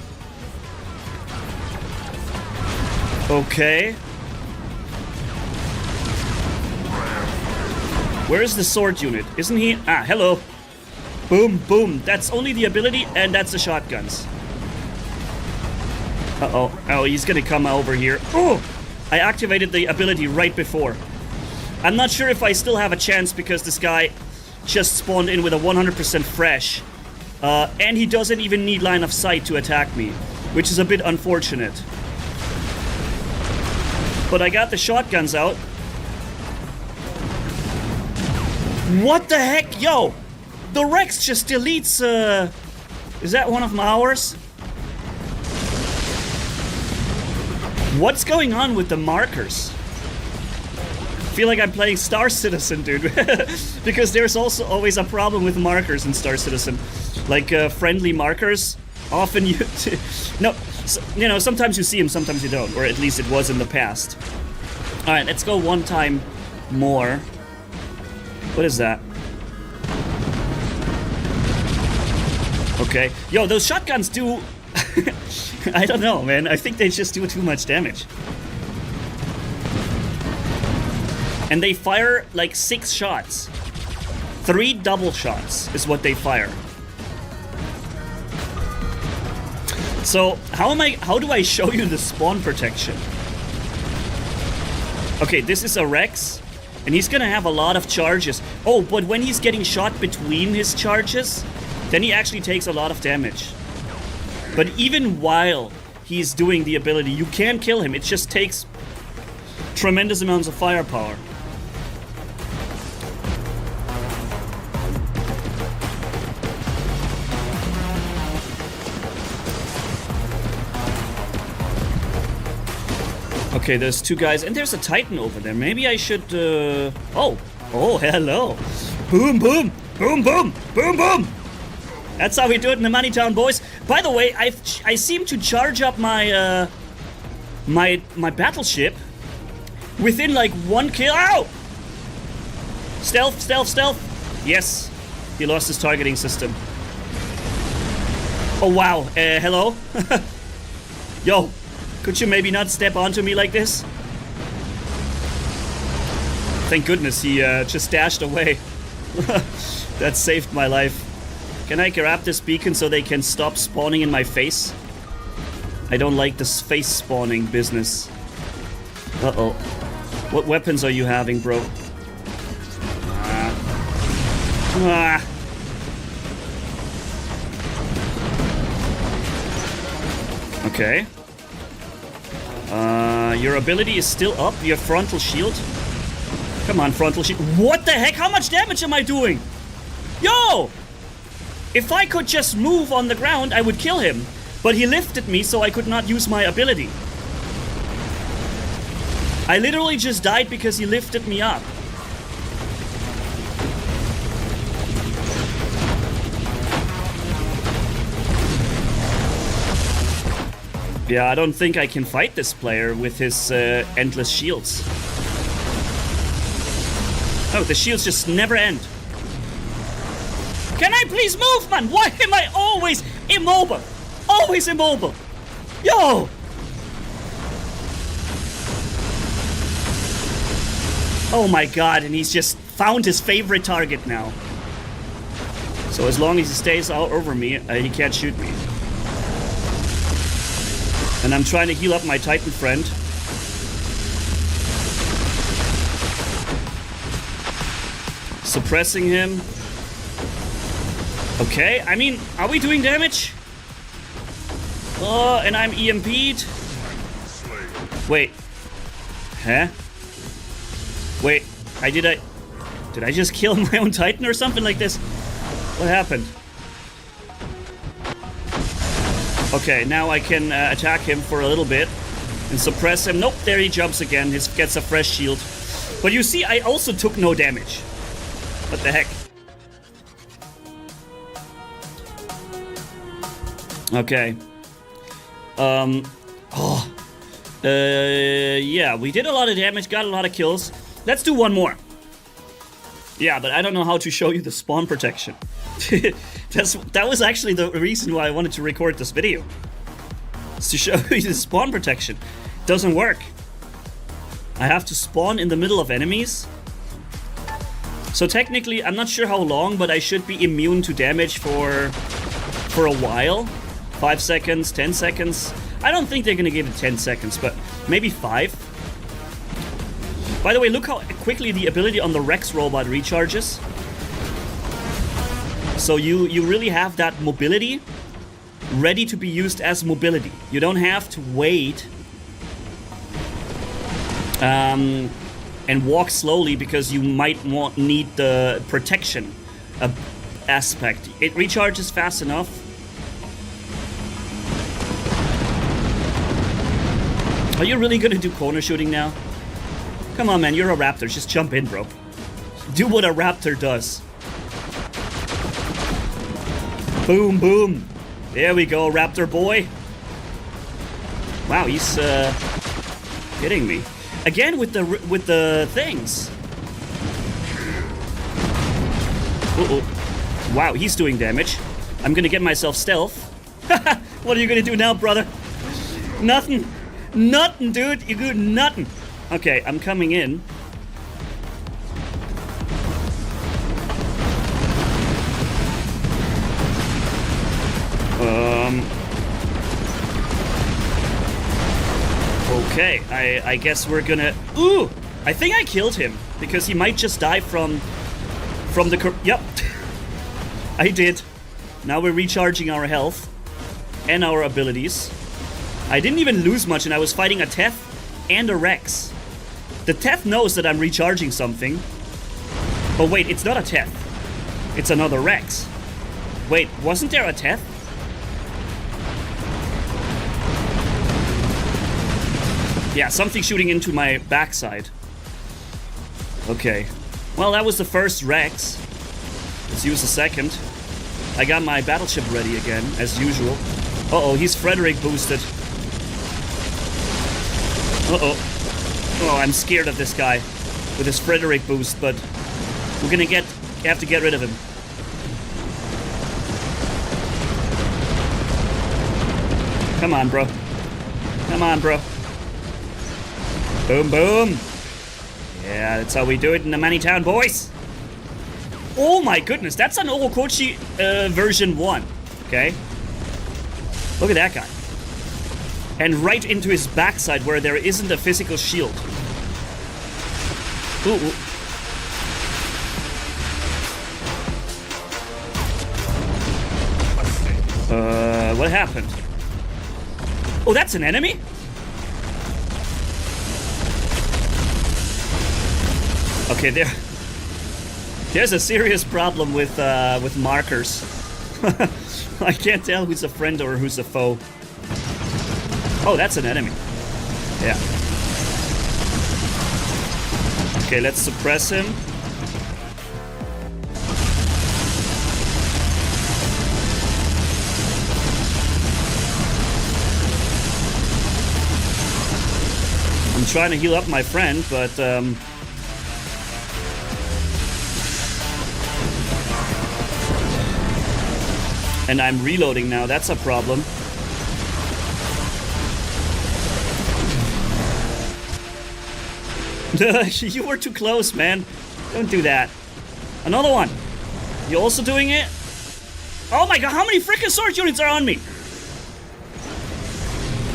Okay. Where is the sword unit? Isn't he? Ah, hello. Boom, boom. That's only the ability, and that's the shotguns. Uh-oh. Oh, he's gonna come over here. Oh! I activated the ability right before. I'm not sure if I still have a chance because this guy just spawned in with a 100% fresh. And he doesn't even need line of sight to attack me, which is a bit unfortunate. But I got the shotguns out. What the heck? Yo! The Rex just deletes, is that one of ours? What's going on with the markers? I feel like I'm playing Star Citizen, dude. Because there's also always a problem with markers in Star Citizen. Like, friendly markers. Often you... no, so, you know, sometimes you see them, sometimes you don't. Or at least it was in the past. Alright, let's go one time more. What is that? Okay. Yo, those shotguns do... I don't know, man. I think they just do too much damage. And they fire like 6 shots. 3 double shots is what they fire. So, how do I show you the spawn protection? Okay, this is a Rex, and he's gonna have a lot of charges. Oh, but when he's getting shot between his charges, then he actually takes a lot of damage. But even while he's doing the ability, you can kill him. It just takes tremendous amounts of firepower. Okay, there's 2 guys, and there's a Titan over there. Maybe I should, Oh, hello. Boom, boom, boom, boom, boom, boom. That's how we do it in the Money Town, boys. By the way, I seem to charge up my, my battleship within, like, 1 kill. Ow! Stealth, stealth, stealth. Yes, he lost his targeting system. Oh, wow. Hello? Yo. Could you maybe not step onto me like this? Thank goodness he just dashed away. That saved my life. Can I grab this beacon so they can stop spawning in my face? I don't like this face spawning business. Uh-oh. What weapons are you having, bro? Ah. Okay. Your ability is still up. Your frontal shield. Come on, frontal shield. What the heck? How much damage am I doing? Yo! If I could just move on the ground, I would kill him. But he lifted me, so I could not use my ability. I literally just died because he lifted me up. Yeah, I don't think I can fight this player with his endless shields. Oh, the shields just never end. Can I please move, man? Why am I always immobile? Always immobile. Yo! Oh my god, and he's just found his favorite target now. So as long as he stays out over me, he can't shoot me. And I'm trying to heal up my Titan friend. Suppressing him. Okay, I mean, are we doing damage? Oh, and I'm EMP'd. Wait. Huh? Wait, did I just kill my own Titan or something like this? What happened? Okay, now I can attack him for a little bit and suppress him. Nope, there he jumps again. He gets a fresh shield. But you see, I also took no damage. What the heck? Okay. Yeah, we did a lot of damage, got a lot of kills. Let's do one more. Yeah, but I don't know how to show you the spawn protection. That was actually the reason why I wanted to record this video. It's to show you the spawn protection. Doesn't work. I have to spawn in the middle of enemies. So technically, I'm not sure how long, but I should be immune to damage for a while. 5 seconds, 10 seconds. I don't think they're gonna give it 10 seconds, but maybe 5. By the way, look how quickly the ability on the Rex robot recharges. So you really have that mobility ready to be used as mobility. You don't have to wait and walk slowly because you might need the protection aspect. It recharges fast enough. Are you really gonna do corner shooting now? Come on, man, you're a raptor. Just jump in, bro. Do what a raptor does. Boom, boom. There we go, raptor boy. Wow, he's hitting me. Again with the things. Uh-oh. Wow, he's doing damage. I'm gonna get myself stealth. What are you gonna do now, brother? Nothing. Nothing, dude. You do nothing. Okay, I'm coming in. Okay, I guess we're gonna... Ooh! I think I killed him, because he might just die from the... Yep. I did. Now we're recharging our health and our abilities. I didn't even lose much, and I was fighting a Teth and a Rex. The Teth knows that I'm recharging something. Oh wait, it's not a Teth. It's another Rex. Wait, wasn't there a Teth? Yeah, something shooting into my backside. Okay. Well, that was the first Rex. Let's use the second. I got my battleship ready again, as usual. Uh-oh, he's Frederick boosted. Uh-oh. Oh, I'm scared of this guy with his Frederick boost, but we're gonna have to get rid of him. Come on, bro. Come on, bro. Boom, boom. Yeah, that's how we do it in the Manitown, boys. Oh my goodness, that's an Orokochi version 1. Okay. Look at that guy. And right into his backside where there isn't a physical shield. Ooh, ooh. What happened? Oh, that's an enemy? Okay, there's a serious problem with markers. I can't tell who's a friend or who's a foe. Oh, that's an enemy. Yeah. Okay, let's suppress him. I'm trying to heal up my friend, but and I'm reloading now, that's a problem. You were too close, man. Don't do that. Another one. You also doing it? Oh my god, how many freaking sword units are on me?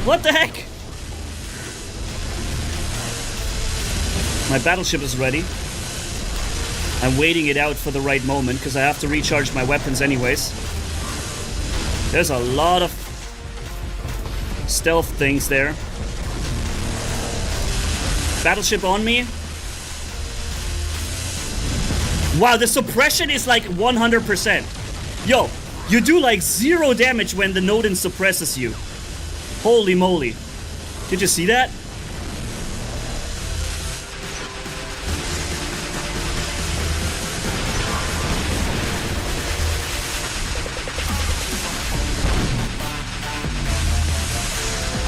What the heck? My battleship is ready. I'm waiting it out for the right moment because I have to recharge my weapons anyways. There's a lot of stealth things there. Battleship on me. Wow, the suppression is like 100%. Yo, you do like 0 damage when the Nodin suppresses you. Holy moly. Did you see that?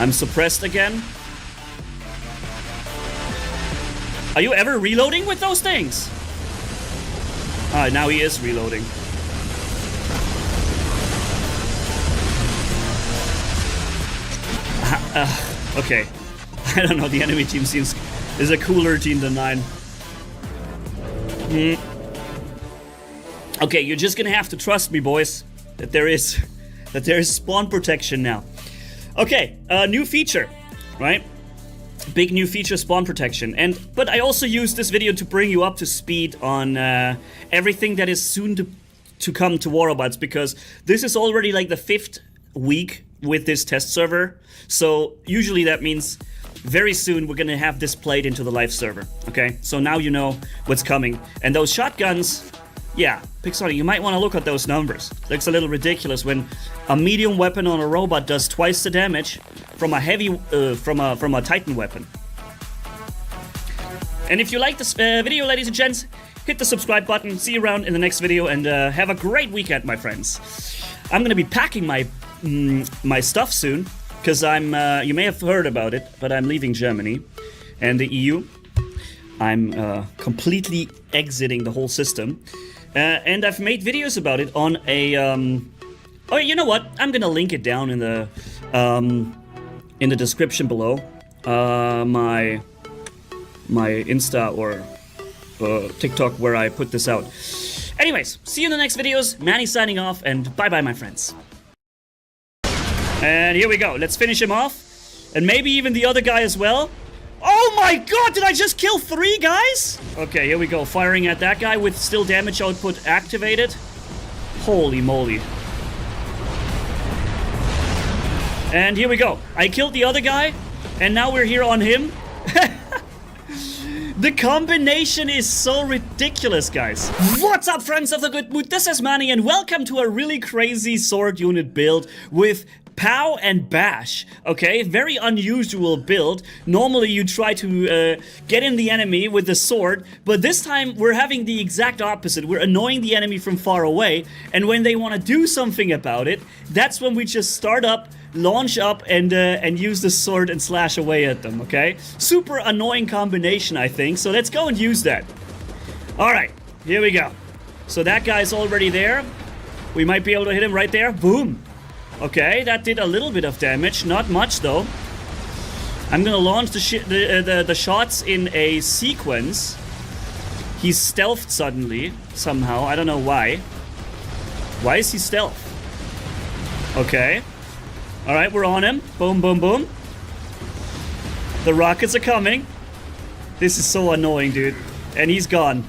I'm suppressed again. Are you ever reloading with those things? Ah, now he is reloading. Okay. I don't know, the enemy team is a cooler team than mine. Okay, you're just gonna have to trust me, boys, that there is spawn protection now. Okay, new feature, right? Big new feature, spawn protection. But I also use this video to bring you up to speed on everything that is soon to come to War Robots, because this is already like the 5th week with this test server. So usually that means very soon we're gonna have this played into the live server. Okay, so now you know what's coming. And those shotguns, yeah, Pixar, you might want to look at those numbers. Looks a little ridiculous when a medium weapon on a robot does twice the damage from a heavy, from a Titan weapon. And if you like this video, ladies and gents, hit the subscribe button. See you around in the next video, and have a great weekend, my friends. I'm gonna be packing my my stuff soon, because I'm, you may have heard about it, but I'm leaving Germany and the EU. I'm completely exiting the whole system. And I've made videos about it on a, oh, you know what? I'm gonna link it down in the description below. My Insta or TikTok where I put this out. Anyways, see you in the next videos. Manny signing off, and bye-bye, my friends. And here we go. Let's finish him off. And maybe even the other guy as well. Oh my god, did I just kill 3 guys? Okay, here we go. Firing at that guy with still damage output activated. Holy moly. And here we go. I killed the other guy, and now we're here on him. The combination is so ridiculous, guys. What's up, friends of the good mood? This is Manny, and welcome to a really crazy sword unit build with Pow and Bash. Okay, very unusual build. Normally you try to get in the enemy with the sword, but this time we're having the exact opposite. We're annoying the enemy from far away, and when they want to do something about it, that's when we just start up, launch up, and use the sword and slash away at them, okay? Super annoying combination, I think, so let's go and use that. Alright, here we go. So that guy's already there. We might be able to hit him right there. Boom. Okay, that did a little bit of damage, not much though. I'm gonna launch the shots in a sequence. He's stealthed suddenly, somehow, I don't know why. Why is he stealth? Okay. Alright, we're on him. Boom, boom, boom. The rockets are coming. This is so annoying, dude. And he's gone.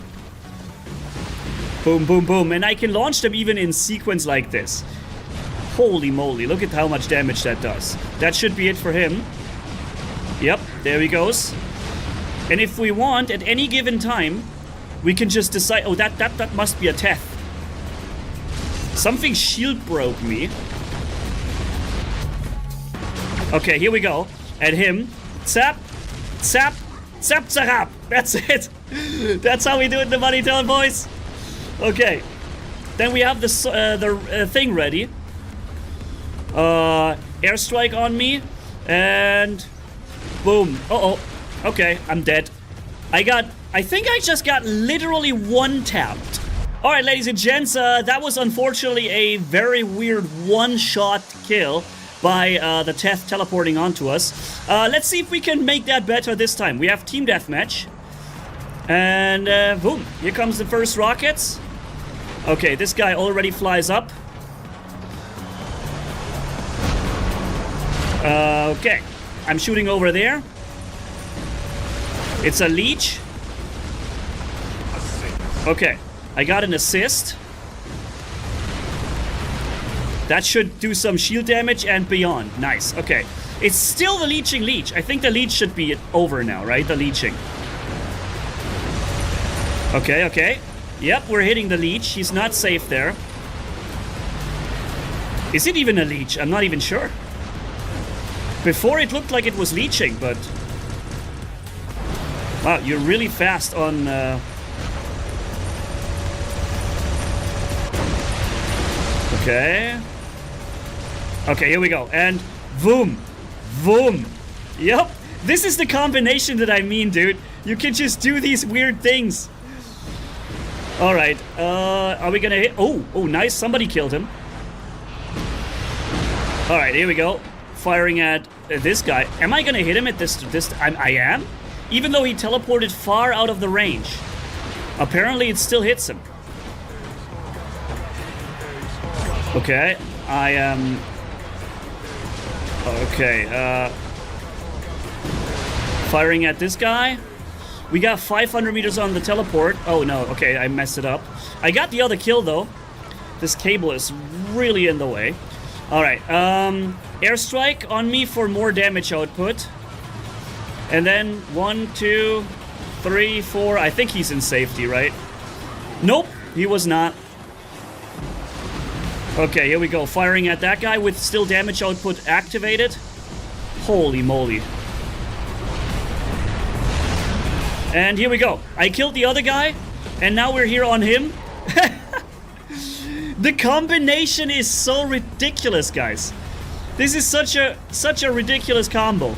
Boom, boom, boom. And I can launch them even in sequence like this. Holy moly, look at how much damage that does. That should be it for him. Yep, there he goes. And if we want, at any given time, we can just decide... Oh, that must be a Teth. Something shield broke me. Okay, here we go. At him. Zap. Zap. Zap, zarap. That's it. That's how we do it in the Money Town, boys. Okay. Then we have the thing ready. Airstrike on me. And... boom. Uh-oh. Okay, I'm dead. I think I just got literally one-tapped. Alright, ladies and gents, that was unfortunately a very weird one-shot kill by the Teth teleporting onto us. Let's see if we can make that better this time. We have Team Deathmatch. And boom, here comes the first rockets. Okay, this guy already flies up. Okay, I'm shooting over there. It's a leech. Okay, I got an assist. That should do some shield damage and beyond. Nice, okay. It's still the leeching leech. I think the leech should be over now, right? The leeching. Okay, okay. Yep, we're hitting the leech. He's not safe there. Is it even a leech? I'm not even sure. Before it looked like it was leeching, but... wow, you're really fast on... Okay. Okay, here we go. And boom. Boom. Yep. This is the combination that I mean, dude. You can just do these weird things. Alright. Are we gonna hit? Oh, nice. Somebody killed him. Alright, here we go. Firing at this guy. Am I gonna hit him at this? I am? Even though he teleported far out of the range. Apparently it still hits him. Okay, I am... Okay, firing at this guy. We got 500 meters on the teleport. Oh no, okay, I messed it up. I got the other kill though. This cable is really in the way. Alright, airstrike on me for more damage output. And then 1, 2, 3, 4. I think he's in safety, right? Nope, he was not. Okay, here we go. Firing at that guy with still damage output activated. Holy moly. And here we go. I killed the other guy, and now we're here on him. The combination is so ridiculous, guys. This is such a ridiculous combo.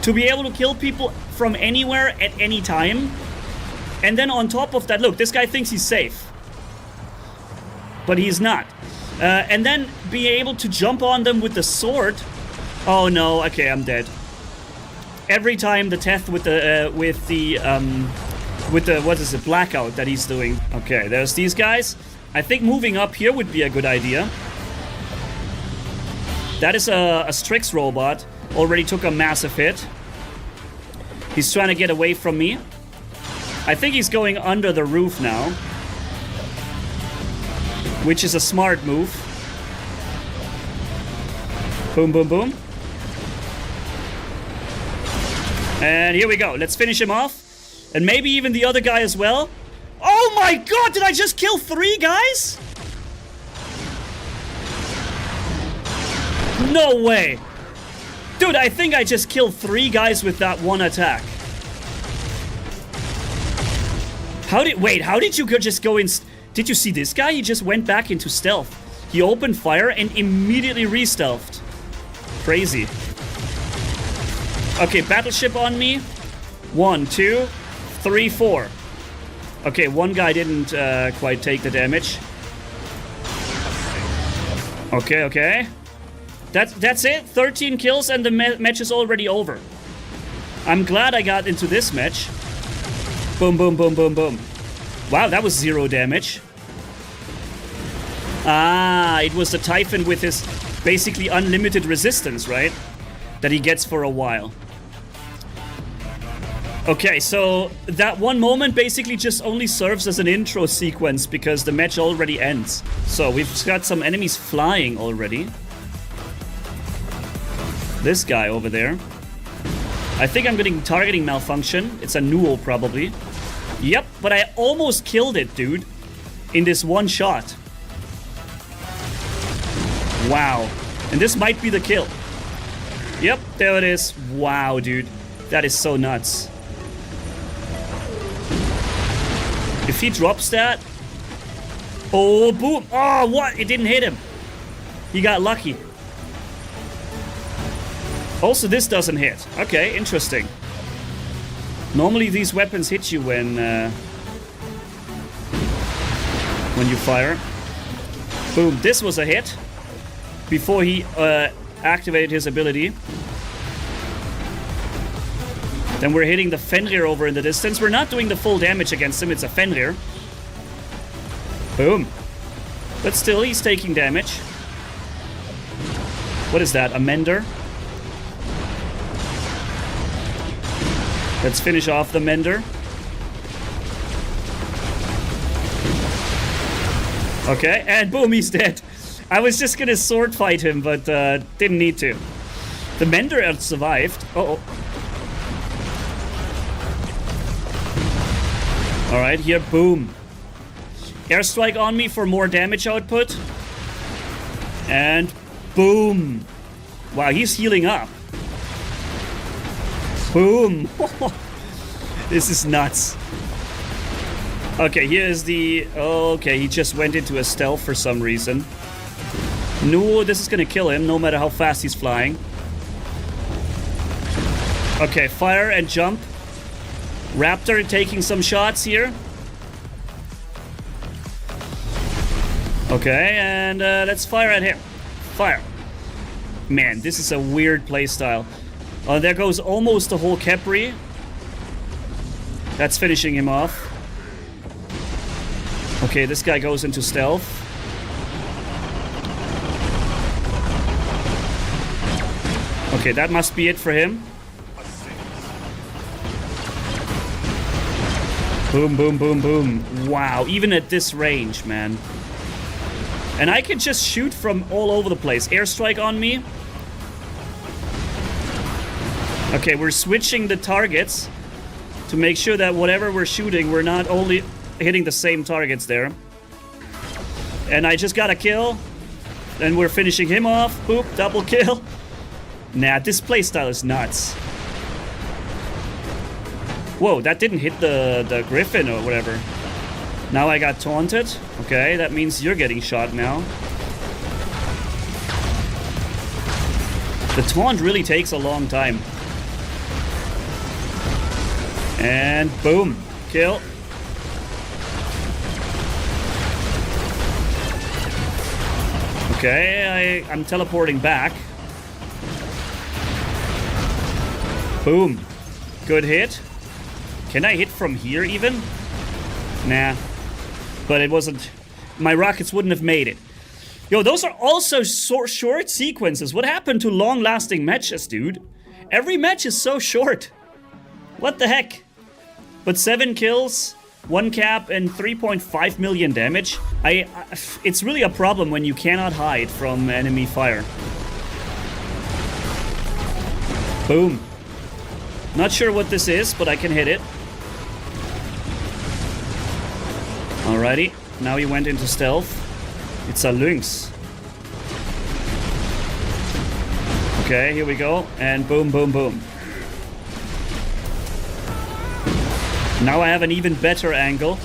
To be able to kill people from anywhere at any time. And then on top of that, look, this guy thinks he's safe. But he's not. And then be able to jump on them with the sword. Oh no, okay, I'm dead. Every time the Teth with the what is it, blackout that he's doing. Okay, there's these guys. I think moving up here would be a good idea. That is a Strix robot. Already took a massive hit. He's trying to get away from me. I think he's going under the roof now. Which is a smart move. Boom, boom, boom. And here we go. Let's finish him off. And maybe even the other guy as well. Oh my god, did I just kill 3 guys? No way. Dude, I think I just killed 3 guys with that one attack. How did you just go in? Did you see this guy? He just went back into stealth. He opened fire and immediately re-stealthed. Crazy. Okay, battleship on me. 1, 2, 3, 4. Okay, one guy didn't quite take the damage. Okay, okay. That's it. 13 kills and the match is already over. I'm glad I got into this match. Boom, boom, boom, boom, boom. Wow, that was 0 damage. Ah, it was the Typhon with his basically unlimited resistance, right? That he gets for a while. Okay, so that one moment basically just only serves as an intro sequence because the match already ends. So we've got some enemies flying already. This guy over there. I think I'm getting targeting malfunction. It's a Nuo probably. Yep, but I almost killed it, dude. In this one shot. Wow. And this might be the kill. Yep, there it is. Wow, dude. That is so nuts. If he drops that... Oh, boom. Oh, what? It didn't hit him. He got lucky. Also, this doesn't hit. Okay, interesting. Normally, these weapons hit you when you fire. Boom. This was a hit. Before he activated his ability. Then we're hitting the Fenrir over in the distance. We're not doing the full damage against him. It's a Fenrir. Boom. But still, he's taking damage. What is that? A Mender? Let's finish off the Mender. Okay, and boom, he's dead. I was just gonna sword fight him, but didn't need to. The Mender survived. Uh-oh. Alright, here, boom. Airstrike on me for more damage output. And boom. Wow, he's healing up. Boom. This is nuts. Okay, here's the... Okay, he just went into a stealth for some reason. No, this is gonna kill him, no matter how fast he's flying. Okay, fire and jump. Raptor taking some shots here. Okay, and let's fire at him. Fire. Man, this is a weird playstyle. There goes almost the whole Khepri. That's finishing him off. Okay, this guy goes into stealth. Okay, that must be it for him. Boom, boom, boom, boom. Wow, even at this range, man. And I can just shoot from all over the place. Airstrike on me. Okay, we're switching the targets to make sure that whatever we're shooting, we're not only hitting the same targets there. And I just got a kill. And we're finishing him off. Boop, double kill. Nah, this playstyle is nuts. Whoa, that didn't hit the griffin or whatever. Now I got taunted. Okay, that means you're getting shot now. The taunt really takes a long time. And boom, kill. Okay, I'm teleporting back. Boom. Good hit. Can I hit from here even? Nah. But it wasn't... My rockets wouldn't have made it. Yo, those are also short sequences. What happened to long-lasting matches, dude? Every match is so short. What the heck? But 7 kills, 1 cap, and 3.5 million damage. It's really a problem when you cannot hide from enemy fire. Boom. Not sure what this is, but I can hit it. Alrighty, now he went into stealth. It's a lynx. Okay, here we go. And boom, boom, boom. Now I have an even better angle.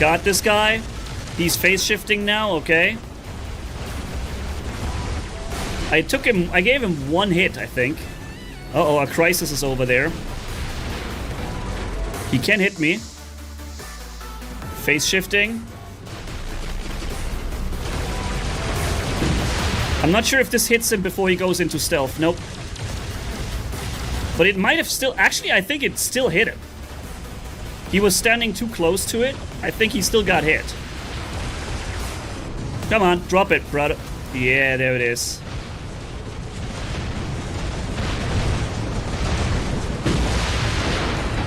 Got this guy. He's phase shifting now, okay. I gave him 1 hit, I think. Uh-oh, a crisis is over there. He can hit me. Phase shifting. I'm not sure if this hits him before he goes into stealth. Nope. But it might have still... Actually, I think it still hit him. He was standing too close to it. I think he still got hit. Come on, drop it, brother. Yeah, there it is.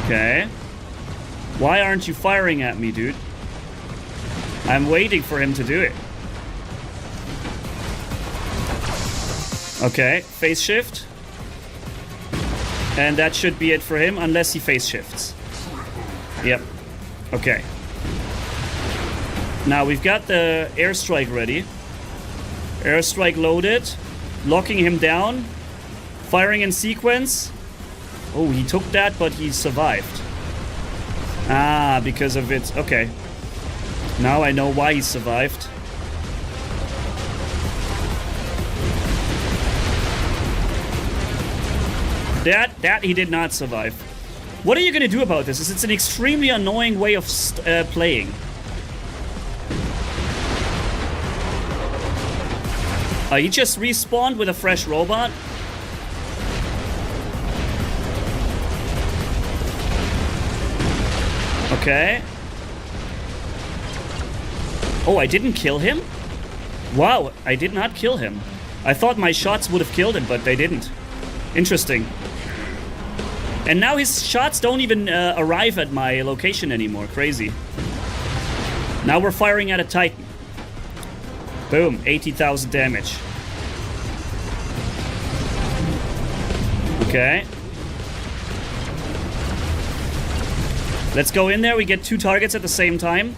Okay. Why aren't you firing at me, dude? I'm waiting for him to do it. Okay, phase shift. And that should be it for him, unless he phase shifts. Yep. Okay. Now we've got the airstrike ready. Airstrike loaded. Locking him down. Firing in sequence. Oh, he took that, but he survived. Ah, because of it. Okay. Now I know why he survived. That he did not survive. What are you gonna do about this? It's an extremely annoying way of playing. He just respawned with a fresh robot. Okay. Oh, I didn't kill him? Wow, I did not kill him. I thought my shots would have killed him, but they didn't. Interesting. And now his shots don't even arrive at my location anymore. Crazy. Now we're firing at a Titan. Boom, 80,000 damage. Okay. Let's go in there. We get 2 targets at the same time.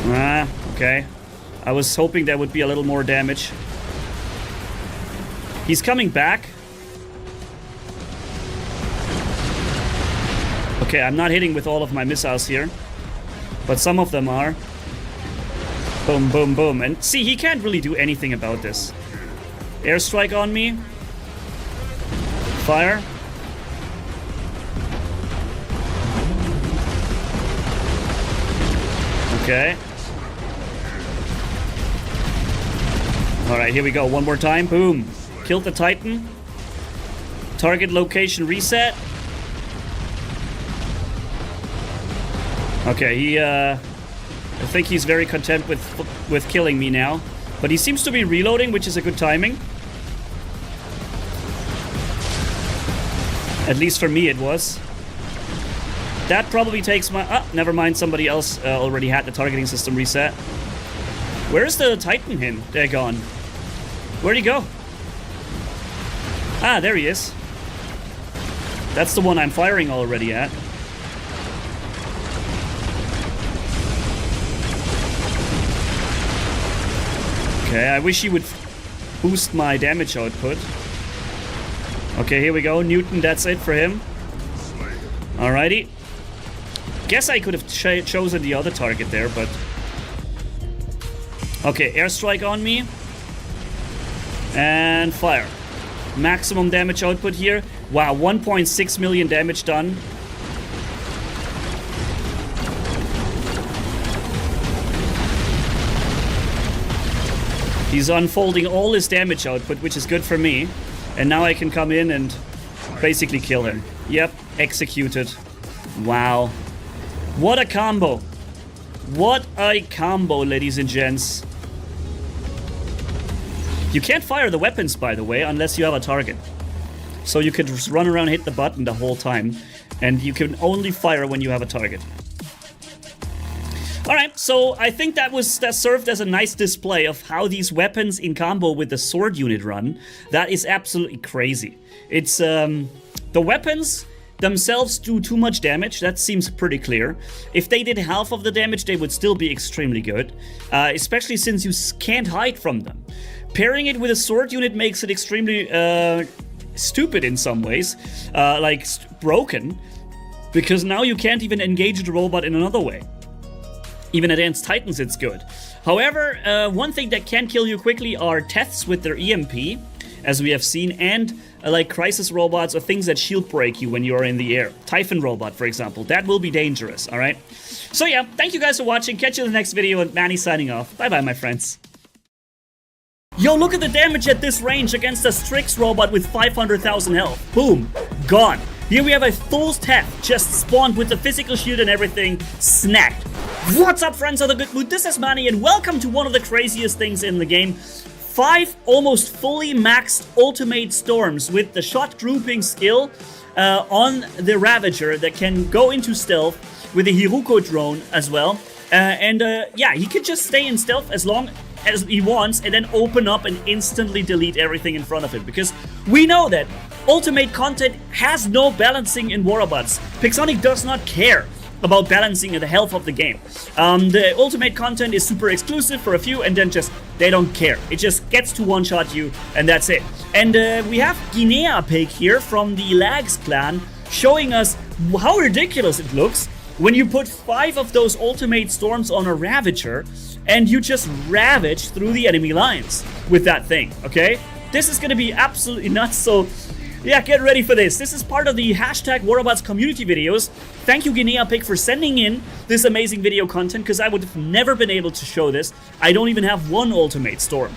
Ah, okay. I was hoping there would be a little more damage. He's coming back. Okay, I'm not hitting with all of my missiles here. But some of them are. Boom, boom, boom. And see, he can't really do anything about this. Airstrike on me. Fire. Okay. Alright, here we go. One more time. Boom. Killed the Titan. Target location reset. Okay, I think he's very content with killing me now. But he seems to be reloading, which is a good timing. At least for me it was. That probably takes my... Ah, never mind, somebody else already had the targeting system reset. Where's the Titan him? They're gone. Where'd he go? Ah, there he is. That's the one I'm firing already at. Okay, I wish he would boost my damage output. Okay, here we go. Newton, that's it for him. Alrighty. Guess I could have chosen the other target there, but... Okay, airstrike on me. And fire. Maximum damage output here. Wow, 1.6 million damage done. He's unfolding all his damage output, which is good for me. And now I can come in and basically kill him. Yep, executed. Wow. What a combo. What a combo, ladies and gents. You can't fire the weapons, by the way, unless you have a target. So you could just run around and hit the button the whole time. And you can only fire when you have a target. Alright, so I think that served as a nice display of how these weapons in combo with the sword unit run. That is absolutely crazy. It's, the weapons themselves do too much damage, that seems pretty clear. If they did half of the damage, they would still be extremely good. Especially since you can't hide from them. Pairing it with a sword unit makes it extremely, stupid in some ways. Like, broken. Because now you can't even engage the robot in another way. Even against Titans, it's good. However, one thing that can kill you quickly are Teths with their EMP, as we have seen, and like crisis robots or things that shield break you when you are in the air. Typhon robot, for example. That will be dangerous, alright? So yeah, thank you guys for watching. Catch you in the next video, and Manny signing off. Bye-bye, my friends. Yo, look at the damage at this range against a Strix robot with 500,000 health. Boom. Gone. Here we have a full Teth just spawned with the physical shield and everything. Snapped. What's up, friends of the good mood? This is Manny, and welcome to one of the craziest things in the game. 5 almost fully maxed ultimate storms with the shot grouping skill on the Ravager that can go into stealth with the Hiruko drone as well. Yeah, he could just stay in stealth as long as he wants and then open up and instantly delete everything in front of him. Because we know that ultimate content has no balancing in Warabots. Pixonic does not care about balancing the health of the game. The ultimate content is super exclusive for a few, and then just, they don't care. It just gets to one-shot you, and that's it. And we have Guinea Pig here from the Lags clan showing us how ridiculous it looks when you put 5 of those ultimate storms on a Ravager, and you just ravage through the enemy lines with that thing, okay? This is gonna be absolutely nuts, so yeah, get ready for this. This is part of the hashtag Warabots community videos. Thank you, Guinea Pig, for sending in this amazing video content, because I would have never been able to show this. I don't even have one ultimate storm.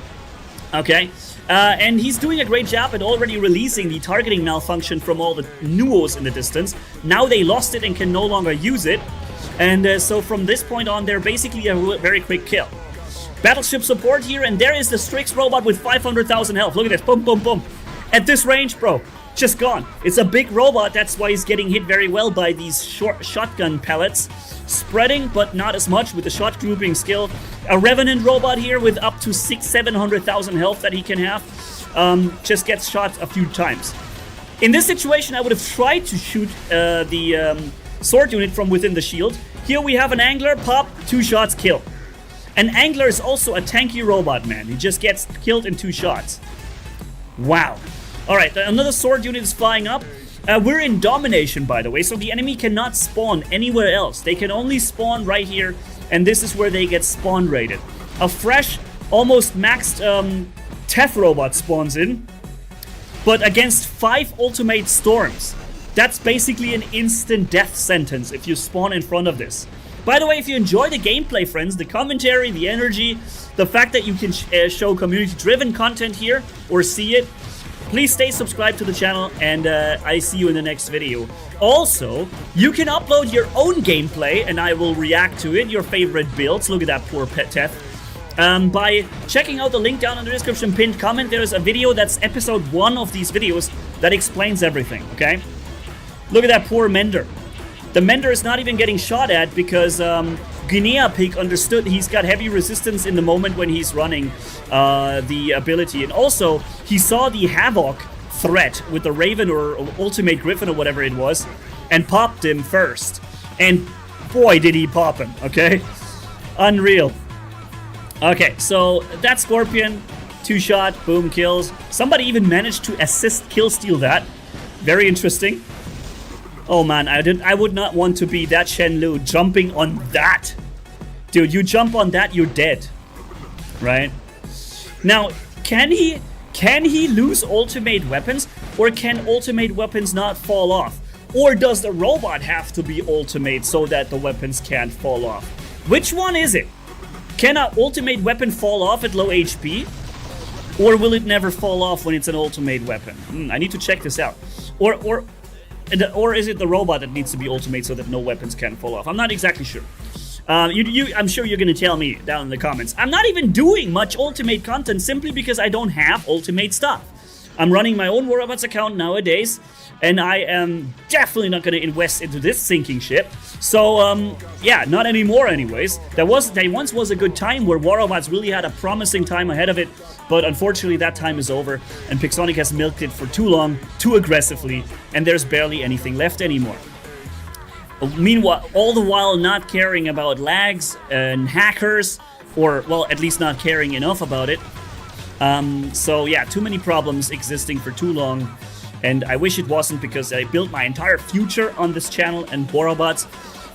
Okay? And he's doing a great job at already releasing the targeting malfunction from all the nuos in the distance. Now they lost it and can no longer use it. And so from this point on, they're basically a very quick kill. Battleship support here, and there is the Strix robot with 500,000 health. Look at this. Boom, boom, boom. At this range, bro, just gone. It's a big robot, that's why he's getting hit very well by these short shotgun pellets. Spreading, but not as much with the shot grouping skill. A Revenant robot here with up to 600,000-700,000 health that he can have. Just gets shot a few times. In this situation, I would have tried to shoot the sword unit from within the shield. Here we have an Angler, pop, 2 shots, kill. An Angler is also a tanky robot, man. He just gets killed in 2 shots. Wow. Alright, another sword unit is flying up. We're in domination, by the way, so the enemy cannot spawn anywhere else. They can only spawn right here, and this is where they get spawn rated. A fresh, almost maxed Teth robot spawns in, but against 5 ultimate storms. That's basically an instant death sentence if you spawn in front of this. By the way, if you enjoy the gameplay, friends, the commentary, the energy, the fact that you can show community-driven content here, or see it, please stay subscribed to the channel, and I see you in the next video. Also, you can upload your own gameplay, and I will react to it, your favorite builds. Look at that poor pet Teth. by checking out the link down in the description, pinned comment. There is a video that's episode 1 of these videos that explains everything, okay? Look at that poor Mender. The Mender is not even getting shot at because Guinea Pig understood he's got heavy resistance in the moment when he's running the ability. And also, he saw the Havoc threat with the Raven or Ultimate Griffin or whatever it was and popped him first. And boy, did he pop him, okay? Unreal. Okay, so that Scorpion, 2-shot, boom, kills. Somebody even managed to assist kill steal that. Very interesting. Oh man, I would not want to be that Shenlu jumping on that. Dude, you jump on that, you're dead. Right? Now, can he lose ultimate weapons? Or can ultimate weapons not fall off? Or does the robot have to be ultimate so that the weapons can't fall off? Which one is it? Can an ultimate weapon fall off at low HP? Or will it never fall off when it's an ultimate weapon? I need to check this out. Or is it the robot that needs to be ultimate so that no weapons can fall off? I'm not exactly sure. I'm sure you're gonna tell me down in the comments. I'm not even doing much ultimate content simply because I don't have ultimate stuff. I'm running my own Warrobots account nowadays, and I am definitely not gonna invest into this sinking ship. So, yeah, not anymore anyways. There once was a good time where Warrobots really had a promising time ahead of it, but unfortunately that time is over, and Pixonic has milked it for too long, too aggressively, and there's barely anything left anymore. Meanwhile, all the while not caring about lags and hackers, or, well, at least not caring enough about it. So yeah, too many problems existing for too long, and I wish it wasn't because I built my entire future on this channel and Warrobots,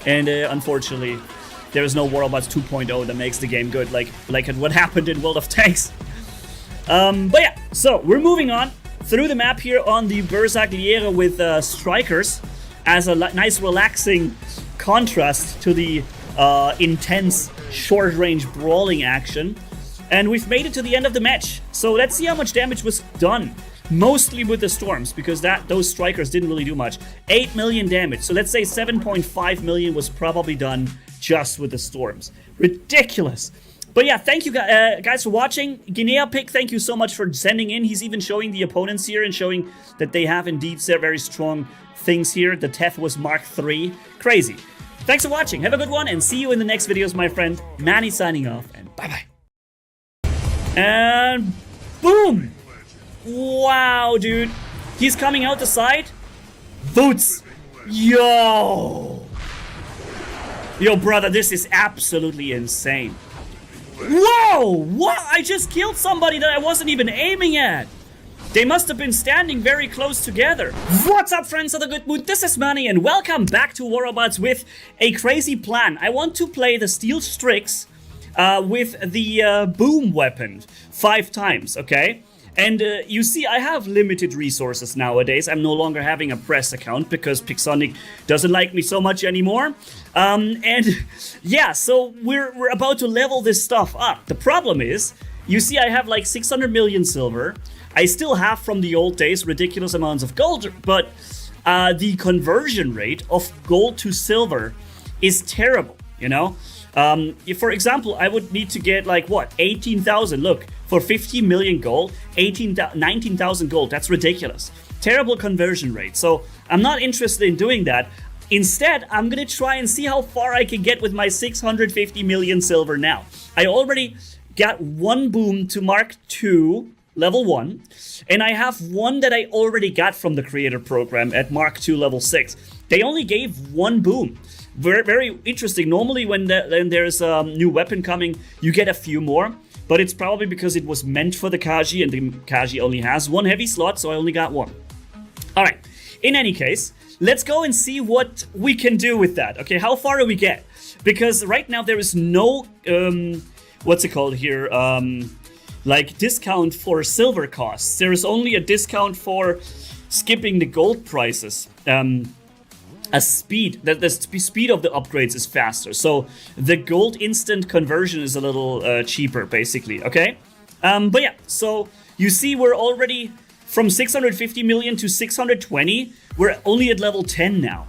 and unfortunately, there is no Warrobots 2.0 that makes the game good, like what happened in World of Tanks. But yeah, so we're moving on through the map here on the Berserkliere with Strikers as a nice relaxing contrast to the intense short-range brawling action. And we've made it to the end of the match. So let's see how much damage was done. Mostly with the storms, because those strikers didn't really do much. 8 million damage. So let's say 7.5 million was probably done just with the storms. Ridiculous. But yeah, thank you guys for watching. Guinea Pig, thank you so much for sending in. He's even showing the opponents here and showing that they have indeed very strong things here. The Teth was Mark III. Crazy. Thanks for watching. Have a good one and see you in the next videos, my friend. Manny signing off and bye-bye. And boom! Wow, dude. He's coming out the side. Boots. Yo! Yo, brother, this is absolutely insane. Whoa! What? I just killed somebody that I wasn't even aiming at. They must have been standing very close together. What's up, friends of the good mood? This is Manny, and welcome back to Warrobots with a crazy plan. I want to play the Steel Strix with the boom weapon 5 times, okay? And you see, I have limited resources nowadays. I'm no longer having a press account because Pixonic doesn't like me so much anymore. And yeah, so we're about to level this stuff up. The problem is, you see, I have like 600 million silver. I still have from the old days ridiculous amounts of gold, but the conversion rate of gold to silver is terrible, you know? If, for example, I would need to get like, what, 18,000, look, for 50 million gold, 19,000 gold, that's ridiculous. Terrible conversion rate, so I'm not interested in doing that. Instead, I'm gonna try and see how far I can get with my 650 million silver now. I already got 1 boom to Mark II, level 1, and I have 1 that I already got from the creator program at Mark II, level 6. They only gave 1 boom. Very, very interesting. Normally when there's a new weapon coming, you get a few more, but it's probably because it was meant for the Kaji, and the Kaji only has 1 heavy slot, so I only got 1. Alright, in any case, let's go and see what we can do with that. Okay, how far do we get? Because right now there is no, what's it called here, like discount for silver costs. There is only a discount for skipping the gold prices. The speed of the upgrades is faster, so the gold instant conversion is a little cheaper, basically, okay? But yeah, so you see we're already from 650 million to 620, we're only at level 10 now.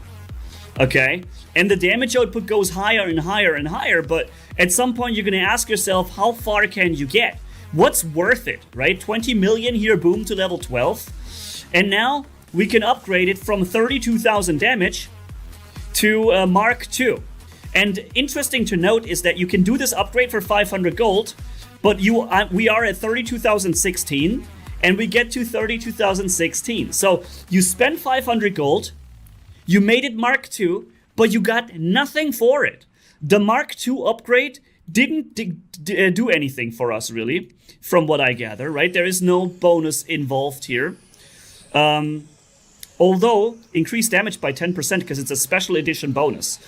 Okay, and the damage output goes higher and higher and higher, but at some point you're gonna ask yourself, how far can you get? What's worth it, right? 20 million here, boom, to level 12. And now we can upgrade it from 32,000 damage to Mark II. And interesting to note is that you can do this upgrade for 500 gold, but we are at 32,016, and we get to 32,016. So you spend 500 gold, you made it Mark II, but you got nothing for it. The Mark II upgrade didn't do anything for us, really, from what I gather, right? There is no bonus involved here. Although, increased damage by 10% because it's a special edition bonus.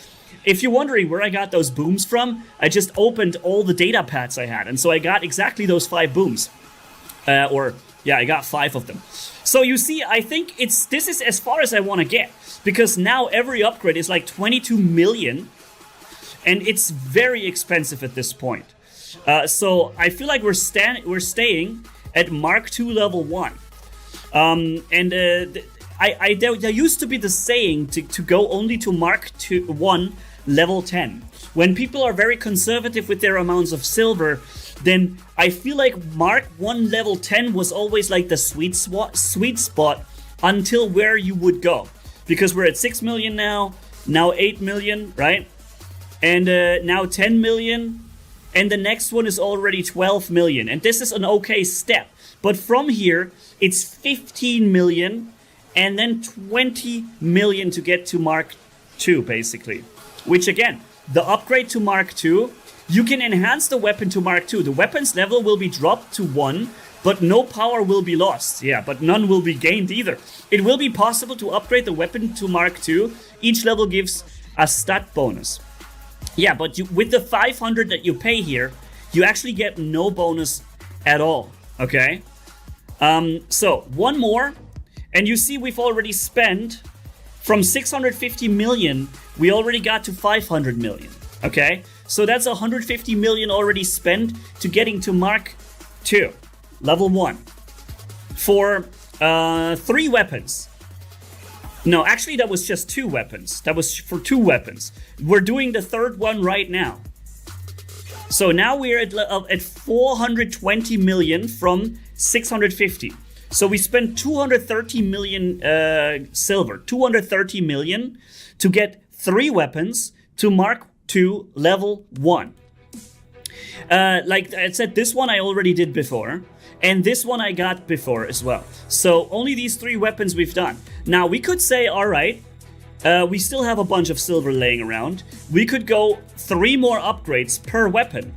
If you're wondering where I got those booms from, I just opened all the data pads I had, and so I got exactly those 5 booms. I got 5 of them. So you see, I think this is as far as I want to get, because now every upgrade is like 22 million, and it's very expensive at this point. So I feel like we're staying at Mark II level 1. There used to be the saying to go only to Mark I level 10. When people are very conservative with their amounts of silver, then I feel like Mark I level 10 was always like the sweet spot until where you would go. Because we're at 6 million now 8 million, right? And now 10 million, and the next one is already 12 million. And this is an okay step. But from here, it's 15 million, and then 20 million to get to Mark II, basically. Which again, the upgrade to Mark II, you can enhance the weapon to Mark II. The weapon's level will be dropped to 1, but no power will be lost. Yeah, but none will be gained either. It will be possible to upgrade the weapon to Mark II. Each level gives a stat bonus. Yeah, but with the 500 that you pay here, you actually get no bonus at all, okay? So, one more, and you see we've already spent from 650 million, we already got to 500 million, okay? So that's 150 million already spent to getting to Mark II, level 1, for 3 weapons. No, actually that was just 2 weapons. That was for 2 weapons. We're doing the third one right now. So now we're at 420 million from 650. So we spent 230 million silver, 230 million to get 3 weapons to Mark II level 1. Like I said, this one I already did before. And this one I got before as well. So only these 3 weapons we've done. Now we could say, all right, we still have a bunch of silver laying around. We could go 3 more upgrades per weapon.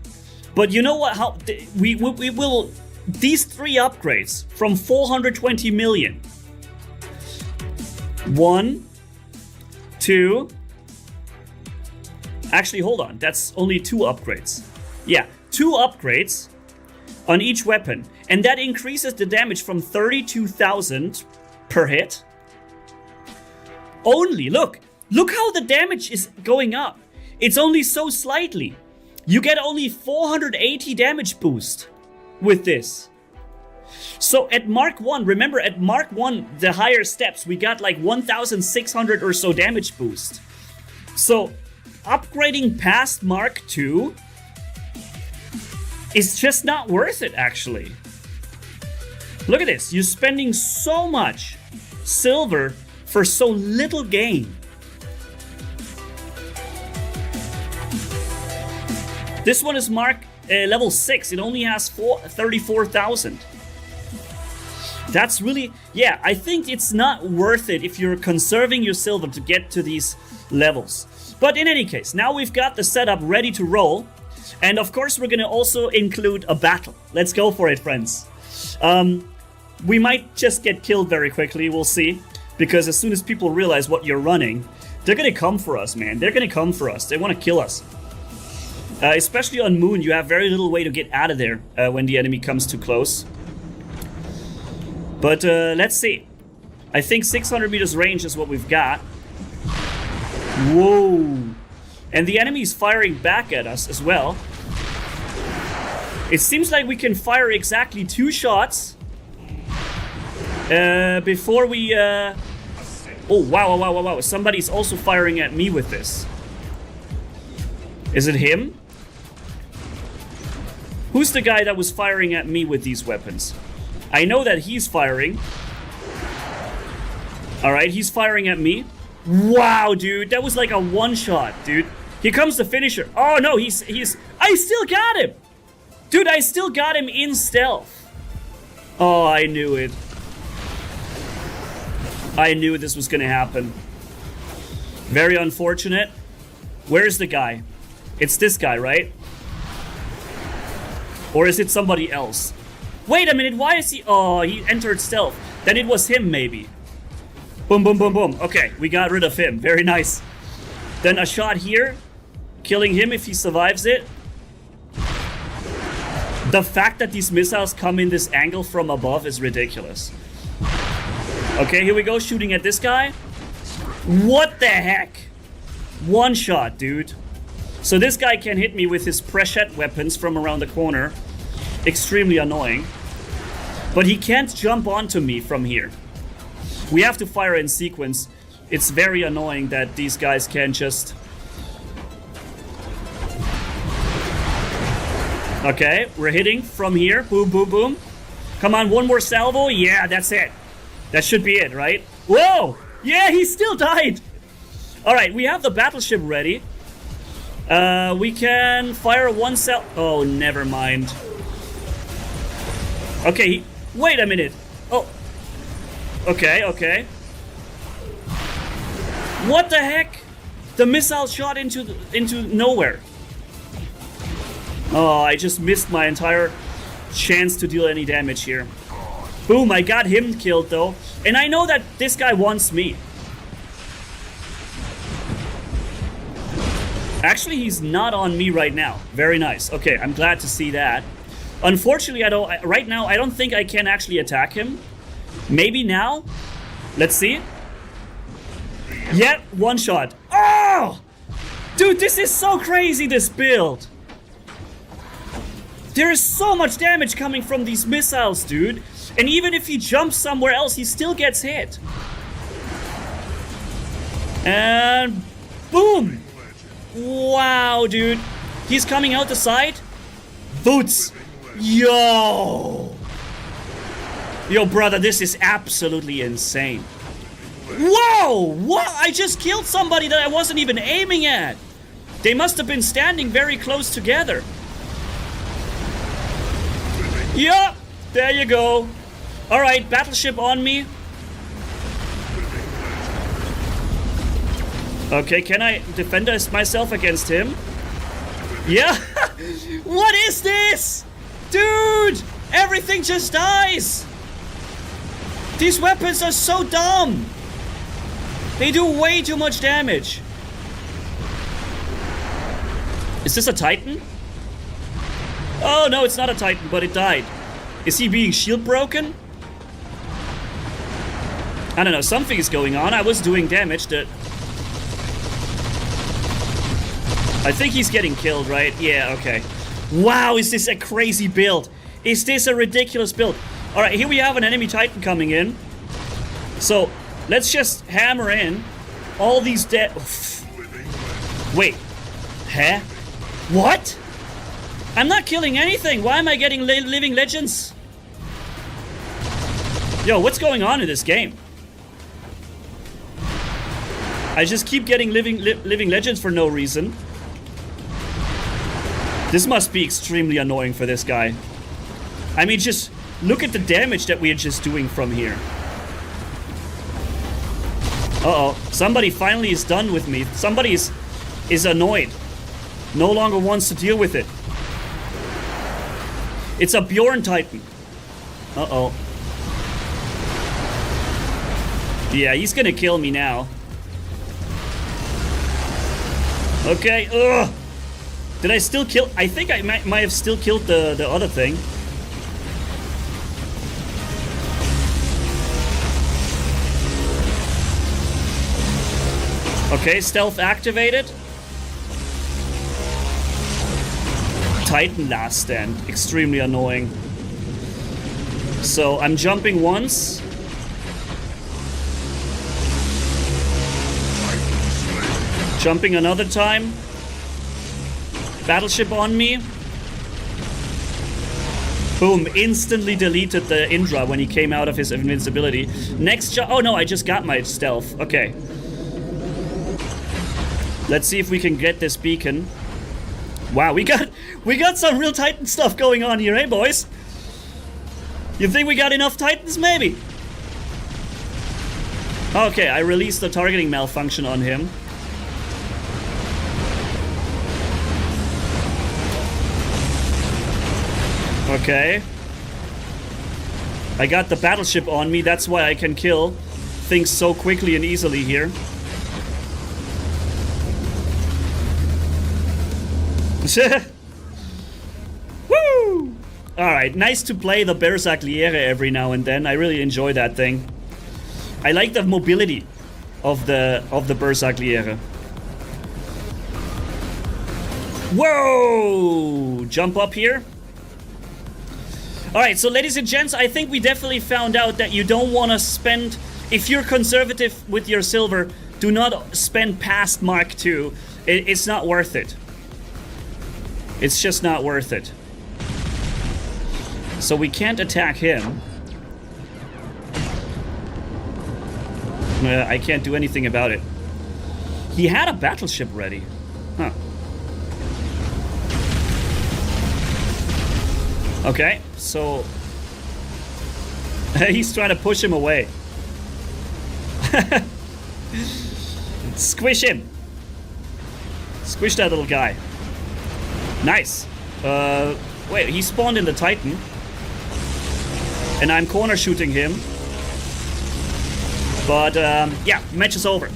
But you know what? How we will these 3 upgrades from 420 million. 1, 2. Actually, hold on. That's only 2 upgrades. Yeah, 2 upgrades on each weapon, and that increases the damage from 32,000 per hit. Only, look how the damage is going up. It's only so slightly. You get only 480 damage boost with this. So at Mark 1, remember at Mark 1, the higher steps, we got like 1,600 or so damage boost. So upgrading past Mark 2 it's just not worth it, actually. Look at this. You're spending so much silver for so little gain. This one is level 6. It only has 34,000. That's really... Yeah, I think it's not worth it if you're conserving your silver to get to these levels. But in any case, now we've got the setup ready to roll. And of course, we're gonna also include a battle. Let's go for it, friends. We might just get killed very quickly, we'll see. Because as soon as people realize what you're running, they're gonna come for us, man. They're gonna come for us. They wanna kill us. Especially on Moon, you have very little way to get out of there when the enemy comes too close. But let's see. I think 600 meters range is what we've got. Whoa. And the enemy is firing back at us as well. It seems like we can fire exactly 2 shots before we... Oh, wow, wow, wow, wow. Somebody's also firing at me with this. Is it him? Who's the guy that was firing at me with these weapons? I know that he's firing. Alright, he's firing at me. Wow, dude. That was like a one-shot, dude. Here comes the finisher. Oh, no, he's... I still got him! Dude, I still got him in stealth. Oh, I knew it. I knew this was gonna happen. Very unfortunate. Where's the guy? It's this guy, right? Or is it somebody else? Wait a minute, why is he... Oh, he entered stealth. Then it was him, maybe. Boom, boom, boom, boom. Okay, we got rid of him. Very nice. Then a shot here. Killing him if he survives it. The fact that these missiles come in this angle from above is ridiculous. Okay, here we go, shooting at this guy. What the heck? One shot, dude. So this guy can hit me with his pressette weapons from around the corner. Extremely annoying. But he can't jump onto me from here. We have to fire in sequence. It's very annoying that these guys can't just... Okay, we're hitting from here. Boom, boom, boom. Come on, one more salvo. Yeah, that's it. That should be it, right? Whoa! Yeah, he still died! Alright, we have the battleship ready. We can fire one cell... Oh, never mind. Okay, wait a minute. Oh. Okay, okay. What the heck? The missile shot into nowhere. Oh, I just missed my entire chance to deal any damage here. Boom, I got him killed though. And I know that this guy wants me. Actually, he's not on me right now. Very nice. Okay, I'm glad to see that. Unfortunately, right now, I don't think I can actually attack him. Maybe now? Let's see. Yeah, one shot. Oh! Dude, this is so crazy, this build. There is so much damage coming from these missiles, dude. And even if he jumps somewhere else, he still gets hit. And boom! Wow, dude. He's coming out the side. Boots. Yo! Yo, brother, this is absolutely insane. Whoa! What? I just killed somebody that I wasn't even aiming at. They must have been standing very close together. Yup! There you go. Alright, battleship on me. Okay, can I defend myself against him? Yeah! What is this? Dude! Everything just dies! These weapons are so dumb! They do way too much damage. Is this a Titan? Oh, no, it's not a Titan, but it died. Is he being shield broken? I don't know, something is going on. I was doing damage that... I think he's getting killed, right? Yeah, okay. Wow, is this a crazy build? Is this a ridiculous build? Alright, here we have an enemy Titan coming in. So, let's just hammer in all these dead... Wait. Huh? What? I'm not killing anything. Why am I getting living legends? Yo, what's going on in this game? I just keep getting living legends for no reason. This must be extremely annoying for this guy. I mean, just look at the damage that we are just doing from here. Uh-oh. Somebody finally is done with me. Somebody is annoyed. No longer wants to deal with it. It's a Bjorn Titan. Uh-oh. Yeah, he's gonna kill me now. Okay, ugh! Did I still kill? I think I might have still killed the other thing. Okay, stealth activated. Titan last stand. Extremely annoying. So, I'm jumping once. Jumping another time. Battleship on me. Boom, instantly deleted the Indra when he came out of his invincibility. Next oh no, I just got my stealth. Okay. Let's see if we can get this beacon. Wow, we got some real Titan stuff going on here, eh, boys? You think we got enough Titans? Maybe. Okay, I released the targeting malfunction on him. Okay. I got the battleship on me, that's why I can kill things so quickly and easily here. Woo! Alright, nice to play the Berserkliere every now and then. I really enjoy that thing. I like the mobility of the Berserkliere. Whoa! Jump up here. Alright, so ladies and gents, I think we definitely found out that you don't want to spend... If you're conservative with your silver, do not spend past Mark II. It's not worth it. It's just not worth it. So we can't attack him. I can't do anything about it. He had a battleship ready. Huh. Okay, so... he's trying to push him away. Squish him! Squish that little guy. Nice. Wait, he spawned in the Titan. And I'm corner shooting him. But, yeah, match is over.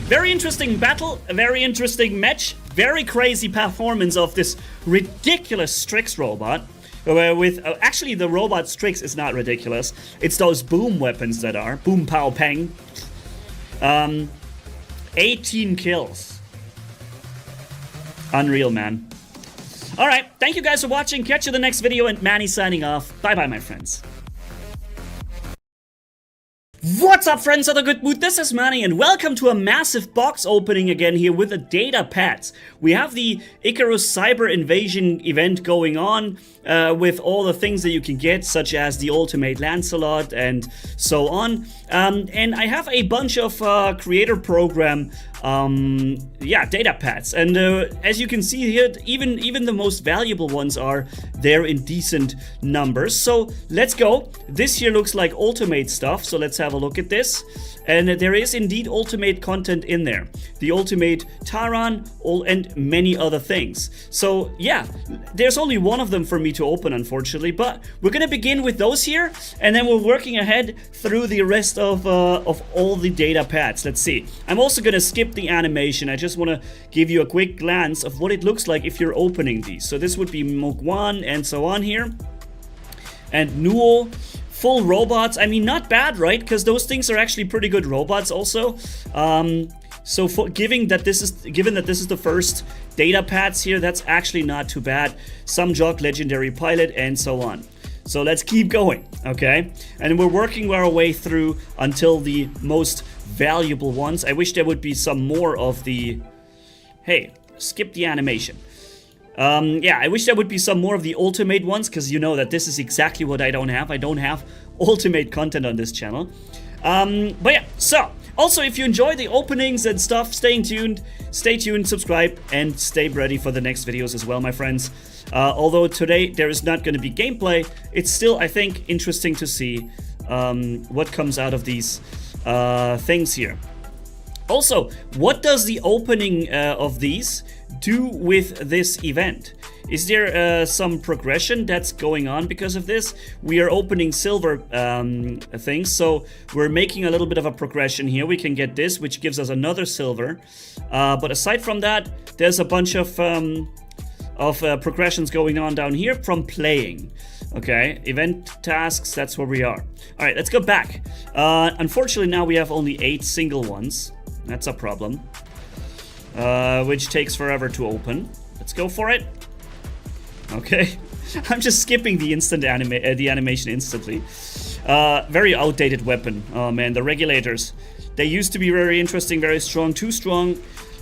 Very interesting battle, a very interesting match. Very crazy performance of this ridiculous Strix robot. With actually, the robot Strix is not ridiculous. It's those boom weapons that are. Boom, pow, pang. 18 kills. Unreal, man. Alright, thank you guys for watching. Catch you in the next video, and Manny signing off. Bye-bye, my friends. What's up, friends of the good mood? This is Manny, and welcome to a massive box opening again here with the data pads. We have the Icarus Cyber Invasion event going on with all the things that you can get, such as the Ultimate Lancelot and so on. And I have a bunch of creator program data pads, and as you can see here, even the most valuable ones are there in decent numbers. So let's go. This here looks like ultimate stuff, so let's have a look at this. And there is indeed ultimate content in there. The ultimate Taran, and many other things. So yeah, there's only one of them for me to open, unfortunately, but we're gonna begin with those here, and then we're working ahead through the rest of all the data pads. Let's see. I'm also gonna skip the animation. I just want to give you a quick glance of what it looks like if you're opening these. So this would be Mogwan and so on here. And Nuo. Full robots. I mean, not bad, right? Because those things are actually pretty good robots also. So given that this is the first data pads here, that's actually not too bad. Some Jock legendary pilot and so on. So let's keep going, okay? And we're working our way through until the most valuable ones. I wish there would be some more of the... Hey, skip the animation. Yeah, I wish there would be some more of the ultimate ones, because you know that this is exactly what I don't have. I don't have ultimate content on this channel. But yeah, so, also if you enjoy the openings and stuff, stay tuned, subscribe, and stay ready for the next videos as well, my friends. Although today there is not going to be gameplay, it's still, I think, interesting to see what comes out of these things here. Also, what does the opening of these do with this event? Is there some progression that's going on because of this? We are opening silver things, so we're making a little bit of a progression here. We can get this, which gives us another silver. But aside from that, there's a bunch of progressions going on down here from playing. Okay, event tasks, that's where we are. All right, let's go back. Unfortunately, now we have only 8 single ones. That's a problem. Which takes forever to open. Let's go for it. Okay. I'm just skipping the animation instantly. Very outdated weapon. Oh man, the regulators. They used to be very interesting, very strong, too strong.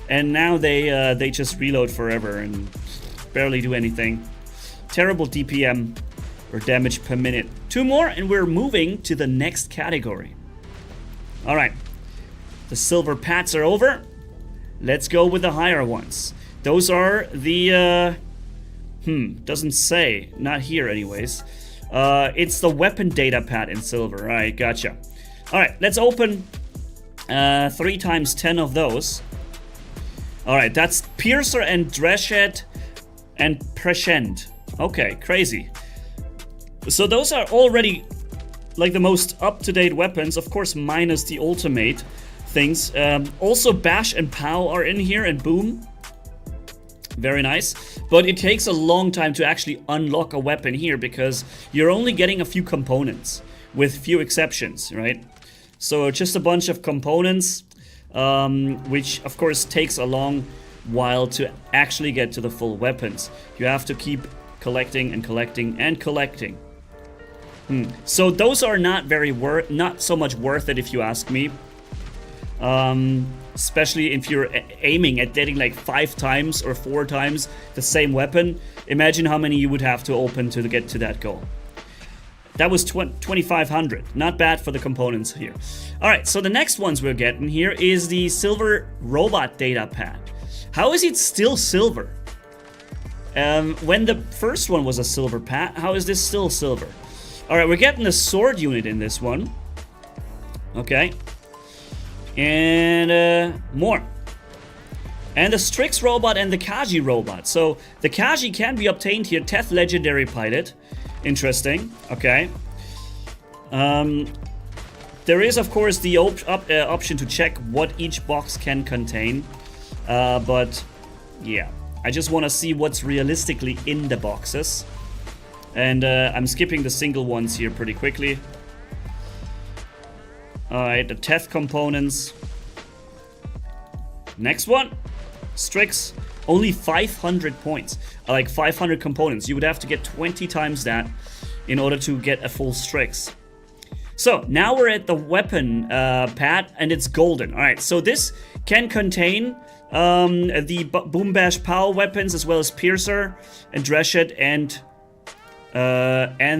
and now they just reload forever and barely do anything. Terrible DPM, or damage per minute. 2 more and we're moving to the next category. Alright, the silver pats are over. Let's go with the higher ones. Those are the, doesn't say. Not here anyways. It's the weapon data pad in silver. Alright, gotcha. Alright, let's open 3 times 10 of those. Alright, that's Piercer and Dreshet and Prescient. Okay, crazy. So those are already like the most up-to-date weapons, of course minus the ultimate things. Also Bash and Pow are in here, and Boom. Very nice. But it takes a long time to actually unlock a weapon here because you're only getting a few components, with few exceptions, right? So just a bunch of components, which of course takes a long while to actually get to the full weapons. You have to keep collecting and collecting and collecting. So those are not not so much worth it if you ask me. Especially if you're aiming at getting like 5 times or 4 times the same weapon. Imagine how many you would have to open to get to that goal. That was 2,500. Not bad for the components here. Alright, so the next ones we're getting here is the silver robot data pad. How is it still silver? When the first one was a silver pad, how is this still silver? Alright, we're getting the sword unit in this one. Okay. And more. And the Strix robot and the Kaji robot. So the Kaji can be obtained here. Teth Legendary Pilot. Interesting. Okay. There is, of course, the option to check what each box can contain. But, yeah. I just want to see what's realistically in the boxes. And I'm skipping the single ones here pretty quickly. Alright, the Teth components. Next one. Strix. Only 500 points. Like 500 components. You would have to get 20 times that in order to get a full Strix. So, now we're at the weapon pad, and it's golden. Alright, so this can contain the Boom Bash Pow weapons, as well as Piercer and Dreshet and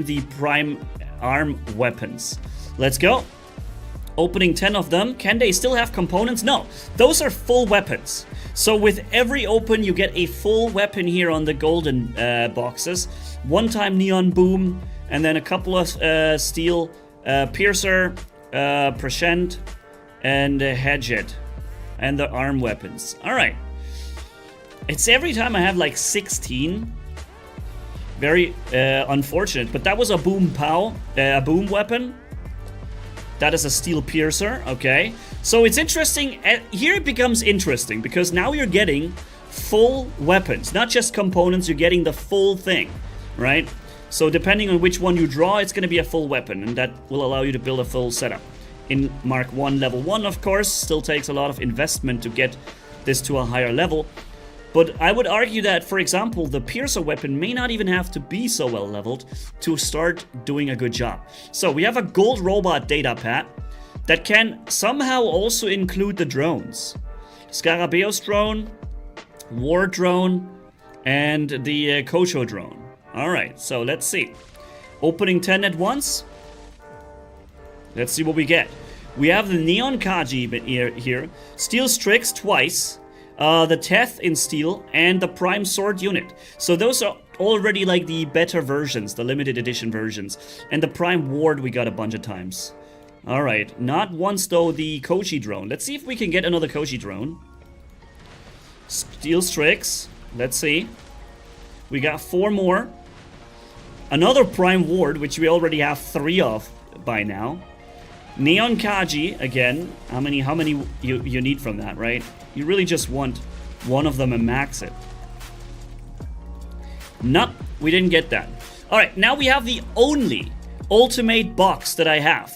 the Prime Arm weapons. Let's go. Opening 10 of them. Can they still have components? No. Those are full weapons. So with every open, you get a full weapon here on the golden boxes. 1-time Neon Boom, and then a couple of steel Piercer, Prescient, and Hedget. And the arm weapons. Alright. It's every time I have like 16. Very unfortunate. But that was a Boom Pow, a Boom weapon. That is a steel piercer, okay. So it's interesting, here it becomes interesting, because now you're getting full weapons, not just components, you're getting the full thing, right? So depending on which one you draw, it's gonna be a full weapon, and that will allow you to build a full setup. In Mark 1 level 1, of course, still takes a lot of investment to get this to a higher level. But I would argue that, for example, the Piercer weapon may not even have to be so well leveled to start doing a good job. So we have a gold robot data pad that can somehow also include the drones. Scarabeus drone, War drone, and the Kosho drone. Alright, so let's see. Opening 10 at once. Let's see what we get. We have the Neon Kaji here. Steel Strix twice. The Teth in steel, and the Prime Sword unit. So those are already like the better versions, the limited edition versions. And the Prime Ward we got a bunch of times. Alright, not once though the Koshi drone. Let's see if we can get another Koshi drone. Steel Strix, let's see. We got 4 more. Another Prime Ward, which we already have 3 of by now. Neon Kaji, again. How many you need from that, right? You really just want one of them and max it. Nope, we didn't get that. Alright, now we have the only ultimate box that I have.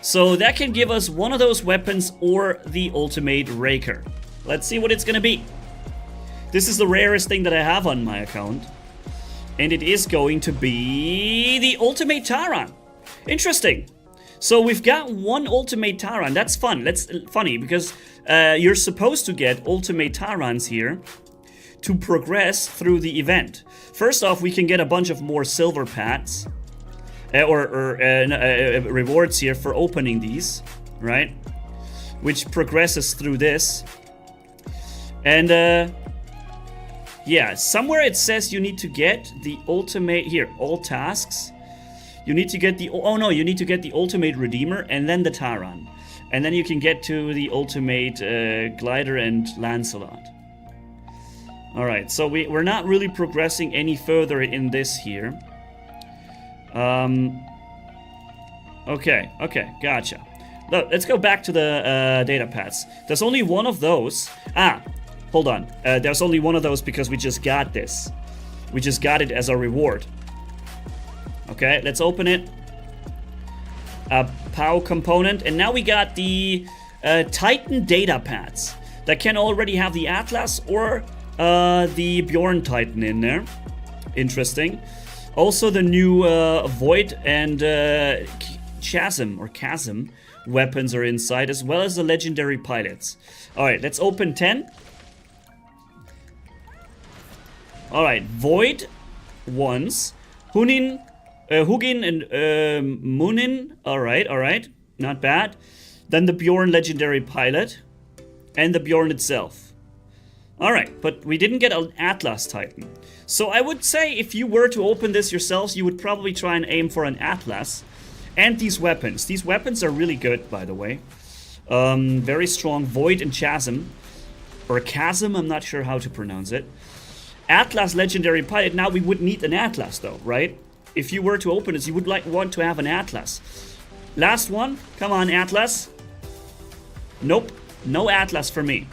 So that can give us one of those weapons or the ultimate Raker. Let's see what it's gonna be. This is the rarest thing that I have on my account. And it is going to be the ultimate Taran. Interesting. So we've got one ultimate Taran. That's fun. That's funny because you're supposed to get ultimate Tarans here to progress through the event. First off, we can get a bunch of more silver pads or rewards here for opening these, right? Which progresses through this. And yeah, somewhere it says you need to get the ultimate here, all tasks. You need to get the, oh no, you need to get the ultimate Redeemer and then the Taran. And then you can get to the ultimate Glider and Lancelot. Alright, so we're not really progressing any further in this here. Okay, gotcha. Look, let's go back to the data pads. There's only one of those. Ah, hold on. There's only one of those because we just got this. We just got it as a reward. Okay, let's open it. A POW component. And now we got the Titan data pads that can already have the Atlas or the Bjorn Titan in there. Interesting. Also the new Void and Chasm weapons are inside, as well as the legendary pilots. Alright, let's open 10. Alright, Void ones. Hugin and Munin. Alright. Not bad. Then the Bjorn legendary pilot. And the Bjorn itself. Alright, but we didn't get an Atlas Titan. So I would say if you were to open this yourselves, you would probably try and aim for an Atlas. And these weapons. These weapons are really good, by the way. Very strong. Void and Chasm. Or Chasm, I'm not sure how to pronounce it. Atlas legendary pilot. Now we would need an Atlas though, right? If you were to open this, you would want to have an Atlas. Last one. Come on, Atlas. Nope. No Atlas for me.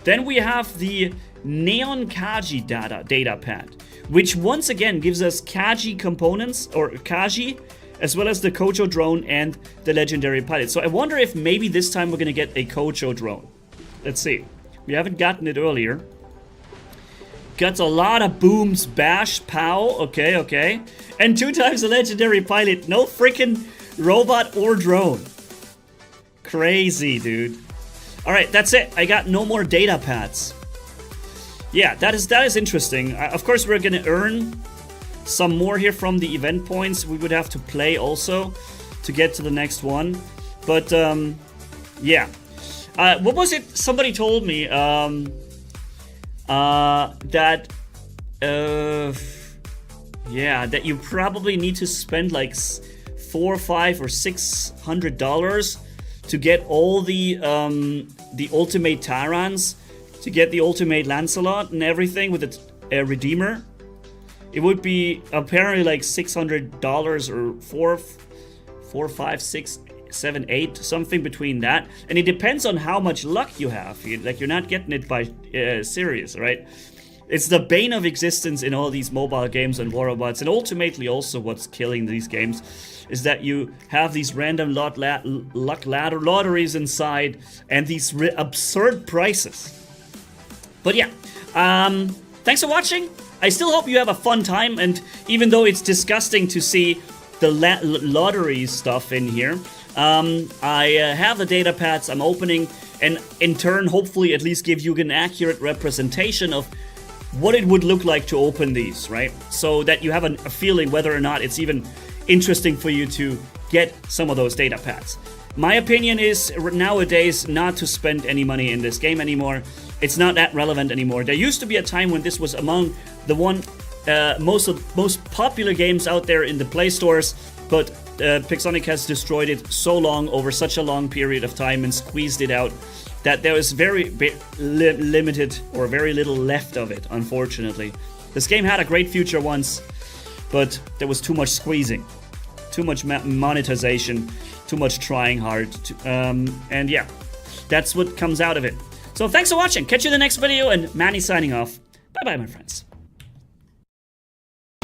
Then we have the Neon Kaji data pad, which once again gives us Kaji components, or Kaji, as well as the Kojo drone and the legendary pilot. So I wonder if maybe this time we're gonna get a Kojo drone. Let's see. We haven't gotten it earlier. Got a lot of booms, bash, pow. Okay. And 2 times the legendary pilot. No freaking robot or drone. Crazy, dude. Alright, that's it. I got no more data pads. Yeah, that is interesting. Of course, we're gonna earn some more here from the event points. We would have to play also to get to the next one. But, yeah. What was it? Somebody told me, that you probably need to spend like $400 or $500 or $600 to get all the ultimate Tarans, to get the ultimate Lancelot and everything with a Redeemer. It would be apparently like $600 or 4, 5, 6, 7, 8, something between that. And it depends on how much luck you have. Like, you're not getting it by series, right? It's the bane of existence in all these mobile games and war robots, and ultimately also what's killing these games is that you have these random luck lotteries inside and these absurd prices. But yeah, thanks for watching. I still hope you have a fun time, and even though it's disgusting to see the lottery stuff in here, I have the data pads I'm opening, and in turn hopefully at least give you an accurate representation of what it would look like to open these, right? So that you have a feeling whether or not it's even interesting for you to get some of those data pads. My opinion is nowadays not to spend any money in this game anymore. It's not that relevant anymore. There used to be a time when this was among the most popular games out there in the Play stores, but Pixonic has destroyed it so long, over such a long period of time, and squeezed it out, that there is very limited or very little left of it, unfortunately. This game had a great future once, but there was too much squeezing, too much monetization, too much trying hard, and yeah, that's what comes out of it. So thanks for watching, catch you in the next video, and Manny signing off. Bye-bye, my friends.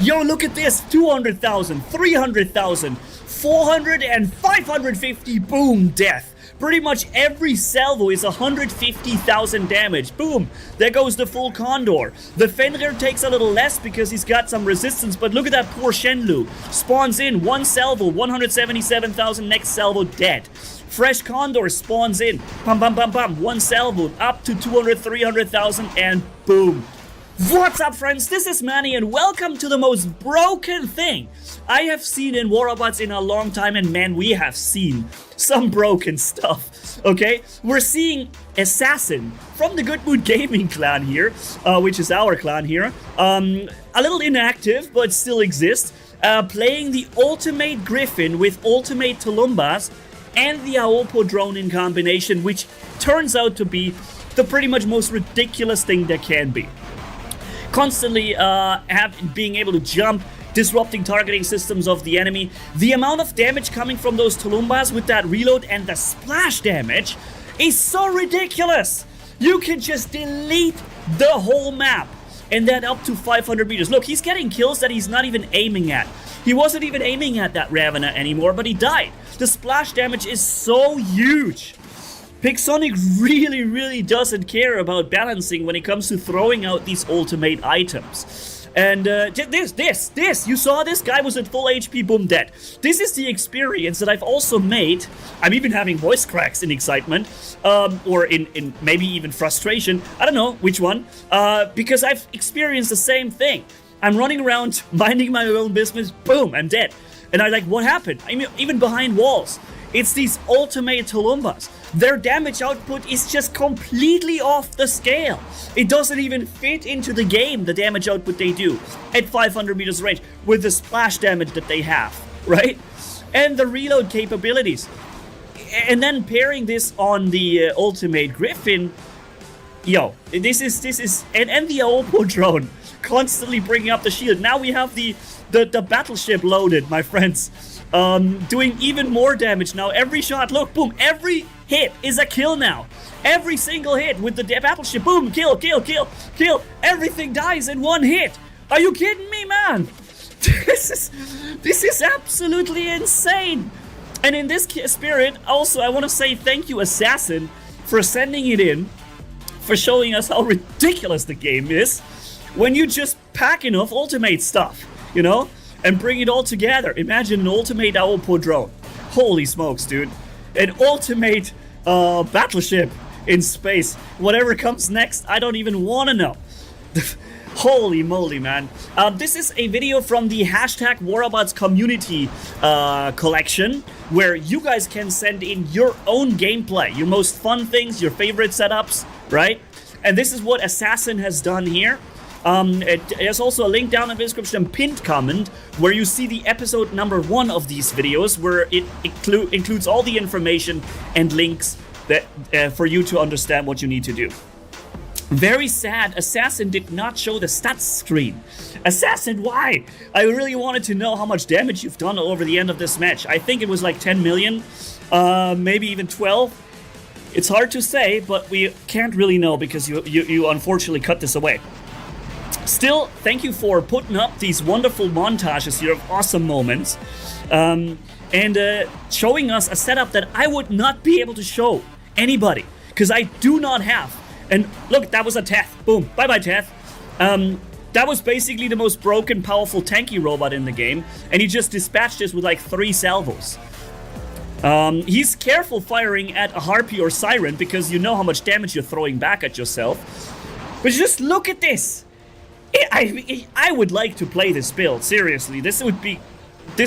Yo, look at this, 200,000, 300,000, 400 and 550, boom, death. Pretty much every salvo is 150,000 damage. Boom, there goes the full Condor. The Fenrir takes a little less because he's got some resistance, but look at that poor Shenlu. Spawns in, one salvo, 177,000, next salvo, dead. Fresh Condor spawns in, bam, bam, bam, bam, one salvo, up to 200, 300,000, and boom. What's up, friends? This is Manny, and welcome to the most broken thing I have seen in War Robots in a long time, and man, we have seen some broken stuff, okay? We're seeing Assassin from the Good Mood Gaming clan here, which is our clan here, a little inactive, but still exists, playing the Ultimate Griffin with Ultimate Tulumbas and the Aopo drone in combination, which turns out to be the pretty much most ridiculous thing there can be. Constantly being able to jump, disrupting targeting systems of the enemy. The amount of damage coming from those Tulumbas with that reload and the splash damage is so ridiculous. You can just delete the whole map and then up to 500 meters. Look, he's getting kills that he's not even aiming at. He wasn't even aiming at that Ravena anymore, but he died. The splash damage is so huge. Pixonic really doesn't care about balancing when it comes to throwing out these ultimate items. And this, you saw this guy was at full HP, boom, dead. This is the experience that I've also made. I'm even having voice cracks in excitement, or in maybe even frustration. I don't know which one, because I've experienced the same thing. I'm running around, minding my own business, boom, I'm dead. And I'm like, what happened? I'm even behind walls. It's these ultimate Tulumbas. Their damage output is just completely off the scale. It doesn't even fit into the game, the damage output they do at 500 meters range with the splash damage that they have, right? And the reload capabilities. And then pairing this on the Ultimate Griffin, yo, this is and the Aopo drone constantly bringing up the shield. Now we have the battleship loaded, my friends. Doing even more damage now. Every shot, look, boom, every hit is a kill now. Every single hit with the battleship, boom, kill. Everything dies in one hit. Are you kidding me, man? This is absolutely insane. And in this spirit, also, I want to say thank you, Assassin, for sending it in, for showing us how ridiculous the game is when you just pack enough ultimate stuff, you know? And bring it all together. Imagine an ultimate Aopo drone. Holy smokes, dude. An ultimate battleship in space. Whatever comes next, I don't even want to know. Holy moly, man. This is a video from the hashtag WarRobots community collection, where you guys can send in your own gameplay, your most fun things, your favorite setups, right? And this is what Assassin has done here. There's also a link down in the description, pinned comment, where you see the episode number 1 of these videos, where it includes all the information and links that for you to understand what you need to do. Very sad, Assassin did not show the stats screen. Assassin, why? I really wanted to know how much damage you've done over the end of this match. I think it was like 10 million, maybe even 12. It's hard to say, but we can't really know because you unfortunately cut this away. Still, thank you for putting up these wonderful montages here of awesome moments, and showing us a setup that I would not be able to show anybody, because I do not have. And look, that was a Teth. Boom. Bye-bye, Teth. That was basically the most broken, powerful, tanky robot in the game, and he just dispatched this with like 3 salvos. He's careful firing at a Harpy or Siren, because you know how much damage you're throwing back at yourself. But just look at this. I would like to play this build, seriously. This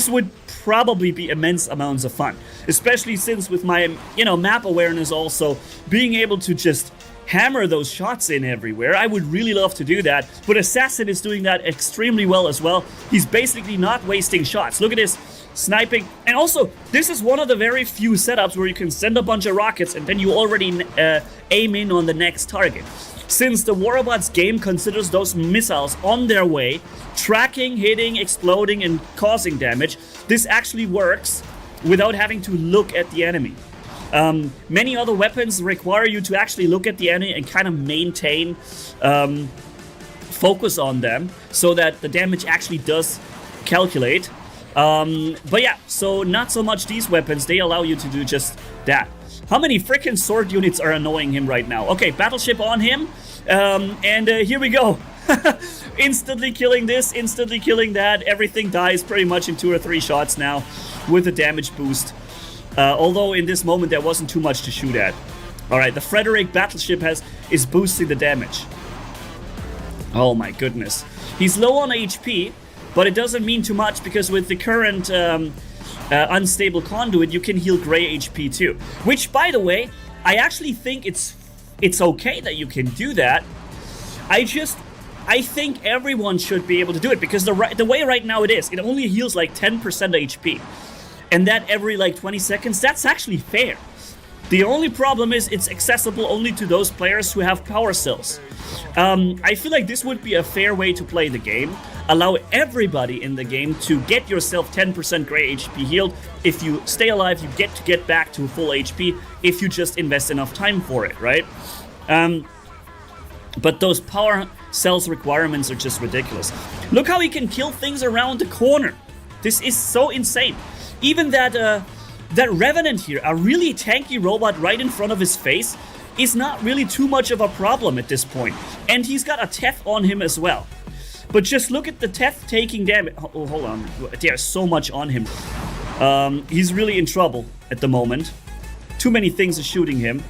would probably be immense amounts of fun, especially since with my, map awareness also, being able to just hammer those shots in everywhere. I would really love to do that, but Assassin is doing that extremely well as well. He's basically not wasting shots. Look at this, sniping. And also, this is one of the very few setups where you can send a bunch of rockets and then you already aim in on the next target. Since the WarRobots game considers those missiles on their way, tracking, hitting, exploding, and causing damage, this actually works without having to look at the enemy. Many other weapons require you to actually look at the enemy and kind of maintain focus on them so that the damage actually does calculate. But yeah, so not so much these weapons. They allow you to do just that. How many freaking sword units are annoying him right now? Okay, battleship on him. And here we go. Instantly killing this, instantly killing that. Everything dies pretty much in 2 or 3 shots now with a damage boost. Although in this moment there wasn't too much to shoot at. Alright, the Frederick battleship is boosting the damage. Oh my goodness. He's low on HP, but it doesn't mean too much because with the current unstable conduit, you can heal gray HP too. Which, by the way, I actually think it's okay that you can do that. I think everyone should be able to do it because the way right now it only heals like 10% HP. And that every like 20 seconds, that's actually fair. The only problem is it's accessible only to those players who have power cells. I feel like this would be a fair way to play the game. Allow everybody in the game to get yourself 10% gray HP healed. If you stay alive, you get back to full HP if you just invest enough time for it, right? But those power cells requirements are just ridiculous. Look how he can kill things around the corner. This is so insane. Even that Revenant here, a really tanky robot right in front of his face, is not really too much of a problem at this point. And he's got a Teth on him as well. But just look at the Teth taking damage. Oh, hold on. There's so much on him. He's really in trouble at the moment. Too many things are shooting him.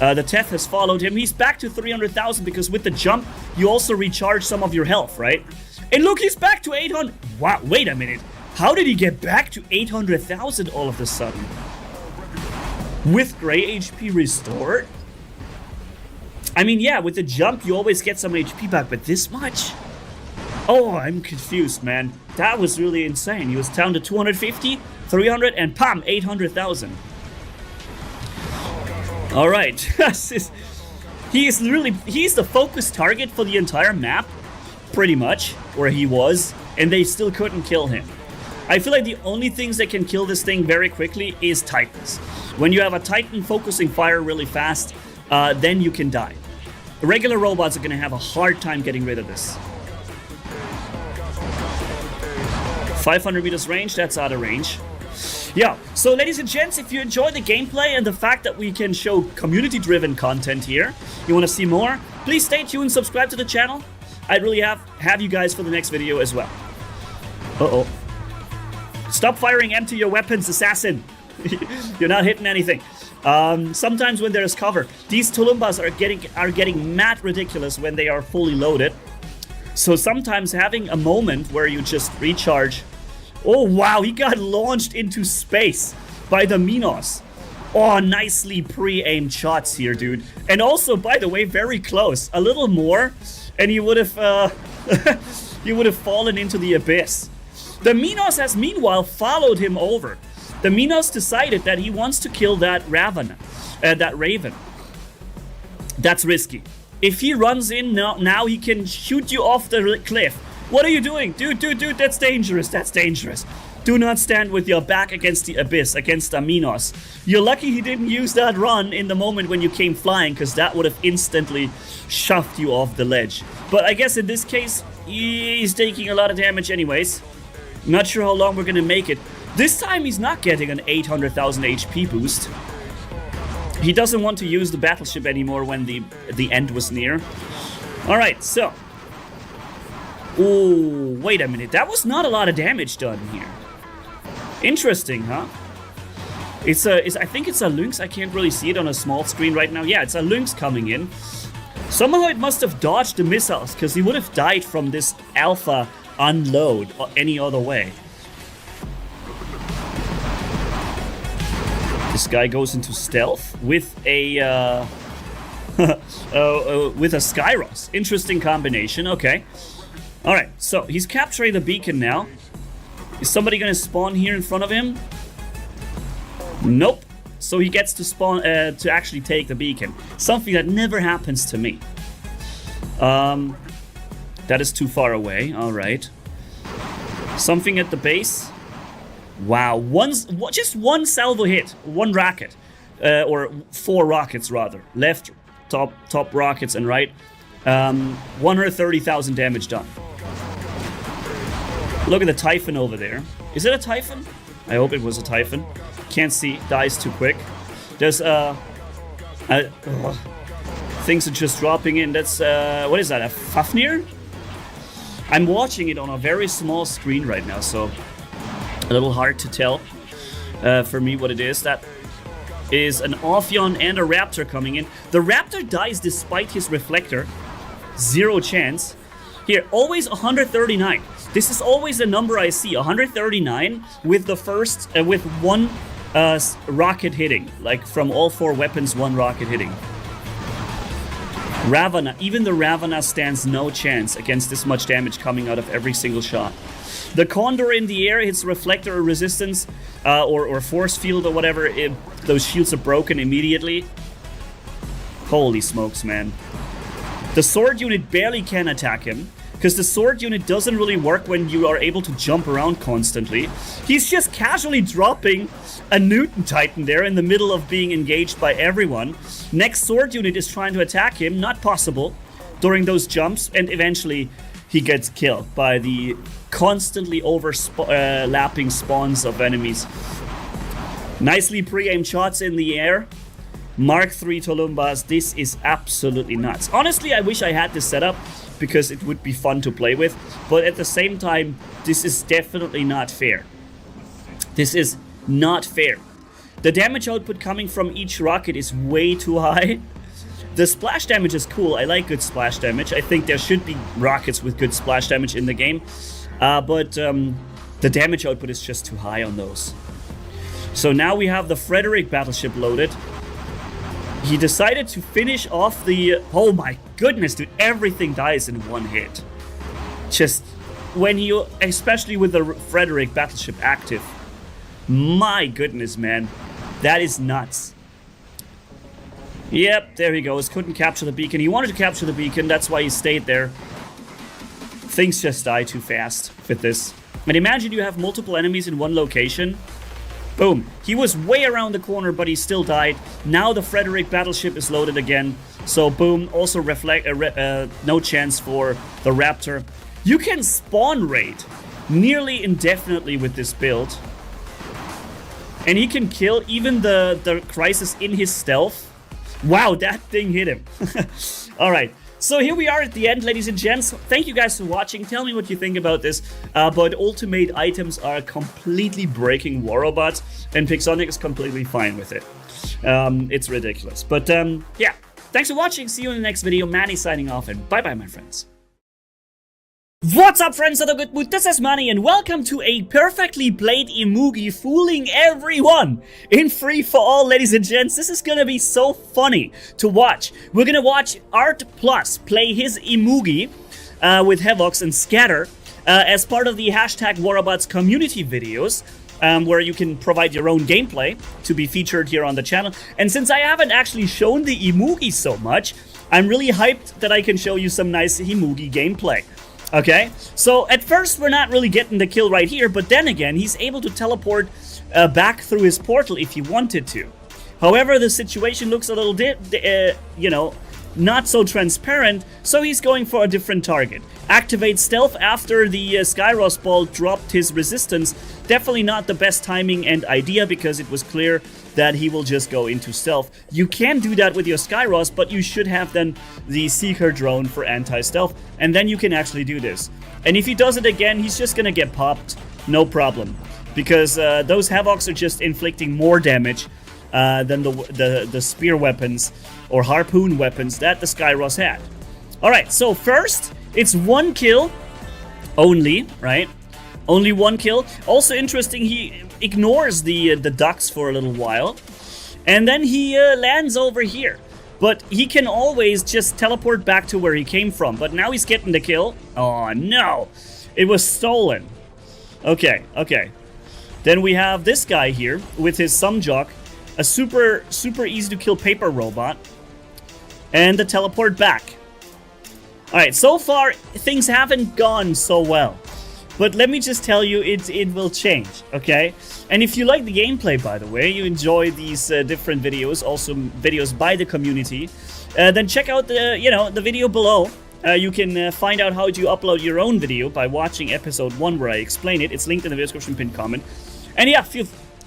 The Teth has followed him. He's back to 300,000 because with the jump, you also recharge some of your health, right? And look, he's back to 800. Wow, wait a minute. How did he get back to 800,000 all of a sudden? With gray HP restored? I mean, yeah, with the jump, you always get some HP back, but this much? Oh, I'm confused, man. That was really insane. He was down to 250, 300, and pam, 800,000. All right. He's the focus target for the entire map, pretty much, where he was, and they still couldn't kill him. I feel like the only things that can kill this thing very quickly is Titans. When you have a Titan focusing fire really fast, then you can die. Regular robots are going to have a hard time getting rid of this. 500 meters range, that's out of range. Yeah, so ladies and gents, if you enjoy the gameplay and the fact that we can show community-driven content here, you want to see more, please stay tuned, subscribe to the channel. I'd really have you guys for the next video as well. Uh-oh. Stop firing empty your weapons, assassin. You're not hitting anything. Sometimes when there's cover, these Tulumbas are getting mad ridiculous when they are fully loaded. So sometimes having a moment where you just recharge. Oh wow, he got launched into space by the Minos. Oh, nicely pre-aimed shots here, dude. And also, by the way, very close. A little more, and you would have you would have fallen into the abyss. The Minos has meanwhile followed him over. The Minos decided that he wants to kill that Raven. That's risky. If he runs in now he can shoot you off the cliff. What are you doing? Dude, that's dangerous. That's dangerous. Do not stand with your back against the abyss, against the Minos. You're lucky he didn't use that run in the moment when you came flying, because that would have instantly shoved you off the ledge. But I guess in this case, he's taking a lot of damage anyways. Not sure how long we're gonna make it. This time he's not getting an 800,000 HP boost. He doesn't want to use the battleship anymore when the end was near. Alright, so. Oh, wait a minute. That was not a lot of damage done here. Interesting, huh? I think it's a Lynx. I can't really see it on a small screen right now. Yeah, it's a Lynx coming in. Somehow it must have dodged the missiles, because he would have died from this alpha unload any other way. This guy goes into stealth with a with a Skyros. Interesting combination. Okay. All right. So he's capturing the beacon now. Is somebody gonna spawn here in front of him? Nope. So he gets to spawn to actually take the beacon. Something that never happens to me. That is too far away. All right. Something at the base. Wow. Just one salvo hit. One rocket. Or 4 rockets, rather. Left, top rockets, and right. 130,000 damage done. Look at the Typhon over there. Is it a Typhon? I hope it was a Typhon. Can't see. Dies too quick. There's things are just dropping in. That's what is that? A Fafnir? I'm watching it on a very small screen right now, so a little hard to tell for me what it is. That is an Ophion and a Raptor coming in. The Raptor dies despite his reflector. 0 chance. Here, always 139. This is always the number I see. 139 with the first, with one rocket hitting. Like from all 4 weapons, 1 rocket hitting. Ravana, even the Ravana stands no chance against this much damage coming out of every single shot. The Condor in the air hits reflector or resistance or force field or whatever. Those shields are broken immediately. Holy smokes, man. The sword unit barely can attack him because the sword unit doesn't really work when you are able to jump around constantly. He's just casually dropping a Newton Titan there in the middle of being engaged by everyone. Next sword unit is trying to attack him. Not possible during those jumps, and eventually he gets killed by the constantly overlapping spawns of enemies. Nicely pre-aimed shots in the air. Mark III Tolumbas. This is absolutely nuts. Honestly, I wish I had this setup because it would be fun to play with, but at the same time, this is definitely not fair. This is not fair. The damage output coming from each rocket is way too high. The splash damage is cool. I like good splash damage. I think there should be rockets with good splash damage in the game. But the damage output is just too high on those. So now we have the Frederick battleship loaded. He decided to finish off the... Oh my goodness, dude. Everything dies in one hit. Just when you... Especially with the Frederick battleship active. My goodness, man. That is nuts. Yep, there he goes. Couldn't capture the beacon. He wanted to capture the beacon. That's why he stayed there. Things just die too fast with this. And imagine you have multiple enemies in one location. Boom. He was way around the corner, but he still died. Now the Frederick battleship is loaded again. So boom. Also no chance for the Raptor. You can spawn raid nearly indefinitely with this build. And he can kill even the Crisis in his stealth. Wow, that thing hit him. Alright, so here we are at the end, ladies and gents. Thank you guys for watching. Tell me what you think about this. But ultimate items are completely breaking war robots, and Pixonic is completely fine with it. It's ridiculous. But yeah, thanks for watching. See you in the next video. Manny signing off, and bye-bye, my friends. What's up, friends of the good mood? This is Manny, and welcome to a perfectly played Imugi fooling everyone in free for all, ladies and gents. This is gonna be so funny to watch. We're gonna watch Art Plus play his Imugi with Hevox and Scatter as part of the hashtag Warabots community videos, where you can provide your own gameplay to be featured here on the channel. And since I haven't actually shown the Imugi so much, I'm really hyped that I can show you some nice Imugi gameplay. Okay, so at first we're not really getting the kill right here, but then again, he's able to teleport back through his portal if he wanted to. However, the situation looks a little you know, not so transparent, so he's going for a different target. Activate stealth after the Skyros ball dropped his resistance. Definitely not the best timing and idea, because it was clear that he will just go into stealth. You can do that with your Skyros, but you should have then the Seeker drone for anti-stealth, and then you can actually do this. And if he does it again, he's just gonna get popped, no problem, because those Havocs are just inflicting more damage than the spear weapons or harpoon weapons that the Skyros had. Alright, so first, it's 1 kill only, right? Only 1 kill. Also interesting, he ignores the ducks for a little while, and then he lands over here. But he can always just teleport back to where he came from. But now he's getting the kill. Oh no, it was stolen. Okay, okay. Then we have this guy here with his Sumjock, a super easy to kill paper robot, and the teleport back. Alright, so far things haven't gone so well. But let me just tell you, it will change, okay? And if you like the gameplay, by the way, you enjoy these different videos, also videos by the community, then check out the video below You can find out how to upload your own video by watching episode 1 where I explain it. It's linked in the description pinned comment. And yeah,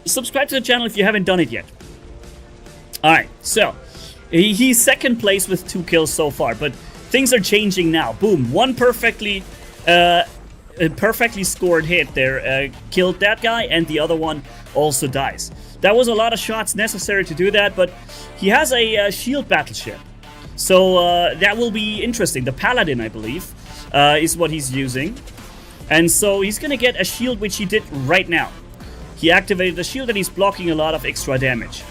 subscribe to the channel if you haven't done it yet. Alright, so he's second place with 2 kills so far, but things are changing now. Boom, one perfectly scored hit there killed that guy, and the other one also dies. That was a lot of shots necessary to do that, but he has a shield battleship. So that will be interesting. The Paladin, I believe, is what he's using. And so he's going to get a shield, which he did right now. He activated the shield and he's blocking a lot of extra damage.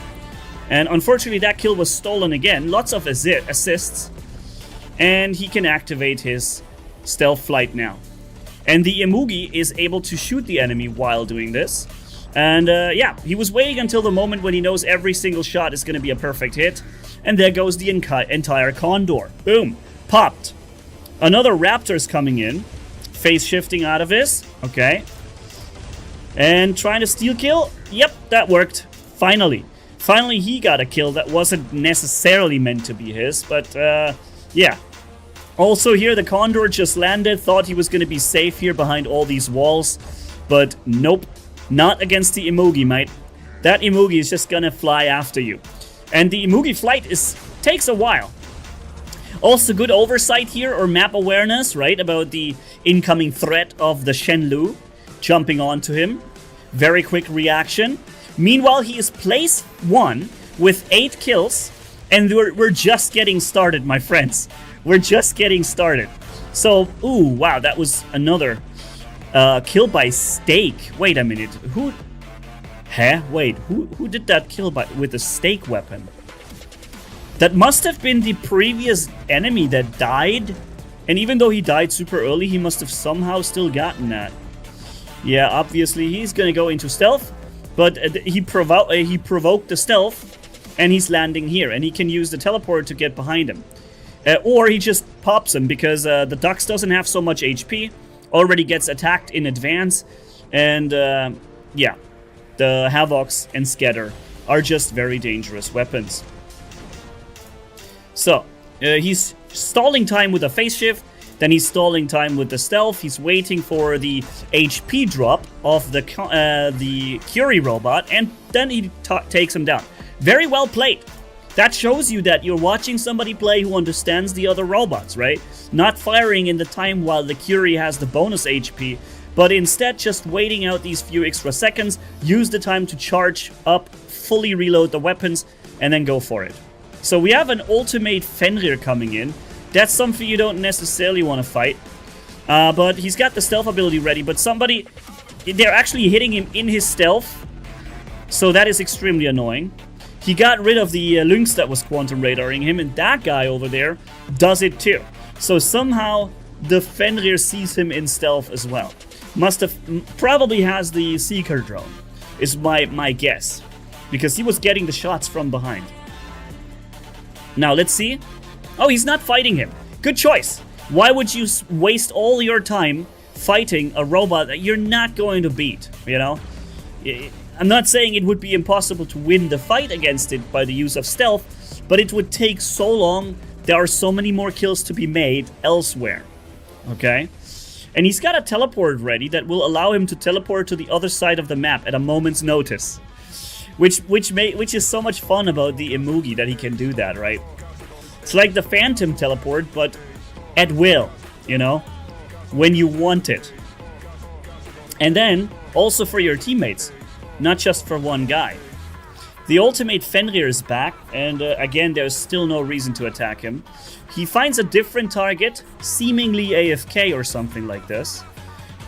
And unfortunately, that kill was stolen again. Lots of assists. And he can activate his stealth flight now. And the Imugi is able to shoot the enemy while doing this. And yeah, he was waiting until the moment when he knows every single shot is going to be a perfect hit. And there goes the entire Condor. Boom. Popped. Another Raptor's coming in. Phase shifting out of this. Okay. And trying to steal kill. Yep, that worked. Finally. Finally, he got a kill that wasn't necessarily meant to be his. But, yeah. Also here, the Condor just landed. Thought he was going to be safe here behind all these walls. But nope. Not against the Imugi, mate. That Imugi is just going to fly after you. And the Imugi flight takes a while. Also good oversight here, or map awareness, right? About the incoming threat of the Shenlu jumping onto him. Very quick reaction. Meanwhile, he is place 1 with 8 kills. And we're just getting started, my friends. We're just getting started. So, ooh, wow, that was another kill by stake. Wait a minute. Who... Huh? Wait, who did that kill with a stake weapon? That must have been the previous enemy that died. And even though he died super early, he must have somehow still gotten that. Yeah, obviously he's gonna go into stealth. But he provoked the stealth. And he's landing here. And he can use the teleporter to get behind him. Or he just pops him because the Dux doesn't have so much HP. Already gets attacked in advance. And yeah. The Havocs and Scatter are just very dangerous weapons. So, he's stalling time with a phase shift, then he's stalling time with the stealth, he's waiting for the HP drop of the Curie robot, and then he takes him down. Very well played. That shows you that you're watching somebody play who understands the other robots, right? Not firing in the time while the Curie has the bonus HP, but instead just waiting out these few extra seconds, use the time to charge up, fully reload the weapons, and then go for it. So we have an ultimate Fenrir coming in. That's something you don't necessarily want to fight. But he's got the stealth ability ready, but they're actually hitting him in his stealth. So that is extremely annoying. He got rid of the Lynx that was quantum radaring him, and that guy over there does it too. So somehow the Fenrir sees him in stealth as well. Probably has the Seeker drone, is my guess. Because he was getting the shots from behind. Now, let's see. Oh, he's not fighting him. Good choice. Why would you waste all your time fighting a robot that you're not going to beat, you know? I'm not saying it would be impossible to win the fight against it by the use of stealth, but it would take so long. There are so many more kills to be made elsewhere. Okay? And he's got a teleport ready that will allow him to teleport to the other side of the map at a moment's notice. Which is so much fun about the Imugi that he can do that, right? It's like the Phantom teleport, but at will, you know? When you want it. And then, also for your teammates, not just for one guy. The ultimate Fenrir is back, and again, there's still no reason to attack him. He finds a different target, seemingly AFK or something like this.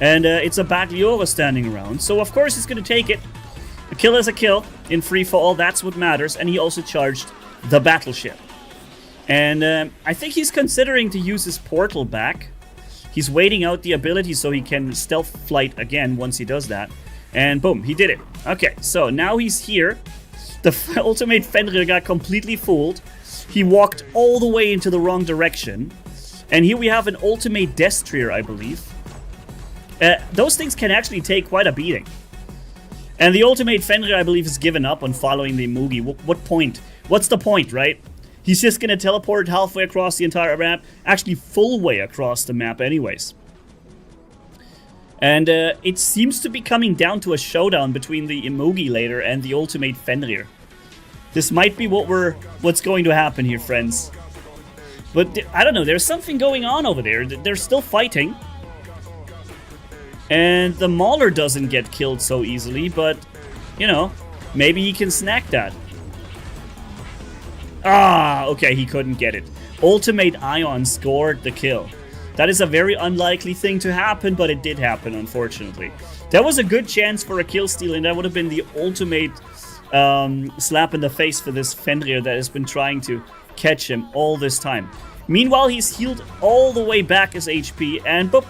And it's a Bagliora standing around, so of course he's gonna take it. A kill is a kill, in free-for-all, that's what matters, and he also charged the battleship. And I think he's considering to use his portal back. He's waiting out the ability so he can stealth flight again once he does that. And boom, he did it. Okay, so now he's here. The ultimate Fenrir got completely fooled. He walked all the way into the wrong direction. And here we have an ultimate Destrier, I believe. Those things can actually take quite a beating. And the ultimate Fenrir, I believe, has given up on following the Imugi. What point? What's the point, right? He's just gonna teleport halfway across the entire map. Actually, full way across the map anyways. And it seems to be coming down to a showdown between the Emogi later and the ultimate Fenrir. This might be what's going to happen here, friends. But I don't know, there's something going on over there. They're still fighting. And the Mauler doesn't get killed so easily, but, you know, maybe he can snack that. Ah, okay, he couldn't get it. Ultimate Ion scored the kill. That is a very unlikely thing to happen, but it did happen, unfortunately. That was a good chance for a kill steal, and that would have been the ultimate slap in the face for this Fenrir that has been trying to catch him all this time. Meanwhile, he's healed all the way back his HP, and boop,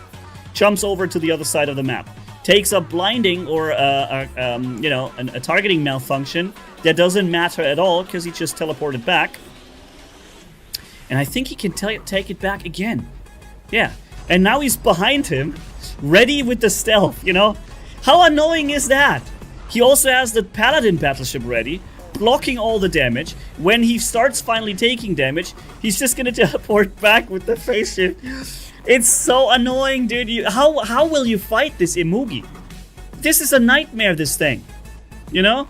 jumps over to the other side of the map. Takes a blinding or you know, a targeting malfunction that doesn't matter at all because he just teleported back. And I think he can take it back again. Yeah, and now he's behind him, ready with the stealth, you know? How annoying is that? He also has the Paladin Battleship ready, blocking all the damage. When he starts finally taking damage, he's just gonna teleport back with the face shift. It's so annoying, dude. How will you fight this Emogi? This is a nightmare, this thing. You know?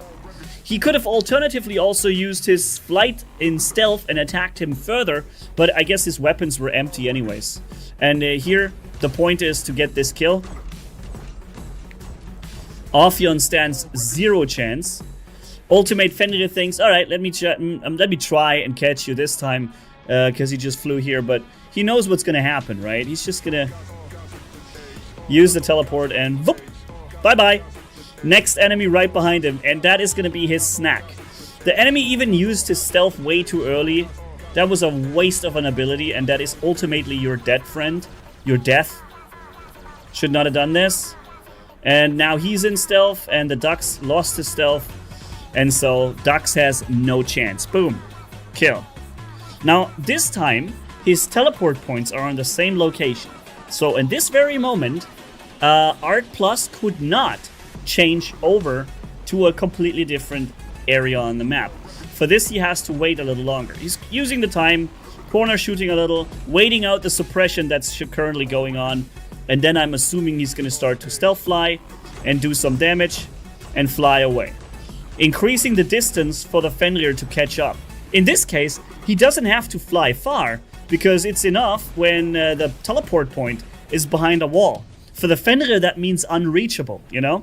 He could have alternatively also used his flight in stealth and attacked him further, but I guess his weapons were empty anyways. And here, the point is to get this kill. Ophion stands 0 chance. Ultimate Fenrir thinks, alright, let me try and catch you this time, because he just flew here, but he knows what's gonna happen, right? He's just gonna use the teleport and whoop, bye-bye. Next enemy right behind him, and that is gonna be his snack. The enemy even used his stealth way too early. That was a waste of an ability, and that is ultimately your dead friend. Your death. Should not have done this. And now he's in stealth, and the Dux lost his stealth. And so Dux has no chance. Boom. Kill. Now, this time, his teleport points are on the same location. So in this very moment, Art Plus could not change over to a completely different area on the map. For this, he has to wait a little longer. He's using the time, corner shooting a little, waiting out the suppression that's currently going on, and then I'm assuming he's going to start to stealth fly and do some damage and fly away, increasing the distance for the Fenrir to catch up. In this case, he doesn't have to fly far, because it's enough when the teleport point is behind a wall. For the Fenrir, that means unreachable, you know?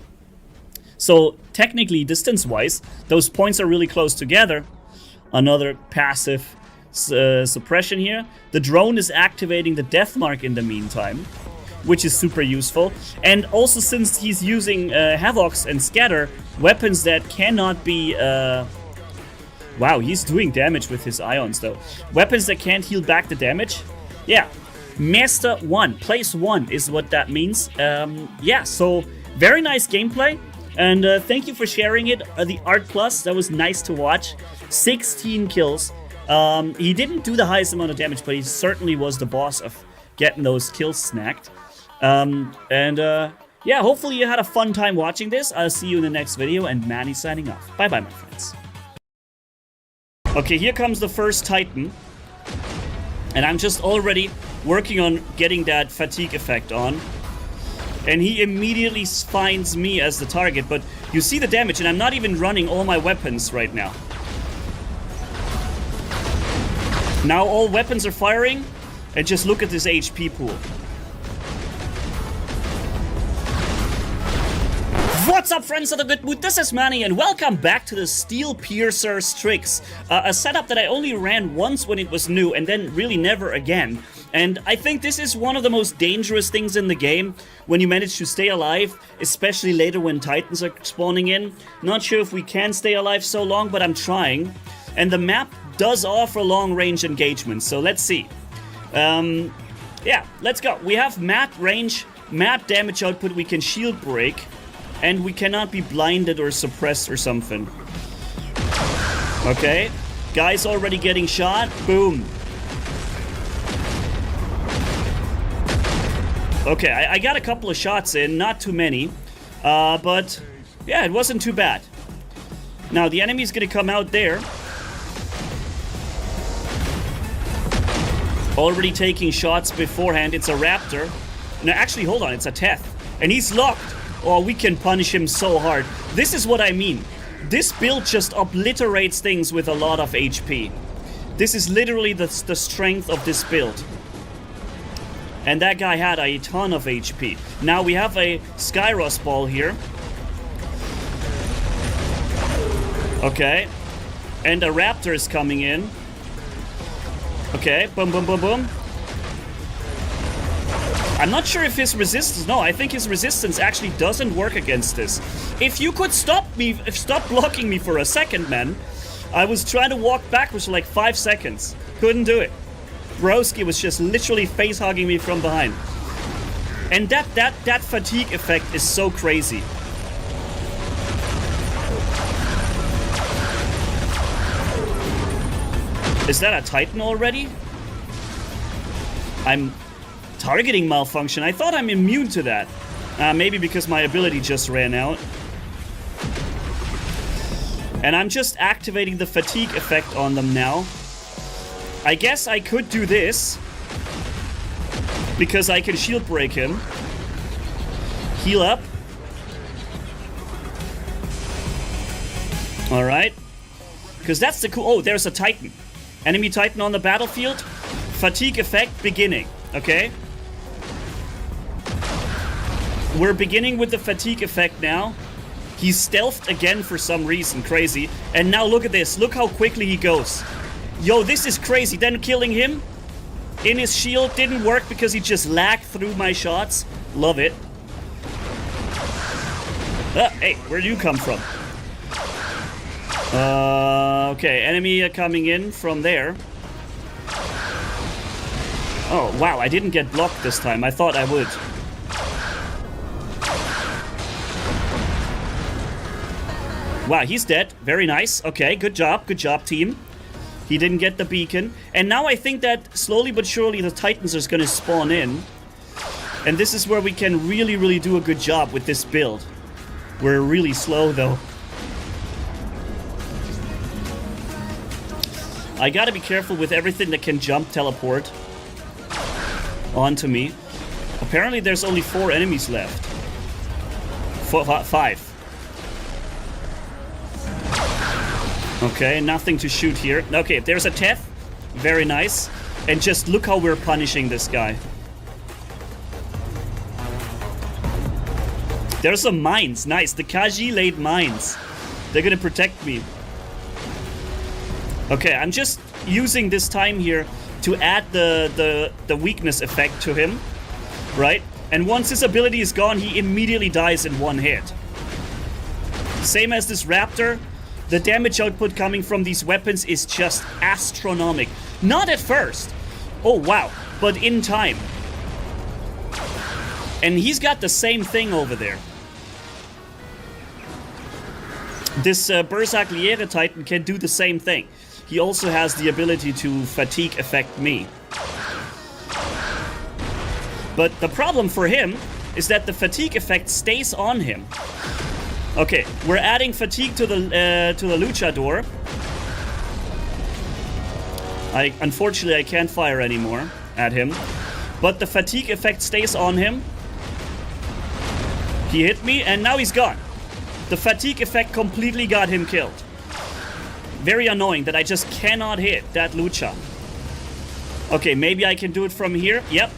So, technically, distance-wise, those points are really close together. Another passive suppression here. The drone is activating the death mark in the meantime, which is super useful. And also, since he's using Havocs and Scatter, weapons that cannot be... Wow, he's doing damage with his ions, though. Weapons that can't heal back the damage? Yeah. Master 1, place 1 is what that means. Yeah, so very nice gameplay. And thank you for sharing it, the Art Plus. That was nice to watch. 16 kills. He didn't do the highest amount of damage, but he certainly was the boss of getting those kills snacked. Yeah, hopefully you had a fun time watching this. I'll see you in the next video, and Manny signing off. Bye-bye, my friends. Okay, here comes the first Titan. And I'm just already working on getting that fatigue effect on. And he immediately finds me as the target, but you see the damage, and I'm not even running all my weapons right now. Now all weapons are firing, and just look at this HP pool. What's up, friends of the good mood? This is Manny, and welcome back to the Steel Piercer Strix. A setup that I only ran once when it was new, and then really never again. And I think this is one of the most dangerous things in the game, when you manage to stay alive, especially later when Titans are spawning in. Not sure if we can stay alive so long, but I'm trying. And the map does offer long-range engagement, so let's see. Yeah, let's go. We have mad range, mad damage output, we can shield break, and we cannot be blinded or suppressed or something. Okay, guy's already getting shot. Boom. Okay, I got a couple of shots in, not too many, but yeah, it wasn't too bad. Now the enemy's gonna come out there. Already taking shots beforehand. It's a Raptor. No, actually, hold on. It's a Teth. And he's locked. Oh, we can punish him so hard. This is what I mean. This build just obliterates things with a lot of HP. This is literally the strength of this build. And that guy had a ton of HP. Now we have a Skyros ball here. Okay. And a Raptor is coming in. Okay, boom, boom, boom, boom. I'm not sure if his resistance... No, I think his resistance actually doesn't work against this. If you could stop blocking me for a second, man. I was trying to walk backwards for like 5 seconds. Couldn't do it. Broski was just literally face-hugging me from behind. And that fatigue effect is so crazy. Is that a Titan already? I'm targeting malfunction. I thought I'm immune to that. Maybe because my ability just ran out. And I'm just activating the fatigue effect on them now. I guess I could do this. Because I can shield break him. Heal up. Alright. Because that's the cool... Oh, there's a Titan. Enemy Titan on the battlefield. Fatigue effect beginning. Okay. We're beginning with the fatigue effect now. He's stealthed again for some reason. Crazy. And now look at this. Look how quickly he goes. Yo, this is crazy. Then killing him in his shield didn't work because he just lagged through my shots. Love it. Hey, where do you come from? Okay, enemy coming in from there. Oh, wow, I didn't get blocked this time. I thought I would. Wow, he's dead. Very nice. Okay, good job, team. He didn't get the beacon. And now I think that slowly but surely the Titans are going to spawn in. And this is where we can really, really do a good job with this build. We're really slow, though. I gotta be careful with everything that can jump teleport onto me. Apparently there's only 4 enemies left. 5. Okay, nothing to shoot here. Okay, there's a Teth. Very nice. And just look how we're punishing this guy. There's some mines. Nice. The Kaji laid mines. They're gonna protect me. Okay, I'm just using this time here to add the weakness effect to him, right? And once his ability is gone, he immediately dies in 1 hit. Same as this Raptor, the damage output coming from these weapons is just astronomical. Not at first. Oh, wow. But in time. And he's got the same thing over there. This Berserkliere Titan can do the same thing. He also has the ability to fatigue affect me. But the problem for him is that the fatigue effect stays on him. Okay, we're adding fatigue to the luchador. Unfortunately, I can't fire anymore at him. But the fatigue effect stays on him. He hit me, and now he's gone. The fatigue effect completely got him killed. Very annoying that I just cannot hit that lucha. Okay, maybe I can do it from here. Yep.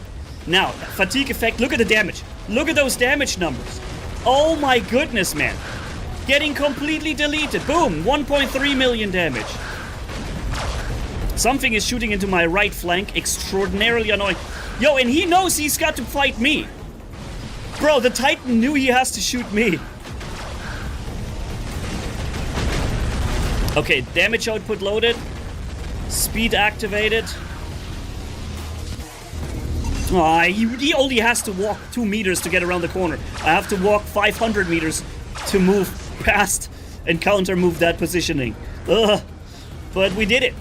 Now, fatigue effect. Look at the damage. Look at those damage numbers. Oh my goodness, man. Getting completely deleted. Boom. 1.3 million damage. Something is shooting into my right flank. Extraordinarily annoying. Yo, and he knows he's got to fight me. Bro, the Titan knew he has to shoot me. Okay, damage output loaded. Speed activated. Aw, he only has to walk 2 meters to get around the corner. I have to walk 500 meters to move past and counter move that positioning. Ugh. But we did it.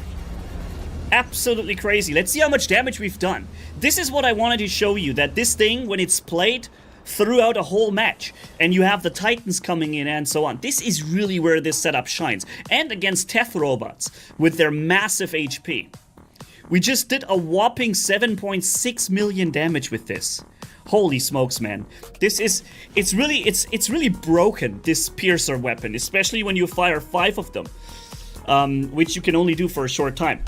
Absolutely crazy. Let's see how much damage we've done. This is what I wanted to show you, that this thing, when it's played throughout a whole match, and you have the Titans coming in and so on, this is really where this setup shines. And against Teth robots with their massive HP. We just did a whopping 7.6 million damage with this. Holy smokes, man. It's really broken, this piercer weapon, especially when you fire 5 of them, which you can only do for a short time.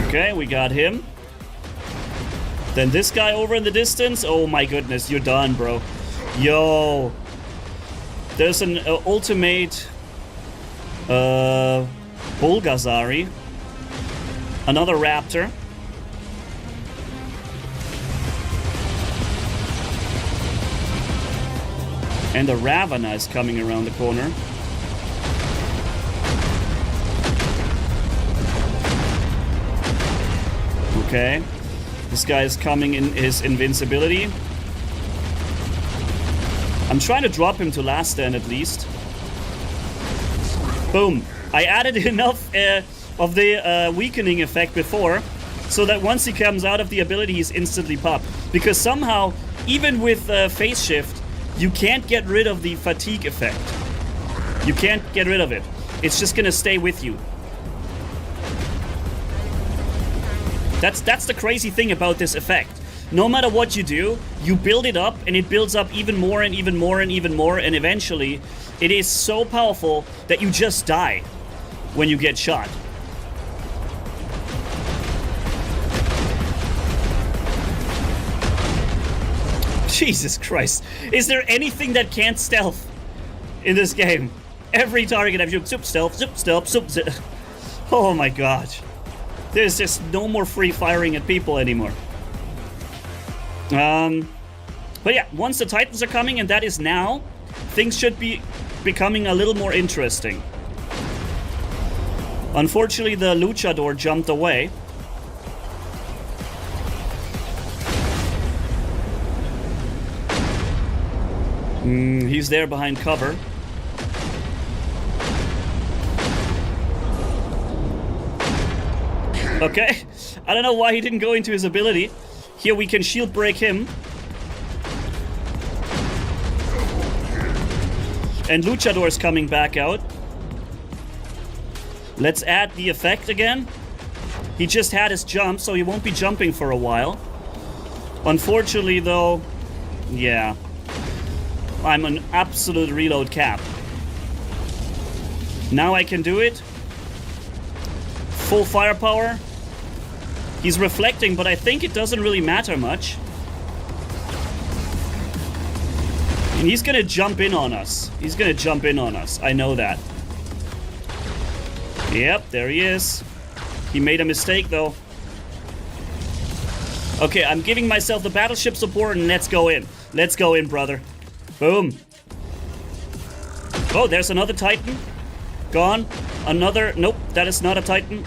Okay, we got him. Then this guy over in the distance. Oh my goodness, you're done, bro. Yo. There's an ultimate Bulgazari. Another raptor. And a Ravana is coming around the corner. Okay. This guy is coming in his invincibility. I'm trying to drop him to last stand at least. Boom. I added enough of the weakening effect before, so that once he comes out of the ability, he's instantly popped. Because somehow, even with phase shift, you can't get rid of the fatigue effect. You can't get rid of it. It's just gonna stay with you. That's the crazy thing about this effect. No matter what you do, you build it up and it builds up even more and even more and even more, and eventually it is so powerful that you just die when you get shot. Jesus Christ. Is there anything that can't stealth in this game? Every target I've shot, stealth. Oh my god. There's just no more free firing at people anymore. But yeah, once the Titans are coming, and that is now, things should be becoming a little more interesting. Unfortunately, the Luchador jumped away. He's there behind cover. Okay, I don't know why he didn't go into his ability. Here we can shield break him. And Luchador is coming back out. Let's add the effect again. He just had his jump, so he won't be jumping for a while. Unfortunately, though, yeah. I'm an absolute reload cap. Now I can do it. Full firepower. He's reflecting, but I think it doesn't really matter much. And he's gonna jump in on us. He's gonna jump in on us. I know that. Yep, there he is. He made a mistake, though. Okay, I'm giving myself the battleship support, and let's go in. Let's go in, brother. Boom. Oh, there's another Titan. Gone. Another. Nope, that is not a Titan.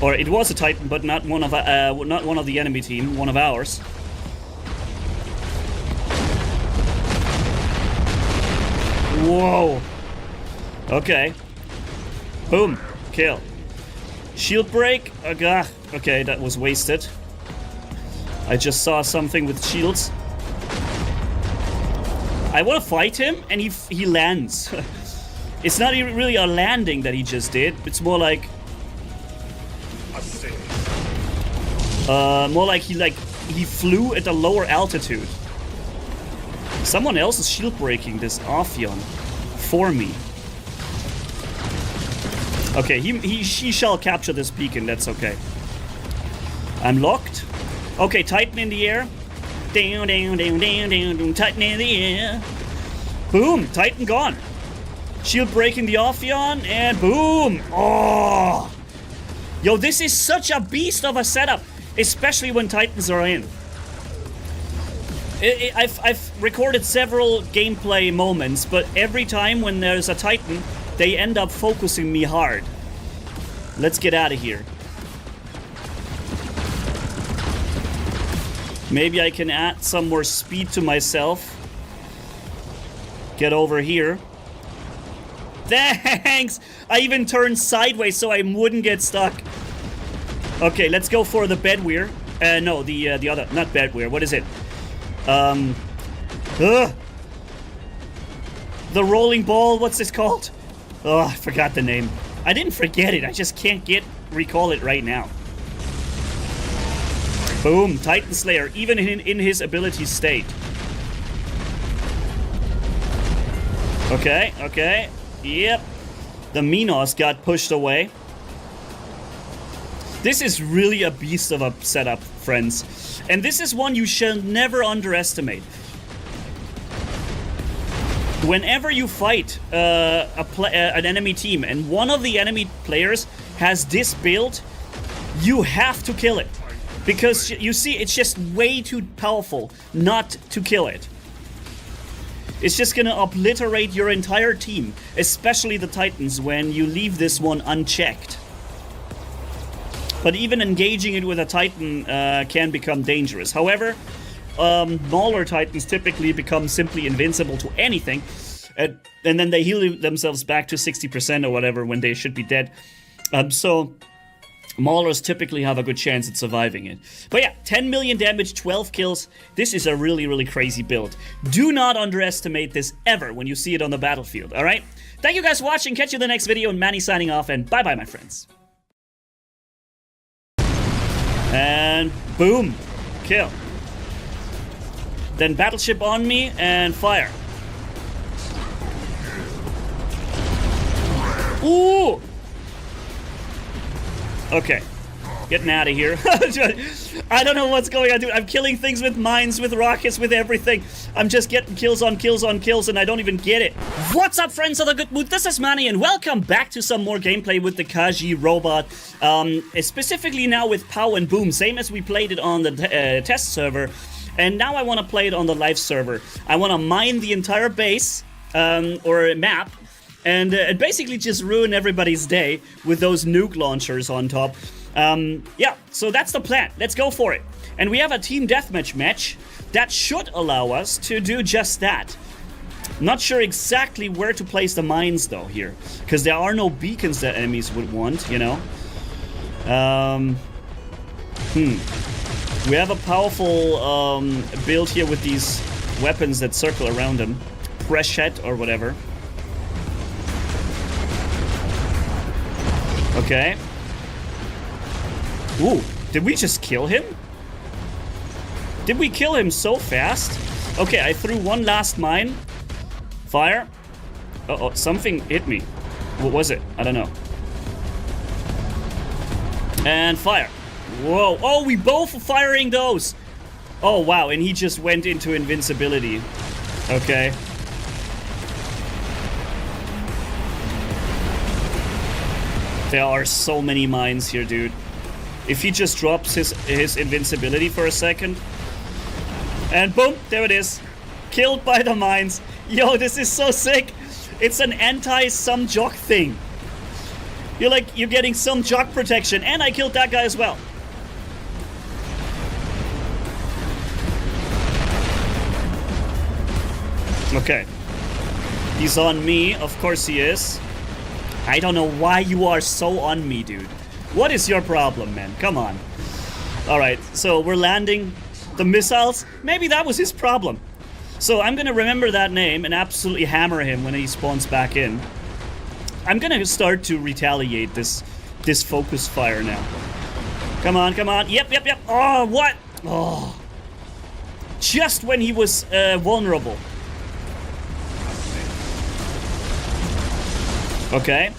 Or it was a Titan, but not one of the enemy team. One of ours. Whoa. Okay. Boom. Kill. Shield break. Okay, that was wasted. I just saw something with shields. I want to fight him, and he lands. It's not even really a landing that he just did. It's more like he flew at a lower altitude. Someone else is shield breaking this Ophion for me. Okay, he shall capture this beacon. That's okay. I'm locked. Okay, Titan in the air. Down, down, down, down, down, down, Titan in the air. Boom, Titan gone. Shield breaking the Ophion, and boom. Oh. Yo, this is such a beast of a setup, especially when Titans are in. I've recorded several gameplay moments, but every time when there's a Titan, they end up focusing me hard. Let's get out of here. Maybe I can add some more speed to myself. Get over here. Thanks! I even turned sideways so I wouldn't get stuck. Okay, let's go for the Bedweir. No, the other, not Bedweir. What is it? The rolling ball. What's this called? Oh, I forgot the name. I didn't forget it. I just can't recall it right now. Boom. Titan Slayer, even in his ability state. Okay, okay. Yep. The Minos got pushed away. This is really a beast of a setup, friends. And this is one you shall never underestimate. Whenever you fight an enemy team and one of the enemy players has this build, you have to kill it. Because you see, it's just way too powerful not to kill it. It's just gonna obliterate your entire team, especially the Titans, when you leave this one unchecked. But even engaging it with a Titan can become dangerous. However, Mauler Titans typically become simply invincible to anything, and then they heal themselves back to 60% or whatever when they should be dead. So Maulers typically have a good chance at surviving it. But yeah, 10 million damage, 12 kills. This is a really, really crazy build. Do not underestimate this ever when you see it on the battlefield, alright? Thank you guys for watching. Catch you in the next video. And Manny signing off, and bye-bye, my friends. And boom. Kill. Then battleship on me and fire. Ooh! Okay. Getting out of here. I don't know what's going on, dude. I'm killing things with mines, with rockets, with everything. I'm just getting kills on kills on kills, and I don't even get it. What's up, friends of the good mood? This is Manny, and welcome back to some more gameplay with the Kaji robot. Specifically now with Pow and Boom, same as we played it on the test server. And now I want to play it on the live server. I want to mine the entire base, or map, and basically just ruin everybody's day with those nuke launchers on top. Yeah, so that's the plan. Let's go for it. And we have a team deathmatch match that should allow us to do just that. Not sure exactly where to place the mines though here, because there are no beacons that enemies would want, you know. We have a powerful build here with these weapons that circle around them. Preshet or whatever. Okay. Ooh, did we just kill him? Did we kill him so fast? Okay, I threw one last mine. Fire. Uh-oh, something hit me. What was it? I don't know. And fire. Whoa. Oh, we both are firing those. Oh, wow. And he just went into invincibility. Okay. There are so many mines here, dude. If he just drops his invincibility for a second. And boom, there it is. Killed by the mines. Yo, this is so sick. It's an anti-some jock thing. You're getting some jock protection. And I killed that guy as well. Okay. He's on me. Of course he is. I don't know why you are so on me, dude. What is your problem, man? Come on. Alright, so we're landing the missiles. Maybe that was his problem. So I'm gonna remember that name and absolutely hammer him when he spawns back in. I'm gonna start to retaliate this focus fire now. Come on, come on. Yep, yep, yep. Oh, what? Oh. Just when he was vulnerable. Okay.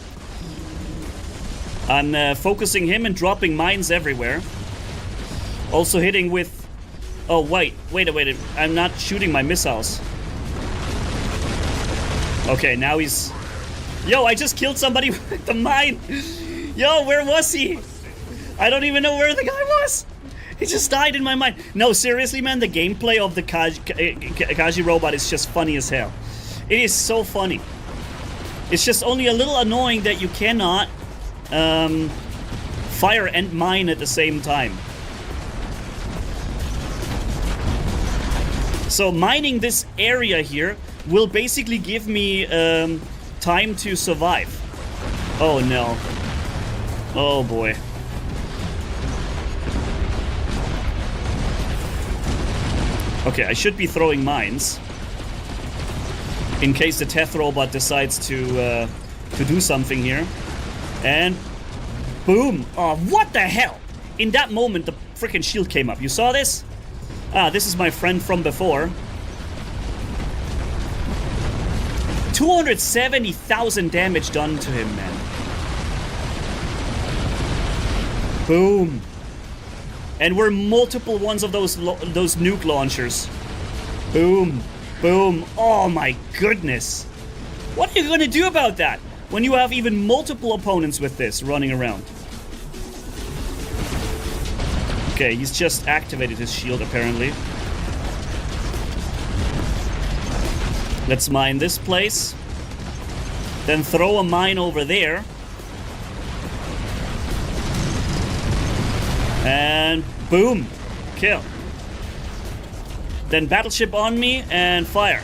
I'm focusing him and dropping mines everywhere. Also hitting with... Oh, wait. I'm not shooting my missiles. Okay, now he's... Yo, I just killed somebody with the mine. Yo, where was he? I don't even know where the guy was. He just died in my mind. No, seriously, man, the gameplay of the Kaji robot is just funny as hell. It is so funny. It's just only a little annoying that you cannot fire and mine at the same time. So mining this area here will basically give me time to survive. Oh no. Oh boy. Okay, I should be throwing mines in case the Teth robot decides to to do something here. And boom. Oh, what the hell? In that moment, the freaking shield came up. You saw this? Ah, this is my friend from before. 270,000 damage done to him, man. Boom. And we're multiple ones of those nuke launchers. Boom. Boom. Oh my goodness. What are you gonna do about that when you have even multiple opponents with this running around? Okay, he's just activated his shield apparently. Let's mine this place. Then throw a mine over there. And boom. Kill. Then battleship on me and fire.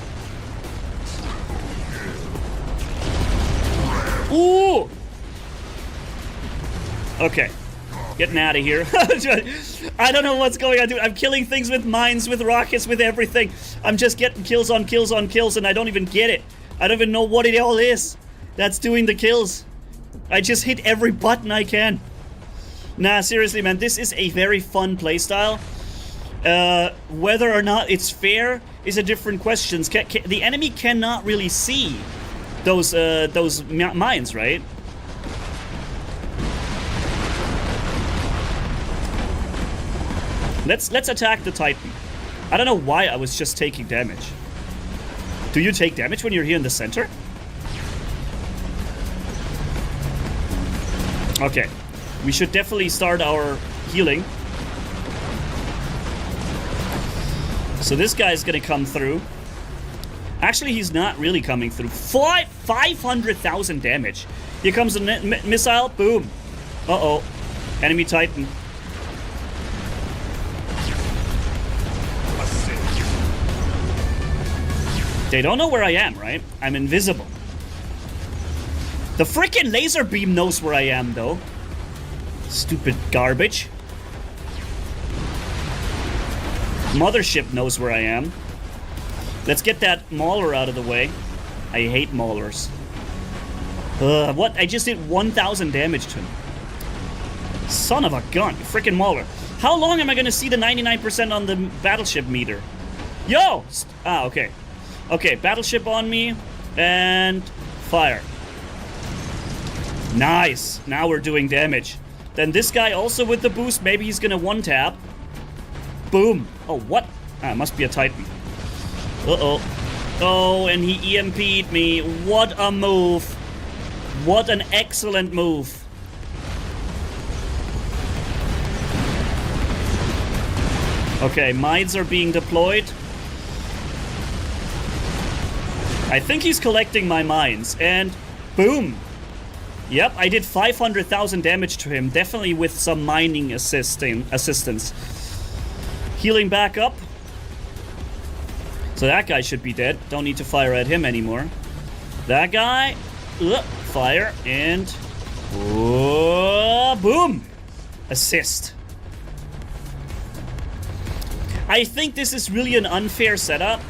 Ooh! Okay. Getting out of here. I don't know what's going on, dude. I'm killing things with mines, with rockets, with everything. I'm just getting kills on kills on kills, and I don't even get it. I don't even know what it all is that's doing the kills. I just hit every button I can. Nah, seriously, man. This is a very fun playstyle. Whether or not it's fair is a different question. The enemy cannot really see those mines, right? Let's attack the Titan. I don't know why I was just taking damage. Do you take damage when you're here in the center? Okay. We should definitely start our healing. So this guy's gonna come through. Actually, he's not really coming through. 500,000 damage. Here comes a missile. Boom. Uh-oh. Enemy Titan. They don't know where I am, right? I'm invisible. The freaking laser beam knows where I am, though. Stupid garbage. Mothership knows where I am. Let's get that Mauler out of the way. I hate Maulers. What? I just did 1,000 damage to him. Son of a gun. Freaking Mauler. How long am I gonna see the 99% on the battleship meter? Yo! Ah, okay. Okay, battleship on me. And fire. Nice. Now we're doing damage. Then this guy also with the boost. Maybe he's gonna one-tap. Boom. Oh, what? Ah, must be a Titan. Uh-oh. Oh, and he EMP'd me. What a move. What an excellent move. Okay, mines are being deployed. I think he's collecting my mines. And boom. Yep, I did 500,000 damage to him. Definitely with some mining assistance. Healing back up. So that guy should be dead. Don't need to fire at him anymore. That guy. Fire. And boom. Assist. I think this is really an unfair setup.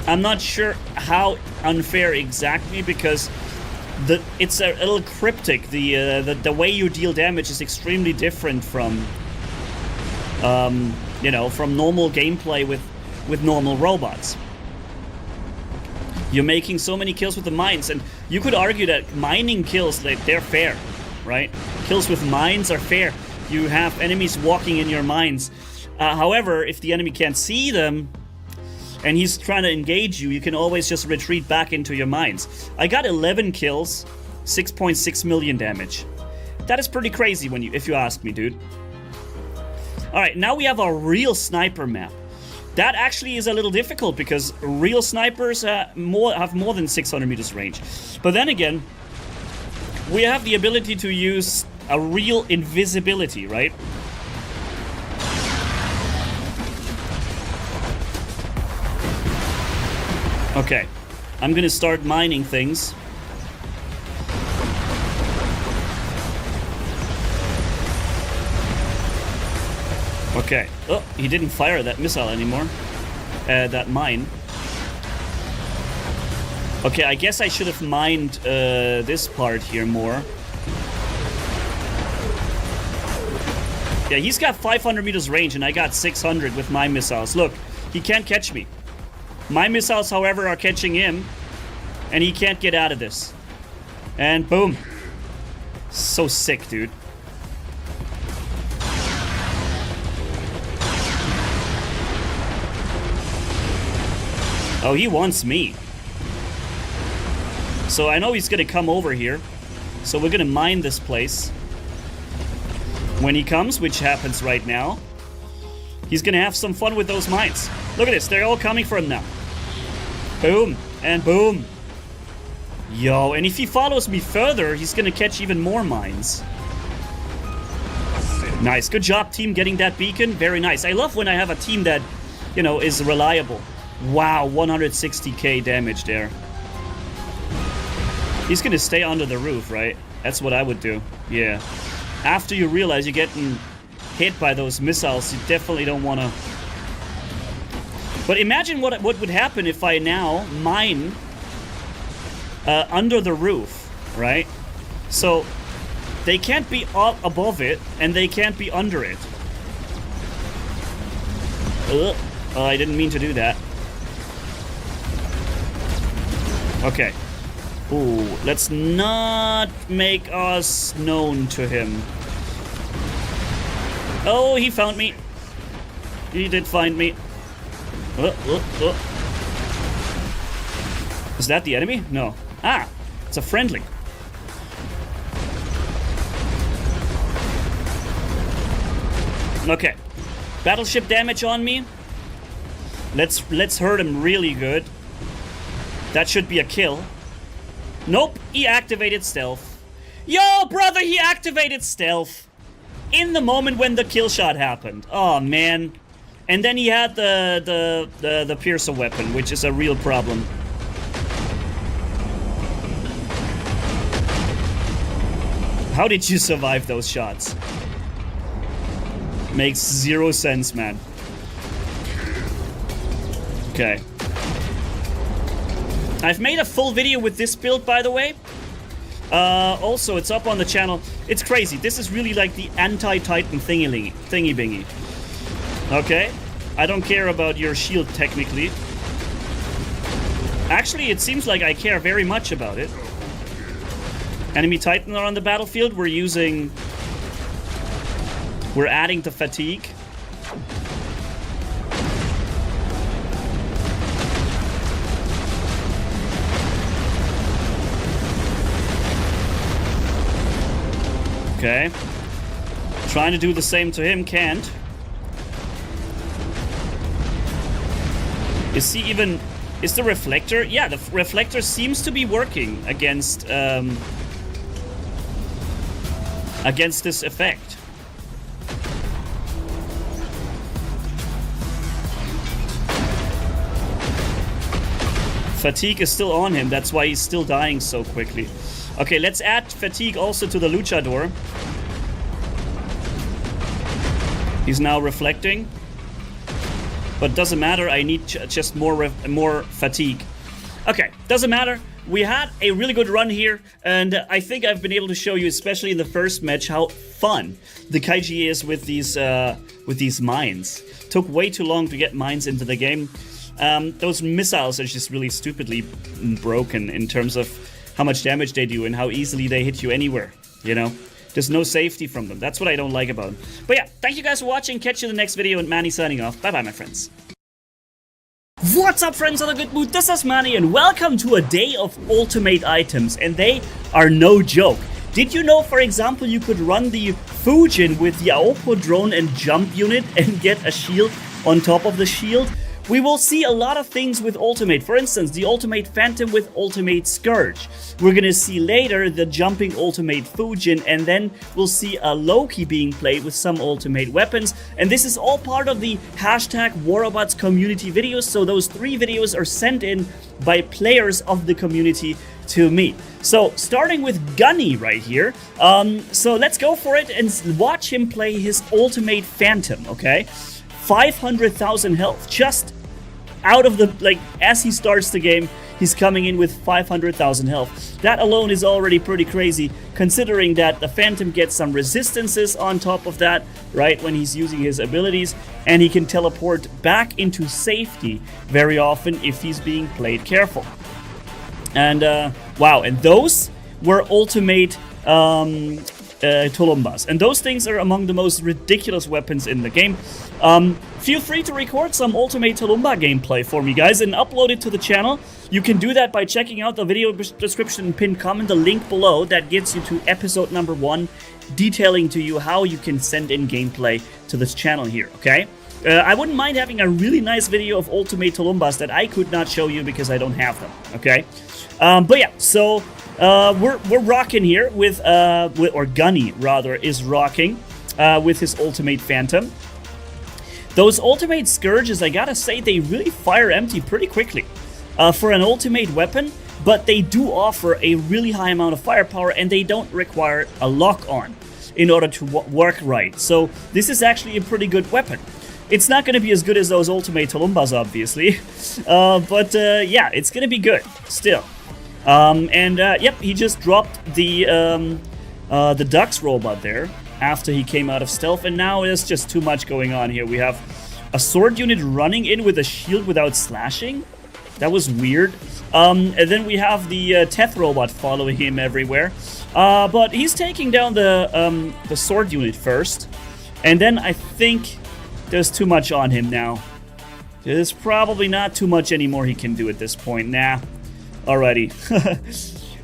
I'm not sure how unfair exactly, because it's a little cryptic. The way you deal damage is extremely different from you know, from normal gameplay with normal robots. You're making so many kills with the mines, and you could argue that mining kills, they're fair, right? Kills with mines are fair. You have enemies walking in your mines. However, if the enemy can't see them and he's trying to engage you, you can always just retreat back into your mines. I got 11 kills, 6.6 million damage. That is pretty crazy if you ask me, dude. Alright, now we have a real sniper map. That actually is a little difficult because real snipers have more than 600 meters range. But then again, we have the ability to use a real invisibility, right? Okay, I'm gonna start mining things. Okay. Oh, he didn't fire that missile anymore. That mine. Okay, I guess I should have mined this part here more. Yeah, he's got 500 meters range and I got 600 with my missiles. Look, he can't catch me. My missiles, however, are catching him. And he can't get out of this. And boom. So sick, dude. Oh, he wants me. So I know he's gonna come over here. So we're gonna mine this place. When he comes, which happens right now, he's gonna have some fun with those mines. Look at this, they're all coming for him now. Boom, and boom. Yo, and if he follows me further, he's gonna catch even more mines. Nice, good job team getting that beacon, very nice. I love when I have a team that, you know, is reliable. Wow, 160k damage there. He's gonna stay under the roof, right? That's what I would do, yeah. After you realize you're getting hit by those missiles, you definitely don't want to... But imagine what would happen if I now mine under the roof, right? So they can't be up above it, and they can't be under it. Oh, I didn't mean to do that. Okay. Ooh, let's not make us known to him. Oh, he found me. He did find me. Is that the enemy? No. Ah, it's a friendly. Okay. Battleship damage on me. Let's hurt him really good. That should be a kill. Nope, he activated stealth. Yo, brother, he activated stealth. In the moment when the kill shot happened. Oh, man. And then he had the piercer weapon, which is a real problem. How did you survive those shots? Makes zero sense, man. Okay. I've made a full video with this build, by the way. Also, it's up on the channel. It's crazy. This is really like the anti-Titan thingy-bingy. Okay? I don't care about your shield, technically. Actually, it seems like I care very much about it. Enemy Titan are on the battlefield. We're adding to fatigue. Okay. Trying to do the same to him, can't. Is he even... Is the reflector... Yeah, the reflector seems to be working against this effect. Fatigue is still on him, that's why he's still dying so quickly. Okay, let's add fatigue also to the luchador. He's now reflecting. But doesn't matter, I need just more fatigue. Okay, doesn't matter. We had a really good run here, and I think I've been able to show you, especially in the first match, how fun the Kaiji is with these mines. Took way too long to get mines into the game. Those missiles are just really stupidly broken in terms of how much damage they do and how easily they hit you anywhere, you know? There's no safety from them. That's what I don't like about them. But yeah, thank you guys for watching. Catch you in the next video, and Manny signing off. Bye-bye, my friends. What's up, friends of the good mood? This is Manny, and welcome to a day of ultimate items, and they are no joke. Did you know, for example, you could run the Fujin with the Aopo drone and jump unit and get a shield on top of the shield? We will see a lot of things with Ultimate. For instance, the Ultimate Phantom with Ultimate Scourge. We're gonna see later the jumping Ultimate Fujin, and then we'll see a Loki being played with some Ultimate weapons. And this is all part of the hashtag WarRobots community videos, so those 3 videos are sent in by players of the community to me. So, starting with Gunny right here. So let's go for it and watch him play his Ultimate Phantom, okay? 500,000 health, just out of the, like, as he starts the game, he's coming in with 500,000 health. That alone is already pretty crazy, considering that the Phantom gets some resistances on top of that, right, when he's using his abilities, and he can teleport back into safety very often if he's being played careful. And, wow, and those were ultimate Tulumbas. And those things are among the most ridiculous weapons in the game. Feel free to record some ultimate Tulumba gameplay for me, guys, and upload it to the channel. You can do that by checking out the video description and pinned comment, the link below that gets you to episode number 1, detailing to you how you can send in gameplay to this channel here, okay? I wouldn't mind having a really nice video of ultimate Tulumbas that I could not show you because I don't have them, okay? But yeah, so we're rocking here with or Gunny rather is rocking with his ultimate Phantom. Those ultimate Scourges, I gotta say, they really fire empty pretty quickly for an ultimate weapon, but they do offer a really high amount of firepower and they don't require a lock-on in order to work right. So this is actually a pretty good weapon. It's not going to be as good as those ultimate Tulumbas, obviously, but yeah, it's going to be good still. Yep, he just dropped the Ducks robot there after he came out of stealth, and now there's just too much going on here. We have a sword unit running in with a shield without slashing. That was weird. And then we have the Teth robot following him everywhere. But he's taking down the sword unit first, and then I think there's too much on him now. There's probably not too much anymore he can do at this point. Nah. Alrighty.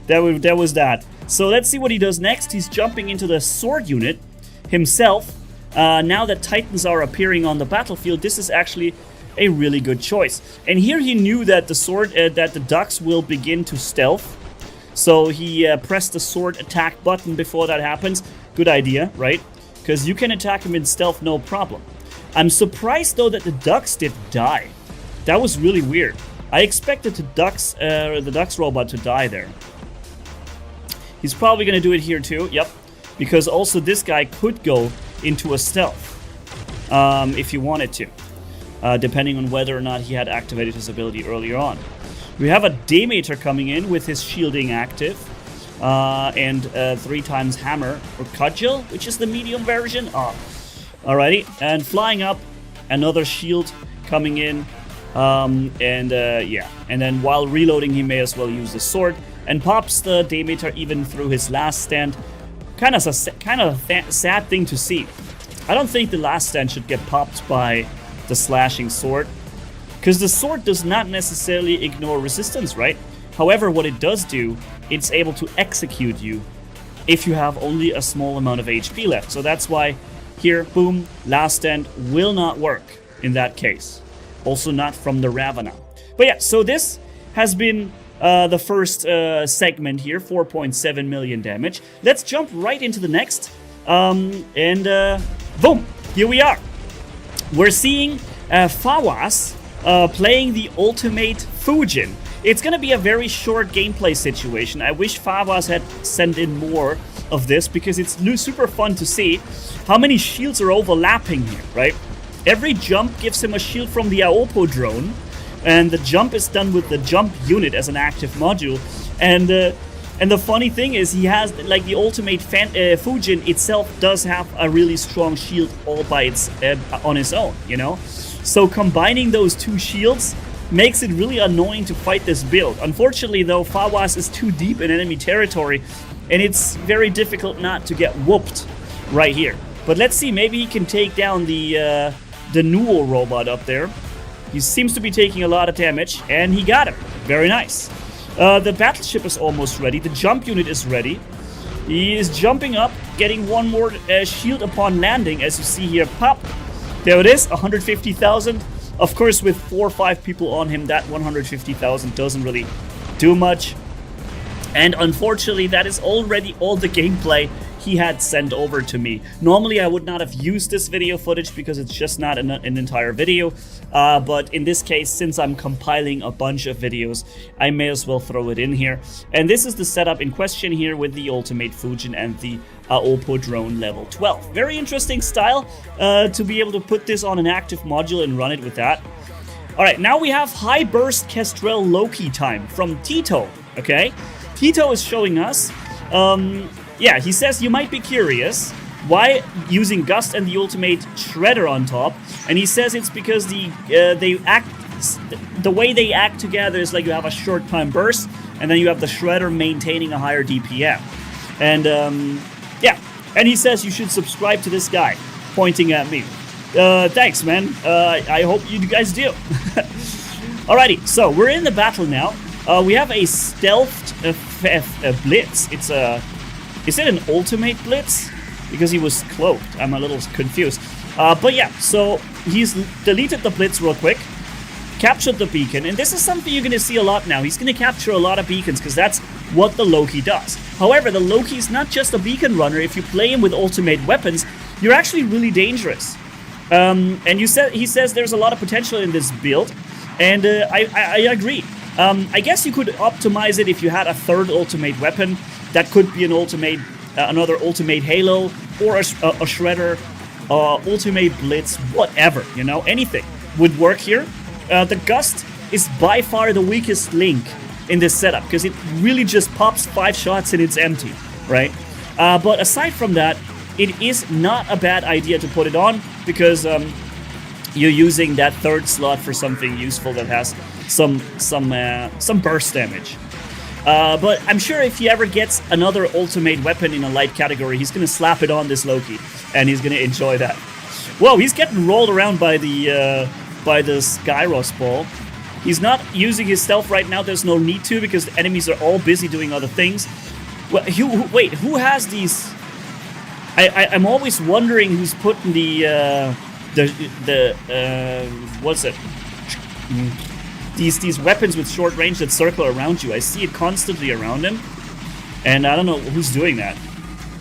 that was that. So let's see what he does next. He's jumping into the sword unit himself. Now that Titans are appearing on the battlefield, this is actually a really good choice. And here he knew that the Ducks will begin to stealth. So he pressed the sword attack button before that happens. Good idea, right? Because you can attack him in stealth, no problem. I'm surprised though that the Ducks did die. That was really weird. I expected the Ducks robot to die there. He's probably going to do it here too. Yep. Because also this guy could go into a stealth if he wanted to. Depending on whether or not he had activated his ability earlier on. We have a Demeter coming in with his shielding active. And 3 times Hammer or Cudgel, which is the medium version. Alrighty. And flying up, another shield coming in. Yeah. And then while reloading, he may as well use the sword. And pops the Demeter even through his last stand. Kind of a sad thing to see. I don't think the last stand should get popped by the slashing sword. Because the sword does not necessarily ignore resistance, right? However, what it does do, it's able to execute you if you have only a small amount of HP left. So that's why here, boom, last stand will not work in that case. Also not from the Ravana. But yeah, so this has been the first segment here, 4.7 million damage. Let's jump right into the next. Boom, here we are. We're seeing Fawaz playing the ultimate Fujin. It's going to be a very short gameplay situation. I wish Fawaz had sent in more of this because it's super fun to see how many shields are overlapping here, right? Every jump gives him a shield from the Aopo drone, and the jump is done with the jump unit as an active module. And the funny thing is, he has, like, the ultimate Fujin itself does have a really strong shield all by on its own, you know? So combining those 2 shields makes it really annoying to fight this build. Unfortunately, though, Fawaz is too deep in enemy territory, and it's very difficult not to get whooped right here. But let's see, maybe he can take down the Nuo robot up there. He seems to be taking a lot of damage, and he got him. Very nice. The battleship is almost ready. The jump unit is ready. He is jumping up, getting one more shield upon landing, as you see here. Pop! There it is, 150,000. Of course, with 4 or 5 people on him, that 150,000 doesn't really do much. And unfortunately, that is already all the gameplay he had sent over to me. Normally, I would not have used this video footage because it's just not an entire video. But in this case, since I'm compiling a bunch of videos, I may as well throw it in here. And this is the setup in question here with the Ultimate Fujin and the Oppo drone level 12. Very interesting style to be able to put this on an active module and run it with that. Alright, now we have high burst Kestrel Loki time from Tito, okay? Tito is showing us, yeah, he says you might be curious why using Gust and the ultimate Shredder on top, and he says it's because the way they act together is like you have a short time burst, and then you have the Shredder maintaining a higher DPM. And, yeah, and he says you should subscribe to this guy, pointing at me. Thanks, man. I hope you guys do. Alrighty, so we're in the battle now. We have a stealthed Blitz. Is it an ultimate Blitz? Because he was cloaked. I'm a little confused. But yeah, so he's deleted the Blitz real quick, captured the beacon, and this is something you're going to see a lot now. He's going to capture a lot of beacons because that's what the Loki does. However, the Loki is not just a beacon runner. If you play him with ultimate weapons, you're actually really dangerous. And he says there's a lot of potential in this build, and I agree. I guess you could optimize it if you had a third ultimate weapon. That could be an ultimate, another ultimate Halo, or a Shredder, ultimate Blitz, whatever, you know, anything would work here. The Gust is by far the weakest link in this setup, because it really just pops 5 shots and it's empty, right? But aside from that, it is not a bad idea to put it on, because you're using that third slot for something useful that has some burst damage. But I'm sure if he ever gets another ultimate weapon in a light category, he's gonna slap it on this Loki, and he's gonna enjoy that. Whoa, he's getting rolled around by the Skyros ball. He's not using his stealth right now. There's no need to, because the enemies are all busy doing other things. Well, wait, who has these? I'm always wondering who's putting what's it? These weapons with short range that circle around you. I see it constantly around him, and I don't know who's doing that.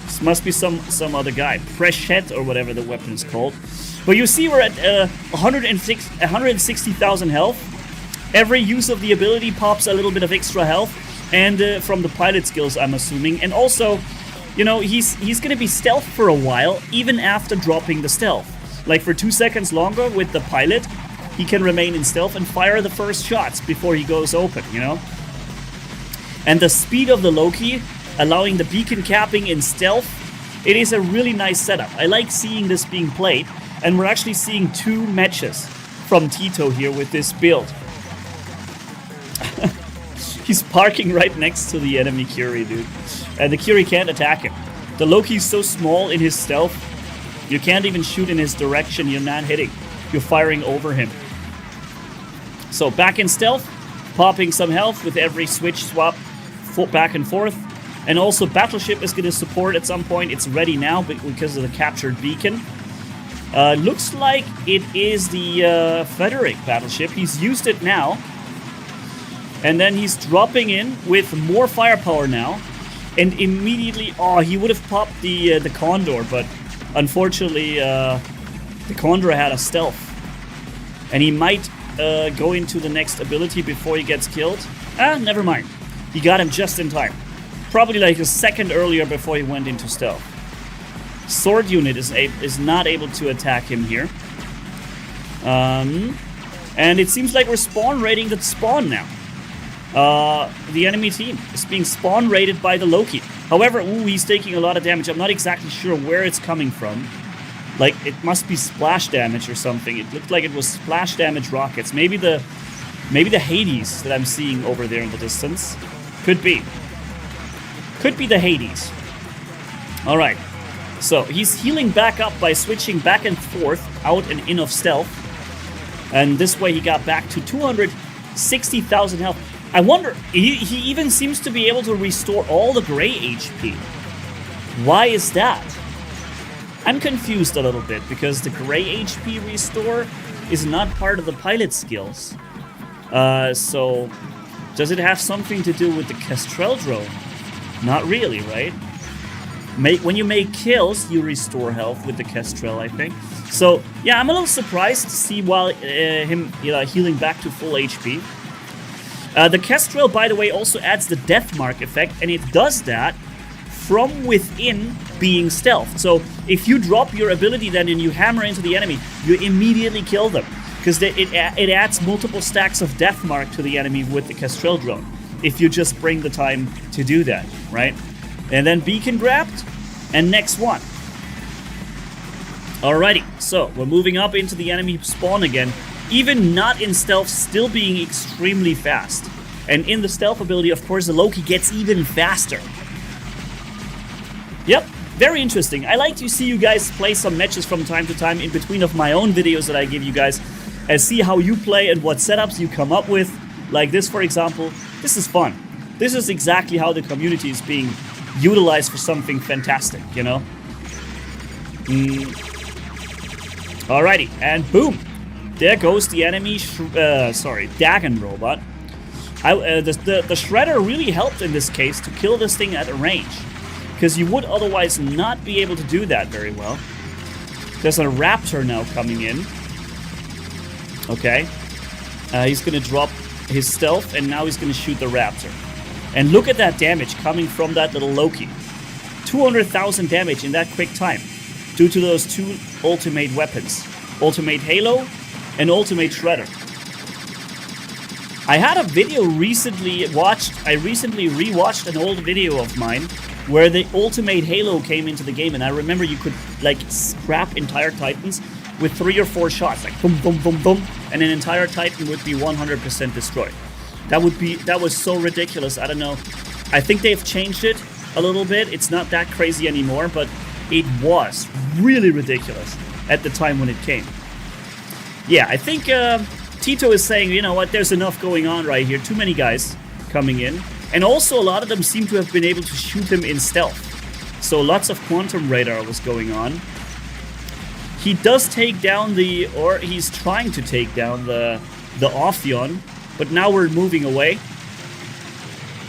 This must be some other guy. Freshet or whatever the weapon is called. But you see we're at 160,000 health. Every use of the ability pops a little bit of extra health, and from the pilot skills, I'm assuming. And also, you know, he's going to be stealth for a while, even after dropping the stealth. Like for 2 seconds longer with the pilot, he can remain in stealth and fire the first shots before he goes open, you know? And the speed of the Loki, allowing the beacon capping in stealth, it is a really nice setup. I like seeing this being played, and we're actually seeing 2 matches from Tito here with this build. He's parking right next to the enemy Curie, dude. And the Curie can't attack him. The Loki's so small in his stealth, you can't even shoot in his direction. You're not hitting. You're firing over him. So back in stealth, popping some health with every switch swap back and forth. And also Battleship is going to support at some point. It's ready now because of the captured beacon. Looks like it is the Frederick Battleship. He's used it now. And then he's dropping in with more firepower now. And immediately, he would have popped the Condor, but unfortunately, the Condor had a stealth. And he might go into the next ability before he gets killed. Never mind. He got him just in time. Probably like a second earlier before he went into stealth. Sword unit is not able to attack him here. And it seems like we're spawn raiding the spawn now. The enemy team is being spawn raided by the Loki. However, he's taking a lot of damage. I'm not exactly sure where it's coming from. Like, it must be splash damage or something. It looked like it was splash damage rockets. Maybe the Hades that I'm seeing over there in the distance. Could be. Could be the Hades. Alright. So, he's healing back up by switching back and forth out and in of stealth. And this way he got back to 260,000 health. I wonder, he even seems to be able to restore all the gray HP. Why is that? I'm confused a little bit, because the gray HP restore is not part of the pilot skills. So, does it have something to do with the Kestrel drone? Not really, right? When you make kills, you restore health with the Kestrel, I think. So, yeah, I'm a little surprised to see him healing back to full HP. The Kestrel, by the way, also adds the death mark effect, and it does that from within being stealth. So if you drop your ability then and you hammer into the enemy, you immediately kill them. because it adds multiple stacks of death mark to the enemy with the Kestrel drone, if you just bring the time to do that, right? And then beacon grabbed, and next one. Alrighty, so we're moving up into the enemy spawn again, even not in stealth, still being extremely fast. And in the stealth ability, of course, the Loki gets even faster. Yep, very interesting. I like to see you guys play some matches from time to time in between of my own videos that I give you guys, and see how you play and what setups you come up with. Like this, for example. This is fun. This is exactly how the community is being utilized for something fantastic, you know? Alrighty, and boom! There goes the enemy, Dagon robot. The Shredder really helped in this case to kill this thing at a range, because you would otherwise not be able to do that very well. There's a Raptor now coming in. Okay. He's going to drop his stealth, and now he's going to shoot the Raptor. And look at that damage coming from that little Loki. 200,000 damage in that quick time, due to those two ultimate weapons. Ultimate Halo and Ultimate Shredder. I had a video recently watched. I recently rewatched an old video of mine where the Ultimate Halo came into the game, and I remember you could like scrap entire Titans with 3 or 4 shots, like boom, boom, boom, boom, and an entire Titan would be 100% destroyed. That was so ridiculous. I don't know. I think they've changed it a little bit. It's not that crazy anymore, but it was really ridiculous at the time when it came. Yeah, I think Tito is saying, you know what, there's enough going on right here. Too many guys coming in. And also a lot of them seem to have been able to shoot him in stealth. So lots of quantum radar was going on. He does take down he's trying to take down the Ophion, but now we're moving away.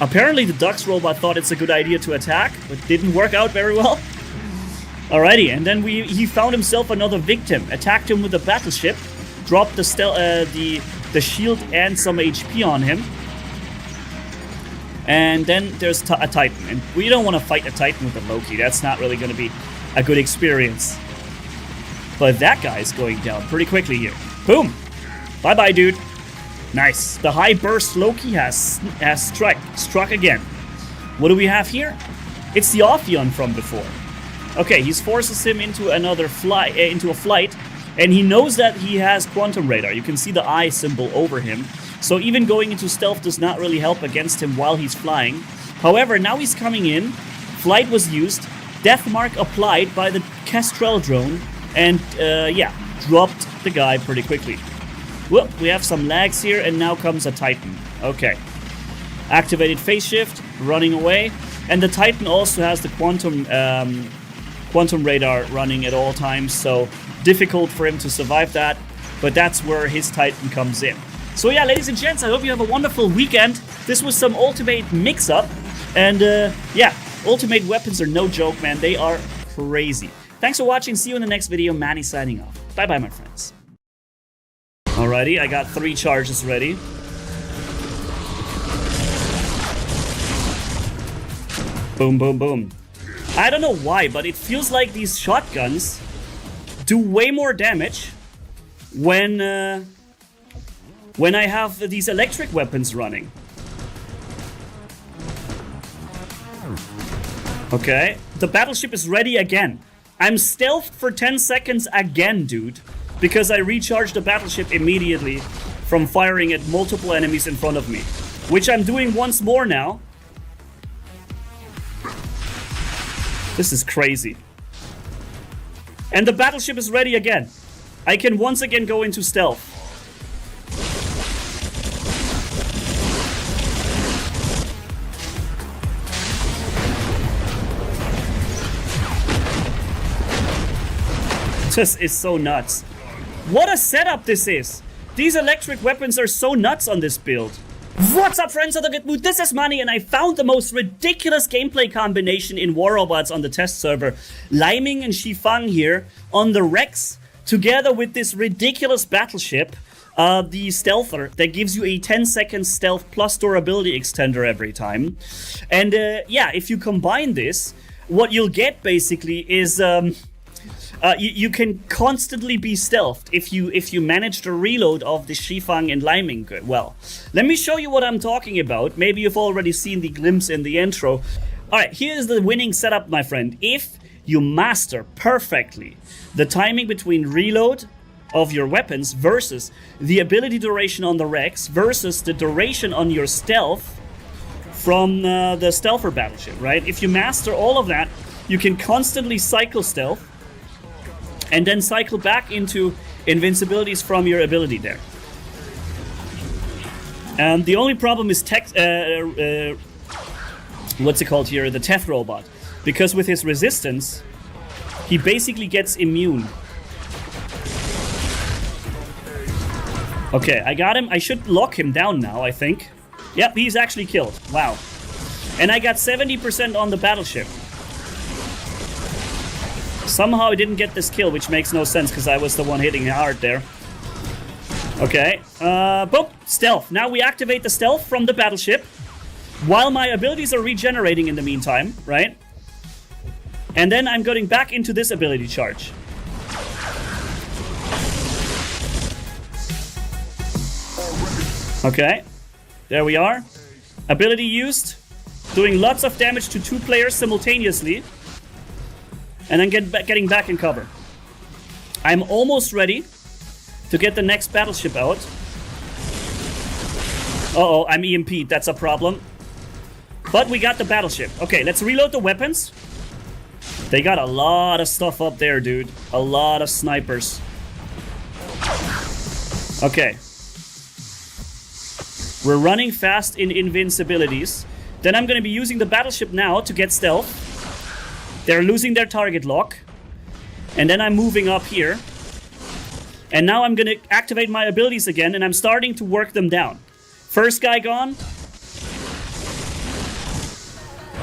Apparently the Dux robot thought it's a good idea to attack, but didn't work out very well. Alrighty, and then he found himself another victim. Attacked him with a battleship, dropped the shield and some HP on him. And then there's a Titan, and we don't want to fight a Titan with a Loki. That's not really going to be a good experience. But that guy's going down pretty quickly here. Boom! Bye-bye, dude. Nice. The high burst Loki has struck again. What do we have here? It's the Ophion from before. Okay, he forces him into a flight, and he knows that he has quantum radar. You can see the eye symbol over him. So even going into stealth does not really help against him while he's flying. However, now he's coming in. Flight was used. Death mark applied by the Kestrel drone. And, yeah, dropped the guy pretty quickly. Well, we have some lags here, and now comes a Titan. Okay. Activated phase shift, running away. And the Titan also has the quantum radar running at all times, so difficult for him to survive that. But that's where his Titan comes in. So yeah, ladies and gents, I hope you have a wonderful weekend. This was some ultimate mix-up. And, yeah, ultimate weapons are no joke, man. They are crazy. Thanks for watching. See you in the next video. Manny signing off. Bye-bye, my friends. Alrighty, I got 3 charges ready. Boom, boom, boom. I don't know why, but it feels like these shotguns do way more damage when I have these electric weapons running. Okay, the battleship is ready again. I'm stealthed for 10 seconds again, dude, because I recharged the battleship immediately from firing at multiple enemies in front of me, which I'm doing once more now. This is crazy. And the battleship is ready again. I can once again go into stealth. This is so nuts. What a setup this is. These electric weapons are so nuts on this build. What's up, friends of the good mood? This is Manny, and I found the most ridiculous gameplay combination in War Robots on the test server. Liming and Shifang here on the Rex, together with this ridiculous battleship, the Stealther, that gives you a 10-second stealth plus durability extender every time. And yeah, if you combine this, what you'll get basically is you can constantly be stealthed if you manage the reload of the Shifang and Liming well. Let me show you what I'm talking about. Maybe you've already seen the glimpse in the intro. Alright, here's the winning setup, my friend. If you master perfectly the timing between reload of your weapons versus the ability duration on the Rex versus the duration on your stealth from the Stealther battleship, right? If you master all of that, you can constantly cycle stealth and then cycle back into invincibilities from your ability there. And the only problem is what's it called here? The Teth robot. Because with his resistance, he basically gets immune. Okay, I got him. I should lock him down now, I think. Yep, he's actually killed. Wow. And I got 70% on the battleship. Somehow I didn't get this kill, which makes no sense because I was the one hitting hard there. Okay, boom, stealth. Now we activate the stealth from the battleship while my abilities are regenerating in the meantime, right? And then I'm going back into this ability charge. Okay, there we are. Ability used, doing lots of damage to 2 players simultaneously. And then getting back in cover. I'm almost ready to get the next battleship out. Uh-oh, I'm EMP'd. That's a problem. But we got the battleship. Okay, let's reload the weapons. They got a lot of stuff up there, dude. A lot of snipers. Okay. We're running fast in invincibilities. Then I'm going to be using the battleship now to get stealth. They're losing their target lock. And then I'm moving up here. And now I'm going to activate my abilities again, and I'm starting to work them down. First guy gone.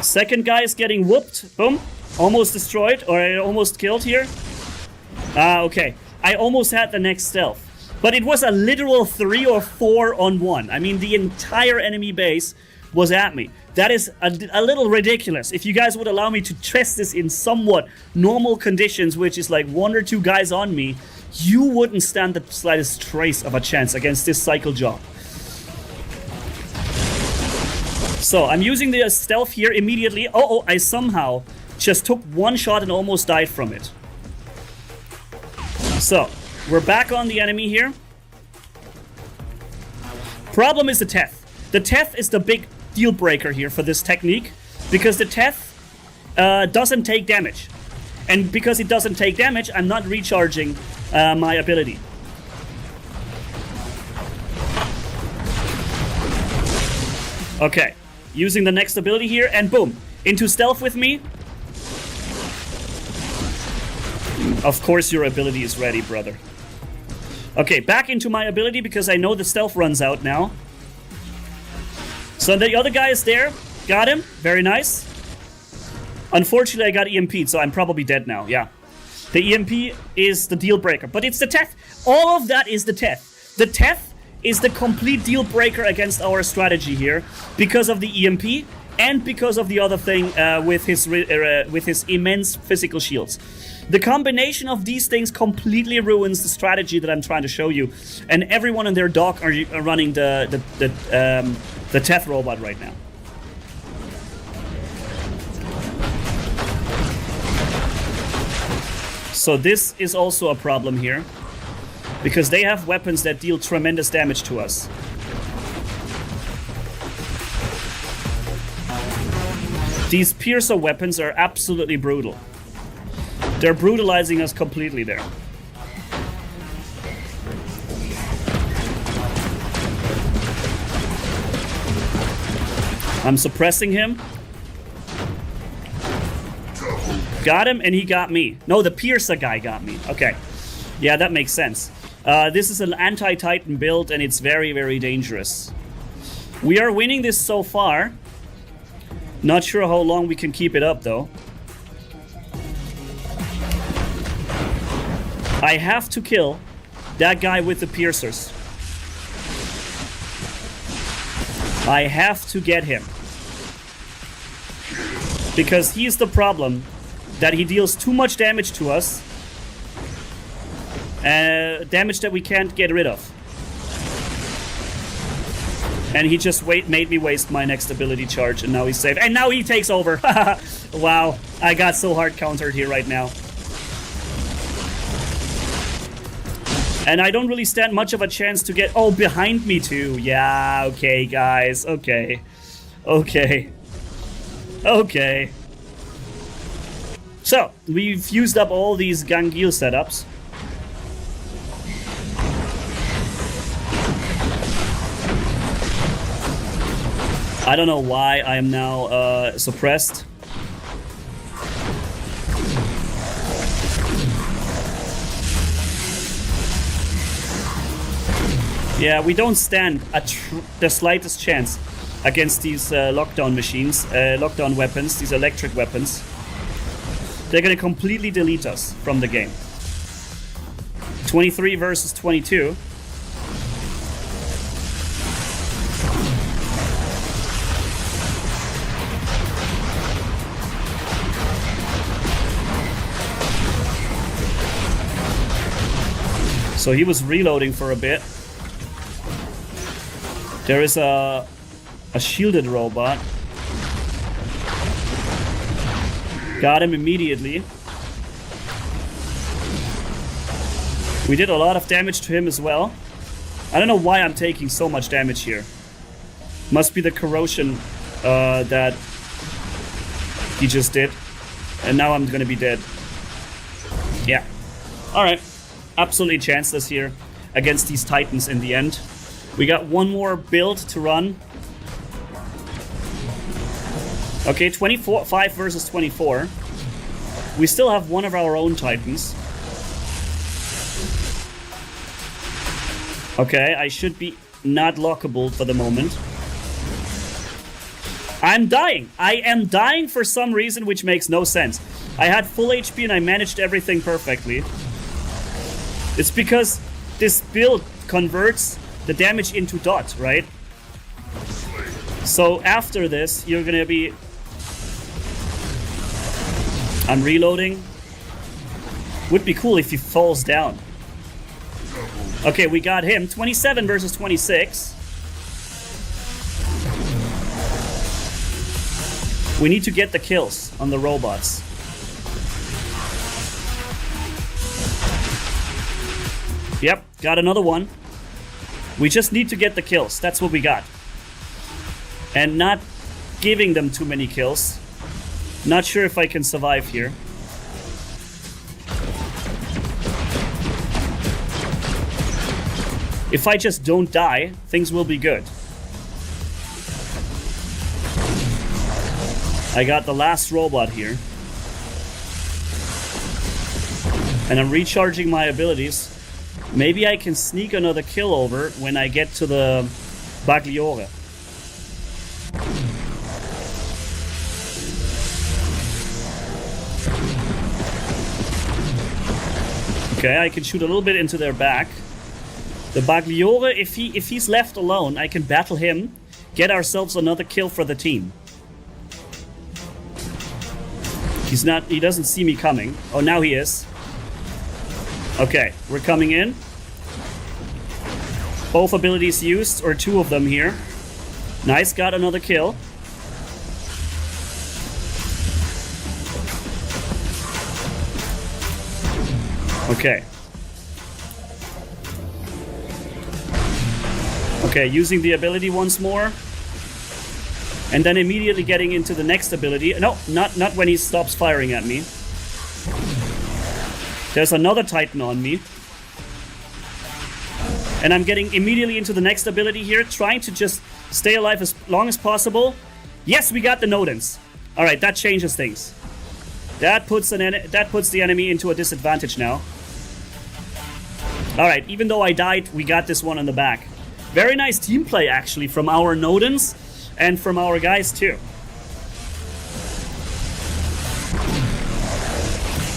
Second guy is getting whooped. Boom. Almost destroyed, or almost killed here. Okay. I almost had the next stealth. But it was a literal 3 or 4 on 1. I mean, the entire enemy base was at me. That is a little ridiculous. If you guys would allow me to test this in somewhat normal conditions, which is like 1 or 2 guys on me, you wouldn't stand the slightest trace of a chance against this cycle job. So, I'm using the stealth here immediately. Oh, I somehow just took 1 shot and almost died from it. So, we're back on the enemy here. Problem is the Teth. The Teth is the big deal breaker here for this technique, because the Teth doesn't take damage. And because it doesn't take damage, I'm not recharging my ability. Okay, using the next ability here, and boom, into stealth with me. Of course your ability is ready, brother. Okay, back into my ability because I know the stealth runs out now. So the other guy is there. Got him. Very nice. Unfortunately, I got EMP'd, so I'm probably dead now. Yeah. The EMP is the deal breaker. But it's the Teth. All of that is the Teth. The Teth is the complete deal breaker against our strategy here because of the EMP and because of the other thing with his immense physical shields. The combination of these things completely ruins the strategy that I'm trying to show you. And everyone in their dock are running the Teth robot right now. So this is also a problem here, because they have weapons that deal tremendous damage to us. These piercer weapons are absolutely brutal. They're brutalizing us completely there. I'm suppressing him. Got him, and he got me. No, the piercer guy got me. Okay. Yeah, that makes sense. This is an anti-Titan build, and it's very, very dangerous. We are winning this so far. Not sure how long we can keep it up, though. I have to kill that guy with the piercers. I have to get him. Because he's the problem, that he deals too much damage to us Damage that we can't get rid of. And he just made me waste my next ability charge, and now he's safe. And now he takes over. Wow, I got so hard countered here right now. And I don't really stand much of a chance to get... Oh, behind me too. Yeah, okay, guys. Okay. Okay. Okay. So, we've used up all these Gangil setups. I don't know why I am now suppressed. Yeah, we don't stand the slightest chance against these lockdown machines, lockdown weapons, these electric weapons. They're gonna completely delete us from the game. 23 versus 22. So he was reloading for a bit. There is a shielded robot. Got him immediately. We did a lot of damage to him as well. I don't know why I'm taking so much damage here. Must be the corrosion that he just did. And now I'm gonna be dead. Yeah. Alright. Absolutely chanceless here against these Titans in the end. We got one more build to run. Okay, 5 versus 24. We still have one of our own Titans. Okay, I should be not lockable for the moment. I'm dying. I am dying for some reason which makes no sense. I had full HP and I managed everything perfectly. It's because this build converts the damage into dot, right? So after this, you're gonna be... I'm reloading. Would be cool if he falls down. Okay, we got him. 27 versus 26. We need to get the kills on the robots. Yep, got another one. We just need to get the kills. That's what we got. And not giving them too many kills. Not sure if I can survive here. If I just don't die, things will be good. I got the last robot here. And I'm recharging my abilities. Maybe I can sneak another kill over when I get to the Bagliore. Okay, I can shoot a little bit into their back. The Bagliore, if he's left alone, I can battle him, get ourselves another kill for the team. He doesn't see me coming. Oh, now he is. Okay, we're coming in. Both abilities used, or two of them here. Nice, got another kill. Okay. Okay, using the ability once more. And then immediately getting into the next ability. No, not when he stops firing at me. There's another Titan on me. And I'm getting immediately into the next ability here, trying to just stay alive as long as possible. Yes, we got the Nodens. Alright, that changes things. That puts the enemy into a disadvantage now. Alright, even though I died, we got this one on the back. Very nice team play, actually, from our Nodens and from our guys, too.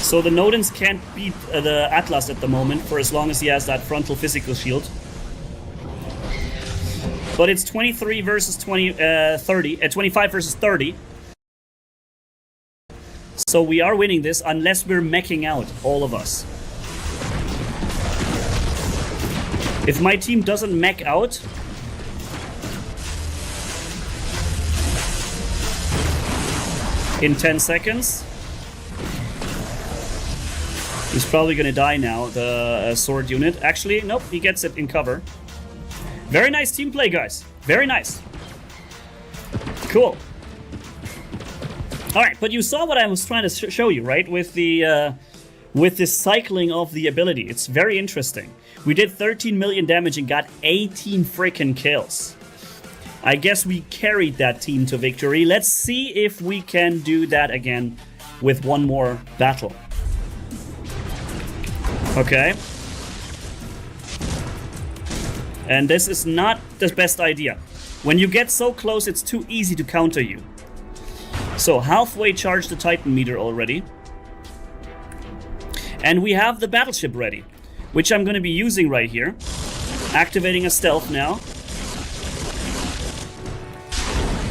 So the Nodens can't beat the Atlas at the moment for as long as he has that frontal physical shield. But it's 23 versus 25 versus 30. So we are winning this unless we're meching out, all of us. If my team doesn't mech out, in 10 seconds, he's probably gonna die now, the sword unit. Actually, nope, he gets it in cover. Very nice team play, guys. Very nice. Cool. All right, but you saw what I was trying to show you, right? With the cycling of the ability. It's very interesting. We did 13 million damage and got 18 freaking kills. I guess we carried that team to victory. Let's see if we can do that again with one more battle. Okay. And this is not the best idea. When you get so close, it's too easy to counter you. So halfway charged the Titan meter already. And we have the battleship ready, which I'm going to be using right here. Activating a stealth now.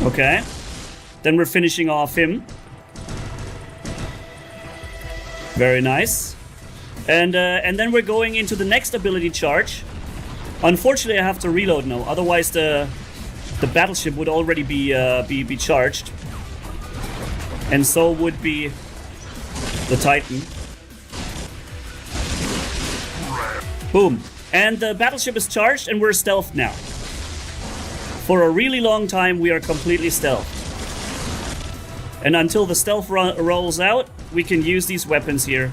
Okay. Then we're finishing off him. Very nice. And then we're going into the next ability charge. Unfortunately, I have to reload now. Otherwise, the battleship would already be charged, and so would be the Titan. Boom. And the battleship is charged, and we're stealthed now. For a really long time, we are completely stealthed. And until the stealth rolls out, we can use these weapons here.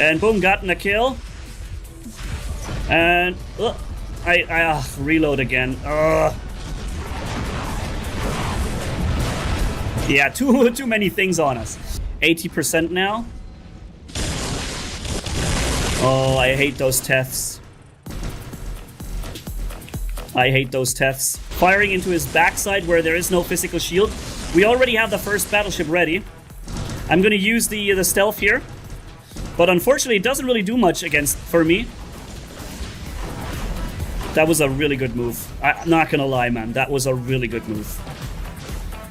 And boom, gotten a kill. And I reload again. Yeah, too many things on us. 80% now. Oh, I hate those teths. I hate those teths. Firing into his backside where there is no physical shield. We already have the first battleship ready. I'm gonna use the stealth here. But unfortunately, it doesn't really do much for me. That was a really good move. I'm not gonna lie, man. That was a really good move.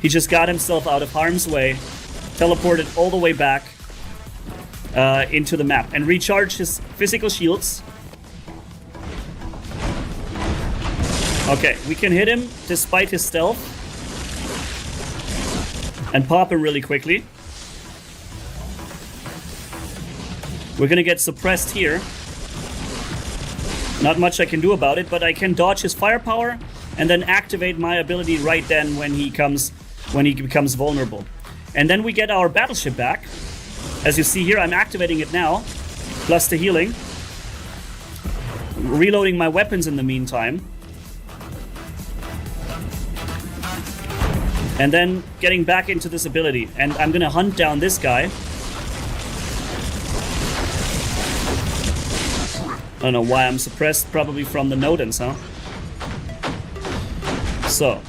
He just got himself out of harm's way, teleported all the way back into the map, and recharged his physical shields. Okay, we can hit him despite his stealth. And pop him really quickly. We're gonna get suppressed here. Not much I can do about it, but I can dodge his firepower and then activate my ability right then when he becomes vulnerable. And then we get our battleship back. As you see here, I'm activating it now, plus the healing. Reloading my weapons in the meantime. And then getting back into this ability. And I'm gonna hunt down this guy. I don't know why I'm suppressed, probably from the Nodens, huh? So,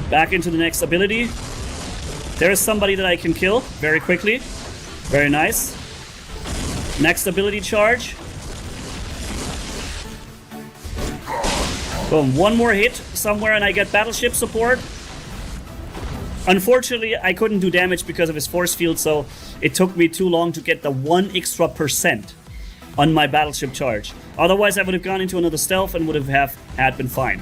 back into the next ability. There is somebody that I can kill very quickly. Very nice. Next ability charge. Boom, one more hit somewhere and I get battleship support. Unfortunately, I couldn't do damage because of his force field, so it took me too long to get the 1 extra % on my battleship charge. Otherwise, I would have gone into another stealth and would have had been fine.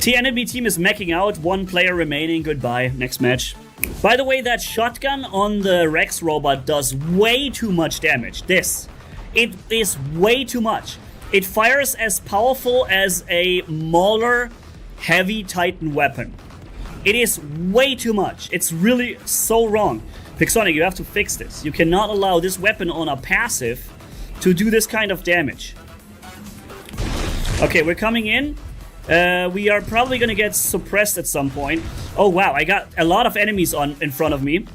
The enemy team is meching out, 1 player remaining. Goodbye, next match. By the way, that shotgun on the Rex robot does way too much damage. It is way too much. It fires as powerful as a Mauler heavy Titan weapon. It is way too much. It's really so wrong. Pixonic, you have to fix this. You cannot allow this weapon on a passive to do this kind of damage. Okay, we're coming in. We are probably gonna get suppressed at some point. Oh wow, I got a lot of enemies in front of me.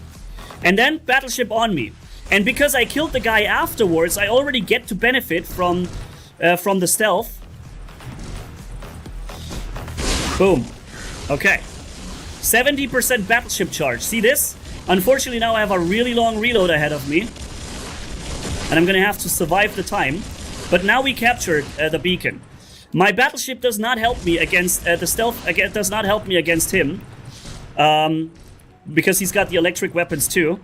And then battleship on me. And because I killed the guy afterwards, I already get to benefit from the stealth. Boom. Okay. 70% battleship charge. See this? Unfortunately, now I have a really long reload ahead of me. And I'm gonna have to survive the time. But now we captured the beacon. My battleship does not help me against the stealth. Does not help me against him, because he's got the electric weapons too.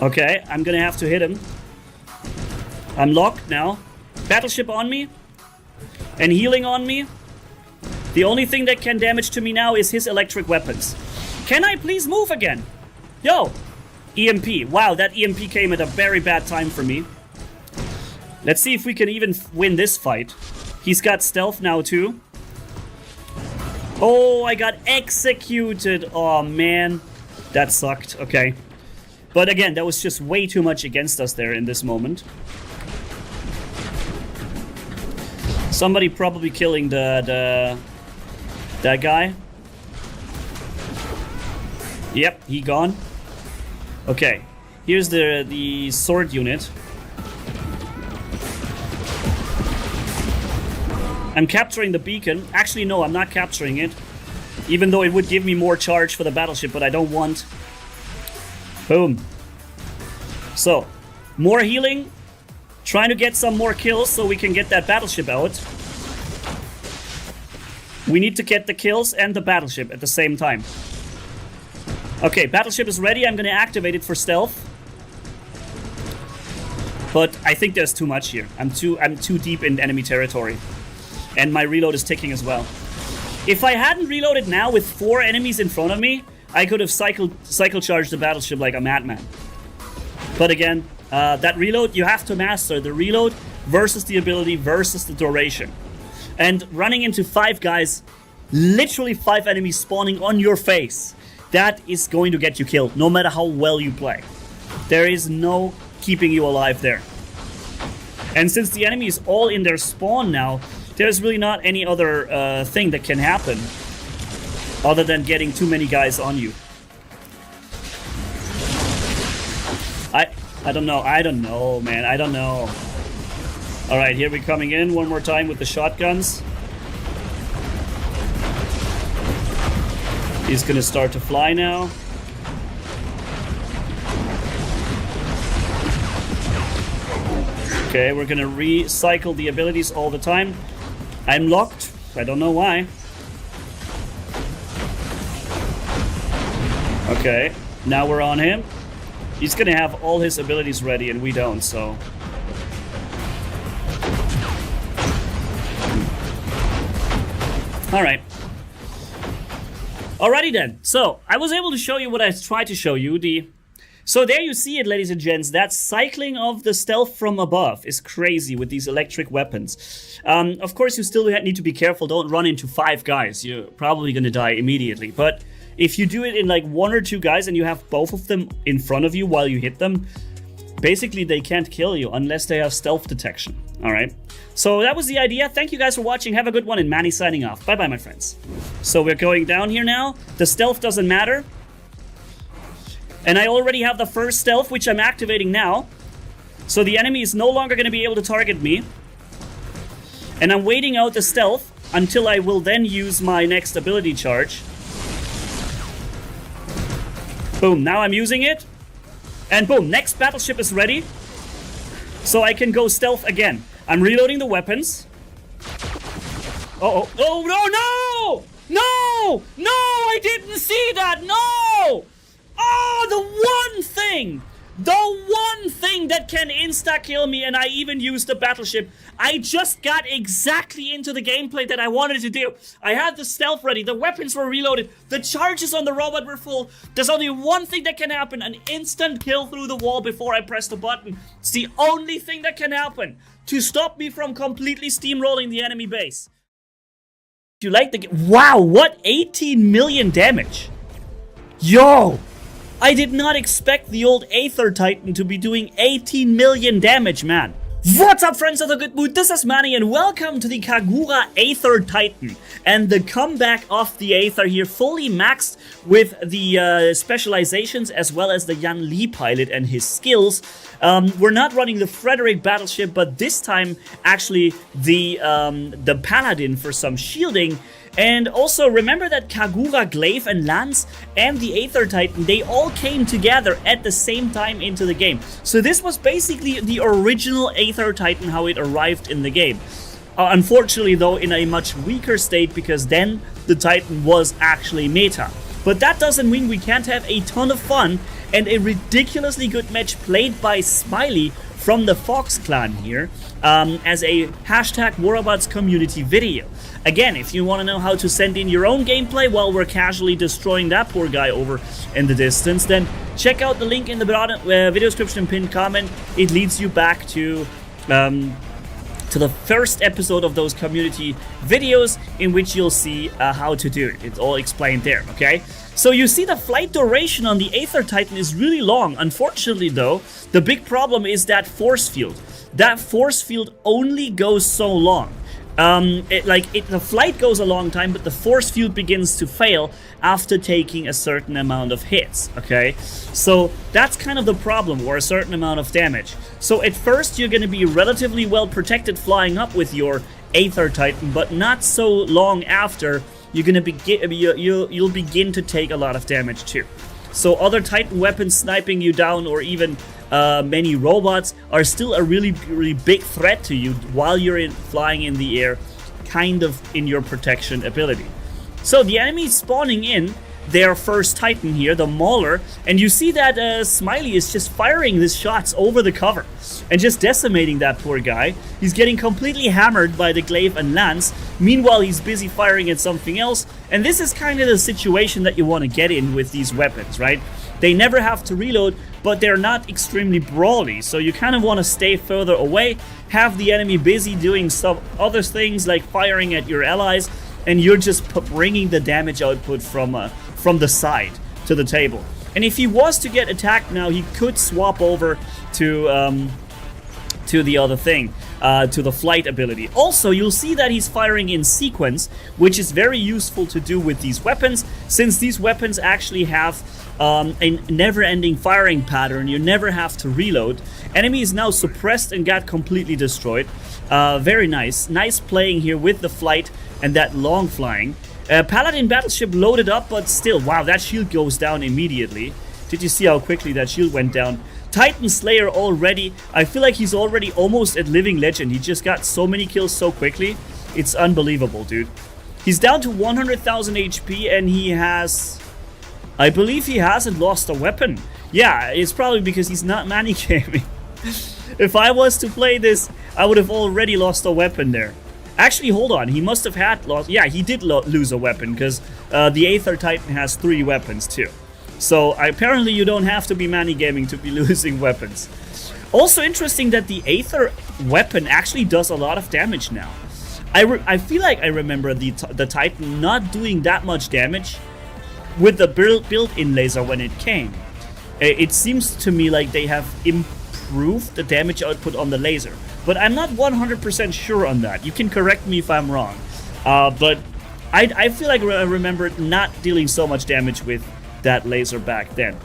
Okay, I'm gonna have to hit him. I'm locked now. Battleship on me. And healing on me. The only thing that can damage to me now is his electric weapons. Can I please move again? Yo! EMP. Wow, that EMP came at a very bad time for me. Let's see if we can even win this fight. He's got stealth now too. Oh, I got executed. Oh, man. That sucked. Okay. But again, that was just way too much against us there in this moment. Somebody probably killing that guy. Yep, he gone. Okay. Here's the sword unit. I'm capturing the beacon. Actually, no, I'm not capturing it. Even though it would give me more charge for the battleship, but I don't want. Boom. So, more healing. Trying to get some more kills so we can get that battleship out. We need to get the kills and the battleship at the same time. Okay, battleship is ready. I'm going to activate it for stealth. But I think there's too much here. I'm too deep in enemy territory. And my reload is ticking as well. If I hadn't reloaded now with 4 enemies in front of me, I could have cycle charged the battleship like a madman. But again, that reload, you have to master the reload versus the ability versus the duration. And running into 5 guys, literally 5 enemies spawning on your face, that is going to get you killed, no matter how well you play. There is no keeping you alive there. And since the enemy is all in their spawn now, there's really not any other thing that can happen other than getting too many guys on you. I don't know, man. I don't know. Alright, here we're coming in one more time with the shotguns. He's gonna start to fly now. Okay, we're gonna recycle the abilities all the time. I'm locked. I don't know why. Okay, now we're on him. He's gonna have all his abilities ready and we don't, so... Alright. Alrighty then. So, I was able to show you what I tried to show you. So there you see it, ladies and gents. That cycling of the stealth from above is crazy with these electric weapons. Of course, you still need to be careful. Don't run into 5 guys. You're probably going to die immediately. But if you do it in like 1 or 2 guys and you have both of them in front of you while you hit them, basically they can't kill you unless they have stealth detection. Alright. So that was the idea. Thank you guys for watching. Have a good one, and Manny signing off. Bye-bye, my friends. So we're going down here now. The stealth doesn't matter. And I already have the first stealth, which I'm activating now. So the enemy is no longer going to be able to target me. And I'm waiting out the stealth until I will then use my next ability charge. Boom, now I'm using it. And boom, next battleship is ready. So I can go stealth again. I'm reloading the weapons. Uh-oh. Oh, no, no! No! No, I didn't see that! No! Oh, the one thing that can insta-kill me, and I even used the battleship. I just got exactly into the gameplay that I wanted to do. I had the stealth ready, the weapons were reloaded, the charges on the robot were full. There's only one thing that can happen, an instant kill through the wall before I press the button. It's the only thing that can happen to stop me from completely steamrolling the enemy base. Do you like the game? Wow, what 18 million damage? Yo! I did not expect the old Aether Titan to be doing 18 million damage, man. What's up, friends of the good mood? This is Manny, and welcome to the Kagura Aether Titan. And the comeback of the Aether here, fully maxed with the specializations as well as the Yan Li pilot and his skills. We're not running the Frederick battleship, but this time actually the Paladin for some shielding. And also remember that Kagura, Glaive, and Lance and the Aether Titan, they all came together at the same time into the game. So this was basically the original Aether Titan, how it arrived in the game. Unfortunately though, in a much weaker state, because then the Titan was actually meta. but that doesn't mean we can't have a ton of fun and a ridiculously good match played by Smiley from the Fox clan here as a hashtag Warabots community video. Again, if you want to know how to send in your own gameplay while we're casually destroying that poor guy over in the distance, then check out the link in the bottom, video description and pinned comment. It leads you back to the first episode of those community videos in which you'll see how to do it. It's all explained there, okay? So you see the flight duration on the Aether Titan is really long. Unfortunately though, the big problem is that force field. That force field only goes so long. The flight goes a long time, but the force field begins to fail after taking a certain amount of hits, okay? So that's kind of the problem, or a certain amount of damage. So at first you're going to be relatively well protected flying up with your Aether Titan, but not so long after you're going to you'll begin to take a lot of damage too. So other Titan weapons sniping you down, or even many robots, are still a really big threat to you while you're flying in the air, kind of in your protection ability. So the enemies spawning in their first Titan here, the Mauler, and you see that Smiley is just firing his shots over the cover and just decimating that poor guy. He's getting completely hammered by the glaive and lance. Meanwhile, he's busy firing at something else, and this is kind of the situation that you want to get in with these weapons, right? They never have to reload, but they're not extremely brawly, so you kind of want to stay further away, have the enemy busy doing some other things like firing at your allies, and you're just bringing the damage output from the side to the table. And if he was to get attacked now, he could swap over to the other thing, to the flight ability. Also, you'll see that he's firing in sequence, which is very useful to do with these weapons, since these weapons actually have a never-ending firing pattern. You never have to reload. Enemy is now suppressed and got completely destroyed. Very nice. Nice playing here with the flight and that long flying. Paladin battleship loaded up, but still, wow, that shield goes down immediately. Did you see how quickly that shield went down? Titan Slayer already, I feel like he's already almost at living legend. He just got so many kills so quickly. It's unbelievable, dude. He's down to 100,000 HP and he has, I believe he hasn't lost a weapon. Yeah, it's probably because he's not Mannigaming. If I was to play this, I would have already lost a weapon there. Actually, hold on, he must have had lost, yeah, he did lose a weapon, because the Aether Titan has 3 weapons too. So apparently you don't have to be Mannigaming to be losing weapons. Also interesting that the Aether weapon actually does a lot of damage now. I feel like I remember the Titan not doing that much damage with the built-in laser when it came. It seems to me like they have improved the damage output on the laser, but I'm not 100% sure on that. You can correct me if I'm wrong, but I feel like I remember not dealing so much damage with that laser back then.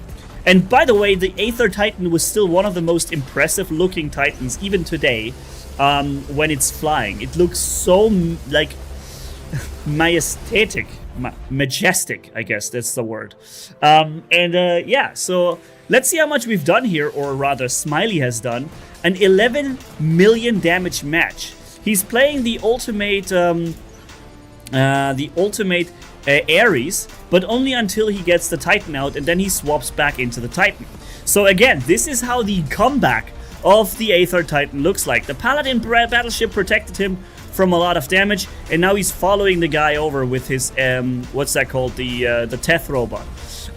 And by the way, the Aether Titan was still one of the most impressive looking Titans even today when it's flying. It looks so like majestic, I guess that's the word. Yeah, so let's see how much we've done here, or rather Smiley has done. An 11 million damage match. He's playing the ultimate Ares, but only until he gets the Titan out, and then he swaps back into the Titan. So again, this is how the comeback of the Aether Titan looks like. The Paladin battleship protected him from a lot of damage, and now he's following the guy over with his what's that called, the Teth robot.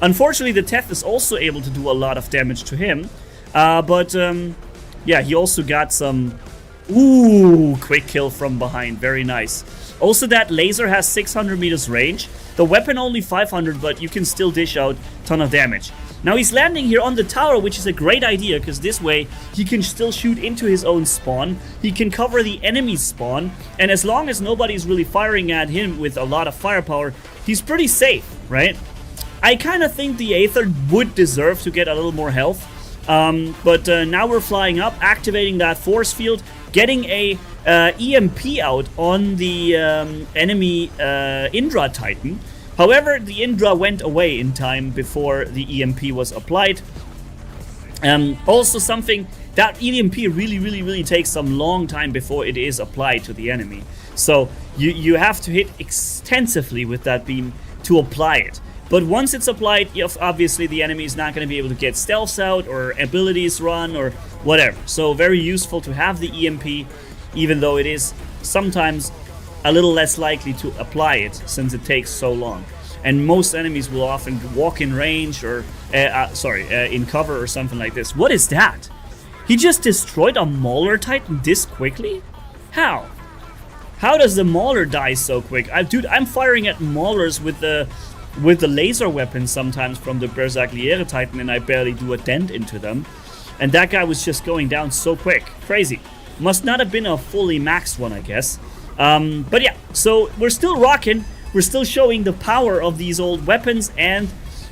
Unfortunately, the Teth is also able to do a lot of damage to him, but yeah, he also got some quick kill from behind. Very nice. Also, that laser has 600 meters range. The weapon only 500, but you can still dish out a ton of damage. Now he's landing here on the tower, which is a great idea, because this way he can still shoot into his own spawn. He can cover the enemy's spawn, and as long as nobody's really firing at him with a lot of firepower, he's pretty safe, right? I kind of think the Aether would deserve to get a little more health, but now we're flying up, activating that force field, getting a EMP out on the enemy Indra Titan. However, the Indra went away in time before the EMP was applied. Also something, that EMP really takes some long time before it is applied to the enemy. So you have to hit extensively with that beam to apply it. But once it's applied, obviously the enemy is not going to be able to get stealths out or abilities run or whatever. So very useful to have the EMP, even though it is sometimes a little less likely to apply it since it takes so long. And most enemies will often walk in range or, in cover or something like this. What is that? He just destroyed a Mauler Titan this quickly? How? How does the Mauler die so quick? Dude, I'm firing at Maulers with the laser weapon sometimes from the Berserkliere Titan, and I barely do a dent into them. And that guy was just going down so quick. Crazy. Must not have been a fully maxed one, I guess. But yeah, so we're still rocking. We're still showing the power of these old weapons and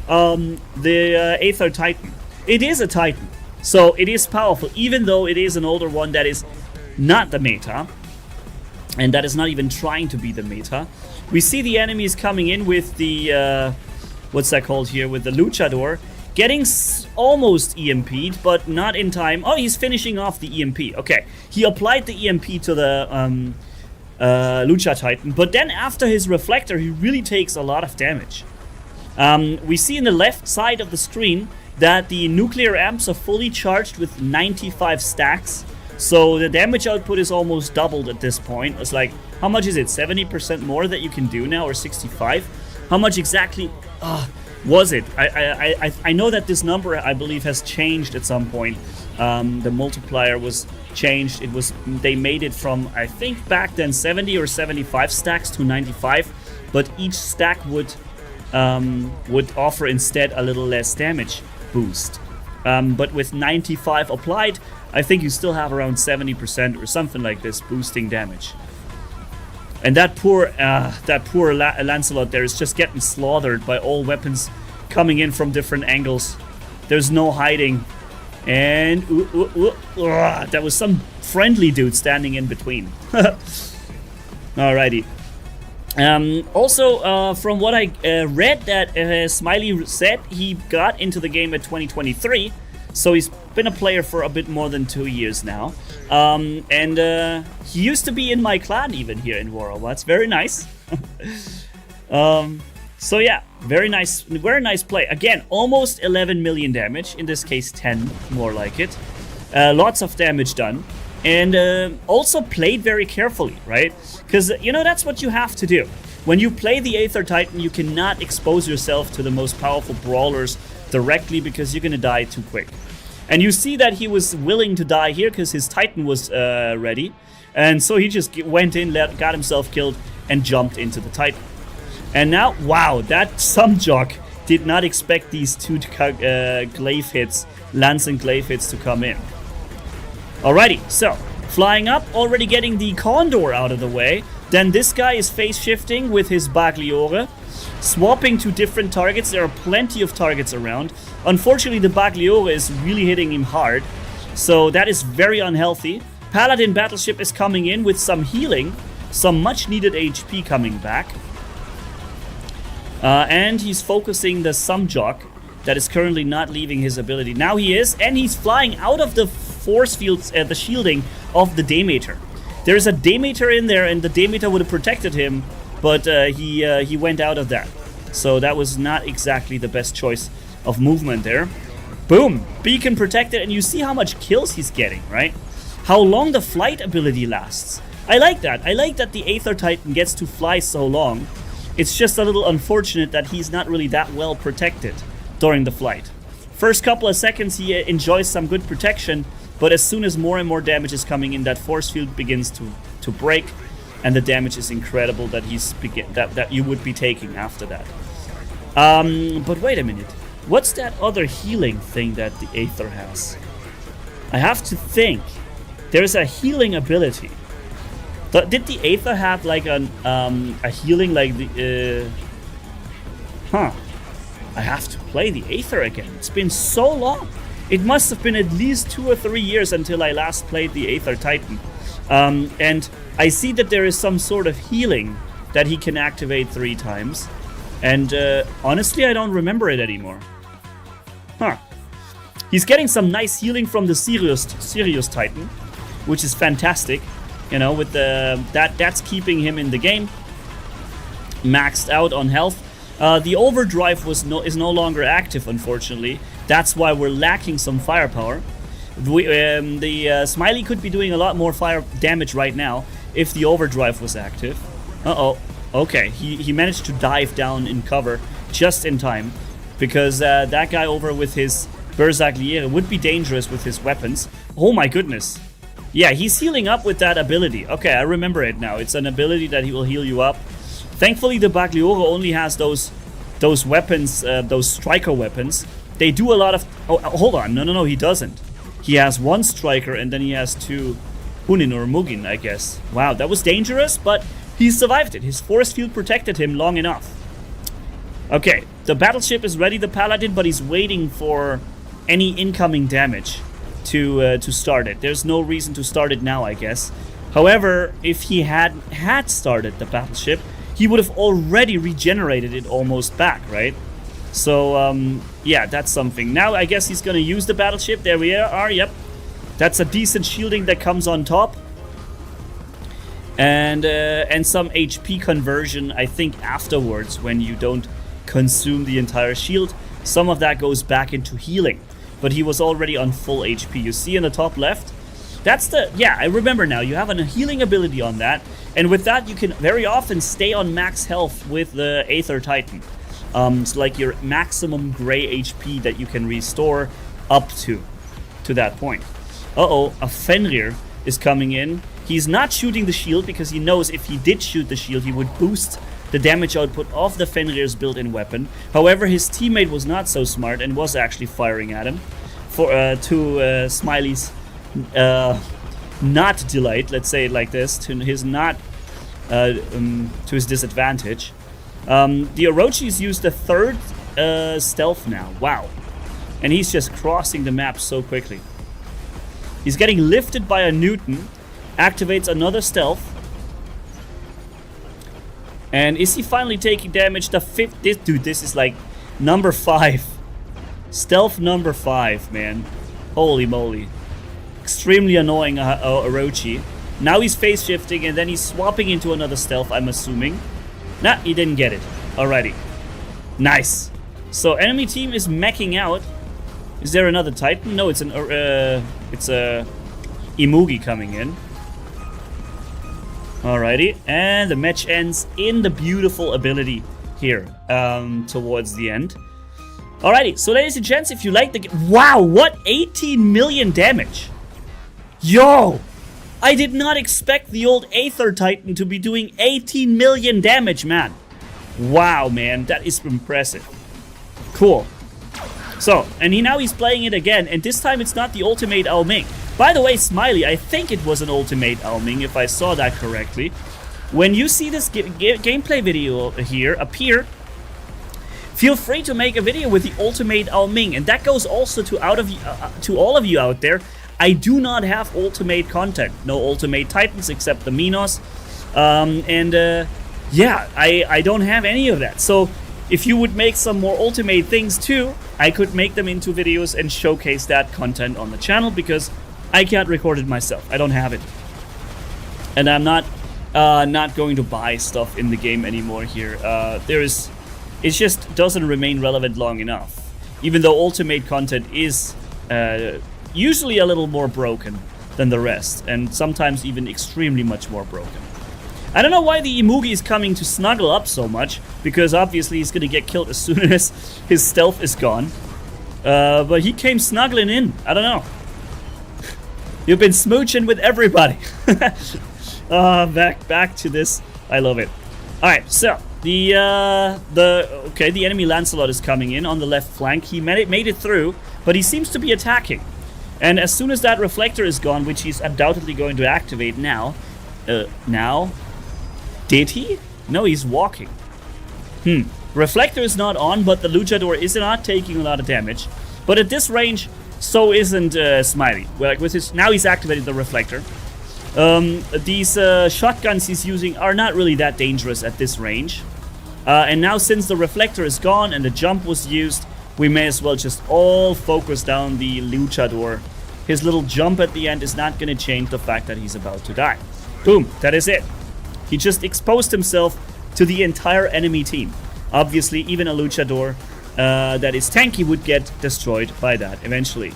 the Aether Titan. It is a Titan, so it is powerful, even though it is an older one that is not the meta. And that is not even trying to be the meta. We see the enemies coming in with the, what's that called here, with the Luchador, getting almost EMP'd, but not in time. Oh, he's finishing off the EMP. Okay, he applied the EMP to the Lucha Titan, but then after his reflector, he really takes a lot of damage. We see in the left side of the screen that the nuclear amps are fully charged with 95 stacks. So the damage output is almost doubled at this point. It's like, how much is it? 70% more that you can do now, or 65? How much exactly was it? I know that this number, I believe, has changed at some point. The multiplier was changed. They made it from, I think back then, 70 or 75 stacks to 95, but each stack would offer instead a little less damage boost. But with 95 applied, I think you still have around 70% or something like this boosting damage. And that poor Lancelot there is just getting slaughtered by all weapons coming in from different angles. There's no hiding. And that was some friendly dude standing in between. Alrighty. Also, from what I read, that Smiley said he got into the game at 2023. So he's been a player for a bit more than 2 years now. And he used to be in my clan even here in War. That's very nice. So yeah, very nice play. Again, almost 11 million damage. In this case, 10, more like it. Lots of damage done. And also played very carefully, right? Because, you know, that's what you have to do. When you play the Aether Titan, you cannot expose yourself to the most powerful brawlers directly because you're going to die too quick. And you see that he was willing to die here because his Titan was ready. And so he just went in, got himself killed, and jumped into the Titan. And now, wow, that some jock did not expect these two glaive hits, lance and glaive hits, to come in. Alrighty, so flying up, already getting the Condor out of the way. Then this guy is phase shifting with his Bagliore, swapping to different targets. There are plenty of targets around. Unfortunately, the Bagliore is really hitting him hard, so that is very unhealthy. Paladin Battleship is coming in with some healing, some much needed HP coming back. And he's focusing the Sumjock that is currently not leaving his ability. Now he is, and he's flying out of the force fields, the shielding of the Demeter. There's a Demeter in there, and the Demeter would have protected him, but he went out of that. So that was not exactly the best choice of movement there. Boom! Beacon protected, and you see how much kills he's getting, right? How long the flight ability lasts. I like that. I like that the Aether Titan gets to fly so long. It's just a little unfortunate that he's not really that well protected during the flight. First couple of seconds he enjoys some good protection, but as soon as more and more damage is coming in, that force field begins to break, and the damage is incredible that that you would be taking after that. But wait a minute. What's that other healing thing that the Aether has? I have to think. There's a healing ability. Did the Aether have like a healing like the... I have to play the Aether again. It's been so long. It must have been at least 2 or 3 years until I last played the Aether Titan. And I see that there is some sort of healing that he can activate 3 times. And honestly, I don't remember it anymore. He's getting some nice healing from the Sirius Titan, which is fantastic. You know, with the that's keeping him in the game, maxed out on health. The overdrive is no longer active, unfortunately. That's why we're lacking some firepower. The Smiley could be doing a lot more fire damage right now if the overdrive was active. Uh-oh. Okay, he managed to dive down in cover just in time, because that guy over with his Berserkliere would be dangerous with his weapons. Oh my goodness. Yeah, he's healing up with that ability. Okay, I remember it now. It's an ability that he will heal you up. Thankfully, the Bagliore only has those weapons, those striker weapons. They do a lot of... Oh, hold on. No, he doesn't. He has one striker and then he has two Hunin or Mugin, I guess. Wow, that was dangerous, but he survived it. His force field protected him long enough. Okay, the battleship is ready, the Paladin, but he's waiting for any incoming damage to start it. There's no reason to start it now, I guess. However, if he had started the battleship, he would have already regenerated it almost back, right? So, yeah, that's something. Now, I guess he's gonna use the battleship. There we are, yep. That's a decent shielding that comes on top. And some HP conversion, I think, afterwards, when you don't consume the entire shield. Some of that goes back into healing. But he was already on full HP. You see in the top left? That's the... Yeah, I remember now. You have a healing ability on that. And with that, you can very often stay on max health with the Aether Titan. It's like your maximum gray HP that you can restore up to that point. Uh-oh, a Fenrir is coming in. He's not shooting the shield because he knows if he did shoot the shield, he would boost the damage output of the Fenrir's built-in weapon. However, his teammate was not so smart and was actually firing at him to Smiley's not delight, let's say it like this, to his not to his disadvantage. The Orochis used the third stealth now. Wow. And he's just crossing the map so quickly. He's getting lifted by a Newton. Activates another stealth. And is he finally taking damage? The fifth... This is like number 5. Stealth number 5, man. Holy moly. Extremely annoying Orochi. Now he's phase shifting and then he's swapping into another stealth, I'm assuming. Nah, he didn't get it. Alrighty. Nice. So enemy team is meching out. Is there another Titan? No, it's a Imugi coming in. Alrighty, and the match ends in the beautiful ability here towards the end. Alrighty, so ladies and gents, if you like the game... Wow, what? 18 million damage! Yo! I did not expect the old Aether Titan to be doing 18 million damage, man. Wow, man, that is impressive. Cool. So, and now he's playing it again, and this time it's not the ultimate Ao Ming. By the way, Smiley, I think it was an ultimate Ao Ming, if I saw that correctly. When you see this gameplay video here appear, feel free to make a video with the ultimate Ao Ming, and that goes also to all of you out there. I do not have ultimate content, no ultimate Titans except the Minos, yeah, I don't have any of that. So if you would make some more ultimate things too, I could make them into videos and showcase that content on the channel, because I can't record it myself. I don't have it. And I'm not going to buy stuff in the game anymore here. It just doesn't remain relevant long enough. Even though ultimate content is usually a little more broken than the rest, and sometimes even extremely much more broken. I don't know why the Imugi is coming to snuggle up so much, because obviously he's gonna get killed as soon as his stealth is gone. But he came snuggling in. I don't know. You've been smooching with everybody. Back to this. I love it. All right, so the enemy Lancelot is coming in on the left flank. He made it through, but he seems to be attacking. And as soon as that reflector is gone, which he's undoubtedly going to activate now, did he? No, he's walking. Reflector is not on, but the Luchador is not taking a lot of damage. But at this range, so isn't Smiley. Well, like with his, now he's activated the reflector. These shotguns he's using are not really that dangerous at this range. And now since the reflector is gone and the jump was used, we may as well just all focus down the Luchador. His little jump at the end is not going to change the fact that he's about to die. Boom, that is it. He just exposed himself to the entire enemy team. Obviously, even a luchador that is tanky would get destroyed by that eventually.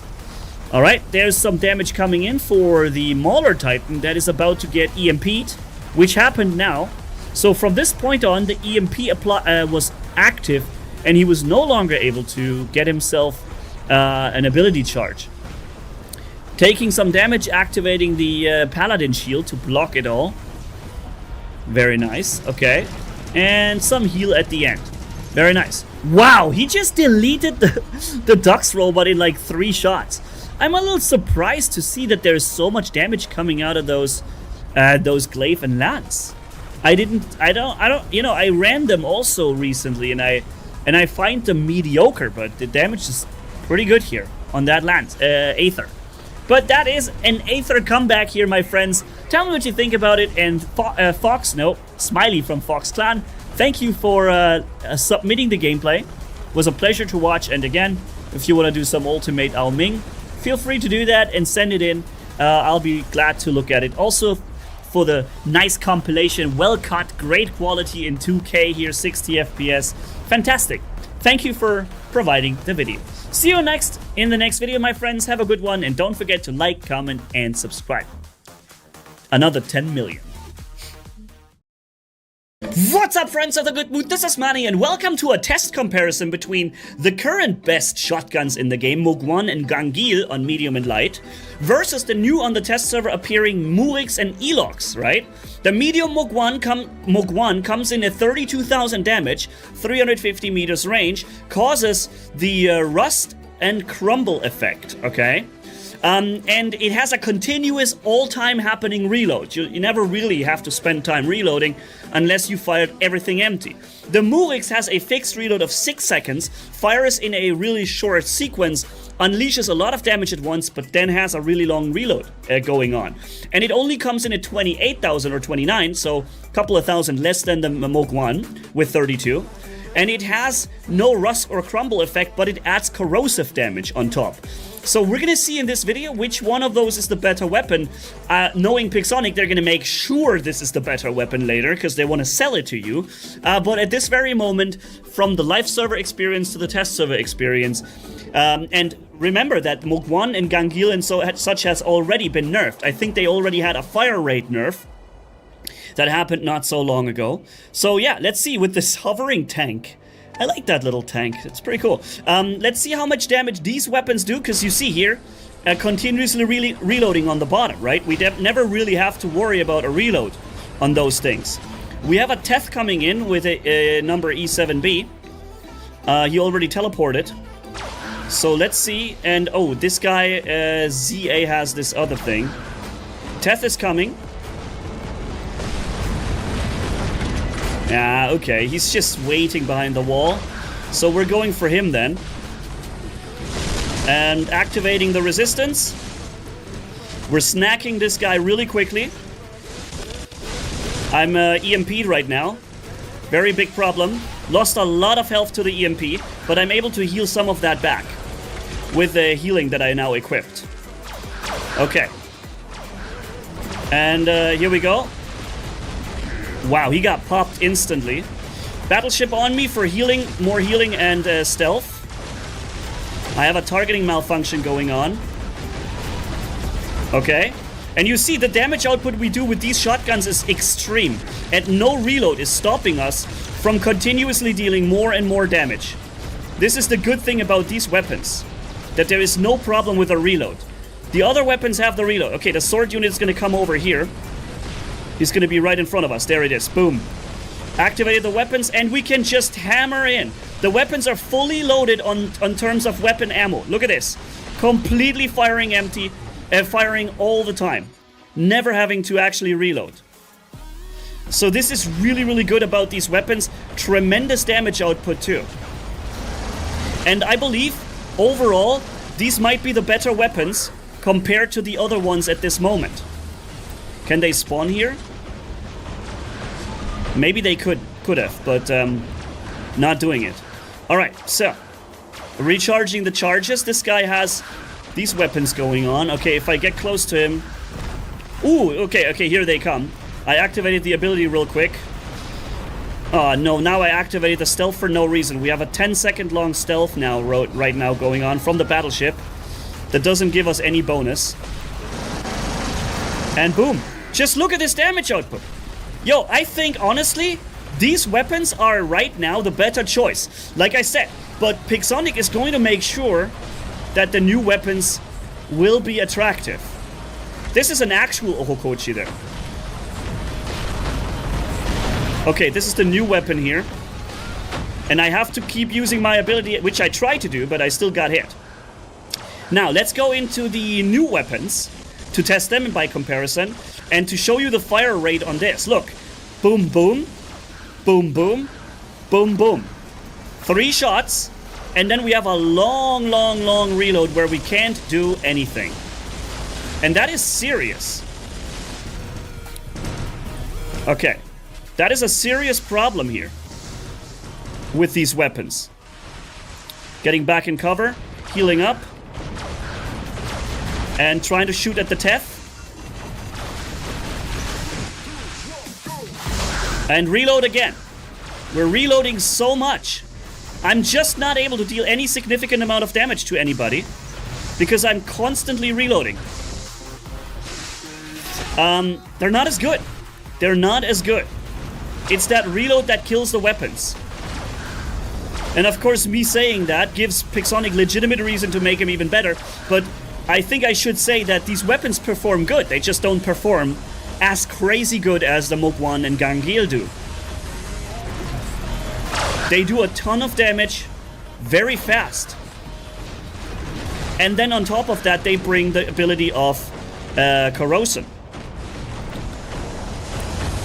Alright, there's some damage coming in for the Mauler Titan that is about to get EMP'd, which happened now. So from this point on, the EMP was active, and he was no longer able to get himself an ability charge. Taking some damage, activating the Paladin Shield to block it all. Very nice, okay. And some heal at the end. Very nice. Wow, he just deleted the Dux robot in like 3 shots. I'm a little surprised to see that there's so much damage coming out of those glaive and lance. I don't, you know, I ran them also recently, and I find them mediocre, but the damage is pretty good here on that lance, Aether. But that is an Aether comeback here, my friends. Tell me what you think about it, and Fox, no, Smiley from Fox Clan, thank you for submitting the gameplay. It was a pleasure to watch, and again, if you want to do some Ultimate Ao Ming, feel free to do that and send it in. I'll be glad to look at it. Also, for the nice compilation, well cut, great quality in 2K here, 60 FPS. Fantastic. Thank you for providing the video. See you in the next video, my friends. Have a good one, and don't forget to like, comment, and subscribe. Another 10 million. What's up, friends of the good mood? This is Manny, and welcome to a test comparison between the current best shotguns in the game, Mogwan and Gangil on medium and light, versus the new on the test server appearing Murix and Elox, right? The medium Mogwan comes in at 32,000 damage, 350 meters range, causes the rust and crumble effect, okay? And it has a continuous all-time happening reload. You never really have to spend time reloading unless you fired everything empty. The Murix has a fixed reload of 6 seconds, fires in a really short sequence, unleashes a lot of damage at once, but then has a really long reload going on. And it only comes in at 28,000 or 29, so a couple of thousand less than the Mogwan with 32. And it has no rust or crumble effect, but it adds corrosive damage on top. So we're gonna see in this video which one of those is the better weapon. Knowing Pixonic, they're gonna make sure this is the better weapon later, because they want to sell it to you. But at this very moment, from the live server experience to the test server experience, and remember that Mogwan and Gangil and such has already been nerfed. I think they already had a fire rate nerf that happened not so long ago. So yeah, let's see with this hovering tank. I like that little tank. It's pretty cool. Let's see how much damage these weapons do, because you see here, continuously reloading on the bottom, right? We never really have to worry about a reload on those things. We have a Teth coming in with a number E7B. He already teleported. So let's see. And oh, this guy, ZA has this other thing. Teth is coming. Yeah, okay, he's just waiting behind the wall. So we're going for him then. And activating the resistance. We're snacking this guy really quickly. I'm EMP'd right now. Very big problem. Lost a lot of health to the EMP, but I'm able to heal some of that back with the healing that I now equipped. Okay. And here we go. Wow, he got popped instantly. Battleship on me for healing, more healing and stealth. I have a targeting malfunction going on. Okay. And you see the damage output we do with these shotguns is extreme. And no reload is stopping us from continuously dealing more and more damage. This is the good thing about these weapons, that there is no problem with a reload. The other weapons have the reload. Okay, the sword unit is going to come over here. He's going to be right in front of us. There it is. Boom. Activated the weapons, and we can just hammer in. The weapons are fully loaded on terms of weapon ammo. Look at this. Completely firing empty, firing all the time. Never having to actually reload. So this is really, really good about these weapons. Tremendous damage output too. And I believe, overall, these might be the better weapons compared to the other ones at this moment. Can they spawn here? Maybe they could have, but not doing it. Alright, so recharging the charges. This guy has these weapons going on. Okay, if I get close to him. Ooh, okay, here they come. I activated the ability real quick. Oh no, now I activated the stealth for no reason. We have a 10-second long stealth now right now going on from the battleship that doesn't give us any bonus. And boom. Just look at this damage output. Yo, I think honestly, these weapons are right now the better choice. Like I said, but Pixonic is going to make sure that the new weapons will be attractive. This is an actual Ohokochi there. Okay, this is the new weapon here. And I have to keep using my ability, which I tried to do, but I still got hit. Now, let's go into the new weapons to test them by comparison and to show you the fire rate on this. Look. Boom, boom. Boom, boom. Boom, boom. 3 shots. And then we have a long, long, long reload where we can't do anything. And that is serious. Okay. That is a serious problem here with these weapons. Getting back in cover, healing up, and trying to shoot at the Teth. And reload again. We're reloading so much. I'm just not able to deal any significant amount of damage to anybody because I'm constantly reloading. They're not as good. They're not as good. It's that reload that kills the weapons. And of course, me saying that gives Pixonic legitimate reason to make him even better, but I think I should say that these weapons perform good. They just don't perform as crazy good as the Mokwan and Gangil do. They do a ton of damage very fast. And then on top of that, they bring the ability of corrosion.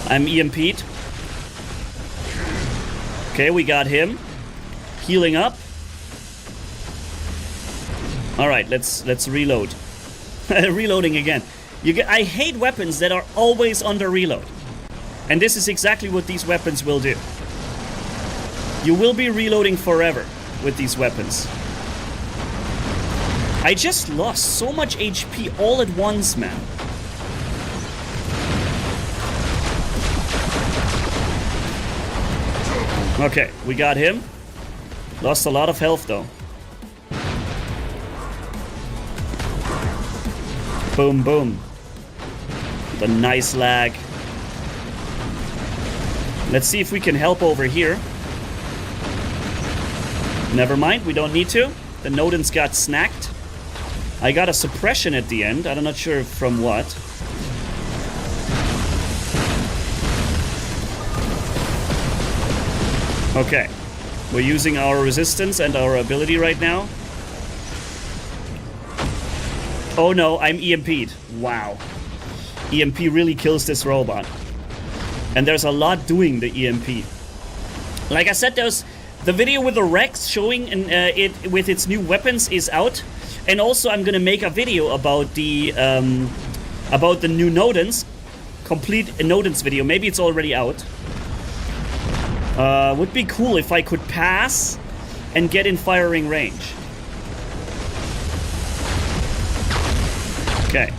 I'm EMP'd. Okay, we got him. Healing up. Alright, let's reload. Reloading again. I hate weapons that are always under reload. And this is exactly what these weapons will do. You will be reloading forever with these weapons. I just lost so much HP all at once, man. Okay, we got him. Lost a lot of health though. Boom, boom. The nice lag. Let's see if we can help over here. Never mind, we don't need to. The Nodens got snacked. I got a suppression at the end. I'm not sure from what. Okay. We're using our resistance and our ability right now. Oh no, I'm EMP'd. Wow. EMP really kills this robot. And there's a lot doing the EMP. Like I said, there's the video with the Rex showing it with its new weapons is out. And also I'm gonna make a video about the new Nodens. Complete Nodens video. Maybe it's already out. Would be cool if I could pass and get in firing range. Okay.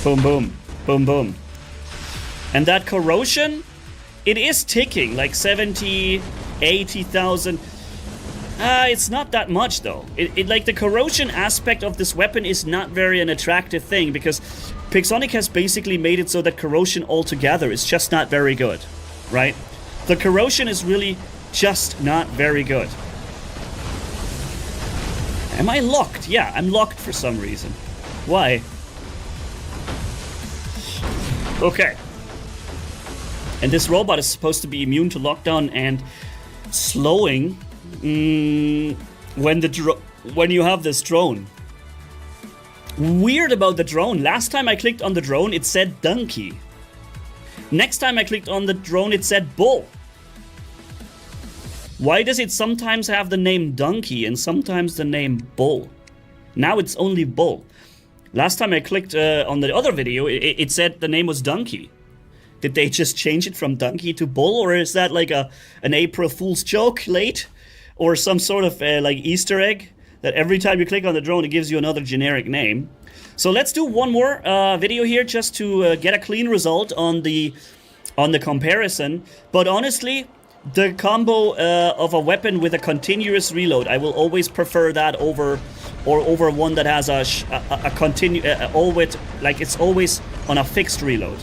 Boom, boom. Boom, boom. And that corrosion, it is ticking, like 70, 80,000. It's not that much, though. Like, the corrosion aspect of this weapon is not very an attractive thing, because Pixonic has basically made it so that corrosion altogether is just not very good, right? The corrosion is really just not very good. Am I locked? Yeah, I'm locked for some reason. Why? Okay. And this robot is supposed to be immune to lockdown and slowing when you have this drone. Weird about the drone. Last time I clicked on the drone, it said donkey. Next time I clicked on the drone, it said bull. Why does it sometimes have the name donkey and sometimes the name bull? Now it's only bull. Last time I clicked on the other video, it said the name was donkey. Did they just change it from donkey to bull, or is that like an April Fool's joke late? Or some sort of like Easter egg that every time you click on the drone, it gives you another generic name? So let's do one more video here just to get a clean result on the comparison. But honestly, the combo of a weapon with a continuous reload, I will always prefer that over one that has a always, like it's always on a fixed reload.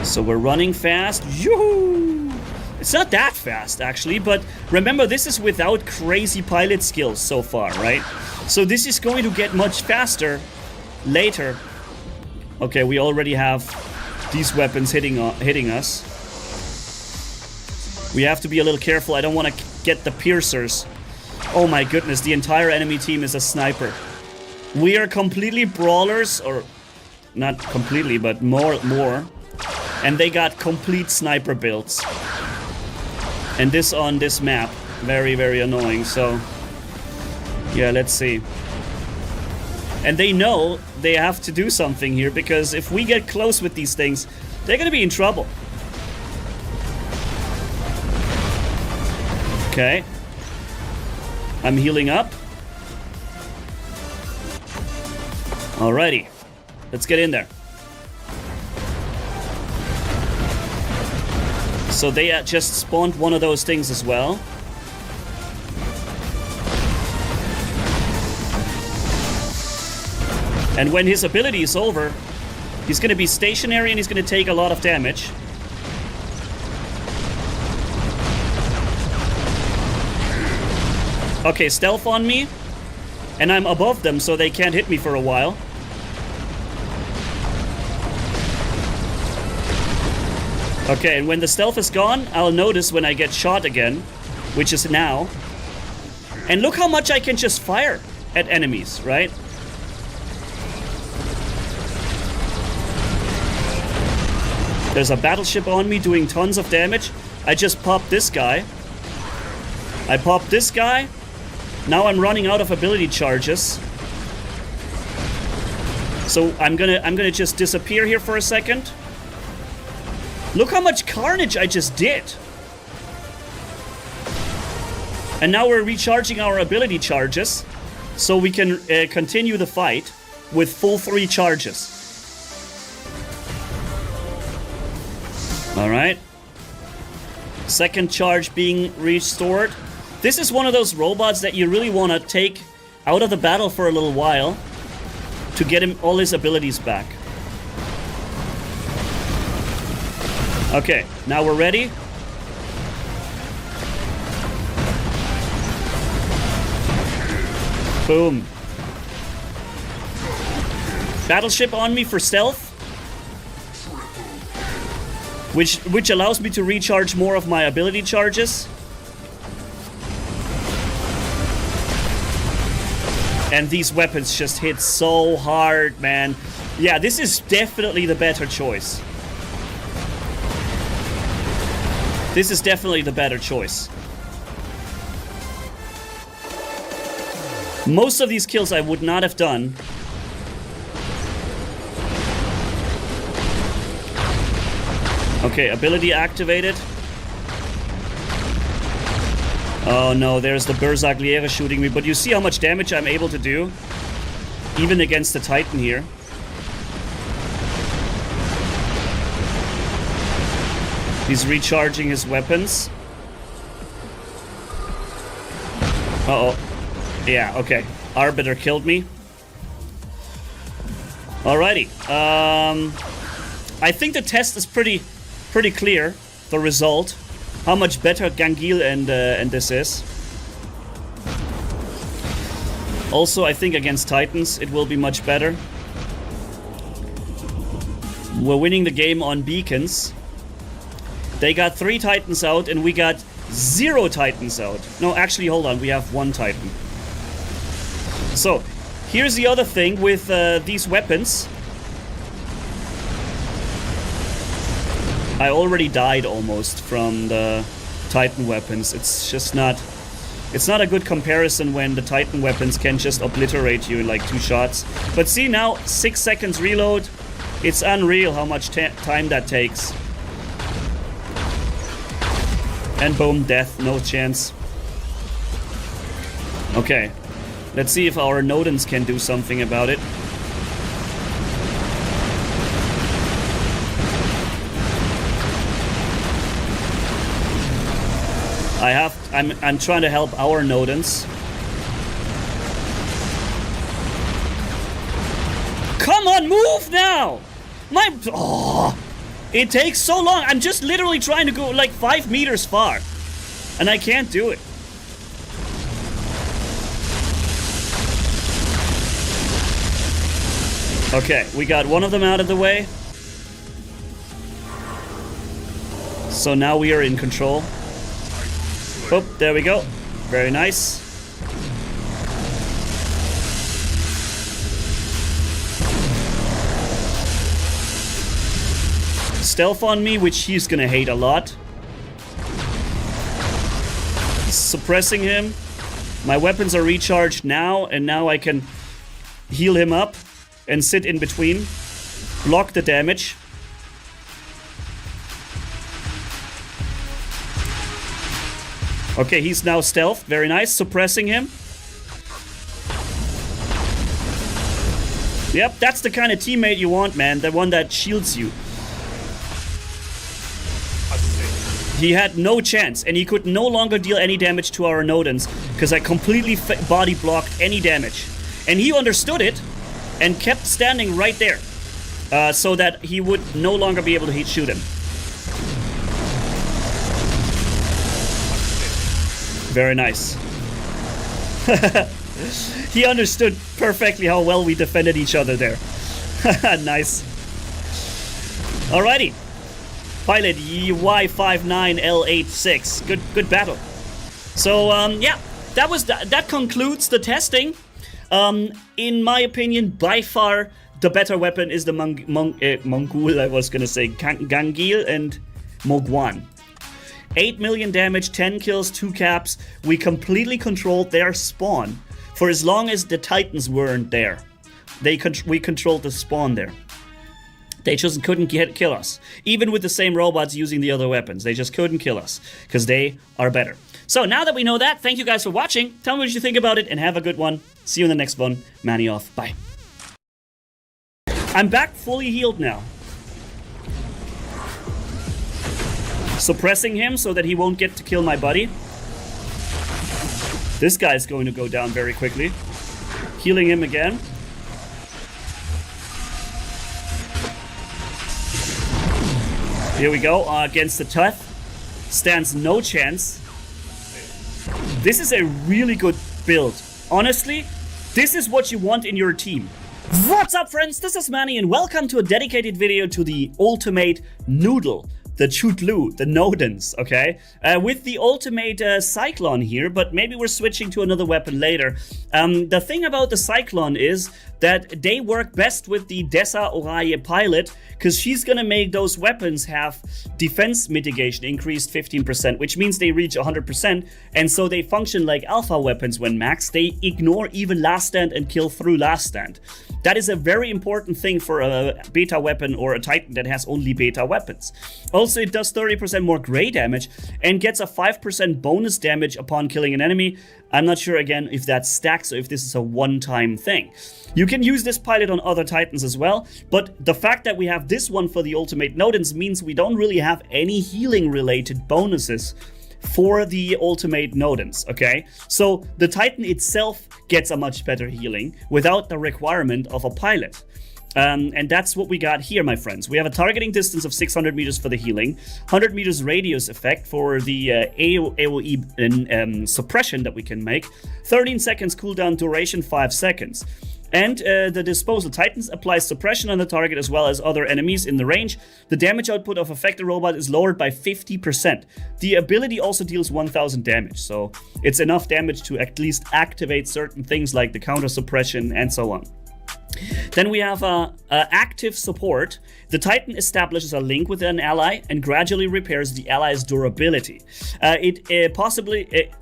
So we're running fast. Yoo-hoo! It's not that fast actually, but remember this is without crazy pilot skills so far, right? So this is going to get much faster later. Okay, we already have these weapons hitting us. We have to be a little careful. I don't want to get the piercers. Oh my goodness, the entire enemy team is a sniper. We are completely brawlers, or not completely, but more. And they got complete sniper builds. And this on this map, very, very annoying. So, yeah, let's see. And they know they have to do something here, because if we get close with these things, they're gonna be in trouble. Okay. I'm healing up. Alrighty. Let's get in there. So they just spawned one of those things as well. And when his ability is over, he's going to be stationary and he's going to take a lot of damage. Okay, stealth on me. And I'm above them, so they can't hit me for a while. Okay, and when the stealth is gone, I'll notice when I get shot again, which is now. And look how much I can just fire at enemies, right? There's a battleship on me doing tons of damage. I just popped this guy. I popped this guy. Now I'm running out of ability charges. So I'm gonna just disappear here for a second. Look how much carnage I just did. And now we're recharging our ability charges, so we can continue the fight with full 3 charges. Alright. Second charge being restored. This is one of those robots that you really want to take out of the battle for a little while to get him all his abilities back. Okay, now we're ready. Boom. Battleship on me for stealth. Which allows me to recharge more of my ability charges. And these weapons just hit so hard, man. Yeah, this is definitely the better choice. This is definitely the better choice. Most of these kills I would not have done. Okay, ability activated. Oh no, there's the Bersagliere shooting me. But you see how much damage I'm able to do? Even against the Titan here. He's recharging his weapons. Uh-oh. Yeah, okay. Arbiter killed me. Alrighty. I think the test is pretty clear. The result. How much better Gangil and this is. Also, I think against Titans it will be much better. We're winning the game on beacons. They got 3 Titans out and we got 0 Titans out. No, actually, hold on. We have 1 Titan. So, here's the other thing with these weapons. I already died almost from the Titan weapons. It's just not... It's not a good comparison when the Titan weapons can just obliterate you in like 2 shots. But see now, 6 seconds reload. It's unreal how much time that takes. And boom, death, no chance. Okay. Let's see if our Nodens can do something about it. I'm trying to help our Nodens. Come on, move now! It takes so long. I'm just literally trying to go like 5 meters far. And I can't do it. Okay, we got one of them out of the way. So now we are in control. Oh, there we go. Very nice. Stealth on me, which he's gonna hate a lot. Suppressing him. My weapons are recharged now, and now I can heal him up and sit in between. Block the damage. Okay, he's now stealth. Very nice. Suppressing him. Yep, that's the kind of teammate you want, man. The one that shields you. He had no chance, and he could no longer deal any damage to our Nodens because I completely body blocked any damage. And he understood it and kept standing right there so that he would no longer be able to shoot him. Very nice. He understood perfectly how well we defended each other there. Nice. Alrighty. Pilot Y59L86. Good battle. So yeah, that concludes the testing. In my opinion, by far the better weapon is the Mongol. I was gonna say Gangil and Mogwan. 8 million damage, 10 kills, 2 caps. We completely controlled their spawn for as long as the Titans weren't there. We controlled the spawn there. They just couldn't kill us. Even with the same robots using the other weapons. They just couldn't kill us. Because they are better. So now that we know that, thank you guys for watching. Tell me what you think about it and have a good one. See you in the next one. Manny off. Bye. I'm back fully healed now. Suppressing him so that he won't get to kill my buddy. This guy's going to go down very quickly. Healing him again. Here we go, against the Teth. Stands no chance. This is a really good build. Honestly, this is what you want in your team. What's up, friends? This is Manny, and welcome to a dedicated video to the ultimate noodle. The Chutlu, the Nodens, okay? With the ultimate Cyclone here, but maybe we're switching to another weapon later. The thing about the Cyclone is that they work best with the Dessa Oraye pilot, because she's gonna make those weapons have defense mitigation increased 15%, which means they reach 100%, and so they function like alpha weapons when maxed. They ignore even last stand and kill through last stand. That is a very important thing for a beta weapon or a Titan that has only beta weapons. Also, it does 30% more gray damage and gets a 5% bonus damage upon killing an enemy. I'm not sure, again, if that stacks or if this is a one-time thing. You can use this pilot on other Titans as well, but the fact that we have this one for the ultimate Nodens means we don't really have any healing-related bonuses for the ultimate Nodens, okay? So the Titan itself gets a much better healing without the requirement of a pilot. And that's what we got here, my friends. We have a targeting distance of 600 meters for the healing, 100 meters radius effect for the AoE suppression that we can make, 13 seconds cooldown duration, 5 seconds. And the disposal Titans applies suppression on the target as well as other enemies in the range. The damage output of affected robot is lowered by 50%. The ability also deals 1000 damage, so it's enough damage to at least activate certain things like the counter suppression and so on. Then we have active support. The Titan establishes a link with an ally and gradually repairs the ally's durability. It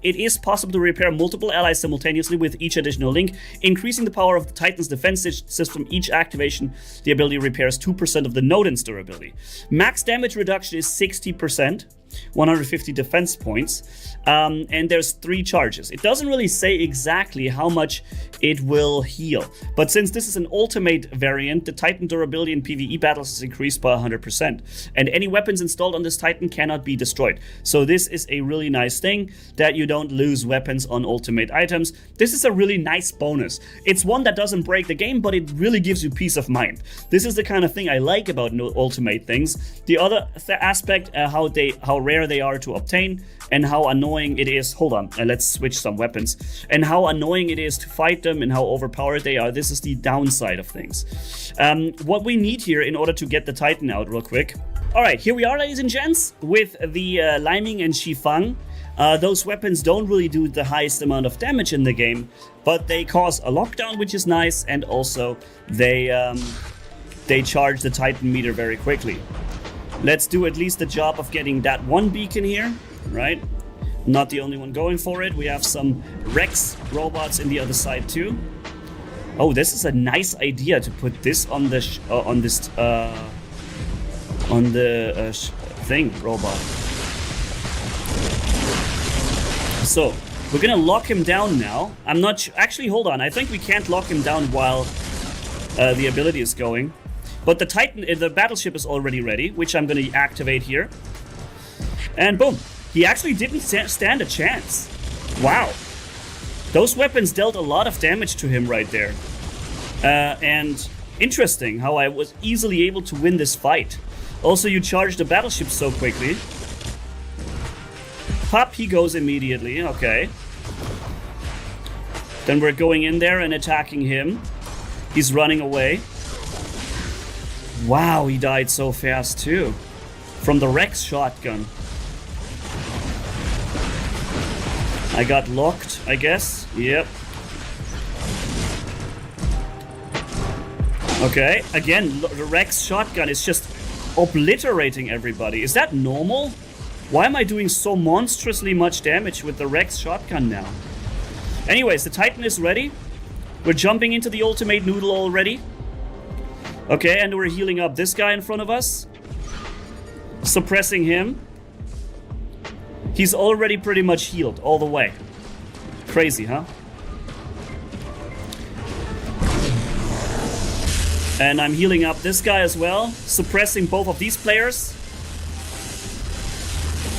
is possible to repair multiple allies simultaneously with each additional link, increasing the power of the Titan's defense system. Each activation, the ability repairs 2% of the Nodens durability. Max damage reduction is 60%. 150 defense points, and there's 3 charges. It doesn't really say exactly how much it will heal, but since this is an ultimate variant, the Titan durability in PvE battles is increased by 100%, and any weapons installed on this Titan cannot be destroyed. So this is a really nice thing, that you don't lose weapons on ultimate items. This is a really nice bonus. It's one that doesn't break the game, but it really gives you peace of mind. This is the kind of thing I like about ultimate things. The other aspect, how rare they are to obtain, and how annoying it is. Hold on, let's switch some weapons. And how annoying it is to fight them, and how overpowered they are. This is the downside of things. What we need here in order to get the Titan out real quick. Alright, here we are, ladies and gents, with the Liming and Shifang. Those weapons don't really do the highest amount of damage in the game, but they cause a lockdown, which is nice, and also they charge the Titan meter very quickly. Let's do at least the job of getting that one beacon here, right? Not the only one going for it. We have some Rex robots in the other side too. Oh, this is a nice idea to put this on the thing robot. So we're gonna lock him down now. I'm not actually. Hold on. I think we can't lock him down while the ability is going. But the Titan, the battleship is already ready, which I'm gonna activate here. And boom. He actually didn't stand a chance. Wow. Those weapons dealt a lot of damage to him right there. And interesting how I was easily able to win this fight. Also, you charge the battleship so quickly. Pop, he goes immediately. Okay. Then we're going in there and attacking him. He's running away. Wow, he died so fast too. From the Rex shotgun. I got locked, I guess. Yep. Okay, again, the Rex shotgun is just obliterating everybody. Is that normal? Why am I doing so monstrously much damage with the Rex shotgun now? Anyways, the Titan is ready. We're jumping into the ultimate noodle already. Okay, and we're healing up this guy in front of us. Suppressing him. He's already pretty much healed all the way. Crazy, huh? And I'm healing up this guy as well, suppressing both of these players.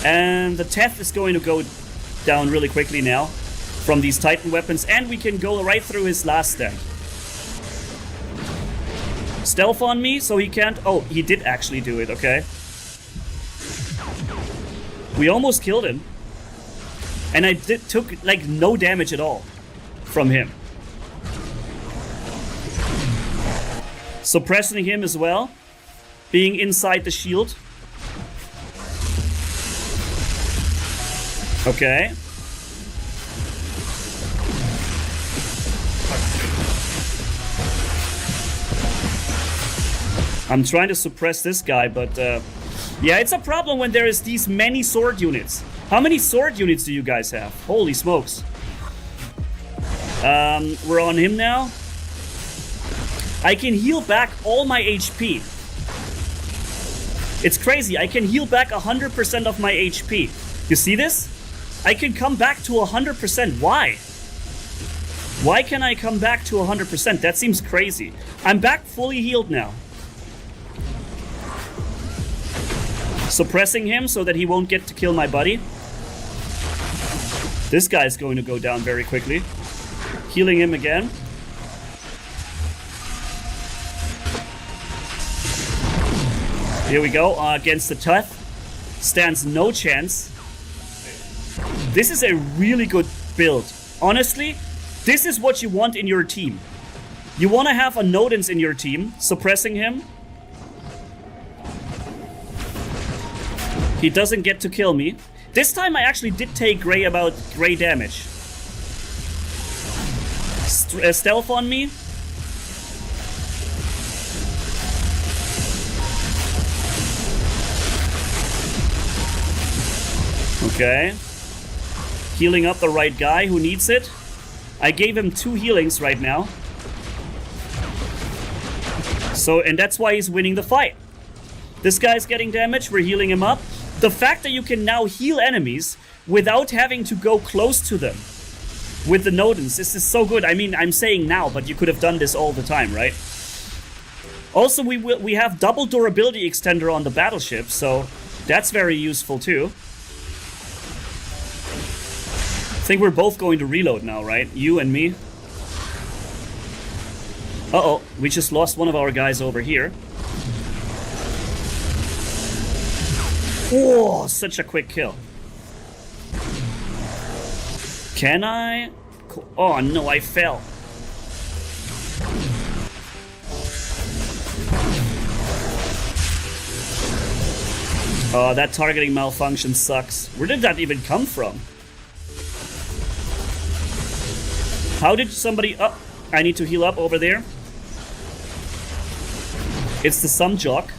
And the Teth is going to go down really quickly now from these Titan weapons, and we can go right through his last stand. Stealth on me, so he can't... Oh, he did actually do it, okay. We almost killed him. And I took, like, no damage at all from him. Suppressing him as well. Being inside the shield. Okay. I'm trying to suppress this guy, but yeah, it's a problem when there is these many sword units. How many sword units do you guys have? Holy smokes. We're on him now. I can heal back all my HP. It's crazy. I can heal back 100% of my HP. You see this? I can come back to 100%. Why? Why can I come back to 100%? That seems crazy. I'm back fully healed now. Suppressing him so that he won't get to kill my buddy. This guy's going to go down very quickly. Healing him again. Here we go, against the Teth. Stands no chance. This is a really good build. Honestly, this is what you want in your team. You want to have a Nodens in your team, suppressing him. He doesn't get to kill me. This time I actually did take gray damage. Stealth on me. Okay. Healing up the right guy who needs it. I gave him 2 healings right now. So, and that's why he's winning the fight. This guy's getting damage, we're healing him up. The fact that you can now heal enemies without having to go close to them with the Nodens, this is so good. I mean, I'm saying now, but you could have done this all the time, right? Also, we have double durability extender on the battleship, so that's very useful too. I think we're both going to reload now, right? You and me. Uh-oh, we just lost one of our guys over here. Oh, such a quick kill. Can I? Oh no, I fell. Oh, that targeting malfunction sucks. Where did that even come from? How did somebody... Oh, I need to heal up over there. It's the Sumjock.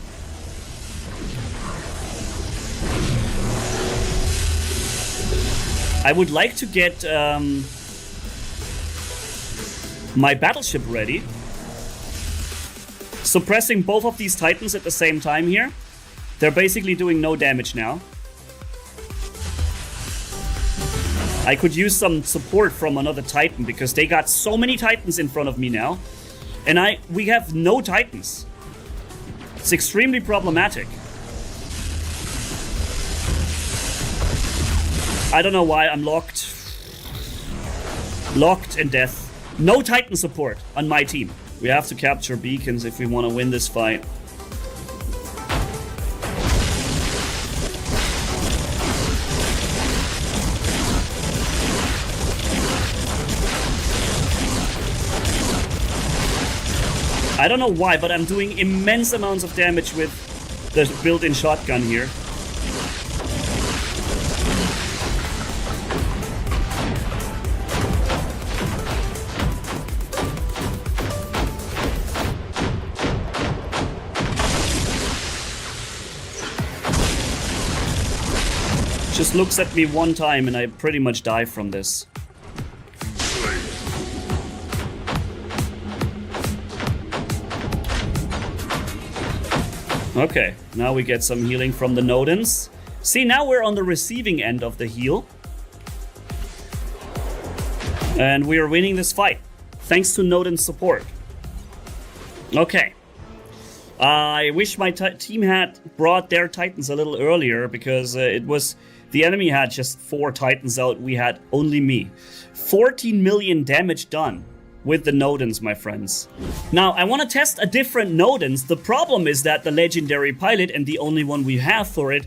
I would like to get my battleship ready. Suppressing both of these Titans at the same time here. They're basically doing no damage now. I could use some support from another Titan because they got so many Titans in front of me now. And we have no Titans. It's extremely problematic. I don't know why I'm locked. Locked in death. No Titan support on my team. We have to capture beacons if we want to win this fight. I don't know why, but I'm doing immense amounts of damage with the built-in shotgun here. Just looks at me one time and I pretty much die from this. Okay, now we get some healing from the Nodens. See, now we're on the receiving end of the heal. And we are winning this fight, thanks to Nodens support. Okay. I wish my team had brought their Titans a little earlier, because the enemy had just 4 Titans out, we had only me. 14 million damage done with the Nodens, my friends. Now, I want to test a different Nodens. The problem is that the legendary pilot, and the only one we have for it,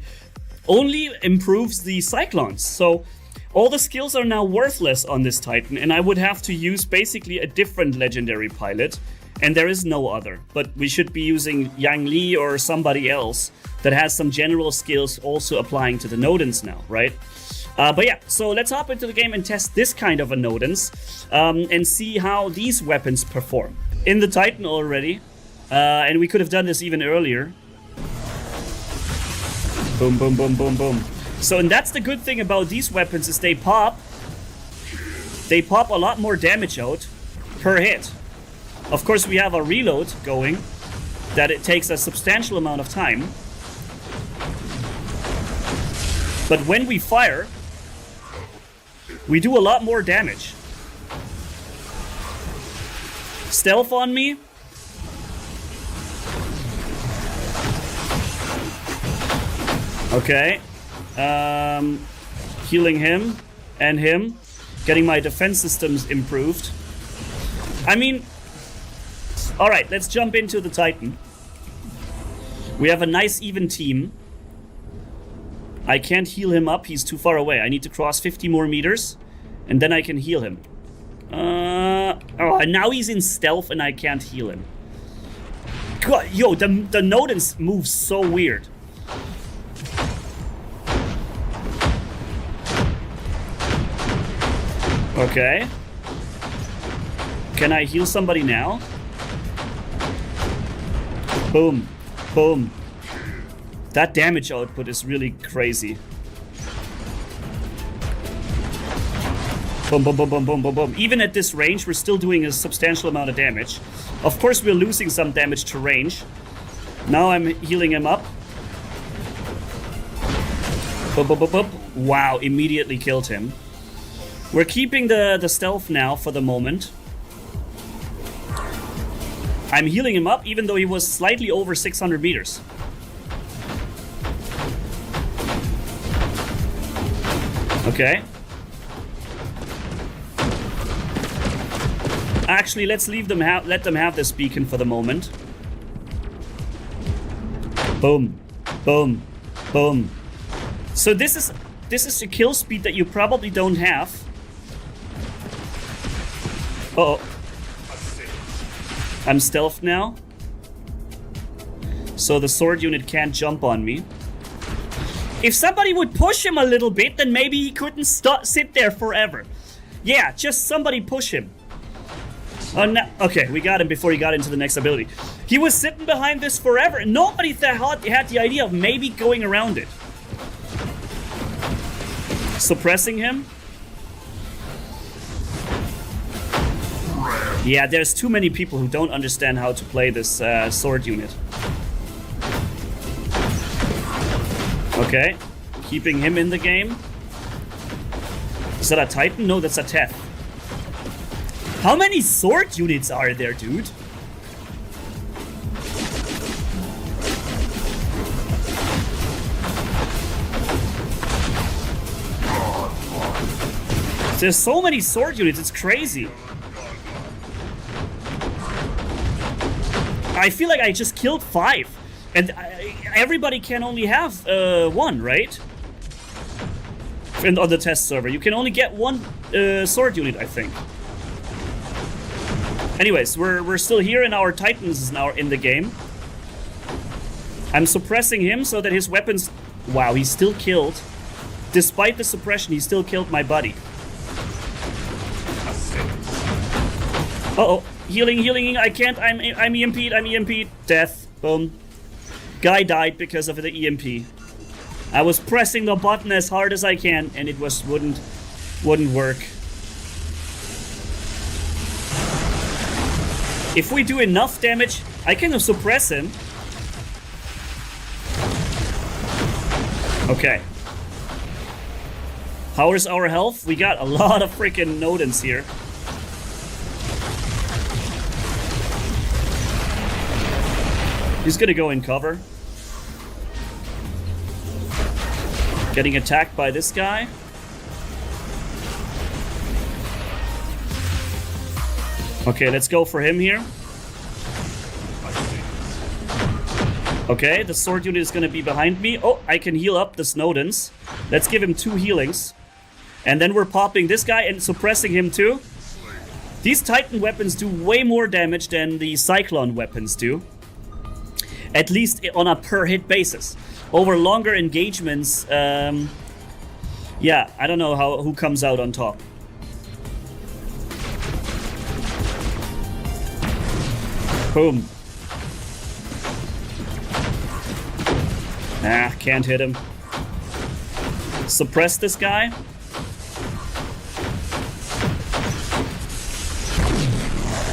only improves the Cyclones. So all the skills are now worthless on this Titan, and I would have to use basically a different legendary pilot, and there is no other. But we should be using Yang Li or somebody else that has some general skills also applying to the Nodens now, right? But yeah, so let's hop into the game and test this kind of a Nodens and see how these weapons perform. In the Titan already, and we could have done this even earlier. Boom, boom, boom, boom, boom. So, and that's the good thing about these weapons is they pop a lot more damage out per hit. Of course, we have a reload going that it takes a substantial amount of time. But when we fire, we do a lot more damage. Stealth on me. Okay. Healing him and him. Getting my defense systems improved. I mean... Alright, let's jump into the Titan. We have a nice even team. I can't heal him up, he's too far away. I need to cross 50 more meters, and then I can heal him. Oh, and now he's in stealth and I can't heal him. God, yo, the Nodens move so weird. Okay. Can I heal somebody now? Boom. Boom. That damage output is really crazy. Boom, boom, boom, boom, boom, boom, boom. Even at this range, we're still doing a substantial amount of damage. Of course, we're losing some damage to range. Now I'm healing him up. Boop, boop, boop, boop. Wow, immediately killed him. We're keeping the stealth now for the moment. I'm healing him up even though he was slightly over 600 meters. Okay. Actually, let's let them have this beacon for the moment. Boom, boom, boom. So this is a kill speed that you probably don't have. Uh-oh. I'm stealthed now. So the sword unit can't jump on me. If somebody would push him a little bit, then maybe he couldn't sit there forever. Yeah, just somebody push him. Oh, no. Okay, we got him before he got into the next ability. He was sitting behind this forever, and nobody had the idea of maybe going around it. Suppressing him. Yeah, there's too many people who don't understand how to play this sword unit. Okay, keeping him in the game. Is that a Titan? No, that's a Teth. How many sword units are there, dude? There's so many sword units, it's crazy. I feel like I just killed 5. And everybody can only have 1, right? And on the test server, you can only get 1 sword unit, I think. Anyways, we're still here, and our Titans is now in the game. I'm suppressing him so that his weapons... Wow, he's still killed. Despite the suppression, he still killed my buddy. Uh-oh. Healing, healing. I can't. I'm EMP'd. I'm EMP'd. Death. Boom. Guy died because of the EMP. I was pressing the button as hard as I can, and it wouldn't work. If we do enough damage, I can suppress him. Okay. How is our health? We got a lot of freaking Nodens here. He's gonna go in cover. Getting attacked by this guy. Okay, let's go for him here. Okay, the sword unit is gonna be behind me. Oh, I can heal up the Snowdens. Let's give him 2 healings. And then we're popping this guy and suppressing him too. These Titan weapons do way more damage than the Cyclone weapons do. At least on a per hit basis. Over longer engagements, yeah, I don't know who comes out on top. Boom. Ah, can't hit him. Suppress this guy.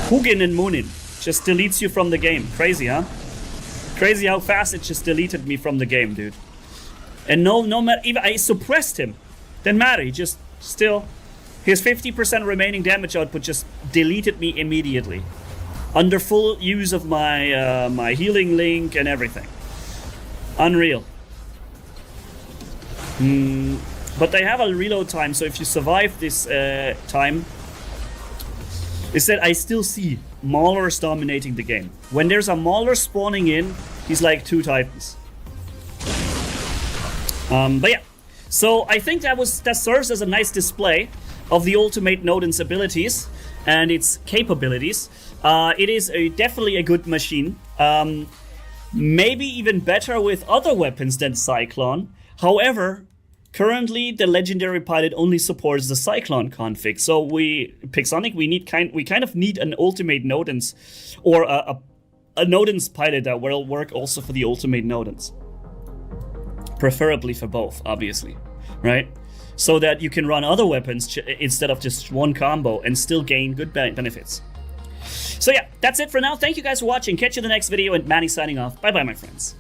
Hugin and Munin just deletes you from the game. Crazy, huh? Crazy how fast it just deleted me from the game, dude. And no matter, even I suppressed him. Didn't matter, he just still, his 50% remaining damage output just deleted me immediately. Under full use of my my healing link and everything. Unreal. But they have a reload time, so if you survive this time, is that I still see Maulers dominating the game. When there's a Mauler spawning in, he's like 2 Titans. But yeah, so I think that serves as a nice display of the Ultimate Nodens abilities and its capabilities. It is definitely a good machine. Maybe even better with other weapons than Cyclone. However, currently the Legendary Pilot only supports the Cyclone config. So Pixonic, we kind of need an Ultimate Nodens or a Nodens pilot that will work also for the Ultimate Nodens. Preferably for both, obviously, right? So that you can run other weapons instead of just one combo and still gain good benefits. So yeah, that's it for now. Thank you guys for watching. Catch you in the next video, and Manny signing off. Bye bye, my friends.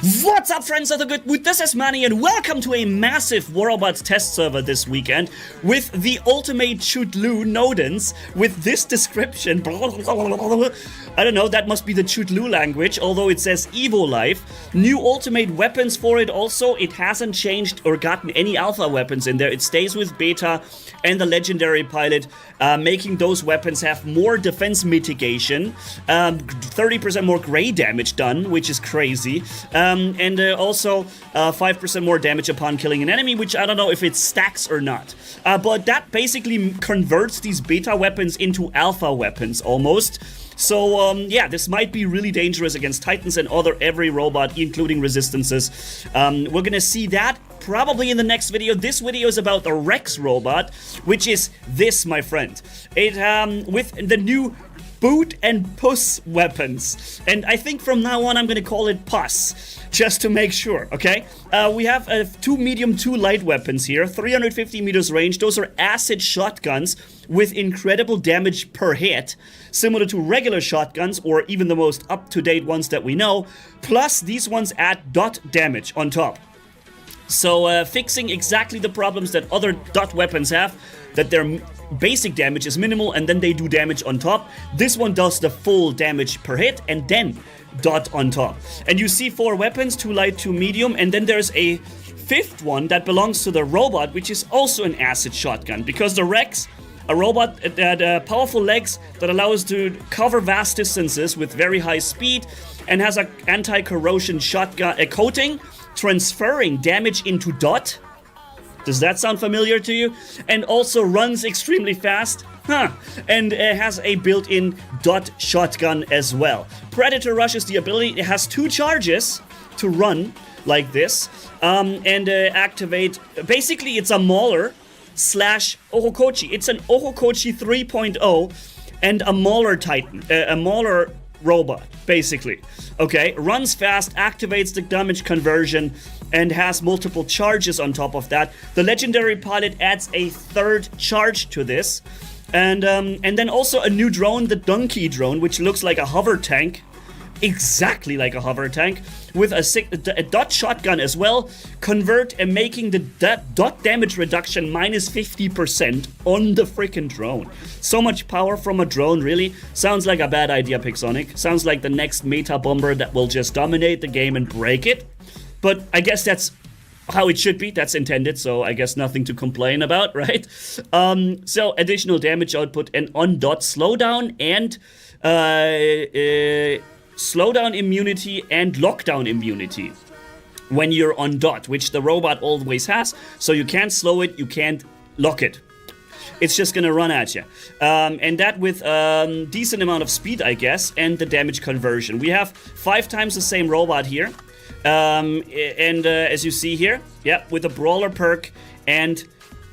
What's up, friends of the good mood? This is Manny, and welcome to a massive Warrobots test server this weekend with the ultimate Chutlu Nodens with this description. I don't know, that must be the Chutlu language, although it says Evo Life. New ultimate weapons for it also. It hasn't changed or gotten any alpha weapons in there. It stays with beta and the legendary pilot, making those weapons have more defense mitigation, 30% more gray damage done, which is crazy. And also 5% more damage upon killing an enemy, which I don't know if it stacks or not. But that basically converts these beta weapons into alpha weapons almost. So yeah, this might be really dangerous against Titans and other every robot, including resistances. We're gonna see that probably in the next video. This video is about the Rex robot, which is this, my friend. It with the new boot and puss weapons, and I think from now on I'm gonna call it puss, just to make sure, okay? We have 2 medium, 2 light weapons here, 350 meters range. Those are acid shotguns with incredible damage per hit, similar to regular shotguns or even the most up-to-date ones that we know, plus these ones add dot damage on top. So fixing exactly the problems that other dot weapons have, that their basic damage is minimal and then they do damage on top. This one does the full damage per hit and then dot on top. And you see 4 weapons, 2 light, 2 medium, and then there's a 5th one that belongs to the robot, which is also an acid shotgun, because the Rex, a robot that powerful legs that allow us to cover vast distances with very high speed, and has an anti-corrosion shotgun coating, transferring damage into dot. Does that sound familiar to you? And also runs extremely fast. And has a built-in dot shotgun as well. Predator Rush is the ability. It has 2 charges to run like this and activate. Basically, it's a Mauler slash Ohokochi. It's an Ohokochi 3.0 and a Mauler Titan, a Mauler robot, basically. Okay, runs fast, activates the damage conversion, and has multiple charges on top of that. The legendary pilot adds a 3rd charge to this. And then also a new drone, the Donkey drone, which looks like a hover tank. Exactly like a hover tank. With a dot shotgun as well. Convert and making the dot damage reduction minus 50% on the freaking drone. So much power from a drone, really. Sounds like a bad idea, Pixonic. Sounds like the next meta bomber that will just dominate the game and break it. But I guess that's how it should be. That's intended, so I guess nothing to complain about, right? So additional damage output and on dot slowdown and slowdown immunity and lockdown immunity when you're on dot, which the robot always has. So you can't slow it, you can't lock it. It's just gonna run at you. And that with decent amount of speed, I guess, and the damage conversion. We have 5 times the same robot here. As you see here, yeah, with a brawler perk and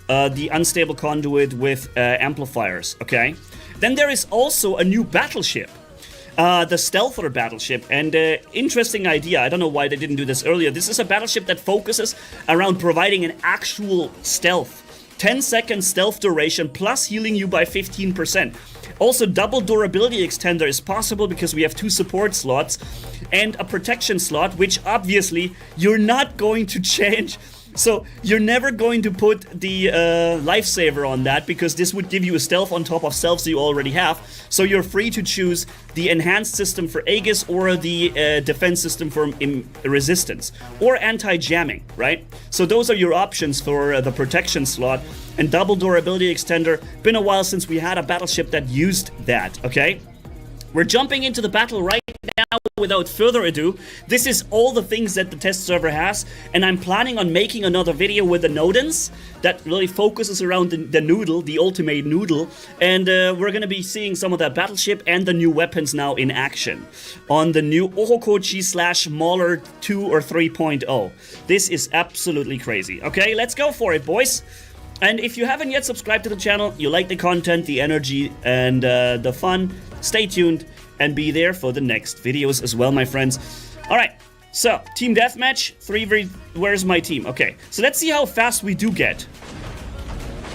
the unstable conduit with amplifiers, okay? Then there is also a new battleship, the Stealther battleship, and interesting idea. I don't know why they didn't do this earlier. This is a battleship that focuses around providing an actual stealth. 10-second stealth duration plus healing you by 15%. Also, double durability extender is possible because we have 2 support slots and a protection slot, which obviously you're not going to change. So you're never going to put the lifesaver on that, because this would give you a stealth on top of stealths you already have. So you're free to choose the enhanced system for Aegis or the defense system for resistance or anti-jamming, right? So those are your options for the protection slot and double durability extender. Been a while since we had a battleship that used that, okay? We're jumping into the battle right now without further ado. This is all the things that the test server has, and I'm planning on making another video with the Nodens that really focuses around the noodle, the ultimate noodle, and we're gonna be seeing some of that battleship and the new weapons now in action on the new Ohokochi / Mauler 2 or 3.0. This is absolutely crazy. Okay, let's go for it, boys. And if you haven't yet subscribed to the channel, you like the content, the energy, and the fun, stay tuned and be there for the next videos as well, my friends. Alright, so, team deathmatch, where's my team? Okay, so let's see how fast we do get.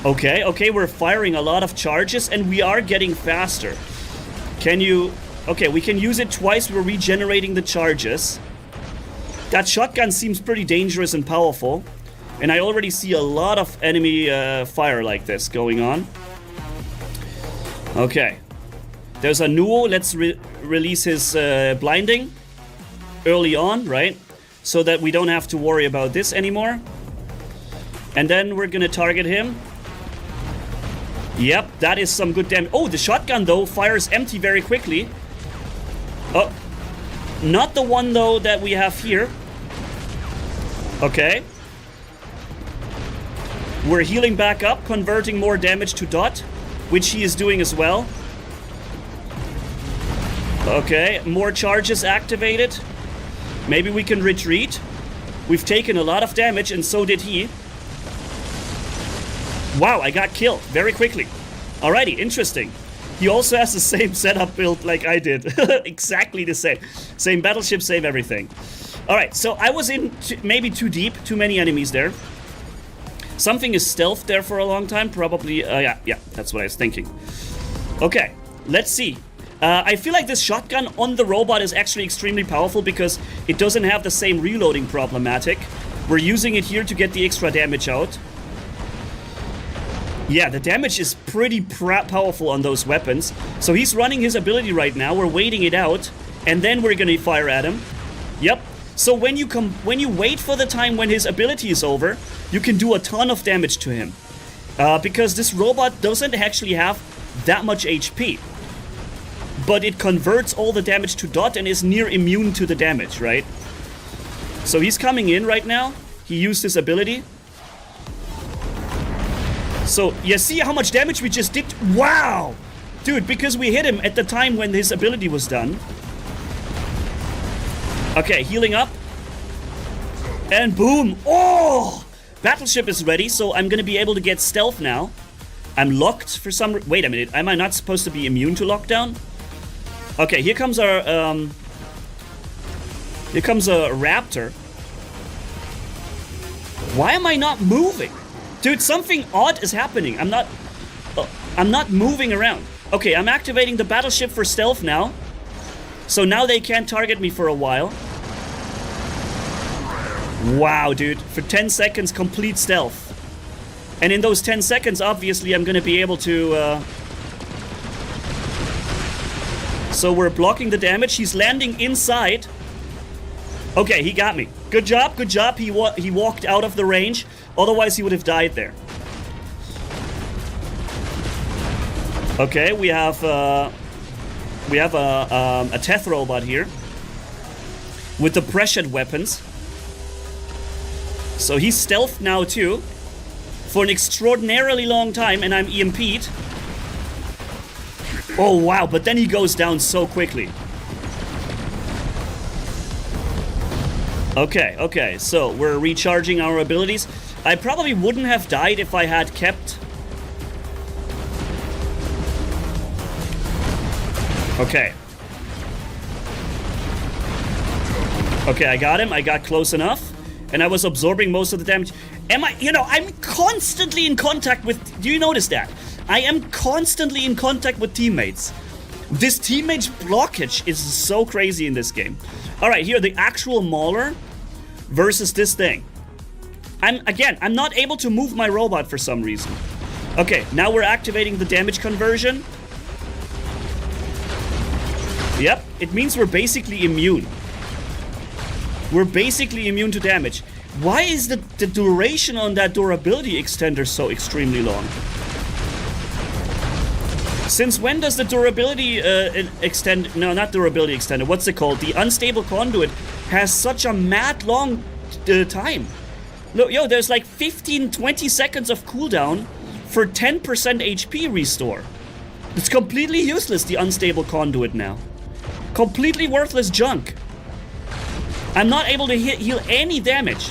Okay, we're firing a lot of charges and we are getting faster. Can you... Okay, we can use it twice, we're regenerating the charges. That shotgun seems pretty dangerous and powerful. And I already see a lot of enemy fire like this going on. Okay. There's a Nuo. Let's release his blinding early on, right? So that we don't have to worry about this anymore. And then we're gonna target him. Yep, that is some good damage. Oh, the shotgun, though, fires empty very quickly. Oh. Not the one, though, that we have here. Okay. We're healing back up, converting more damage to dot, which he is doing as well. Okay, more charges activated. Maybe we can retreat. We've taken a lot of damage, and so did he. Wow, I got killed very quickly. Alrighty, interesting. He also has the same setup build like I did. Exactly the same. Same battleship, same everything. Alright, so I was in maybe too deep. Too many enemies there. Something is stealthed there for a long time. Probably, yeah, that's what I was thinking. Okay, let's see. I feel like this shotgun on the robot is actually extremely powerful because it doesn't have the same reloading problematic. We're using it here to get the extra damage out. Yeah, the damage is pretty powerful on those weapons. So he's running his ability right now. We're waiting it out, and then we're gonna fire at him. Yep. So when you wait for the time when his ability is over, you can do a ton of damage to him. Because this robot doesn't actually have that much HP. But it converts all the damage to dot and is near immune to the damage, right? So he's coming in right now. He used his ability. So, you see how much damage we just did? Wow! Dude, because we hit him at the time when his ability was done. Okay, healing up. And boom! Oh! Battleship is ready, so I'm gonna be able to get stealth now. I'm locked for some... Wait a minute, am I not supposed to be immune to lockdown? Okay, here comes our... Here comes a raptor. Why am I not moving? Dude, something odd is happening. I'm not moving around. Okay, I'm activating the battleship for stealth now. So now they can't target me for a while. Wow, dude. For 10 seconds, complete stealth. And in those 10 seconds, obviously, I'm gonna be able to... So we're blocking the damage. He's landing inside. Okay, he got me. Good job, good job. He walked out of the range. Otherwise, he would have died there. Okay, we have a Teth robot here with the pressured weapons. So he's stealthed now too for an extraordinarily long time, and I'm EMP'd. Oh wow! But then he goes down so quickly. Okay, so we're recharging our abilities. I probably wouldn't have died if I had kept... Okay. Okay, I got him. I got close enough. And I was absorbing most of the damage. I'm constantly in contact with... Do you notice that? I am constantly in contact with teammates. This teammate blockage is so crazy in this game. Alright, here, the actual Mauler versus this thing. I'm not able to move my robot for some reason. Okay, now we're activating the damage conversion. Yep, it means we're basically immune. We're basically immune to damage. Why is the duration on that durability extender so extremely long? Since when does the durability extend... No, not durability extender. What's it called? The unstable conduit has such a mad long time. Look, yo, there's like 15-20 seconds of cooldown for 10% HP restore. It's completely useless, the unstable conduit now. Completely worthless junk. I'm not able to heal any damage.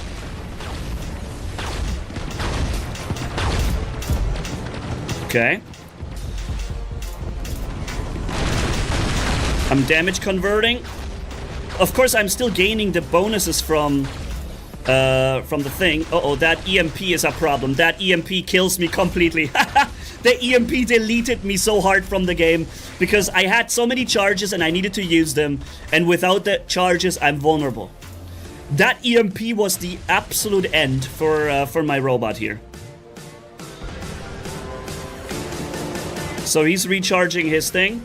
Okay. I'm damage converting. Of course, I'm still gaining the bonuses from the thing. Uh-oh, that EMP is a problem. That EMP kills me completely. The EMP deleted me so hard from the game because I had so many charges and I needed to use them. And without the charges, I'm vulnerable. That EMP was the absolute end for my robot here. So he's recharging his thing.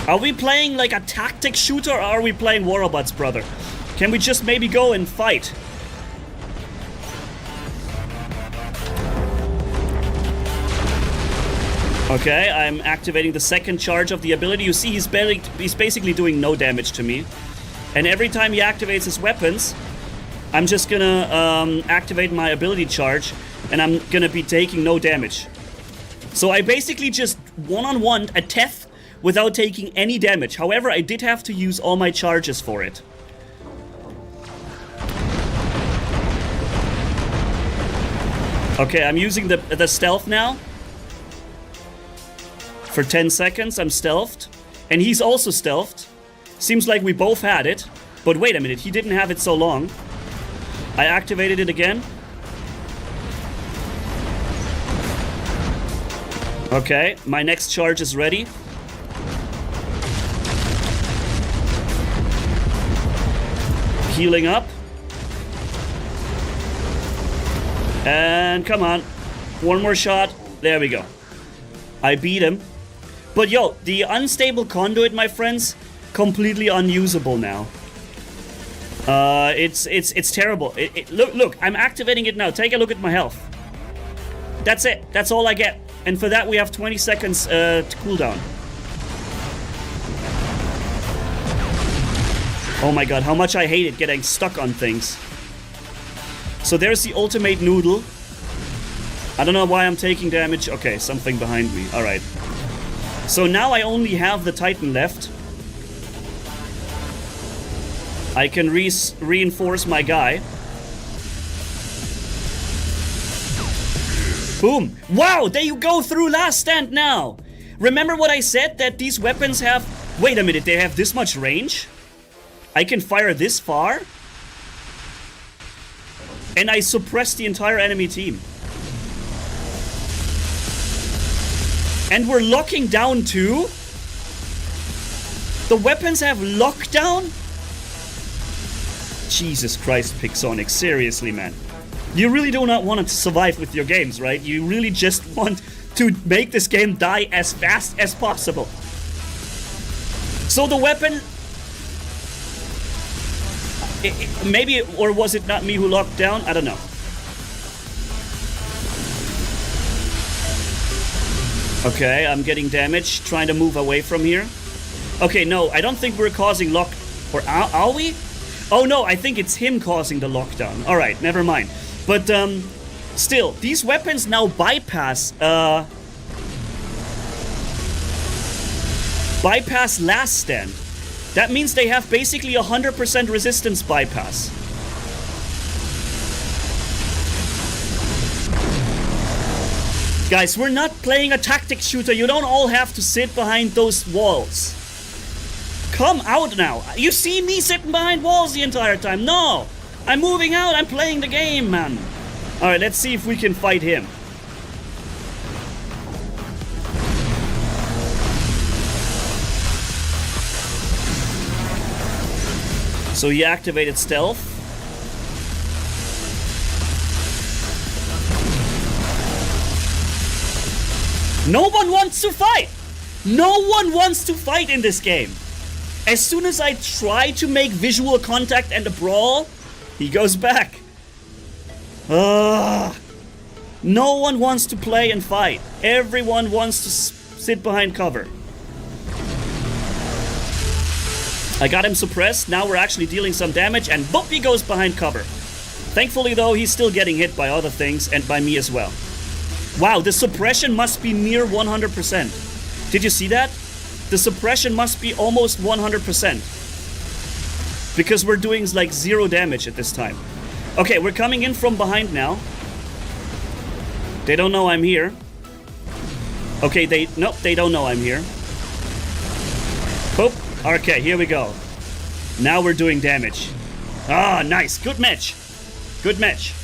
Are we playing like a tactic shooter or are we playing War Robots, brother? Can we just maybe go and fight? Okay, I'm activating the second charge of the ability. You see, he's basically doing no damage to me. And every time he activates his weapons, I'm just gonna activate my ability charge, and I'm gonna be taking no damage. So I basically just one-on-one a Teth without taking any damage. However, I did have to use all my charges for it. Okay, I'm using the stealth now. For 10 seconds, I'm stealthed. And he's also stealthed. Seems like we both had it. But wait a minute, he didn't have it so long. I activated it again. Okay, my next charge is ready. Healing up. And come on. One more shot. There we go. I beat him. But yo, the unstable conduit, my friends, completely unusable now. It's terrible. Look, I'm activating it now. Take a look at my health. That's it. That's all I get. And for that, we have 20 seconds to cooldown. Oh my god, how much I hated getting stuck on things. So there's the ultimate noodle. I don't know why I'm taking damage. Okay, something behind me. Alright. So now I only have the Titan left. I can reinforce my guy. Boom. Wow, there you go through last stand now. Remember what I said? That these weapons have... Wait a minute, they have this much range? I can fire this far? And I suppress the entire enemy team. And we're locking down too? The weapons have lockdown? Jesus Christ, Pixonic. Seriously, man. You really do not want to survive with your games, right? You really just want to make this game die as fast as possible. So the weapon... maybe, or was it not me who locked down? I don't know. Okay, I'm getting damage, trying to move away from here. Okay, no, I don't think we're causing lock... Or are we? Oh no, I think it's him causing the lockdown. Alright, never mind. But, still, these weapons now bypass, bypass last stand. That means they have basically 100% resistance bypass. Guys, we're not playing a tactic shooter. You don't all have to sit behind those walls. Come out now. You see me sitting behind walls the entire time. No, I'm moving out. I'm playing the game, man. All right, let's see if we can fight him. So he activated stealth. No one wants to fight! No one wants to fight in this game. As soon as I try to make visual contact and a brawl, he goes back. No one wants to play and fight. Everyone wants to sit behind cover. I got him suppressed. Now we're actually dealing some damage, and boop, he goes behind cover. Thankfully, though, he's still getting hit by other things, and by me as well. Wow, the suppression must be near 100%. Did you see that? The suppression must be almost 100%. Because we're doing like 0 damage at this time. Okay, we're coming in from behind now. They don't know I'm here. Okay, nope, they don't know I'm here. Boop. Okay, here we go. Now we're doing damage. Ah, nice. Good match. Good match.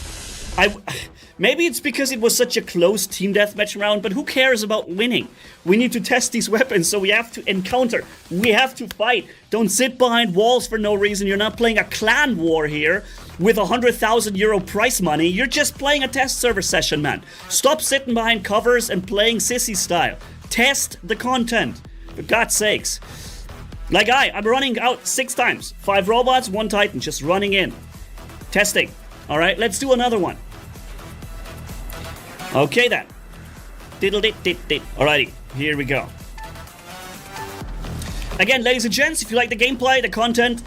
Maybe it's because it was such a close team deathmatch round, but who cares about winning? We need to test these weapons, so we have to encounter. We have to fight. Don't sit behind walls for no reason. You're not playing a clan war here with 100,000 euro prize money. You're just playing a test server session, man. Stop sitting behind covers and playing sissy style. Test the content, for God's sakes. Like I'm running out 6 times. 5 robots, 1 Titan, just running in. Testing. Alright, let's do another one. Okay then. Diddle-dit-dit-dit. Alrighty, here we go. Again, ladies and gents, if you like the gameplay, the content,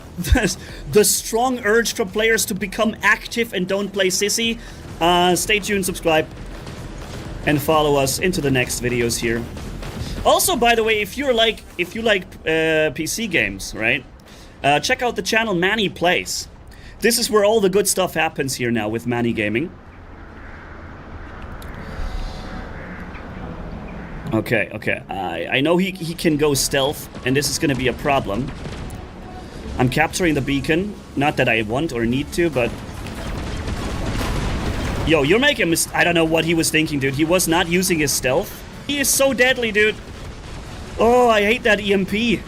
the strong urge from players to become active and don't play sissy, stay tuned, subscribe, and follow us into the next videos here. Also, by the way, if you like PC games, right? Check out the channel Manny Plays. This is where all the good stuff happens here now with Mannigaming. Okay. I know he can go stealth, and this is gonna be a problem. I'm capturing the beacon. Not that I want or need to, but... Yo, you're making a mistake. I don't know what he was thinking, dude. He was not using his stealth. He is so deadly, dude. Oh, I hate that EMP.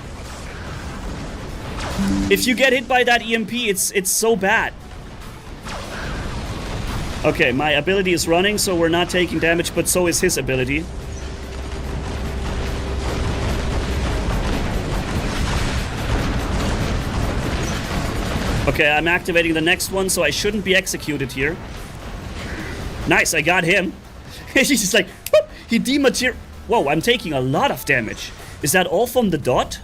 If you get hit by that EMP, it's so bad. Okay, my ability is running, so we're not taking damage, but so is his ability. Okay, I'm activating the next one, so I shouldn't be executed here. Nice, I got him. He's just like, whoop, he dematerialized. Whoa, I'm taking a lot of damage. Is that all from the dot?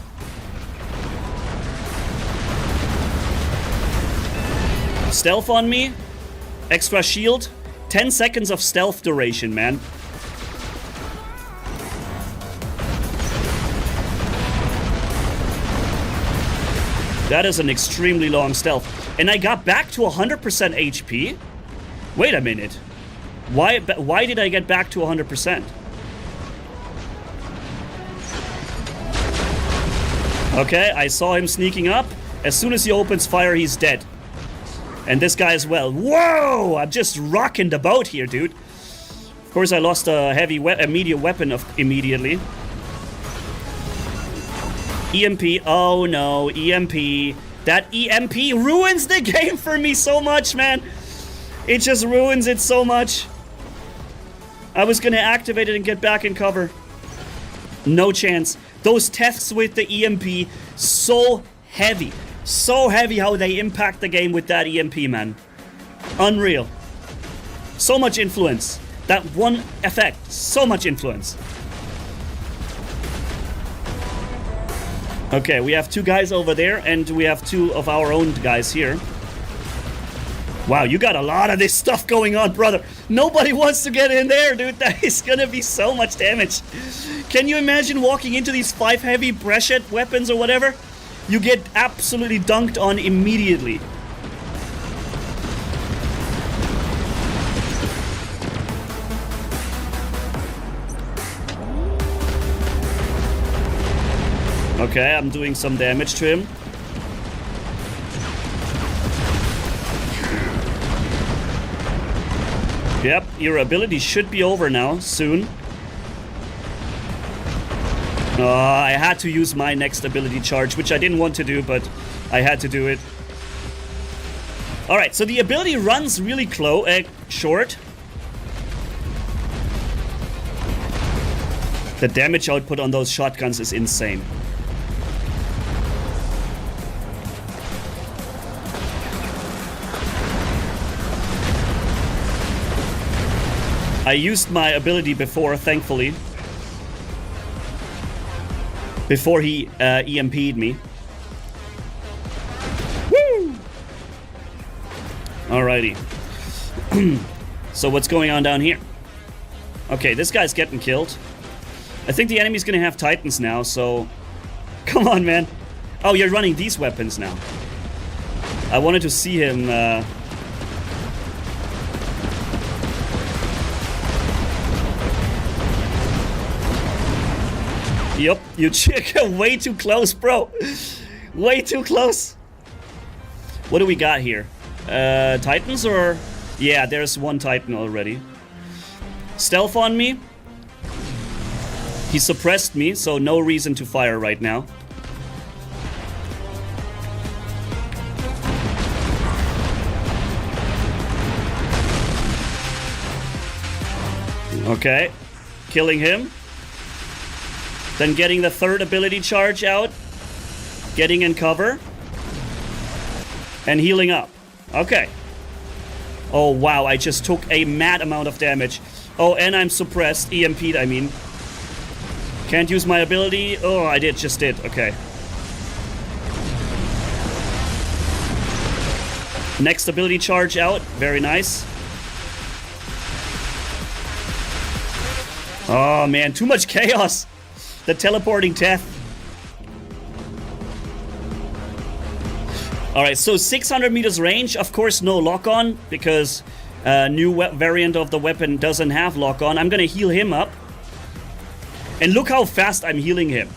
Stealth on me. Extra shield. 10 seconds of stealth duration, man. That is an extremely long stealth. And I got back to 100% HP? Wait a minute. Why did I get back to 100%? Okay, I saw him sneaking up. As soon as he opens fire, he's dead. And this guy as well. Whoa! I'm just rocking the boat here, dude. Of course, I lost a immediate weapon immediately. EMP. Oh no, EMP. That EMP ruins the game for me so much, man. It just ruins it so much. I was gonna activate it and get back in cover. No chance. Those tests with the EMP, so heavy. So heavy how they impact the game with that EMP, man. Unreal. So much influence. That one effect, so much influence. Okay, we have 2 guys over there, and we have 2 of our own guys here. Wow, you got a lot of this stuff going on, brother. Nobody wants to get in there, dude. That is gonna be so much damage. Can you imagine walking into these 5 heavy Breshet weapons or whatever? You get absolutely dunked on immediately. Okay, I'm doing some damage to him. Yep, your ability should be over now, soon. I had to use my next ability charge, which I didn't want to do, but I had to do it. Alright, so the ability runs really short. The damage output on those shotguns is insane. I used my ability before, thankfully. Before he EMP'd me. Woo! Alrighty. So what's going on down here? Okay, this guy's getting killed. I think the enemy's gonna have Titans now, so... Come on, man. Oh, you're running these weapons now. I wanted to see him... Yup, you chick way too close, bro. Way too close. What do we got here? Titans or... Yeah, there's 1 Titan already. stealth on me. He suppressed me, so no reason to fire right now. Okay, killing him. Then getting the third ability charge out. Getting in cover. And healing up. Okay. Oh, wow, I just took a mad amount of damage. Oh, and I'm suppressed. EMP'd, I mean. Can't use my ability. Oh, I just did. Okay. Next ability charge out. Very nice. Oh, man, too much chaos. The teleporting death. Alright, so 600 meters range. Of course, no lock-on, because new variant of the weapon doesn't have lock-on. I'm gonna heal him up. And look how fast I'm healing him.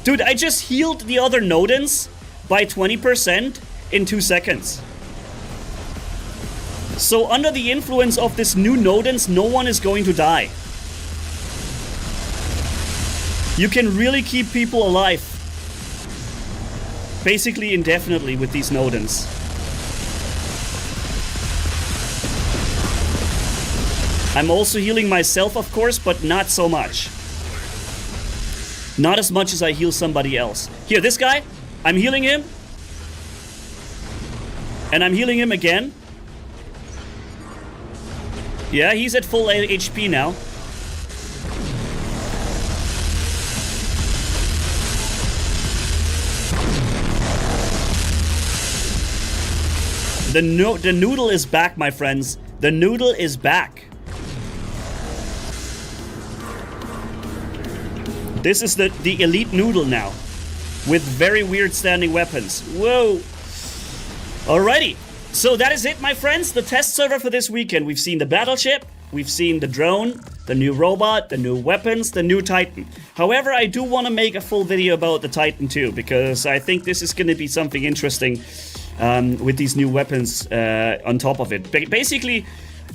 Dude, I just healed the other Nodens by 20% in 2 seconds. So under the influence of this new Nodens, no one is going to die. You can really keep people alive. Basically indefinitely with these Nodens. I'm also healing myself, of course, but not so much. Not as much as I heal somebody else. Here, this guy, I'm healing him. And I'm healing him again. Yeah, he's at full HP now. The noodle is back, my friends. The noodle is back. This is the elite noodle now. With very weird standing weapons. Whoa. Alrighty. So that is it, my friends. The test server for this weekend. We've seen the battleship. We've seen the drone. The new robot. The new weapons. The new Titan. However, I do want to make a full video about the Titan too. Because I think this is going to be something interesting. With these new weapons on top of it. Basically,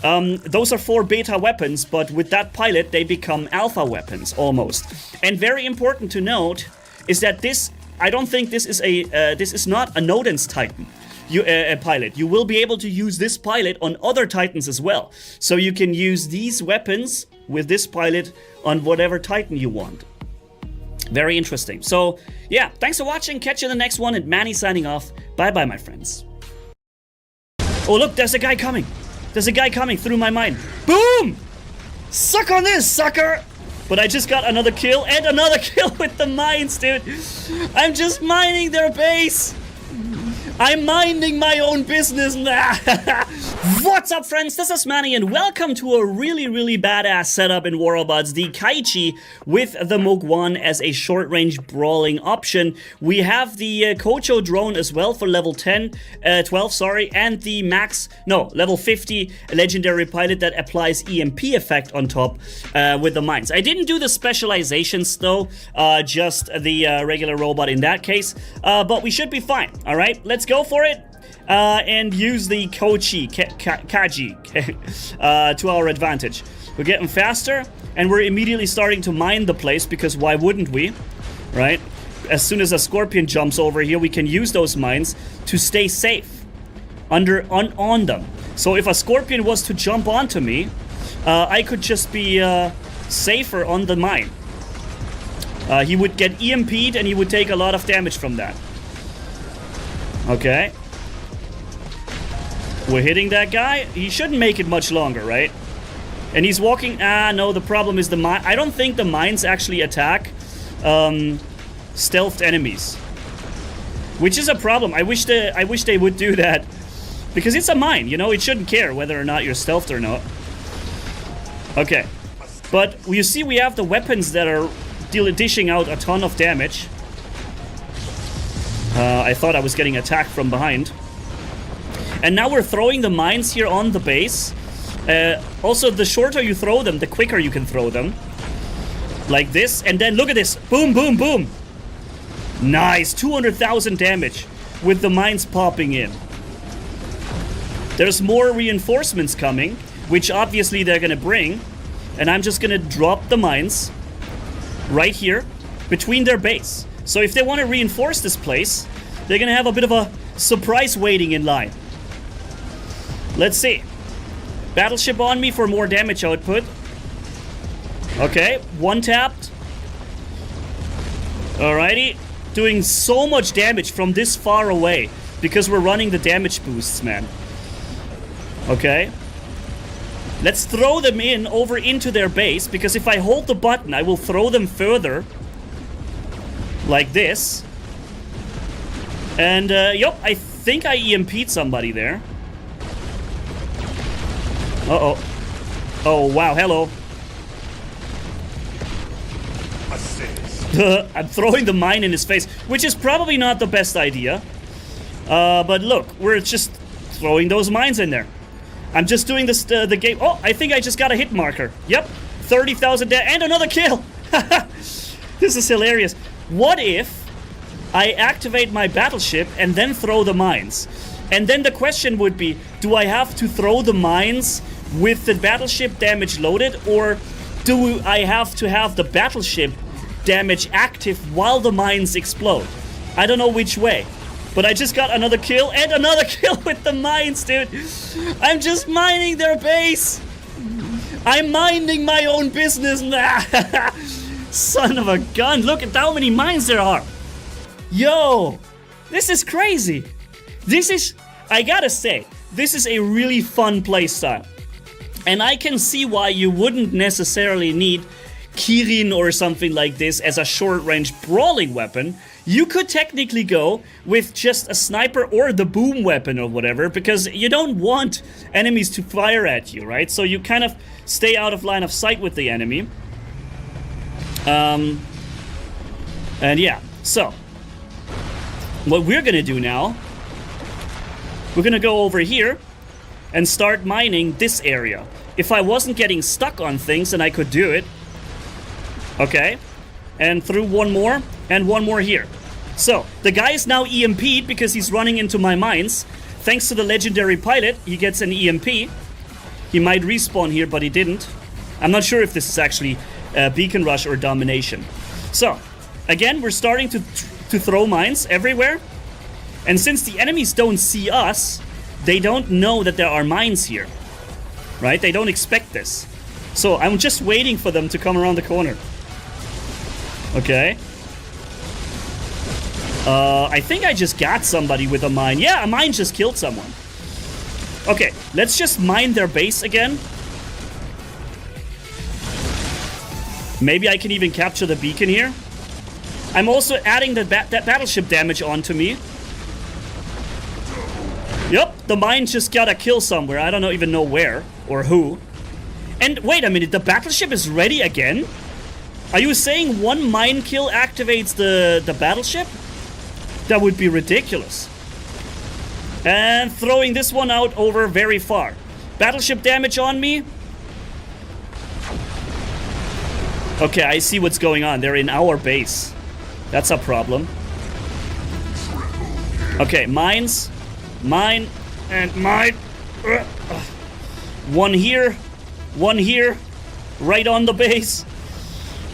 those are 4 beta weapons, but with that pilot, they become alpha weapons, almost. And very important to note is that this, I don't think this is not a Nodens Titan pilot. You will be able to use this pilot on other Titans as well. So you can use these weapons with this pilot on whatever Titan you want. Very interesting. So, yeah, thanks for watching. Catch you in the next one. And Manny signing off. Bye-bye, my friends. Oh, look, there's a guy coming. There's a guy coming through my mine. Boom! Suck on this, sucker! But I just got another kill and another kill with the mines, dude. I'm just mining their base. I'm minding my own business. What's up, friends? This is Manny, and welcome to a really badass setup in War Robots, the Kaichi with the Moog 1 as a short-range brawling option. We have the Kocho drone as well for level 12, sorry, and the level 50 legendary pilot that applies EMP effect on top with the mines. I didn't do the specializations though, just the regular robot in that case, but we should be fine. All right, let's go for it. And use the Kaji to our advantage. We're getting faster, and we're immediately starting to mine the place, because why wouldn't we, right? As soon as a Scorpion jumps over here, we can use those mines to stay safe on them. So if a Scorpion was to jump onto me, I could just be safer on the mine. He would get EMP'd, and he would take a lot of damage from that. Okay. We're hitting that guy. He shouldn't make it much longer, right? And he's walking... no, the problem is the mine... I don't think the mines actually attack stealthed enemies. Which is a problem. I wish they would do that. Because it's a mine, you know? It shouldn't care whether or not you're stealthed or not. Okay. But you see we have the weapons that are dishing out a ton of damage. I thought I was getting attacked from behind. And now we're throwing the mines here on the base. Also, the shorter you throw them, the quicker you can throw them. Like this. And then look at this. Boom, boom, boom. Nice. 200,000 damage with the mines popping in. There's more reinforcements coming, which obviously they're going to bring. and I'm just gonna drop the mines right here between their base. So if they want to reinforce this place, they're gonna have a bit of a surprise waiting in line. Let's see. Battleship on me for more damage output. Okay, one tapped. Alrighty. Doing so much damage from this far away because we're running the damage boosts, man. Okay. Let's throw them in over into their base, because if I hold the button, I will throw them further. Like this. And, yup, I think I EMP'd somebody there. Uh-oh. Oh, wow, hello. I'm throwing the mine in his face, which is probably not the best idea. But look, we're just throwing those mines in there. I'm just doing this, the game. Oh, I think I just got a hit marker. Yep, 30,000 and another kill. This is hilarious. What if I activate my battleship and then throw the mines? And then the question would be, do I have to throw the mines with the battleship damage loaded, or do I have to have the battleship damage active while the mines explode? I don't know which way. But I just got another kill and another kill with the mines, dude. I'm just mining their base. I'm minding my own business. Son of a gun. Look at how many mines there are. Yo, this is crazy. This is, I gotta say, this is a really fun playstyle. And I can see why you wouldn't necessarily need Kirin or something like this as a short-range brawling weapon. You could technically go with just a sniper or the boom weapon or whatever, because you don't want enemies to fire at you, right? So you kind of stay out of line of sight with the enemy. And yeah, so what we're gonna do now, we're gonna go over here and start mining this area. If I wasn't getting stuck on things, then I could do it. Okay, and through one more, and one more here. So, the guy is now EMP'd because he's running into my mines. Thanks to the legendary pilot, he gets an EMP. He might respawn here, but he didn't. I'm not sure if this is actually Beacon Rush or Domination. So, again, we're starting to throw mines everywhere. And since the enemies don't see us, they don't know that there are mines here. Right? They don't expect this. So, I'm just waiting for them to come around the corner. Okay. I think I just got somebody with a mine. Yeah, a mine just killed someone. Okay, let's just mine their base again. Maybe I can even capture the beacon here. I'm also adding that battleship damage onto me. Yup, the mine just got a kill somewhere. I don't even know where or who. And wait a minute, the battleship is ready again? Are you saying one mine kill activates the battleship? That would be ridiculous. And throwing this one out over very far. Battleship damage on me. Okay, I see what's going on. They're in our base. That's a problem. Okay, mines. Mine and mine. One here. One here. Right on the base.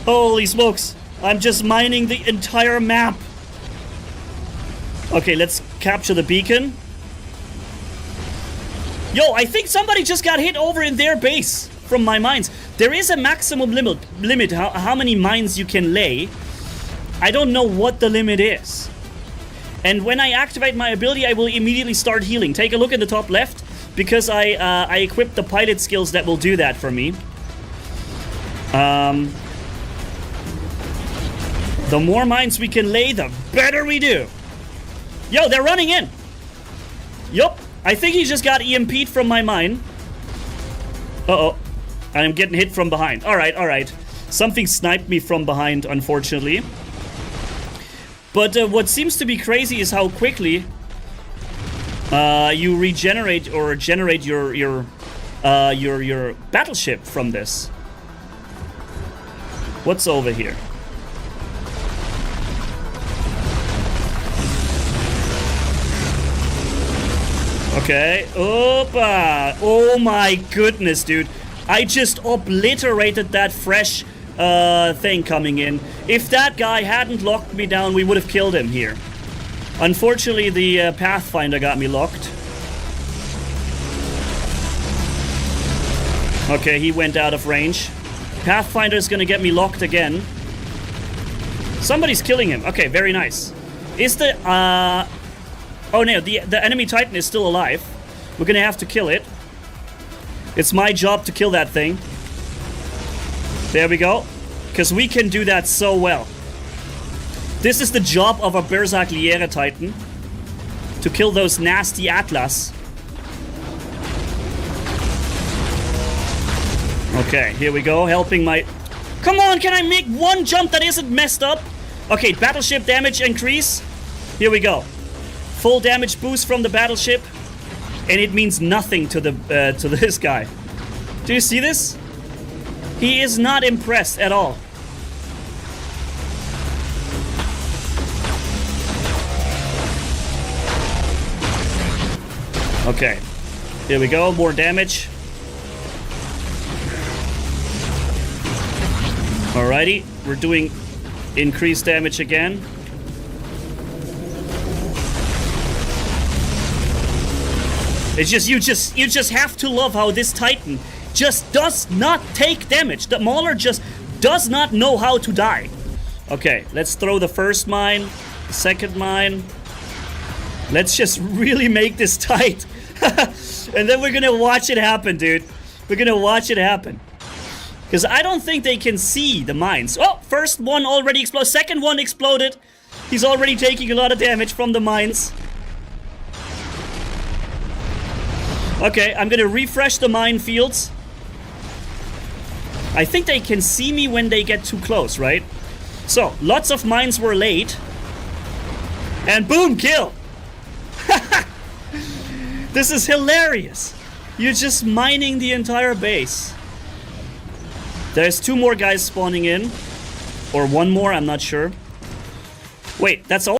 Holy smokes. I'm just mining the entire map. Okay, let's capture the beacon. Yo, I think somebody just got hit over in their base from my mines. There is a maximum limit how many mines you can lay. I don't know what the limit is. And when I activate my ability, I will immediately start healing. Take a look in the top left, because I equipped the pilot skills that will do that for me. The more mines we can lay, the better we do. Yo, they're running in. Yup. I think he just got EMP'd from my mine. Uh-oh. I'm getting hit from behind. Alright, alright. Something sniped me from behind, unfortunately. But what seems to be crazy is how quickly you regenerate or generate your battleship from this. What's over here? Okay. Opa. Oh my goodness, dude. I just obliterated that fresh thing coming in. If that guy hadn't locked me down, we would have killed him here. Unfortunately, the Pathfinder got me locked. Okay, he went out of range. Pathfinder is gonna get me locked again. Somebody's killing him. Okay, very nice. Is the oh no, the enemy Titan is still alive. We're gonna have to kill it. It's my job to kill that thing. There we go. Because we can do that so well. This is the job of a Berserkliere Titan. To kill those nasty Atlas. Okay, here we go. Helping my... Come on, can I make one jump that isn't messed up? Okay, battleship damage increase. Here we go. Full damage boost from the battleship. And it means nothing to the to this guy. Do you see this? He is not impressed at all. Okay. Here we go. More damage. Alrighty. We're doing increased damage again. It's just you just have to love how this Titan just does not take damage. The Mauler just does not know how to die. Okay, let's throw the first mine, the second mine. Let's just really make this tight. And then we're gonna watch it happen, dude. We're gonna watch it happen. Because I don't think they can see the mines. Oh, first one already exploded. Second one exploded. He's already taking a lot of damage from the mines. Okay, I'm gonna refresh the minefields. I think they can see me when they get too close, right? So, lots of mines were laid. And boom, kill! This is hilarious. You're just mining the entire base. There's 2 more guys spawning in. Or 1 more, I'm not sure. Wait, that's all?